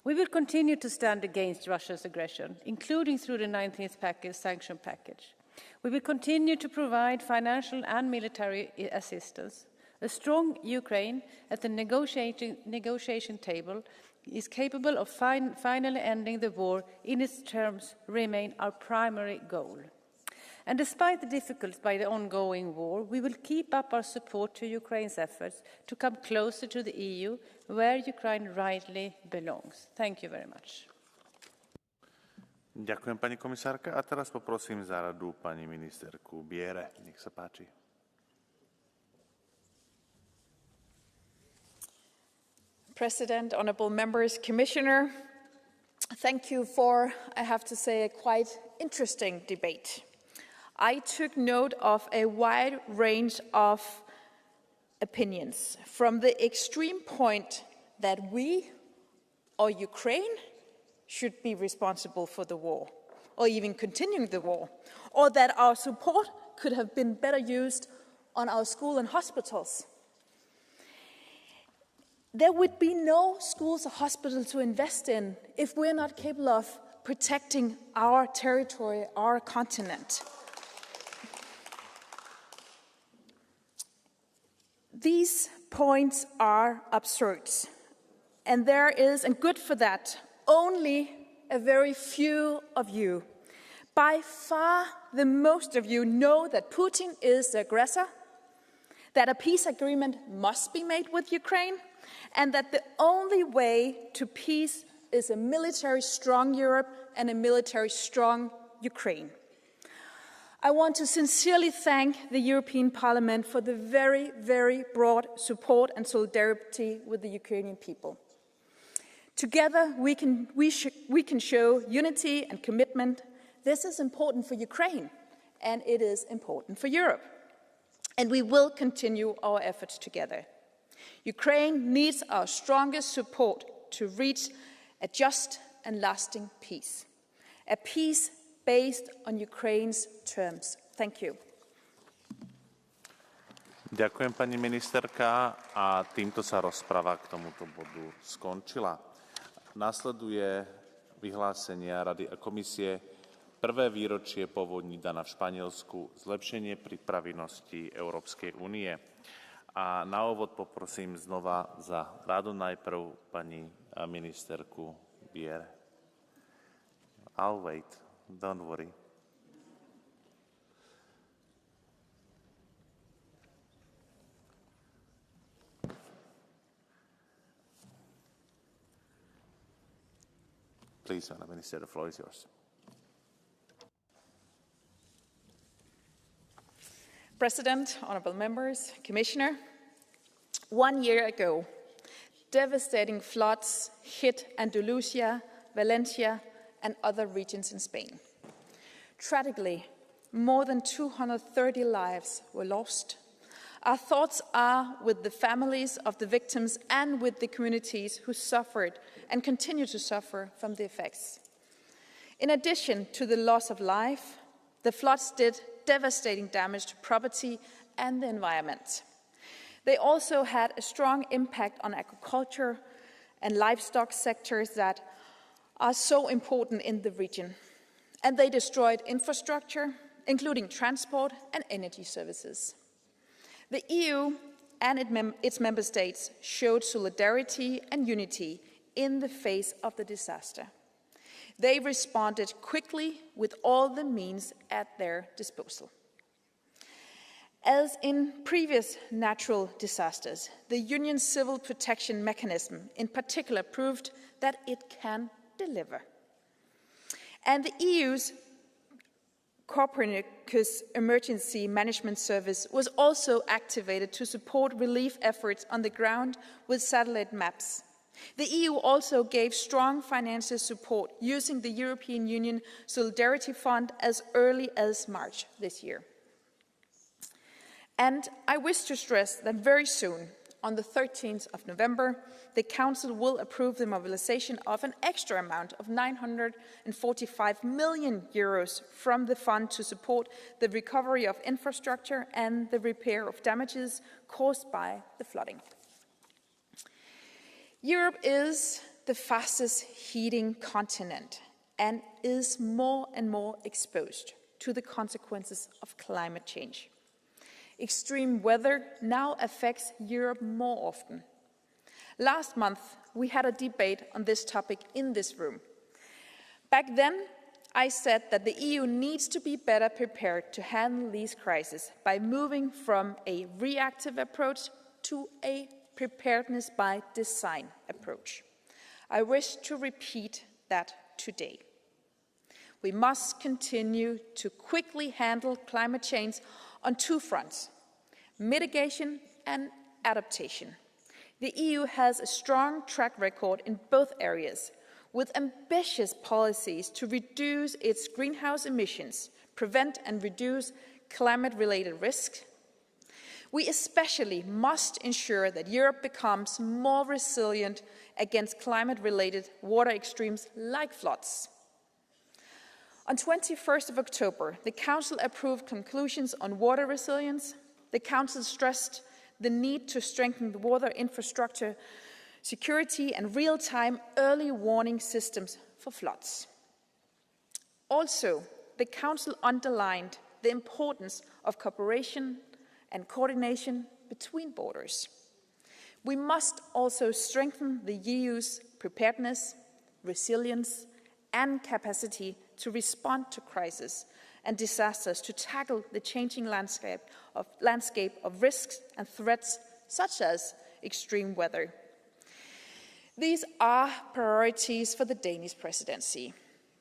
We will continue to stand against Russia's aggression, including through the 19th sanction package. We will continue to provide financial and military assistance. A strong Ukraine at the negotiation table is capable of finally ending the war in its terms remain our primary goal. And despite the difficulties by the ongoing war, we will keep up our support to Ukraine's efforts to come closer to the EU, where Ukraine rightly belongs. Thank you very much. Ďakujem, pani komisárka. A teraz poprosím za radu pani ministerku Biere. Nech sa páči. President, honourable members, Commissioner, thank you for, I have to say, a quite interesting debate. I took note of a wide range of opinions, from the extreme point that we, or Ukraine, should be responsible for the war, or even continuing the war, or that our support could have been better used on our schools and hospitals. There would be no schools or hospitals to invest in if we're not capable of protecting our territory, our continent. These points are absurd, and there is, and good for that, only a very few of you, By far, the most of you know that Putin is the aggressor, that a peace agreement must be made with Ukraine, and that the only way to peace is a military strong Europe and a military strong Ukraine. I want to sincerely thank the European Parliament for the very, very broad support and solidarity with the Ukrainian people. Together, we can show unity and commitment. This is important for Ukraine, and it is important for Europe. And we will continue our efforts together. Ukraine needs our strongest support to reach a just and lasting peace. A peace based on Ukraine's terms. Thank you. Ďakujem, pani ministerka, a týmto sa rozprava k tomuto bodu skončila. Nasleduje vyhlásenia Rady a komisie. Prvé výročie povodní Dana v Španielsku, zlepšenie pripravenosti Európskej únie. A na úvod poprosím znova za Radu najprv pani ministerku Bier. I'll wait, don't worry. Please, Madam Minister, the floor is yours. President, honourable members, Commissioner, 1 year ago, devastating floods hit Andalusia, Valencia, and other regions in Spain. Tragically, more than 230 lives were lost. Our thoughts are with the families of the victims and with the communities who suffered and continue to suffer from the effects. In addition to the loss of life, the floods did devastating damage to property and the environment. They also had a strong impact on agriculture and livestock sectors that are so important in the region. And they destroyed infrastructure, including transport and energy services. The EU and its member states showed solidarity and unity in the face of the disaster. They responded quickly with all the means at their disposal. As in previous natural disasters, the Union's civil protection mechanism in particular proved that it can deliver. And the EU's Copernicus Emergency Management Service was also activated to support relief efforts on the ground with satellite maps. The EU also gave strong financial support using the European Union Solidarity Fund as early as March this year. And I wish to stress that very soon, on the 13th of November, the Council will approve the mobilization of an extra amount of 945 million euros from the fund to support the recovery of infrastructure and the repair of damages caused by the flooding. Europe is the fastest heating continent and is more and more exposed to the consequences of climate change. Extreme weather now affects Europe more often. Last month, we had a debate on this topic in this room. Back then, I said that the EU needs to be better prepared to handle these crises by moving from a reactive approach to a preparedness by design approach. I wish to repeat that today. We must continue to quickly handle climate change on two fronts: mitigation and adaptation. The EU has a strong track record in both areas, with ambitious policies to reduce its greenhouse emissions, prevent and reduce climate-related risks. We especially must ensure that Europe becomes more resilient against climate-related water extremes like floods. On 21st of October, the Council approved conclusions on water resilience. The Council stressed the need to strengthen the water infrastructure, security and real-time early warning systems for floods. Also, the Council underlined the importance of cooperation and coordination between borders. We must also strengthen the EU's preparedness, resilience and capacity to respond to crises and disasters, to tackle the changing landscape of risks and threats such as extreme weather. These are priorities for the Danish presidency.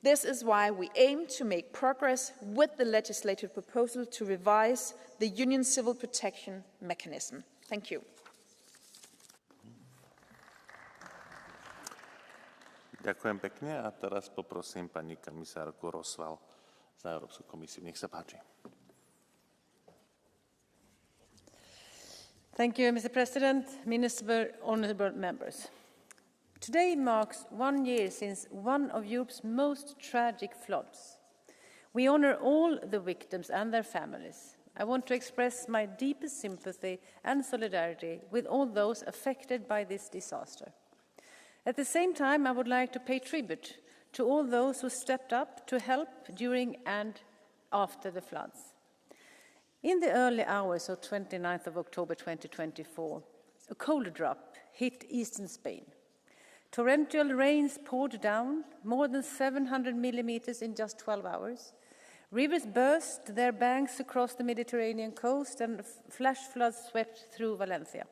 This is why we aim to make progress with the legislative proposal to revise the Union Civil Protection Mechanism. Thank you. Ďakujem pekne a teraz poprosím pani komisárku Rosval za Európsku komisiu. Nech sa páči. Thank you, Mr. President, Minister, honourable members. Today marks 1 year since one of Europe's most tragic floods. We honour all the victims and their families. I want to express my deepest sympathy and solidarity with all those affected by this disaster. At the same time, I would like to pay tribute to all those who stepped up to help during and after the floods. In the early hours of 29th of October 2024, a cold drop hit eastern Spain. Torrential rains poured down, more than 700 millimeters in just 12 hours. Rivers burst their banks across the Mediterranean coast and flash floods swept through Valencia.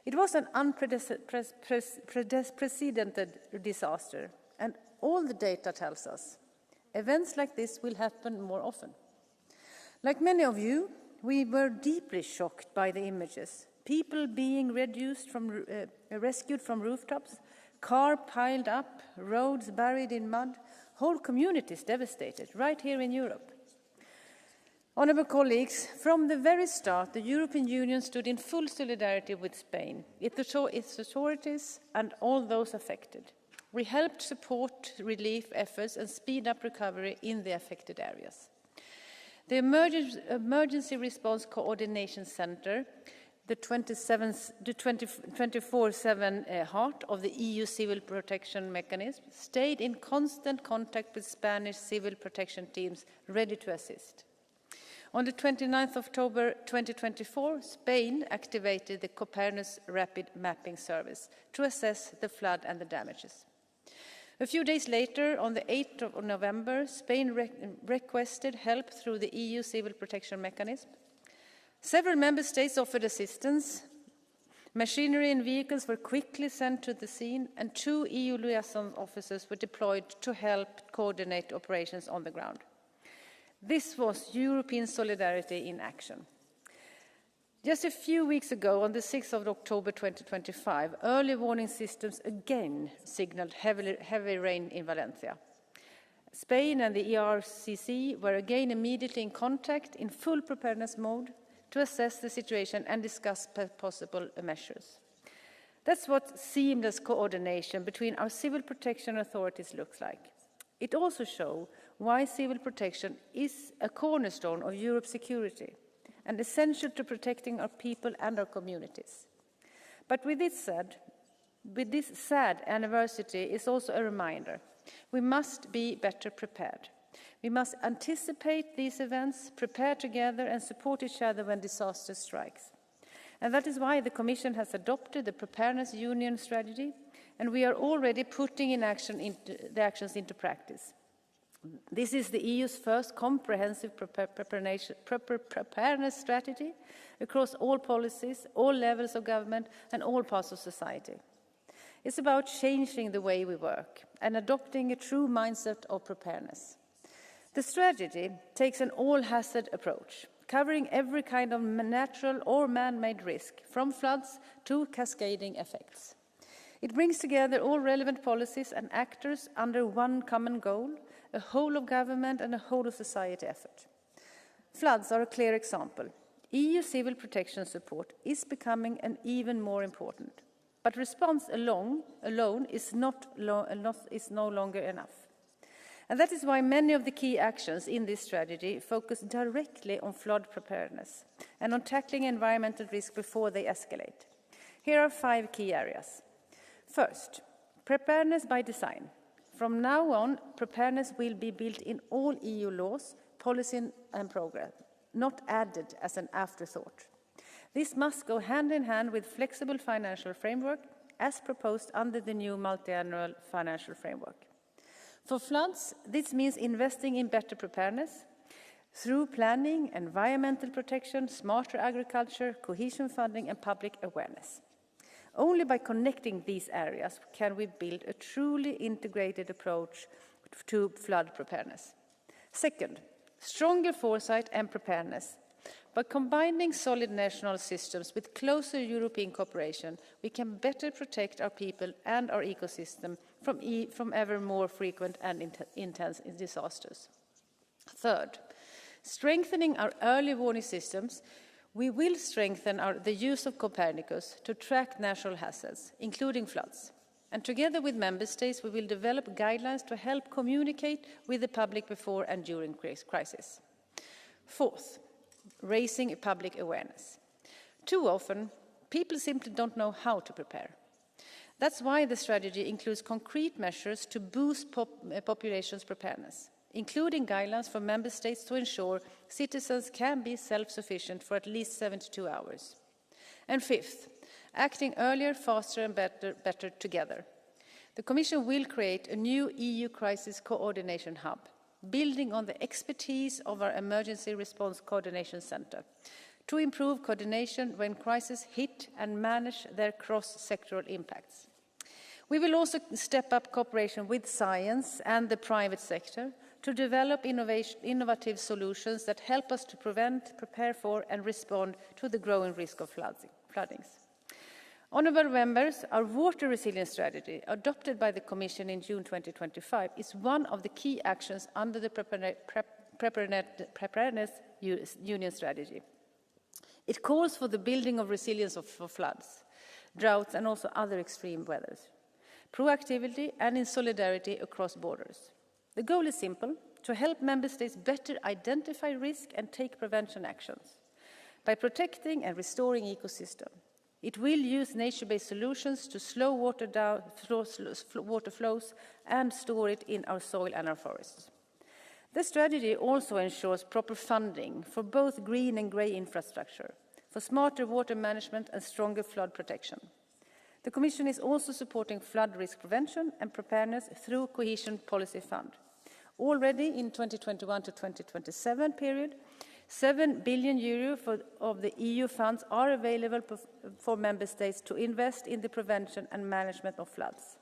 It was an unprecedented disaster, and all the data tells us events like this will happen more often. Like many of you, we were deeply shocked by the images. People being rescued from rooftops, cars piled up, roads buried in mud, whole communities devastated, right here in Europe. Honourable colleagues, from the very start, the European Union stood in full solidarity with Spain, its authorities and all those affected. We helped support relief efforts and speed up recovery in the affected areas. The Emergency Response Coordination Centre, the 24/7 heart of the EU Civil Protection Mechanism, stayed in constant contact with Spanish civil protection teams ready to assist. On the 29th of October 2024, Spain activated the Copernicus Rapid Mapping Service to assess the flood and the damages. A few days later, on the 8th of November, Spain requested help through the EU Civil Protection Mechanism. Several member states offered assistance. Machinery and vehicles were quickly sent to the scene, and 2 EU liaison officers were deployed to help coordinate operations on the ground. This was European solidarity in action. Just a few weeks ago, on the 6th of October 2025, early warning systems again signalled heavy rain in Valencia. Spain and the ERCC were again immediately in contact in full preparedness mode to assess the situation and discuss possible measures. That's what seamless coordination between our civil protection authorities looks like. It also shows why civil protection is a cornerstone of Europe's security and essential to protecting our people and our communities. But with this sad anniversary is also a reminder. We must be better prepared. We must anticipate these events, prepare together and support each other when disaster strikes. And that is why the Commission has adopted the Preparedness Union strategy, and we are already putting the actions into practice. This is the EU's first comprehensive preparedness strategy across all policies, all levels of government and all parts of society. It's about changing the way we work and adopting a true mindset of preparedness. The strategy takes an all-hazard approach, covering every kind of natural or man-made risk, from floods to cascading effects. It brings together all relevant policies and actors under one common goal, a whole of government and a whole of society effort. Floods are a clear example. EU civil protection support is becoming an even more important. But response alone is no longer enough. And that is why many of the key actions in this strategy focus directly on flood preparedness and on tackling environmental risk before they escalate. Here are 5 key areas. First, preparedness by design. From now on, preparedness will be built in all EU laws, policy and program, not added as an afterthought. This must go hand in hand with flexible financial framework as proposed under the new multi-annual financial framework. For floods, this means investing in better preparedness through planning, environmental protection, smarter agriculture, cohesion funding, and public awareness. Only by connecting these areas can we build a truly integrated approach to flood preparedness. Second, stronger foresight and preparedness. By combining solid national systems with closer European cooperation, we can better protect our people and our ecosystem from ever more frequent and intense disasters. Third, strengthening our early warning systems, we will strengthen the use of Copernicus to track natural hazards, including floods. And together with member states, we will develop guidelines to help communicate with the public before and during crisis. Fourth, raising public awareness. Too often, people simply don't know how to prepare. That's why the strategy includes concrete measures to boost population's preparedness, including guidelines for member states to ensure citizens can be self-sufficient for at least 72 hours. And fifth, acting earlier, faster and better together. The Commission will create a new EU crisis coordination hub, building on the expertise of our Emergency Response Coordination Centre, to improve coordination when crises hit and manage their cross-sectoral impacts. We will also step up cooperation with science and the private sector to develop innovative solutions that help us to prevent, prepare for and respond to the growing risk of floodings. Honourable members, our water resilience strategy, adopted by the Commission in June 2025, is one of the key actions under the Preparedness Union strategy. It calls for the building of resilience for floods, droughts and also other extreme weathers, proactively and in solidarity across borders. The goal is simple: to help member states better identify risk and take prevention actions by protecting and restoring ecosystem. It will use nature-based solutions to slow water flows and store it in our soil and our forests. The strategy also ensures proper funding for both green and grey infrastructure, for smarter water management and stronger flood protection. The Commission is also supporting flood risk prevention and preparedness through Cohesion Policy Fund. Already in 2021 to 2027 period, €7 billion of the EU funds are available for member states to invest in the prevention and management of floods.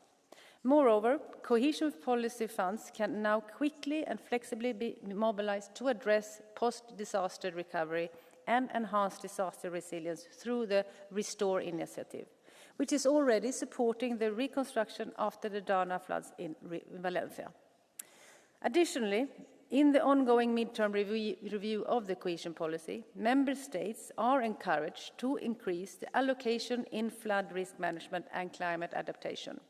Moreover, cohesion policy funds can now quickly and flexibly be mobilized to address post-disaster recovery and enhance disaster resilience through the Restore initiative, which is already supporting the reconstruction after the Dana floods in Valencia. Additionally, in the ongoing midterm review of the cohesion policy, member states are encouraged to increase the allocation in flood risk management and climate adaptation.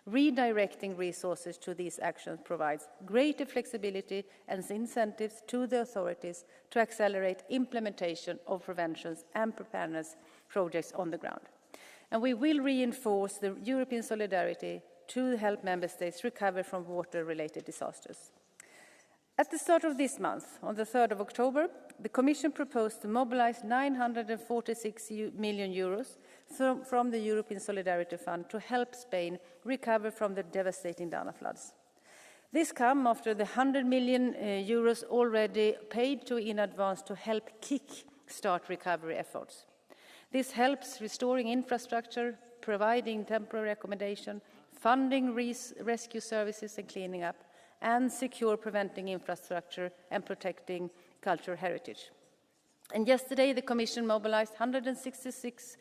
Redirecting resources to these actions provides greater flexibility and incentives to the authorities to accelerate implementation of preventions and preparedness projects on the ground. And we will reinforce the European solidarity to help member states recover from water-related disasters. At the start of this month, on the 3rd of October, the Commission proposed to mobilise €946 million from the European Solidarity Fund to help Spain recover from the devastating Dana floods. This comes after the €100 million already paid in advance to help kick-start recovery efforts. This helps restoring infrastructure, providing temporary accommodation, funding rescue services and cleaning up, and secure preventing infrastructure and protecting cultural heritage. And yesterday, the Commission mobilised €166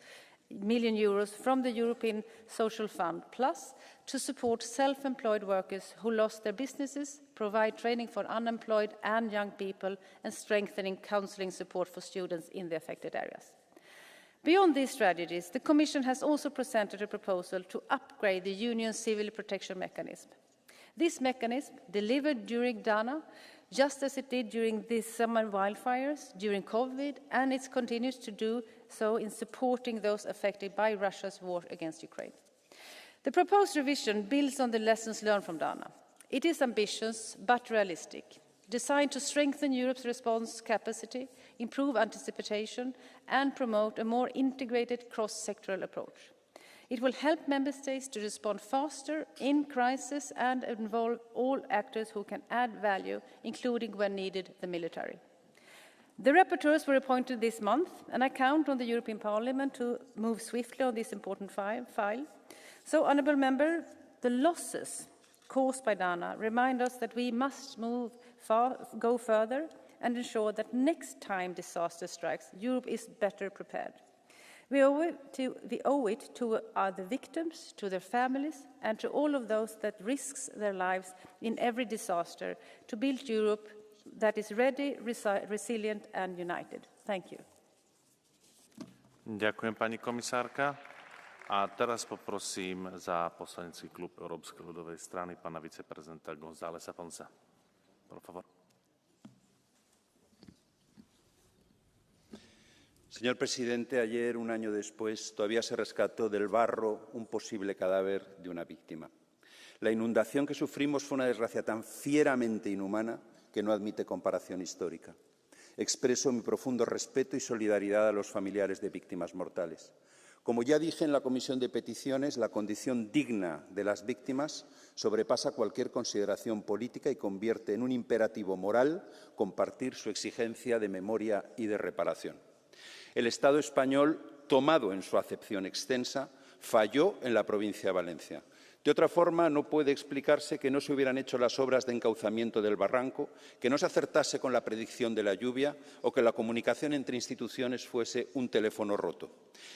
million from the European Social Fund Plus to support self-employed workers who lost their businesses, provide training for unemployed and young people, and strengthening counselling support for students in the affected areas. Beyond these strategies, the Commission has also presented a proposal to upgrade the Union's civil protection mechanism. This mechanism delivered during Dana, just as it did during the summer wildfires, during COVID, and it continues to do so in supporting those affected by Russia's war against Ukraine. The proposed revision builds on the lessons learned from Dana. It is ambitious but realistic, designed to strengthen Europe's response capacity, improve anticipation, and promote a more integrated cross-sectoral approach. It will help member states to respond faster in crisis and involve all actors who can add value, including, when needed, the military. The rapporteurs were appointed this month, and I count on the European Parliament to move swiftly on this important file. So, honourable member, the losses caused by Dana remind us that we must go further and ensure that next time disaster strikes, Europe is better prepared. We owe it to the victims, to their families, and to all of those that risk their lives in every disaster to build Europe that is ready, resilient and united. Thank you. Ďakujem, pani komisárka. A teraz poprosím za poslanecký klub Európskej ľudovej strany pána viceprezidenta Gonzálesa Ponsa. Por favor. Señor presidente, ayer, un año después, todavía se rescató del barro un posible cadáver de una víctima. La inundación que sufrimos fue una desgracia tan fieramente inhumana que no admite comparación histórica. Expreso mi profundo respeto y solidaridad a los familiares de víctimas mortales. Como ya dije en la Comisión de Peticiones, la condición digna de las víctimas sobrepasa cualquier consideración política y convierte en un imperativo moral compartir su exigencia de memoria y de reparación. El Estado español, tomado en su acepción extensa, falló en la provincia de Valencia. De otra forma, no puede explicarse que no se hubieran hecho las obras de encauzamiento del barranco, que no se acertase con la predicción de la lluvia o que la comunicación entre instituciones fuese un teléfono roto.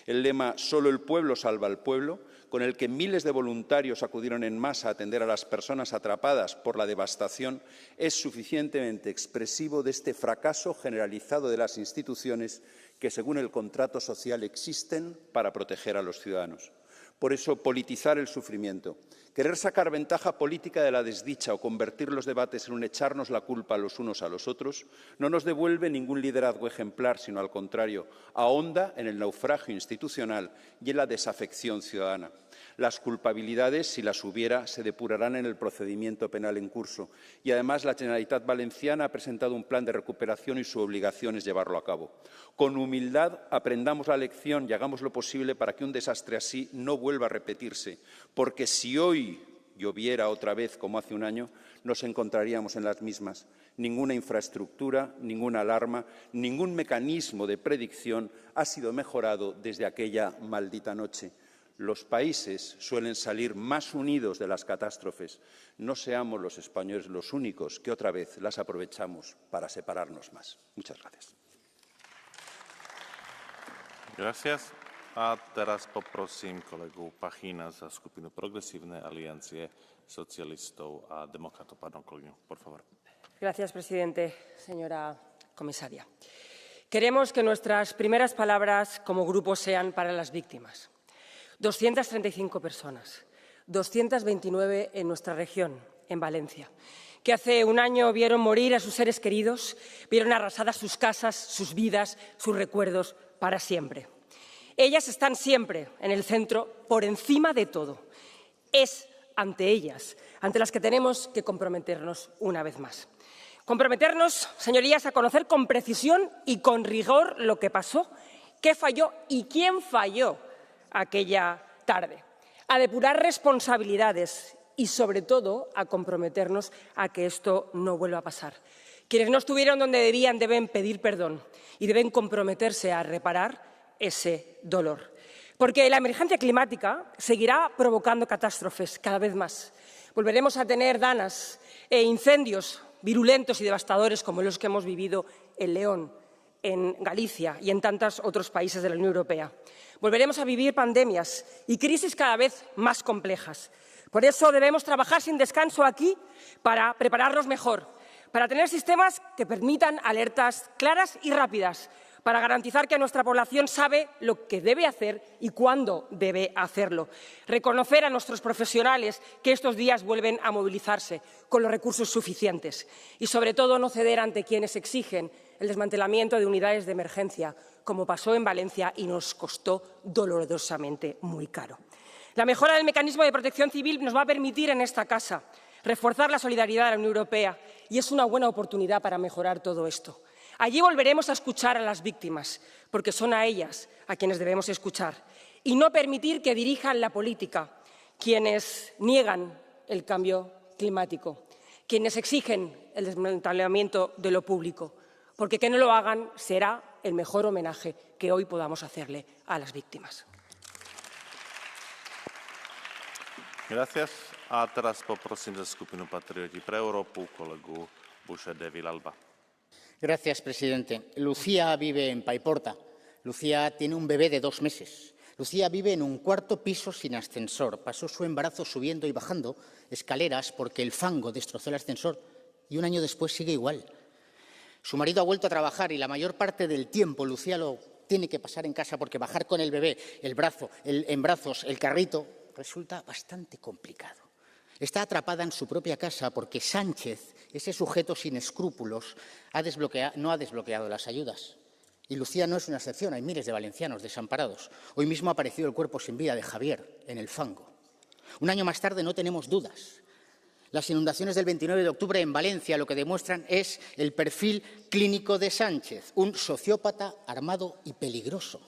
El lema «Solo el pueblo salva al pueblo», con el que miles de voluntarios acudieron en masa a atender a las personas atrapadas por la devastación, es suficientemente expresivo de este fracaso generalizado de las instituciones que, según el contrato social, existen para proteger a los ciudadanos. Por eso, politizar el sufrimiento, querer sacar ventaja política de la desdicha o convertir los debates en un echarnos la culpa los unos a los otros, no nos devuelve ningún liderazgo ejemplar, sino al contrario, ahonda en el naufragio institucional y en la desafección ciudadana. Las culpabilidades, si las hubiera, se depurarán en el procedimiento penal en curso. Y además la Generalitat Valenciana ha presentado un plan de recuperación y su obligación es llevarlo a cabo. Con humildad aprendamos la lección y hagamos lo posible para que un desastre así no vuelva a repetirse. Porque si hoy lloviera otra vez como hace un año, nos encontraríamos en las mismas. Ninguna infraestructura, ninguna alarma, ningún mecanismo de predicción ha sido mejorado desde aquella maldita noche. Los países suelen salir más unidos de las catástrofes. No seamos los españoles los únicos que otra vez las aprovechamos para separarnos más. Muchas gracias. Gracias. A teraz poprosím kolegu Pachína za skupinu Progresívnej aliancie socialistov a demokratov. Pardon, kolegyňu, por favor. Gracias, presidente. Señora comisaria. Queremos que nuestras primeras palabras como grupo sean para las víctimas. 235 personas, 229 en nuestra región, en Valencia, que hace un año vieron morir a sus seres queridos, vieron arrasadas sus casas, sus vidas, sus recuerdos para siempre. Ellas están siempre en el centro, por encima de todo. Es ante ellas, ante las que tenemos que comprometernos una vez más. Comprometernos, señorías, a conocer con precisión y con rigor lo que pasó, qué falló y quién falló aquella tarde, a depurar responsabilidades y, sobre todo, a comprometernos a que esto no vuelva a pasar. Quienes no estuvieron donde deben pedir perdón y deben comprometerse a reparar ese dolor. Porque la emergencia climática seguirá provocando catástrofes cada vez más. Volveremos a tener danas e incendios virulentos y devastadores como los que hemos vivido en León, en Galicia y en tantos otros países de la Unión Europea. Volveremos a vivir pandemias y crisis cada vez más complejas. Por eso debemos trabajar sin descanso aquí para prepararnos mejor, para tener sistemas que permitan alertas claras y rápidas, para garantizar que nuestra población sabe lo que debe hacer y cuándo debe hacerlo. Reconocer a nuestros profesionales que estos días vuelven a movilizarse con los recursos suficientes y, sobre todo, no ceder ante quienes exigen el desmantelamiento de unidades de emergencia, como pasó en Valencia y nos costó dolorosamente muy caro. La mejora del mecanismo de protección civil nos va a permitir en esta casa reforzar la solidaridad de la Unión Europea y es una buena oportunidad para mejorar todo esto. Allí volveremos a escuchar a las víctimas, porque son a ellas a quienes debemos escuchar. y no permitir que dirijan la política quienes niegan el cambio climático, quienes exigen el desmantelamiento de lo público, porque que no lo hagan será el mejor homenaje que hoy podamos hacerle a las víctimas. Gracias. A teraz poprosím za skupinu Patrioti pre Európu kolegu Buše de Vilalba. Gracias, presidente. Lucía vive en Paiporta. Lucía tiene un bebé de 2 meses. Lucía vive en un 4º piso sin ascensor. Pasó su embarazo subiendo y bajando escaleras porque el fango destrozó el ascensor y un año después sigue igual. Su marido ha vuelto a trabajar y la mayor parte del tiempo Lucía lo tiene que pasar en casa porque bajar con el bebé, en brazos, el carrito, resulta bastante complicado. Está atrapada en su propia casa porque Sánchez, ese sujeto sin escrúpulos, no ha desbloqueado las ayudas. Y Lucía no es una excepción, hay miles de valencianos desamparados. Hoy mismo ha aparecido el cuerpo sin vida de Javier en el fango. Un año más tarde no tenemos dudas. Las inundaciones del 29 de octubre en Valencia lo que demuestran es el perfil clínico de Sánchez, un sociópata armado y peligroso.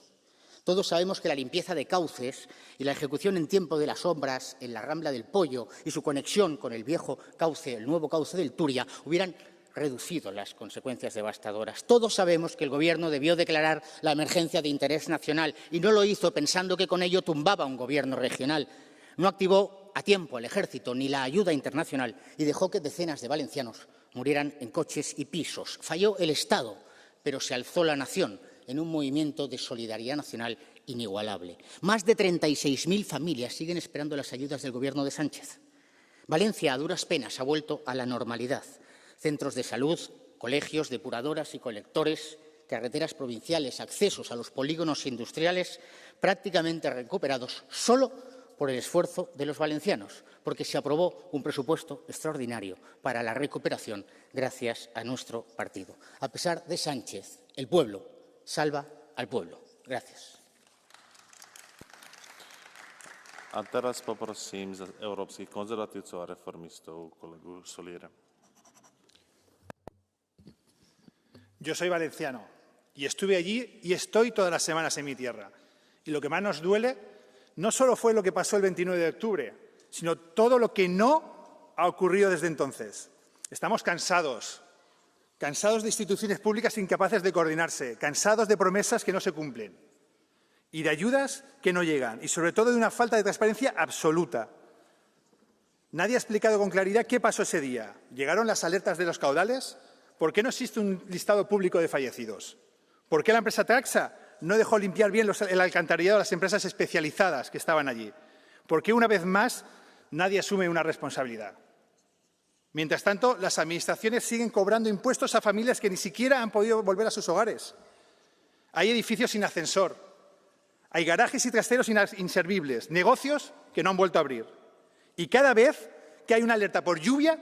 Todos sabemos que la limpieza de cauces y la ejecución en tiempo de las obras en la Rambla del Pollo y su conexión con el viejo cauce, el nuevo cauce del Turia, hubieran reducido las consecuencias devastadoras. Todos sabemos que el Gobierno debió declarar la emergencia de interés nacional y no lo hizo pensando que con ello tumbaba un gobierno regional. No activó a tiempo el ejército ni la ayuda internacional y dejó que decenas de valencianos murieran en coches y pisos. Falló el Estado, pero se alzó la nación en un movimiento de solidaridad nacional inigualable. Más de 36.000 familias siguen esperando las ayudas del Gobierno de Sánchez. Valencia, a duras penas, ha vuelto a la normalidad. Centros de salud, colegios, depuradoras y colectores, carreteras provinciales, accesos a los polígonos industriales prácticamente recuperados solo por el esfuerzo de los valencianos, porque se aprobó un presupuesto extraordinario para la recuperación gracias a nuestro partido. A pesar de Sánchez, el pueblo salva al pueblo. Gracias. A teraz poprosím za európskych konzervatívcov a reformistov kolegu Soliera. Yo soy valenciano y estuve allí y estoy todas las semanas en mi tierra. Y lo que más nos duele no solo fue lo que pasó el 29 de octubre, sino todo lo que no ha ocurrido desde entonces. Estamos cansados de instituciones públicas incapaces de coordinarse, cansados de promesas que no se cumplen y de ayudas que no llegan, y sobre todo de una falta de transparencia absoluta. Nadie ha explicado con claridad qué pasó ese día. ¿Llegaron las alertas de los caudales? ¿Por qué no existe un listado público de fallecidos? ¿Por qué la empresa Traxa no dejó limpiar bien el alcantarillado de las empresas especializadas que estaban allí? ¿Por qué, una vez más, nadie asume una responsabilidad? Mientras tanto, las administraciones siguen cobrando impuestos a familias que ni siquiera han podido volver a sus hogares. Hay edificios sin ascensor, hay garajes y trasteros inservibles, negocios que no han vuelto a abrir. Y cada vez que hay una alerta por lluvia,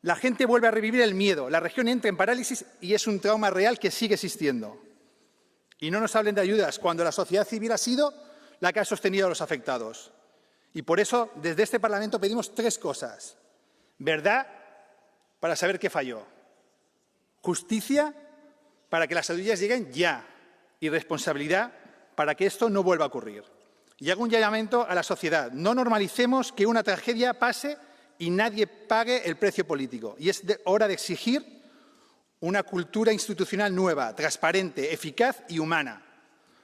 la gente vuelve a revivir el miedo, la región entra en parálisis y es un trauma real que sigue existiendo. Y no nos hablen de ayudas cuando la sociedad civil ha sido la que ha sostenido a los afectados. Y por eso, desde este Parlamento pedimos 3 cosas. Verdad, para saber qué falló. Justicia, para que las ayudas lleguen ya. Y responsabilidad, para que esto no vuelva a ocurrir. Y hago un llamamiento a la sociedad. No normalicemos que una tragedia pase y nadie pague el precio político. Y es hora de exigir una cultura institucional nueva, transparente, eficaz y humana.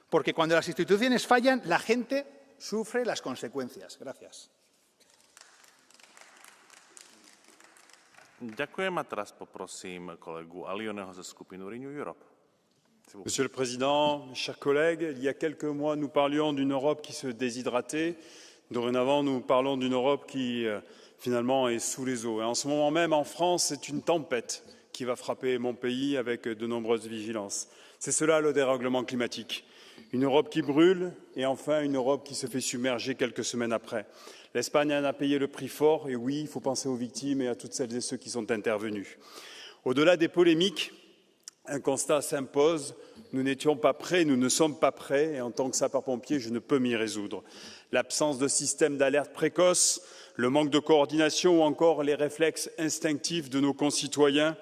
Porque cuando las instituciones fallan, la gente sufre las consecuencias. Gracias. Ďakujem a teraz poprosím kolegu Alioneho ze skupinu Renew Europe. Monsieur le Président, chers collègues, il y a quelques mois, nous parlions d'une Europe qui se déshydratait. Dorénavant, nous parlons d'une Europe qui, finalement, est sous les eaux. Et en ce moment même, en France, c'est une tempête qui va frapper mon pays avec de nombreuses vigilances. C'est cela le dérèglement climatique. Une Europe qui brûle et enfin une Europe qui se fait submerger quelques semaines après. L'Espagne en a payé le prix fort et oui, il faut penser aux victimes et à toutes celles et ceux qui sont intervenus. Au-delà des polémiques, un constat s'impose, nous n'étions pas prêts, nous ne sommes pas prêts et en tant que sapeur-pompier, je ne peux m'y résoudre. L'absence de système d'alerte précoce, le manque de coordination ou encore les réflexes instinctifs de nos concitoyens,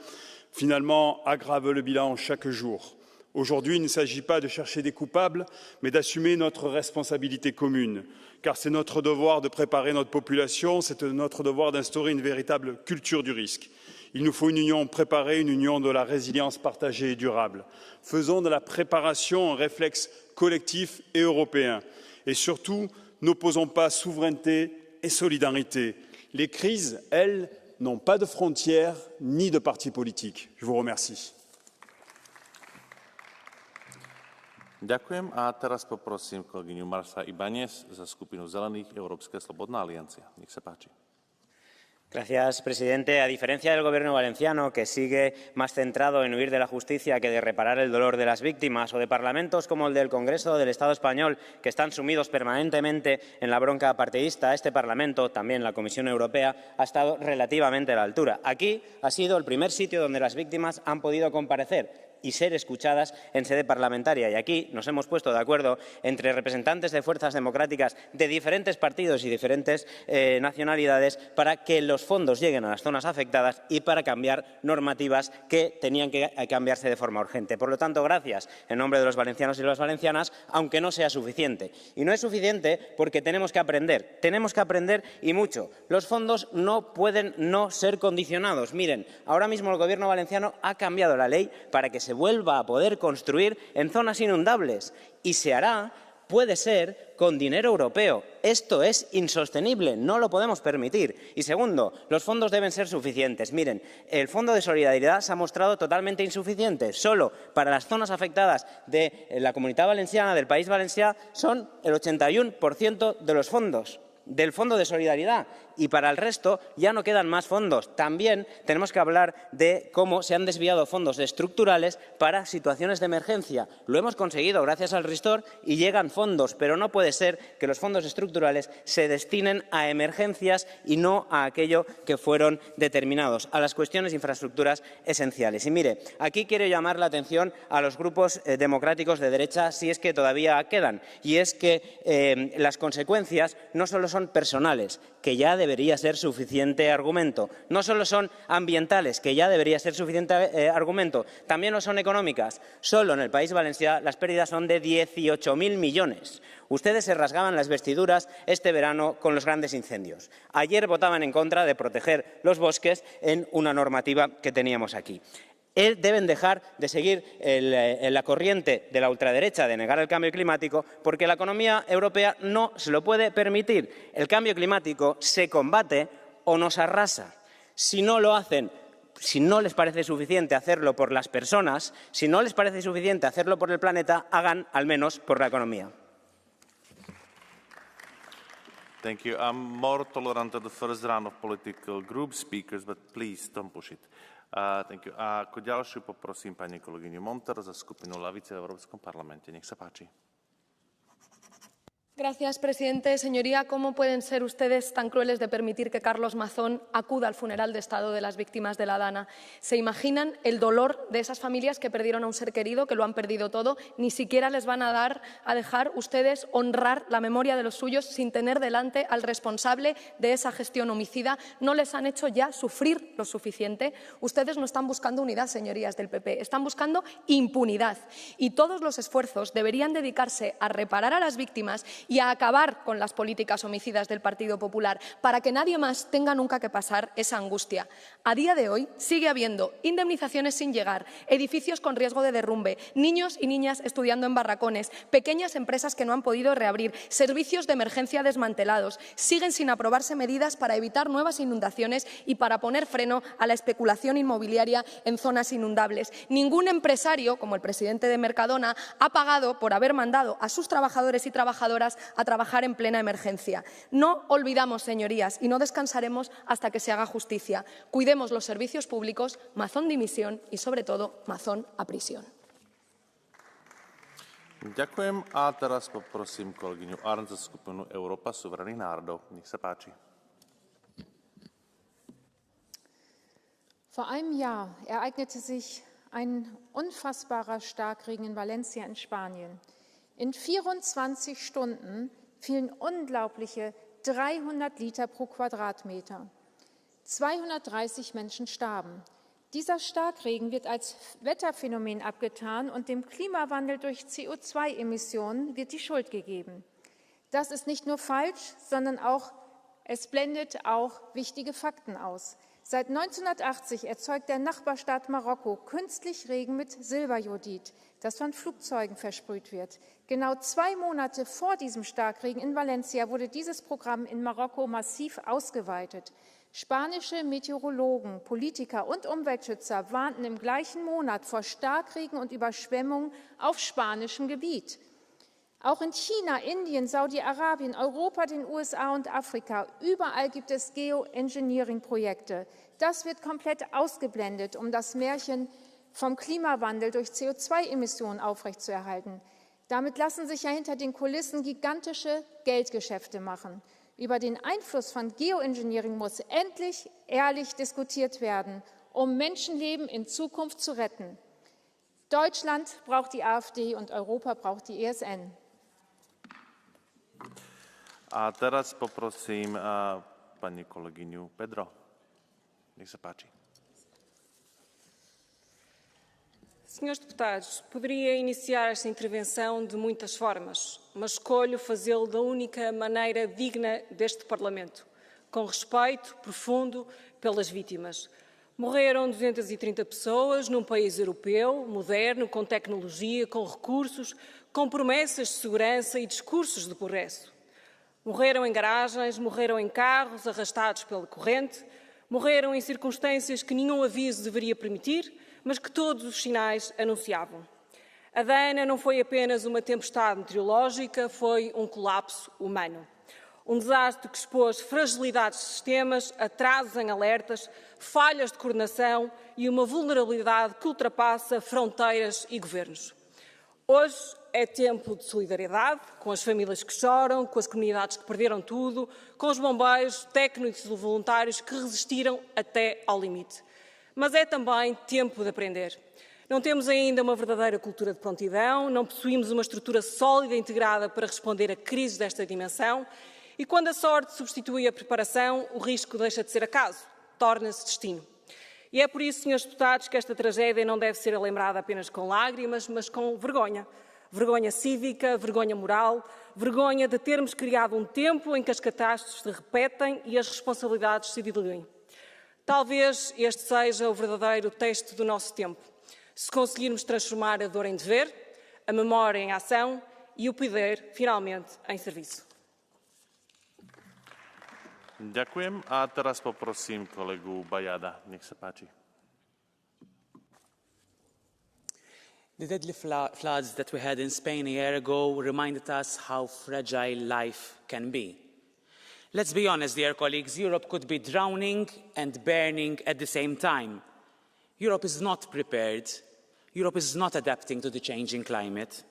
finalement, aggravent le bilan chaque jour. Aujourd'hui, il ne s'agit pas de chercher des coupables, mais d'assumer notre responsabilité commune. Car c'est notre devoir de préparer notre population, c'est notre devoir d'instaurer une véritable culture du risque. Il nous faut une union préparée, une union de la résilience partagée et durable. Faisons de la préparation un réflexe collectif et européen. Et surtout, n'opposons pas souveraineté et solidarité. Les crises, elles, n'ont pas de frontières ni de partis politiques. Je vous remercie. Ďakujem a teraz poprosím kolegyňu Marsa Ibáñez za skupinu Zelených Európska slobodná aliancia. Nech sa páči. Gracias, presidente. A diferencia del Gobierno valenciano, que sigue más centrado en huir de la justicia que de reparar el dolor de las víctimas, o de parlamentos como el del Congreso del Estado español, que están sumidos permanentemente en la bronca partidista, este Parlamento, también la Comisión Europea, ha estado relativamente a la altura. Aquí ha sido el primer sitio donde las víctimas han podido comparecer y ser escuchadas en sede parlamentaria. Y aquí nos hemos puesto de acuerdo entre representantes de fuerzas democráticas de diferentes partidos y diferentes nacionalidades para que los fondos lleguen a las zonas afectadas y para cambiar normativas que tenían que cambiarse de forma urgente. Por lo tanto, gracias en nombre de los valencianos y las valencianas, aunque no sea suficiente. Y no es suficiente porque tenemos que aprender y mucho. Los fondos no pueden no ser condicionados. Miren, ahora mismo el Gobierno valenciano ha cambiado la ley para que se vuelva a poder construir en zonas inundables y se hará, puede ser, con dinero europeo. Esto es insostenible, no lo podemos permitir. Y segundo, los fondos deben ser suficientes. Miren, el Fondo de Solidaridad se ha mostrado totalmente insuficiente. Solo para las zonas afectadas de la Comunitat Valenciana, del País Valencià, son el 81% de los fondos del Fondo de Solidaridad, y para el resto ya no quedan más fondos. También tenemos que hablar de cómo se han desviado fondos estructurales para situaciones de emergencia. Lo hemos conseguido gracias al Restore y llegan fondos, pero no puede ser que los fondos estructurales se destinen a emergencias y no a aquello que fueron determinados, a las cuestiones de infraestructuras esenciales. Y mire, aquí quiero llamar la atención a los grupos democráticos de derecha, si es que todavía quedan, y es que las consecuencias no solo son personales, que ya debería ser suficiente argumento, no solo son ambientales, que ya debería ser suficiente argumento, también lo son económicas. Solo en el País Valencià las pérdidas son de 18.000 millones. Ustedes se rasgaban las vestiduras este verano con los grandes incendios. Ayer votaban en contra de proteger los bosques en una normativa que teníamos aquí. Deben dejar de seguir la corriente de la ultraderecha de negar el cambio climático, porque la economía europea no se lo puede permitir. El cambio climático se combate o nos arrasa. Si no lo hacen, si no les parece suficiente hacerlo por las personas, si no les parece suficiente hacerlo por el planeta, hagan al menos por la economía. Thank you. I'm more tolerant of the first round of political group speakers, but please don't push it. Thank you. A ako ďalšiu poprosím pani kolegyňu Monter za skupinu Lavice v Európskom parlamente. Nech sa páči. Gracias, presidente. Señoría, ¿cómo pueden ser ustedes tan crueles de permitir que Carlos Mazón acuda al funeral de Estado de las víctimas de la Dana? ¿Se imaginan el dolor de esas familias que perdieron a un ser querido, que lo han perdido todo? Ni siquiera les van a dejar ustedes honrar la memoria de los suyos sin tener delante al responsable de esa gestión homicida. ¿No les han hecho ya sufrir lo suficiente? Ustedes no están buscando unidad, señorías del PP, están buscando impunidad. Y todos los esfuerzos deberían dedicarse a reparar a las víctimas y a acabar con las políticas homicidas del Partido Popular para que nadie más tenga nunca que pasar esa angustia. A día de hoy sigue habiendo indemnizaciones sin llegar, edificios con riesgo de derrumbe, niños y niñas estudiando en barracones, pequeñas empresas que no han podido reabrir, servicios de emergencia desmantelados. Siguen sin aprobarse medidas para evitar nuevas inundaciones y para poner freno a la especulación inmobiliaria en zonas inundables. Ningún empresario, como el presidente de Mercadona, ha pagado por haber mandado a sus trabajadores y trabajadoras a trabajar en plena emergencia. No olvidamos, señorías, y no descansaremos hasta que se haga justicia. Cuidemos los servicios públicos, Mazón dimisión y, sobre todo, Mazón a prisión. Ďakujem a teraz poprosím kolegyňu Arndt za skupinu Európa suverených národov. Nech sa páči. Vor einem Jahr ereignete sich ein unfassbarer Starkregen in Valencia in Spanien. In 24 Stunden fielen unglaubliche 300 Liter pro Quadratmeter. 230 Menschen starben. Dieser Starkregen wird als Wetterphänomen abgetan und dem Klimawandel durch CO2-Emissionen wird die Schuld gegeben. Das ist nicht nur falsch, sondern es blendet auch wichtige Fakten aus. Seit 1980 erzeugt der Nachbarstaat Marokko künstlich Regen mit Silberjodid, das von Flugzeugen versprüht wird. Genau 2 Monate vor diesem Starkregen in Valencia wurde dieses Programm in Marokko massiv ausgeweitet. Spanische Meteorologen, Politiker und Umweltschützer warnten im gleichen Monat vor Starkregen und Überschwemmungen auf spanischem Gebiet. Auch in China, Indien, Saudi-Arabien, Europa, den USA und Afrika, überall gibt es Geoengineering-Projekte. Das wird komplett ausgeblendet, um das Märchen vom Klimawandel durch CO2-Emissionen aufrechtzuerhalten. Damit lassen sich ja hinter den Kulissen gigantische Geldgeschäfte machen. Über den Einfluss von Geoengineering muss endlich ehrlich diskutiert werden, um Menschenleben in Zukunft zu retten. Deutschland braucht die AfD und Europa braucht die ESN. A teraz poprosím pani kolegyňu Pedro. Nech sa páči. Senhores deputados, poderia iniciar esta intervenção de muitas formas, mas escolho fazê-lo da única maneira digna deste Parlamento, com respeito profundo pelas vítimas. Morreram 230 pessoas num país europeu, moderno, com tecnologia, com recursos, com promessas de segurança e discursos de progresso. Morreram em garagens, morreram em carros arrastados pela corrente, morreram em circunstâncias que nenhum aviso deveria permitir, mas que todos os sinais anunciavam. A Dana não foi apenas uma tempestade meteorológica, foi um colapso humano. Um desastre que expôs fragilidades de sistemas, atrasos em alertas, falhas de coordenação e uma vulnerabilidade que ultrapassa fronteiras e governos. Hoje é tempo de solidariedade com as famílias que choram, com as comunidades que perderam tudo, com os bombeiros, técnicos e voluntários que resistiram até ao limite. Mas é também tempo de aprender. Não temos ainda uma verdadeira cultura de prontidão, não possuímos uma estrutura sólida e integrada para responder a crises desta dimensão e quando a sorte substitui a preparação, o risco deixa de ser acaso, torna-se destino. E é por isso, senhores deputados, que esta tragédia não deve ser lembrada apenas com lágrimas, mas com vergonha. Vergonha cívica, vergonha moral, vergonha de termos criado um tempo em que as catástrofes se repetem e as responsabilidades se diluem. Talvez este seja o verdadeiro texto do nosso tempo. Se conseguirmos transformar a dor em dever, a memória em ação e o poder, finalmente, em serviço. Ďakujem a teraz poprosím kolegu Bajada. Nech sa páči. The deadly floods that we had in Spain a year ago reminded us how fragile life can be. Let's be honest, dear colleagues, Europe could be drowning and burning at the same time. Europe is not prepared. Europe is not adapting to the changing climate.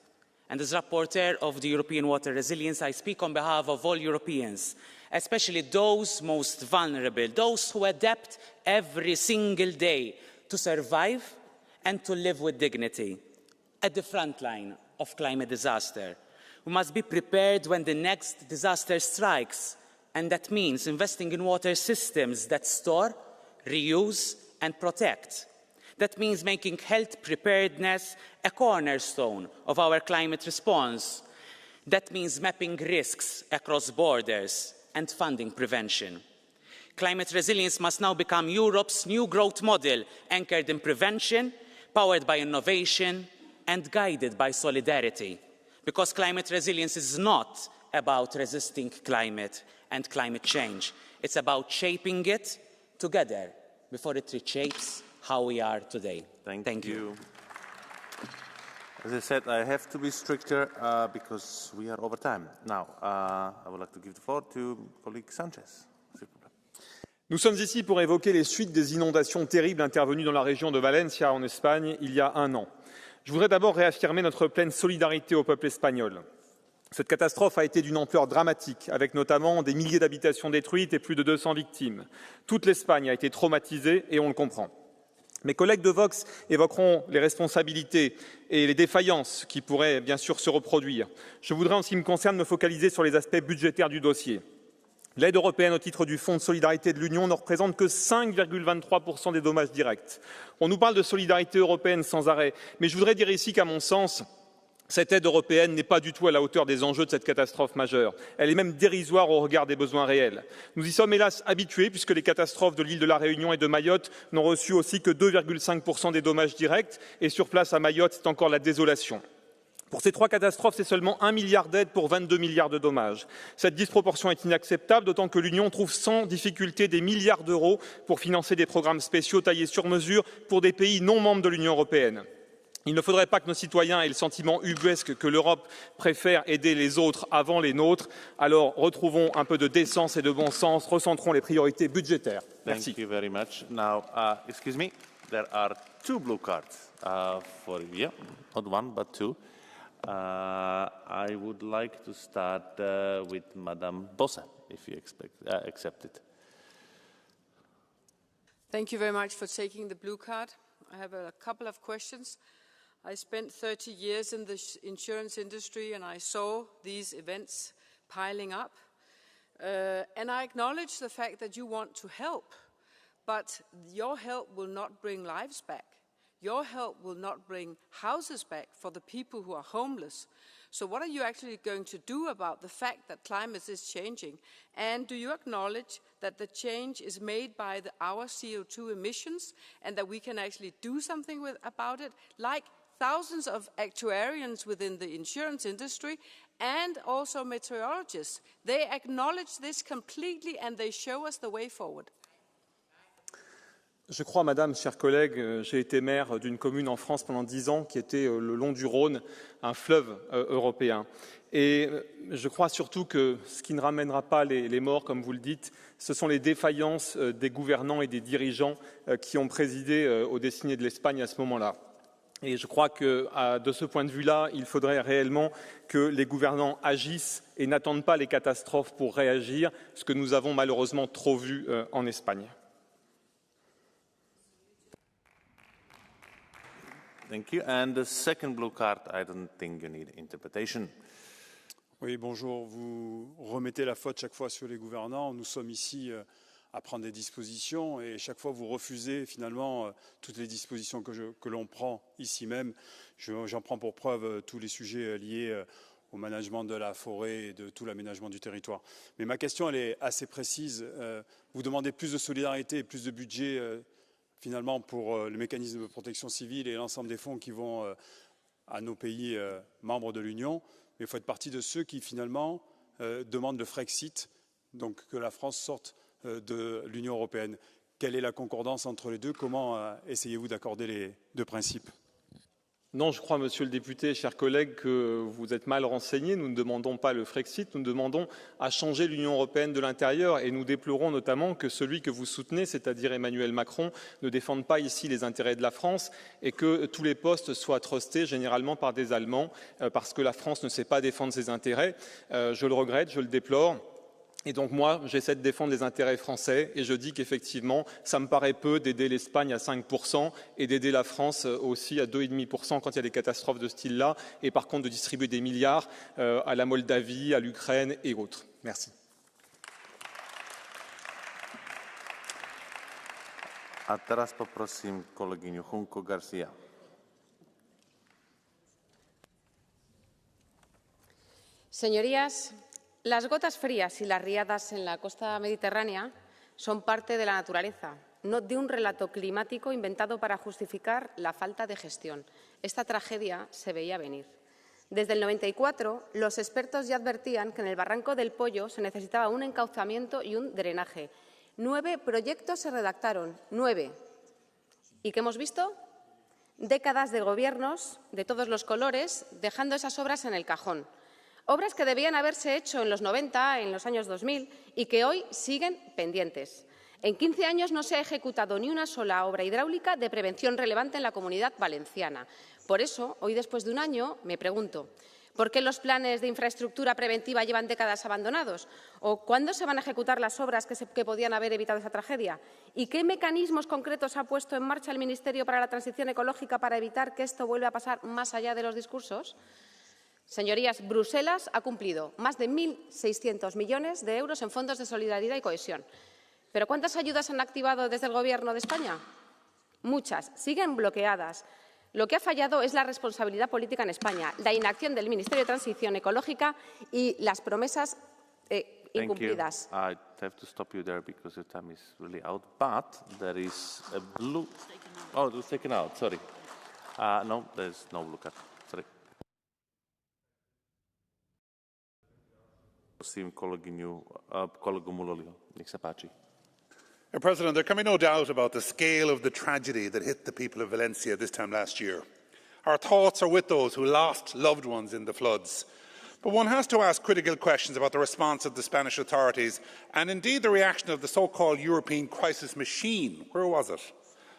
And as rapporteur of the European Water Resilience, I speak on behalf of all Europeans, especially those most vulnerable, those who adapt every single day to survive and to live with dignity. At the front line of climate disaster, we must be prepared when the next disaster strikes. And that means investing in water systems that store, reuse, and protect. That means making health preparedness a cornerstone of our climate response. That means mapping risks across borders and funding prevention. Climate resilience must now become Europe's new growth model, anchored in prevention, powered by innovation, and guided by solidarity. Because climate resilience is not about resisting climate and climate change. It's about shaping it together before it reshapes how we are today. Thank you. As I said, I have to be stricter because we are over time. Now, I would like to give the floor to colleague Sanchez. Nous sommes ici pour évoquer les suites des inondations terribles intervenues dans la région de Valencia, en Espagne, il y a un an. Je voudrais d'abord réaffirmer notre pleine solidarité au peuple espagnol. Cette catastrophe a été d'une ampleur dramatique, avec notamment des milliers d'habitations détruites et plus de 200 victimes. Toute l'Espagne a été traumatisée et on le comprend. Mes collègues de Vox évoqueront les responsabilités et les défaillances qui pourraient bien sûr se reproduire. Je voudrais, en ce qui me concerne, me focaliser sur les aspects budgétaires du dossier. L'aide européenne au titre du Fonds de solidarité de l'Union ne représente que 5,23% des dommages directs. On nous parle de solidarité européenne sans arrêt, mais je voudrais dire ici qu'à mon sens, cette aide européenne n'est pas du tout à la hauteur des enjeux de cette catastrophe majeure. Elle est même dérisoire au regard des besoins réels. Nous y sommes hélas habitués puisque les catastrophes de l'île de la Réunion et de Mayotte n'ont reçu aussi que 2,5% des dommages directs et sur place à Mayotte, c'est encore la désolation. Pour ces 3 catastrophes, c'est seulement 1 milliard d'aides pour 22 milliards de dommages. Cette disproportion est inacceptable, d'autant que l'Union trouve sans difficulté des milliards d'euros pour financer des programmes spéciaux taillés sur mesure pour des pays non membres de l'Union européenne. Il ne faudrait pas que nos citoyens aient le sentiment ubuesque que l'Europe préfère aider les autres avant les nôtres. Alors retrouvons un peu de décence et de bon sens, recentrons les priorités budgétaires. Merci. Thank you very much. Now, excuse me, there are 2 blue cards for you. Not one, but 2. I would like to start with Madame Bosse, if you accept it. Thank you very much for taking the blue card. I have a couple of questions. I spent 30 years in the insurance industry and I saw these events piling up. And I acknowledge the fact that you want to help, but your help will not bring lives back. Your help will not bring houses back for the people who are homeless. So what are you actually going to do about the fact that climate is changing? And do you acknowledge that the change is made by our CO2 emissions and that we can actually do something about it? Like thousands of actuarians within the insurance industry and also meteorologists, they acknowledge this completely and they show us the way forward. Je crois, Madame, chers collègues, j'ai été maire d'une commune en France pendant 10 ans qui était le long du Rhône, un fleuve européen. Et je crois surtout que ce qui ne ramènera pas les morts, comme vous le dites, ce sont les défaillances des gouvernants et des dirigeants qui ont présidé aux destinées de l'Espagne à ce moment-là. Et je crois que, de ce point de vue-là, il faudrait réellement que les gouvernants agissent et n'attendent pas les catastrophes pour réagir, ce que nous avons malheureusement trop vu en Espagne. Thank you. And the second blue card, I don't think you need interpretation. Oui, bonjour. Vous remettez la faute chaque fois sur les gouvernants. Nous sommes ici à prendre des dispositions et chaque fois vous refusez finalement toutes les dispositions que l'on prend ici même. J'en prends pour preuve tous les sujets liés au management de la forêt et de tout l'aménagement du territoire. Mais ma question, elle est assez précise. Vous demandez plus de solidarité et plus de budget finalement pour le mécanisme de protection civile et l'ensemble des fonds qui vont à nos pays membres de l'Union. Mais vous faites partie de ceux qui finalement demandent le Frexit, donc que la France sorte de l'Union européenne. Quelle est la concordance entre les deux? Comment essayez-vous d'accorder les deux principes? Non, je crois, monsieur le député, chers collègues, que vous êtes mal renseignés. Nous ne demandons pas le Frexit, nous demandons à changer l'Union européenne de l'intérieur et nous déplorons notamment que celui que vous soutenez, c'est-à-dire Emmanuel Macron, ne défende pas ici les intérêts de la France et que tous les postes soient trustés généralement par des Allemands parce que la France ne sait pas défendre ses intérêts. Je le regrette, je le déplore. Et donc moi, j'essaie de défendre les intérêts français et je dis qu'effectivement, ça me paraît peu d'aider l'Espagne à 5% et d'aider la France aussi à 2,5% quand il y a des catastrophes de ce style-là et par contre de distribuer des milliards à la Moldavie, à l'Ukraine et autres. Merci. A teraz poprosím kolegyňu Junco Garcia. Señorías, las gotas frías y las riadas en la costa mediterránea son parte de la naturaleza, no de un relato climático inventado para justificar la falta de gestión. Esta tragedia se veía venir. Desde el 94, los expertos ya advertían que en el Barranco del Pollo se necesitaba un encauzamiento y un drenaje. 9 proyectos se redactaron, 9. ¿Y qué hemos visto? Décadas de gobiernos de todos los colores dejando esas obras en el cajón. Obras que debían haberse hecho en los 90, en los años 2000 y que hoy siguen pendientes. En 15 años no se ha ejecutado ni una sola obra hidráulica de prevención relevante en la Comunidad Valenciana. Por eso, hoy después de un año, me pregunto, ¿por qué los planes de infraestructura preventiva llevan décadas abandonados? ¿O cuándo se van a ejecutar las obras que podían haber evitado esa tragedia? ¿Y qué mecanismos concretos ha puesto en marcha el Ministerio para la Transición Ecológica para evitar que esto vuelva a pasar más allá de los discursos? Señorías, Bruselas ha cumplido más de 1.600 millones de euros en fondos de solidaridad y cohesión. ¿Pero cuántas ayudas han activado desde el Gobierno de España? Muchas. Siguen bloqueadas. Lo que ha fallado es la responsabilidad política en España, la inacción del Ministerio de Transición Ecológica y las promesas incumplidas. I have to stop you there because your time is really out. But there is a blue. Oh, it was taken out. Sorry. No, there's no blue card. Sorry. Prosím kolegu Muloliho. Nech sa páči. Mr. President, there can be no doubt about the scale of the tragedy that hit the people of Valencia this time last year. Our thoughts are with those who lost loved ones in the floods. But one has to ask critical questions about the response of the Spanish authorities and indeed the reaction of the so-called European crisis machine. Where was it?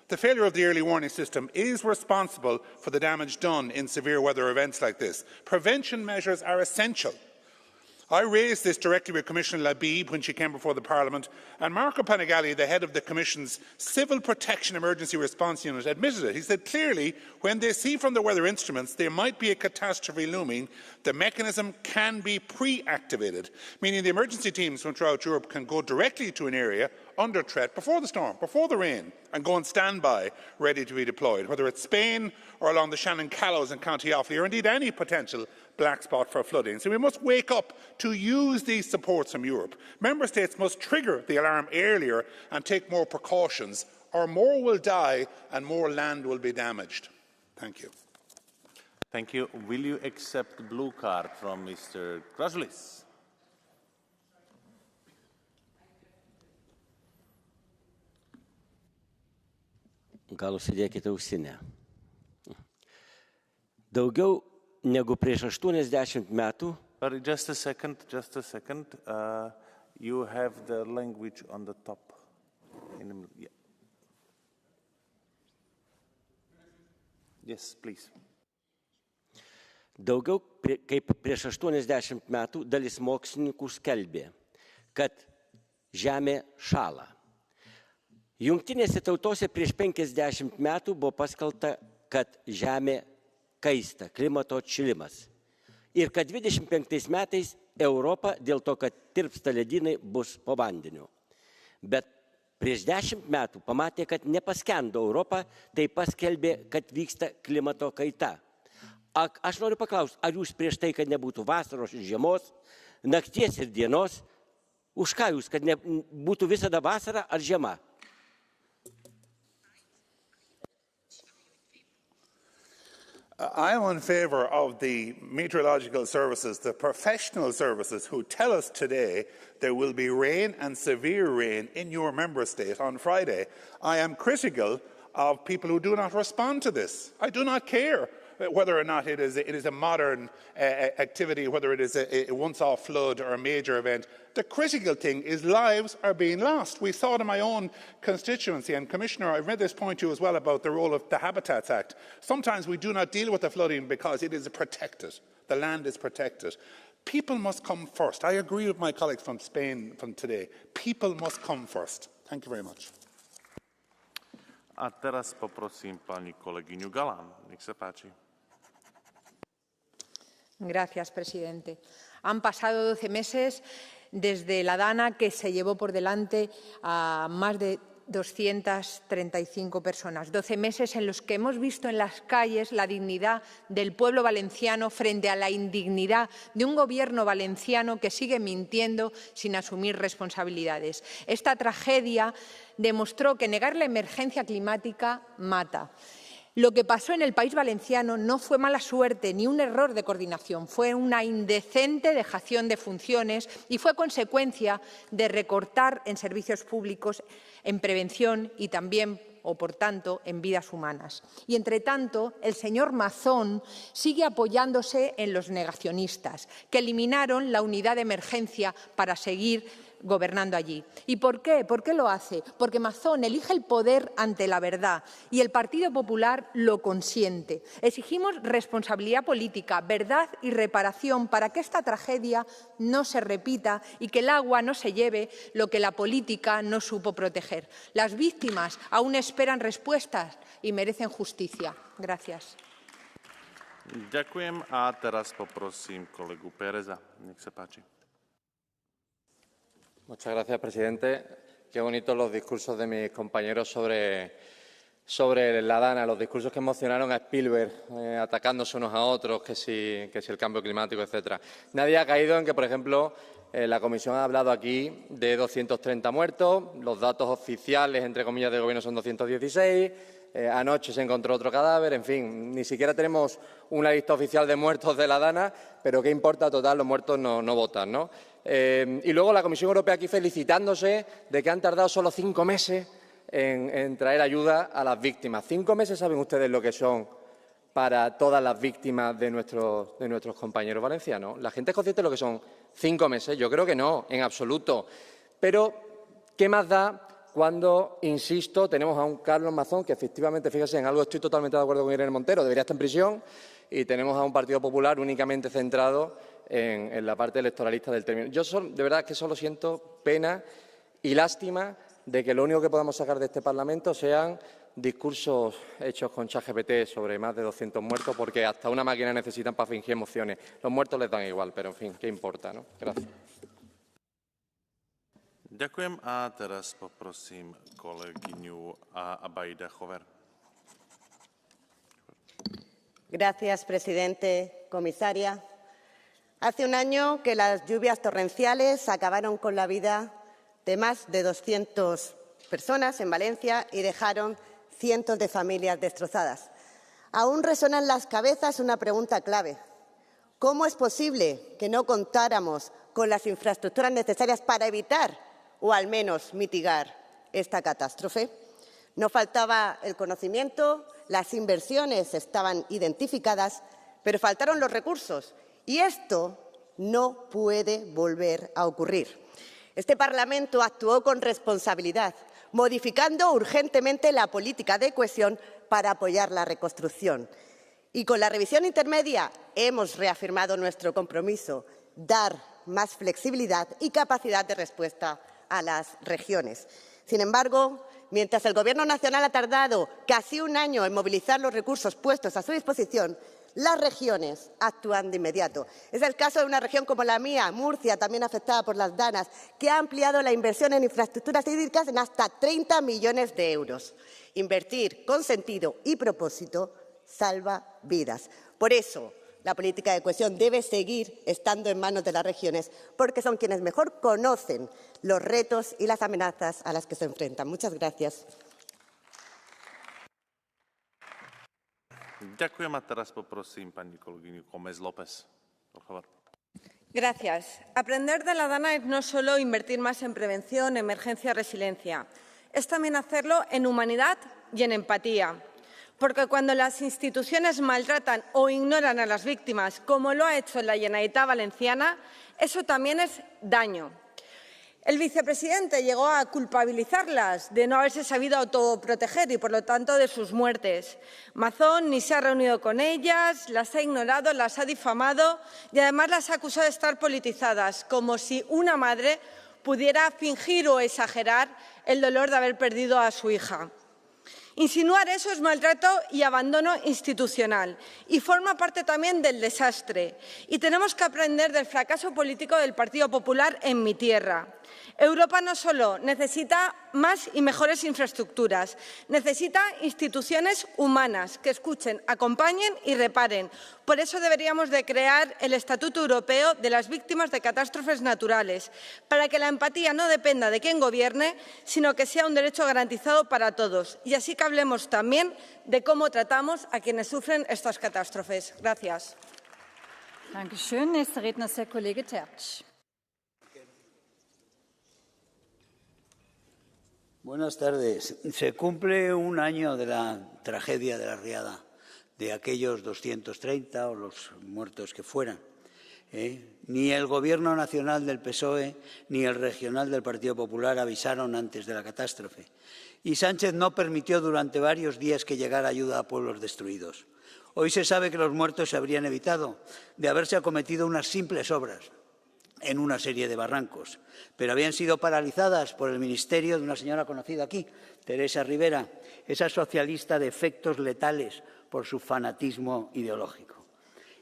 The failure of the early warning system is responsible for the damage done in severe weather events like this. Prevention measures are essential. I raised this directly with Commissioner Labib when she came before the Parliament, and Marco Panigali, the head of the Commission's Civil Protection Emergency Response Unit, admitted it. He said clearly, when they see from the weather instruments there might be a catastrophe looming, the mechanism can be pre-activated, meaning the emergency teams from throughout Europe can go directly to an area under threat before the storm, before the rain, and go on standby, ready to be deployed, whether it's Spain or along the Shannon Callows in County Offaly, or indeed any potential black spot for flooding. So we must wake up to use these supports from Europe. Member States must trigger the alarm earlier and take more precautions, or more will die and more land will be damaged. Thank you. Thank you. Will you accept the blue card from Mr. Grasulis? Gal užsidėkite ausinę. Daugiau negu prieš 80 metų. Just a second. You have the language on the top. Yeah. Yes, please. Daugiau kaip prieš 80 metų dalis mokslininkų skelbė, kad Žemė šąla. Jungtinėse tautose prieš 50 metų buvo paskelbta, kad Žemė kaista, klimato atšilimas. Ir kad 25 metais Europa dėl to, kad tirpsta ledynai, bus po vandeniu. Bet prieš 10 metų pamatė, kad nepaskendo Europą, tai paskelbė, kad vyksta klimato kaita. Aš noriu paklausti, ar jūs prieš tai, kad nebūtų vasaros ir žiemos, nakties ir dienos, už ką jūs, kad būtų visada vasara ar žiema? I am in favour of the meteorological services, the professional services, who tell us today there will be rain and severe rain in your member state on Friday. I am critical of people who do not respond to this. I do not care whether or not it is a modern activity, whether it is a once-off flood or a major event. The critical thing is lives are being lost. We saw it in my own constituency, and Commissioner, I've made this point to you as well about the role of the Habitats Act. Sometimes we do not deal with the flooding because it is protected. The land is protected. People must come first. I agree with my colleagues from Spain from today. People must come first. Thank you very much. A teraz poprosím pani kolegyňu Galán. Nech sa páči. Gracias, presidente. Han pasado 12 meses desde la dana que se llevó por delante a más de 235 personas. 12 meses en los que hemos visto en las calles la dignidad del pueblo valenciano frente a la indignidad de un gobierno valenciano que sigue mintiendo sin asumir responsabilidades. Esta tragedia demostró que negar la emergencia climática mata. Lo que pasó en el País Valenciano no fue mala suerte ni un error de coordinación, fue una indecente dejación de funciones y fue consecuencia de recortar en servicios públicos, en prevención y también, o por tanto, en vidas humanas. Y, entre tanto, el señor Mazón sigue apoyándose en los negacionistas, que eliminaron la unidad de emergencia para seguir gobernando allí. ¿Y por qué? ¿Por qué lo hace? Porque Mazón elige el poder ante la verdad y el Partido Popular lo consiente. Exigimos responsabilidad política, verdad y reparación para que esta tragedia no se repita y que el agua no se lleve lo que la política no supo proteger. Las víctimas aún esperan respuestas y merecen justicia. Gracias. Ďakujem a teraz poprosím kolegu Péreza. Nech sa páči. Muchas gracias, presidente. Qué bonitos los discursos de mis compañeros sobre la Dana, los discursos que emocionaron a Spielberg, atacándose unos a otros, que si el cambio climático, etcétera. Nadie ha caído en que, por ejemplo, la Comisión ha hablado aquí de 230 muertos, los datos oficiales, entre comillas, del Gobierno son 216, anoche se encontró otro cadáver, en fin, ni siquiera tenemos una lista oficial de muertos de la Dana, pero qué importa, total, los muertos no votan, ¿no? Y luego la Comisión Europea aquí felicitándose de que han tardado solo 5 meses en traer ayuda a las víctimas. 5 meses, ¿saben ustedes lo que son para todas las víctimas de nuestros compañeros valencianos? ¿La gente es consciente de lo que son 5 meses? Yo creo que no, en absoluto. Pero, ¿qué más da cuando, insisto, tenemos a un Carlos Mazón que efectivamente, fíjese, en algo estoy totalmente de acuerdo con Irene Montero, debería estar en prisión, y tenemos a un Partido Popular únicamente centrado en la parte electoralista del término? Yo de verdad que solo siento pena y lástima de que lo único que podamos sacar de este Parlamento sean discursos hechos con ChatGPT sobre más de 200 muertos, porque hasta una máquina necesitan para fingir emociones. Los muertos les dan igual, pero en fin, ¿qué importa, no? Gracias. Ďakujem a teraz poprosím kolegyňu Abajda Chover. Gracias, presidente, comisaria. Hace un año que las lluvias torrenciales acabaron con la vida de más de 200 personas en Valencia y dejaron cientos de familias destrozadas. Aún resona en las cabezas una pregunta clave. ¿Cómo es posible que no contáramos con las infraestructuras necesarias para evitar o al menos mitigar esta catástrofe? No faltaba el conocimiento, las inversiones estaban identificadas, pero faltaron los recursos. Y esto no puede volver a ocurrir. Este Parlamento actuó con responsabilidad, modificando urgentemente la política de cohesión para apoyar la reconstrucción. Y con la revisión intermedia hemos reafirmado nuestro compromiso, dar más flexibilidad y capacidad de respuesta a las regiones. Sin embargo, mientras el Gobierno nacional ha tardado casi un año en movilizar los recursos puestos a su disposición, las regiones actúan de inmediato. Es el caso de una región como la mía, Murcia, también afectada por las danas, que ha ampliado la inversión en infraestructuras hídricas en hasta 30 millones de euros. Invertir con sentido y propósito salva vidas. Por eso, la política de cohesión debe seguir estando en manos de las regiones, porque son quienes mejor conocen los retos y las amenazas a las que se enfrentan. Muchas gracias. Ďakujem a teraz poprosím pani kolegyňu Gómez López. Por favor. Gracias. Aprender de la Dana es no solo invertir más en prevención, emergencia, resiliencia. Es también hacerlo en humanidad y en empatía. Porque cuando las instituciones maltratan o ignoran a las víctimas, como lo ha hecho la Generalitat Valenciana, eso también es daño. El vicepresidente llegó a culpabilizarlas de no haberse sabido autoproteger y, por lo tanto, de sus muertes. Mazón ni se ha reunido con ellas, las ha ignorado, las ha difamado y, además, las ha acusado de estar politizadas, como si una madre pudiera fingir o exagerar el dolor de haber perdido a su hija. Insinuar eso es maltrato y abandono institucional y forma parte también del desastre. Y tenemos que aprender del fracaso político del Partido Popular en mi tierra. Europa no solo necesita más y mejores infraestructuras, necesita instituciones humanas que escuchen, acompañen y reparen. Por eso deberíamos de crear el Estatuto Europeo de las Víctimas de Catástrofes Naturales, para que la empatía no dependa de quién gobierne, sino que sea un derecho garantizado para todos. Y así que hablemos también de cómo tratamos a quienes sufren estas catástrofes. Gracias. Dankeschön. Nächster Redner ist der Kollege Tertsch. Buenas tardes. Se cumple un año de la tragedia de la riada, de aquellos 230 o los muertos que fueran. Ni el Gobierno nacional del PSOE ni el regional del Partido Popular avisaron antes de la catástrofe. Y Sánchez no permitió durante varios días que llegara ayuda a pueblos destruidos. Hoy se sabe que los muertos se habrían evitado de haberse acometido unas simples obras en una serie de barrancos, pero habían sido paralizadas por el ministerio de una señora conocida aquí, Teresa Rivera, esa socialista de efectos letales por su fanatismo ideológico.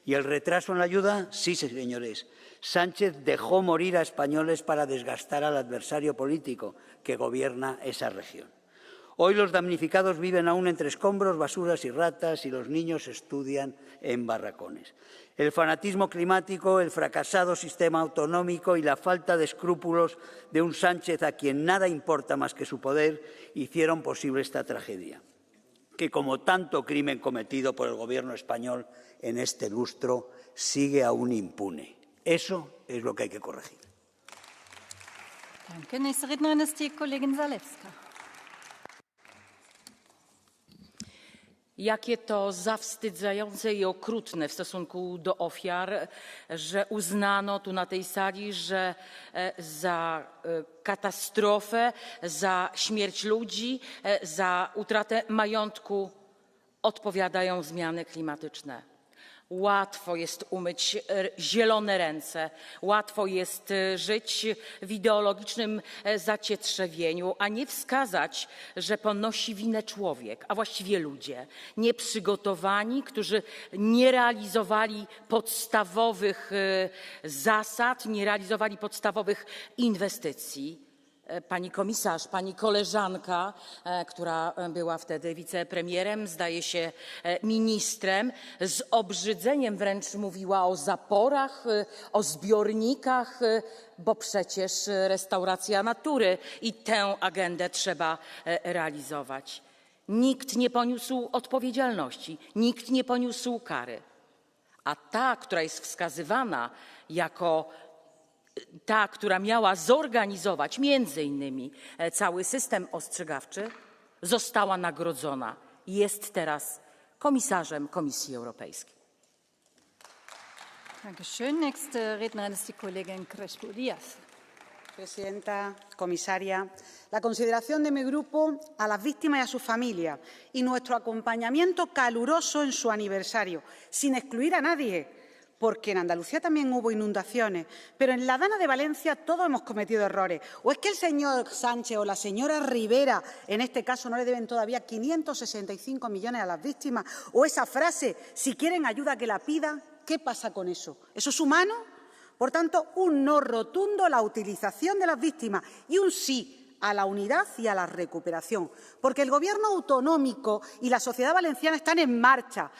¿Y el retraso en la ayuda? Sí, señores. Sánchez dejó morir a españoles para desgastar al adversario político que gobierna esa región. Hoy los damnificados viven aún entre escombros, basuras y ratas y los niños estudian en barracones. El fanatismo climático, el fracasado sistema autonómico y la falta de escrúpulos de un Sánchez a quien nada importa más que su poder hicieron posible esta tragedia, que como tanto crimen cometido por el Gobierno español en este lustro sigue aún impune. Eso es lo que hay que corregir. Danke. Nächste Rednerin ist die Kollegin Zalewska. Jakie to zawstydzające i okrutne w stosunku do ofiar, że uznano tu na tej sali, że za katastrofę, za śmierć ludzi, za utratę majątku odpowiadają zmiany klimatyczne. Łatwo jest umyć zielone ręce, łatwo jest żyć w ideologicznym zacietrzewieniu, a nie wskazać, że ponosi winę człowiek, a właściwie ludzie, nieprzygotowani, którzy nie realizowali podstawowych zasad, nie realizowali podstawowych inwestycji. Pani komisarz, pani koleżanka, która była wtedy wicepremierem, zdaje się ministrem, z obrzydzeniem wręcz mówiła o zaporach, o zbiornikach, bo przecież restauracja natury i tę agendę trzeba realizować. Nikt nie poniósł odpowiedzialności, nikt nie poniósł kary. A ta, która jest wskazywana jako ta, która miała zorganizować między innymi cały system ostrzegawczy, została nagrodzona i jest teraz komisarzem Komisji Europejskiej. Dankeschön. Nächste Rednerin ist die Kollegin Crespo-Díaz. Presidenta, comisaria, la consideración de mi grupo a las víctimas y a sus familias y nuestro acompañamiento caluroso en su aniversario, sin excluir a nadie, porque en Andalucía también hubo inundaciones, pero en la Dana de Valencia todos hemos cometido errores. ¿O es que el señor Sánchez o la señora Rivera, en este caso, no le deben todavía 565 millones a las víctimas? ¿O esa frase, si quieren ayuda que la pidan? ¿Qué pasa con eso? ¿Eso es humano? Por tanto, un no rotundo a la utilización de las víctimas y un sí a la unidad y a la recuperación, porque el Gobierno autonómico y la sociedad valenciana están en marcha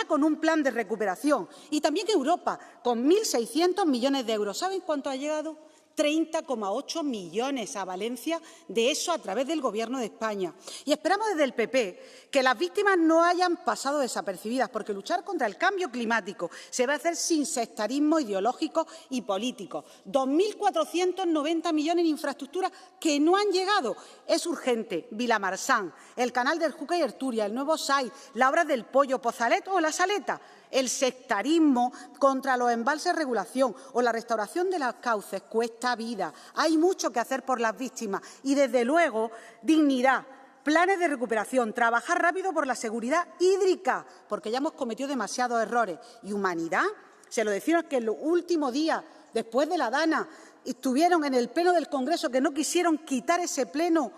con un plan de recuperación y también Europa, con 1.600 millones de euros. ¿Saben cuánto ha llegado? 30,8 millones a Valencia, de eso a través del Gobierno de España. Y esperamos desde el PP que las víctimas no hayan pasado desapercibidas, porque luchar contra el cambio climático se va a hacer sin sectarismo ideológico y político. 2.490 millones en infraestructuras que no han llegado. Es urgente. Vilamarsán, el canal del Júcar y Erturia, el nuevo SAI, la obra del Pollo, Pozalet o La Saleta. El sectarismo contra los embalses de regulación o la restauración de los cauces cuesta vida. Hay mucho que hacer por las víctimas y, desde luego, dignidad, planes de recuperación, trabajar rápido por la seguridad hídrica, porque ya hemos cometido demasiados errores. Y humanidad, se lo decimos que en los últimos días, después de la Dana, estuvieron en el Pleno del Congreso, que no quisieron quitar ese pleno,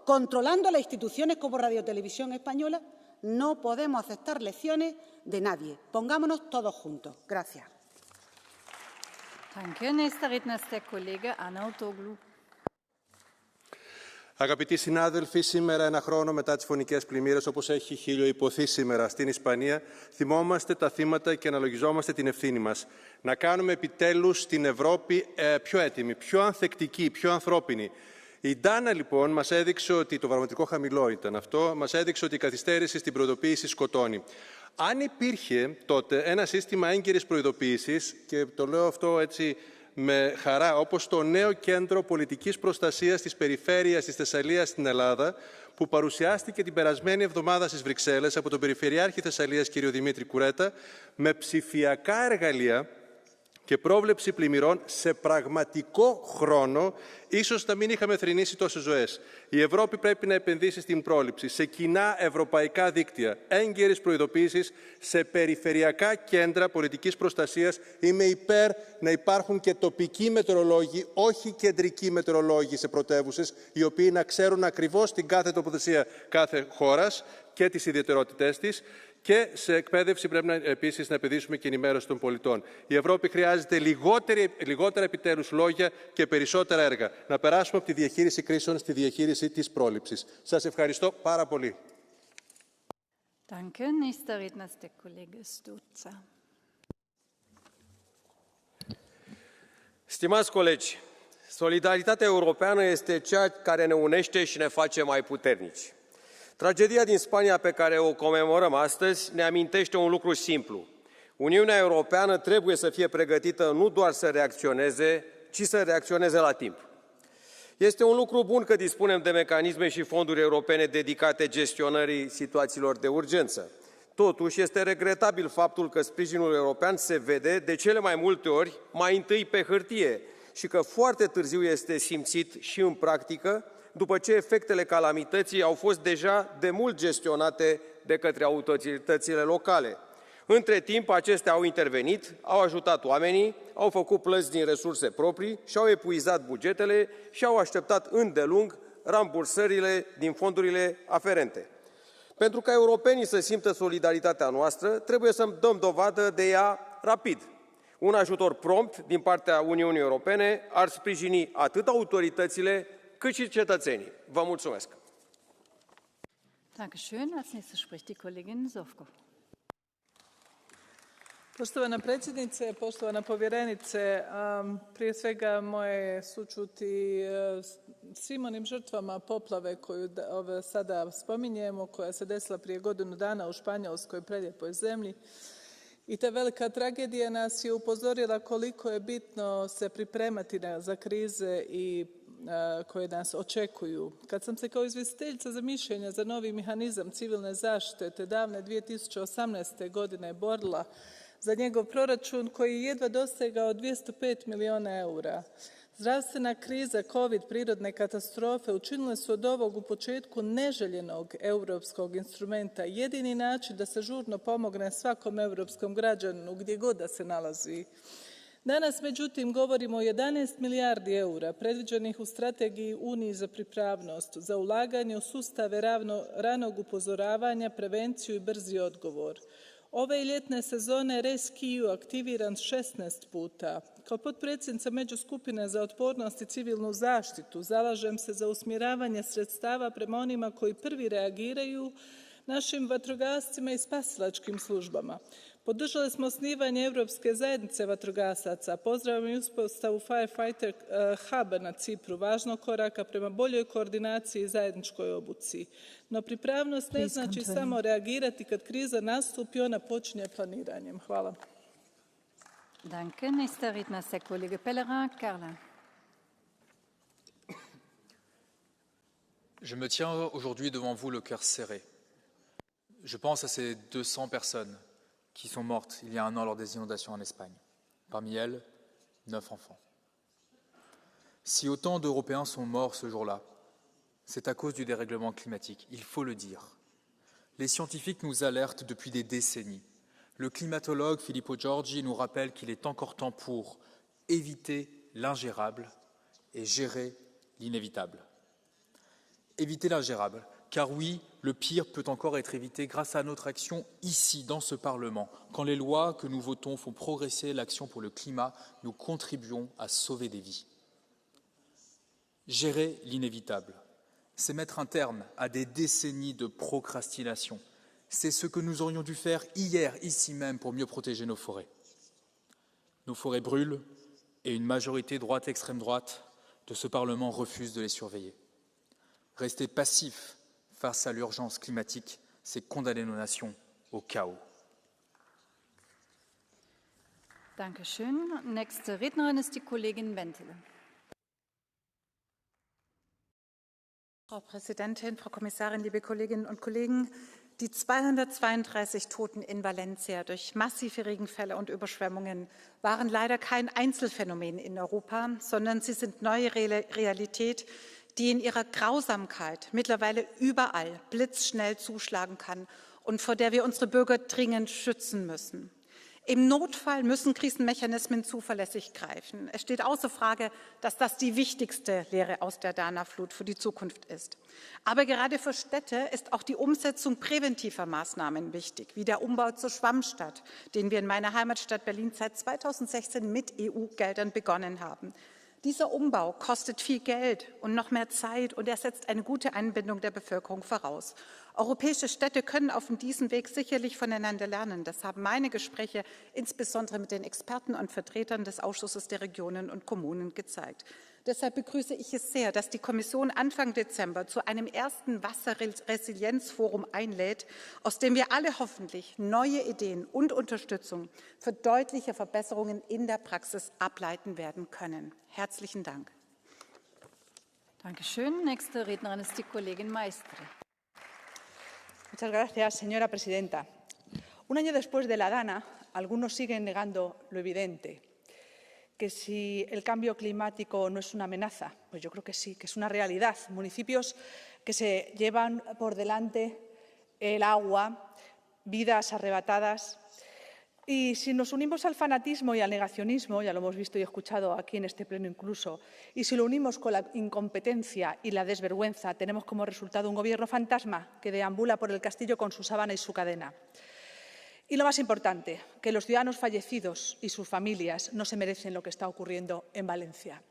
controlando las instituciones como Radio Televisión Española. No podemos aceptar lecciones de nadie. Pongámonos todos juntos. Gracias. Danke. Nächster Redner ist der Kollege Arnautoglu. Αγαπητοί συνάδελφοι, σήμερα, ένα χρόνο μετά τις φωνικές πλημμύρες, όπως έχει χιλιοϊπωθεί σήμερα στην Ισπανία, θυμόμαστε τα θύματα και αναλογιζόμαστε την ευθύνη μας. Να κάνουμε επιτέλους την Ευρώπη πιο έτοιμη, πιο ανθεκτική, πιο ανθρώπινη. Η Ντάνα, λοιπόν, μας έδειξε ότι το βαρομετρικό χαμηλό ήταν αυτό, μας έδειξε ότι η καθυστέρηση στην προειδοποίηση σκοτώνει. Αν υπήρχε τότε ένα σύστημα έγκαιρης προειδοποίησης, και το λέω αυτό έτσι με χαρά, όπως το νέο κέντρο πολιτικής προστασίας της περιφέρειας της Θεσσαλίας στην Ελλάδα, που παρουσιάστηκε την περασμένη εβδομάδα στις Βρυξέλλες από τον Περιφερειάρχη Θεσσαλίας κ. Δημήτρη Κουρέτα, με ψηφιακά εργαλεία και πρόβλεψη πλημμυρών σε πραγματικό χρόνο, ίσως να μην είχαμε θρηνήσει τόσες ζωές. Η Ευρώπη πρέπει να επενδύσει στην πρόληψη, σε κοινά ευρωπαϊκά δίκτυα, έγκαιρης προειδοποίησης, σε περιφερειακά κέντρα πολιτικής προστασίας. Είμαι υπέρ να υπάρχουν και τοπικοί μετεωρολόγοι, όχι κεντρικοί μετεωρολόγοι σε πρωτεύουσες, οι οποίοι να ξέρουν ακριβώς την κάθε τοποθεσία κάθε χώρας και τις ιδιαιτερότητές της. Και σε εκπαίδευση πρέπει επίσης να επενδύσουμε και ενημέρωση των πολιτών. Η Ευρώπη χρειάζεται λιγότερα επιτέλους λόγια και περισσότερα έργα. Να περάσουμε από τη διαχείριση κρίσεων στη διαχείριση της πρόληψης. Σας ευχαριστώ πάρα πολύ. Danke. Nächster Redner ist der Kollege Stutzer. Stimați colegi, solidaritatea europeană este cea care ne unește și ne face mai puternici. Tragedia din Spania pe care o comemorăm astăzi ne amintește un lucru simplu. Uniunea Europeană trebuie să fie pregătită nu doar să reacționeze, ci să reacționeze la timp. Este un lucru bun că dispunem de mecanisme și fonduri europene dedicate gestionării situațiilor de urgență. Totuși, este regretabil faptul că sprijinul european se vede de cele mai multe ori mai întâi pe hârtie și că foarte târziu este simțit și în practică, după ce efectele calamității au fost deja de mult gestionate de către autoritățile locale. Între timp, acestea au intervenit, au ajutat oamenii, au făcut plăți din resurse proprii și au epuizat bugetele și au așteptat îndelung rambursările din fondurile aferente. Pentru ca europenii să simtă solidaritatea noastră, trebuie să dăm dovadă de ea rapid. Un ajutor prompt din partea Uniunii Europene ar sprijini atât autoritățile cât și cetățenii. Vă mulțumesc! Dankeschön. Als nächstes spricht die Kollegin Zovko. Poštovana predsjednice, poštovana povjerenice, prije svega moje sućuti svim onim žrtvama poplave koju sada spominjemo, koja se desila prije godinu dana u Španjolskoj prelijepoj zemlji. I ta velika tragedija nas je upozorila koliko je bitno se pripremati za krize i koje nas očekuju. Kad sam se kao izvjestiteljica za mišljenja za novi mehanizam civilne zaštite te davne 2018. godine borila za njegov proračun koji je jedva dosegao 205 milijuna eura. Zdravstvena kriza, COVID, prirodne katastrofe učinile su od ovog u početku neželjenog europskog instrumenta jedini način da se žurno pomogne svakom europskom građaninu gdje god da se nalazi. Danas, međutim, govorimo o 11 milijardi eura predviđenih u strategiji Uniji za pripravnost, za ulaganje u sustave ranog upozoravanja, prevenciju i brzi odgovor. Ove ljetne sezone RescEU aktiviran 16 puta. Kao potpredsjednica Međuskupine za otpornost i civilnu zaštitu zalažem se za usmjeravanje sredstava prema onima koji prvi reagiraju, našim vatrogascima i spasilačkim službama. Podržali smo osnivanje Europske zajednice vatrogasaca, pozdravljam i uspostavu Firefighter Huba na Cipru, važnog koraka prema boljoj koordinaciji i zajedničkoj obuci. No pripravnost ne znači samo reagirati kad kriza nastupi, ona počinje planiranjem. Hvala. Danke. Nächster Redner ist der Kollege Pellerin, Carla. Je me tiens aujourd'hui devant vous le cœur serré. Je pense à ces 200 personnes qui sont mortes il y a un an lors des inondations en Espagne. Parmi elles, 9 enfants. Si autant d'Européens sont morts ce jour-là, c'est à cause du dérèglement climatique, il faut le dire. Les scientifiques nous alertent depuis des décennies. Le climatologue Filippo Giorgi nous rappelle qu'il est encore temps pour éviter l'ingérable et gérer l'inévitable. Éviter l'ingérable, car oui, le pire peut encore être évité grâce à notre action ici, dans ce Parlement. Quand les lois que nous votons font progresser l'action pour le climat, nous contribuons à sauver des vies. Gérer l'inévitable, c'est mettre un terme à des décennies de procrastination. C'est ce que nous aurions dû faire hier, ici même, pour mieux protéger nos forêts. Nos forêts brûlent et une majorité droite-extrême droite de ce Parlement refuse de les surveiller. Rester passif face à l'urgence climatique, c'est condamner nos nations au chaos. Dankeschön. Nächste Rednerin ist die Kollegin Bentele. Frau Präsidentin, Frau Kommissarin, liebe Kolleginnen und Kollegen! Die 232 Toten in Valencia durch massive Regenfälle und Überschwemmungen waren leider kein Einzelfänomen in Europa, sondern sie sind neue Realität, die in ihrer Grausamkeit mittlerweile überall blitzschnell zuschlagen kann und vor der wir unsere Bürger dringend schützen müssen. Im Notfall müssen Krisenmechanismen zuverlässig greifen. Es steht außer Frage, dass das die wichtigste Lehre aus der Dana-Flut für die Zukunft ist. Aber gerade für Städte ist auch die Umsetzung präventiver Maßnahmen wichtig, wie der Umbau zur Schwammstadt, den wir in meiner Heimatstadt Berlin seit 2016 mit EU-Geldern begonnen haben. Dieser Umbau kostet viel Geld und noch mehr Zeit, und er setzt eine gute Einbindung der Bevölkerung voraus. Europäische Städte können auf diesem Weg sicherlich voneinander lernen. Das haben meine Gespräche insbesondere mit den Experten und Vertretern des Ausschusses der Regionen und Kommunen gezeigt. Deshalb begrüße ich es sehr, dass die Kommission Anfang Dezember zu einem ersten Wasserresilienzforum einlädt, aus dem wir alle hoffentlich neue Ideen und Unterstützung für deutliche Verbesserungen in der Praxis ableiten werden können. Herzlichen Dank. Dankeschön. Nächste Rednerin ist die Kollegin Maestre. Muchas gracias, señora presidenta. Un año después de la Dana, algunos siguen negando lo evidente, que si el cambio climático no es una amenaza, pues yo creo que sí, que es una realidad. Municipios que se llevan por delante el agua, vidas arrebatadas. Y si nos unimos al fanatismo y al negacionismo, ya lo hemos visto y escuchado aquí en este pleno incluso, y si lo unimos con la incompetencia y la desvergüenza, tenemos como resultado un gobierno fantasma que deambula por el castillo con su sábana y su cadena. Y lo más importante, que los ciudadanos fallecidos y sus familias no se merecen lo que está ocurriendo en Valencia.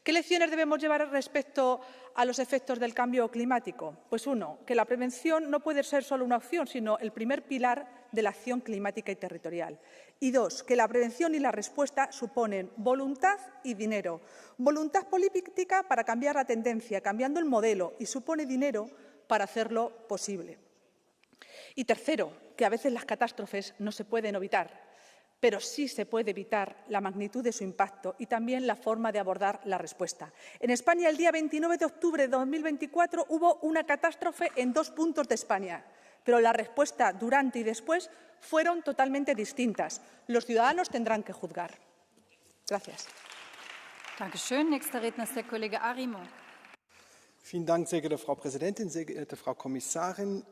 ¿Qué lecciones debemos llevar respecto a los efectos del cambio climático? Pues uno, que la prevención no puede ser solo una opción, sino el primer pilar de la acción climática y territorial. Y dos, que la prevención y la respuesta suponen voluntad y dinero. Voluntad política para cambiar la tendencia, cambiando el modelo, y supone dinero para hacerlo posible. Y tercero, que a veces las catástrofes no se pueden evitar, pero sí se puede evitar la magnitud de su impacto y también la forma de abordar la respuesta. En España, el día 29 de octubre de 2024, hubo una catástrofe en 2 puntos de España, pero la respuesta durante y después fueron totalmente distintas. Los ciudadanos tendrán que juzgar. Gracias. Dankeschön. Nächster Redner ist der Kollege Arimo. Vielen Dank, sehr geehrte Frau Präsidentin, sehr geehrte Frau Kommissarin.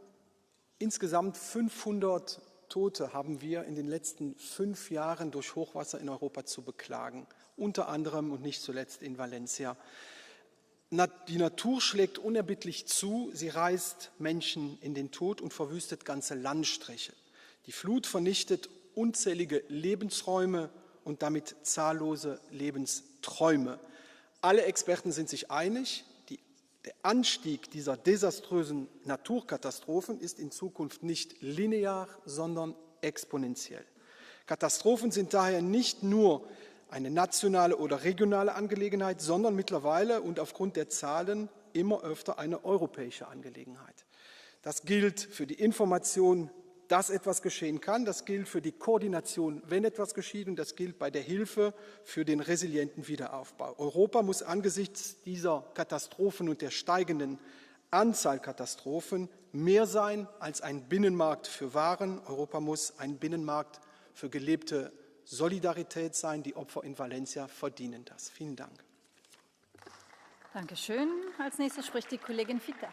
Insgesamt 500 Tote haben wir in den letzten 5 Jahren durch Hochwasser in Europa zu beklagen, unter anderem und nicht zuletzt in Valencia. Die Natur schlägt unerbittlich zu, sie reißt Menschen in den Tod und verwüstet ganze Landstriche. Die Flut vernichtet unzählige Lebensräume und damit zahllose Lebensträume. Alle Experten sind sich einig, der Anstieg dieser desaströsen Naturkatastrophen ist in Zukunft nicht linear, sondern exponentiell. Katastrophen sind daher nicht nur eine nationale oder regionale Angelegenheit, sondern mittlerweile und aufgrund der Zahlen immer öfter eine europäische Angelegenheit. Das gilt für die Information, dass etwas geschehen kann, das gilt für die Koordination, wenn etwas geschieht, und das gilt bei der Hilfe für den resilienten Wiederaufbau. Europa muss angesichts dieser Katastrophen und der steigenden Anzahl Katastrophen mehr sein als ein Binnenmarkt für Waren. Europa muss ein Binnenmarkt für gelebte Solidarität sein. Die Opfer in Valencia verdienen das. Vielen Dank. Dankeschön. Als nächstes spricht die Kollegin Fitter.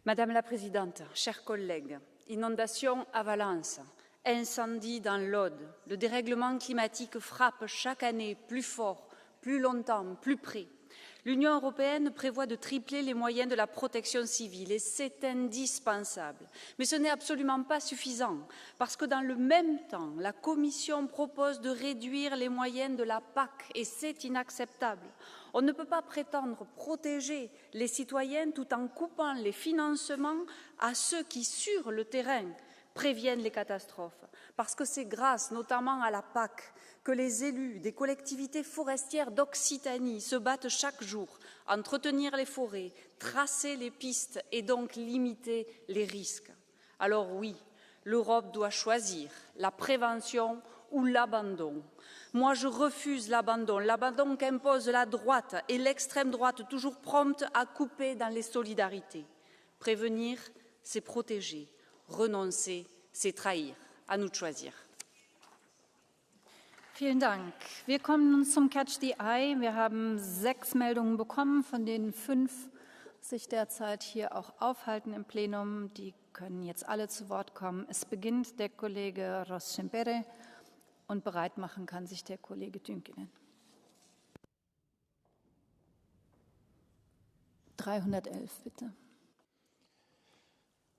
Madame la Présidente, chers collègues, inondations à Valence, incendies dans l'Aude, le dérèglement climatique frappe chaque année plus fort, plus longtemps, plus près. L'Union européenne prévoit de tripler les moyens de la protection civile et c'est indispensable. Mais ce n'est absolument pas suffisant parce que dans le même temps, la Commission propose de réduire les moyens de la PAC et c'est inacceptable. On ne peut pas prétendre protéger les citoyens tout en coupant les financements à ceux qui, sur le terrain, préviennent les catastrophes. Parce que c'est grâce notamment à la PAC que les élus des collectivités forestières d'Occitanie se battent chaque jour à entretenir les forêts, tracer les pistes et donc limiter les risques. Alors oui, l'Europe doit choisir la prévention ou l'abandon. Moi, je refuse l'abandon qu'impose la droite et l'extrême droite, toujours prompte à couper dans les solidarités. Prévenir, c'est protéger. Renoncer, c'est trahir. À nous de choisir. Vielen Dank. Wir kommen nun zum Catch the Eye. Wir haben 6 Meldungen bekommen, von denen 5 sich derzeit hier auch aufhalten im Plenum. Die können jetzt alle zu Wort kommen. Es beginnt der Kollege Ross-Schempere und bereit machen kann sich der Kollege Tynkkynen. 311, bitte.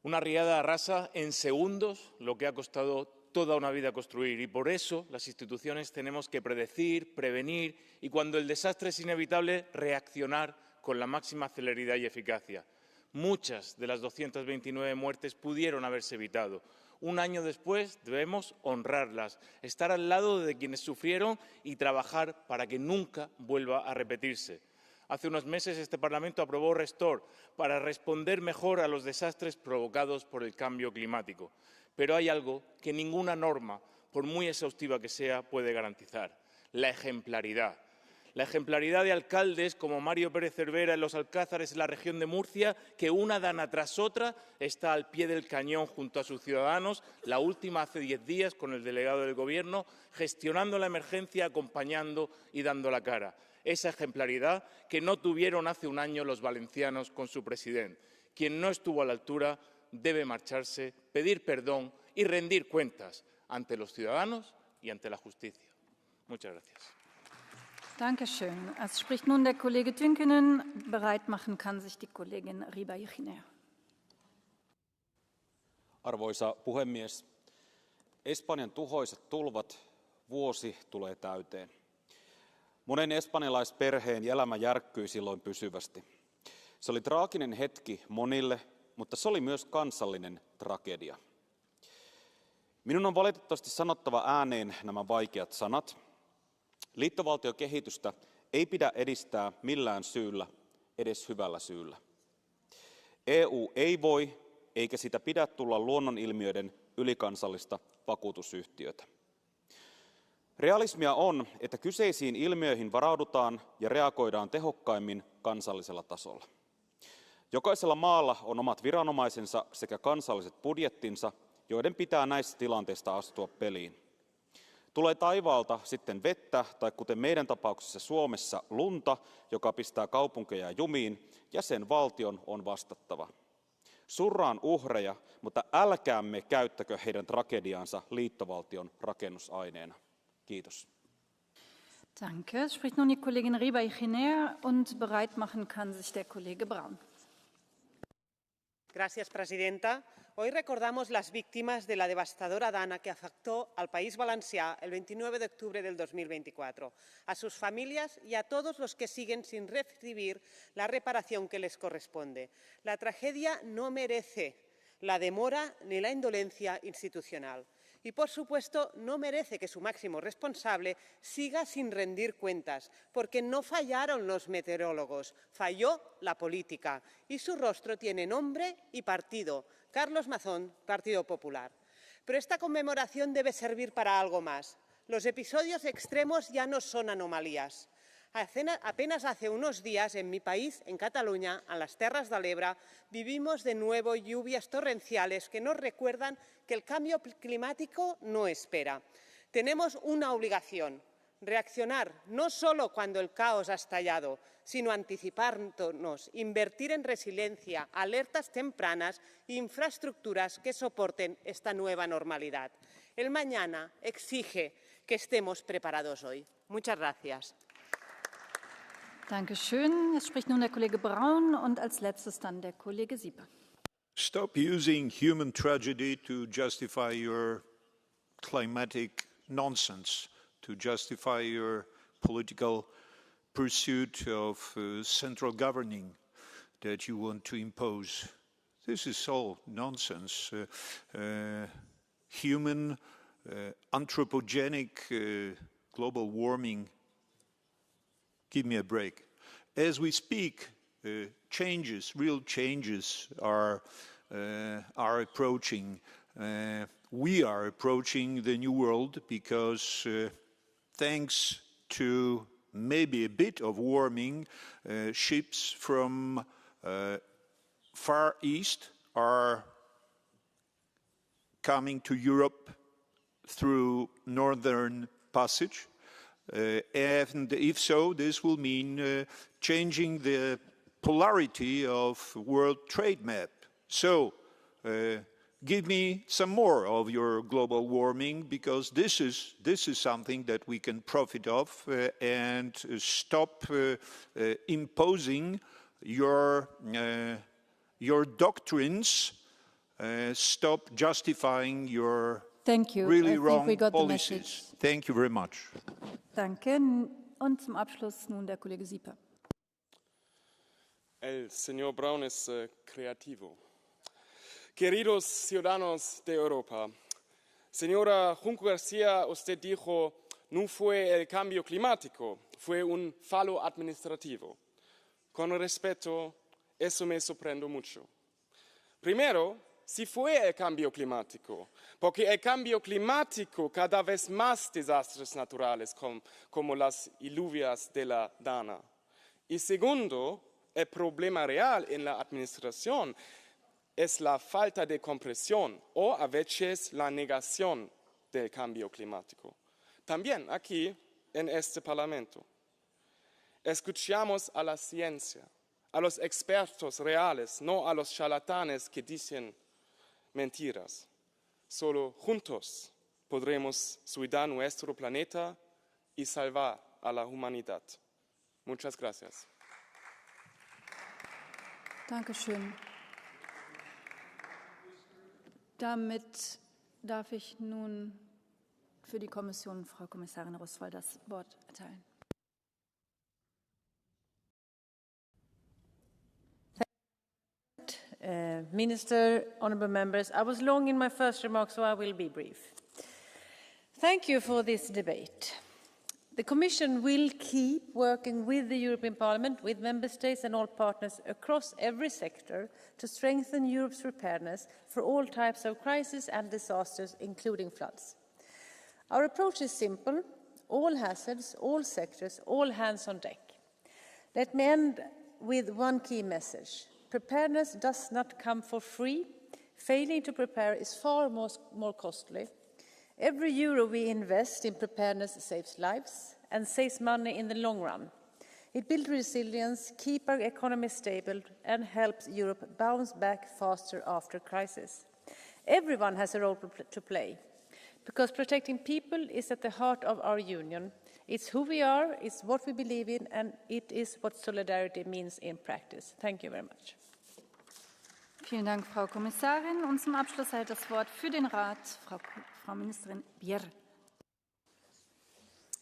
Una riada arrasa en segundos lo que ha costado toda una vida construir y por eso las instituciones tenemos que predecir, prevenir y cuando el desastre es inevitable reaccionar con la máxima celeridad y eficacia. Muchas de las 229 muertes pudieron haberse evitado. Un año después debemos honrarlas, estar al lado de quienes sufrieron y trabajar para que nunca vuelva a repetirse. Hace unos meses este Parlamento aprobó Restore para responder mejor a los desastres provocados por el cambio climático. Pero hay algo que ninguna norma, por muy exhaustiva que sea, puede garantizar: la ejemplaridad. La ejemplaridad de alcaldes como Mario Pérez Cervera en Los Alcázares, en la región de Murcia, que una dana tras otra está al pie del cañón junto a sus ciudadanos, la última hace 10 días con el delegado del Gobierno, gestionando la emergencia, acompañando y dando la cara. Esa ejemplaridad que no tuvieron hace un año los valencianos con su presidente. Quien no estuvo a la altura debe marcharse, pedir perdón y rendir cuentas ante los ciudadanos y ante la justicia. Muchas gracias. Dankeschön. Es spricht nun der Kollege Tynkkynen. Bereit machen kann sich die Kollegin Riba-Jechiner. Arvoisa puhemies, Espanjan tuhoisat tulvat, vuosi tulee täyteen. Monen espanjalaisperheen elämä järkkyi silloin pysyvästi. Se oli traaginen hetki monille, mutta se oli myös kansallinen tragedia. Minun on valitettavasti sanottava ääneen nämä vaikeat sanat. Liittovaltiokehitystä ei pidä edistää millään syyllä, edes hyvällä syyllä. EU ei voi eikä sitä pidä tulla luonnonilmiöiden ylikansallista vakuutusyhtiötä. Realismia on, että kyseisiin ilmiöihin varaudutaan ja reagoidaan tehokkaimmin kansallisella tasolla. Jokaisella maalla on omat viranomaisensa sekä kansalliset budjettinsa, joiden pitää näissä tilanteissa astua peliin. Tulee taivaalta sitten vettä tai kuten meidän tapauksessa Suomessa lunta, joka pistää kaupunkeja jumiin, jäsenvaltion on vastattava. Surraan uhreja, mutta älkäämme käyttäkö heidän tragediaansa liittovaltion rakennusaineena. Kiitos. Danke. Spricht nun die Kollegin Riba-Jechiner und bereit machen kann sich der Kollege Braun. Gracias, presidenta. Hoy recordamos las víctimas de la devastadora dana que afectó al País Valencià el 29 de octubre del 2024, a sus familias y a todos los que siguen sin recibir la reparación que les corresponde. La tragedia no merece la demora ni la indolencia institucional. Y, por supuesto, no merece que su máximo responsable siga sin rendir cuentas, porque no fallaron los meteorólogos, falló la política. Y su rostro tiene nombre y partido: Carlos Mazón, Partido Popular. Pero esta conmemoración debe servir para algo más. Los episodios extremos ya no son anomalías. Apenas hace unos días, en mi país, en Cataluña, en las Terras de l'Ebre, vivimos de nuevo lluvias torrenciales que nos recuerdan que el cambio climático no espera. Tenemos una obligación: reaccionar no solo cuando el caos ha estallado, sino anticiparnos, invertir en resiliencia, alertas tempranas e infraestructuras que soporten esta nueva normalidad. El mañana exige que estemos preparados hoy. Muchas gracias. Dankeschön. Es spricht nun der Kollege Braun und als letztes dann der Kollege Sieber. Stop using human tragedy to justify your climatic nonsense, to justify your political pursuit of central governing that you want to impose. This is all nonsense. Human, anthropogenic global warming. Give me a break. As we speak, changes, real changes are approaching. We are approaching the new world because thanks to maybe a bit of warming, ships from Far East are coming to Europe through Northern Passage. And if so, this will mean changing the polarity of world trade map. So give me some more of your global warming, because this is something that we can profit of, and stop imposing your doctrines, stop justifying your really wrong policies. Thank you very much. Danke. Und zum Abschluss nun der Kollege Sieper. El señor Brown es creativo. Queridos ciudadanos de Europa, señora Junco García, usted dijo, no fue el cambio climático, fue un fallo administrativo. Con respeto, eso me sorprende mucho. Primero, sí fue el cambio climático, porque el cambio climático cada vez más desastres naturales como las lluvias de la Dana. Y segundo, el problema real en la administración es la falta de comprensión o a veces la negación del cambio climático. También aquí en este Parlamento escuchamos a la ciencia, a los expertos reales, no a los charlatanes que dicen mentiras. Solo juntos podremos cuidar nuestro planeta y salvar a la humanidad. Muchas gracias. Dankeschön. Damit darf ich nun für die Kommission Frau Kommissarin Rosswald das Wort erteilen. Minister, honourable members, I was long in my first remarks, so I will be brief. Thank you for this debate. The Commission will keep working with the European Parliament, with Member States and all partners across every sector to strengthen Europe's preparedness for all types of crises and disasters, including floods. Our approach is simple: all hazards, all sectors, all hands on deck. Let me end with one key message. Preparedness does not come for free. Failing to prepare is far more costly. Every euro we invest in preparedness saves lives and saves money in the long run. It builds resilience, keeps our economy stable, and helps Europe bounce back faster after crisis. Everyone has a role to play, because protecting people is at the heart of our union. It's who we are, it's what we believe in, and it is what solidarity means in practice. Thank you very much. Vielen Dank, Frau Kommissarin. Und zum Abschluss erhält das Wort für den Rat Frau Ministerin Bier.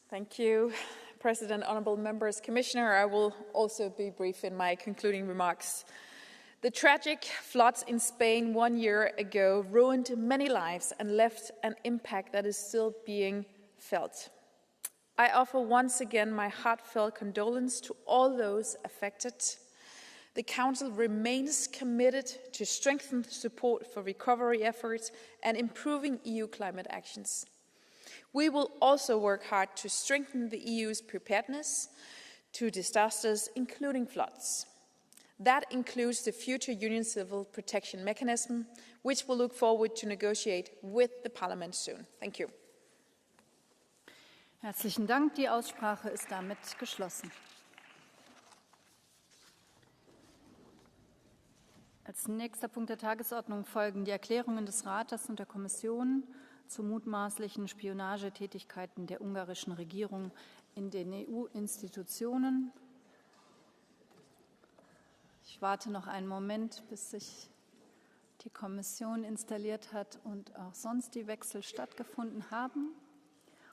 Thank you, President, honourable members, Commissioner. I will also be brief in my concluding remarks. The tragic floods in Spain 1 year ago ruined many lives and left an impact that is still being felt. I offer once again my heartfelt condolence to all those affected. The Council remains committed to strengthen support for recovery efforts and improving EU climate actions. We will also work hard to strengthen the EU's preparedness to disasters, including floods. That includes the future Union Civil Protection Mechanism, which we'll look forward to negotiate with the Parliament soon. Thank you. Herzlichen Dank. Die Aussprache ist damit geschlossen. Als nächster Punkt der Tagesordnung folgen die Erklärungen des Rates und der Kommission zu mutmaßlichen Spionagetätigkeiten der ungarischen Regierung in den EU-Institutionen. Ich warte noch einen Moment, bis sich die Kommission installiert hat und auch sonst die Wechsel stattgefunden haben.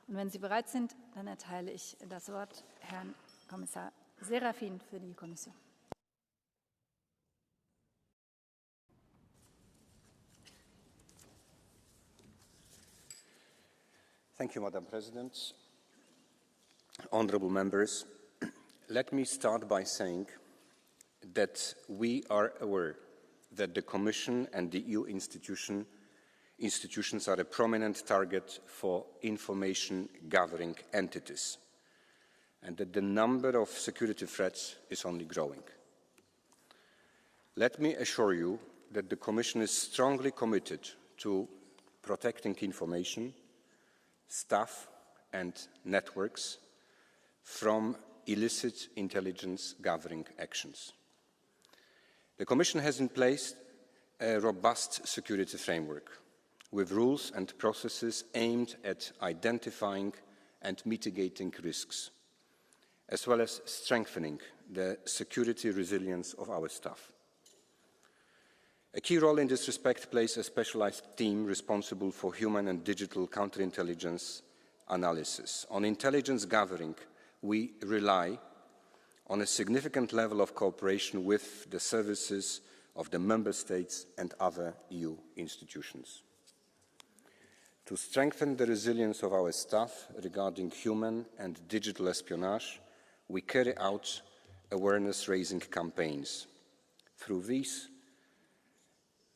Und wenn Sie bereit sind, dann erteile ich das Wort Herrn Kommissar Serafin für die Kommission. Thank you, Madam President. Honourable members, let me start by saying that we are aware that the Commission and the EU institutions are a prominent target for information-gathering entities, and that the number of security threats is only growing. Let me assure you that the Commission is strongly committed to protecting information, staff and networks from illicit intelligence gathering actions. The Commission has in place a robust security framework with rules and processes aimed at identifying and mitigating risks, as well as strengthening the security resilience of our staff. A key role in this respect plays a specialized team responsible for human and digital counterintelligence analysis. On intelligence gathering, we rely on a significant level of cooperation with the services of the Member States and other EU institutions. To strengthen the resilience of our staff regarding human and digital espionage, we carry out awareness-raising campaigns. Through these,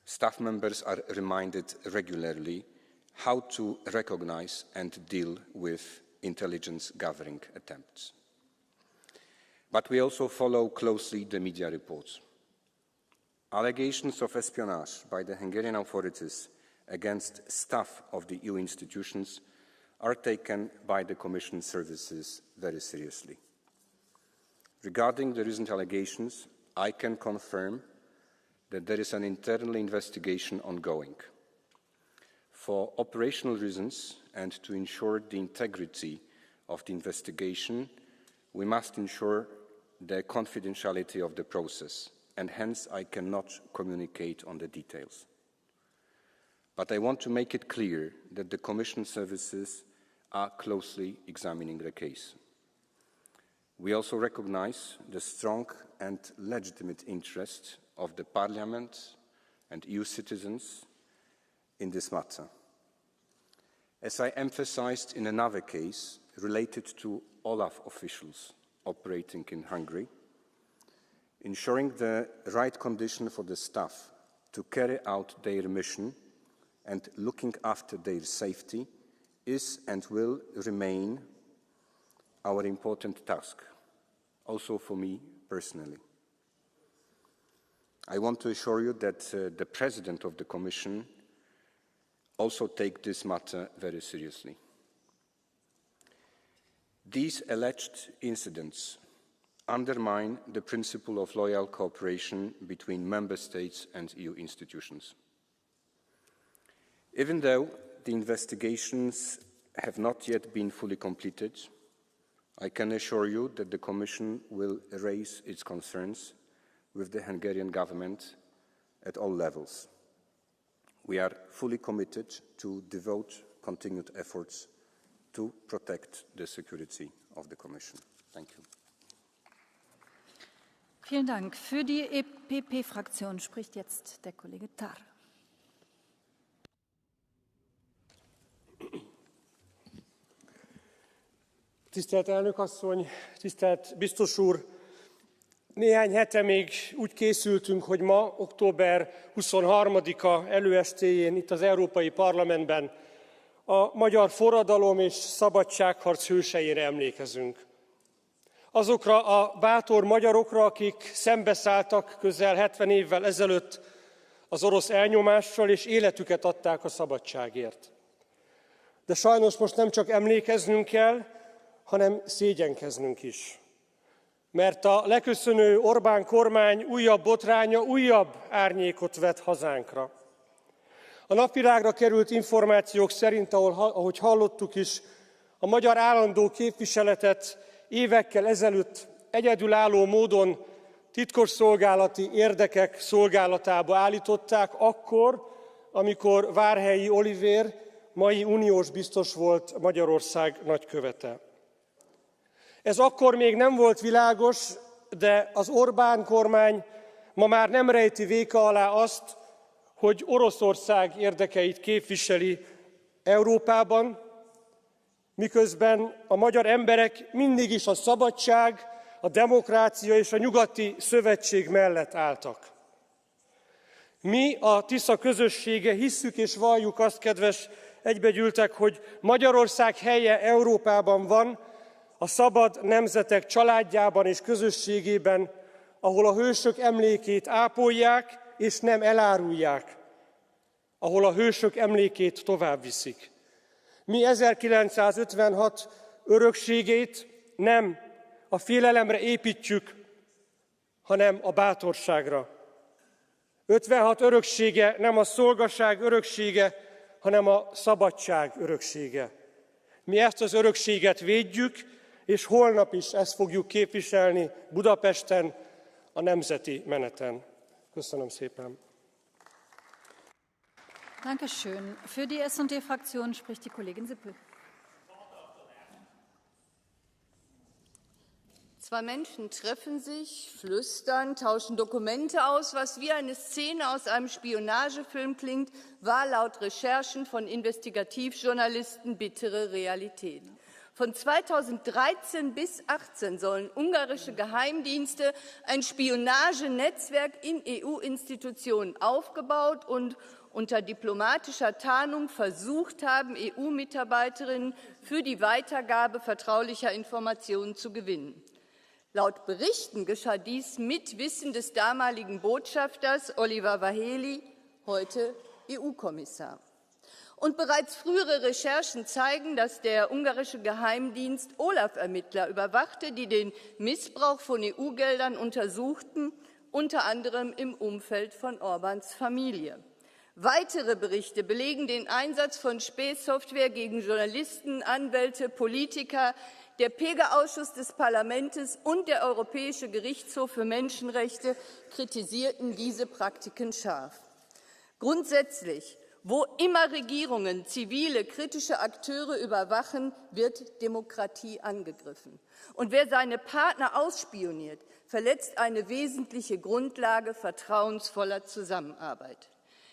staff members are reminded regularly how to recognize and deal with intelligence gathering attempts. But we also follow closely the media reports. Allegations of espionage by the Hungarian authorities against staff of the EU institutions are taken by the Commission services very seriously. Regarding the recent allegations, I can confirm that there is an internal investigation ongoing. For operational reasons and to ensure the integrity of the investigation, we must ensure the confidentiality of the process, and hence I cannot communicate on the details. But I want to make it clear that the Commission services are closely examining the case. We also recognize the strong and legitimate interest of the Parliament and EU citizens in this matter. As I emphasized in another case related to OLAF officials operating in Hungary, ensuring the right condition for the staff to carry out their mission and looking after their safety is and will remain our important task, also for me personally. I want to assure you that the President of the Commission also takes this matter very seriously. These alleged incidents undermine the principle of loyal cooperation between Member States and EU institutions. Even though the investigations have not yet been fully completed, I can assure you that the Commission will raise its concerns with the Hungarian government at all levels. We are fully committed to devote continued efforts to protect the security of the Commission. Thank you. Vielen Dank. Für die EPP-Fraktion spricht jetzt der Kollege Tarr. Tisztelt elnök asszony, tisztelt biztos úr! Néhány hete még úgy készültünk, hogy ma, október 23-a előestéjén itt az Európai Parlamentben a magyar forradalom és szabadságharc hőseire emlékezünk. Azokra a bátor magyarokra, akik szembeszálltak közel 70 évvel ezelőtt az orosz elnyomással, és életüket adták a szabadságért. De sajnos most nem csak emlékeznünk kell, hanem szégyenkeznünk is. Mert a leköszönő Orbán kormány újabb botránya újabb árnyékot vet hazánkra. A napvilágra került információk szerint, ahogy hallottuk is, a magyar állandó képviseletet évekkel ezelőtt egyedülálló módon titkosszolgálati érdekek szolgálatába állították akkor, amikor Várhelyi Olivér, mai uniós biztos volt Magyarország nagykövete. Ez akkor még nem volt világos, de az Orbán kormány ma már nem rejti véka alá azt, hogy Oroszország érdekeit képviseli Európában, miközben a magyar emberek mindig is a szabadság, a demokrácia és a nyugati szövetség mellett álltak. Mi, a Tisza közössége hisszük és valljuk azt, kedves egybegyűltek, hogy Magyarország helye Európában van, a szabad nemzetek családjában és közösségében, ahol a hősök emlékét ápolják és nem elárulják, ahol a hősök emlékét továbbviszik. Mi 1956 örökségét nem a félelemre építjük, hanem a bátorságra. 56 öröksége nem a szolgaság öröksége, hanem a szabadság öröksége. Mi ezt az örökséget védjük, és holnap is ezt fogjuk képviselni Budapesten, a nemzeti meneten. Köszönöm szépen. Dankeschön. Für die S&D-Fraktion spricht die Kollegin Sippel. Zwei Menschen treffen sich, flüstern, tauschen Dokumente aus. Was wie eine Szene aus einem Spionagefilm klingt, war laut Recherchen von Investigativjournalisten bittere Realität. Von 2013 bis 2018 sollen ungarische Geheimdienste ein Spionagenetzwerk in EU-Institutionen aufgebaut und unter diplomatischer Tarnung versucht haben, EU-Mitarbeiterinnen für die Weitergabe vertraulicher Informationen zu gewinnen. Laut Berichten geschah dies mit Wissen des damaligen Botschafters Oliver Vaheli, heute EU-Kommissar. Und bereits frühere Recherchen zeigen, dass der ungarische Geheimdienst Olaf-Ermittler überwachte, die den Missbrauch von EU-Geldern untersuchten, unter anderem im Umfeld von Orbáns Familie. Weitere Berichte belegen den Einsatz von Spähsoftware gegen Journalisten, Anwälte, Politiker. Der PEGA-Ausschuss des Parlaments und der Europäische Gerichtshof für Menschenrechte kritisierten diese Praktiken scharf. Grundsätzlich, wo immer Regierungen zivile, kritische Akteure überwachen, wird Demokratie angegriffen. Und wer seine Partner ausspioniert, verletzt eine wesentliche Grundlage vertrauensvoller Zusammenarbeit.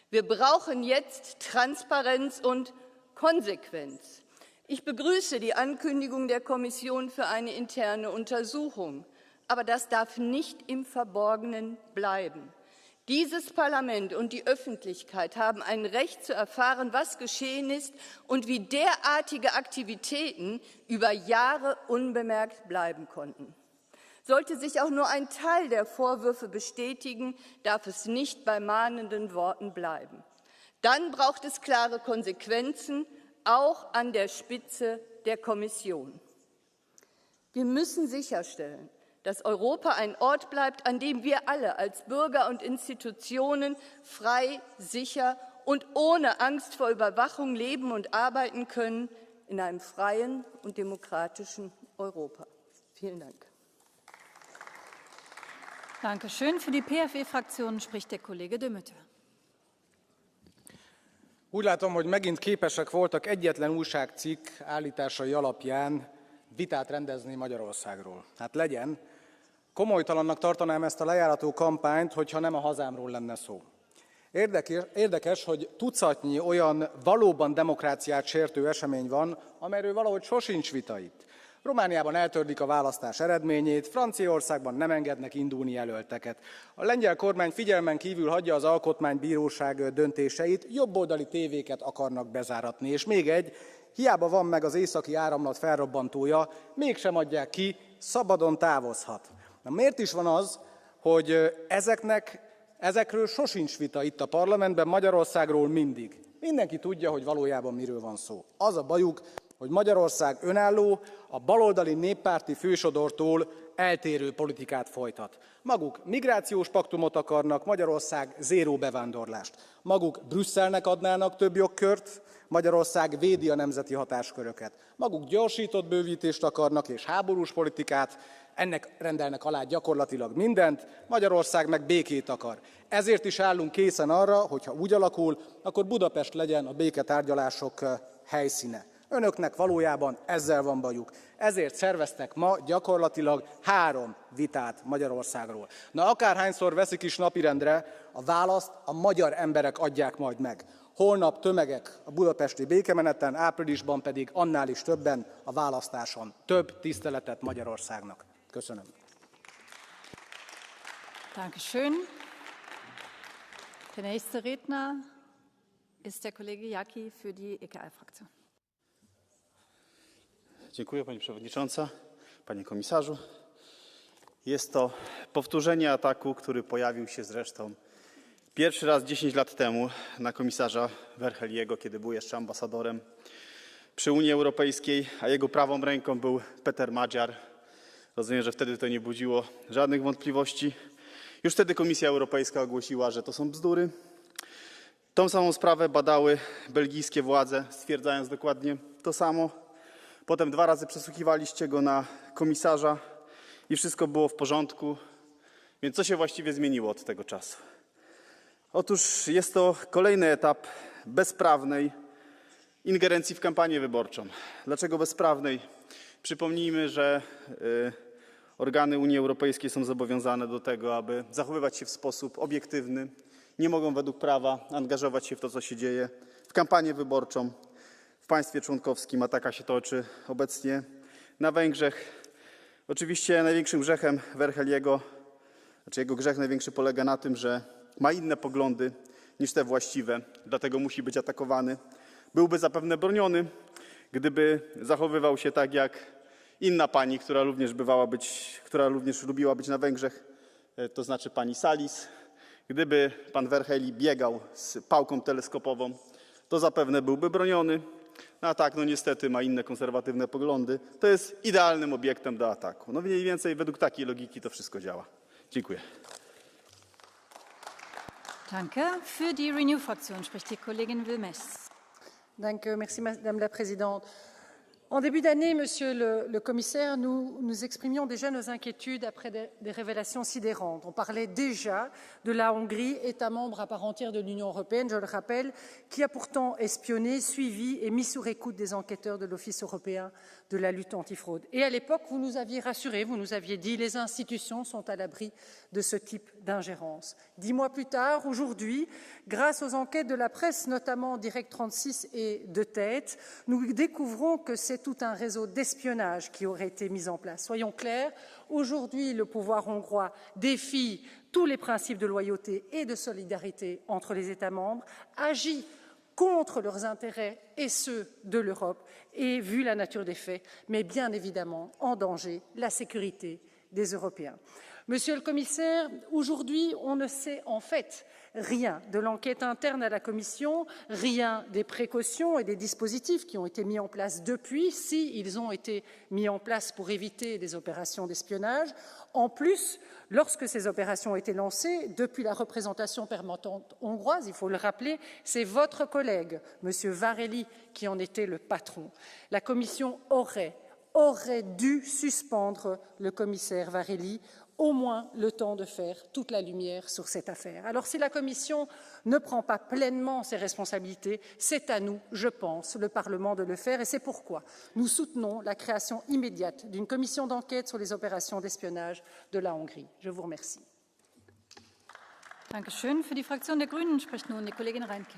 Wir brauchen jetzt Transparenz und Konsequenz. Ich begrüße die Ankündigung der Kommission für eine interne Untersuchung. Aber das darf nicht im Verborgenen bleiben. Dieses Parlament und die Öffentlichkeit haben ein Recht zu erfahren, was geschehen ist und wie derartige Aktivitäten über Jahre unbemerkt bleiben konnten. Sollte sich auch nur ein Teil der Vorwürfe bestätigen, darf es nicht bei mahnenden Worten bleiben. Dann braucht es klare Konsequenzen, auch an der Spitze der Kommission. Wir müssen sicherstellen, dass Europa ein Ort bleibt, an dem wir alle als Bürger und Institutionen frei, sicher und ohne Angst vor Überwachung leben und arbeiten können, in einem freien und demokratischen Europa. Vielen Dank. Danke schön. Für die PFE-Fraktion spricht der Kollege de Mytte. Úgy látom, hogy megint képesek voltak egyetlen újságcikk állításai alapján vitát rendezni Magyarországról. Hát legyen. Komolytalannak tartanám ezt a lejárató kampányt, hogyha nem a hazámról lenne szó. Érdekes, hogy tucatnyi olyan valóban demokráciát sértő esemény van, amelyről valahogy sosincs vita itt. Romániában eltörlik a választás eredményét, Franciaországban nem engednek indulni jelölteket. A lengyel kormány figyelmen kívül hagyja az alkotmánybíróság döntéseit, jobboldali tévéket akarnak bezáratni. És még egy, hiába van meg az északi áramlat felrobbantója, mégsem adják ki, szabadon távozhat. Na miért is van az, hogy ezekről sosincs vita itt a parlamentben, Magyarországról mindig? Mindenki tudja, hogy valójában miről van szó. Az a bajuk, hogy Magyarország önálló, a baloldali néppárti fősodortól eltérő politikát folytat. Maguk migrációs paktumot akarnak, Magyarország zéró bevándorlást. Maguk Brüsszelnek adnának több jogkört, Magyarország védi a nemzeti hatásköröket. Maguk gyorsított bővítést akarnak és háborús politikát, ennek rendelnek alá gyakorlatilag mindent, Magyarország meg békét akar. Ezért is állunk készen arra, hogyha úgy alakul, akkor Budapest legyen a béketárgyalások helyszíne. Önöknek valójában ezzel van bajuk. Ezért szerveztek ma gyakorlatilag 3 vitát Magyarországról. Na akárhányszor veszik is napirendre, a választ a magyar emberek adják majd meg. Holnap tömegek a budapesti békemeneten, áprilisban pedig annál is többen a választáson. Több tiszteletet Magyarországnak. Köszönöm. Dankeschön. Der nächste Redner ist der Kollege Jaki für die EKR-Fraktion. Dziękuję Pani Przewodnicząca, Panie Komisarzu. Jest to powtórzenie ataku, który pojawił się zresztą pierwszy raz 10 lat temu na komisarza Verheuliego, kiedy był jeszcze ambasadorem przy Unii Europejskiej, a jego prawą ręką był Peter Madziar. Rozumiem, że wtedy to nie budziło żadnych wątpliwości. Już wtedy Komisja Europejska ogłosiła, że to są bzdury. Tą samą sprawę badały belgijskie władze, stwierdzając dokładnie to samo. Potem 2 razy przesłuchiwaliście go na komisarza i wszystko było w porządku. Więc co się właściwie zmieniło od tego czasu? Otóż jest to kolejny etap bezprawnej ingerencji w kampanię wyborczą. Dlaczego bezprawnej? Przypomnijmy, że organy Unii Europejskiej są zobowiązane do tego, aby zachowywać się w sposób obiektywny. Nie mogą według prawa angażować się w to, co się dzieje w kampanię wyborczą w państwie członkowskim, a taka się toczy obecnie na Węgrzech. Oczywiście największym grzechem Verhely'ego, jego grzech największy polega na tym, że ma inne poglądy niż te właściwe, dlatego musi być atakowany. Byłby zapewne broniony, gdyby zachowywał się tak jak inna pani, która również lubiła być na Węgrzech, to znaczy pani Salis. Gdyby pan Verhely biegał z pałką teleskopową, to zapewne byłby broniony. A tak, no niestety ma inne konserwatywne poglądy. To jest idealnym obiektem do ataku. No mniej więcej według takiej logiki to wszystko działa. Dziękuję. Danke. Für die Renew-Fraktion spricht die Kollegin Wilmès. Danke, merci Madame la Présidente. En début d'année, Monsieur le Commissaire, nous exprimions déjà nos inquiétudes après des révélations sidérantes. On parlait déjà de la Hongrie, État membre à part entière de l'Union européenne, je le rappelle, qui a pourtant espionné, suivi et mis sous écoute des enquêteurs de l'Office européen de la lutte antifraude. Et à l'époque, vous nous aviez rassurés, vous nous aviez dit les institutions sont à l'abri de ce type d'ingérence. 10 mois plus tard, aujourd'hui, grâce aux enquêtes de la presse, notamment Direct 36 et De Tête, nous découvrons que c'est tout un réseau d'espionnage qui aurait été mis en place. Soyons clairs, aujourd'hui, le pouvoir hongrois défie tous les principes de loyauté et de solidarité entre les États membres, agit contre leurs intérêts et ceux de l'Europe et, vu la nature des faits, met bien évidemment en danger la sécurité des Européens. Monsieur le Commissaire, aujourd'hui, on ne sait en fait rien de l'enquête interne à la Commission, rien des précautions et des dispositifs qui ont été mis en place depuis, s'ils ont été mis en place pour éviter des opérations d'espionnage. En plus, lorsque ces opérations ont été lancées, depuis la représentation permanente hongroise, il faut le rappeler, c'est votre collègue, M. Varhelyi, qui en était le patron. La Commission aurait dû suspendre le commissaire Varhelyi, au moins le temps de faire toute la lumière sur cette affaire. Alors si la Commission ne prend pas pleinement ses responsabilités, c'est à nous, je pense, le Parlement de le faire et c'est pourquoi nous soutenons la création immédiate d'une commission d'enquête sur les opérations d'espionnage de la Hongrie. Je vous remercie. Dankeschön. Für die Fraktion der Grünen spricht nun die Kollegin Reintke.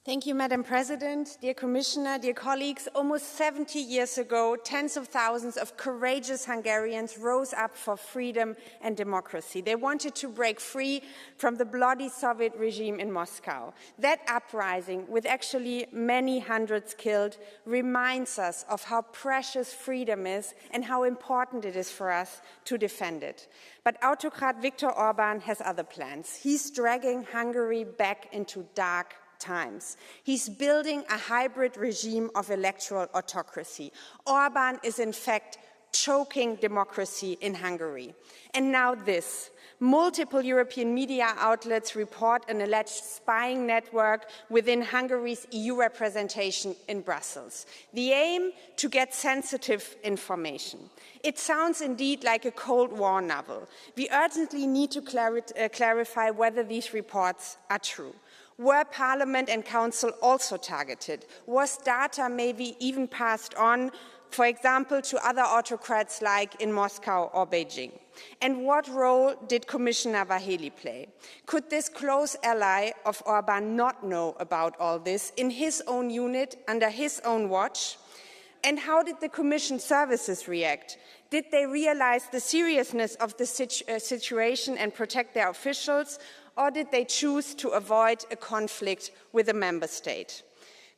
Thank you, Madam President, dear Commissioner, dear colleagues. Almost 70 years ago, tens of thousands of courageous Hungarians rose up for freedom and democracy. They wanted to break free from the bloody Soviet regime in Moscow. That uprising, with actually many hundreds killed, reminds us of how precious freedom is and how important it is for us to defend it. But autocrat Viktor Orban has other plans. He's dragging Hungary back into dark times. He's building a hybrid regime of electoral autocracy. Orban is in fact choking democracy in Hungary. And now this. Multiple European media outlets report an alleged spying network within Hungary's EU representation in Brussels. The aim, to get sensitive information. It sounds indeed like a Cold War novel. We urgently need to clarify whether these reports are true. Were Parliament and Council also targeted? Was data maybe even passed on, for example, to other autocrats like in Moscow or Beijing? And what role did Commissioner Varhelyi play? Could this close ally of Orban not know about all this in his own unit, under his own watch? And how did the Commission services react? Did they realize the seriousness of the situation and protect their officials? Or did they choose to avoid a conflict with a member state?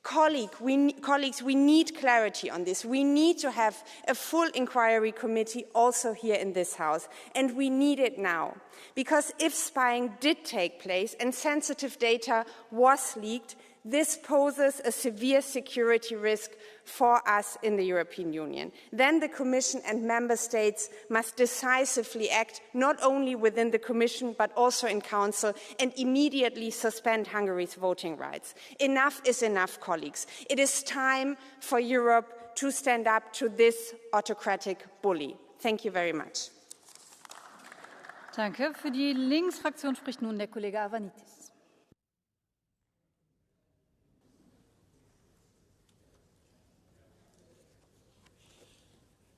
Colleagues, we need clarity on this. We need to have a full inquiry committee also here in this House, and we need it now. Because if spying did take place and sensitive data was leaked, This poses a severe security risk for us in the European Union. Then the Commission and Member States must decisively act not only within the Commission but also in Council and immediately suspend Hungary's voting rights. Enough is enough, colleagues. It is time for Europe to stand up to this autocratic bully. Thank you very much. Danke. Für die Linksfraktion spricht nun der Kollege Avanitis.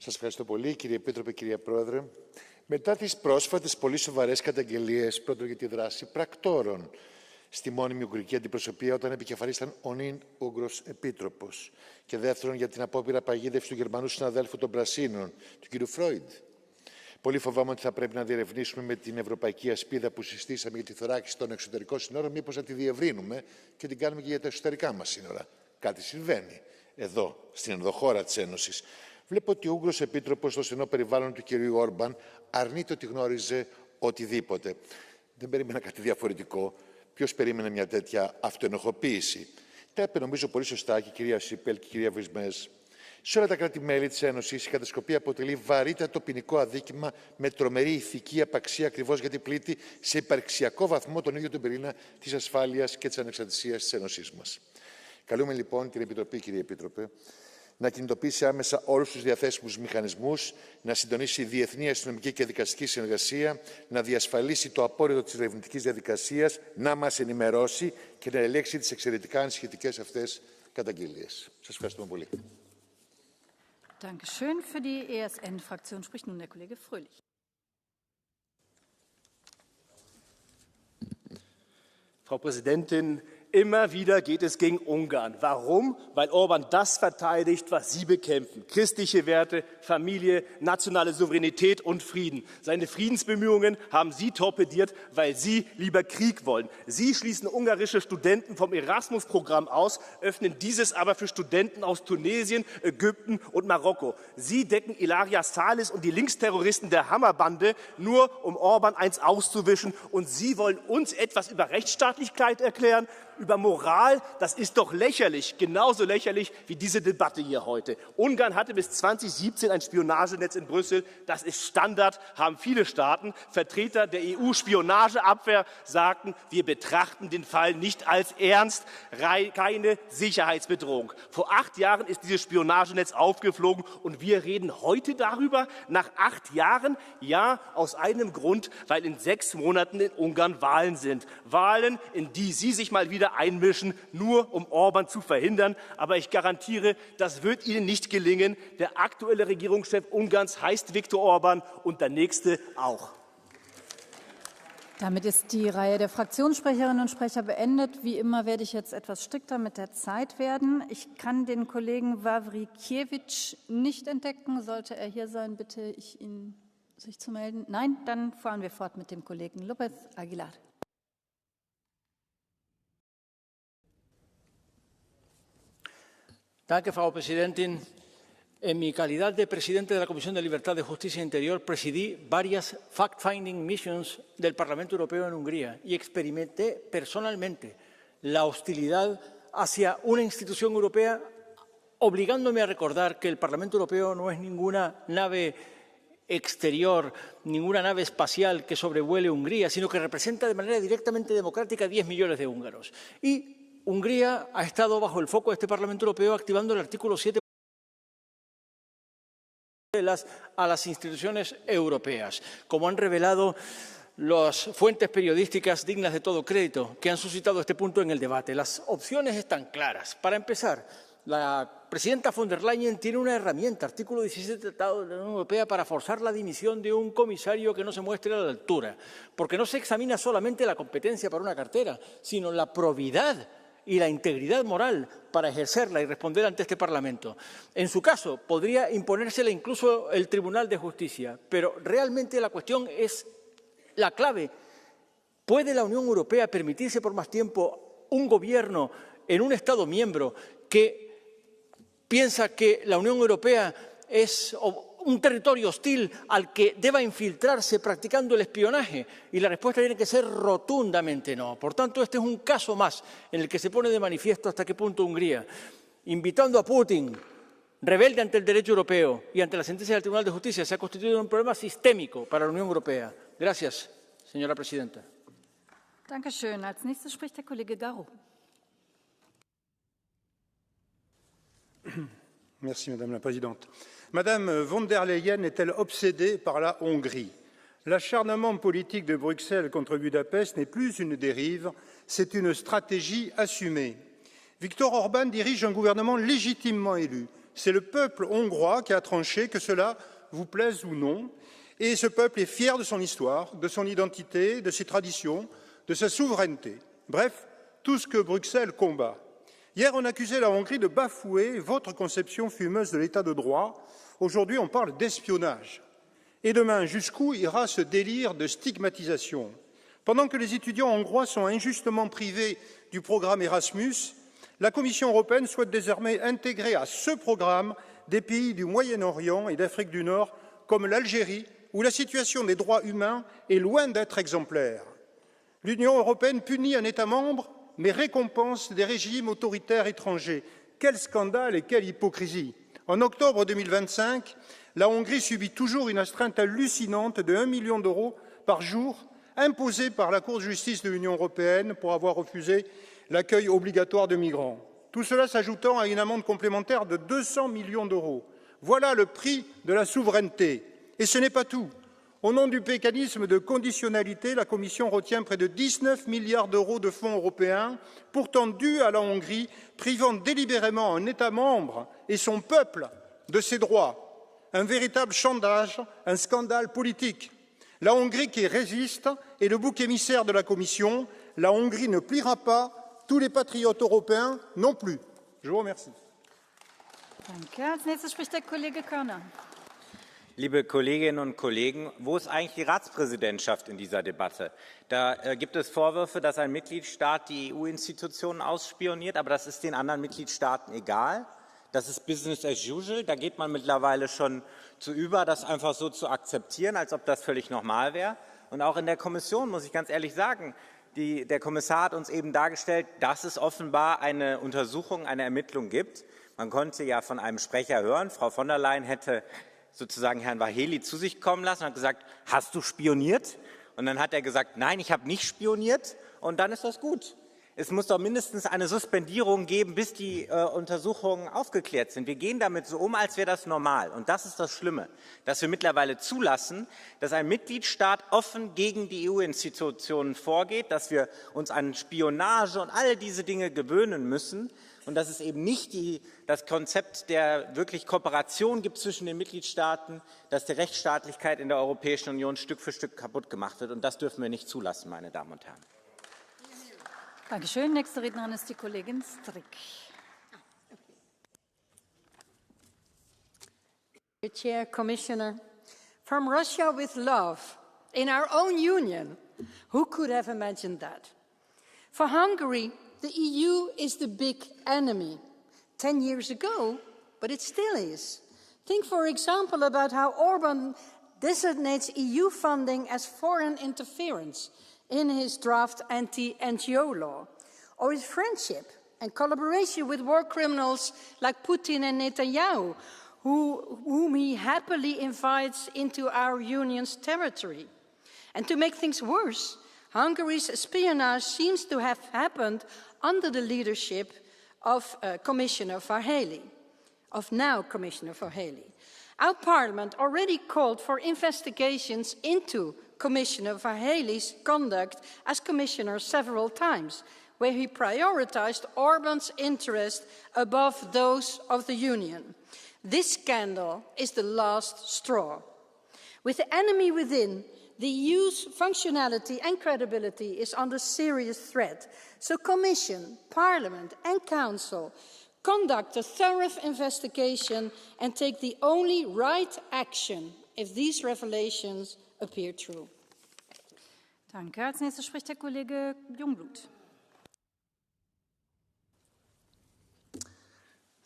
Σας ευχαριστώ πολύ, κύριε Επίτροπε, κύριε Πρόεδρε. Μετά τις πρόσφατες πολύ σοβαρές καταγγελίες, πρώτον για τη δράση πρακτόρων στη μόνιμη Ουγγρική αντιπροσωπεία όταν επικεφαλής ήταν ο νυν Ούγγρος Επίτροπος και δεύτερον για την απόπειρα παγίδευση του Γερμανού συναδέλφου των Πρασίνων, του κ. Φρόιντ. Πολύ φοβάμαι ότι θα πρέπει να διερευνήσουμε με την ευρωπαϊκή ασπίδα που συστήσαμε για τη θωράκιση των εξωτερικών σύνορων, μήπως να τη διευρύνουμε και την κάνουμε και για τα εξωτερικά μας σύνορα. Κάτι συμβαίνει εδώ, στην ενδοχώρα της Ένωσης. Βλέπω ότι ο Ούγγρος Επίτροπος στο στενό περιβάλλον του κ. Όρμπαν αρνείται ότι γνώριζε οτιδήποτε. Δεν περίμενα κάτι διαφορετικό. Ποιος περίμενε μια τέτοια αυτοενοχοποίηση. Τα είπε νομίζω πολύ σωστά και η κυρία Σίπελ και η κυρία Βισμέζ. Σε όλα τα κράτη-μέλη της Ένωσης η κατασκοπία αποτελεί βαρύτατο ποινικό αδίκημα με τρομερή ηθική απαξία ακριβώς γιατί πλήττει σε υπαρξιακό βαθμό τον ίδιο τον πυρήνα της ασφάλειας και της ανεξαρτησίας της Ένωσής μας. Καλούμε λοιπόν την Επιτροπή, κύριε Επίτροπε, να κινητοποιήσει άμεσα όλους τους διαθέσιμους μηχανισμούς, να συντονίσει διεθνή αστυνομική και δικαστική συνεργασία, να διασφαλίσει το απόρριτο της ερευνητικής διαδικασίας, να μας ενημερώσει και να ελέγξει τις εξαιρετικά ανησυχητικές αυτές καταγγελίες. Σας ευχαριστούμε πολύ. Dankeschön. Für die ESN-Fraktion spricht nun der Kollege Fröhlich. Frau Präsidentin, immer wieder geht es gegen Ungarn. Warum? Weil Orban das verteidigt, was Sie bekämpfen. Christliche Werte, Familie, nationale Souveränität und Frieden. Seine Friedensbemühungen haben Sie torpediert, weil Sie lieber Krieg wollen. Sie schließen ungarische Studenten vom Erasmus-Programm aus, öffnen dieses aber für Studenten aus Tunesien, Ägypten und Marokko. Sie decken Ilaria Salis und die Linksterroristen der Hammerbande nur, um Orban eins auszuwischen. Und Sie wollen uns etwas über Rechtsstaatlichkeit erklären? Über Moral, das ist doch lächerlich, genauso lächerlich wie diese Debatte hier heute. Ungarn hatte bis 2017 ein Spionagenetz in Brüssel. Das ist Standard, haben viele Staaten. Vertreter der EU-Spionageabwehr sagten, wir betrachten den Fall nicht als ernst, keine Sicherheitsbedrohung. Vor 8 Jahren ist dieses Spionagenetz aufgeflogen und wir reden heute darüber, nach 8 Jahren? Ja, aus einem Grund, weil in 6 Monaten in Ungarn Wahlen sind. Wahlen, in die Sie sich mal wieder einmischen, nur um Orban zu verhindern. Aber ich garantiere, das wird Ihnen nicht gelingen. Der aktuelle Regierungschef Ungarns heißt Viktor Orban und der nächste auch. Damit ist die Reihe der Fraktionssprecherinnen und Sprecher beendet. Wie immer werde ich jetzt etwas strikter mit der Zeit werden. Ich kann den Kollegen Wawrikiewicz nicht entdecken. Sollte er hier sein, bitte ich ihn, sich zu melden. Nein, dann fahren wir fort mit dem Kollegen López Aguilar. Danke, Frau Präsidentin. En mi calidad de presidente de la Comisión de Libertad, de Justicia e Interior, presidí varias fact-finding missions del Parlamento Europeo en Hungría y experimenté personalmente la hostilidad hacia una institución europea, obligándome a recordar que el Parlamento Europeo no es ninguna nave exterior, ninguna nave espacial que sobrevuele Hungría, sino que representa de manera directamente democrática a 10 millones de húngaros. Y Hungría ha estado bajo el foco de este Parlamento Europeo activando el artículo 7 a las instituciones europeas, como han revelado las fuentes periodísticas dignas de todo crédito que han suscitado este punto en el debate. Las opciones están claras. Para empezar, la presidenta von der Leyen tiene una herramienta, artículo 17 del Tratado de la Unión Europea, para forzar la dimisión de un comisario que no se muestre a la altura, porque no se examina solamente la competencia para una cartera, sino la probidad y la integridad moral para ejercerla y responder ante este Parlamento. En su caso, podría imponérsela incluso el Tribunal de Justicia, pero realmente la cuestión es la clave. ¿Puede la Unión Europea permitirse por más tiempo un gobierno en un Estado miembro que piensa que la Unión Europea es un territorio hostil al que deba infiltrarse practicando el espionaje? Y la respuesta tiene que ser rotundamente no. Por tanto, este es un caso más en el que se pone de manifiesto hasta qué punto Hungría, invitando a Putin, rebelde ante el derecho europeo y ante la sentencia del Tribunal de Justicia, se ha constituido en un problema sistémico para la Unión Europea. Gracias, señora presidenta. Dankeschön. Als nächstes spricht der Kollege Garot. Merci, Madame la Présidente. Madame von der Leyen est-elle obsédée par la Hongrie? L'acharnement politique de Bruxelles contre Budapest n'est plus une dérive, c'est une stratégie assumée. Viktor Orban dirige un gouvernement légitimement élu. C'est le peuple hongrois qui a tranché, que cela vous plaise ou non. Et ce peuple est fier de son histoire, de son identité, de ses traditions, de sa souveraineté. Bref, tout ce que Bruxelles combat. Hier, on accusait la Hongrie de bafouer votre conception fumeuse de l'état de droit. Aujourd'hui, on parle d'espionnage. Et demain, jusqu'où ira ce délire de stigmatisation? Pendant que les étudiants hongrois sont injustement privés du programme Erasmus, la Commission européenne souhaite désormais intégrer à ce programme des pays du Moyen-Orient et d'Afrique du Nord, comme l'Algérie, où la situation des droits humains est loin d'être exemplaire. L'Union européenne punit un État membre, mais récompense des régimes autoritaires étrangers. Quel scandale et quelle hypocrisie! En octobre 2025, la Hongrie subit toujours une astreinte hallucinante de 1 million d'euros par jour, imposée par la Cour de justice de l'Union européenne pour avoir refusé l'accueil obligatoire de migrants. Tout cela s'ajoutant à une amende complémentaire de 200 millions d'euros. Voilà le prix de la souveraineté. Et ce n'est pas tout. Au nom du mécanisme de conditionnalité, la Commission retient près de 19 milliards d'euros de fonds européens, pourtant dus à la Hongrie, privant délibérément un État membre et son peuple de ses droits. Un véritable chantage, un scandale politique. La Hongrie qui résiste est le bouc émissaire de la Commission. La Hongrie ne pliera pas, tous les patriotes européens non plus. Je vous remercie. Danke. Als nächstes spricht der Kollege Körner. Liebe Kolleginnen und Kollegen, wo ist eigentlich die Ratspräsidentschaft in dieser Debatte? Da gibt es Vorwürfe, dass ein Mitgliedstaat die EU-Institutionen ausspioniert, aber das ist den anderen Mitgliedstaaten egal. Das ist Business as usual. Da geht man mittlerweile schon zu über, das einfach so zu akzeptieren, als ob das völlig normal wäre. Und auch in der Kommission, muss ich ganz ehrlich sagen, der Kommissar hat uns eben dargestellt, dass es offenbar eine Untersuchung, eine Ermittlung gibt. Man konnte ja von einem Sprecher hören, Frau von der Leyen hätte sozusagen Herrn Vaheli zu sich kommen lassen und hat gesagt, hast du spioniert? Und dann hat er gesagt, nein, ich habe nicht spioniert und dann ist das gut. Es muss doch mindestens eine Suspendierung geben, bis die Untersuchungen aufgeklärt sind. Wir gehen damit so um, als wäre das normal. Und das ist das Schlimme, dass wir mittlerweile zulassen, dass ein Mitgliedstaat offen gegen die EU-Institutionen vorgeht, dass wir uns an Spionage und all diese Dinge gewöhnen müssen. Und dass es eben nicht das Konzept der wirklich Kooperation gibt zwischen den Mitgliedstaaten, dass die Rechtsstaatlichkeit in der Europäischen Union Stück für Stück kaputt gemacht wird. Und das dürfen wir nicht zulassen, meine Damen und Herren. Dankeschön. Nächste Rednerin ist die Kollegin Strick. Chair, Commissioner, from Russia with love in our own union, who could have imagined that? For Hungary, the EU is the big enemy. 10 years ago, but it still is. Think, for example, about how Orban designates EU funding as foreign interference in his draft anti-NGO law, or his friendship and collaboration with war criminals like Putin and Netanyahu, whom he happily invites into our union's territory. And to make things worse, Hungary's espionage seems to have happened under the leadership of Commissioner Várhelyi, of now Commissioner Várhelyi. Our Parliament already called for investigations into Commissioner Várhelyi's conduct as Commissioner several times, where he prioritized Orban's interest above those of the Union. This scandal is the last straw. With the enemy within, the EU's functionality and credibility is under serious threat. So Commission, Parliament and Council conduct a thorough investigation and take the only right action if these revelations appear true. Danke. Als nächstes spricht der Kollege Jungblut.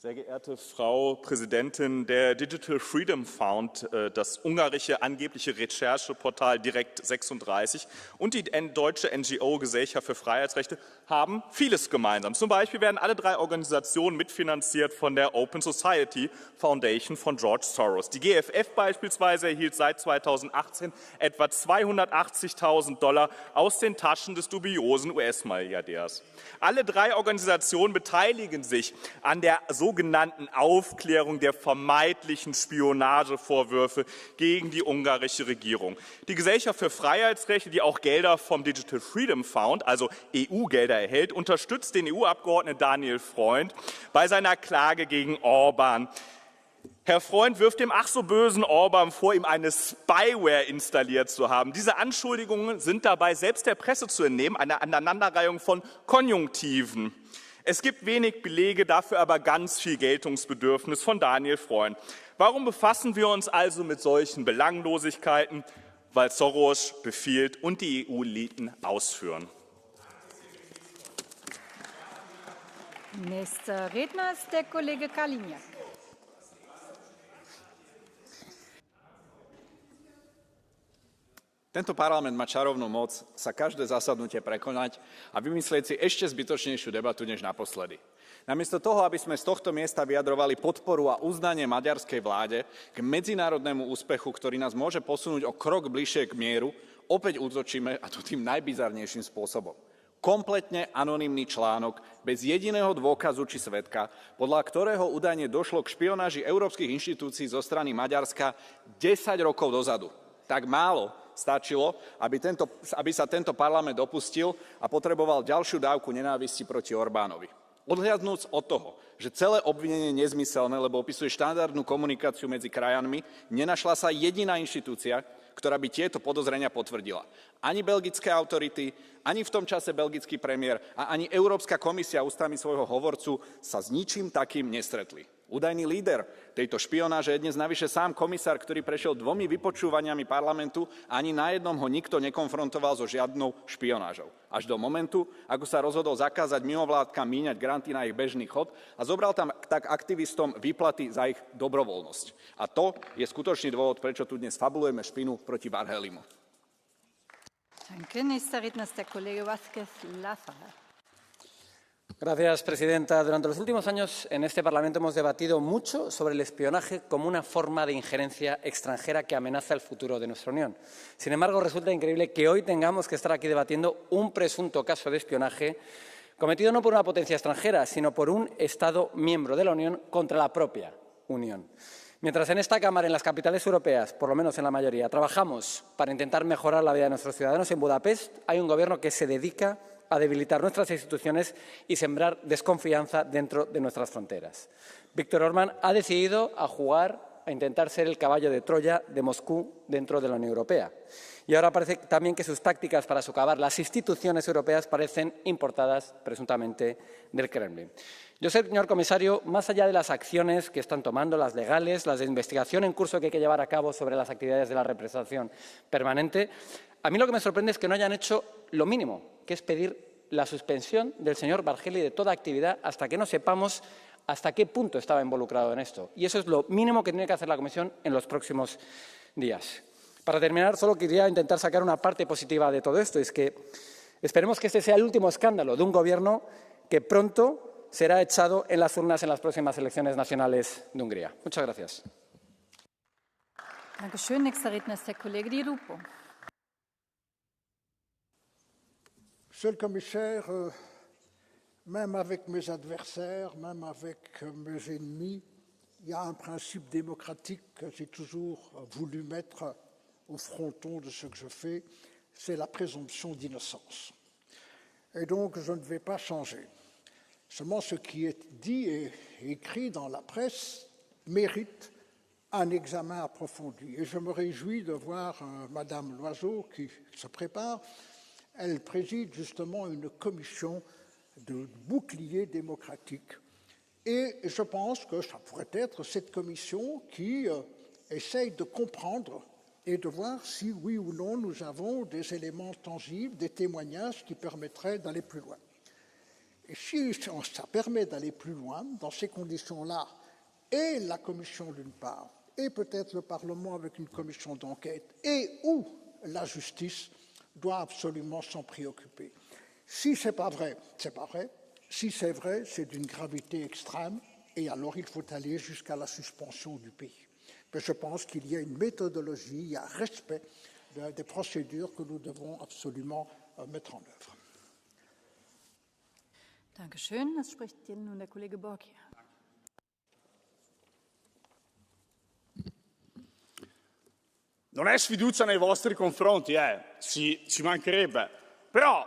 Sehr geehrte Frau Präsidentin, der Digital Freedom Fund, das ungarische angebliche Rechercheportal Direkt 36 und die deutsche NGO Gesellschaft für Freiheitsrechte haben vieles gemeinsam. Zum Beispiel werden alle drei Organisationen mitfinanziert von der Open Society Foundation von George Soros. Die GFF beispielsweise erhielt seit 2018 etwa $280.000 aus den Taschen des dubiosen US-Milliardärs. Alle drei Organisationen beteiligen sich an der sogenannten Aufklärung der vermeintlichen Spionagevorwürfe gegen die ungarische Regierung. Die Gesellschaft für Freiheitsrechte, die auch Gelder vom Digital Freedom Fund, also EU-Gelder erhält, unterstützt den EU-Abgeordneten Daniel Freund bei seiner Klage gegen Orban. Herr Freund wirft dem ach so bösen Orban vor, ihm eine Spyware installiert zu haben. Diese Anschuldigungen sind dabei selbst der Presse zu entnehmen, eine Aneinanderreihung von Konjunktiven. Es gibt wenig Belege, dafür aber ganz viel Geltungsbedürfnis von Daniel Freund. Warum befassen wir uns also mit solchen Belanglosigkeiten? Weil Soros befiehlt und die EU-Eliten ausführen. Nächster Redner ist der Kollege Kaliňák. Tento parlament má čarovnú moc sa každé zasadnutie prekonať a vymyslieť si ešte zbytočnejšiu debatu než naposledy. Namiesto toho, aby sme z tohto miesta vyjadrovali podporu a uznanie maďarskej vláde k medzinárodnému úspechu, ktorý nás môže posunúť o krok bližšie k mieru, opäť útočíme, a to tým najbizarnejším spôsobom. Kompletne anonymný článok, bez jediného dôkazu či svedka, podľa ktorého údajne došlo k špionáži európskych inštitúcií zo strany Maďarska 10 rokov dozadu. Tak málo stačilo, aby sa tento parlament opustil a potreboval ďalšiu dávku nenávisti proti Orbánovi. Odhľadnúc od toho, že celé obvinenie je nezmyselné, lebo opisuje štandardnú komunikáciu medzi krajanmi, nenašla sa jediná inštitúcia, ktorá by tieto podozrenia potvrdila. Ani belgické autority, ani v tom čase belgický premiér a ani Európska komisia ústami svojho hovorcu sa s ničím takým nestretli. Údajný líder tejto špionáže je dnes navyše sám komisár, ktorý prešiel 2 vypočúvaniami parlamentu a ani na jednom ho nikto nekonfrontoval so žiadnou špionážou. Až do momentu, ako sa rozhodol zakázať mimovládkam míňať granty na ich bežný chod a zobral tam tak aktivistom výplaty za ich dobrovoľnosť. A to je skutočný dôvod, prečo tu dnes fabulujeme špinu proti Varhelimu. Gracias, presidenta. Durante los últimos años en este Parlamento hemos debatido mucho sobre el espionaje como una forma de injerencia extranjera que amenaza el futuro de nuestra Unión. Sin embargo, resulta increíble que hoy tengamos que estar aquí debatiendo un presunto caso de espionaje cometido no por una potencia extranjera, sino por un Estado miembro de la Unión contra la propia Unión. Mientras en esta Cámara, en las capitales europeas, por lo menos en la mayoría, trabajamos para intentar mejorar la vida de nuestros ciudadanos, en Budapest hay un gobierno que se dedica a debilitar nuestras instituciones y sembrar desconfianza dentro de nuestras fronteras. Víctor Orbán ha decidido a intentar ser el caballo de Troya de Moscú dentro de la Unión Europea. Y ahora parece también que sus tácticas para socavar las instituciones europeas parecen importadas presuntamente del Kremlin. Yo sé, señor comisario, más allá de las acciones que están tomando, las legales, las de investigación en curso que hay que llevar a cabo sobre las actividades de la representación permanente, a mí lo que me sorprende es que no hayan hecho lo mínimo, que es pedir la suspensión del señor Varhelyi de toda actividad hasta que no sepamos hasta qué punto estaba involucrado en esto. Y eso es lo mínimo que tiene que hacer la Comisión en los próximos días. Para terminar, solo quería intentar sacar una parte positiva de todo esto, y es que esperemos que este sea el último escándalo de un gobierno que pronto será echado en las urnas en las próximas elecciones nacionales de Hungría. Muchas gracias. Dankeschön. Nächster Redner ist der Kollege Di Rupo. Monsieur le commissaire, même avec mes adversaires, même avec mes ennemis, il y a un principe démocratique que j'ai toujours voulu mettre au fronton de ce que je fais, c'est la présomption d'innocence. Et donc, je ne vais pas changer. Seulement, ce qui est dit et écrit dans la presse mérite un examen approfondi. Et je me réjouis de voir Madame Loiseau qui se prépare. Elle préside justement une commission de bouclier démocratique. Et je pense que ça pourrait être cette commission qui essaye de comprendre et de voir si, oui ou non, nous avons des éléments tangibles, des témoignages qui permettraient d'aller plus loin. Et si ça permet d'aller plus loin, dans ces conditions-là, et la Commission d'une part, et peut-être le Parlement avec une commission d'enquête, et ou la justice doit absolument s'en préoccuper. Si ce n'est pas vrai, c'est pas vrai. Si c'est vrai, c'est d'une gravité extrême, et alors il faut aller jusqu'à la suspension du pays. Mais je pense qu'il y a une méthodologie, il y a un respect des procédures que nous devons absolument mettre en œuvre. Dankeschön. Das spricht nun der Kollege Borkia. Non è sfiducia nei vostri confronti, ci mancherebbe. Però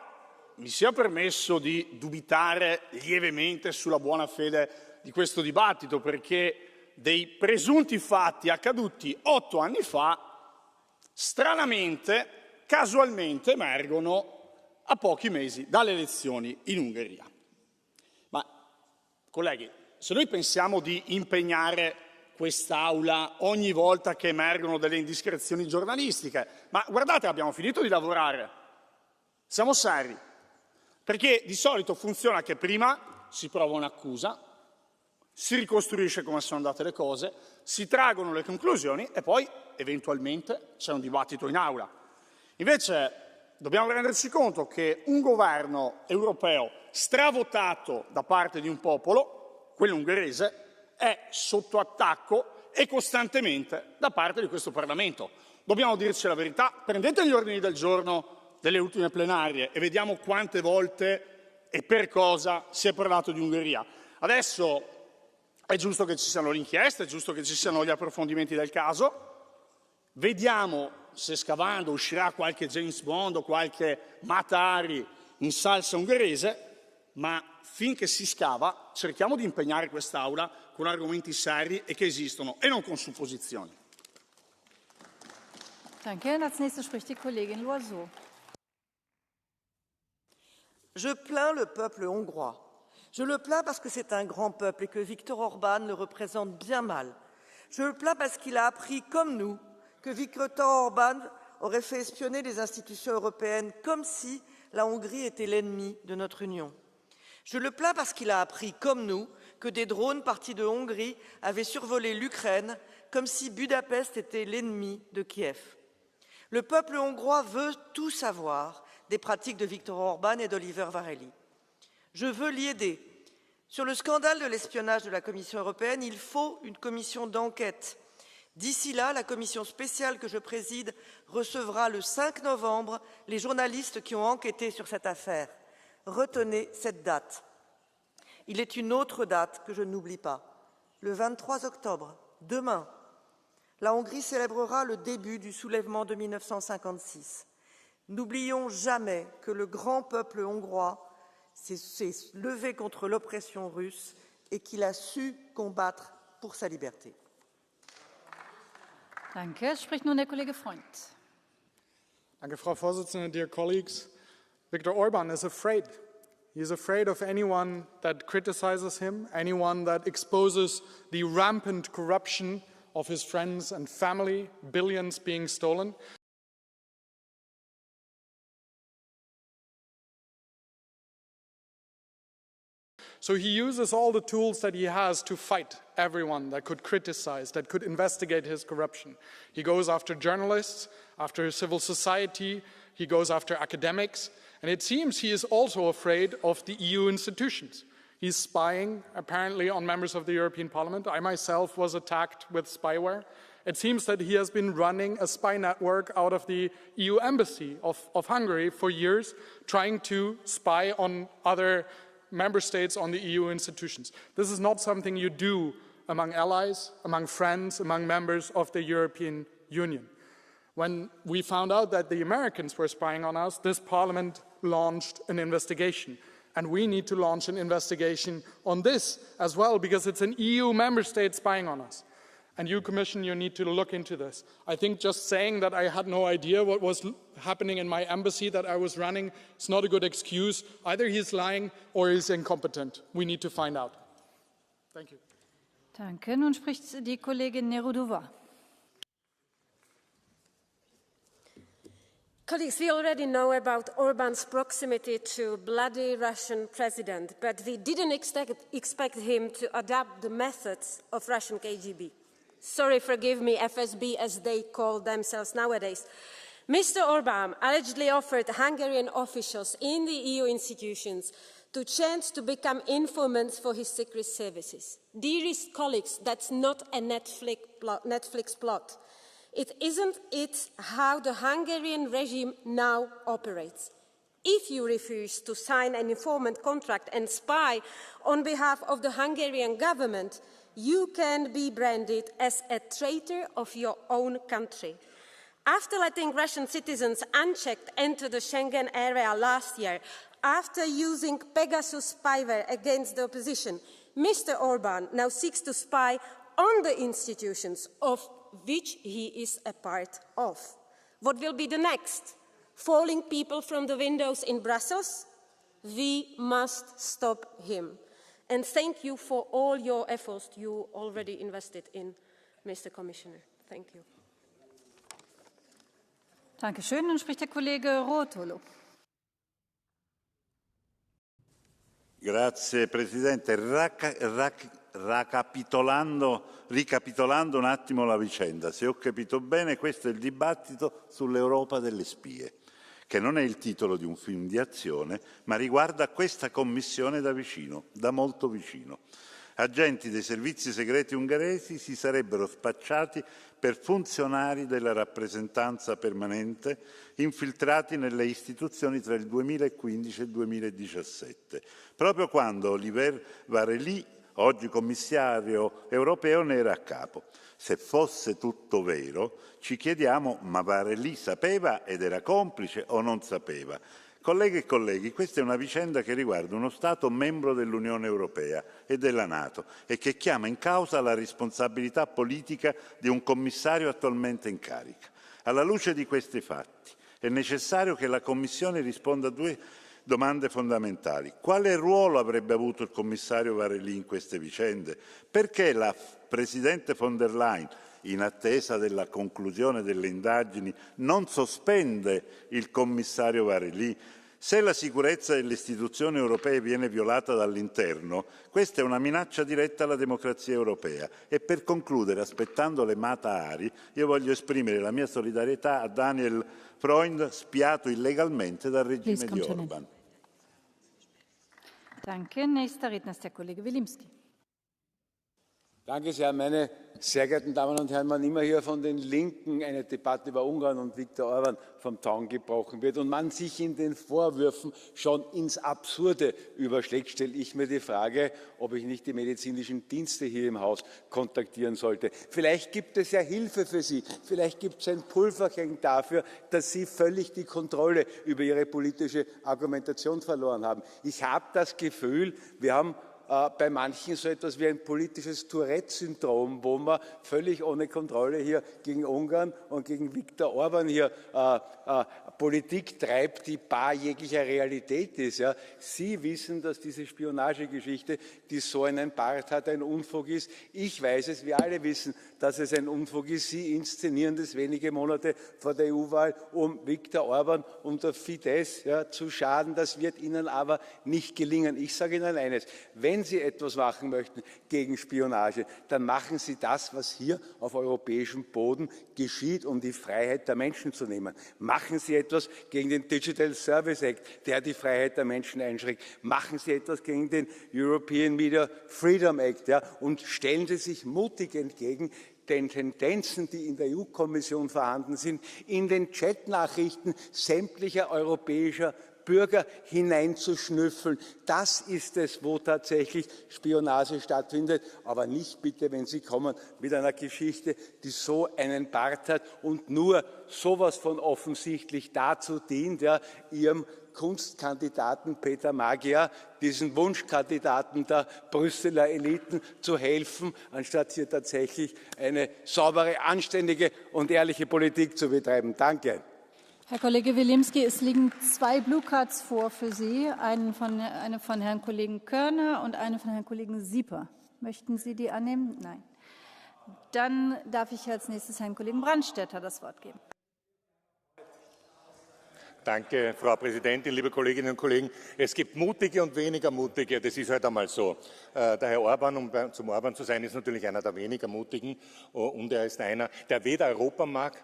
mi sia permesso di dubitare lievemente sulla buona fede di questo dibattito, perché dei presunti fatti accaduti 8 anni fa, stranamente, casualmente emergono a pochi mesi dalle elezioni in Ungheria. Ma, colleghi, se noi pensiamo di impegnare quest'Aula ogni volta che emergono delle indiscrezioni giornalistiche, ma guardate, abbiamo finito di lavorare. Siamo seri. Perché di solito funziona che prima si prova un'accusa, si ricostruisce come sono andate le cose, si traggono le conclusioni e poi eventualmente c'è un dibattito in aula. Invece dobbiamo renderci conto che un governo europeo stravotato da parte di un popolo, quello ungherese, è sotto attacco e costantemente da parte di questo Parlamento. Dobbiamo dirci la verità, prendete gli ordini del giorno delle ultime plenarie e vediamo quante volte e per cosa si è parlato di Ungheria. Adesso è giusto che ci siano le inchieste, è giusto che ci siano gli approfondimenti del caso, vediamo se scavando uscirà qualche James Bond o qualche Matari in salsa ungherese, ma finché si scava cerchiamo di impegnare quest'Aula con argomenti seri e che esistono e non con supposizioni. Danke. Als nächste spricht die Kollegin Loiseau. Je plains le peuple hongrois. Je le plains parce que c'est un grand peuple et que Viktor Orban le représente bien mal. Je le plains parce qu'il a appris, comme nous, que Viktor Orban aurait fait espionner les institutions européennes comme si la Hongrie était l'ennemi de notre Union. Je le plains parce qu'il a appris, comme nous, que des drones partis de Hongrie avaient survolé l'Ukraine comme si Budapest était l'ennemi de Kiev. Le peuple hongrois veut tout savoir des pratiques de Viktor Orban et d'Oliver Várhelyi. Je veux l'y aider. Sur le scandale de l'espionnage de la Commission européenne, il faut une commission d'enquête. D'ici là, la commission spéciale que je préside recevra le 5 novembre les journalistes qui ont enquêté sur cette affaire. Retenez cette date. Il est une autre date que je n'oublie pas. Le 23 octobre, demain, la Hongrie célébrera le début du soulèvement de 1956. N'oublions jamais que le grand peuple hongrois s'est levé contre l'oppression russe et qu'il a su combattre pour sa liberté. Danke. Spricht nun der Kollege Freund. Danke, Frau Vorsitzende, dear colleagues. Viktor Orban is afraid. He is afraid of anyone that criticizes him, anyone that exposes the rampant corruption of his friends and family, billions being stolen. So he uses all the tools that he has to fight everyone that could criticize, that could investigate his corruption. He goes after journalists, after civil society, he goes after academics, and it seems he is also afraid of the EU institutions. He's spying, apparently, on members of the European Parliament. I myself was attacked with spyware. It seems that he has been running a spy network out of the EU embassy of Hungary for years, trying to spy on other member states, on the EU institutions. This is not something you do among allies, among friends, among members of the European Union. When we found out that the Americans were spying on us, this Parliament launched an investigation. And we need to launch an investigation on this as well, because it's an EU member state spying on us. And you, Commission, you need to look into this. I think just saying that I had no idea what was happening in my embassy that I was running is not a good excuse. Either he's lying or he's incompetent. We need to find out. Thank you. Danke. Nun spricht die Kollegin Nerudova. Colleagues, we already know about Orban's proximity to bloody Russian president, but we didn't expect him to adapt the methods of Russian KGB. Sorry, forgive me, FSB as they call themselves nowadays. Mr. Orban allegedly offered Hungarian officials in the EU institutions to chance to become informants for his secret services. Dearest colleagues, that's not a Netflix plot. It isn't it how the Hungarian regime now operates. If you refuse to sign an informant contract and spy on behalf of the Hungarian government, you can be branded as a traitor of your own country. After letting Russian citizens unchecked enter the Schengen area last year, after using Pegasus spyware against the opposition, Mr. Orban now seeks to spy on the institutions of which he is a part of. What will be the next? Falling people from the windows in Brussels? We must stop him. And thank you for all your efforts you already invested in, Mr. Commissioner. Thank you. Dankeschön. Dann spricht der Kollege Rotolo. Grazie Presidente. Ricapitolando un attimo la vicenda, se ho capito bene, questo è il dibattito sull'Europa delle spie, che non è il titolo di un film di azione, ma riguarda questa Commissione da vicino, da molto vicino. Agenti dei servizi segreti ungheresi si sarebbero spacciati per funzionari della rappresentanza permanente infiltrati nelle istituzioni tra il 2015 e il 2017, proprio quando Olivier Varhelyi, oggi commissario europeo, ne era a capo. Se fosse tutto vero, ci chiediamo, ma Varhelyi sapeva ed era complice o non sapeva? Colleghe e colleghi, questa è una vicenda che riguarda uno Stato membro dell'Unione Europea e della Nato e che chiama in causa la responsabilità politica di un commissario attualmente in carica. Alla luce di questi fatti è necessario che la Commissione risponda a due domande fondamentali. Quale ruolo avrebbe avuto il commissario Varhelyi in queste vicende? Perché la Presidente von der Leyen, in attesa della conclusione delle indagini, non sospende il commissario Varhelyi? Se la sicurezza delle istituzioni europee viene violata dall'interno, questa è una minaccia diretta alla democrazia europea. E per concludere, aspettando le Mata Hari, io voglio esprimere la mia solidarietà a Daniel Freund, spiato illegalmente dal regime di Orban. Danke. Nächster Redner ist der Kollege Wilimski. Danke sehr, meine sehr geehrten Damen und Herren. Wann immer hier von den Linken eine Debatte über Ungarn und Viktor Orban vom Zaun gebrochen wird und man sich in den Vorwürfen schon ins Absurde überschlägt, stelle ich mir die Frage, ob ich nicht die medizinischen Dienste hier im Haus kontaktieren sollte. Vielleicht gibt es ja Hilfe für Sie. Vielleicht gibt es ein Pulverchen dafür, dass Sie völlig die Kontrolle über Ihre politische Argumentation verloren haben. Ich habe das Gefühl, wir haben bei manchen so etwas wie ein politisches Tourette-Syndrom, wo man völlig ohne Kontrolle hier gegen Ungarn und gegen Viktor Orban hier Politik treibt, die bar jeglicher Realität ist. Ja. Sie wissen, dass diese Spionagegeschichte, die so einen Bart hat, ein Unfug ist. Ich weiß es, wir alle wissen, dass es ein Unfug ist. Sie inszenieren das wenige Monate vor der EU-Wahl, um Viktor Orban und der Fidesz zu schaden. Das wird Ihnen aber nicht gelingen. Ich sage Ihnen eines, wenn Sie etwas machen möchten gegen Spionage, dann machen Sie das, was hier auf europäischem Boden geschieht, um die Freiheit der Menschen zu nehmen. Machen Sie etwas gegen den Digital Service Act, der die Freiheit der Menschen einschränkt. Machen Sie etwas gegen den European Media Freedom Act, und stellen Sie sich mutig entgegen den Tendenzen, die in der EU-Kommission vorhanden sind, in den Chatnachrichten sämtlicher europäischer Bürger hineinzuschnüffeln. Das ist es, wo tatsächlich Spionage stattfindet. Aber nicht bitte, wenn Sie kommen mit einer Geschichte, die so einen Bart hat und nur sowas von offensichtlich dazu dient, Ihrem Kunstkandidaten Peter Magyar, diesen Wunschkandidaten der Brüsseler Eliten, zu helfen, anstatt hier tatsächlich eine saubere, anständige und ehrliche Politik zu betreiben. Danke. Herr Kollege Wilimski, es liegen 2 Blue Cards vor für Sie, eine von Herrn Kollegen Körner und eine von Herrn Kollegen Sieper. Möchten Sie die annehmen? Nein. Dann darf ich als nächstes Herrn Kollegen Brandstätter das Wort geben. Danke, Frau Präsidentin, liebe Kolleginnen und Kollegen. Es gibt mutige und weniger mutige, das ist halt einmal so. Der Herr Orban, um zum Orban zu sein, ist natürlich einer der weniger mutigen und er ist einer, der weder Europa mag,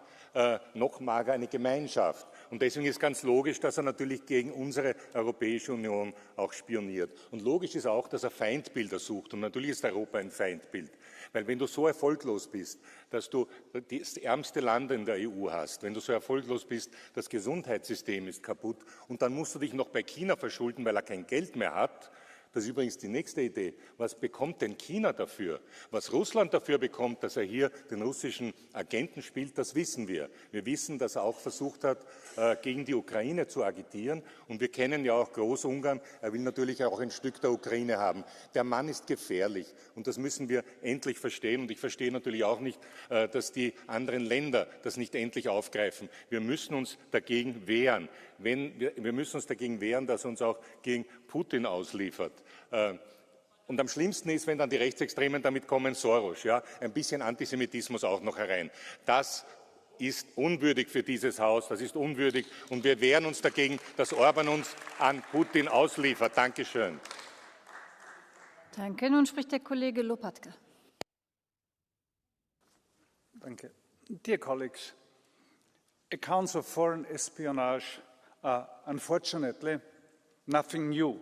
noch mag er eine Gemeinschaft. Und deswegen ist ganz logisch, dass er natürlich gegen unsere Europäische Union auch spioniert. Und logisch ist auch, dass er Feindbilder sucht. Und natürlich ist Europa ein Feindbild. Weil wenn du so erfolglos bist, dass du das ärmste Land in der EU hast, wenn du so erfolglos bist, das Gesundheitssystem ist kaputt und dann musst du dich noch bei China verschulden, weil er kein Geld mehr hat. Das ist übrigens die nächste Idee. Was bekommt denn China dafür? Was Russland dafür bekommt, dass er hier den russischen Agenten spielt, das wissen wir. Wir wissen, dass er auch versucht hat, gegen die Ukraine zu agitieren. Und wir kennen ja auch Großungarn. Er will natürlich auch ein Stück der Ukraine haben. Der Mann ist gefährlich. Und das müssen wir endlich verstehen. Und ich verstehe natürlich auch nicht, dass die anderen Länder das nicht endlich aufgreifen. Wir müssen uns dagegen wehren. Wir müssen uns dagegen wehren, dass er uns auch gegen Putin ausliefert. Und am schlimmsten ist, wenn dann die Rechtsextremen damit kommen, Soros, ja, ein bisschen Antisemitismus auch noch herein. Das ist unwürdig für dieses Haus, das ist unwürdig und wir wehren uns dagegen, dass Orban uns an Putin ausliefert. Dankeschön. Danke. Nun spricht der Kollege Lopatka. Danke. Dear colleagues, accounts of foreign espionage are unfortunately nothing new.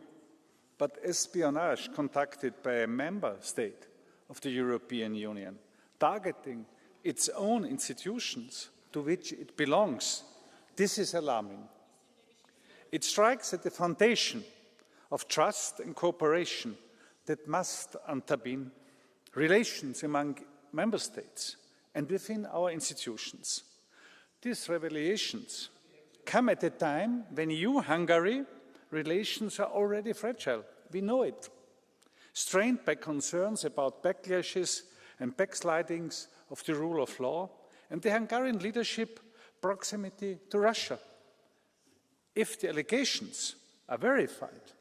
But espionage conducted by a member state of the European Union, targeting its own institutions to which it belongs, this is alarming. It strikes at the foundation of trust and cooperation that must underpin relations among member states and within our institutions. These revelations come at a time when EU-Hungary relations are already fragile. We know it. Strained by concerns about backlashes and backslidings of the rule of law and the Hungarian leadership proximity to Russia. If the allegations are verified,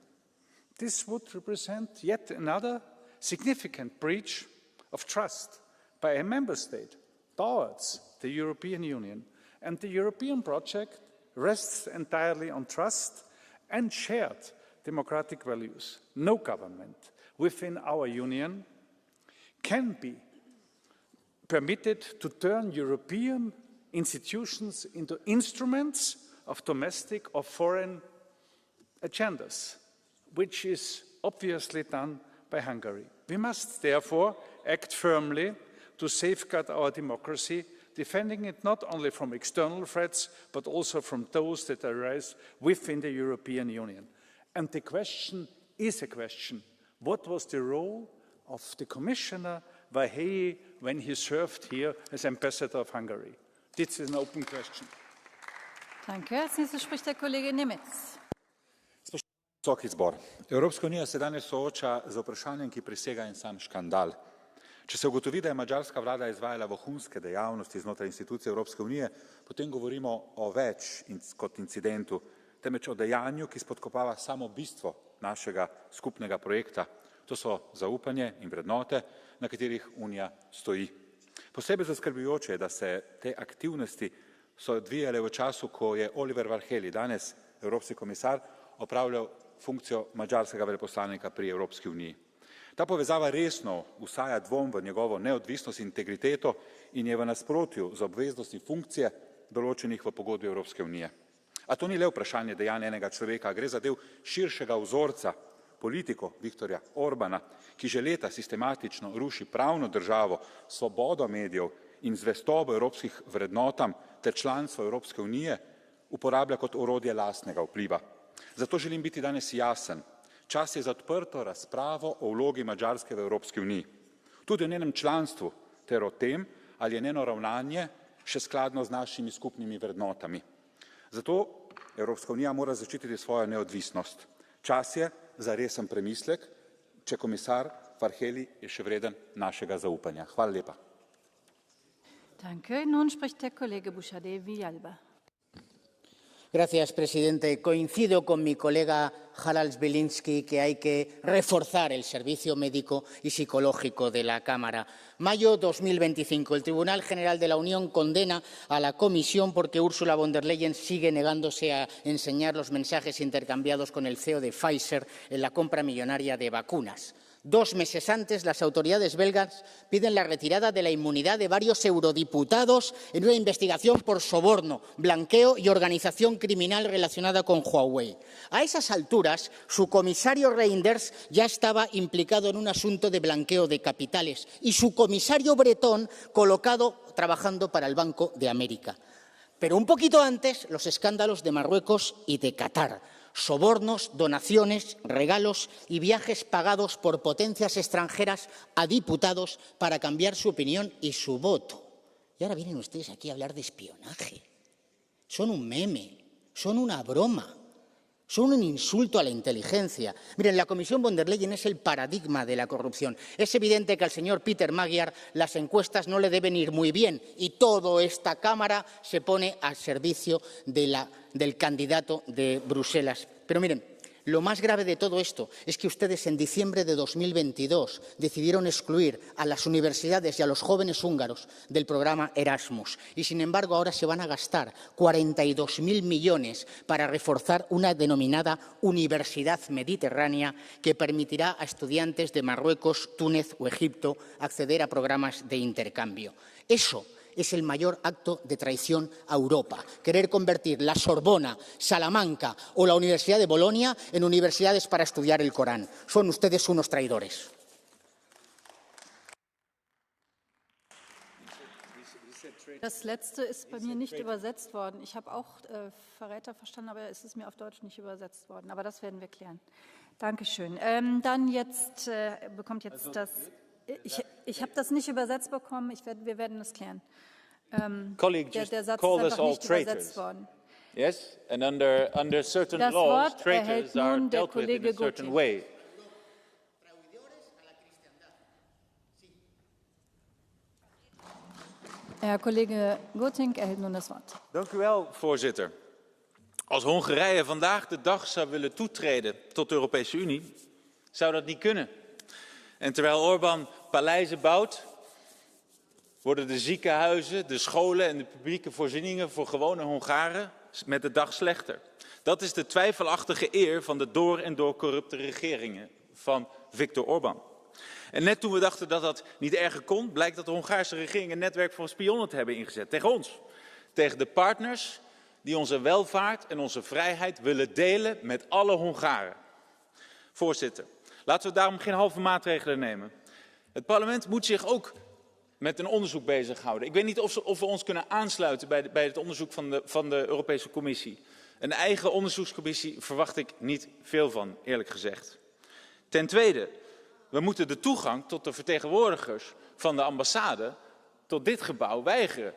this would represent yet another significant breach of trust by a member state towards the European Union. And the European project rests entirely on trust and shared democratic values. No government within our union can be permitted to turn European institutions into instruments of domestic or foreign agendas, which is obviously done by Hungary. We must therefore act firmly to safeguard our democracy, defending it not only from external threats, but also from those that arise within the European Union. And the question is a question. What was the role of the Commissioner Várhelyi when he served here as ambassador of Hungary? This is an open question. Danke. Als nächstes spricht der Kollege Nemetz. Visoki zbor. Evropska unija se danes sooča z vprašanjem, ki presega en sam škandal. Če se ugotovi, da je madžarska vlada izvajala vohunske dejavnosti znotraj institucije Evropske unije, potem govorimo o več kot incidentu, temveč o dejanju, ki spodkopava samo bistvo našega skupnega projekta. To so zaupanje in vrednote, na katerih Unija stoji. Posebej zaskrbljujoče je, da se te aktivnosti so odvijale v času, ko je Oliver Várhelyi, danes evropski komisar, opravljal funkcijo madžarskega veleposlanika pri Evropski uniji. Ta povezava resno vsaja dvom v njegovo neodvisnost in integriteto in je v nasprotju z obveznostmi funkcije določenih v pogodbi Evropske unije. A to ni le vprašanje dejanj enega človeka, gre za del širšega vzorca, politiko Viktorja Orbana, ki že leta sistematično ruši pravno državo, svobodo medijev in zvestobo evropskih vrednotam ter članstvo Evropske unije uporablja kot orodje lastnega vpliva. Zato želim biti danes jasen. Čas je za odprto razpravo o vlogi Madžarske v Evropski uniji. Tudi o njenem članstvu ter o tem, ali je njeno ravnanje še skladno z našimi skupnimi vrednotami. Zato Evropska unija mora zaščititi svojo neodvisnost. Čas je za resen premislek, če komisar Várhelyi je še vreden našega zaupanja. Hvala lepa. Danke. Nun spricht der Kollege Buxadé Villalba. Gracias, presidente. Coincido con mi colega Harald Bielinski que hay que reforzar el servicio médico y psicológico de la Cámara. Mayo 2025. El Tribunal General de la Unión condena a la Comisión porque Ursula von der Leyen sigue negándose a enseñar los mensajes intercambiados con el CEO de Pfizer en la compra millonaria de vacunas. 2 meses antes, las autoridades belgas piden la retirada de la inmunidad de varios eurodiputados en una investigación por soborno, blanqueo y organización criminal relacionada con Huawei. A esas alturas, su comisario Reinders ya estaba implicado en un asunto de blanqueo de capitales y su comisario Bretón colocado trabajando para el Banco de América. Pero un poquito antes, los escándalos de Marruecos y de Qatar. Sobornos, donaciones, regalos y viajes pagados por potencias extranjeras a diputados para cambiar su opinión y su voto. Y ahora vienen ustedes aquí a hablar de espionaje. Son un meme, son una broma, son un insulto a la inteligencia. Miren, la Comisión von der Leyen es el paradigma de la corrupción. Es evidente que al señor Peter Magyar las encuestas no le deben ir muy bien y toda esta Cámara se pone al servicio del candidato de Bruselas. Pero miren, lo más grave de todo esto es que ustedes en diciembre de 2022 decidieron excluir a las universidades y a los jóvenes húngaros del programa Erasmus. Y, sin embargo, ahora se van a gastar 42.000 millones para reforzar una denominada Universidad Mediterránea que permitirá a estudiantes de Marruecos, Túnez o Egipto acceder a programas de intercambio. Eso es el mayor acto de traición a Europa. Querer convertir la Sorbona, Salamanca o la Universidad de Bolonia en universidades para estudiar el Corán. Son ustedes unos traidores. Das Letzte ist bei mir nicht übersetzt worden. Ich habe auch Verräter verstanden, aber es ist mir auf Deutsch nicht übersetzt worden. Aber das werden wir klären. Dankeschön. Dann jetzt bekommt jetzt das... Ich habe das nicht übersetzt bekommen. Wir werden das klären. Colleague, just der Satz call ist us einfach all nicht traitors. übersetzt worden. Yes, and under certain Das laws, Wort traitors erhält are nun der dealt with in a Kollege certain Gotting. way. Herr Kollege Gotting erhält nun das Wort. Dank u wel, voorzitter. Als Hongarije vandaag de dag zou willen toetreden tot de Europese Unie, zou dat niet kunnen. En terwijl Orbán paleizen bouwt, worden de ziekenhuizen, de scholen en de publieke voorzieningen voor gewone Hongaren met de dag slechter. Dat is de twijfelachtige eer van de door en door corrupte regeringen van Viktor Orbán. En net toen we dachten dat dat niet erger kon, blijkt dat de Hongaarse regering een netwerk van spionnen te hebben ingezet. Tegen ons. Tegen de partners die onze welvaart en onze vrijheid willen delen met alle Hongaren. Voorzitter, laten we daarom geen halve maatregelen nemen. Het parlement moet zich ook met een onderzoek bezighouden. Ik weet niet of we ons kunnen aansluiten bij het onderzoek van de Europese Commissie. Een eigen onderzoekscommissie verwacht ik niet veel van, eerlijk gezegd. Ten tweede, we moeten de toegang tot de vertegenwoordigers van de ambassade tot dit gebouw weigeren.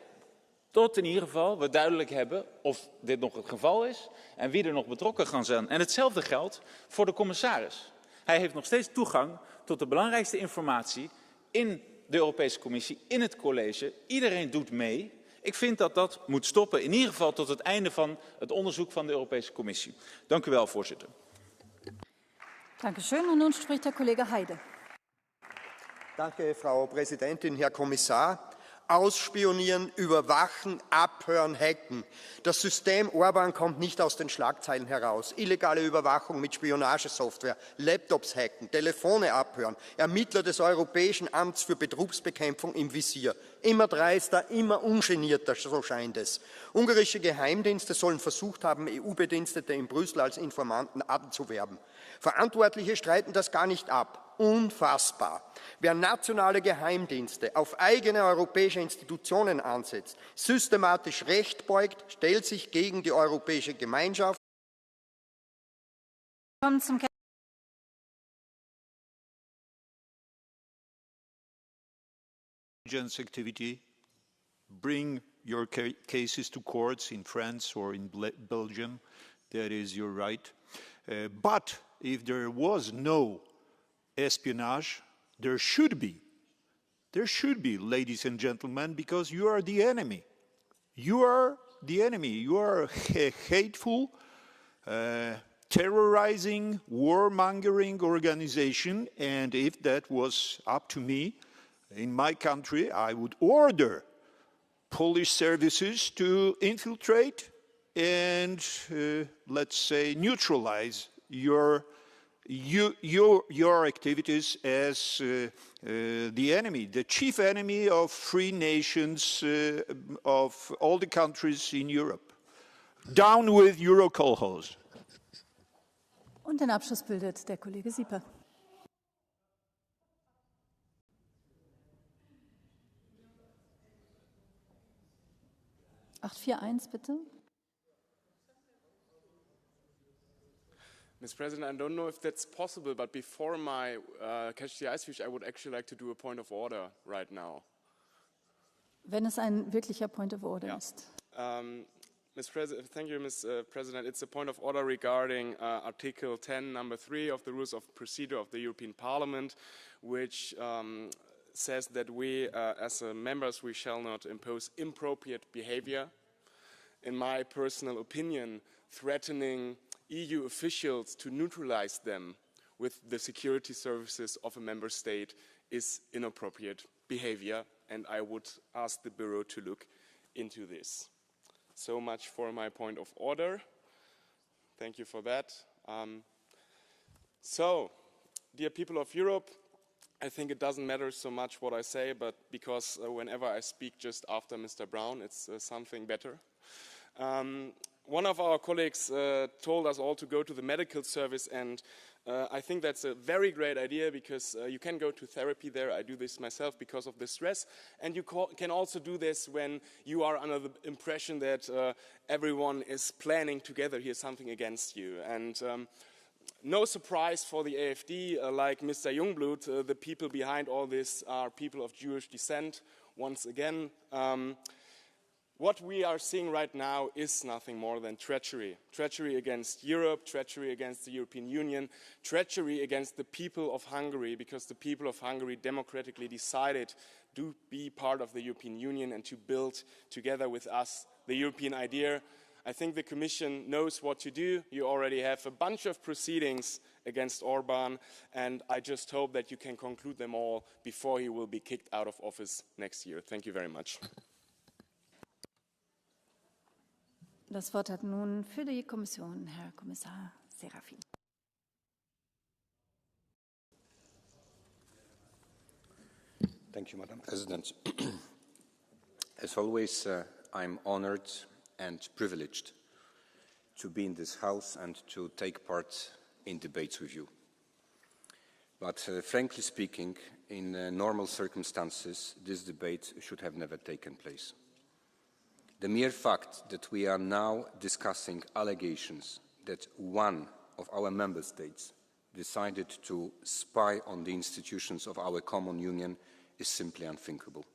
Tot in ieder geval we duidelijk hebben of dit nog het geval is en wie er nog betrokken gaan zijn. En hetzelfde geldt voor de commissaris. Hij heeft nog steeds toegang tot de belangrijkste informatie in de Europese Commissie, in het college. Iedereen doet mee. Ik vind dat dat moet stoppen, in ieder geval tot het einde van het onderzoek van de Europese Commissie. Dank u wel, voorzitter. Dankeschön. Und nun spricht Herr Kollege Heide. Danke, Frau Präsidentin, Herr Kommissar. Ausspionieren, überwachen, abhören, hacken. Das System Orbán kommt nicht aus den Schlagzeilen heraus. Illegale Überwachung mit Spionagesoftware, Laptops hacken, Telefone abhören, Ermittler des Europäischen Amts für Betrugsbekämpfung im Visier. Immer dreister, immer ungenierter, so scheint es. Ungarische Geheimdienste sollen versucht haben, EU-Bedienstete in Brüssel als Informanten abzuwerben. Verantwortliche streiten das gar nicht ab. Unfassbar. Wer nationale Geheimdienste auf eigene europäische Institutionen ansetzt, systematisch Recht beugt, stellt sich gegen die europäische Gemeinschaft. Activity, bring your cases to courts in France or in Belgium. That is your right. But if there was no espionage, there should be, ladies and gentlemen, because you are the enemy. You are the enemy. You are hateful, terrorizing, warmongering organization. And if that was up to me, in my country, I would order Polish services to infiltrate and, let's say, neutralize your activities as the enemy, the chief enemy of free nations of all the countries in Europe. Down with Eurokolhoz. Und den Abschluss bildet der Kollege Sieper. Bitte. Mr. President, I don't know if that's possible, but before my catch the eye speech, I would actually like to do a point of order right now. Wenn es ein wirklicher Point of Order ist. Mr. President, thank you, Mr. President. It's a point of order regarding Article 10, number 3 of the Rules of Procedure of the European Parliament, which says that we, as members, we shall not impose inappropriate behavior. In my personal opinion, threatening EU officials to neutralize them with the security services of a member state is inappropriate behavior, and I would ask the Bureau to look into this. So much for my point of order. Thank you for that. So, dear people of Europe, I think it doesn't matter so much what I say, but because whenever I speak just after Mr. Brown, it's something better. One of our colleagues told us all to go to the medical service, and I think that's a very great idea because you can go to therapy there. I do this myself because of the stress, and you can also do this when you are under the impression that everyone is planning together here something against you. And no surprise for the AfD, like Mr. Jungblut, the people behind all this are people of Jewish descent. Once again, what we are seeing right now is nothing more than treachery. Treachery against Europe, treachery against the European Union, treachery against the people of Hungary, because the people of Hungary democratically decided to be part of the European Union and to build together with us the European idea. I think the Commission knows what to do. You already have a bunch of proceedings against Orban, and I just hope that you can conclude them all before he will be kicked out of office next year. Thank you very much. Das Wort hat nun für die Kommission Herr Kommissar Serafin. Thank you, Madam President. As always, I'm honored and privileged to be in this House and to take part in debates with you. But frankly speaking, in normal circumstances, this debate should have never taken place. The mere fact that we are now discussing allegations that one of our member states decided to spy on the institutions of our common union is simply unthinkable.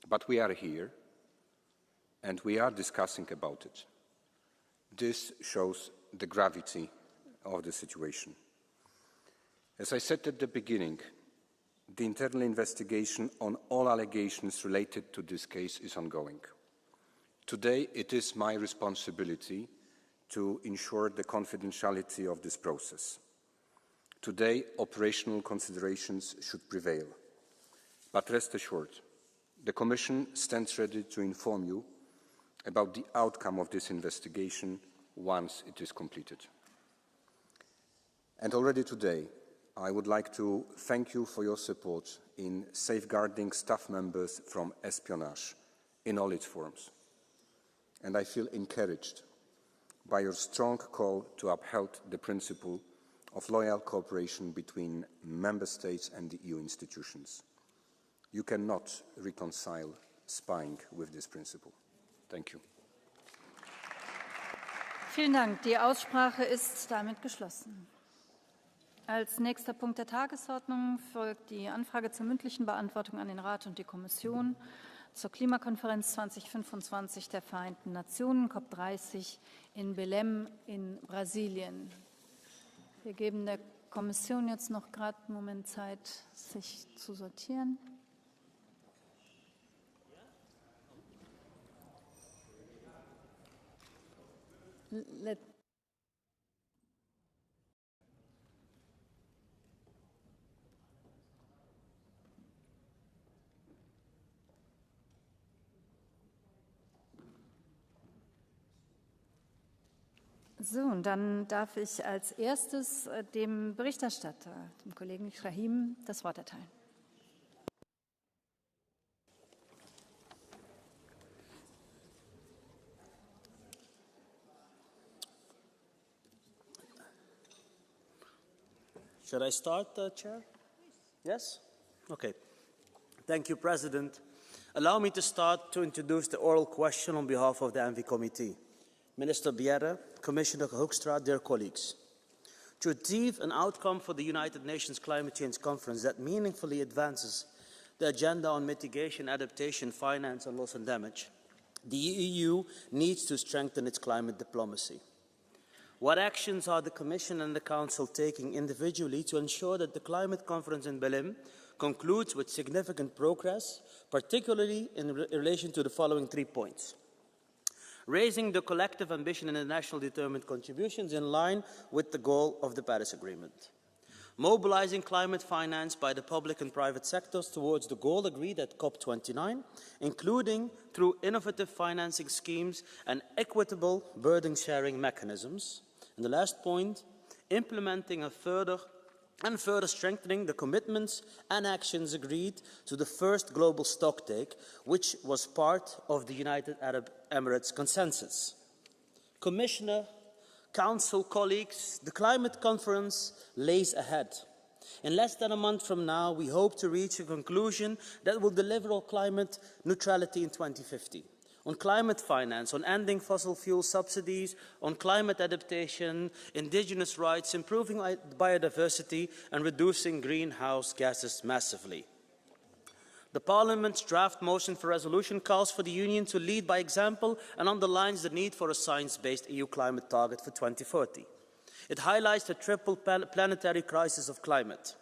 But we are here, and we are discussing about it. This shows the gravity of the situation. As I said at the beginning, the internal investigation on all allegations related to this case is ongoing. Today, it is my responsibility to ensure the confidentiality of this process. Today, operational considerations should prevail. But rest assured, the Commission stands ready to inform you about the outcome of this investigation once it is completed. And already today, I would like to thank you for your support in safeguarding staff members from espionage in all its forms. And I feel encouraged by your strong call to uphold the principle of loyal cooperation between Member States and the EU institutions. You cannot reconcile spying with this principle. Thank you. Vielen Dank. Die Aussprache ist damit geschlossen. Als nächster Punkt der Tagesordnung folgt die Anfrage zur mündlichen Beantwortung an den Rat und die Kommission zur Klimakonferenz 2025 der Vereinten Nationen, COP30 in Belém in Brasilien. Wir geben der Kommission jetzt noch gerade einen Moment Zeit, sich zu sortieren. So, und dann darf ich als erstes dem Berichterstatter, dem Kollegen Şahin, das Wort erteilen. Should I start, Chair? Yes? Okay. Thank you, President. Allow me to start to introduce the oral question on behalf of the ENVI Committee. Minister Bjerre, Commissioner Hoekstra, dear colleagues. To achieve an outcome for the United Nations Climate Change Conference that meaningfully advances the agenda on mitigation, adaptation, finance and loss and damage, the EU needs to strengthen its climate diplomacy. What actions are the Commission and the Council taking individually to ensure that the climate conference in Berlin concludes with significant progress, particularly in relation to the following 3 points? Raising the collective ambition and the national determined contributions in line with the goal of the Paris Agreement. Mobilizing climate finance by the public and private sectors towards the goal agreed at COP29, including through innovative financing schemes and equitable burden sharing mechanisms. And the last point, implementing further strengthening the commitments and actions agreed to the first global stocktake, which was part of the United Arab Emirates consensus. Commissioner, Council, colleagues, the climate conference lays ahead. In less than a month from now, we hope to reach a conclusion that will deliver on climate neutrality in 2050. On climate finance, on ending fossil fuel subsidies, on climate adaptation, indigenous rights, improving biodiversity and reducing greenhouse gases massively. The Parliament's draft motion for resolution calls for the Union to lead by example and underlines the need for a science-based EU climate target for 2040. It highlights the triple planetary crisis of climate,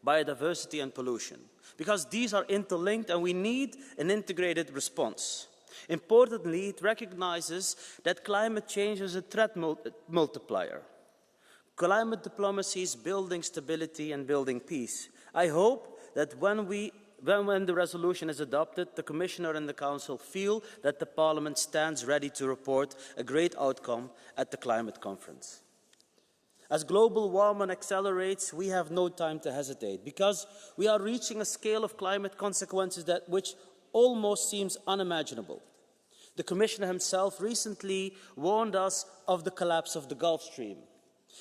biodiversity and pollution, because these are interlinked and we need an integrated response. Importantly, it recognizes that climate change is a threat multiplier. Climate diplomacy is building stability and building peace. I hope that when the resolution is adopted, the Commissioner and the Council feel that the Parliament stands ready to report a great outcome at the climate conference. As global warming accelerates, we have no time to hesitate because we are reaching a scale of climate consequences which almost seems unimaginable. The Commissioner himself recently warned us of the collapse of the Gulf Stream.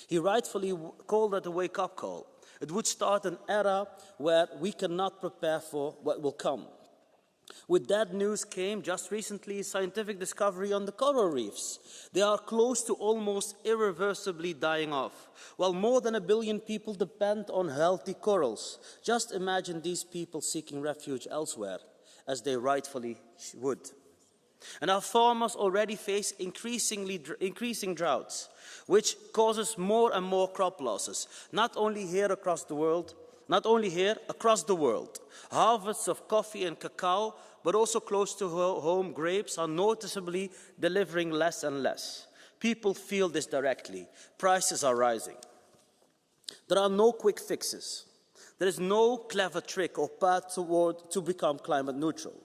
He rightfully called it a wake-up call. It would start an era where we cannot prepare for what will come. With that news came just recently a scientific discovery on the coral reefs. They are close to almost irreversibly dying off, while more than 1 billion people depend on healthy corals. Just imagine these people seeking refuge elsewhere, as they rightfully would. And our farmers already face increasing droughts, which causes more and more crop losses, not only here across the world. Harvests of coffee and cacao, but also close to home, grapes are noticeably delivering less and less. People feel this directly. Prices are rising. There are no quick fixes. There is no clever trick or path to become climate neutral.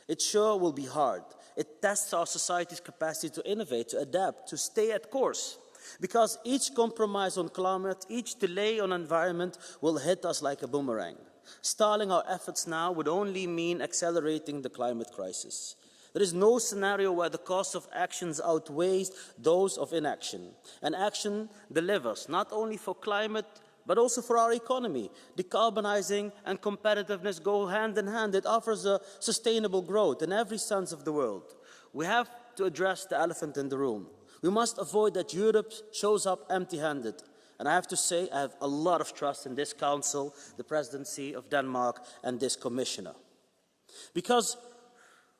It sure will be hard. It tests our society's capacity to innovate, to adapt, to stay at course. Because each compromise on climate, each delay on environment will hit us like a boomerang. Stalling our efforts now would only mean accelerating the climate crisis. There is no scenario where the cost of actions outweighs those of inaction. And action delivers, not only for climate, but also for our economy. Decarbonizing and competitiveness go hand in hand. It offers a sustainable growth in every sense of the word. We have to address the elephant in the room. We must avoid that Europe shows up empty-handed. And I have to say, I have a lot of trust in this Council, the Presidency of Denmark, and this Commissioner. Because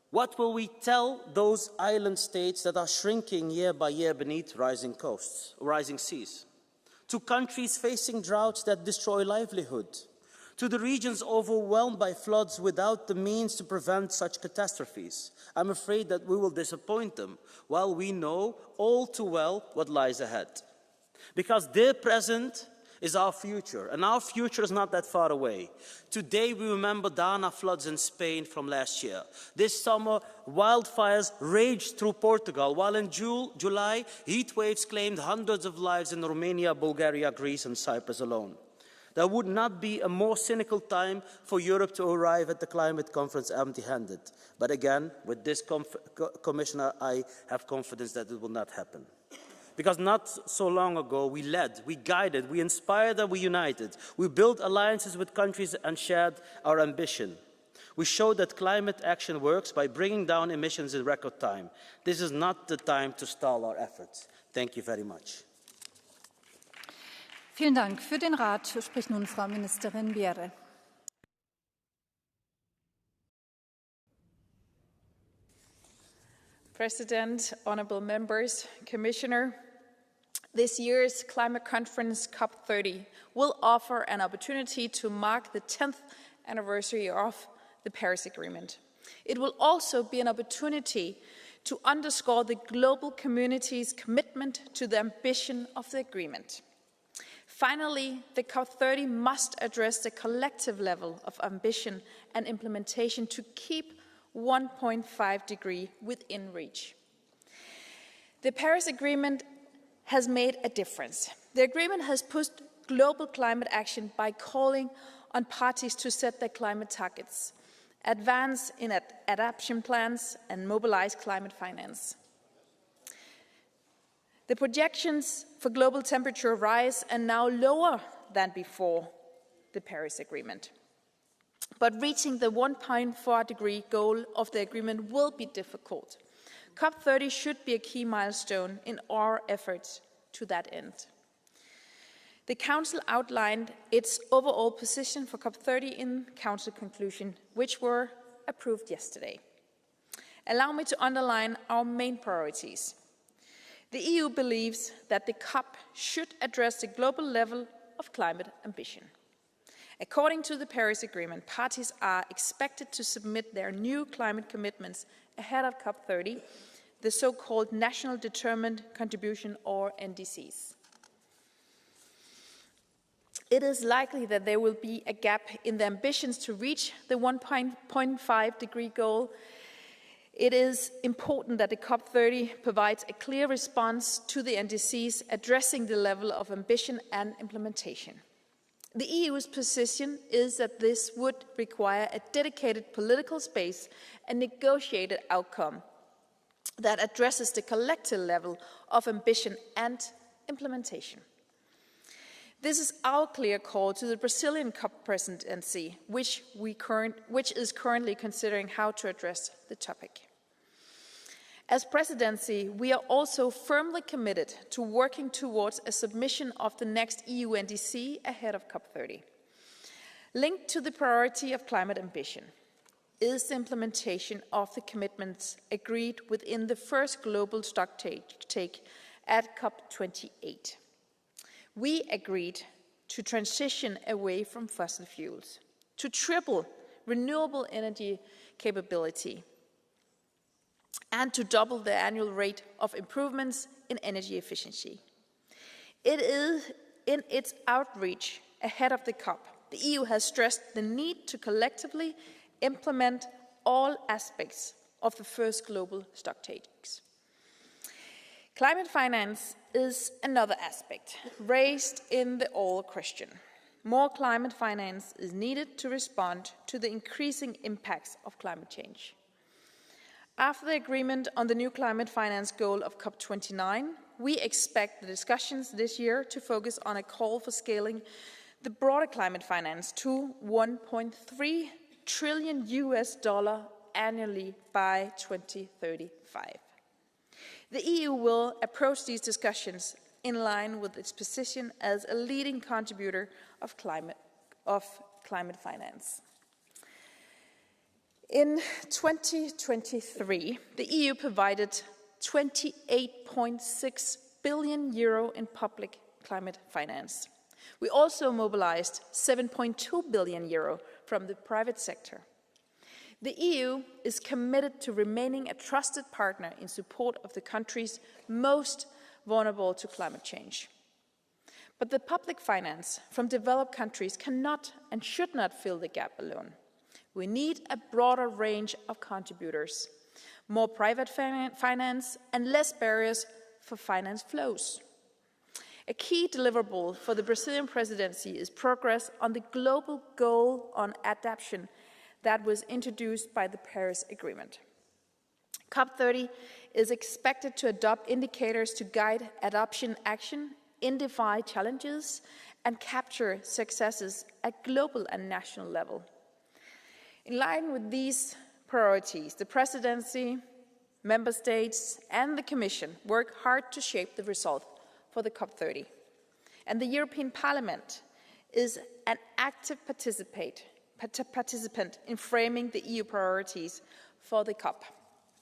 what will we tell those island states that are shrinking year by year beneath rising seas? To countries facing droughts that destroy livelihood, to the regions overwhelmed by floods without the means to prevent such catastrophes. I'm afraid that we will disappoint them, while we know all too well what lies ahead. Because their present is our future, and our future is not that far away. Today we remember Dana floods in Spain from last year. This summer, wildfires raged through Portugal, while in July, heat waves claimed hundreds of lives in Romania, Bulgaria, Greece, and Cyprus alone. There would not be a more cynical time for Europe to arrive at the climate conference empty-handed. But again, with this Commissioner, I have confidence that it will not happen. Because not so long ago, we led, we guided, we inspired, and we united. We built alliances with countries and shared our ambition. We showed that climate action works by bringing down emissions in record time. This is not the time to stall our efforts. Thank you very much. Vielen Dank. Für den Rat spricht nun Frau Ministerin Bjerre. President, honourable members, Commissioner, this year's climate conference, COP30, will offer an opportunity to mark the 10th anniversary of the Paris Agreement. It will also be an opportunity to underscore the global community's commitment to the ambition of the agreement. Finally, the COP30 must address the collective level of ambition and implementation to keep 1.5 degrees within reach. The Paris Agreement has made a difference. The agreement has pushed global climate action by calling on parties to set their climate targets, advance in adaptation plans, and mobilize climate finance. The projections for global temperature rise are now lower than before the Paris Agreement. But reaching the 1.4 degree goal of the agreement will be difficult. COP30 should be a key milestone in our efforts to that end. The Council outlined its overall position for COP30 in Council conclusion, which were approved yesterday. Allow me to underline our main priorities. The EU believes that the COP should address the global level of climate ambition. According to the Paris Agreement, parties are expected to submit their new climate commitments ahead of COP30, the so-called National Determined Contribution, or NDCs. It is likely that there will be a gap in the ambitions to reach the 1.5 degree goal. It is important that the COP30 provides a clear response to the NDCs, addressing the level of ambition and implementation. The EU's position is that this would require a dedicated political space and negotiated outcome that addresses the collective level of ambition and implementation. This is our clear call to the Brazilian COP presidency, which is currently considering how to address the topic. As presidency, we are also firmly committed to working towards a submission of the next EU NDC ahead of COP30. Linked to the priority of climate ambition is the implementation of the commitments agreed within the first global stocktake at COP28. We agreed to transition away from fossil fuels, to triple renewable energy capability, and to double the annual rate of improvements in energy efficiency. It is in its outreach ahead of the COP, the EU has stressed the need to collectively implement all aspects of the first global stocktakes. Climate finance is another aspect raised in the oral question. More climate finance is needed to respond to the increasing impacts of climate change. After the agreement on the new climate finance goal of COP29, we expect the discussions this year to focus on a call for scaling the broader climate finance to $1.3 trillion annually by 2035. The EU will approach these discussions in line with its position as a leading contributor of climate finance. In 2023, the EU provided €28.6 billion in public climate finance. We also mobilized €7.2 billion from the private sector. The EU is committed to remaining a trusted partner in support of the countries most vulnerable to climate change. But the public finance from developed countries cannot and should not fill the gap alone. We need a broader range of contributors, more private finance and less barriers for finance flows. A key deliverable for the Brazilian presidency is progress on the global goal on adaptation that was introduced by the Paris Agreement. COP30 is expected to adopt indicators to guide adoption action, identify challenges, and capture successes at global and national level. In line with these priorities, the presidency, member states, and the Commission work hard to shape the result for the COP30. And the European Parliament is an active participant in framing the EU priorities for the COP.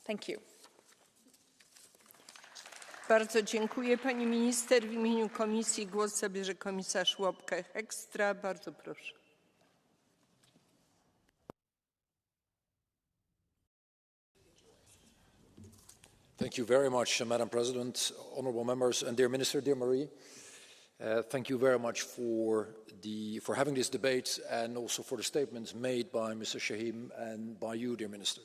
Thank you. Bardzo dziękuję pani minister. W imieniu komisji głos zabierze komisarz Łopkę-Ekstra. Bardzo proszę. Thank you very much, Madam President, honourable members, and dear Minister, dear Marie. Thank you very much for having this debate and also for the statements made by Mr. Shaheen and by you, dear Minister.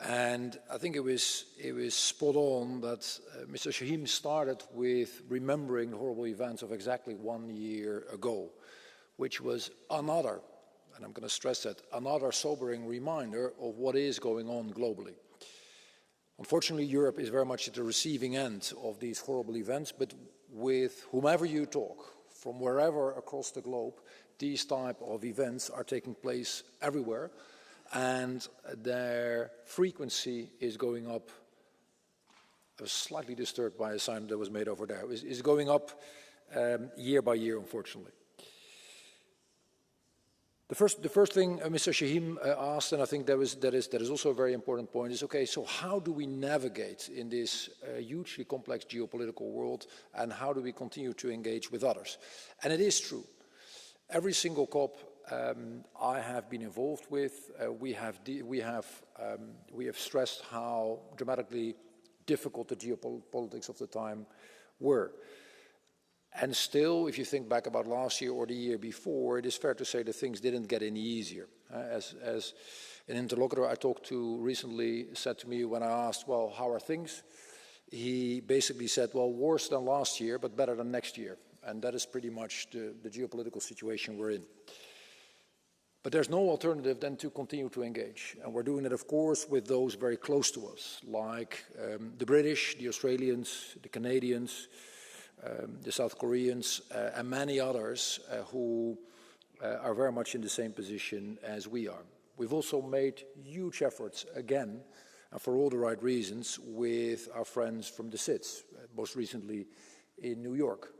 And I think it was spot on that Mr. Shaheen started with remembering the horrible events of exactly 1 year ago, which was another, and I'm going to stress that, another sobering reminder of what is going on globally. Unfortunately, Europe is very much at the receiving end of these horrible events, but with whomever you talk, from wherever across the globe, these type of events are taking place everywhere, and their frequency is going up. I was slightly disturbed by a sign that was made over there. Is going up year by year, unfortunately. The first thing Mr. Shaheen asked, and I think that is also a very important point, is, okay, so how do we navigate in this hugely complex geopolitical world, and how do we continue to engage with others? And it is true. Every single COP I have been involved with, we have stressed how dramatically difficult the geopolitics of the time were. And still, if you think back about last year or the year before, it is fair to say that things didn't get any easier. As an interlocutor I talked to recently said to me when I asked, well, how are things? He basically said, well, worse than last year, but better than next year. And that is pretty much the geopolitical situation we're in. But there's no alternative than to continue to engage. And we're doing it, of course, with those very close to us, like the British, the Australians, the Canadians, the South Koreans, and many others who are very much in the same position as we are. We've also made huge efforts, again, and for all the right reasons, with our friends from the SIDS, most recently in New York,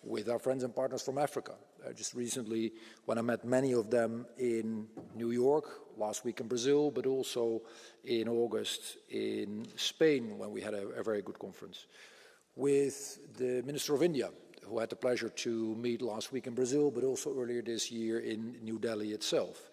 with our friends and partners from Africa. Just recently, when I met many of them in New York, last week in Brazil, but also in August in Spain, when we had a very good conference. With the Minister of India, who I had the pleasure to meet last week in Brazil, but also earlier this year in New Delhi itself.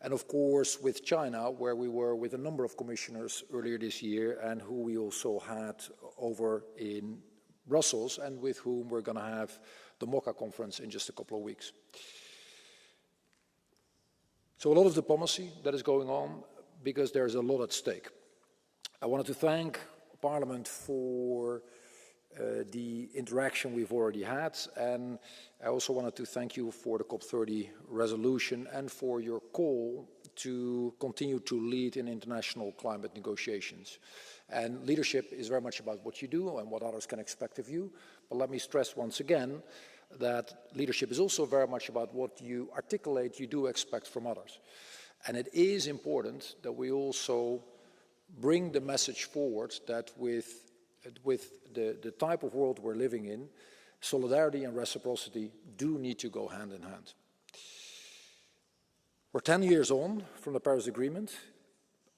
And of course with China, where we were with a number of commissioners earlier this year, and who we also had over in Brussels, and with whom we're going to have the MOCA conference in just a couple of weeks. So a lot of diplomacy that is going on, because there's a lot at stake. I wanted to thank Parliament for the interaction we've already had, and I also wanted to thank you for the COP30 resolution and for your call to continue to lead in international climate negotiations. And leadership is very much about what you do and what others can expect of you, but let me stress once again that leadership is also very much about what you articulate you do expect from others. And it is important that we also bring the message forward that with the type of world we're living in, solidarity and reciprocity do need to go hand in hand. We're 10 years on from the Paris Agreement.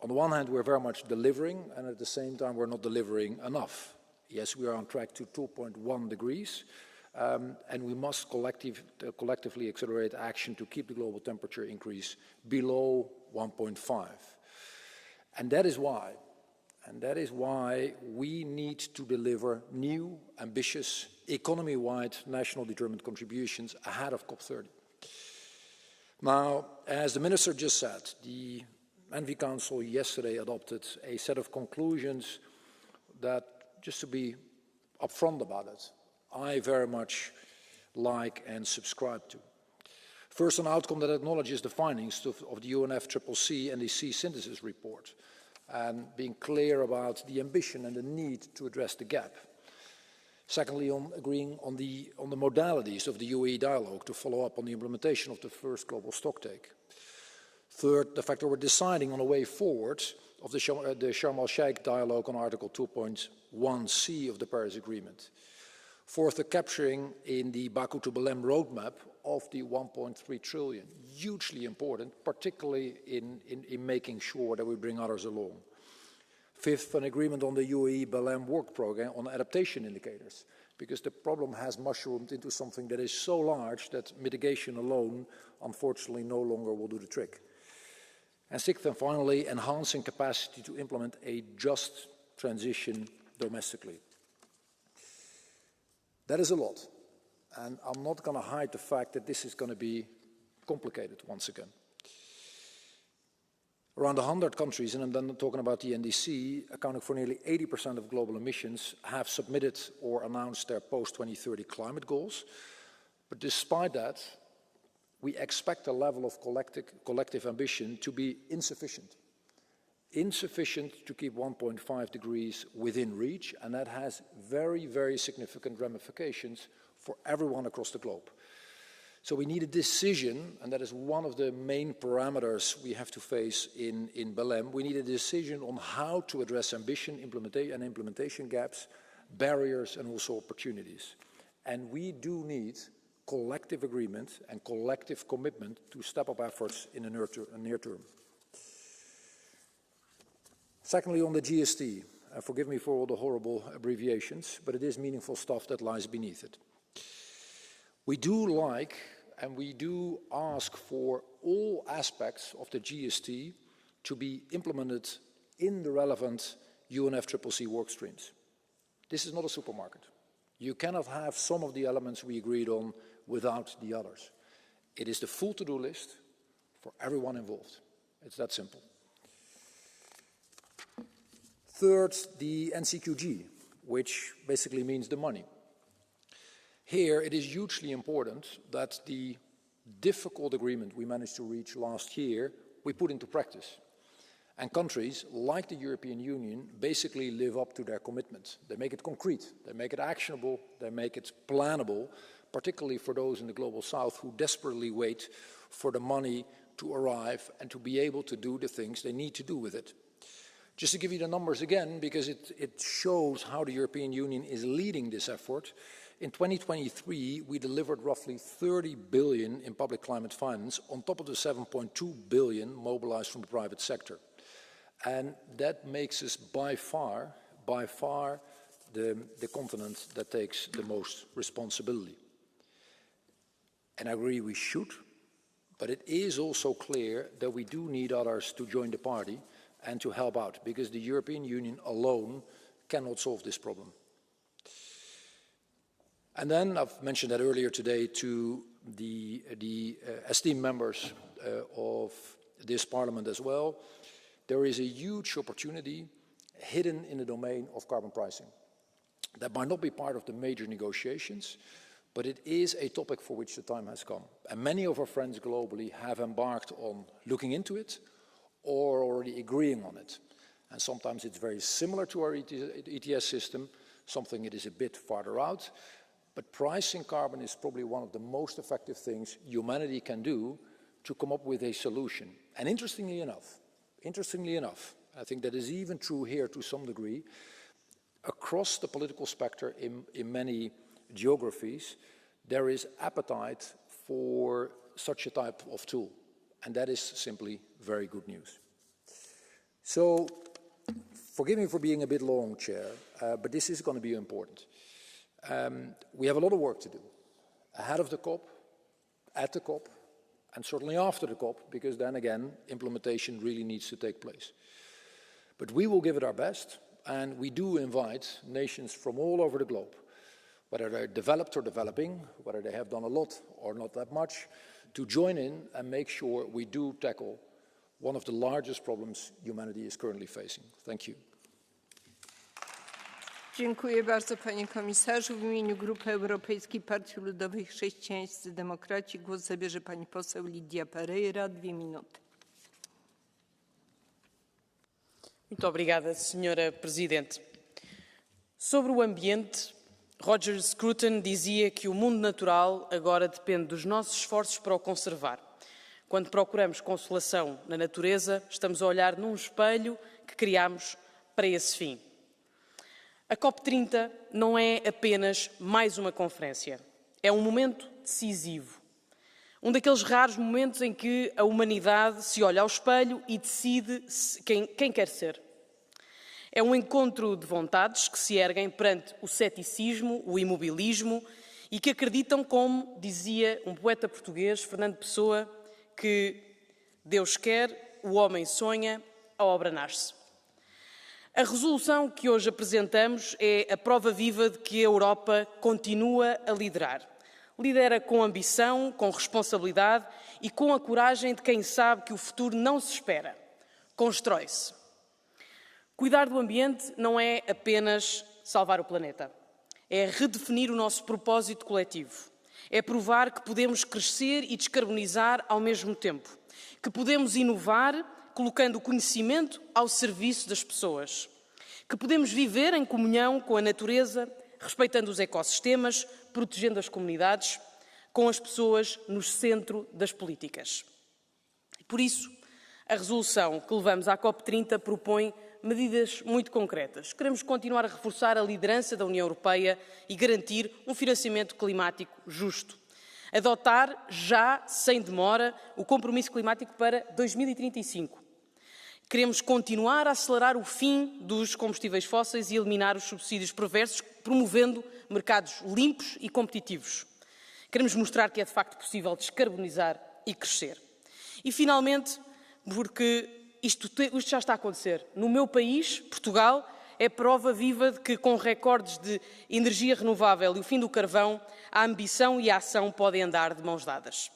On the one hand, we're very much delivering, and at the same time, we're not delivering enough. Yes, we are on track to 2.1 degrees, and we must collectively accelerate action to keep the global temperature increase below 1.5. And that is why we need to deliver new, ambitious, economy-wide national determined contributions ahead of COP30. Now, as the Minister just said, the ENVI Council yesterday adopted a set of conclusions that, just to be upfront about it, I very much like and subscribe to. First, an outcome that acknowledges the findings of the UNFCCC and the C synthesis report, and being clear about the ambition and the need to address the gap. Secondly, on agreeing on the modalities of the UAE dialogue to follow up on the implementation of the first global stocktake. Third, the fact that we're deciding on a way forward of the Sharm el-Sheikh dialogue on Article 2.1c of the Paris Agreement. Fourth, the capturing in the Baku to Belém roadmap of the 1.3 trillion, hugely important, particularly in making sure that we bring others along. Fifth, an agreement on the UAE Belém work program on adaptation indicators, because the problem has mushroomed into something that is so large that mitigation alone, unfortunately, no longer will do the trick. And sixth and finally, enhancing capacity to implement a just transition domestically. That is a lot, and I'm not going to hide the fact that this is going to be complicated once again. Around 100 countries, and I'm then talking about the NDC, accounting for nearly 80% of global emissions, have submitted or announced their post-2030 climate goals. But despite that, we expect a level of collective ambition to be insufficient. Insufficient to keep 1.5 degrees within reach, and that has very, very significant ramifications for everyone across the globe. So we need a decision, and that is one of the main parameters we have to face in Belém. We need a decision on how to address ambition, implementation gaps, barriers, and also opportunities. And we do need collective agreement and collective commitment to step up efforts in the near term. Secondly, on the GST, forgive me for all the horrible abbreviations, but it is meaningful stuff that lies beneath it. We do like and we do ask for all aspects of the GST to be implemented in the relevant UNFCCC work streams. This is not a supermarket. You cannot have some of the elements we agreed on without the others. It is the full to-do list for everyone involved. It's that simple. Third, the NCQG, which basically means the money. Here, it is hugely important that the difficult agreement we managed to reach last year, we put into practice. And countries like the European Union basically live up to their commitment. They make it concrete, they make it actionable, they make it plannable, particularly for those in the Global South who desperately wait for the money to arrive and to be able to do the things they need to do with it. Just to give you the numbers again, because it shows how the European Union is leading this effort. In 2023, we delivered roughly 30 billion in public climate finance on top of the 7.2 billion mobilized from the private sector. And that makes us by far the continent that takes the most responsibility. And I agree we should, but it is also clear that we do need others to join the party and to help out, because the European Union alone cannot solve this problem. And then, I've mentioned that earlier today to the esteemed members of this Parliament as well, there is a huge opportunity hidden in the domain of carbon pricing. That might not be part of the major negotiations, but it is a topic for which the time has come. And many of our friends globally have embarked on looking into it or already agreeing on it. And sometimes it's very similar to our ETS system, something it is a bit farther out. But pricing carbon is probably one of the most effective things humanity can do to come up with a solution. And interestingly enough, I think that is even true here to some degree, across the political spectrum in many geographies, there is appetite for such a type of tool. And that is simply very good news. So, forgive me for being a bit long, Chair, but this is going to be important. We have a lot of work to do ahead of the COP, at the COP, and certainly after the COP, because then again, implementation really needs to take place. But we will give it our best, and we do invite nations from all over the globe, whether they're developed or developing, whether they have done a lot or not that much, to join in and make sure we do tackle one of the largest problems humanity is currently facing. Thank you. Dziękuję bardzo, panie komisarzu. W imieniu Grupy Europejskiej Partii Ludowej Chrześcijańscy Demokraci głos zabierze pani poseł Lídia Pereira. 2 minuty. Muito obrigada, Senhora Presidente. Sobre o ambiente, Roger Scruton dizia que o mundo natural agora depende dos nossos esforços para o conservar. Quando procuramos consolação na natureza, estamos a olhar num espelho que criamos para esse fim. A COP30 não é apenas mais uma conferência. É um momento decisivo. Um daqueles raros momentos em que a humanidade se olha ao espelho e decide quem quer ser. É um encontro de vontades que se erguem perante o ceticismo, o imobilismo e que acreditam, como dizia um poeta português, Fernando Pessoa, que Deus quer, o homem sonha, a obra nasce. A resolução que hoje apresentamos é a prova viva de que a Europa continua a liderar. Lidera com ambição, com responsabilidade e com a coragem de quem sabe que o futuro não se espera. Constrói-se. Cuidar do ambiente não é apenas salvar o planeta. É redefinir o nosso propósito coletivo. É provar que podemos crescer e descarbonizar ao mesmo tempo. Que podemos inovar colocando o conhecimento ao serviço das pessoas. Que podemos viver em comunhão com a natureza, respeitando os ecossistemas, protegendo as comunidades, com as pessoas no centro das políticas. Por isso, a resolução que levamos à COP30 propõe medidas muito concretas. Queremos continuar a reforçar a liderança da União Europeia e garantir um financiamento climático justo. Adotar já, sem demora, o compromisso climático para 2035. Queremos continuar a acelerar o fim dos combustíveis fósseis e eliminar os subsídios perversos, promovendo mercados limpos e competitivos. Queremos mostrar que é de facto possível descarbonizar e crescer. E, finalmente, porque isto já está a acontecer. No meu país, Portugal, é prova viva de que, com recordes de energia renovável e o fim do carvão, a ambição e a ação podem andar de mãos dadas.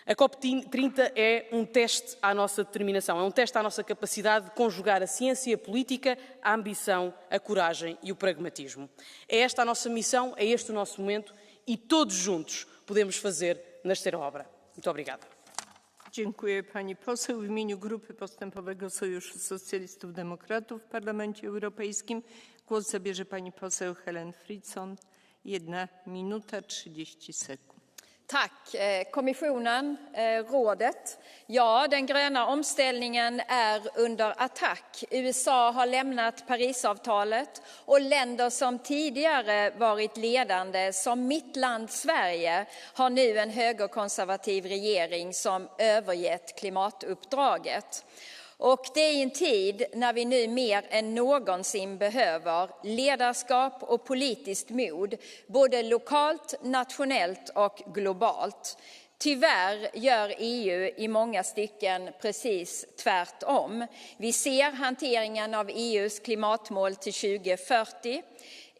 A COP30 é um teste à nossa determinação, é um teste à nossa capacidade de conjugar a ciência e a política, a ambição, a coragem e o pragmatismo. É esta a nossa missão, é este o nosso momento e todos juntos podemos fazer nascer a obra. Muito obrigada. Dziękuję pani poseł. W imieniu Grupy Postępowego Sojuszu Socjalistów Demokratów w Parlamencie Europejskim głos zabierze pani poseł Helen Fritzon. 1 minuta 30 sekund. Tack. Kommissionen, rådet. Ja, den gröna omställningen är under attack. USA har lämnat Parisavtalet och länder som tidigare varit ledande, som mitt land Sverige, har nu en högerkonservativ regering som övergett klimatuppdraget. Och det är en tid när vi nu mer än någonsin behöver ledarskap och politiskt mod, både lokalt, nationellt och globalt. Tyvärr gör EU i många stycken precis tvärtom. Vi ser hanteringen av EUs klimatmål till 2040.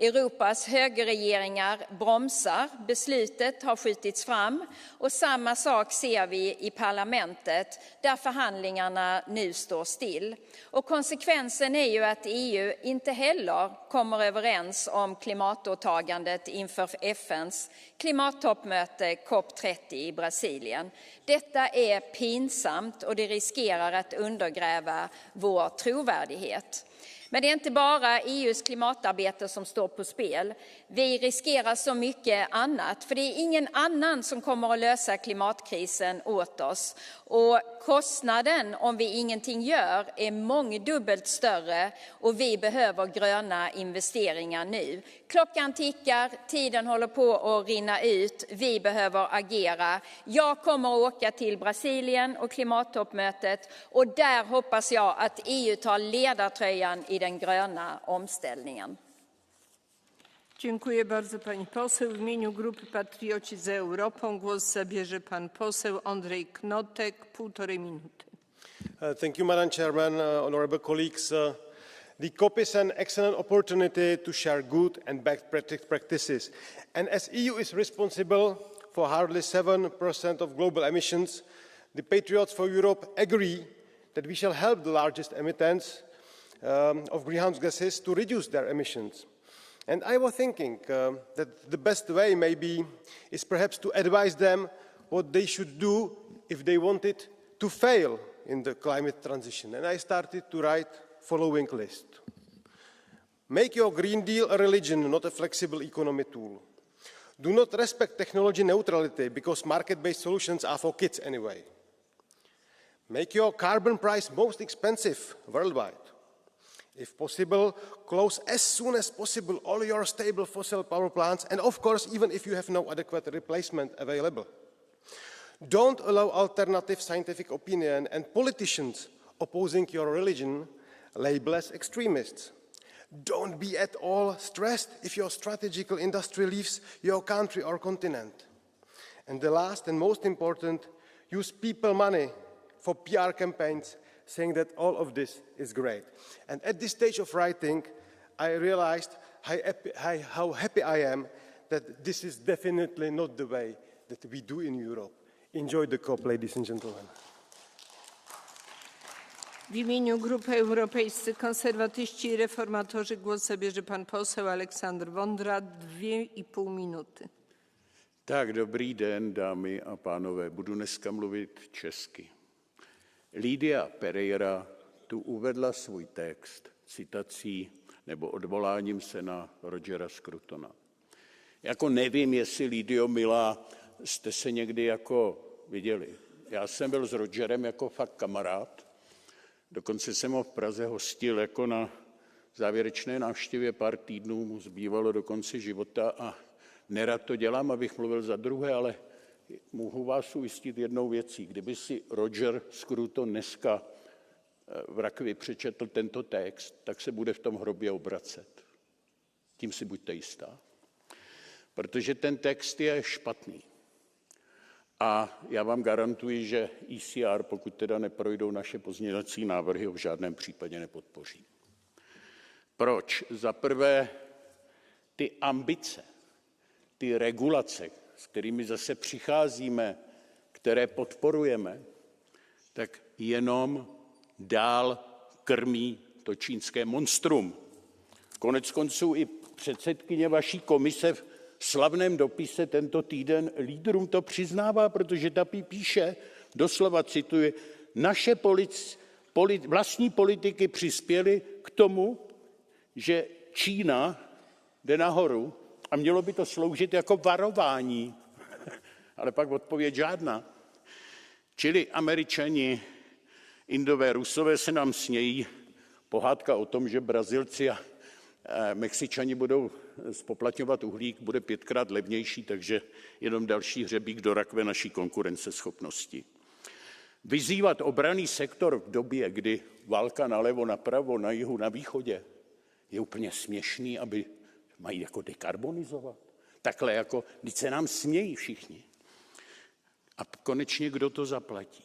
Europas högerregeringar bromsar, beslutet har skjutits fram och samma sak ser vi i parlamentet där förhandlingarna nu står still. Och konsekvensen är ju att EU inte heller kommer överens om klimatåtagandet inför FNs klimattoppmöte COP30 i Brasilien. Detta är pinsamt och det riskerar att undergräva vår trovärdighet. Men det är inte bara EUs klimatarbete som står på spel. Vi riskerar så mycket annat, för det är ingen annan som kommer att lösa klimatkrisen åt oss. Och kostnaden om vi ingenting gör är mångdubbelt större och vi behöver gröna investeringar nu. Klockan tickar, tiden håller på att rinna ut, vi behöver agera. Jag kommer att åka till Brasilien och klimattoppmötet och där hoppas jag att EU tar ledartröjan i den gröna omställningen. Dziękuję bardzo pani poseł. W imieniu Grupy Patrioci za Europą głos zabierze pan poseł Andrzej Knotek, 1,5 minuty. Thank you, Madam Chairman, honourable colleagues. The COP is an excellent opportunity to share good and best practices. And as EU is responsible for hardly 7% of global emissions, the Patriots for Europe agree that we shall help the largest emittents of greenhouse gases to reduce their emissions. And I was thinking that the best way maybe is perhaps to advise them what they should do if they wanted to fail in the climate transition. And I started to write following list. Make your Green Deal a religion, not a flexible economy tool. Do not respect technology neutrality because market-based solutions are for kids anyway. Make your carbon price most expensive worldwide. If possible, close as soon as possible all your stable fossil power plants, and of course, even if you have no adequate replacement available. Don't allow alternative scientific opinion and politicians opposing your religion label as extremists. Don't be at all stressed if your strategical industry leaves your country or continent. And the last and most important, use people money for PR campaigns saying that all of this is great. And at this stage of writing, I realized how happy I am that this is definitely not the way that we do in Europe. Enjoy the COP, ladies and gentlemen. W imieniu Grupy Europejscy Konserwatyści i Reformatorzy głos zabierze pan poseł Aleksander Vondra, 2,5 minuty. Tak, dobrý den, dámy a pánové. Budu dneska mluvit česky. Lídia Pereira tu uvedla svůj text citací nebo odvoláním se na Rogera Scrutona. Jako nevím, jestli, Lídio milá, jste se někdy jako viděli. Já jsem byl s Rogerem jako fakt kamarád, dokonce jsem ho v Praze hostil jako na závěrečné návštěvě pár týdnů, mu zbývalo do konce života a nerad to dělám, abych mluvil za druhé, ale mohu vás ujistit jednou věcí. Kdyby si Roger Scruton dneska v rakvi přečetl tento text, tak se bude v tom hrobě obracet. Tím si buďte jistá. Protože ten text je špatný. A já vám garantuji, že ECR, pokud teda neprojdou naše pozměňovací návrhy, ho v žádném případě nepodpoří. Proč? Za prvé, ty ambice, ty regulace, s kterými zase přicházíme, které podporujeme, tak jenom dál krmí to čínské monstrum. Konec konců i předsedkyně vaší komise v slavném dopise tento týden lídrům to přiznává, protože ta píše, doslova cituji, naše vlastní politiky přispěly k tomu, že Čína jde nahoru a mělo by to sloužit jako varování. Ale pak odpověď žádná. Čili Američani, Indové, Rusové se nám smějí. Pohádka o tom, že Brazilci a Mexičani budou spoplatňovat uhlík, bude 5krát levnější, takže jenom další hřebík do rakve naší konkurenceschopnosti. Vyzývat obranný sektor v době, kdy válka nalevo, napravo, na jihu, na východě, je úplně směšný, aby mají jako dekarbonizovat. Takhle jako, když se nám smějí všichni. A konečně kdo to zaplatí?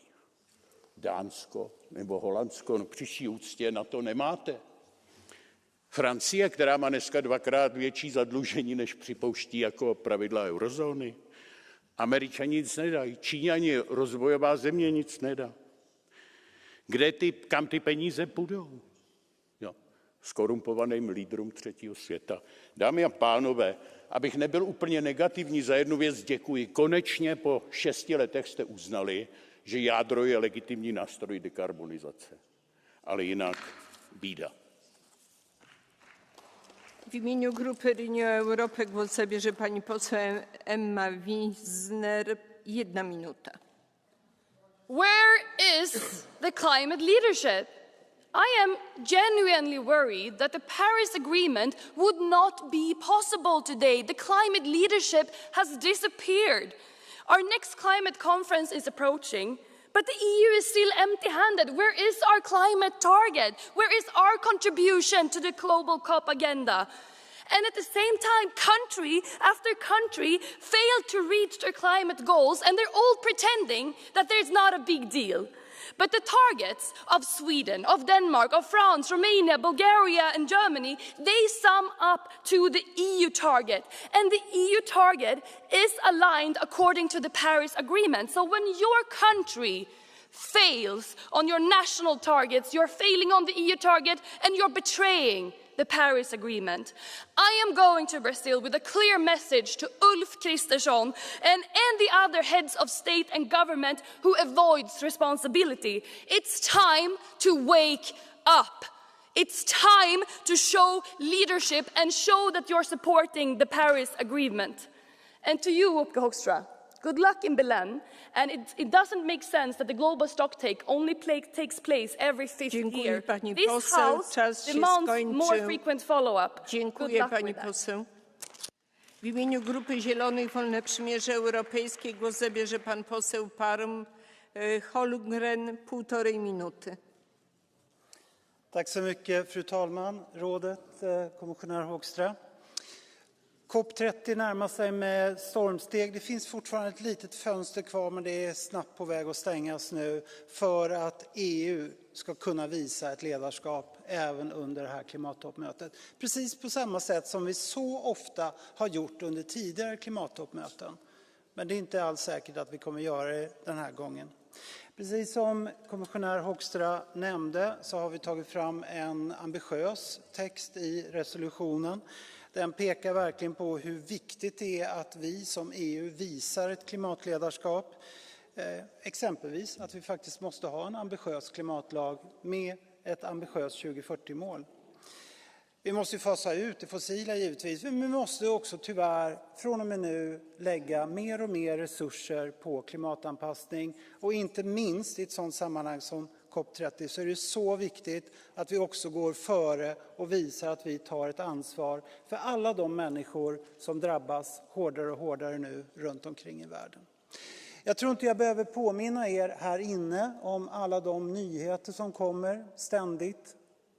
Dánsko nebo Holandsko? No příští úctě na to nemáte. Francie, která má dneska 2krát větší zadlužení, než připouští jako pravidla eurozóny. Američani nic nedají. Číňani, rozvojová země, nic nedá. Kam ty peníze půjdou? Jo, skorumpovaným lídrům třetího světa. Dámy a pánové, abych nebyl úplně negativní, za jednu věc děkuji. Konečně po 6 letech jste uznali, že jádro je legitimní nástroj dekarbonizace. Ale jinak bída. W imieniu Grupy Renew Europe głos zabierze pani poseł Emma Wiesner, 1 minuta. Where is the climate leadership? I am genuinely worried that the Paris Agreement would not be possible today. The climate leadership has disappeared. Our next climate conference is approaching, but the EU is still empty-handed. Where is our climate target? Where is our contribution to the global COP agenda? And at the same time, country after country failed to reach their climate goals, and they're all pretending that there's not a big deal. But the targets of Sweden, of Denmark, of France, Romania, Bulgaria, and Germany, they sum up to the EU target. And the EU target is aligned according to the Paris Agreement. So when your country fails on your national targets, you're failing on the EU target, and you're betraying the Paris Agreement. I am going to Brazil with a clear message to Ulf Kristersson and the other heads of state and government who avoids responsibility. It's time to wake up. It's time to show leadership and show that you're supporting the Paris Agreement. And to you, Wopke Hoekstra, good luck in Belen. And it doesn't make sense that the global stocktake only takes place every fifth year. This House demands more frequent follow-up. Dziękuję pani poseł. W imieniu Grupy Zielonych Wolne Przymierze Europejskie głos zabierze pan poseł Parm Holmgren, 1,5 minuty. Tack så mycket, fru talman, rådet, kommissionär Hoekstra. COP30 närmar sig med stormsteg. Det finns fortfarande ett litet fönster kvar, men det är snabbt på väg att stängas nu för att EU ska kunna visa ett ledarskap även under det här klimattoppmötet. Precis på samma sätt som vi så ofta har gjort under tidigare klimattoppmöten. Men det är inte alls säkert att vi kommer göra det den här gången. Precis som kommissionär Hoekstra nämnde så har vi tagit fram en ambitiös text i resolutionen. Den pekar verkligen på hur viktigt det är att vi som EU visar ett klimatledarskap. Exempelvis att vi faktiskt måste ha en ambitiös klimatlag med ett ambitiöst 2040-mål. Vi måste fasa ut det fossila givetvis, men vi måste också tyvärr från och med nu lägga mer och mer resurser på klimatanpassning. Och inte minst i ett sådant sammanhang som COP30 så är det så viktigt att vi också går före och visar att vi tar ett ansvar för alla de människor som drabbas hårdare och hårdare nu runt omkring i världen. Jag tror inte jag behöver påminna er här inne om alla de nyheter som kommer ständigt.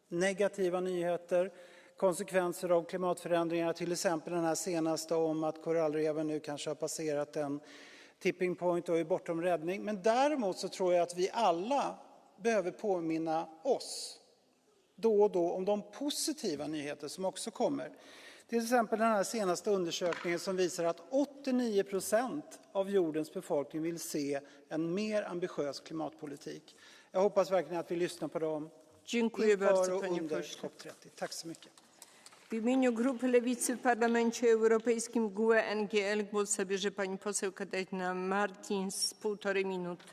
Negativa nyheter, konsekvenser av klimatförändringar, till exempel den här senaste om att korallreven nu kanske har passerat en tipping point och är bortom räddning. Men däremot så tror jag att vi alla behöver påminna oss då och då om de positiva nyheter som också kommer. Till exempel den här senaste undersökningen som visar att 89% av jordens befolkning vill se en mer ambitiös klimatpolitik. Jag hoppas verkligen att vi lyssnar på dem inför och under COP30. Tack så mycket. W imieniu Grupy Lewicy w Parlamencie Europejskim GUE-NGL głos zabierze pani poseł Katarzyna Martins, 1,5 minuty.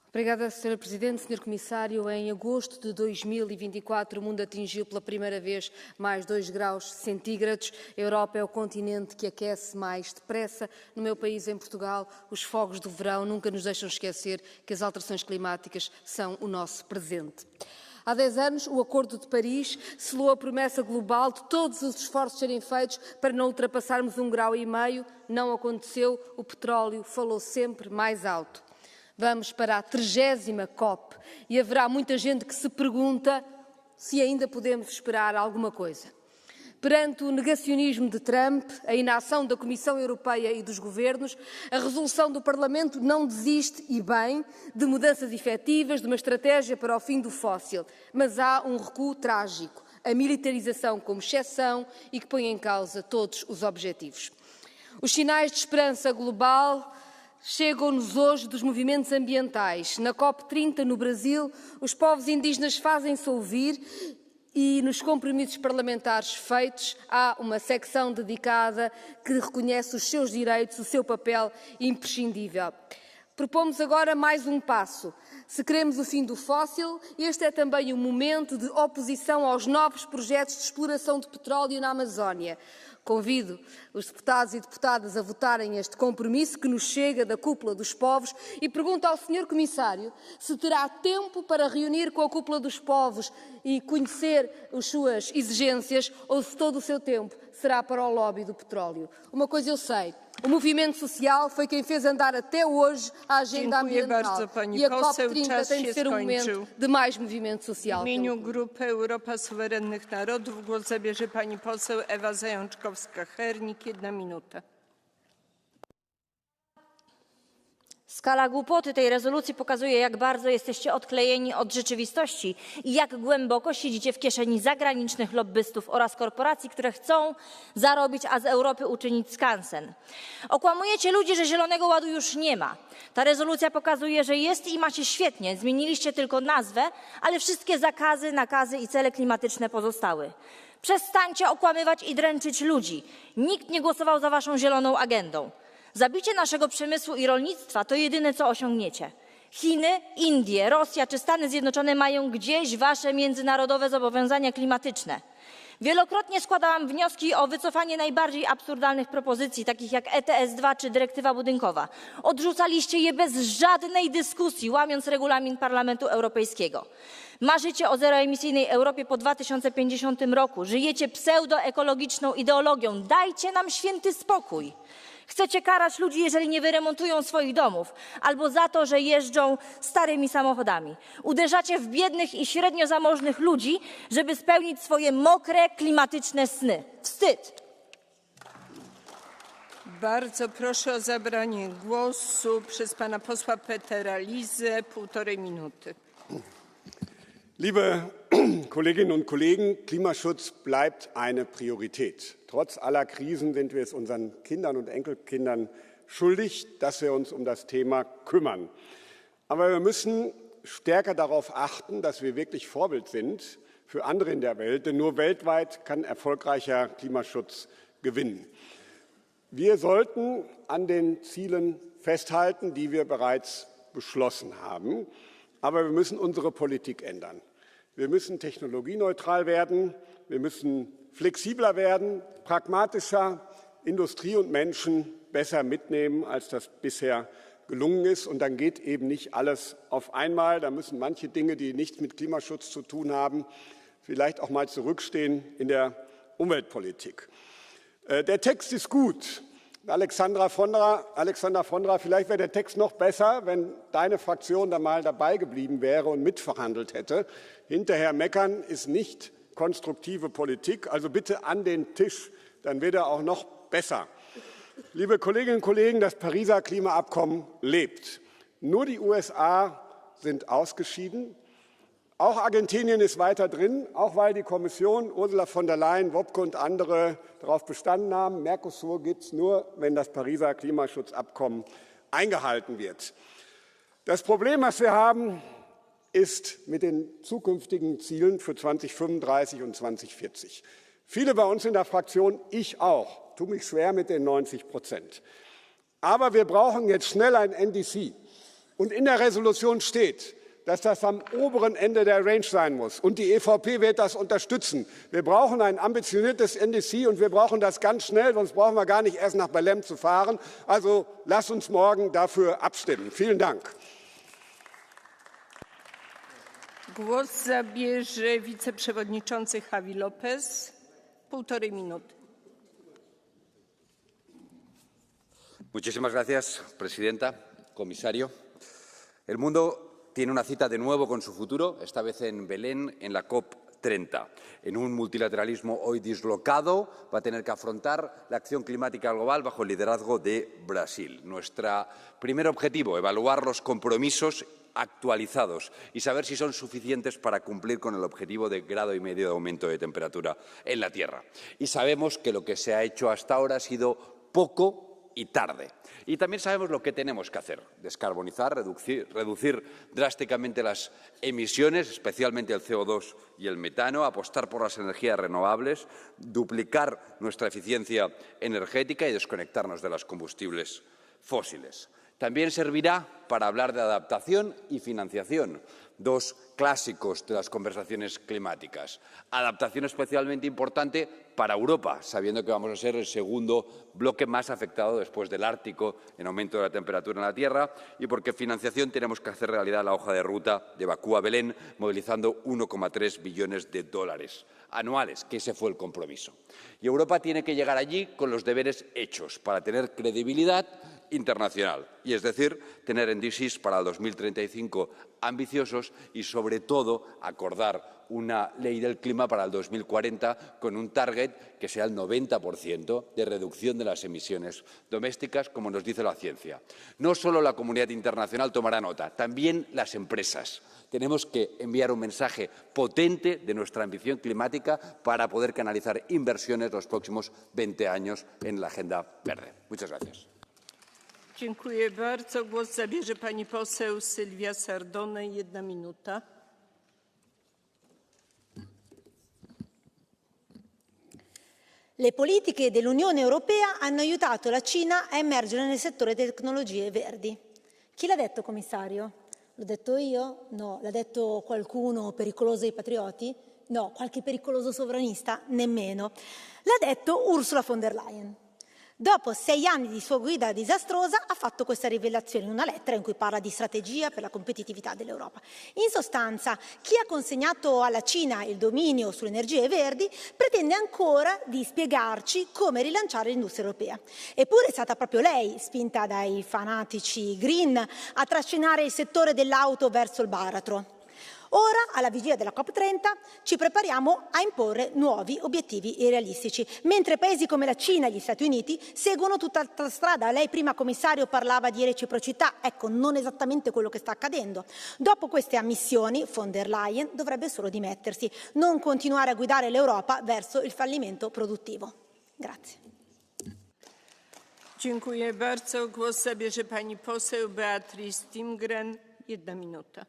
Obrigada, Sra. Presidente. Sr. Comissário, em agosto de 2024, o mundo atingiu pela primeira vez mais 2 graus centígrados. A Europa é o continente que aquece mais depressa. No meu país, em Portugal, os fogos do verão nunca nos deixam esquecer que as alterações climáticas são o nosso presente. Há 10 anos, o Acordo de Paris selou a promessa global de todos os esforços serem feitos para não ultrapassarmos 1,5 graus. Não aconteceu. O petróleo falou sempre mais alto. Vamos para a 30ª COP e haverá muita gente que se pergunta se ainda podemos esperar alguma coisa. Perante o negacionismo de Trump, a inação da Comissão Europeia e dos governos, a resolução do Parlamento não desiste, e bem, de mudanças efetivas, de uma estratégia para o fim do fóssil. Mas há um recuo trágico, a militarização como exceção e que põe em causa todos os objetivos. Os sinais de esperança global chegam-nos hoje dos movimentos ambientais. Na COP30, no Brasil, os povos indígenas fazem-se ouvir e nos compromissos parlamentares feitos há uma secção dedicada que reconhece os seus direitos, o seu papel imprescindível. Propomos agora mais um passo. Se queremos o fim do fóssil, este é também um momento de oposição aos novos projetos de exploração de petróleo na Amazónia. Convido os deputados e deputadas a votarem este compromisso que nos chega da cúpula dos povos e pergunto ao Sr. Comissário se terá tempo para reunir com a cúpula dos povos e conhecer as suas exigências ou se todo o seu tempo será para o lobby do petróleo. Uma coisa eu sei, o movimento social foi quem fez andar até hoje a agenda ambiental e a COP30 tem de ser um momento de mais movimento social. W imieniu Grupy Europa Suwerennych Narodów głos zabierze pani poseł Ewa Zajączkowska-Hernik. 1 minuta. Skala głupoty tej rezolucji pokazuje, jak bardzo jesteście odklejeni od rzeczywistości i jak głęboko siedzicie w kieszeni zagranicznych lobbystów oraz korporacji, które chcą zarobić, a z Europy uczynić skansen. Okłamujecie ludzi, że Zielonego Ładu już nie ma. Ta rezolucja pokazuje, że jest i macie świetnie. Zmieniliście tylko nazwę, ale wszystkie zakazy, nakazy i cele klimatyczne pozostały. Przestańcie okłamywać i dręczyć ludzi. Nikt nie głosował za waszą zieloną agendą. Zabicie naszego przemysłu i rolnictwa to jedyne, co osiągniecie. Chiny, Indie, Rosja czy Stany Zjednoczone mają gdzieś wasze międzynarodowe zobowiązania klimatyczne. Wielokrotnie składałam wnioski o wycofanie najbardziej absurdalnych propozycji, takich jak ETS-2 czy dyrektywa budynkowa. Odrzucaliście je bez żadnej dyskusji, łamiąc regulamin Parlamentu Europejskiego. Marzycie o zeroemisyjnej Europie po 2050 roku. Żyjecie pseudoekologiczną ideologią. Dajcie nam święty spokój. Chcecie karać ludzi, jeżeli nie wyremontują swoich domów, albo za to, że jeżdżą starymi samochodami. Uderzacie w biednych i średnio zamożnych ludzi, żeby spełnić swoje mokre, klimatyczne sny. Wstyd! Bardzo proszę o zabranie głosu przez pana posła Petera Lizę, 1,5 minuty. Liebe Kolleginnen und Kollegen, Klimaschutz bleibt eine Priorität. Trotz aller Krisen sind wir es unseren Kindern und Enkelkindern schuldig, dass wir uns um das Thema kümmern. Aber wir müssen stärker darauf achten, dass wir wirklich Vorbild sind für andere in der Welt, denn nur weltweit kann erfolgreicher Klimaschutz gewinnen. Wir sollten an den Zielen festhalten, die wir bereits beschlossen haben. Aber wir müssen unsere Politik ändern. Wir müssen technologieneutral werden, wir müssen flexibler werden, pragmatischer, Industrie und Menschen besser mitnehmen, als das bisher gelungen ist. Und dann geht eben nicht alles auf einmal. Da müssen manche Dinge, die nichts mit Klimaschutz zu tun haben, vielleicht auch mal zurückstehen in der Umweltpolitik. Der Text ist gut. Alexander Vondra, vielleicht wäre der Text noch besser, wenn deine Fraktion da mal dabei geblieben wäre und mitverhandelt hätte. Hinterher meckern ist nicht konstruktive Politik. Also bitte an den Tisch, dann wird er auch noch besser. Liebe Kolleginnen und Kollegen, das Pariser Klimaabkommen lebt. Nur die USA sind ausgeschieden. Auch Argentinien ist weiter drin, auch weil die Kommission, Ursula von der Leyen, Wopke und andere darauf bestanden haben, Mercosur gibt es nur, wenn das Pariser Klimaschutzabkommen eingehalten wird. Das Problem, was wir haben, ist mit den zukünftigen Zielen für 2035 und 2040. Viele bei uns in der Fraktion, ich auch, tue mich schwer mit den 90%. Aber wir brauchen jetzt schnell ein NDC. Und in der Resolution steht, dass das am oberen Ende der Range sein muss. Und die EVP wird das unterstützen. Wir brauchen ein ambitioniertes NDC und wir brauchen das ganz schnell, sonst brauchen wir gar nicht erst nach Belém zu fahren. Also lasst uns morgen dafür abstimmen. Vielen Dank. Głos zabierze wiceprzewodniczący Javi López. 1,5 minuty. Muchísimas gracias, presidenta, comisario. El mundo tiene una cita de nuevo con su futuro, esta vez en Belén, en la COP30. En un multilateralismo hoy dislocado, va a tener que afrontar la acción climática global bajo el liderazgo de Brasil. Nuestro primer objetivo, evaluar los compromisos actualizados y saber si son suficientes para cumplir con el objetivo de 1,5 grados de aumento de temperatura en la Tierra. Y sabemos que lo que se ha hecho hasta ahora ha sido poco y tarde. Y también sabemos lo que tenemos que hacer: descarbonizar, reducir drásticamente las emisiones, especialmente el CO2 y el metano, apostar por las energías renovables, duplicar nuestra eficiencia energética y desconectarnos de los combustibles fósiles. También servirá para hablar de adaptación y financiación, dos clásicos de las conversaciones climáticas. Adaptación especialmente importante para Europa, sabiendo que vamos a ser el segundo bloque más afectado después del Ártico en aumento de la temperatura en la Tierra, y porque financiación tenemos que hacer realidad la hoja de ruta de Bakú a Belén, movilizando 1,3 billones de dólares anuales, que ese fue el compromiso. Y Europa tiene que llegar allí con los deberes hechos para tener credibilidad internacional, y es decir, tener NDCs para el 2035 ambiciosos y, sobre todo, acordar una ley del clima para el 2040 con un target que sea el 90% de reducción de las emisiones domésticas, como nos dice la ciencia. No solo la comunidad internacional tomará nota, también las empresas. Tenemos que enviar un mensaje potente de nuestra ambición climática para poder canalizar inversiones los próximos 20 años en la agenda verde. Muchas gracias. Dziękuję bardzo. Głos zabierze pani poseł Sylwia Sardone. 1 minuta. Le politiche dell'Unione Europea hanno aiutato la Cina a emergere nel settore delle tecnologie verdi. Chi l'ha detto, commissario? L'ho detto io? No. L'ha detto qualcuno pericoloso ai patrioti? No. Qualche pericoloso sovranista? Nemmeno. L'ha detto Ursula von der Leyen. Dopo 6 anni di sua guida disastrosa ha fatto questa rivelazione in una lettera in cui parla di strategia per la competitività dell'Europa. In sostanza, chi ha consegnato alla Cina il dominio sulle energie verdi pretende ancora di spiegarci come rilanciare l'industria europea. Eppure è stata proprio lei, spinta dai fanatici green, a trascinare il settore dell'auto verso il baratro. Ora, alla vigilia della COP30, ci prepariamo a imporre nuovi obiettivi irrealistici, mentre paesi come la Cina e gli Stati Uniti seguono tutt'altra strada. Lei prima, commissario, parlava di reciprocità. Ecco, non esattamente quello che sta accadendo. Dopo queste ammissioni, von der Leyen dovrebbe solo dimettersi, non continuare a guidare l'Europa verso il fallimento produttivo. Grazie. Dziękuję bardzo. Głos zabierze pani poseł Beatrice Timgren. 1 minuta.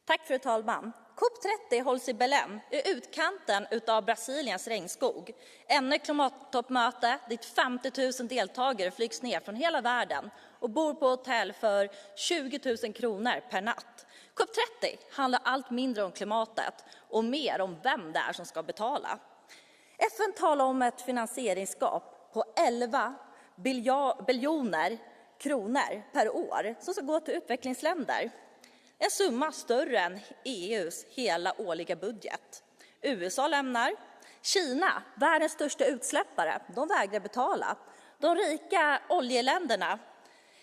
Tack, fru talman. COP30 hålls i Belém, i utkanten av Brasiliens regnskog. Ännu ett klimattoppmöte dit 50 000 deltagare flygs ner från hela världen och bor på hotell för 20 000 kronor per natt. COP30 handlar allt mindre om klimatet och mer om vem det är som ska betala. FN talar om ett finansieringsgap på 11 biljoner kronor per år som ska gå till utvecklingsländer. En summa större än EUs hela årliga budget. USA lämnar. Kina, världens största utsläppare, de vägrar betala. De rika oljeländerna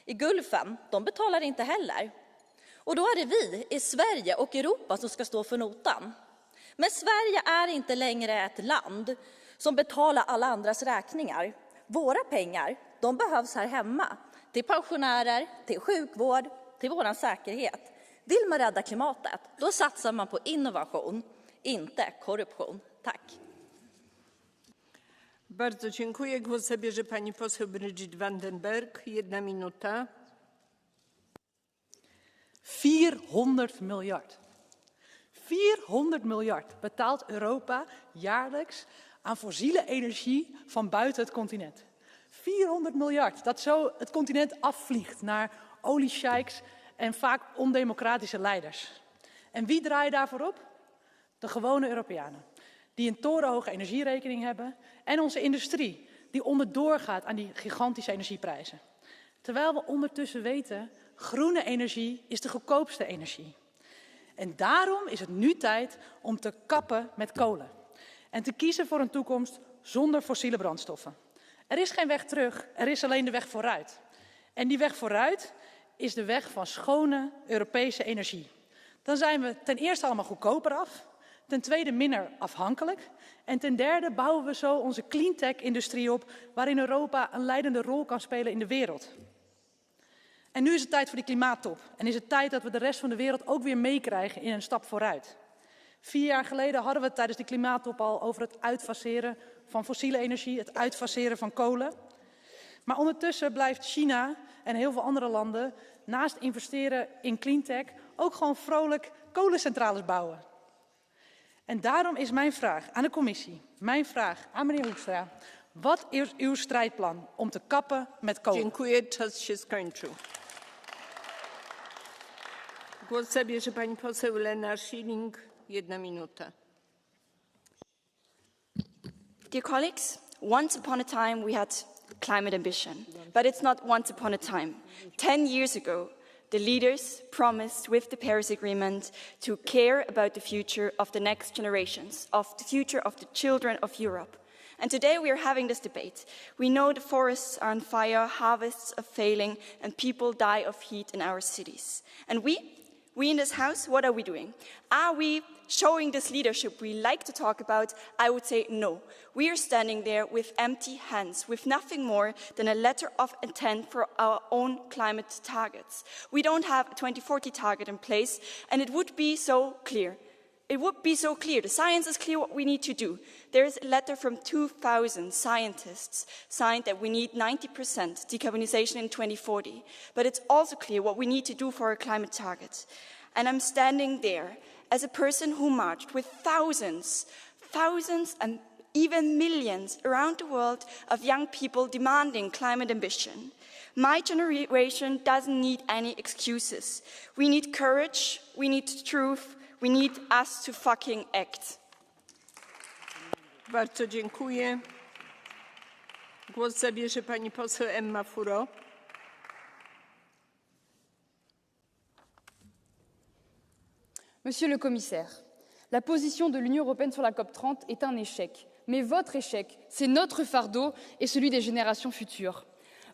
i Gulfen, de betalar inte heller. Och då är det vi i Sverige och Europa som ska stå för notan. Men Sverige är inte längre ett land som betalar alla andras räkningar. Våra pengar, de behövs här hemma. Till pensionärer, till sjukvård, till våran säkerhet. Vill man rädda klimatet, då satsar man på innovation, inte korruption. Tack. Bardzo dziękuję. Głos zabierze pani poseł Bridget Vandenberg. 1 minuta. 400 miljard. 400 miljard betaalt Europa jaarlijks aan fossiele energie van buiten het continent. 400 miljard, dat zo het continent afvliegt naar oliesheiks en vaak ondemocratische leiders. En wie draait daarvoor op? De gewone Europeanen, die een torenhoge energierekening hebben, en onze industrie, die onderdoor gaat aan die gigantische energieprijzen. Terwijl we ondertussen weten, groene energie is de goedkoopste energie. En daarom is het nu tijd om te kappen met kolen en te kiezen voor een toekomst zonder fossiele brandstoffen. Er is geen weg terug, er is alleen de weg vooruit. En die weg vooruit is de weg van schone Europese energie. Dan zijn we ten eerste allemaal goedkoper af, ten tweede minder afhankelijk en ten derde bouwen we zo onze cleantech-industrie op waarin Europa een leidende rol kan spelen in de wereld. En nu is het tijd voor die klimaattop en is het tijd dat we de rest van de wereld ook weer meekrijgen in een stap vooruit. 4 jaar geleden hadden we het tijdens de klimaattop al over het uitfaseren van fossiele energie, het uitfaseren van kolen. Maar ondertussen blijft China en heel veel andere landen naast investeren in cleantech ook gewoon vrolijk kolencentrales bouwen. En daarom is mijn vraag aan de commissie, mijn vraag aan meneer Hoekstra, wat is uw strijdplan om te kappen met kolen? Dziękuję, czas się skończył. Głos zabierze pani poseł Lena Schilling. 1 minuta. Dear colleagues, once upon a time we had climate ambition, but it's not once upon a time. 10 years ago, the leaders promised with the Paris Agreement to care about the future of the next generations, of the future of the children of Europe. And today we are having this debate. We know the forests are on fire, harvests are failing, and people die of heat in our cities. And we in this House, what are we doing? Are we showing this leadership we like to talk about? I would say no. We are standing there with empty hands, with nothing more than a letter of intent for our own climate targets. We don't have a 2040 target in place, and it would be so clear. It would be so clear. The science is clear what we need to do. There is a letter from 2,000 scientists signed that we need 90% decarbonization in 2040. But it's also clear what we need to do for our climate targets. And I'm standing there as a person who marched with thousands and even millions around the world of young people demanding climate ambition. My generation doesn't need any excuses. We need courage, we need truth, we need us to fucking act. Bardzo dziękuję. Głos zabierze pani poseł Emma Furo. Monsieur le commissaire, la position de l'Union européenne sur la COP30 est un échec. Mais votre échec, c'est notre fardeau et celui des générations futures.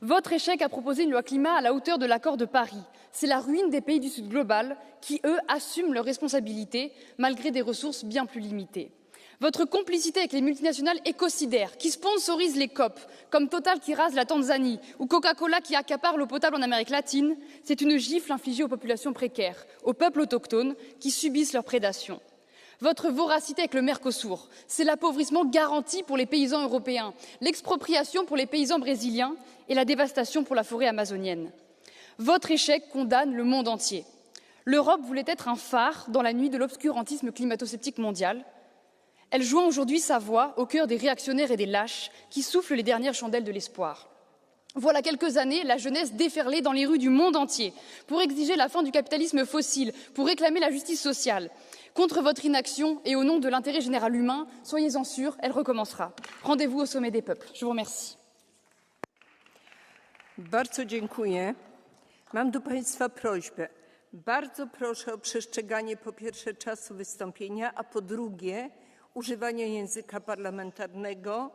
Votre échec à proposer une loi climat à la hauteur de l'accord de Paris. C'est la ruine des pays du Sud global qui, eux, assument leurs responsabilités malgré des ressources bien plus limitées. Votre complicité avec les multinationales écocidaires qui sponsorisent les COP, comme Total qui rase la Tanzanie ou Coca-Cola qui accapare l'eau potable en Amérique latine, c'est une gifle infligée aux populations précaires, aux peuples autochtones qui subissent leurs prédations. Votre voracité avec le Mercosur, c'est l'appauvrissement garanti pour les paysans européens, l'expropriation pour les paysans brésiliens et la dévastation pour la forêt amazonienne. Votre échec condamne le monde entier. L'Europe voulait être un phare dans la nuit de l'obscurantisme climato-sceptique mondial. Elle joint aujourd'hui sa voix au cœur des réactionnaires et des lâches qui soufflent les dernières chandelles de l'espoir. Voilà quelques années, la jeunesse déferlait dans les rues du monde entier pour exiger la fin du capitalisme fossile, pour réclamer la justice sociale. Contre votre inaction et au nom de l'intérêt général humain, soyez-en sûrs, elle recommencera. Rendez-vous au sommet des peuples. Je vous remercie. Bardzo dziękuję. Mam do państwa prośbę. Bardzo proszę o przestrzeganie po pierwsze czasu wystąpienia, a po drugie używania języka parlamentarnego,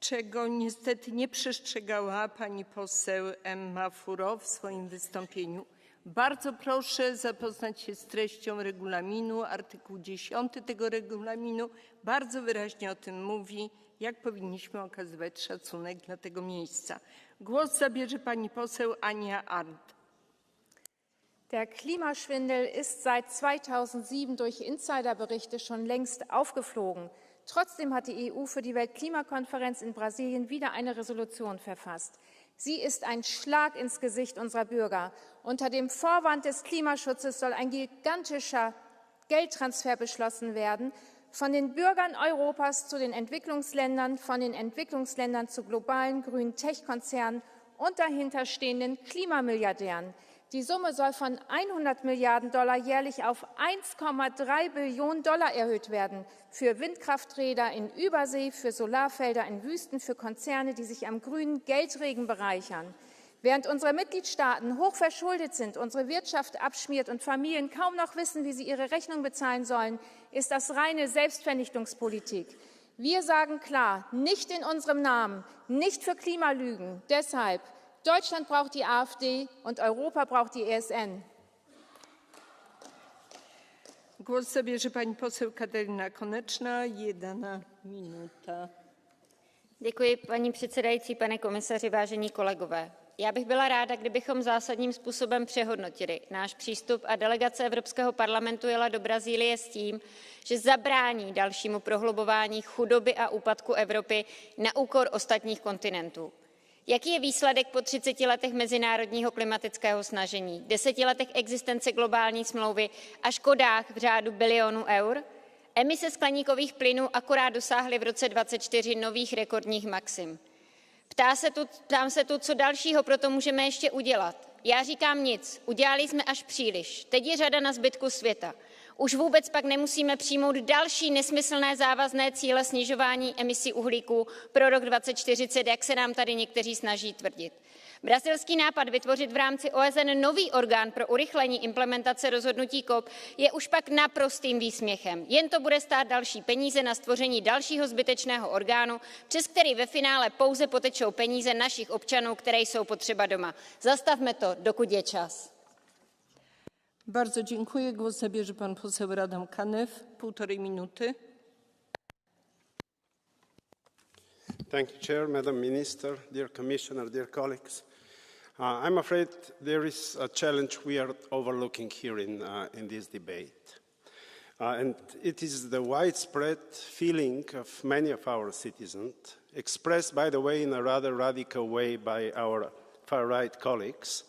czego niestety nie przestrzegała pani poseł Emma Furo w swoim wystąpieniu. Bardzo proszę zapoznać się z treścią regulaminu. Artykuł 10 tego regulaminu bardzo wyraźnie o tym mówi, jak powinniśmy okazywać szacunek dla tego miejsca. Głos zabierze pani poseł Anja Arndt. Der Klimaschwindel ist seit 2007 durch Insiderberichte schon längst aufgeflogen. Trotzdem hat die EU für die Weltklimakonferenz in Brasilien wieder eine Resolution verfasst. Sie ist ein Schlag ins Gesicht unserer Bürger. Unter dem Vorwand des Klimaschutzes soll ein gigantischer Geldtransfer beschlossen werden, von den Bürgern Europas zu den Entwicklungsländern, von den Entwicklungsländern zu globalen grünen Tech-Konzernen und dahinterstehenden Klimamilliardären. Die Summe soll von 100 Milliarden Dollar jährlich auf 1,3 Billionen Dollar erhöht werden für Windkrafträder in Übersee, für Solarfelder in Wüsten, für Konzerne, die sich am grünen Geldregen bereichern. Während unsere Mitgliedstaaten hoch verschuldet sind, unsere Wirtschaft abschmiert und Familien kaum noch wissen, wie sie ihre Rechnung bezahlen sollen, ist das reine Selbstvernichtungspolitik. Wir sagen klar, nicht in unserem Namen, nicht für Klimalügen. Deshalb Deutschland braucht die AfD und Europa braucht die ESN. Głos zabierze pani poseł Kateryna Konečná, 1 minuta. Děkuji, paní předsedající, pane komisaři, vážení kolegové. Já bych byla ráda, kdybychom zásadním způsobem přehodnotili náš přístup a delegace Evropského parlamentu jela do Brazílie s tím, že zabrání dalšímu prohlubování chudoby a úpadku Evropy na úkor ostatních kontinentů. Jaký je výsledek po 30 letech mezinárodního klimatického snažení, 10 letech existence globální smlouvy a škodách v řádu bilionů eur? Emise skleníkových plynů akorát dosáhly v roce 2024 nových rekordních maxim. Ptám se tu, co dalšího proto můžeme ještě udělat. Já říkám nic, udělali jsme až příliš. Teď je řada na zbytku světa. Už vůbec pak nemusíme přijmout další nesmyslné závazné cíle snižování emisí uhlíku pro rok 2040, jak se nám tady někteří snaží tvrdit. Brazilský nápad vytvořit v rámci OSN nový orgán pro urychlení implementace rozhodnutí COP je už pak naprostým výsměchem. Jen to bude stát další peníze na stvoření dalšího zbytečného orgánu, přes který ve finále pouze potečou peníze našich občanů, které jsou potřeba doma. Zastavme to, dokud je čas. Bardzo dziękuję. Głos zabierze pan poseł Radom Kanew, 1,5 minuty. Thank you, Chair, Madam Minister, dear Commissioner, dear colleagues. I'm afraid there is a challenge we are overlooking here in this debate. And it is the widespread feeling of many of our citizens, expressed, by the way, in a rather radical way by our far-right colleagues,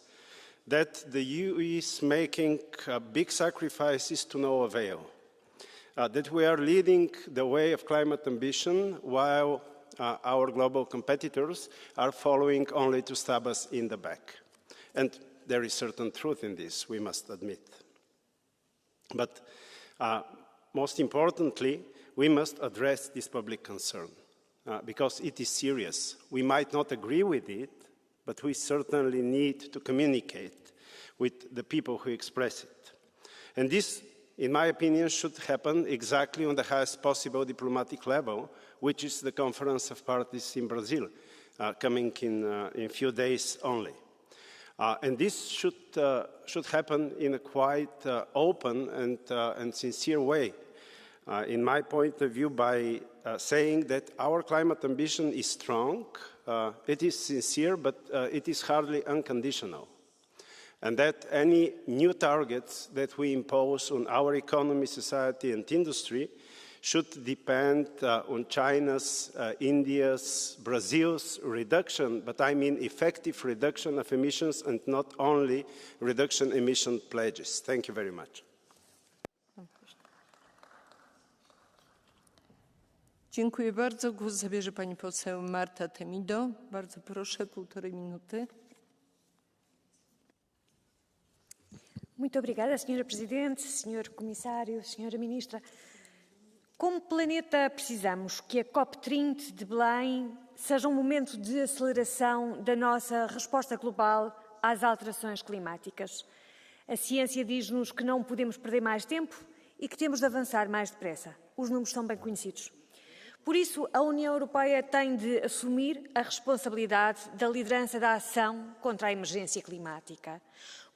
that the EU is making big sacrifices to no avail, that we are leading the way of climate ambition while our global competitors are following only to stab us in the back. And there is certain truth in this, we must admit. But most importantly, we must address this public concern because it is serious. We might not agree with it, but we certainly need to communicate with the people who express it. And this, in my opinion, should happen exactly on the highest possible diplomatic level, which is the Conference of Parties in Brazil, coming in a few days only. And this should happen in a quite open and sincere way, in my point of view, by saying that our climate ambition is strong, it is sincere, but it is hardly unconditional. And that any new targets that we impose on our economy, society, and industry should depend on China's, India's, Brazil's reduction, but I mean effective reduction of emissions and not only reduction emission pledges. Thank you very much. Dziękuję bardzo. Głos zabierze pani poseł Marta Temido. Bardzo proszę, 1,5 minuty. Muito obrigada, Sra. Presidente, Sr. Comissário, Sra. Ministra. Como planeta, precisamos que a COP30 de Belém seja um momento de aceleração da nossa resposta global às alterações climáticas. A ciência diz-nos que não podemos perder mais tempo e que temos de avançar mais depressa. Os números são bem conhecidos. Por isso, a União Europeia tem de assumir a responsabilidade da liderança da ação contra a emergência climática.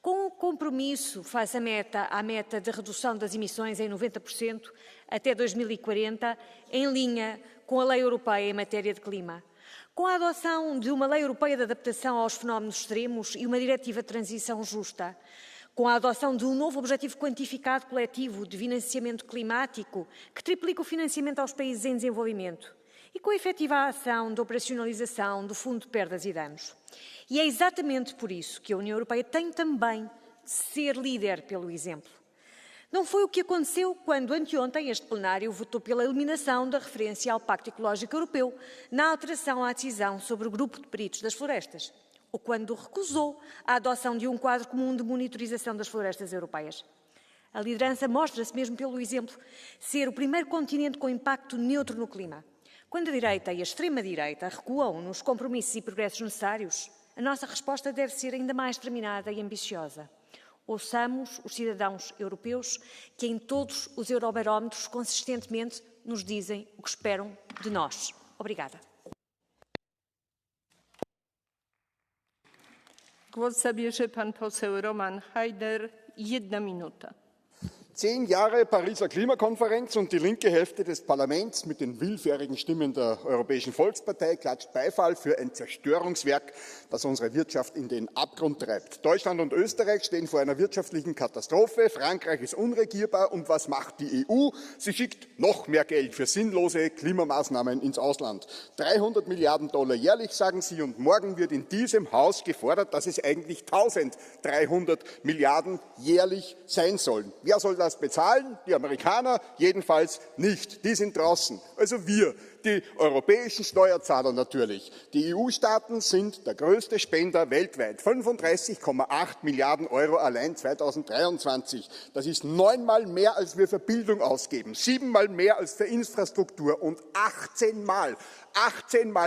Com o compromisso face à meta de redução das emissões em 90% até 2040, em linha com a lei europeia em matéria de clima. Com a adoção de uma lei europeia de adaptação aos fenómenos extremos e uma diretiva de transição justa. Com a adoção de um novo objetivo quantificado coletivo de financiamento climático, que triplica o financiamento aos países em desenvolvimento. E com a efetiva ação de operacionalização do Fundo de Perdas e Danos. E é exatamente por isso que a União Europeia tem também de ser líder pelo exemplo. Não foi o que aconteceu quando, anteontem, este plenário votou pela eliminação da referência ao Pacto Ecológico Europeu na alteração à decisão sobre o Grupo de Peritos das Florestas, ou quando recusou a adoção de um quadro comum de monitorização das florestas europeias. A liderança mostra-se mesmo pelo exemplo, ser o primeiro continente com impacto neutro no clima. Quando a direita e a extrema-direita recuam nos compromissos e progressos necessários, a nossa resposta deve ser ainda mais determinada e ambiciosa. Ouçamos os cidadãos europeus que em todos os eurobarómetros consistentemente nos dizem o que esperam de nós. Obrigada. Głos zabierze pan poseł Roman Hajder, 1 minuta. 10 Jahre Pariser Klimakonferenz und die linke Hälfte des Parlaments mit den willfährigen Stimmen der Europäischen Volkspartei klatscht Beifall für ein Zerstörungswerk, das unsere Wirtschaft in den Abgrund treibt. Deutschland und Österreich stehen vor einer wirtschaftlichen Katastrophe. Frankreich ist unregierbar. Und was macht die EU? Sie schickt noch mehr Geld für sinnlose Klimamaßnahmen ins Ausland. 300 Milliarden Dollar jährlich, sagen Sie. Und morgen wird in diesem Haus gefordert, dass es eigentlich 1300 Milliarden jährlich sein sollen. Wer soll das bezahlen? Die Amerikaner? Jedenfalls nicht. Die sind draußen. Also wir, Die europäischen Steuerzahler natürlich. Die EU-Staaten sind der größte Spender weltweit. 35,8 Milliarden Euro allein 2023. Das ist 9-mal mehr, als wir für Bildung ausgeben, 7-mal mehr als für Infrastruktur und 18-mal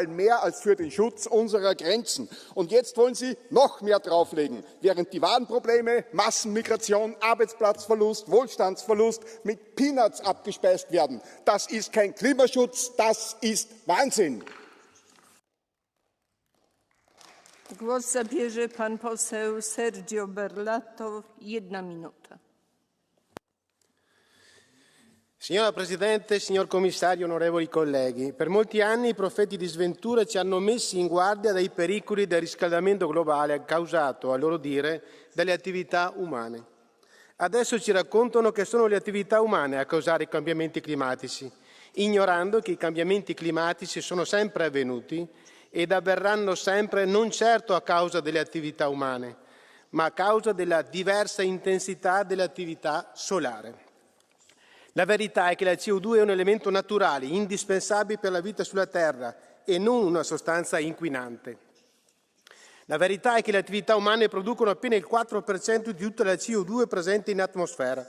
mehr als für den Schutz unserer Grenzen. Und jetzt wollen Sie noch mehr drauflegen, während die wahren Probleme, Massenmigration, Arbeitsplatzverlust, Wohlstandsverlust mit Peanuts abgespeist werden. Das ist kein Klimaschutz, das ist Wahnsinn. Głos zabierze pan poseł Sergio Berlato, 1 minuta. Signora Presidente, signor Commissario, onorevoli colleghi, per molti anni i profeti di sventura ci hanno messi in guardia dai pericoli del riscaldamento globale causato, a loro dire, dalle attività umane. Adesso ci raccontano che sono le attività umane a causare i cambiamenti climatici, ignorando che i cambiamenti climatici sono sempre avvenuti ed avverranno sempre non certo a causa delle attività umane, ma a causa della diversa intensità dell'attività solare. La verità è che la CO2 è un elemento naturale, indispensabile per la vita sulla Terra e non una sostanza inquinante. La verità è che le attività umane producono appena il 4% di tutta la CO2 presente in atmosfera,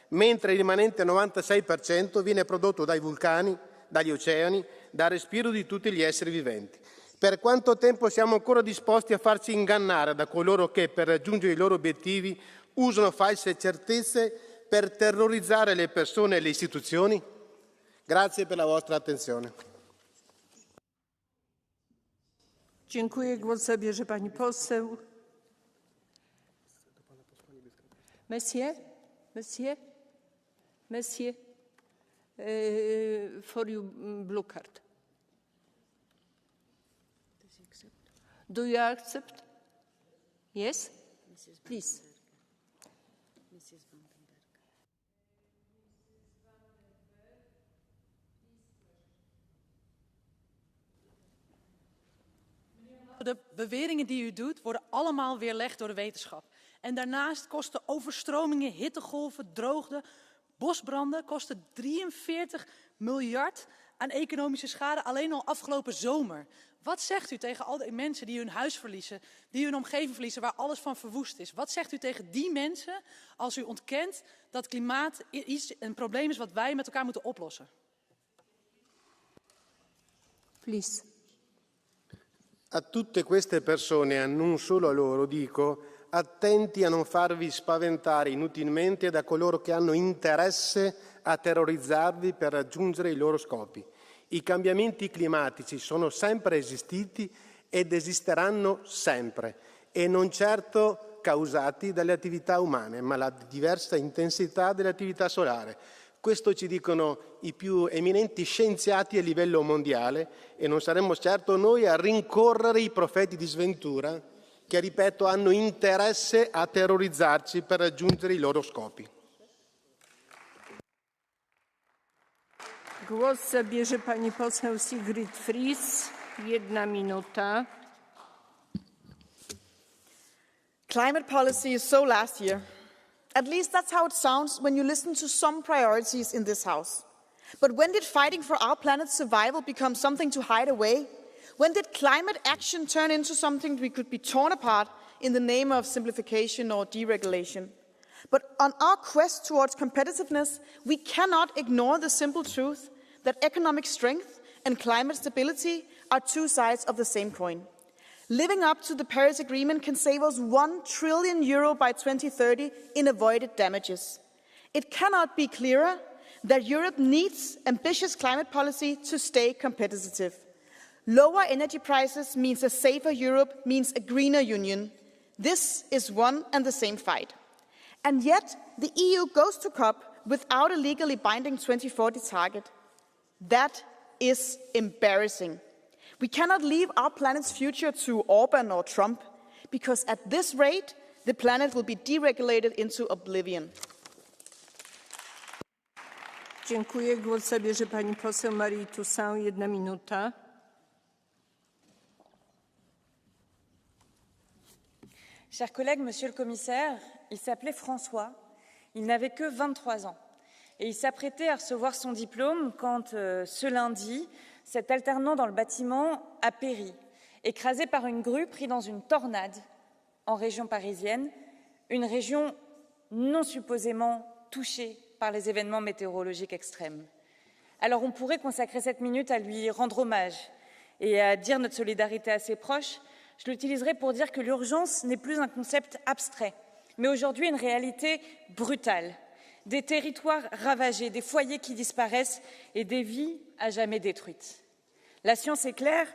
mentre il rimanente 96% viene prodotto dai vulcani, dagli oceani, dal respiro di tutti gli esseri viventi. Per quanto tempo siamo ancora disposti a farci ingannare da coloro che, per raggiungere i loro obiettivi, usano false certezze per terrorizzare le persone e le istituzioni? Grazie per la vostra attenzione. Dziękuję. Głos zabierze pani poseł. Monsieur? For you, blue card. Do you accept? Yes? Please. De beweringen die u doet worden allemaal weerlegd door de wetenschap. En daarnaast kosten overstromingen, hittegolven, droogte, bosbranden kosten 43 miljard aan economische schade alleen al afgelopen zomer. Wat zegt u tegen al die mensen die hun huis verliezen, die hun omgeving verliezen, waar alles van verwoest is? Wat zegt u tegen die mensen als u ontkent dat klimaat een probleem is wat wij met elkaar moeten oplossen? Please. A tutte queste persone, e non solo a loro, dico: attenti a non farvi spaventare inutilmente da coloro che hanno interesse a terrorizzarvi per raggiungere i loro scopi. I cambiamenti climatici sono sempre esistiti ed esisteranno sempre, e non certo causati dalle attività umane, ma la diversa intensità dell'attività solare. Questo ci dicono i più eminenti scienziati a livello mondiale, e non saremmo certo noi a rincorrere i profeti di sventura che, ripeto, hanno interesse a terrorizzarci per raggiungere i loro scopi. Głos zabierze pani poseł Sigrid Fries. 1 minuta. Climate policy is so last year. At least that's how it sounds when you listen to some priorities in this House. But when did fighting for our planet's survival become something to hide away? When did climate action turn into something we could be torn apart in the name of simplification or deregulation? But on our quest towards competitiveness, we cannot ignore the simple truth that economic strength and climate stability are two sides of the same coin. Living up to the Paris Agreement can save us €1 trillion by 2030 in avoided damages. It cannot be clearer that Europe needs ambitious climate policy to stay competitive. Lower energy prices means a safer Europe, means a greener union. This is one and the same fight. And yet, the EU goes to COP without a legally binding 2040 target. That is embarrassing. We cannot leave our planet's future to Orban or Trump, because at this rate, the planet will be deregulated into oblivion. Dziękuję. Głos zabierze pani poseł Marie Toussaint. 1 minuta. Chers collègues, Monsieur le Commissaire, il s'appelait François, il n'avait que 23 ans et il s'apprêtait à recevoir son diplôme quand, ce lundi, Cet alternant dans le bâtiment a péri, écrasé par une grue pris dans une tornade en région parisienne, une région non supposément touchée par les événements météorologiques extrêmes. Alors on pourrait consacrer cette minute à lui rendre hommage et à dire notre solidarité à ses proches. Je l'utiliserai pour dire que l'urgence n'est plus un concept abstrait, mais aujourd'hui une réalité brutale. Des territoires ravagés, des foyers qui disparaissent et des vies à jamais détruites. La science est claire,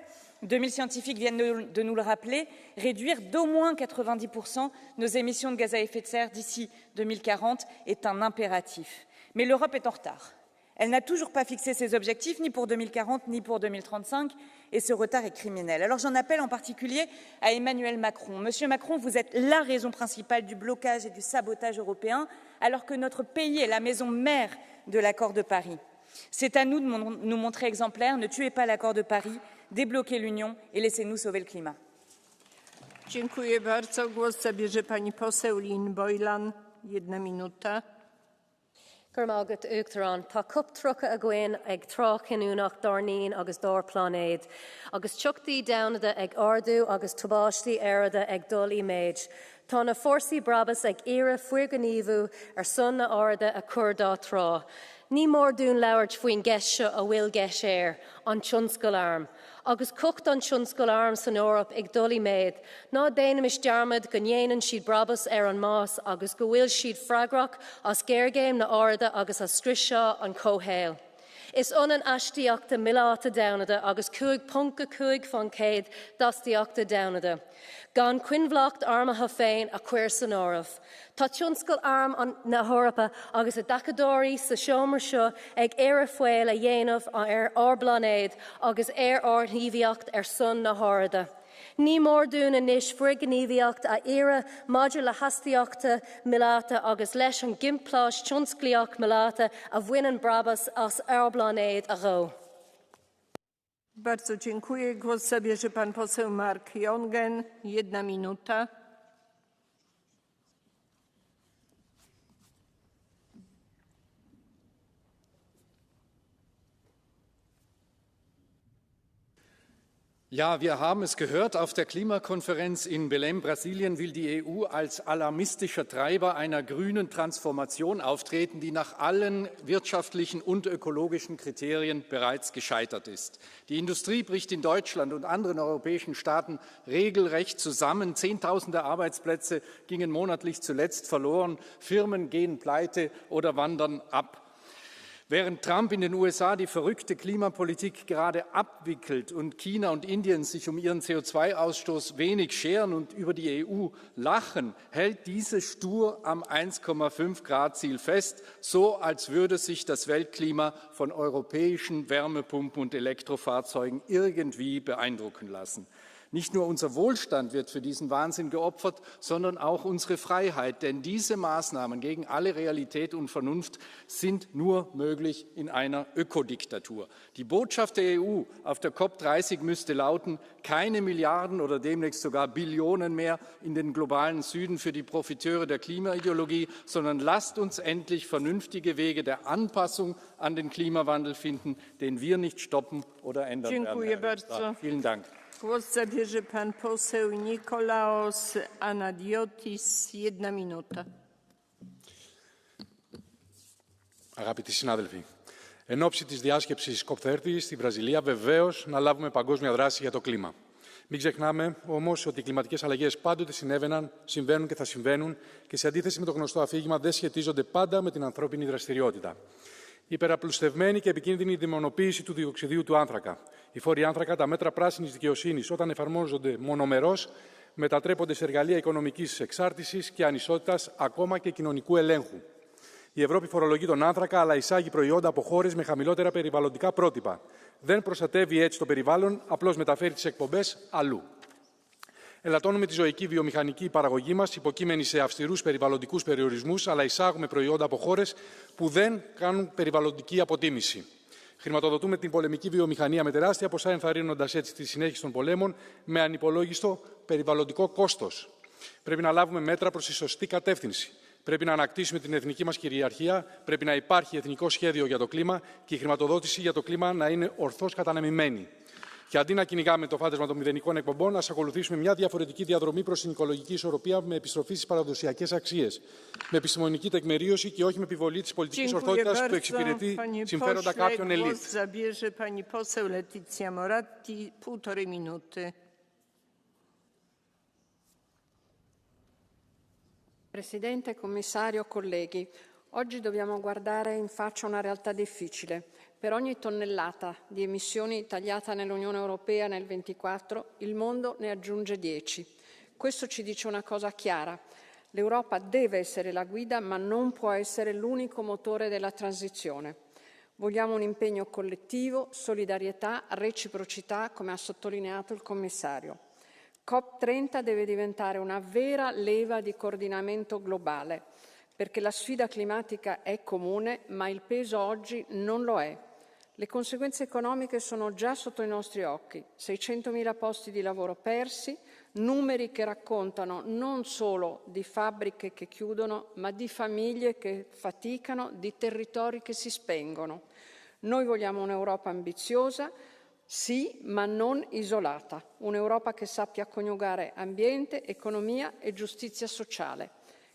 2000 scientifiques viennent de nous le rappeler, réduire d'au moins 90% nos émissions de gaz à effet de serre d'ici 2040 est un impératif. Mais l'Europe est en retard. Elle n'a toujours pas fixé ses objectifs, ni pour 2040, ni pour 2035, et ce retard est criminel. Alors j'en appelle en particulier à Emmanuel Macron. Monsieur Macron, vous êtes la raison principale du blocage et du sabotage européen, alors que notre pays est la maison mère de l'accord de Paris. C'est à nous de nous montrer exemplaires. Ne tuez pas l'accord de Paris, débloquez l'Union et laissez-nous sauver le climat. Dziękuję bardzo. Głos zabierze pani poseł Lynn Boylan. 1 minuta. Gurmágat Uachtarán, tá cup trocha a gcuin ag troch cinúnach darnín agus dár planéid, agus teachtaí damhnaide ag ardú agus tubáistí airde ag dul I méid. Tá na fórsaí brabas ag iarra fuair go níomhú ar son na arda a chur dá trá. Ní mór dún labhairt faoin gceist seo a bhfuil gceist air, an tionscail arm. Agus cucht an tionscail arm san Eorp ag dul I méid. Ná déanam is dearmad go ndéanann siad brabas ar an más agus go bhfuil siad freagrach as géirgéim na arda agus as scriseo an cóhéil. Is an aisteachta miláta damhnaide agus 2.5 fan céad dastaíochta damhnaide. Gan cuinbhlacht armatha féin a cuir san Eorp. Tá tionscail arm na Eorpa agus a dacadóirí sa seomar seo ag éire foiil a dhéanamh ar arblanéid agus orthníomhaíocht ar son na Harda. Ní mór dún inis fuair gníomhaíocht a éire maidir le hastaíochta miláta agus leis an gimpláis tionsclaíoch miláta a bhaineann brabas as arblanéid a ró. Bardzo dziękuję. Głos zabierze pan poseł Mark Jongen. 1 minuta. Ja, wir haben es gehört, auf der Klimakonferenz in Belém, Brasilien, will die EU als alarmistischer Treiber einer grünen Transformation auftreten, die nach allen wirtschaftlichen und ökologischen Kriterien bereits gescheitert ist. Die Industrie bricht in Deutschland und anderen europäischen Staaten regelrecht zusammen. Zehntausende Arbeitsplätze gingen monatlich zuletzt verloren. Firmen gehen pleite oder wandern ab. Während Trump in den USA die verrückte Klimapolitik gerade abwickelt und China und Indien sich um ihren CO2-Ausstoß wenig scheren und über die EU lachen, hält diese stur am 1,5-Grad-Ziel fest, so als würde sich das Weltklima von europäischen Wärmepumpen und Elektrofahrzeugen irgendwie beeindrucken lassen. Nicht nur unser Wohlstand wird für diesen Wahnsinn geopfert, sondern auch unsere Freiheit. Denn diese Maßnahmen gegen alle Realität und Vernunft sind nur möglich in einer Ökodiktatur. Die Botschaft der EU auf der COP30 müsste lauten, keine Milliarden oder demnächst sogar Billionen mehr in den globalen Süden für die Profiteure der Klimaideologie, sondern lasst uns endlich vernünftige Wege der Anpassung an den Klimawandel finden, den wir nicht stoppen oder ändern werden. Vielen Dank. Głos zabierze pan poseł Nikolaos Anadiotis. 1 minuta. Αγαπητοί συνάδελφοι, εν ώψη της διάσκεψης COP30 στη Βραζιλία, βεβαίως να λάβουμε παγκόσμια δράση για το κλίμα. Μην ξεχνάμε όμως ότι οι κλιματικές αλλαγές πάντοτε συνέβαιναν, συμβαίνουν και θα συμβαίνουν και σε αντίθεση με το γνωστό αφήγημα δεν σχετίζονται πάντα με την ανθρώπινη δραστηριότητα. Η υπεραπλουστευμένη και επικίνδυνη δαιμονοποίηση του διοξιδίου του άνθρακα. Οι φόροι άνθρακα, τα μέτρα πράσινης δικαιοσύνης, όταν εφαρμόζονται μονομερώς, μετατρέπονται σε εργαλεία οικονομικής εξάρτησης και ανισότητας, ακόμα και κοινωνικού ελέγχου. Η Ευρώπη φορολογεί τον άνθρακα, αλλά εισάγει προϊόντα από χώρες με χαμηλότερα περιβαλλοντικά πρότυπα. Δεν προστατεύει έτσι το περιβάλλον, απλώς μεταφέρει τις εκπομπές αλλού. Ελαττώνουμε τη ζωική βιομηχανική παραγωγή μας, υποκείμενη σε αυστηρούς περιβαλλοντικούς περιορισμούς, αλλά εισάγουμε προϊόντα από χώρες που δεν κάνουν περιβαλλοντική αποτίμηση. Χρηματοδοτούμε την πολεμική βιομηχανία με τεράστια ποσά, ενθαρρύνοντας έτσι τη συνέχιση των πολέμων με ανυπολόγιστο περιβαλλοντικό κόστος. Πρέπει να λάβουμε μέτρα προς τη σωστή κατεύθυνση. Πρέπει να ανακτήσουμε την εθνική μας κυριαρχία, πρέπει να υπάρχει εθνικό σχέδιο για το κλίμα και η χρηματοδότηση για το κλίμα να είναι ορθώς κατανεμημένη. Και αντί να κυνηγάμε το φάντασμα των μηδενικών εκπομπών, ας ακολουθήσουμε μια διαφορετική διαδρομή προς την οικολογική ισορροπία με επιστροφή στις παραδοσιακές αξίες. Με επιστημονική τεκμηρίωση και όχι με επιβολή της πολιτικής ορθότητας που εξυπηρετεί συμφέροντα κάποιων ελίτ. Presidente, Commissario, colleghi, oggi dobbiamo guardare in faccia una realtà difficile. Per ogni tonnellata di emissioni tagliata nell'Unione Europea nel 2024, il mondo ne aggiunge 10. Questo ci dice una cosa chiara. L'Europa deve essere la guida, ma non può essere l'unico motore della transizione. Vogliamo un impegno collettivo, solidarietà, reciprocità, come ha sottolineato il Commissario. COP30 deve diventare una vera leva di coordinamento globale, perché la sfida climatica è comune, ma il peso oggi non lo è. Le conseguenze economiche sono già sotto i nostri occhi. 600.000 posti di lavoro persi, numeri che raccontano non solo di fabbriche che chiudono, ma di famiglie che faticano, di territori che si spengono. Noi vogliamo un'Europa ambiziosa, sì, ma non isolata. Un'Europa che sappia coniugare ambiente, economia e giustizia sociale,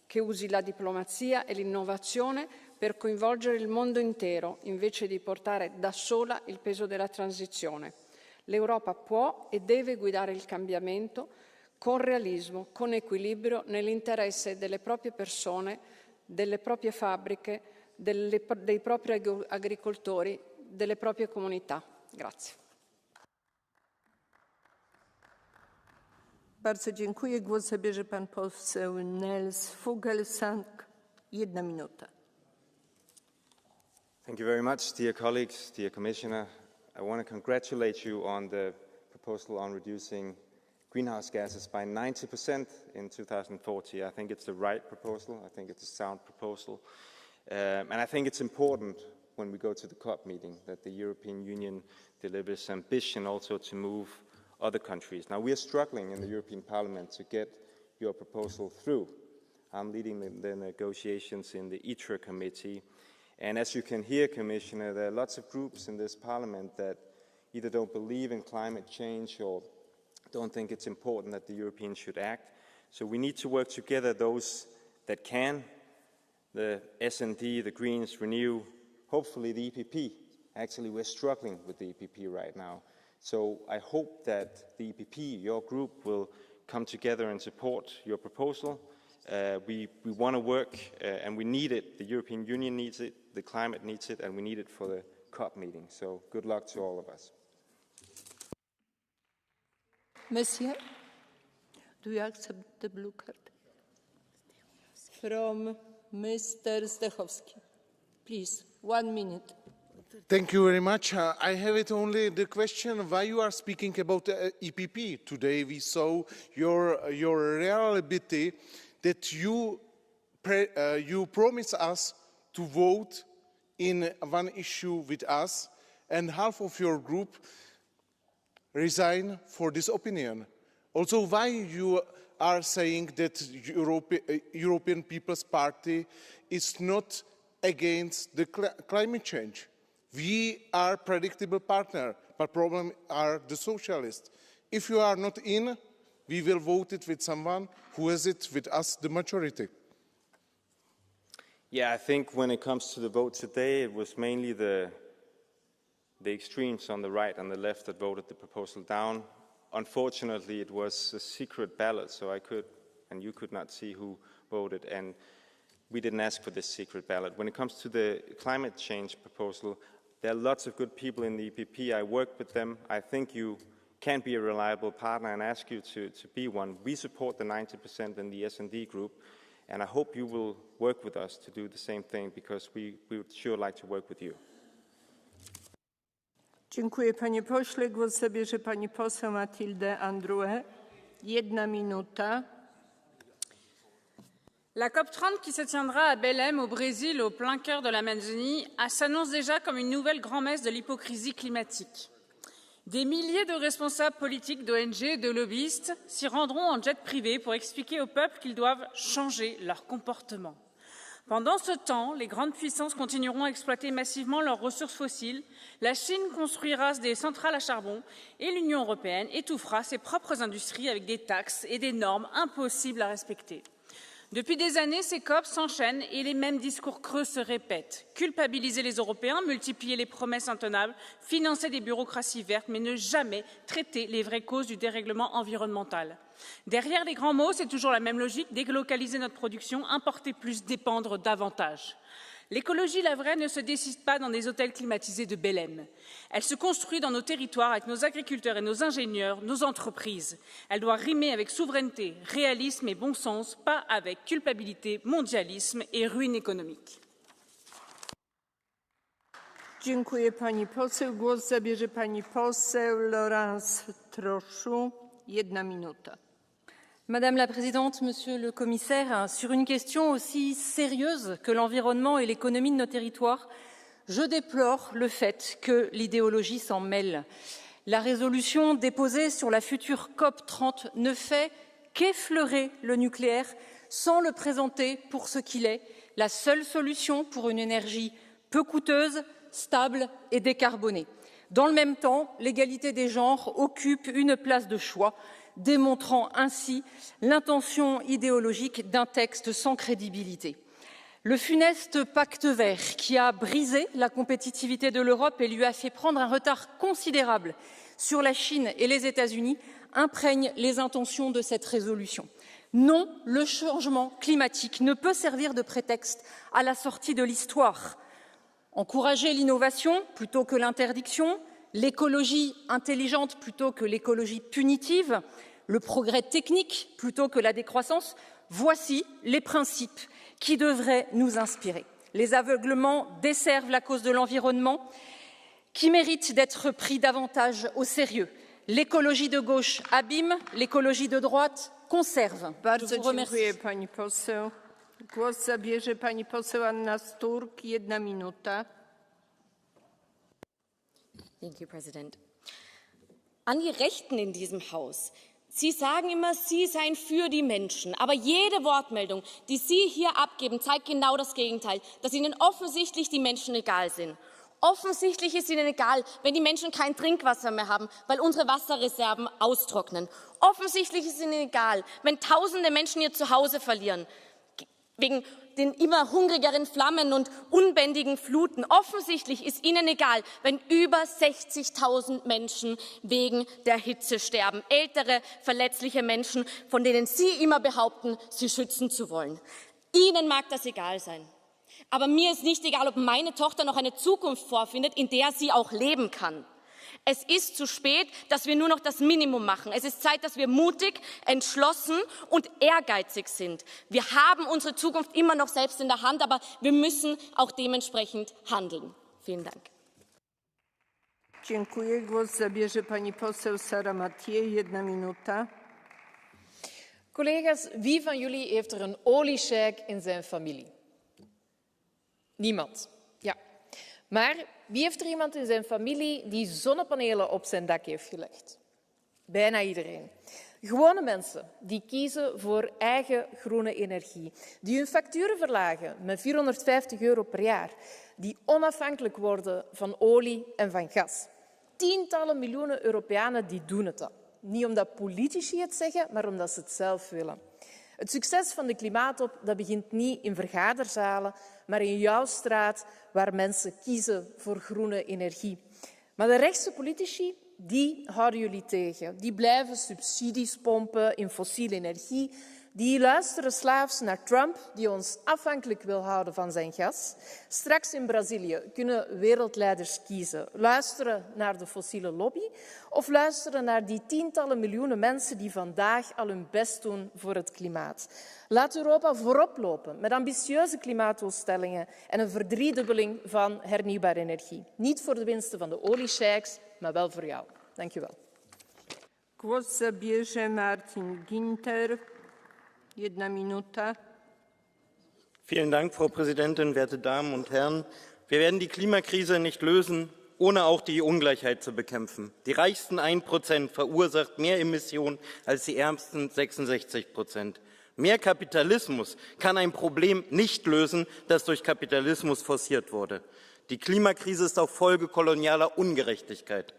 che usi la diplomazia e l'innovazione per coinvolgere il mondo intero, invece di portare da sola il peso della transizione. L'Europa può e deve guidare il cambiamento con realismo, con equilibrio, nell'interesse delle proprie persone, delle proprie fabbriche, dei propri agricoltori, delle proprie comunità. Grazie. Bardzo dziękuję. Głos zabierze pan poseł Nels Fuglsang. 1 minuta. Thank you very much, dear colleagues, dear Commissioner. I want to congratulate you on the proposal on reducing greenhouse gases by 90% in 2040. I think it's the right proposal. I think it's a sound proposal. And I think it's important when we go to the COP meeting that the European Union delivers ambition also to move other countries. Now, we are struggling in the European Parliament to get your proposal through. I'm leading the negotiations in the ITRE committee. And as you can hear, Commissioner, there are lots of groups in this Parliament that either don't believe in climate change or don't think it's important that the Europeans should act. So we need to work together, those that can, the S&D, the Greens, Renew, hopefully the EPP. Actually, we're struggling with the EPP right now. So I hope that the EPP, your group, will come together and support your proposal. We want to work and we need it. The European Union needs it, the climate needs it, and we need it for the COP meeting. So good luck to all of us. Monsieur, do you accept the blue card? From Mr. Zdechowski. Please, 1 minute. Thank you very much. I have it only the question why you are speaking about EPP. Today we saw your reality that you promise us to vote in one issue with us and half of your group resign for this opinion. Also, why you are saying that European People's Party is not against the climate change? We are a predictable partner, but problem are the socialists. If you are not in, we will vote it with someone who has it with us, the majority. Yeah, I think when it comes to the vote today, it was mainly the extremes on the right and the left that voted the proposal down. Unfortunately, it was a secret ballot, so I could, and you could not see who voted, and we didn't ask for this secret ballot. When it comes to the climate change proposal, there are lots of good people in the EPP. I work with them. I think you can be a reliable partner and ask you to be one. We support the 90% in the S&D group, and I hope you will work with us to do the same thing because we would sure like to work with you. Dziękuję, panie pośle. Głos zabierze pani poseł Mathilde Androuet. 1 minuta. La COP30 qui se tiendra à Belém, au Brésil, au plein cœur de l'Amazonie, s'annonce déjà comme une nouvelle grand-messe de l'hypocrisie climatique. Des milliers de responsables politiques, d'ONG et de lobbyistes s'y rendront en jet privé pour expliquer au peuple qu'ils doivent changer leur comportement. Pendant ce temps, les grandes puissances continueront à exploiter massivement leurs ressources fossiles, la Chine construira des centrales à charbon et l'Union européenne étouffera ses propres industries avec des taxes et des normes impossibles à respecter. Depuis des années, ces COP s'enchaînent et les mêmes discours creux se répètent. Culpabiliser les Européens, multiplier les promesses intenables, financer des bureaucraties vertes, mais ne jamais traiter les vraies causes du dérèglement environnemental. Derrière les grands mots, c'est toujours la même logique, délocaliser notre production, importer plus, dépendre davantage. L'écologie, la vraie, ne se décide pas dans des hôtels climatisés de Belém. Elle se construit dans nos territoires avec nos agriculteurs et nos ingénieurs, nos entreprises. Elle doit rimer avec souveraineté, réalisme et bon sens, pas avec culpabilité, mondialisme et ruine économique. Dziękuję pani poseł. Głos zabierze pani poseł Laurence Trochu. 1 minuta. Madame la Présidente, Monsieur le Commissaire, sur une question aussi sérieuse que l'environnement et l'économie de nos territoires, je déplore le fait que l'idéologie s'en mêle. La résolution déposée sur la future COP 30 ne fait qu'effleurer le nucléaire sans le présenter pour ce qu'il est, la seule solution pour une énergie peu coûteuse, stable et décarbonée. Dans le même temps, l'égalité des genres occupe une place de choix, démontrant ainsi l'intention idéologique d'un texte sans crédibilité. Le funeste pacte vert, qui a brisé la compétitivité de l'Europe et lui a fait prendre un retard considérable sur la Chine et les États-Unis, imprègne les intentions de cette résolution. Non, le changement climatique ne peut servir de prétexte à la sortie de l'histoire. Encourager l'innovation plutôt que l'interdiction, l'écologie intelligente plutôt que l'écologie punitive, le progrès technique plutôt que la décroissance, voici les principes qui devraient nous inspirer. Les aveuglements desservent la cause de l'environnement, qui mérite d'être pris davantage au sérieux. L'écologie de gauche abîme, l'écologie de droite conserve. Bardzo dziękuję pani poseł. Głos zabierze pani poseł Anna Sturk. 1 minuta. Thank you, President. An die Rechten in diesem Haus. Sie sagen immer, Sie seien für die Menschen. Aber jede Wortmeldung, die Sie hier abgeben, zeigt genau das Gegenteil, dass Ihnen offensichtlich die Menschen egal sind. Offensichtlich ist Ihnen egal, wenn die Menschen kein Trinkwasser mehr haben, weil unsere Wasserreserven austrocknen. Offensichtlich ist Ihnen egal, wenn tausende Menschen ihr Zuhause verlieren, wegen den immer hungrigeren Flammen und unbändigen Fluten. Offensichtlich ist Ihnen egal, wenn über 60.000 Menschen wegen der Hitze sterben. Ältere, verletzliche Menschen, von denen Sie immer behaupten, sie schützen zu wollen. Ihnen mag das egal sein. Aber mir ist nicht egal, ob meine Tochter noch eine Zukunft vorfindet, in der sie auch leben kann. Es ist zu spät, dass wir nur noch das Minimum machen. Es ist Zeit, dass wir mutig, entschlossen und ehrgeizig sind. Wir haben unsere Zukunft immer noch selbst in der Hand, aber wir müssen auch dementsprechend handeln. Vielen Dank. Dziękuję. Głos zabierze pani poseł Sarah Mathieu. 1 minuta. Collega's, wie van jullie heeft er een oliesheik in zijn familie? Niemand. Ja. Maar wie heeft er iemand in zijn familie die zonnepanelen op zijn dak heeft gelegd? Bijna iedereen. Gewone mensen die kiezen voor eigen groene energie, die hun facturen verlagen met €450 per jaar, die onafhankelijk worden van olie en van gas. Tientallen miljoenen Europeanen die doen het al. Niet omdat politici het zeggen, maar omdat ze het zelf willen. Het succes van de klimaatop dat begint niet in vergaderzalen, maar in jouw straat, waar mensen kiezen voor groene energie. Maar de rechtse politici, die houden jullie tegen. Die blijven subsidies pompen in fossiele energie. Die luisteren slaafs naar Trump, die ons afhankelijk wil houden van zijn gas. Straks in Brazilië kunnen wereldleiders kiezen. Luisteren naar de fossiele lobby of luisteren naar die tientallen miljoenen mensen die vandaag al hun best doen voor het klimaat. Laat Europa voorop lopen met ambitieuze klimaatdoelstellingen en een verdriedubbeling van hernieuwbare energie. Niet voor de winsten van de oliesheiks, maar wel voor jou. Dank je wel. Głos zabierze Martin Ginter. 1 Minute. Vielen Dank, Frau Präsidentin, werte Damen und Herren. Wir werden die Klimakrise nicht lösen, ohne auch die Ungleichheit zu bekämpfen. Die reichsten 1% verursacht mehr Emissionen als die ärmsten 66%. Mehr Kapitalismus kann ein Problem nicht lösen, das durch Kapitalismus forciert wurde. Die Klimakrise ist auch Folge kolonialer Ungerechtigkeit.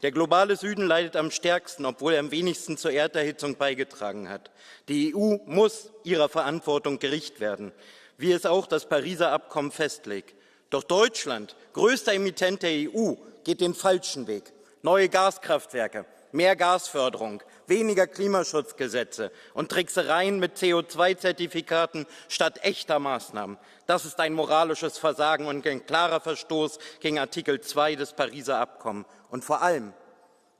Der globale Süden leidet am stärksten, obwohl er am wenigsten zur Erderhitzung beigetragen hat. Die EU muss ihrer Verantwortung gerecht werden, wie es auch das Pariser Abkommen festlegt. Doch Deutschland, größter Emittent der EU, geht den falschen Weg. Neue Gaskraftwerke, mehr Gasförderung, weniger Klimaschutzgesetze und Tricksereien mit CO2-Zertifikaten statt echter Maßnahmen. Das ist ein moralisches Versagen und ein klarer Verstoß gegen Artikel 2 des Pariser Abkommens. Und vor allem,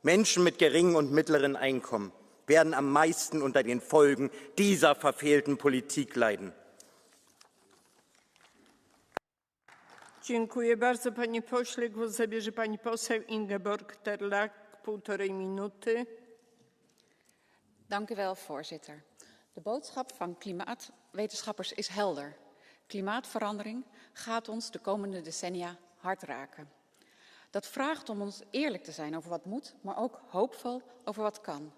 Menschen mit geringem und mittleren Einkommen werden am meisten unter den Folgen dieser verfehlten Politik leiden. Dziękuję bardzo, panie pośle. Głos zabierze pani poseł Ingeborg Terlak, 1,5 minuty. Dank u wel, voorzitter. De boodschap van klimaatwetenschappers is helder. Klimaatverandering gaat ons de komende decennia hard raken. Dat vraagt om ons eerlijk te zijn over wat moet, maar ook hoopvol over wat kan.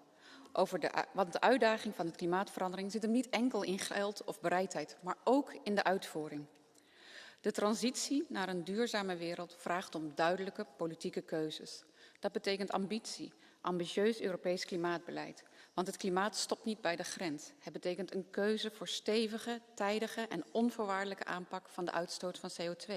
Want de uitdaging van de klimaatverandering zit hem niet enkel in geld of bereidheid, maar ook in de uitvoering. De transitie naar een duurzame wereld vraagt om duidelijke politieke keuzes. Dat betekent ambitie, ambitieus Europees klimaatbeleid. Want het klimaat stopt niet bij de grens. Het betekent een keuze voor stevige, tijdige en onvoorwaardelijke aanpak van de uitstoot van CO2.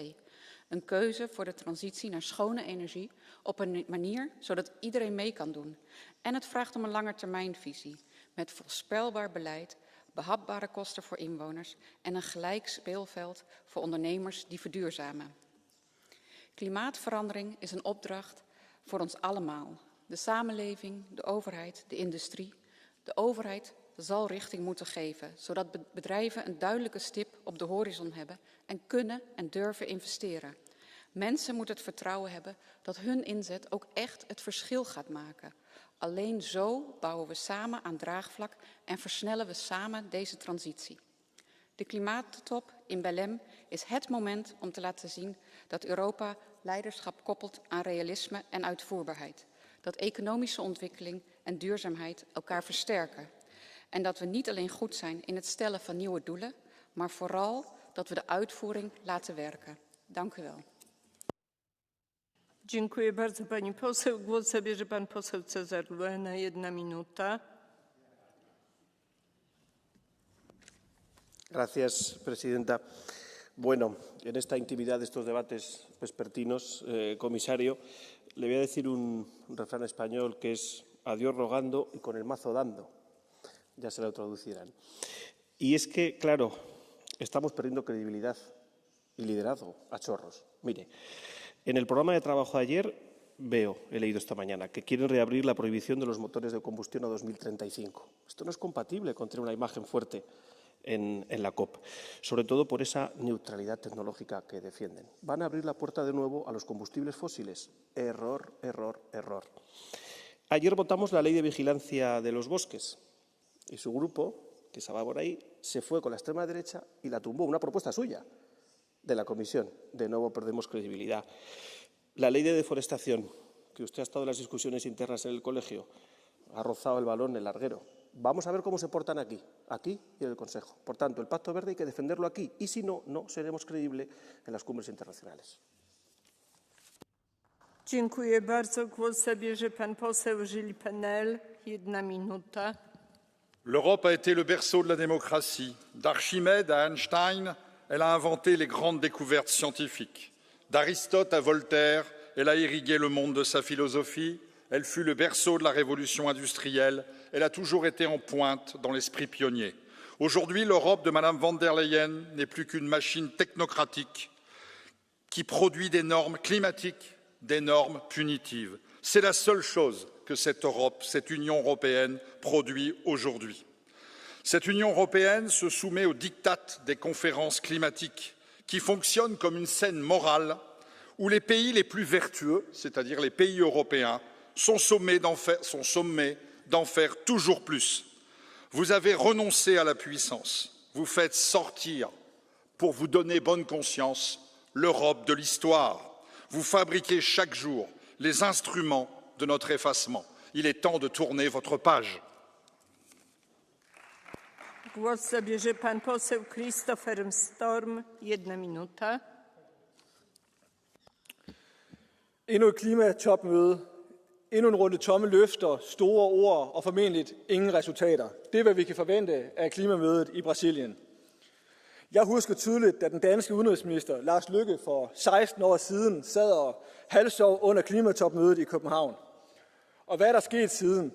Een keuze voor de transitie naar schone energie op een manier zodat iedereen mee kan doen. En het vraagt om een langetermijnvisie met voorspelbaar beleid, behapbare kosten voor inwoners en een gelijk speelveld voor ondernemers die verduurzamen. Klimaatverandering is een opdracht voor ons allemaal. De samenleving, de overheid, de industrie. De overheid zal richting moeten geven, zodat bedrijven een duidelijke stip op de horizon hebben en kunnen en durven investeren. Mensen moeten het vertrouwen hebben dat hun inzet ook echt het verschil gaat maken. Alleen zo bouwen we samen aan draagvlak en versnellen we samen deze transitie. De klimaattop in Belém is het moment om te laten zien dat Europa leiderschap koppelt aan realisme en uitvoerbaarheid. Dat economische ontwikkeling en duurzaamheid elkaar versterken. En dat we niet alleen goed zijn in het stellen van nieuwe doelen, maar vooral dat we de uitvoering laten werken. Dank u wel. Dziękuję bardzo, pani poseł. Głos zabierze pan poseł Cezar Lue na 1 minuta. Gracias, presidenta. Bueno, en esta intimidad de estos debates vespertinos, comisario, le voy a decir un refrán español que es a Dios rogando y con el mazo dando. Ya se lo traducirán. Y es que, claro, estamos perdiendo credibilidad y liderazgo a chorros. Mire, en el programa de trabajo de ayer he leído esta mañana, que quieren reabrir la prohibición de los motores de combustión a 2035. Esto no es compatible con tener una imagen fuerte en la COP, sobre todo por esa neutralidad tecnológica que defienden. Van a abrir la puerta de nuevo a los combustibles fósiles. Error, error, error. Ayer votamos la ley de vigilancia de los bosques y su grupo, que estaba por ahí, se fue con la extrema derecha y la tumbó, una propuesta suya de la Comisión. De nuevo perdemos credibilidad. La ley de deforestación, que usted ha estado en las discusiones internas en el colegio, ha rozado el balón en el larguero. Vamos a ver cómo se portan aquí y en el Consejo. Por tanto, el Pacto Verde hay que defenderlo aquí y si no, no seremos creíbles en las cumbres internacionales. Dziękuję bardzo. Głos zabierze pan poseł Gilles Penel. 1 minuta. L'Europe a été le berceau de la démocratie. D'Archimède à Einstein, elle a inventé les grandes découvertes scientifiques. D'Aristote à Voltaire, elle a irrigué le monde de sa philosophie. Elle fut le berceau de la révolution industrielle. Elle a toujours été en pointe dans l'esprit pionnier. Aujourd'hui, l'Europe de Mme von der Leyen n'est plus qu'une machine technocratique qui produit des normes climatiques, des normes punitives. C'est la seule chose que cette Europe, cette Union européenne produit aujourd'hui. Cette Union européenne se soumet aux diktats des conférences climatiques qui fonctionnent comme une scène morale où les pays les plus vertueux, c'est-à-dire les pays européens, sont sommés d'en faire toujours plus. Vous avez renoncé à la puissance. Vous faites sortir, pour vous donner bonne conscience, l'Europe de l'histoire. Vous fabriquez chaque jour les instruments de notre effacement. Il est temps de tourner votre page. Głos zabierze pan poseł Christopher Storm. 1 minuta. Endnu et klimatopmøde, endnu en runde tomme løfter, store ord og formentlig ingen resultater. Det er, hvad vi kan forvente af klimamødet i Brasilien. Jeg husker tydeligt, da den danske udenrigsminister Lars Løkke for 16 år siden sad og halvsov under klimatopmødet i København. Og hvad er der sket siden?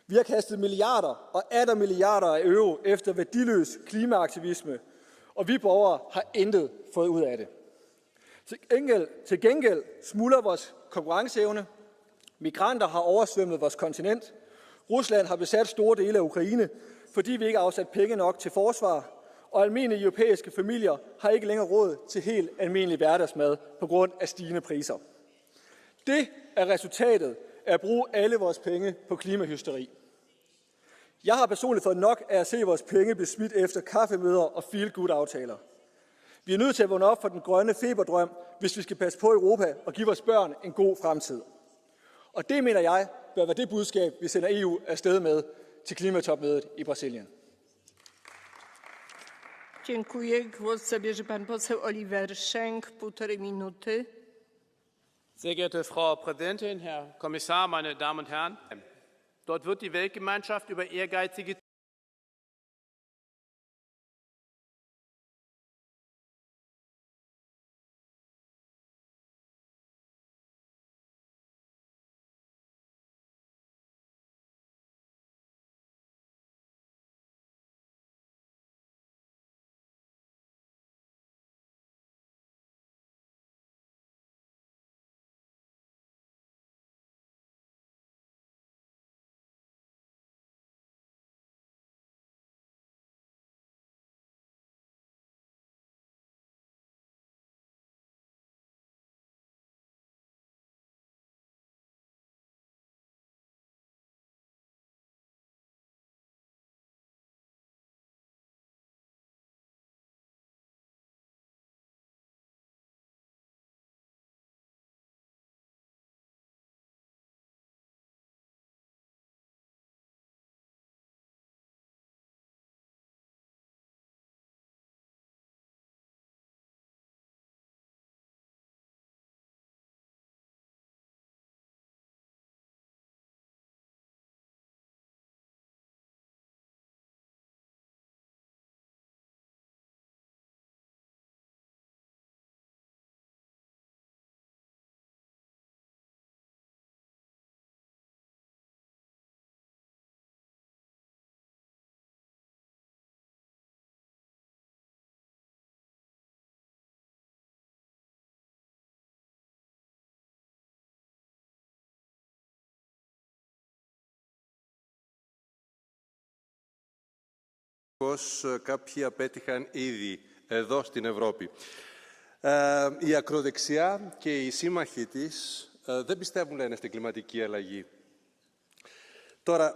Vi har kastet milliarder og atter milliarder af euro efter værdiløs klimaaktivisme, og vi borgere har intet fået ud af det. Til gengæld smuldrer vores konkurrenceevne. Migranter har oversvømmet vores kontinent. Rusland har besat store dele af Ukraine, fordi vi ikke har afsat penge nok til forsvar. Og almindelige europæiske familier har ikke længere råd til helt almindelig hverdagsmad på grund af stigende priser. Det er resultatet af at bruge alle vores penge på klimahysteri. Jeg har personligt fået nok af at se vores penge blive smidt efter kaffemøder og feel-good-aftaler. Vi er nødt til at vågne op for den grønne feberdrøm, hvis vi skal passe på Europa og give vores børn en god fremtid. Og det, mener jeg, bør være det budskab, vi sender EU afsted med til klimatopmødet i Brasilien. Dziękuję. Głos zabierze pan poseł Oliver Schenk. 1,5 minuty. Sehr geehrte Frau Präsidentin, Herr Kommissar, meine Damen und Herren! Dort wird die Weltgemeinschaft über ehrgeizige Πώς κάποιοι απέτυχαν ήδη εδώ στην Ευρώπη. Η ακροδεξιά και οι σύμμαχοι της δεν πιστεύουν, λένε, στην κλιματική αλλαγή. Τώρα,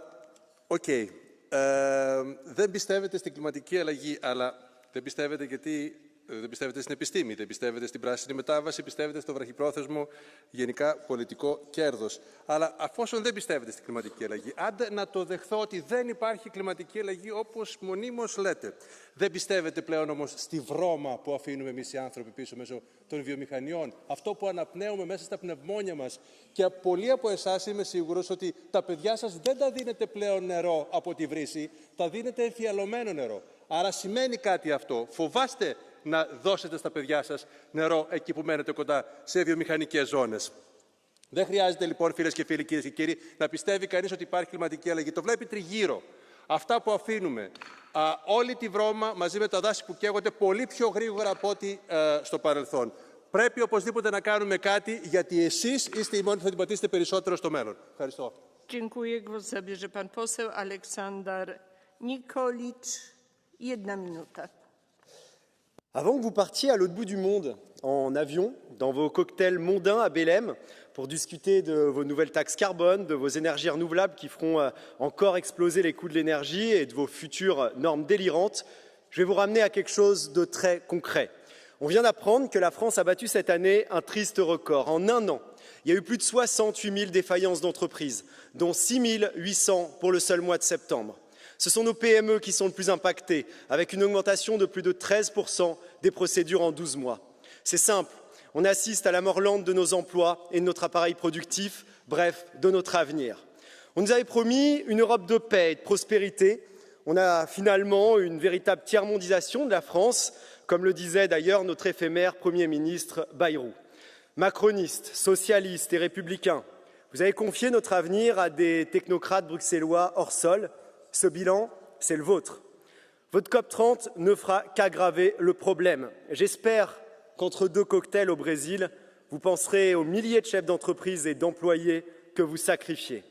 δεν πιστεύετε στην κλιματική αλλαγή, αλλά δεν πιστεύετε γιατί δεν πιστεύετε στην επιστήμη, δεν πιστεύετε στην πράσινη μετάβαση, πιστεύετε στο βραχυπρόθεσμο γενικά πολιτικό κέρδος. Αλλά αφόσον δεν πιστεύετε στην κλιματική αλλαγή, άντε να το δεχθώ ότι δεν υπάρχει κλιματική αλλαγή όπως μονίμως λέτε. Δεν πιστεύετε πλέον όμως στη βρώμα που αφήνουμε εμείς οι άνθρωποι πίσω μέσω των βιομηχανιών, αυτό που αναπνέουμε μέσα στα πνευμόνια μας. Και πολλοί από εσάς είμαι σίγουρος ότι τα παιδιά σας δεν τα δίνετε πλέον νερό από τη βρύση, τα δίνετε εμφιαλωμένο νερό. Άρα σημαίνει κάτι αυτό. Φοβάστε να δώσετε στα παιδιά σας νερό εκεί που μένετε κοντά σε βιομηχανικές ζώνες. Δεν χρειάζεται λοιπόν, φίλες και φίλοι, κυρίες και κύριοι, να πιστεύει κανείς ότι υπάρχει κλιματική αλλαγή. Το βλέπει τριγύρω. Αυτά που αφήνουμε, όλη τη βρώμα μαζί με τα δάση που καίγονται πολύ πιο γρήγορα από ό,τι στο παρελθόν. Πρέπει οπωσδήποτε να κάνουμε κάτι, γιατί εσείς είστε οι μόνοι που θα την πατήσετε περισσότερο στο μέλλον. Ευχαριστώ. Dziękuję. Głos zabierze pan poseł Aleksander Nikolic. 1 minuta. Avant que vous partiez à l'autre bout du monde en avion, dans vos cocktails mondains à Belém, pour discuter de vos nouvelles taxes carbone, de vos énergies renouvelables qui feront encore exploser les coûts de l'énergie et de vos futures normes délirantes, je vais vous ramener à quelque chose de très concret. On vient d'apprendre que la France a battu cette année un triste record. En un an, il y a eu plus de 68 000 défaillances d'entreprises, dont 6 800 pour le seul mois de septembre. Ce sont nos PME qui sont le plus impactées, avec une augmentation de plus de 13% des procédures en 12 mois. C'est simple, on assiste à la mort lente de nos emplois et de notre appareil productif, bref, de notre avenir. On nous avait promis une Europe de paix et de prospérité. On a finalement une véritable tiers-mondisation de la France, comme le disait d'ailleurs notre éphémère Premier ministre Bayrou. Macronistes, socialistes et républicains, vous avez confié notre avenir à des technocrates bruxellois hors sol. Ce bilan, c'est le vôtre. Votre COP30 ne fera qu'aggraver le problème. J'espère qu'entre deux cocktails au Brésil, vous penserez aux milliers de chefs d'entreprise et d'employés que vous sacrifiez.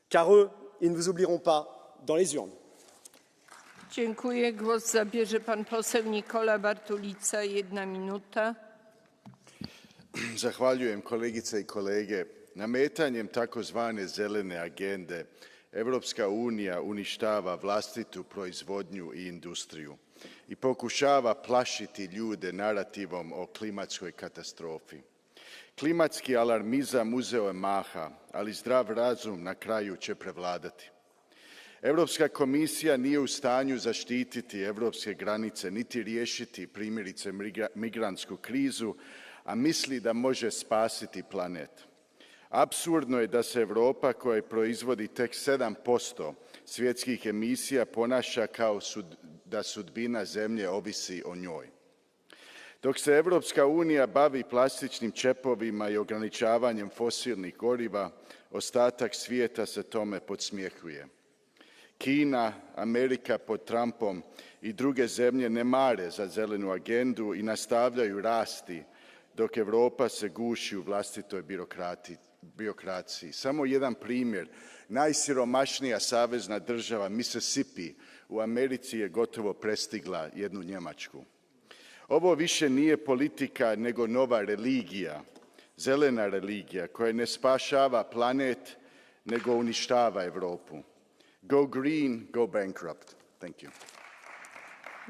Car eux, ils ne vous oublieront pas dans les urnes. Dziękuję. Głos zabierze pan poseł Nikola Bartulica, 1 minuta. Zahvaljujem kolegice i kolege. Nametanjem takozvane zelene agende Europska unija uništava vlastitu proizvodnju i industriju i pokušava plašiti ljude narativom o klimatskoj katastrofi. Klimatski alarmizam uzeo je maha, ali zdrav razum na kraju će prevladati. Europska komisija nije u stanju zaštititi europske granice niti riješiti primjerice migrantsku krizu, a misli da može spasiti planet. Apsurdno je da se Europa, koja proizvodi tek 7% svjetskih emisija, ponaša kao da sudbina zemlje ovisi o njoj. Dok se Europska unija bavi plastičnim čepovima i ograničavanjem fosilnih goriva, ostatak svijeta se tome podsmjehuje. Kina, Amerika pod Trumpom i druge zemlje ne mare za zelenu agendu i nastavljaju rasti, dok Europa se guši u vlastitoj birokraciji. Samo jedan primjer. Najsiromašnija savezna država Mississippi u Americi je gotovo prestigla jednu Njemačku. Ovo više nije politika nego nova religija, zelena religija koja ne spašava planet nego uništava Europu. Go green, go bankrupt. Thank you.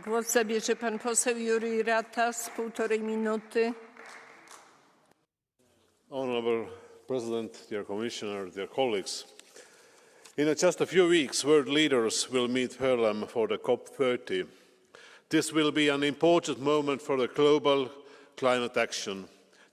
Głos zabierze pan poseł Juri Ratas, 1,5 minuty. Honourable President, dear Commissioner, dear colleagues, in just a few weeks, world leaders will meet Harlem for the COP30. This will be an important moment for the global climate action.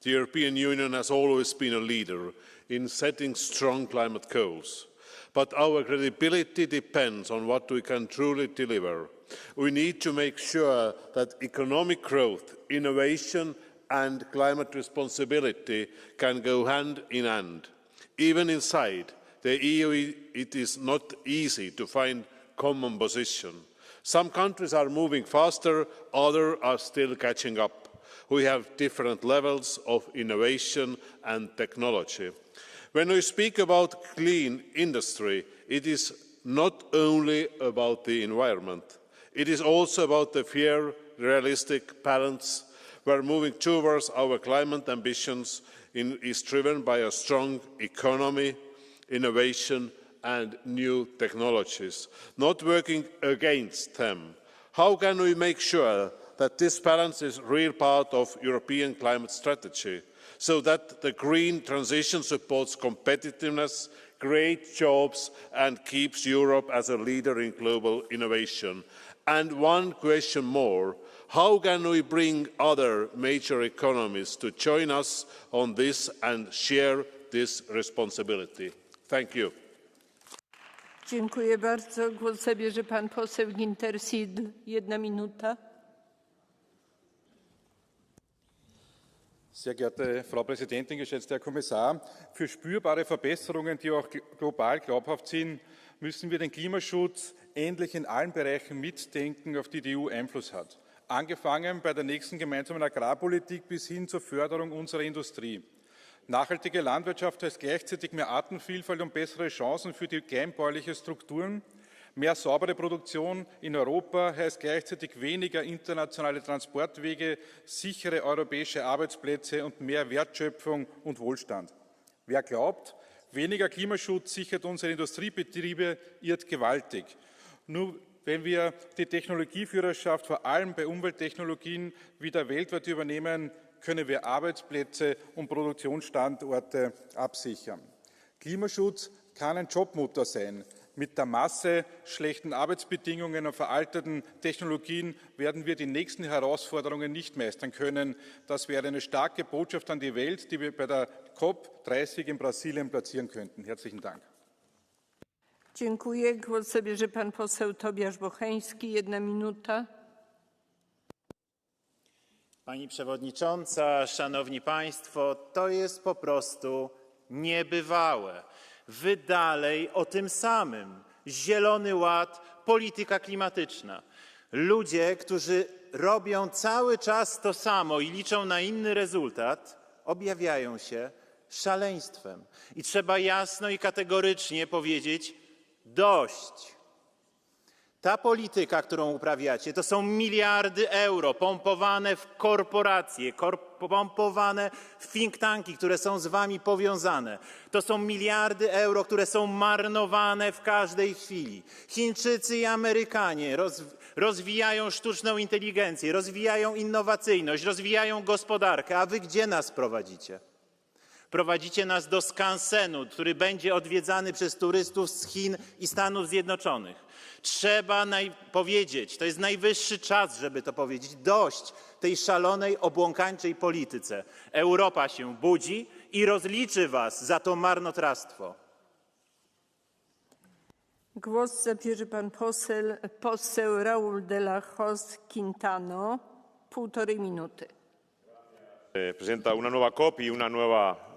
The European Union has always been a leader in setting strong climate goals. But our credibility depends on what we can truly deliver. We need to make sure that economic growth, innovation and climate responsibility can go hand in hand. Even inside the EU, it is not easy to find common position. Some countries are moving faster, others are still catching up. We have different levels of innovation and technology. When we speak about clean industry, it is not only about the environment. It is also about the fair, realistic balance where moving towards our climate ambitions is driven by a strong economy, innovation and new technologies, not working against them. How can we make sure that this balance is a real part of European climate strategy, so that the green transition supports competitiveness, creates jobs and keeps Europe as a leader in global innovation? And one question more. How can we bring other major economies to join us on this and share this responsibility? Thank you. Dziękuję bardzo. Głos zabierze pan poseł Ginter-Sid, 1 minuta. Sehr geehrte Frau Präsidentin, geschätzter Herr Kommissar! Für spürbare Verbesserungen, die auch global glaubhaft sind, müssen wir den Klimaschutz endlich in allen Bereichen mitdenken, auf die die EU Einfluss hat. Angefangen bei der nächsten gemeinsamen Agrarpolitik bis hin zur Förderung unserer Industrie. Nachhaltige Landwirtschaft heißt gleichzeitig mehr Artenvielfalt und bessere Chancen für die kleinbäuerlichen Strukturen. Mehr saubere Produktion in Europa heißt gleichzeitig weniger internationale Transportwege, sichere europäische Arbeitsplätze und mehr Wertschöpfung und Wohlstand. Wer glaubt, weniger Klimaschutz sichert unsere Industriebetriebe, irrt gewaltig. Nur wenn wir die Technologieführerschaft vor allem bei Umwelttechnologien wieder weltweit übernehmen, können wir Arbeitsplätze und Produktionsstandorte absichern. Klimaschutz kann ein Jobmotor sein. Mit der Masse, schlechten Arbeitsbedingungen und veralteten Technologien werden wir die nächsten Herausforderungen nicht meistern können. Das wäre eine starke Botschaft an die Welt, die wir bei der COP30 in Brasilien platzieren könnten. Herzlichen Dank. Dziękuję. Głos zabierze pan poseł Tobiasz Bocheński. 1 minuta. Pani Przewodnicząca, Szanowni Państwo, to jest po prostu niebywałe. Wy dalej o tym samym. Zielony Ład, polityka klimatyczna. Ludzie, którzy robią cały czas to samo i liczą na inny rezultat, objawiają się szaleństwem. I trzeba jasno i kategorycznie powiedzieć: dość. Ta polityka, którą uprawiacie, to są miliardy euro pompowane w korporacje, pompowane w think tanki, które są z wami powiązane. To są miliardy euro, które są marnowane w każdej chwili. Chińczycy i Amerykanie rozwijają sztuczną inteligencję, rozwijają innowacyjność, rozwijają gospodarkę, a wy gdzie nas prowadzicie? Prowadzicie nas do skansenu, który będzie odwiedzany przez turystów z Chin i Stanów Zjednoczonych. Trzeba powiedzieć, to jest najwyższy czas, żeby to powiedzieć, dość tej szalonej, obłąkańczej polityce. Europa się budzi i rozliczy was za to marnotrawstwo. Głos zabierze pan poseł Raúl de la Hoz Quintano. 1,5 minuty. Presidenta, una nueva COP y una nueva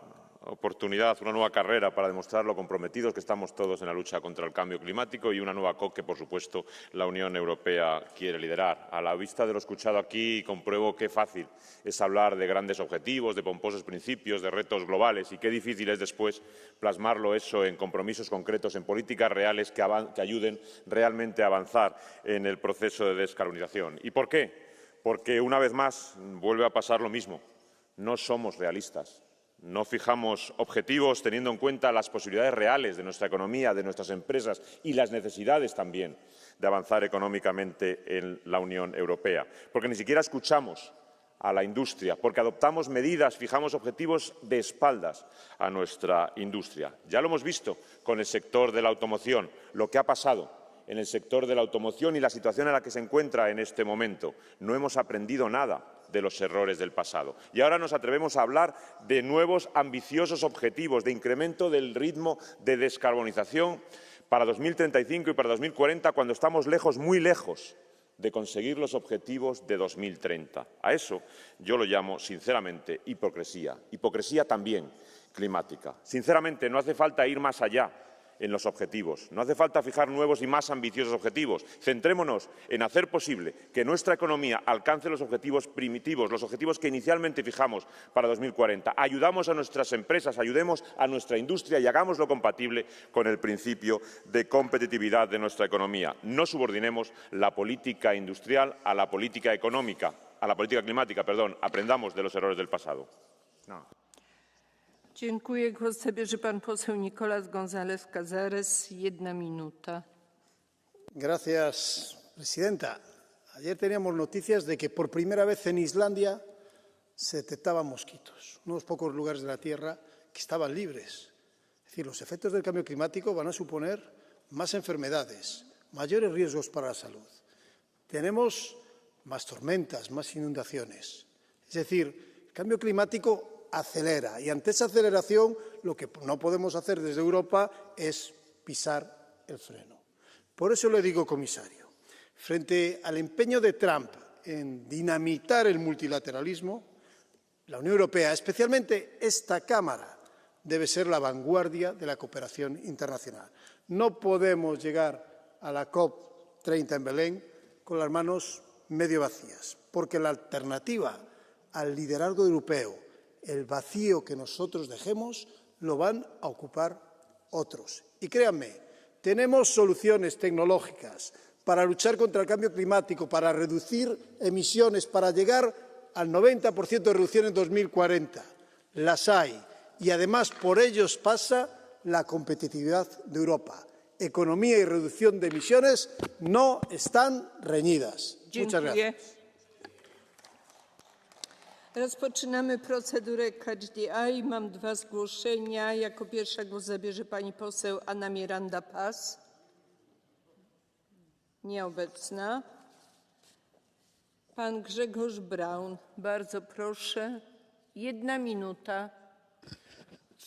oportunidad, una nueva carrera para demostrar lo comprometidos que estamos todos en la lucha contra el cambio climático y una nueva COP que, por supuesto, la Unión Europea quiere liderar. A la vista de lo escuchado aquí, compruebo qué fácil es hablar de grandes objetivos, de pomposos principios, de retos globales y qué difícil es después plasmarlo eso en compromisos concretos, en políticas reales que ayuden realmente a avanzar en el proceso de descarbonización. ¿Y por qué? Porque, una vez más, vuelve a pasar lo mismo. No somos realistas. No fijamos objetivos teniendo en cuenta las posibilidades reales de nuestra economía, de nuestras empresas y las necesidades también de avanzar económicamente en la Unión Europea. Porque ni siquiera escuchamos a la industria, porque adoptamos medidas, fijamos objetivos de espaldas a nuestra industria. Ya lo hemos visto con el sector de la automoción, lo que ha pasado en el sector de la automoción y la situación en la que se encuentra en este momento. No hemos aprendido nada de los errores del pasado. Y ahora nos atrevemos a hablar de nuevos ambiciosos objetivos de incremento del ritmo de descarbonización para 2035 y para 2040, cuando estamos lejos, muy lejos, de conseguir los objetivos de 2030. A eso yo lo llamo, sinceramente, hipocresía. Hipocresía también climática. Sinceramente, no hace falta ir más allá en los objetivos. No hace falta fijar nuevos y más ambiciosos objetivos. Centrémonos en hacer posible que nuestra economía alcance los objetivos primitivos, los objetivos que inicialmente fijamos para 2040. Ayudamos a nuestras empresas, ayudemos a nuestra industria y hagámoslo compatible con el principio de competitividad de nuestra economía. No subordinemos la política industrial a la política económica, a la política climática, perdón. Aprendamos de los errores del pasado. No. Dziękuję. Głos zabierze pan poseł Nicolás González Casares. 1 minuta. Gracias, presidenta. Ayer teníamos noticias de que por primera vez en Islandia se detectaban mosquitos, unos pocos lugares de la Tierra que estaban libres. Es decir, los efectos del cambio climático van a suponer más enfermedades, mayores riesgos para la salud. Tenemos más tormentas, más inundaciones. Es decir, el cambio climático acelera y ante esa aceleración lo que no podemos hacer desde Europa es pisar el freno. Por eso le digo, comisario, frente al empeño de Trump en dinamitar el multilateralismo, la Unión Europea, especialmente esta Cámara, debe ser la vanguardia de la cooperación internacional. No podemos llegar a la COP30 en Belén con las manos medio vacías, porque la alternativa al liderazgo europeo, el vacío que nosotros dejemos, lo van a ocupar otros. Y créanme, tenemos soluciones tecnológicas para luchar contra el cambio climático, para reducir emisiones, para llegar al 90% de reducción en 2040. Las hay. Y además por ellos pasa la competitividad de Europa. Economía y reducción de emisiones no están reñidas. Muchas gracias. Rozpoczynamy procedurę Catch the Eye. Mam 2 zgłoszenia. Jako pierwsza głos zabierze pani poseł Anna Miranda Paz. Nieobecna. Pan Grzegorz Braun, bardzo proszę, 1 minuta.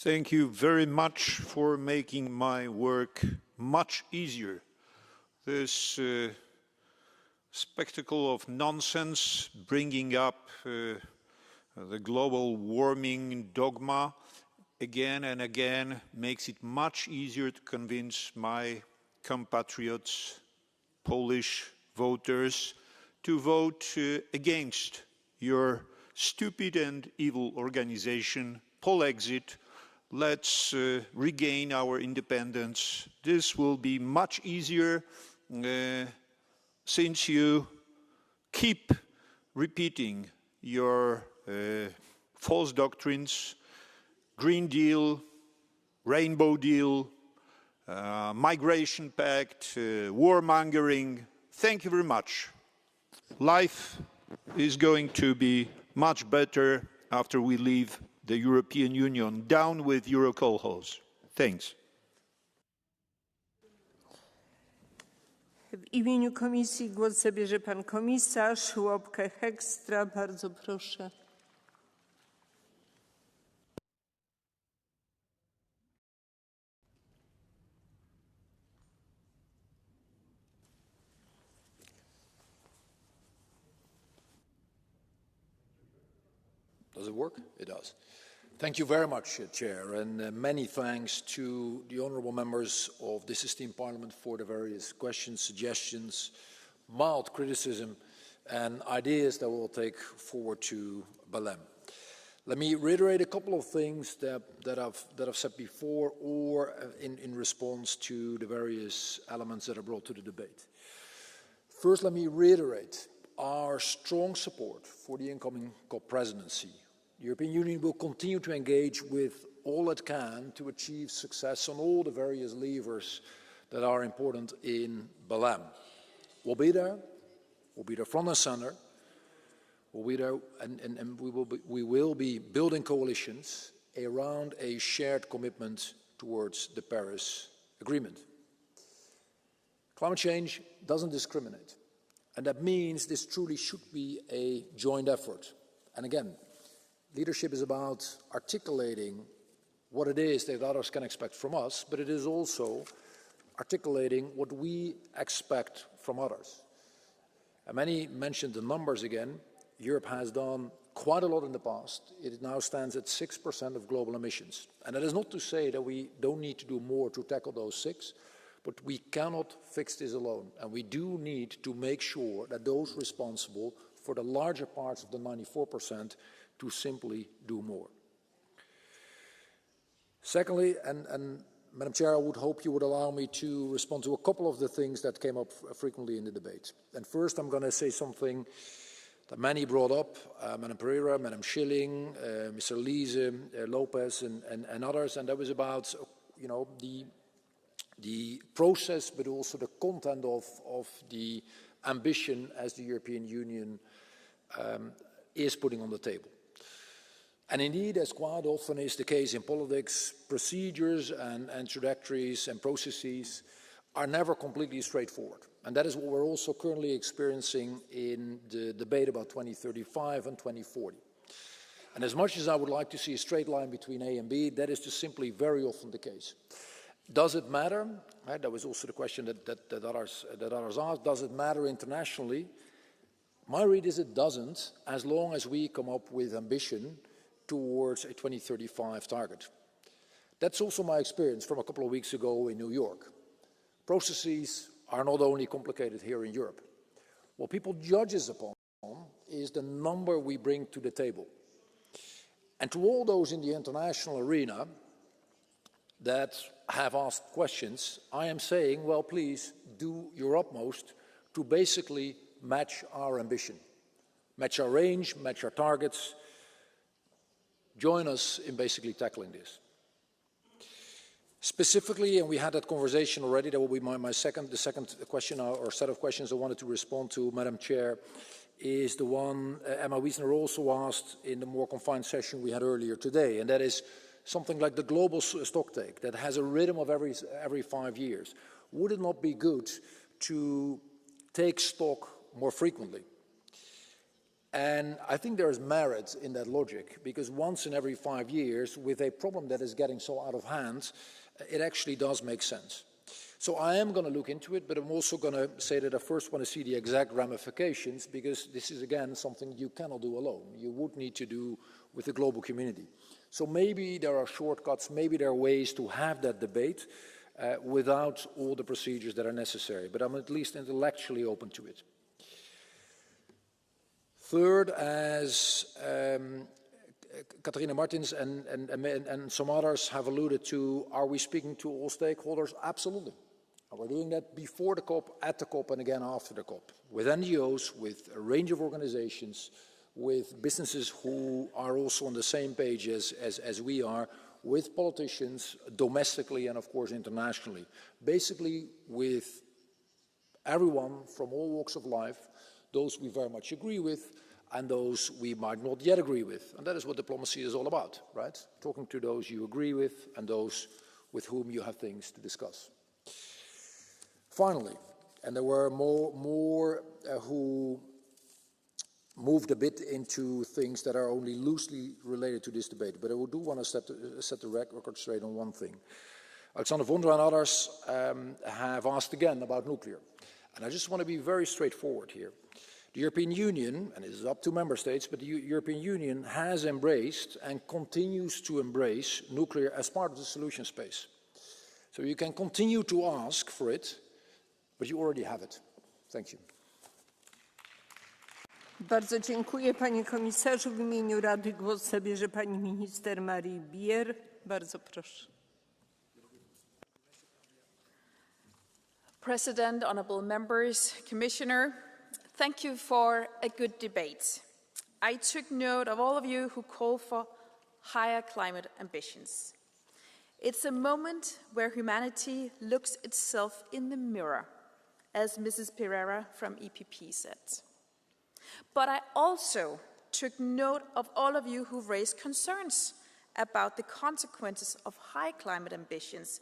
Thank you very much for making my work much easier. This spectacle of nonsense, bringing up the global warming dogma again and again, makes it much easier to convince my compatriots, Polish voters, to vote against your stupid and evil organization, Polexit. Let's regain our independence. This will be much easier since you keep repeating your false doctrines, Green Deal, Rainbow Deal, Migration Pact, warmongering. Thank you very much. Life is going to be much better after we leave the European Union. Down with Eurokolhoz. Thanks. W imieniu Komisji głos zabierze pan komisarz Łopkę-Hekstra. Bardzo proszę. Does it work? It does. Thank you very much, Chair, and many thanks to the honourable members of this esteemed Parliament for the various questions, suggestions, mild criticism and ideas that we'll take forward to Belém. Let me reiterate a couple of things that I've said before or in response to the various elements that are brought to the debate. First, let me reiterate our strong support for the incoming COP presidency. The European Union will continue to engage with all it can to achieve success on all the various levers that are important in Belém. We'll be there front and center. We'll be there and we will be building coalitions around a shared commitment towards the Paris Agreement. Climate change doesn't discriminate, and that means this truly should be a joint effort. And again, leadership is about articulating what it is that others can expect from us, but it is also articulating what we expect from others. And many mentioned the numbers again. Europe has done quite a lot in the past. It now stands at 6% of global emissions. And that is not to say that we don't need to do more to tackle those 6, but we cannot fix this alone. And we do need to make sure that those responsible for the larger parts of the 94% to simply do more. Secondly, and Madam Chair, I would hope you would allow me to respond to a couple of the things that came up frequently in the debate. And first, I'm going to say something that many brought up, Madam Pereira, Madam Schilling, Mr. Liese, Lopez, and others, and that was about, you know, the process, but also the content of the ambition as the European Union is putting on the table. And indeed, as quite often is the case in politics, procedures and trajectories and processes are never completely straightforward. And that is what we're also currently experiencing in the debate about 2035 and 2040. And as much as I would like to see a straight line between A and B, that is just simply very often the case. Does it matter? Right, that was also the question that others asked. Does it matter internationally? My read is it doesn't, as long as we come up with ambition towards a 2035 target. That's also my experience from a couple of weeks ago in New York. Processes are not only complicated here in Europe. What people judge us upon is the number we bring to the table. And to all those in the international arena that have asked questions, I am saying, well, please do your utmost to basically match our ambition, match our range, match our targets. Join us in basically tackling this. Specifically, and we had that conversation already, that will be the second question or set of questions I wanted to respond to, Madam Chair, is the one Emma Wiesner also asked in the more confined session we had earlier today, and that is something like the global stocktake that has a rhythm of every 5 years. Would it not be good to take stock more frequently. And I think there is merit in that logic, because once in every 5 years, with a problem that is getting so out of hand, it actually does make sense. So I am going to look into it, but I'm also going to say that I first want to see the exact ramifications, because this is, again, something you cannot do alone. You would need to do with the global community. So maybe there are shortcuts, maybe there are ways to have that debate without all the procedures that are necessary, but I'm at least intellectually open to it. Third, as Catharina Martins and some others have alluded to, are we speaking to all stakeholders? Absolutely. And we're doing that before the COP, at the COP, and again after the COP, with NGOs, with a range of organizations, with businesses who are also on the same page as we are, with politicians, domestically and of course internationally. Basically with everyone from all walks of life, those we very much agree with and those we might not yet agree with. And that is what diplomacy is all about, right? Talking to those you agree with and those with whom you have things to discuss. Finally, and there were more who moved a bit into things that are only loosely related to this debate, but I do want to set the record straight on one thing. Alexander Vondra and others have asked again about nuclear. And I just want to be very straightforward here. The European Union, and it is up to member states, but the European Union has embraced and continues to embrace nuclear as part of the solution space. So you can continue to ask for it, but you already have it. Thank you. Bardzo dziękuję, panie komisarzu. W imieniu Rady głos zabierze pani minister Marii Bier. Bardzo proszę. President, honourable members, Commissioner, thank you for a good debate. I took note of all of you who call for higher climate ambitions. It's a moment where humanity looks itself in the mirror, as Mrs. Pereira from EPP said. But I also took note of all of you who've raised concerns about the consequences of high climate ambitions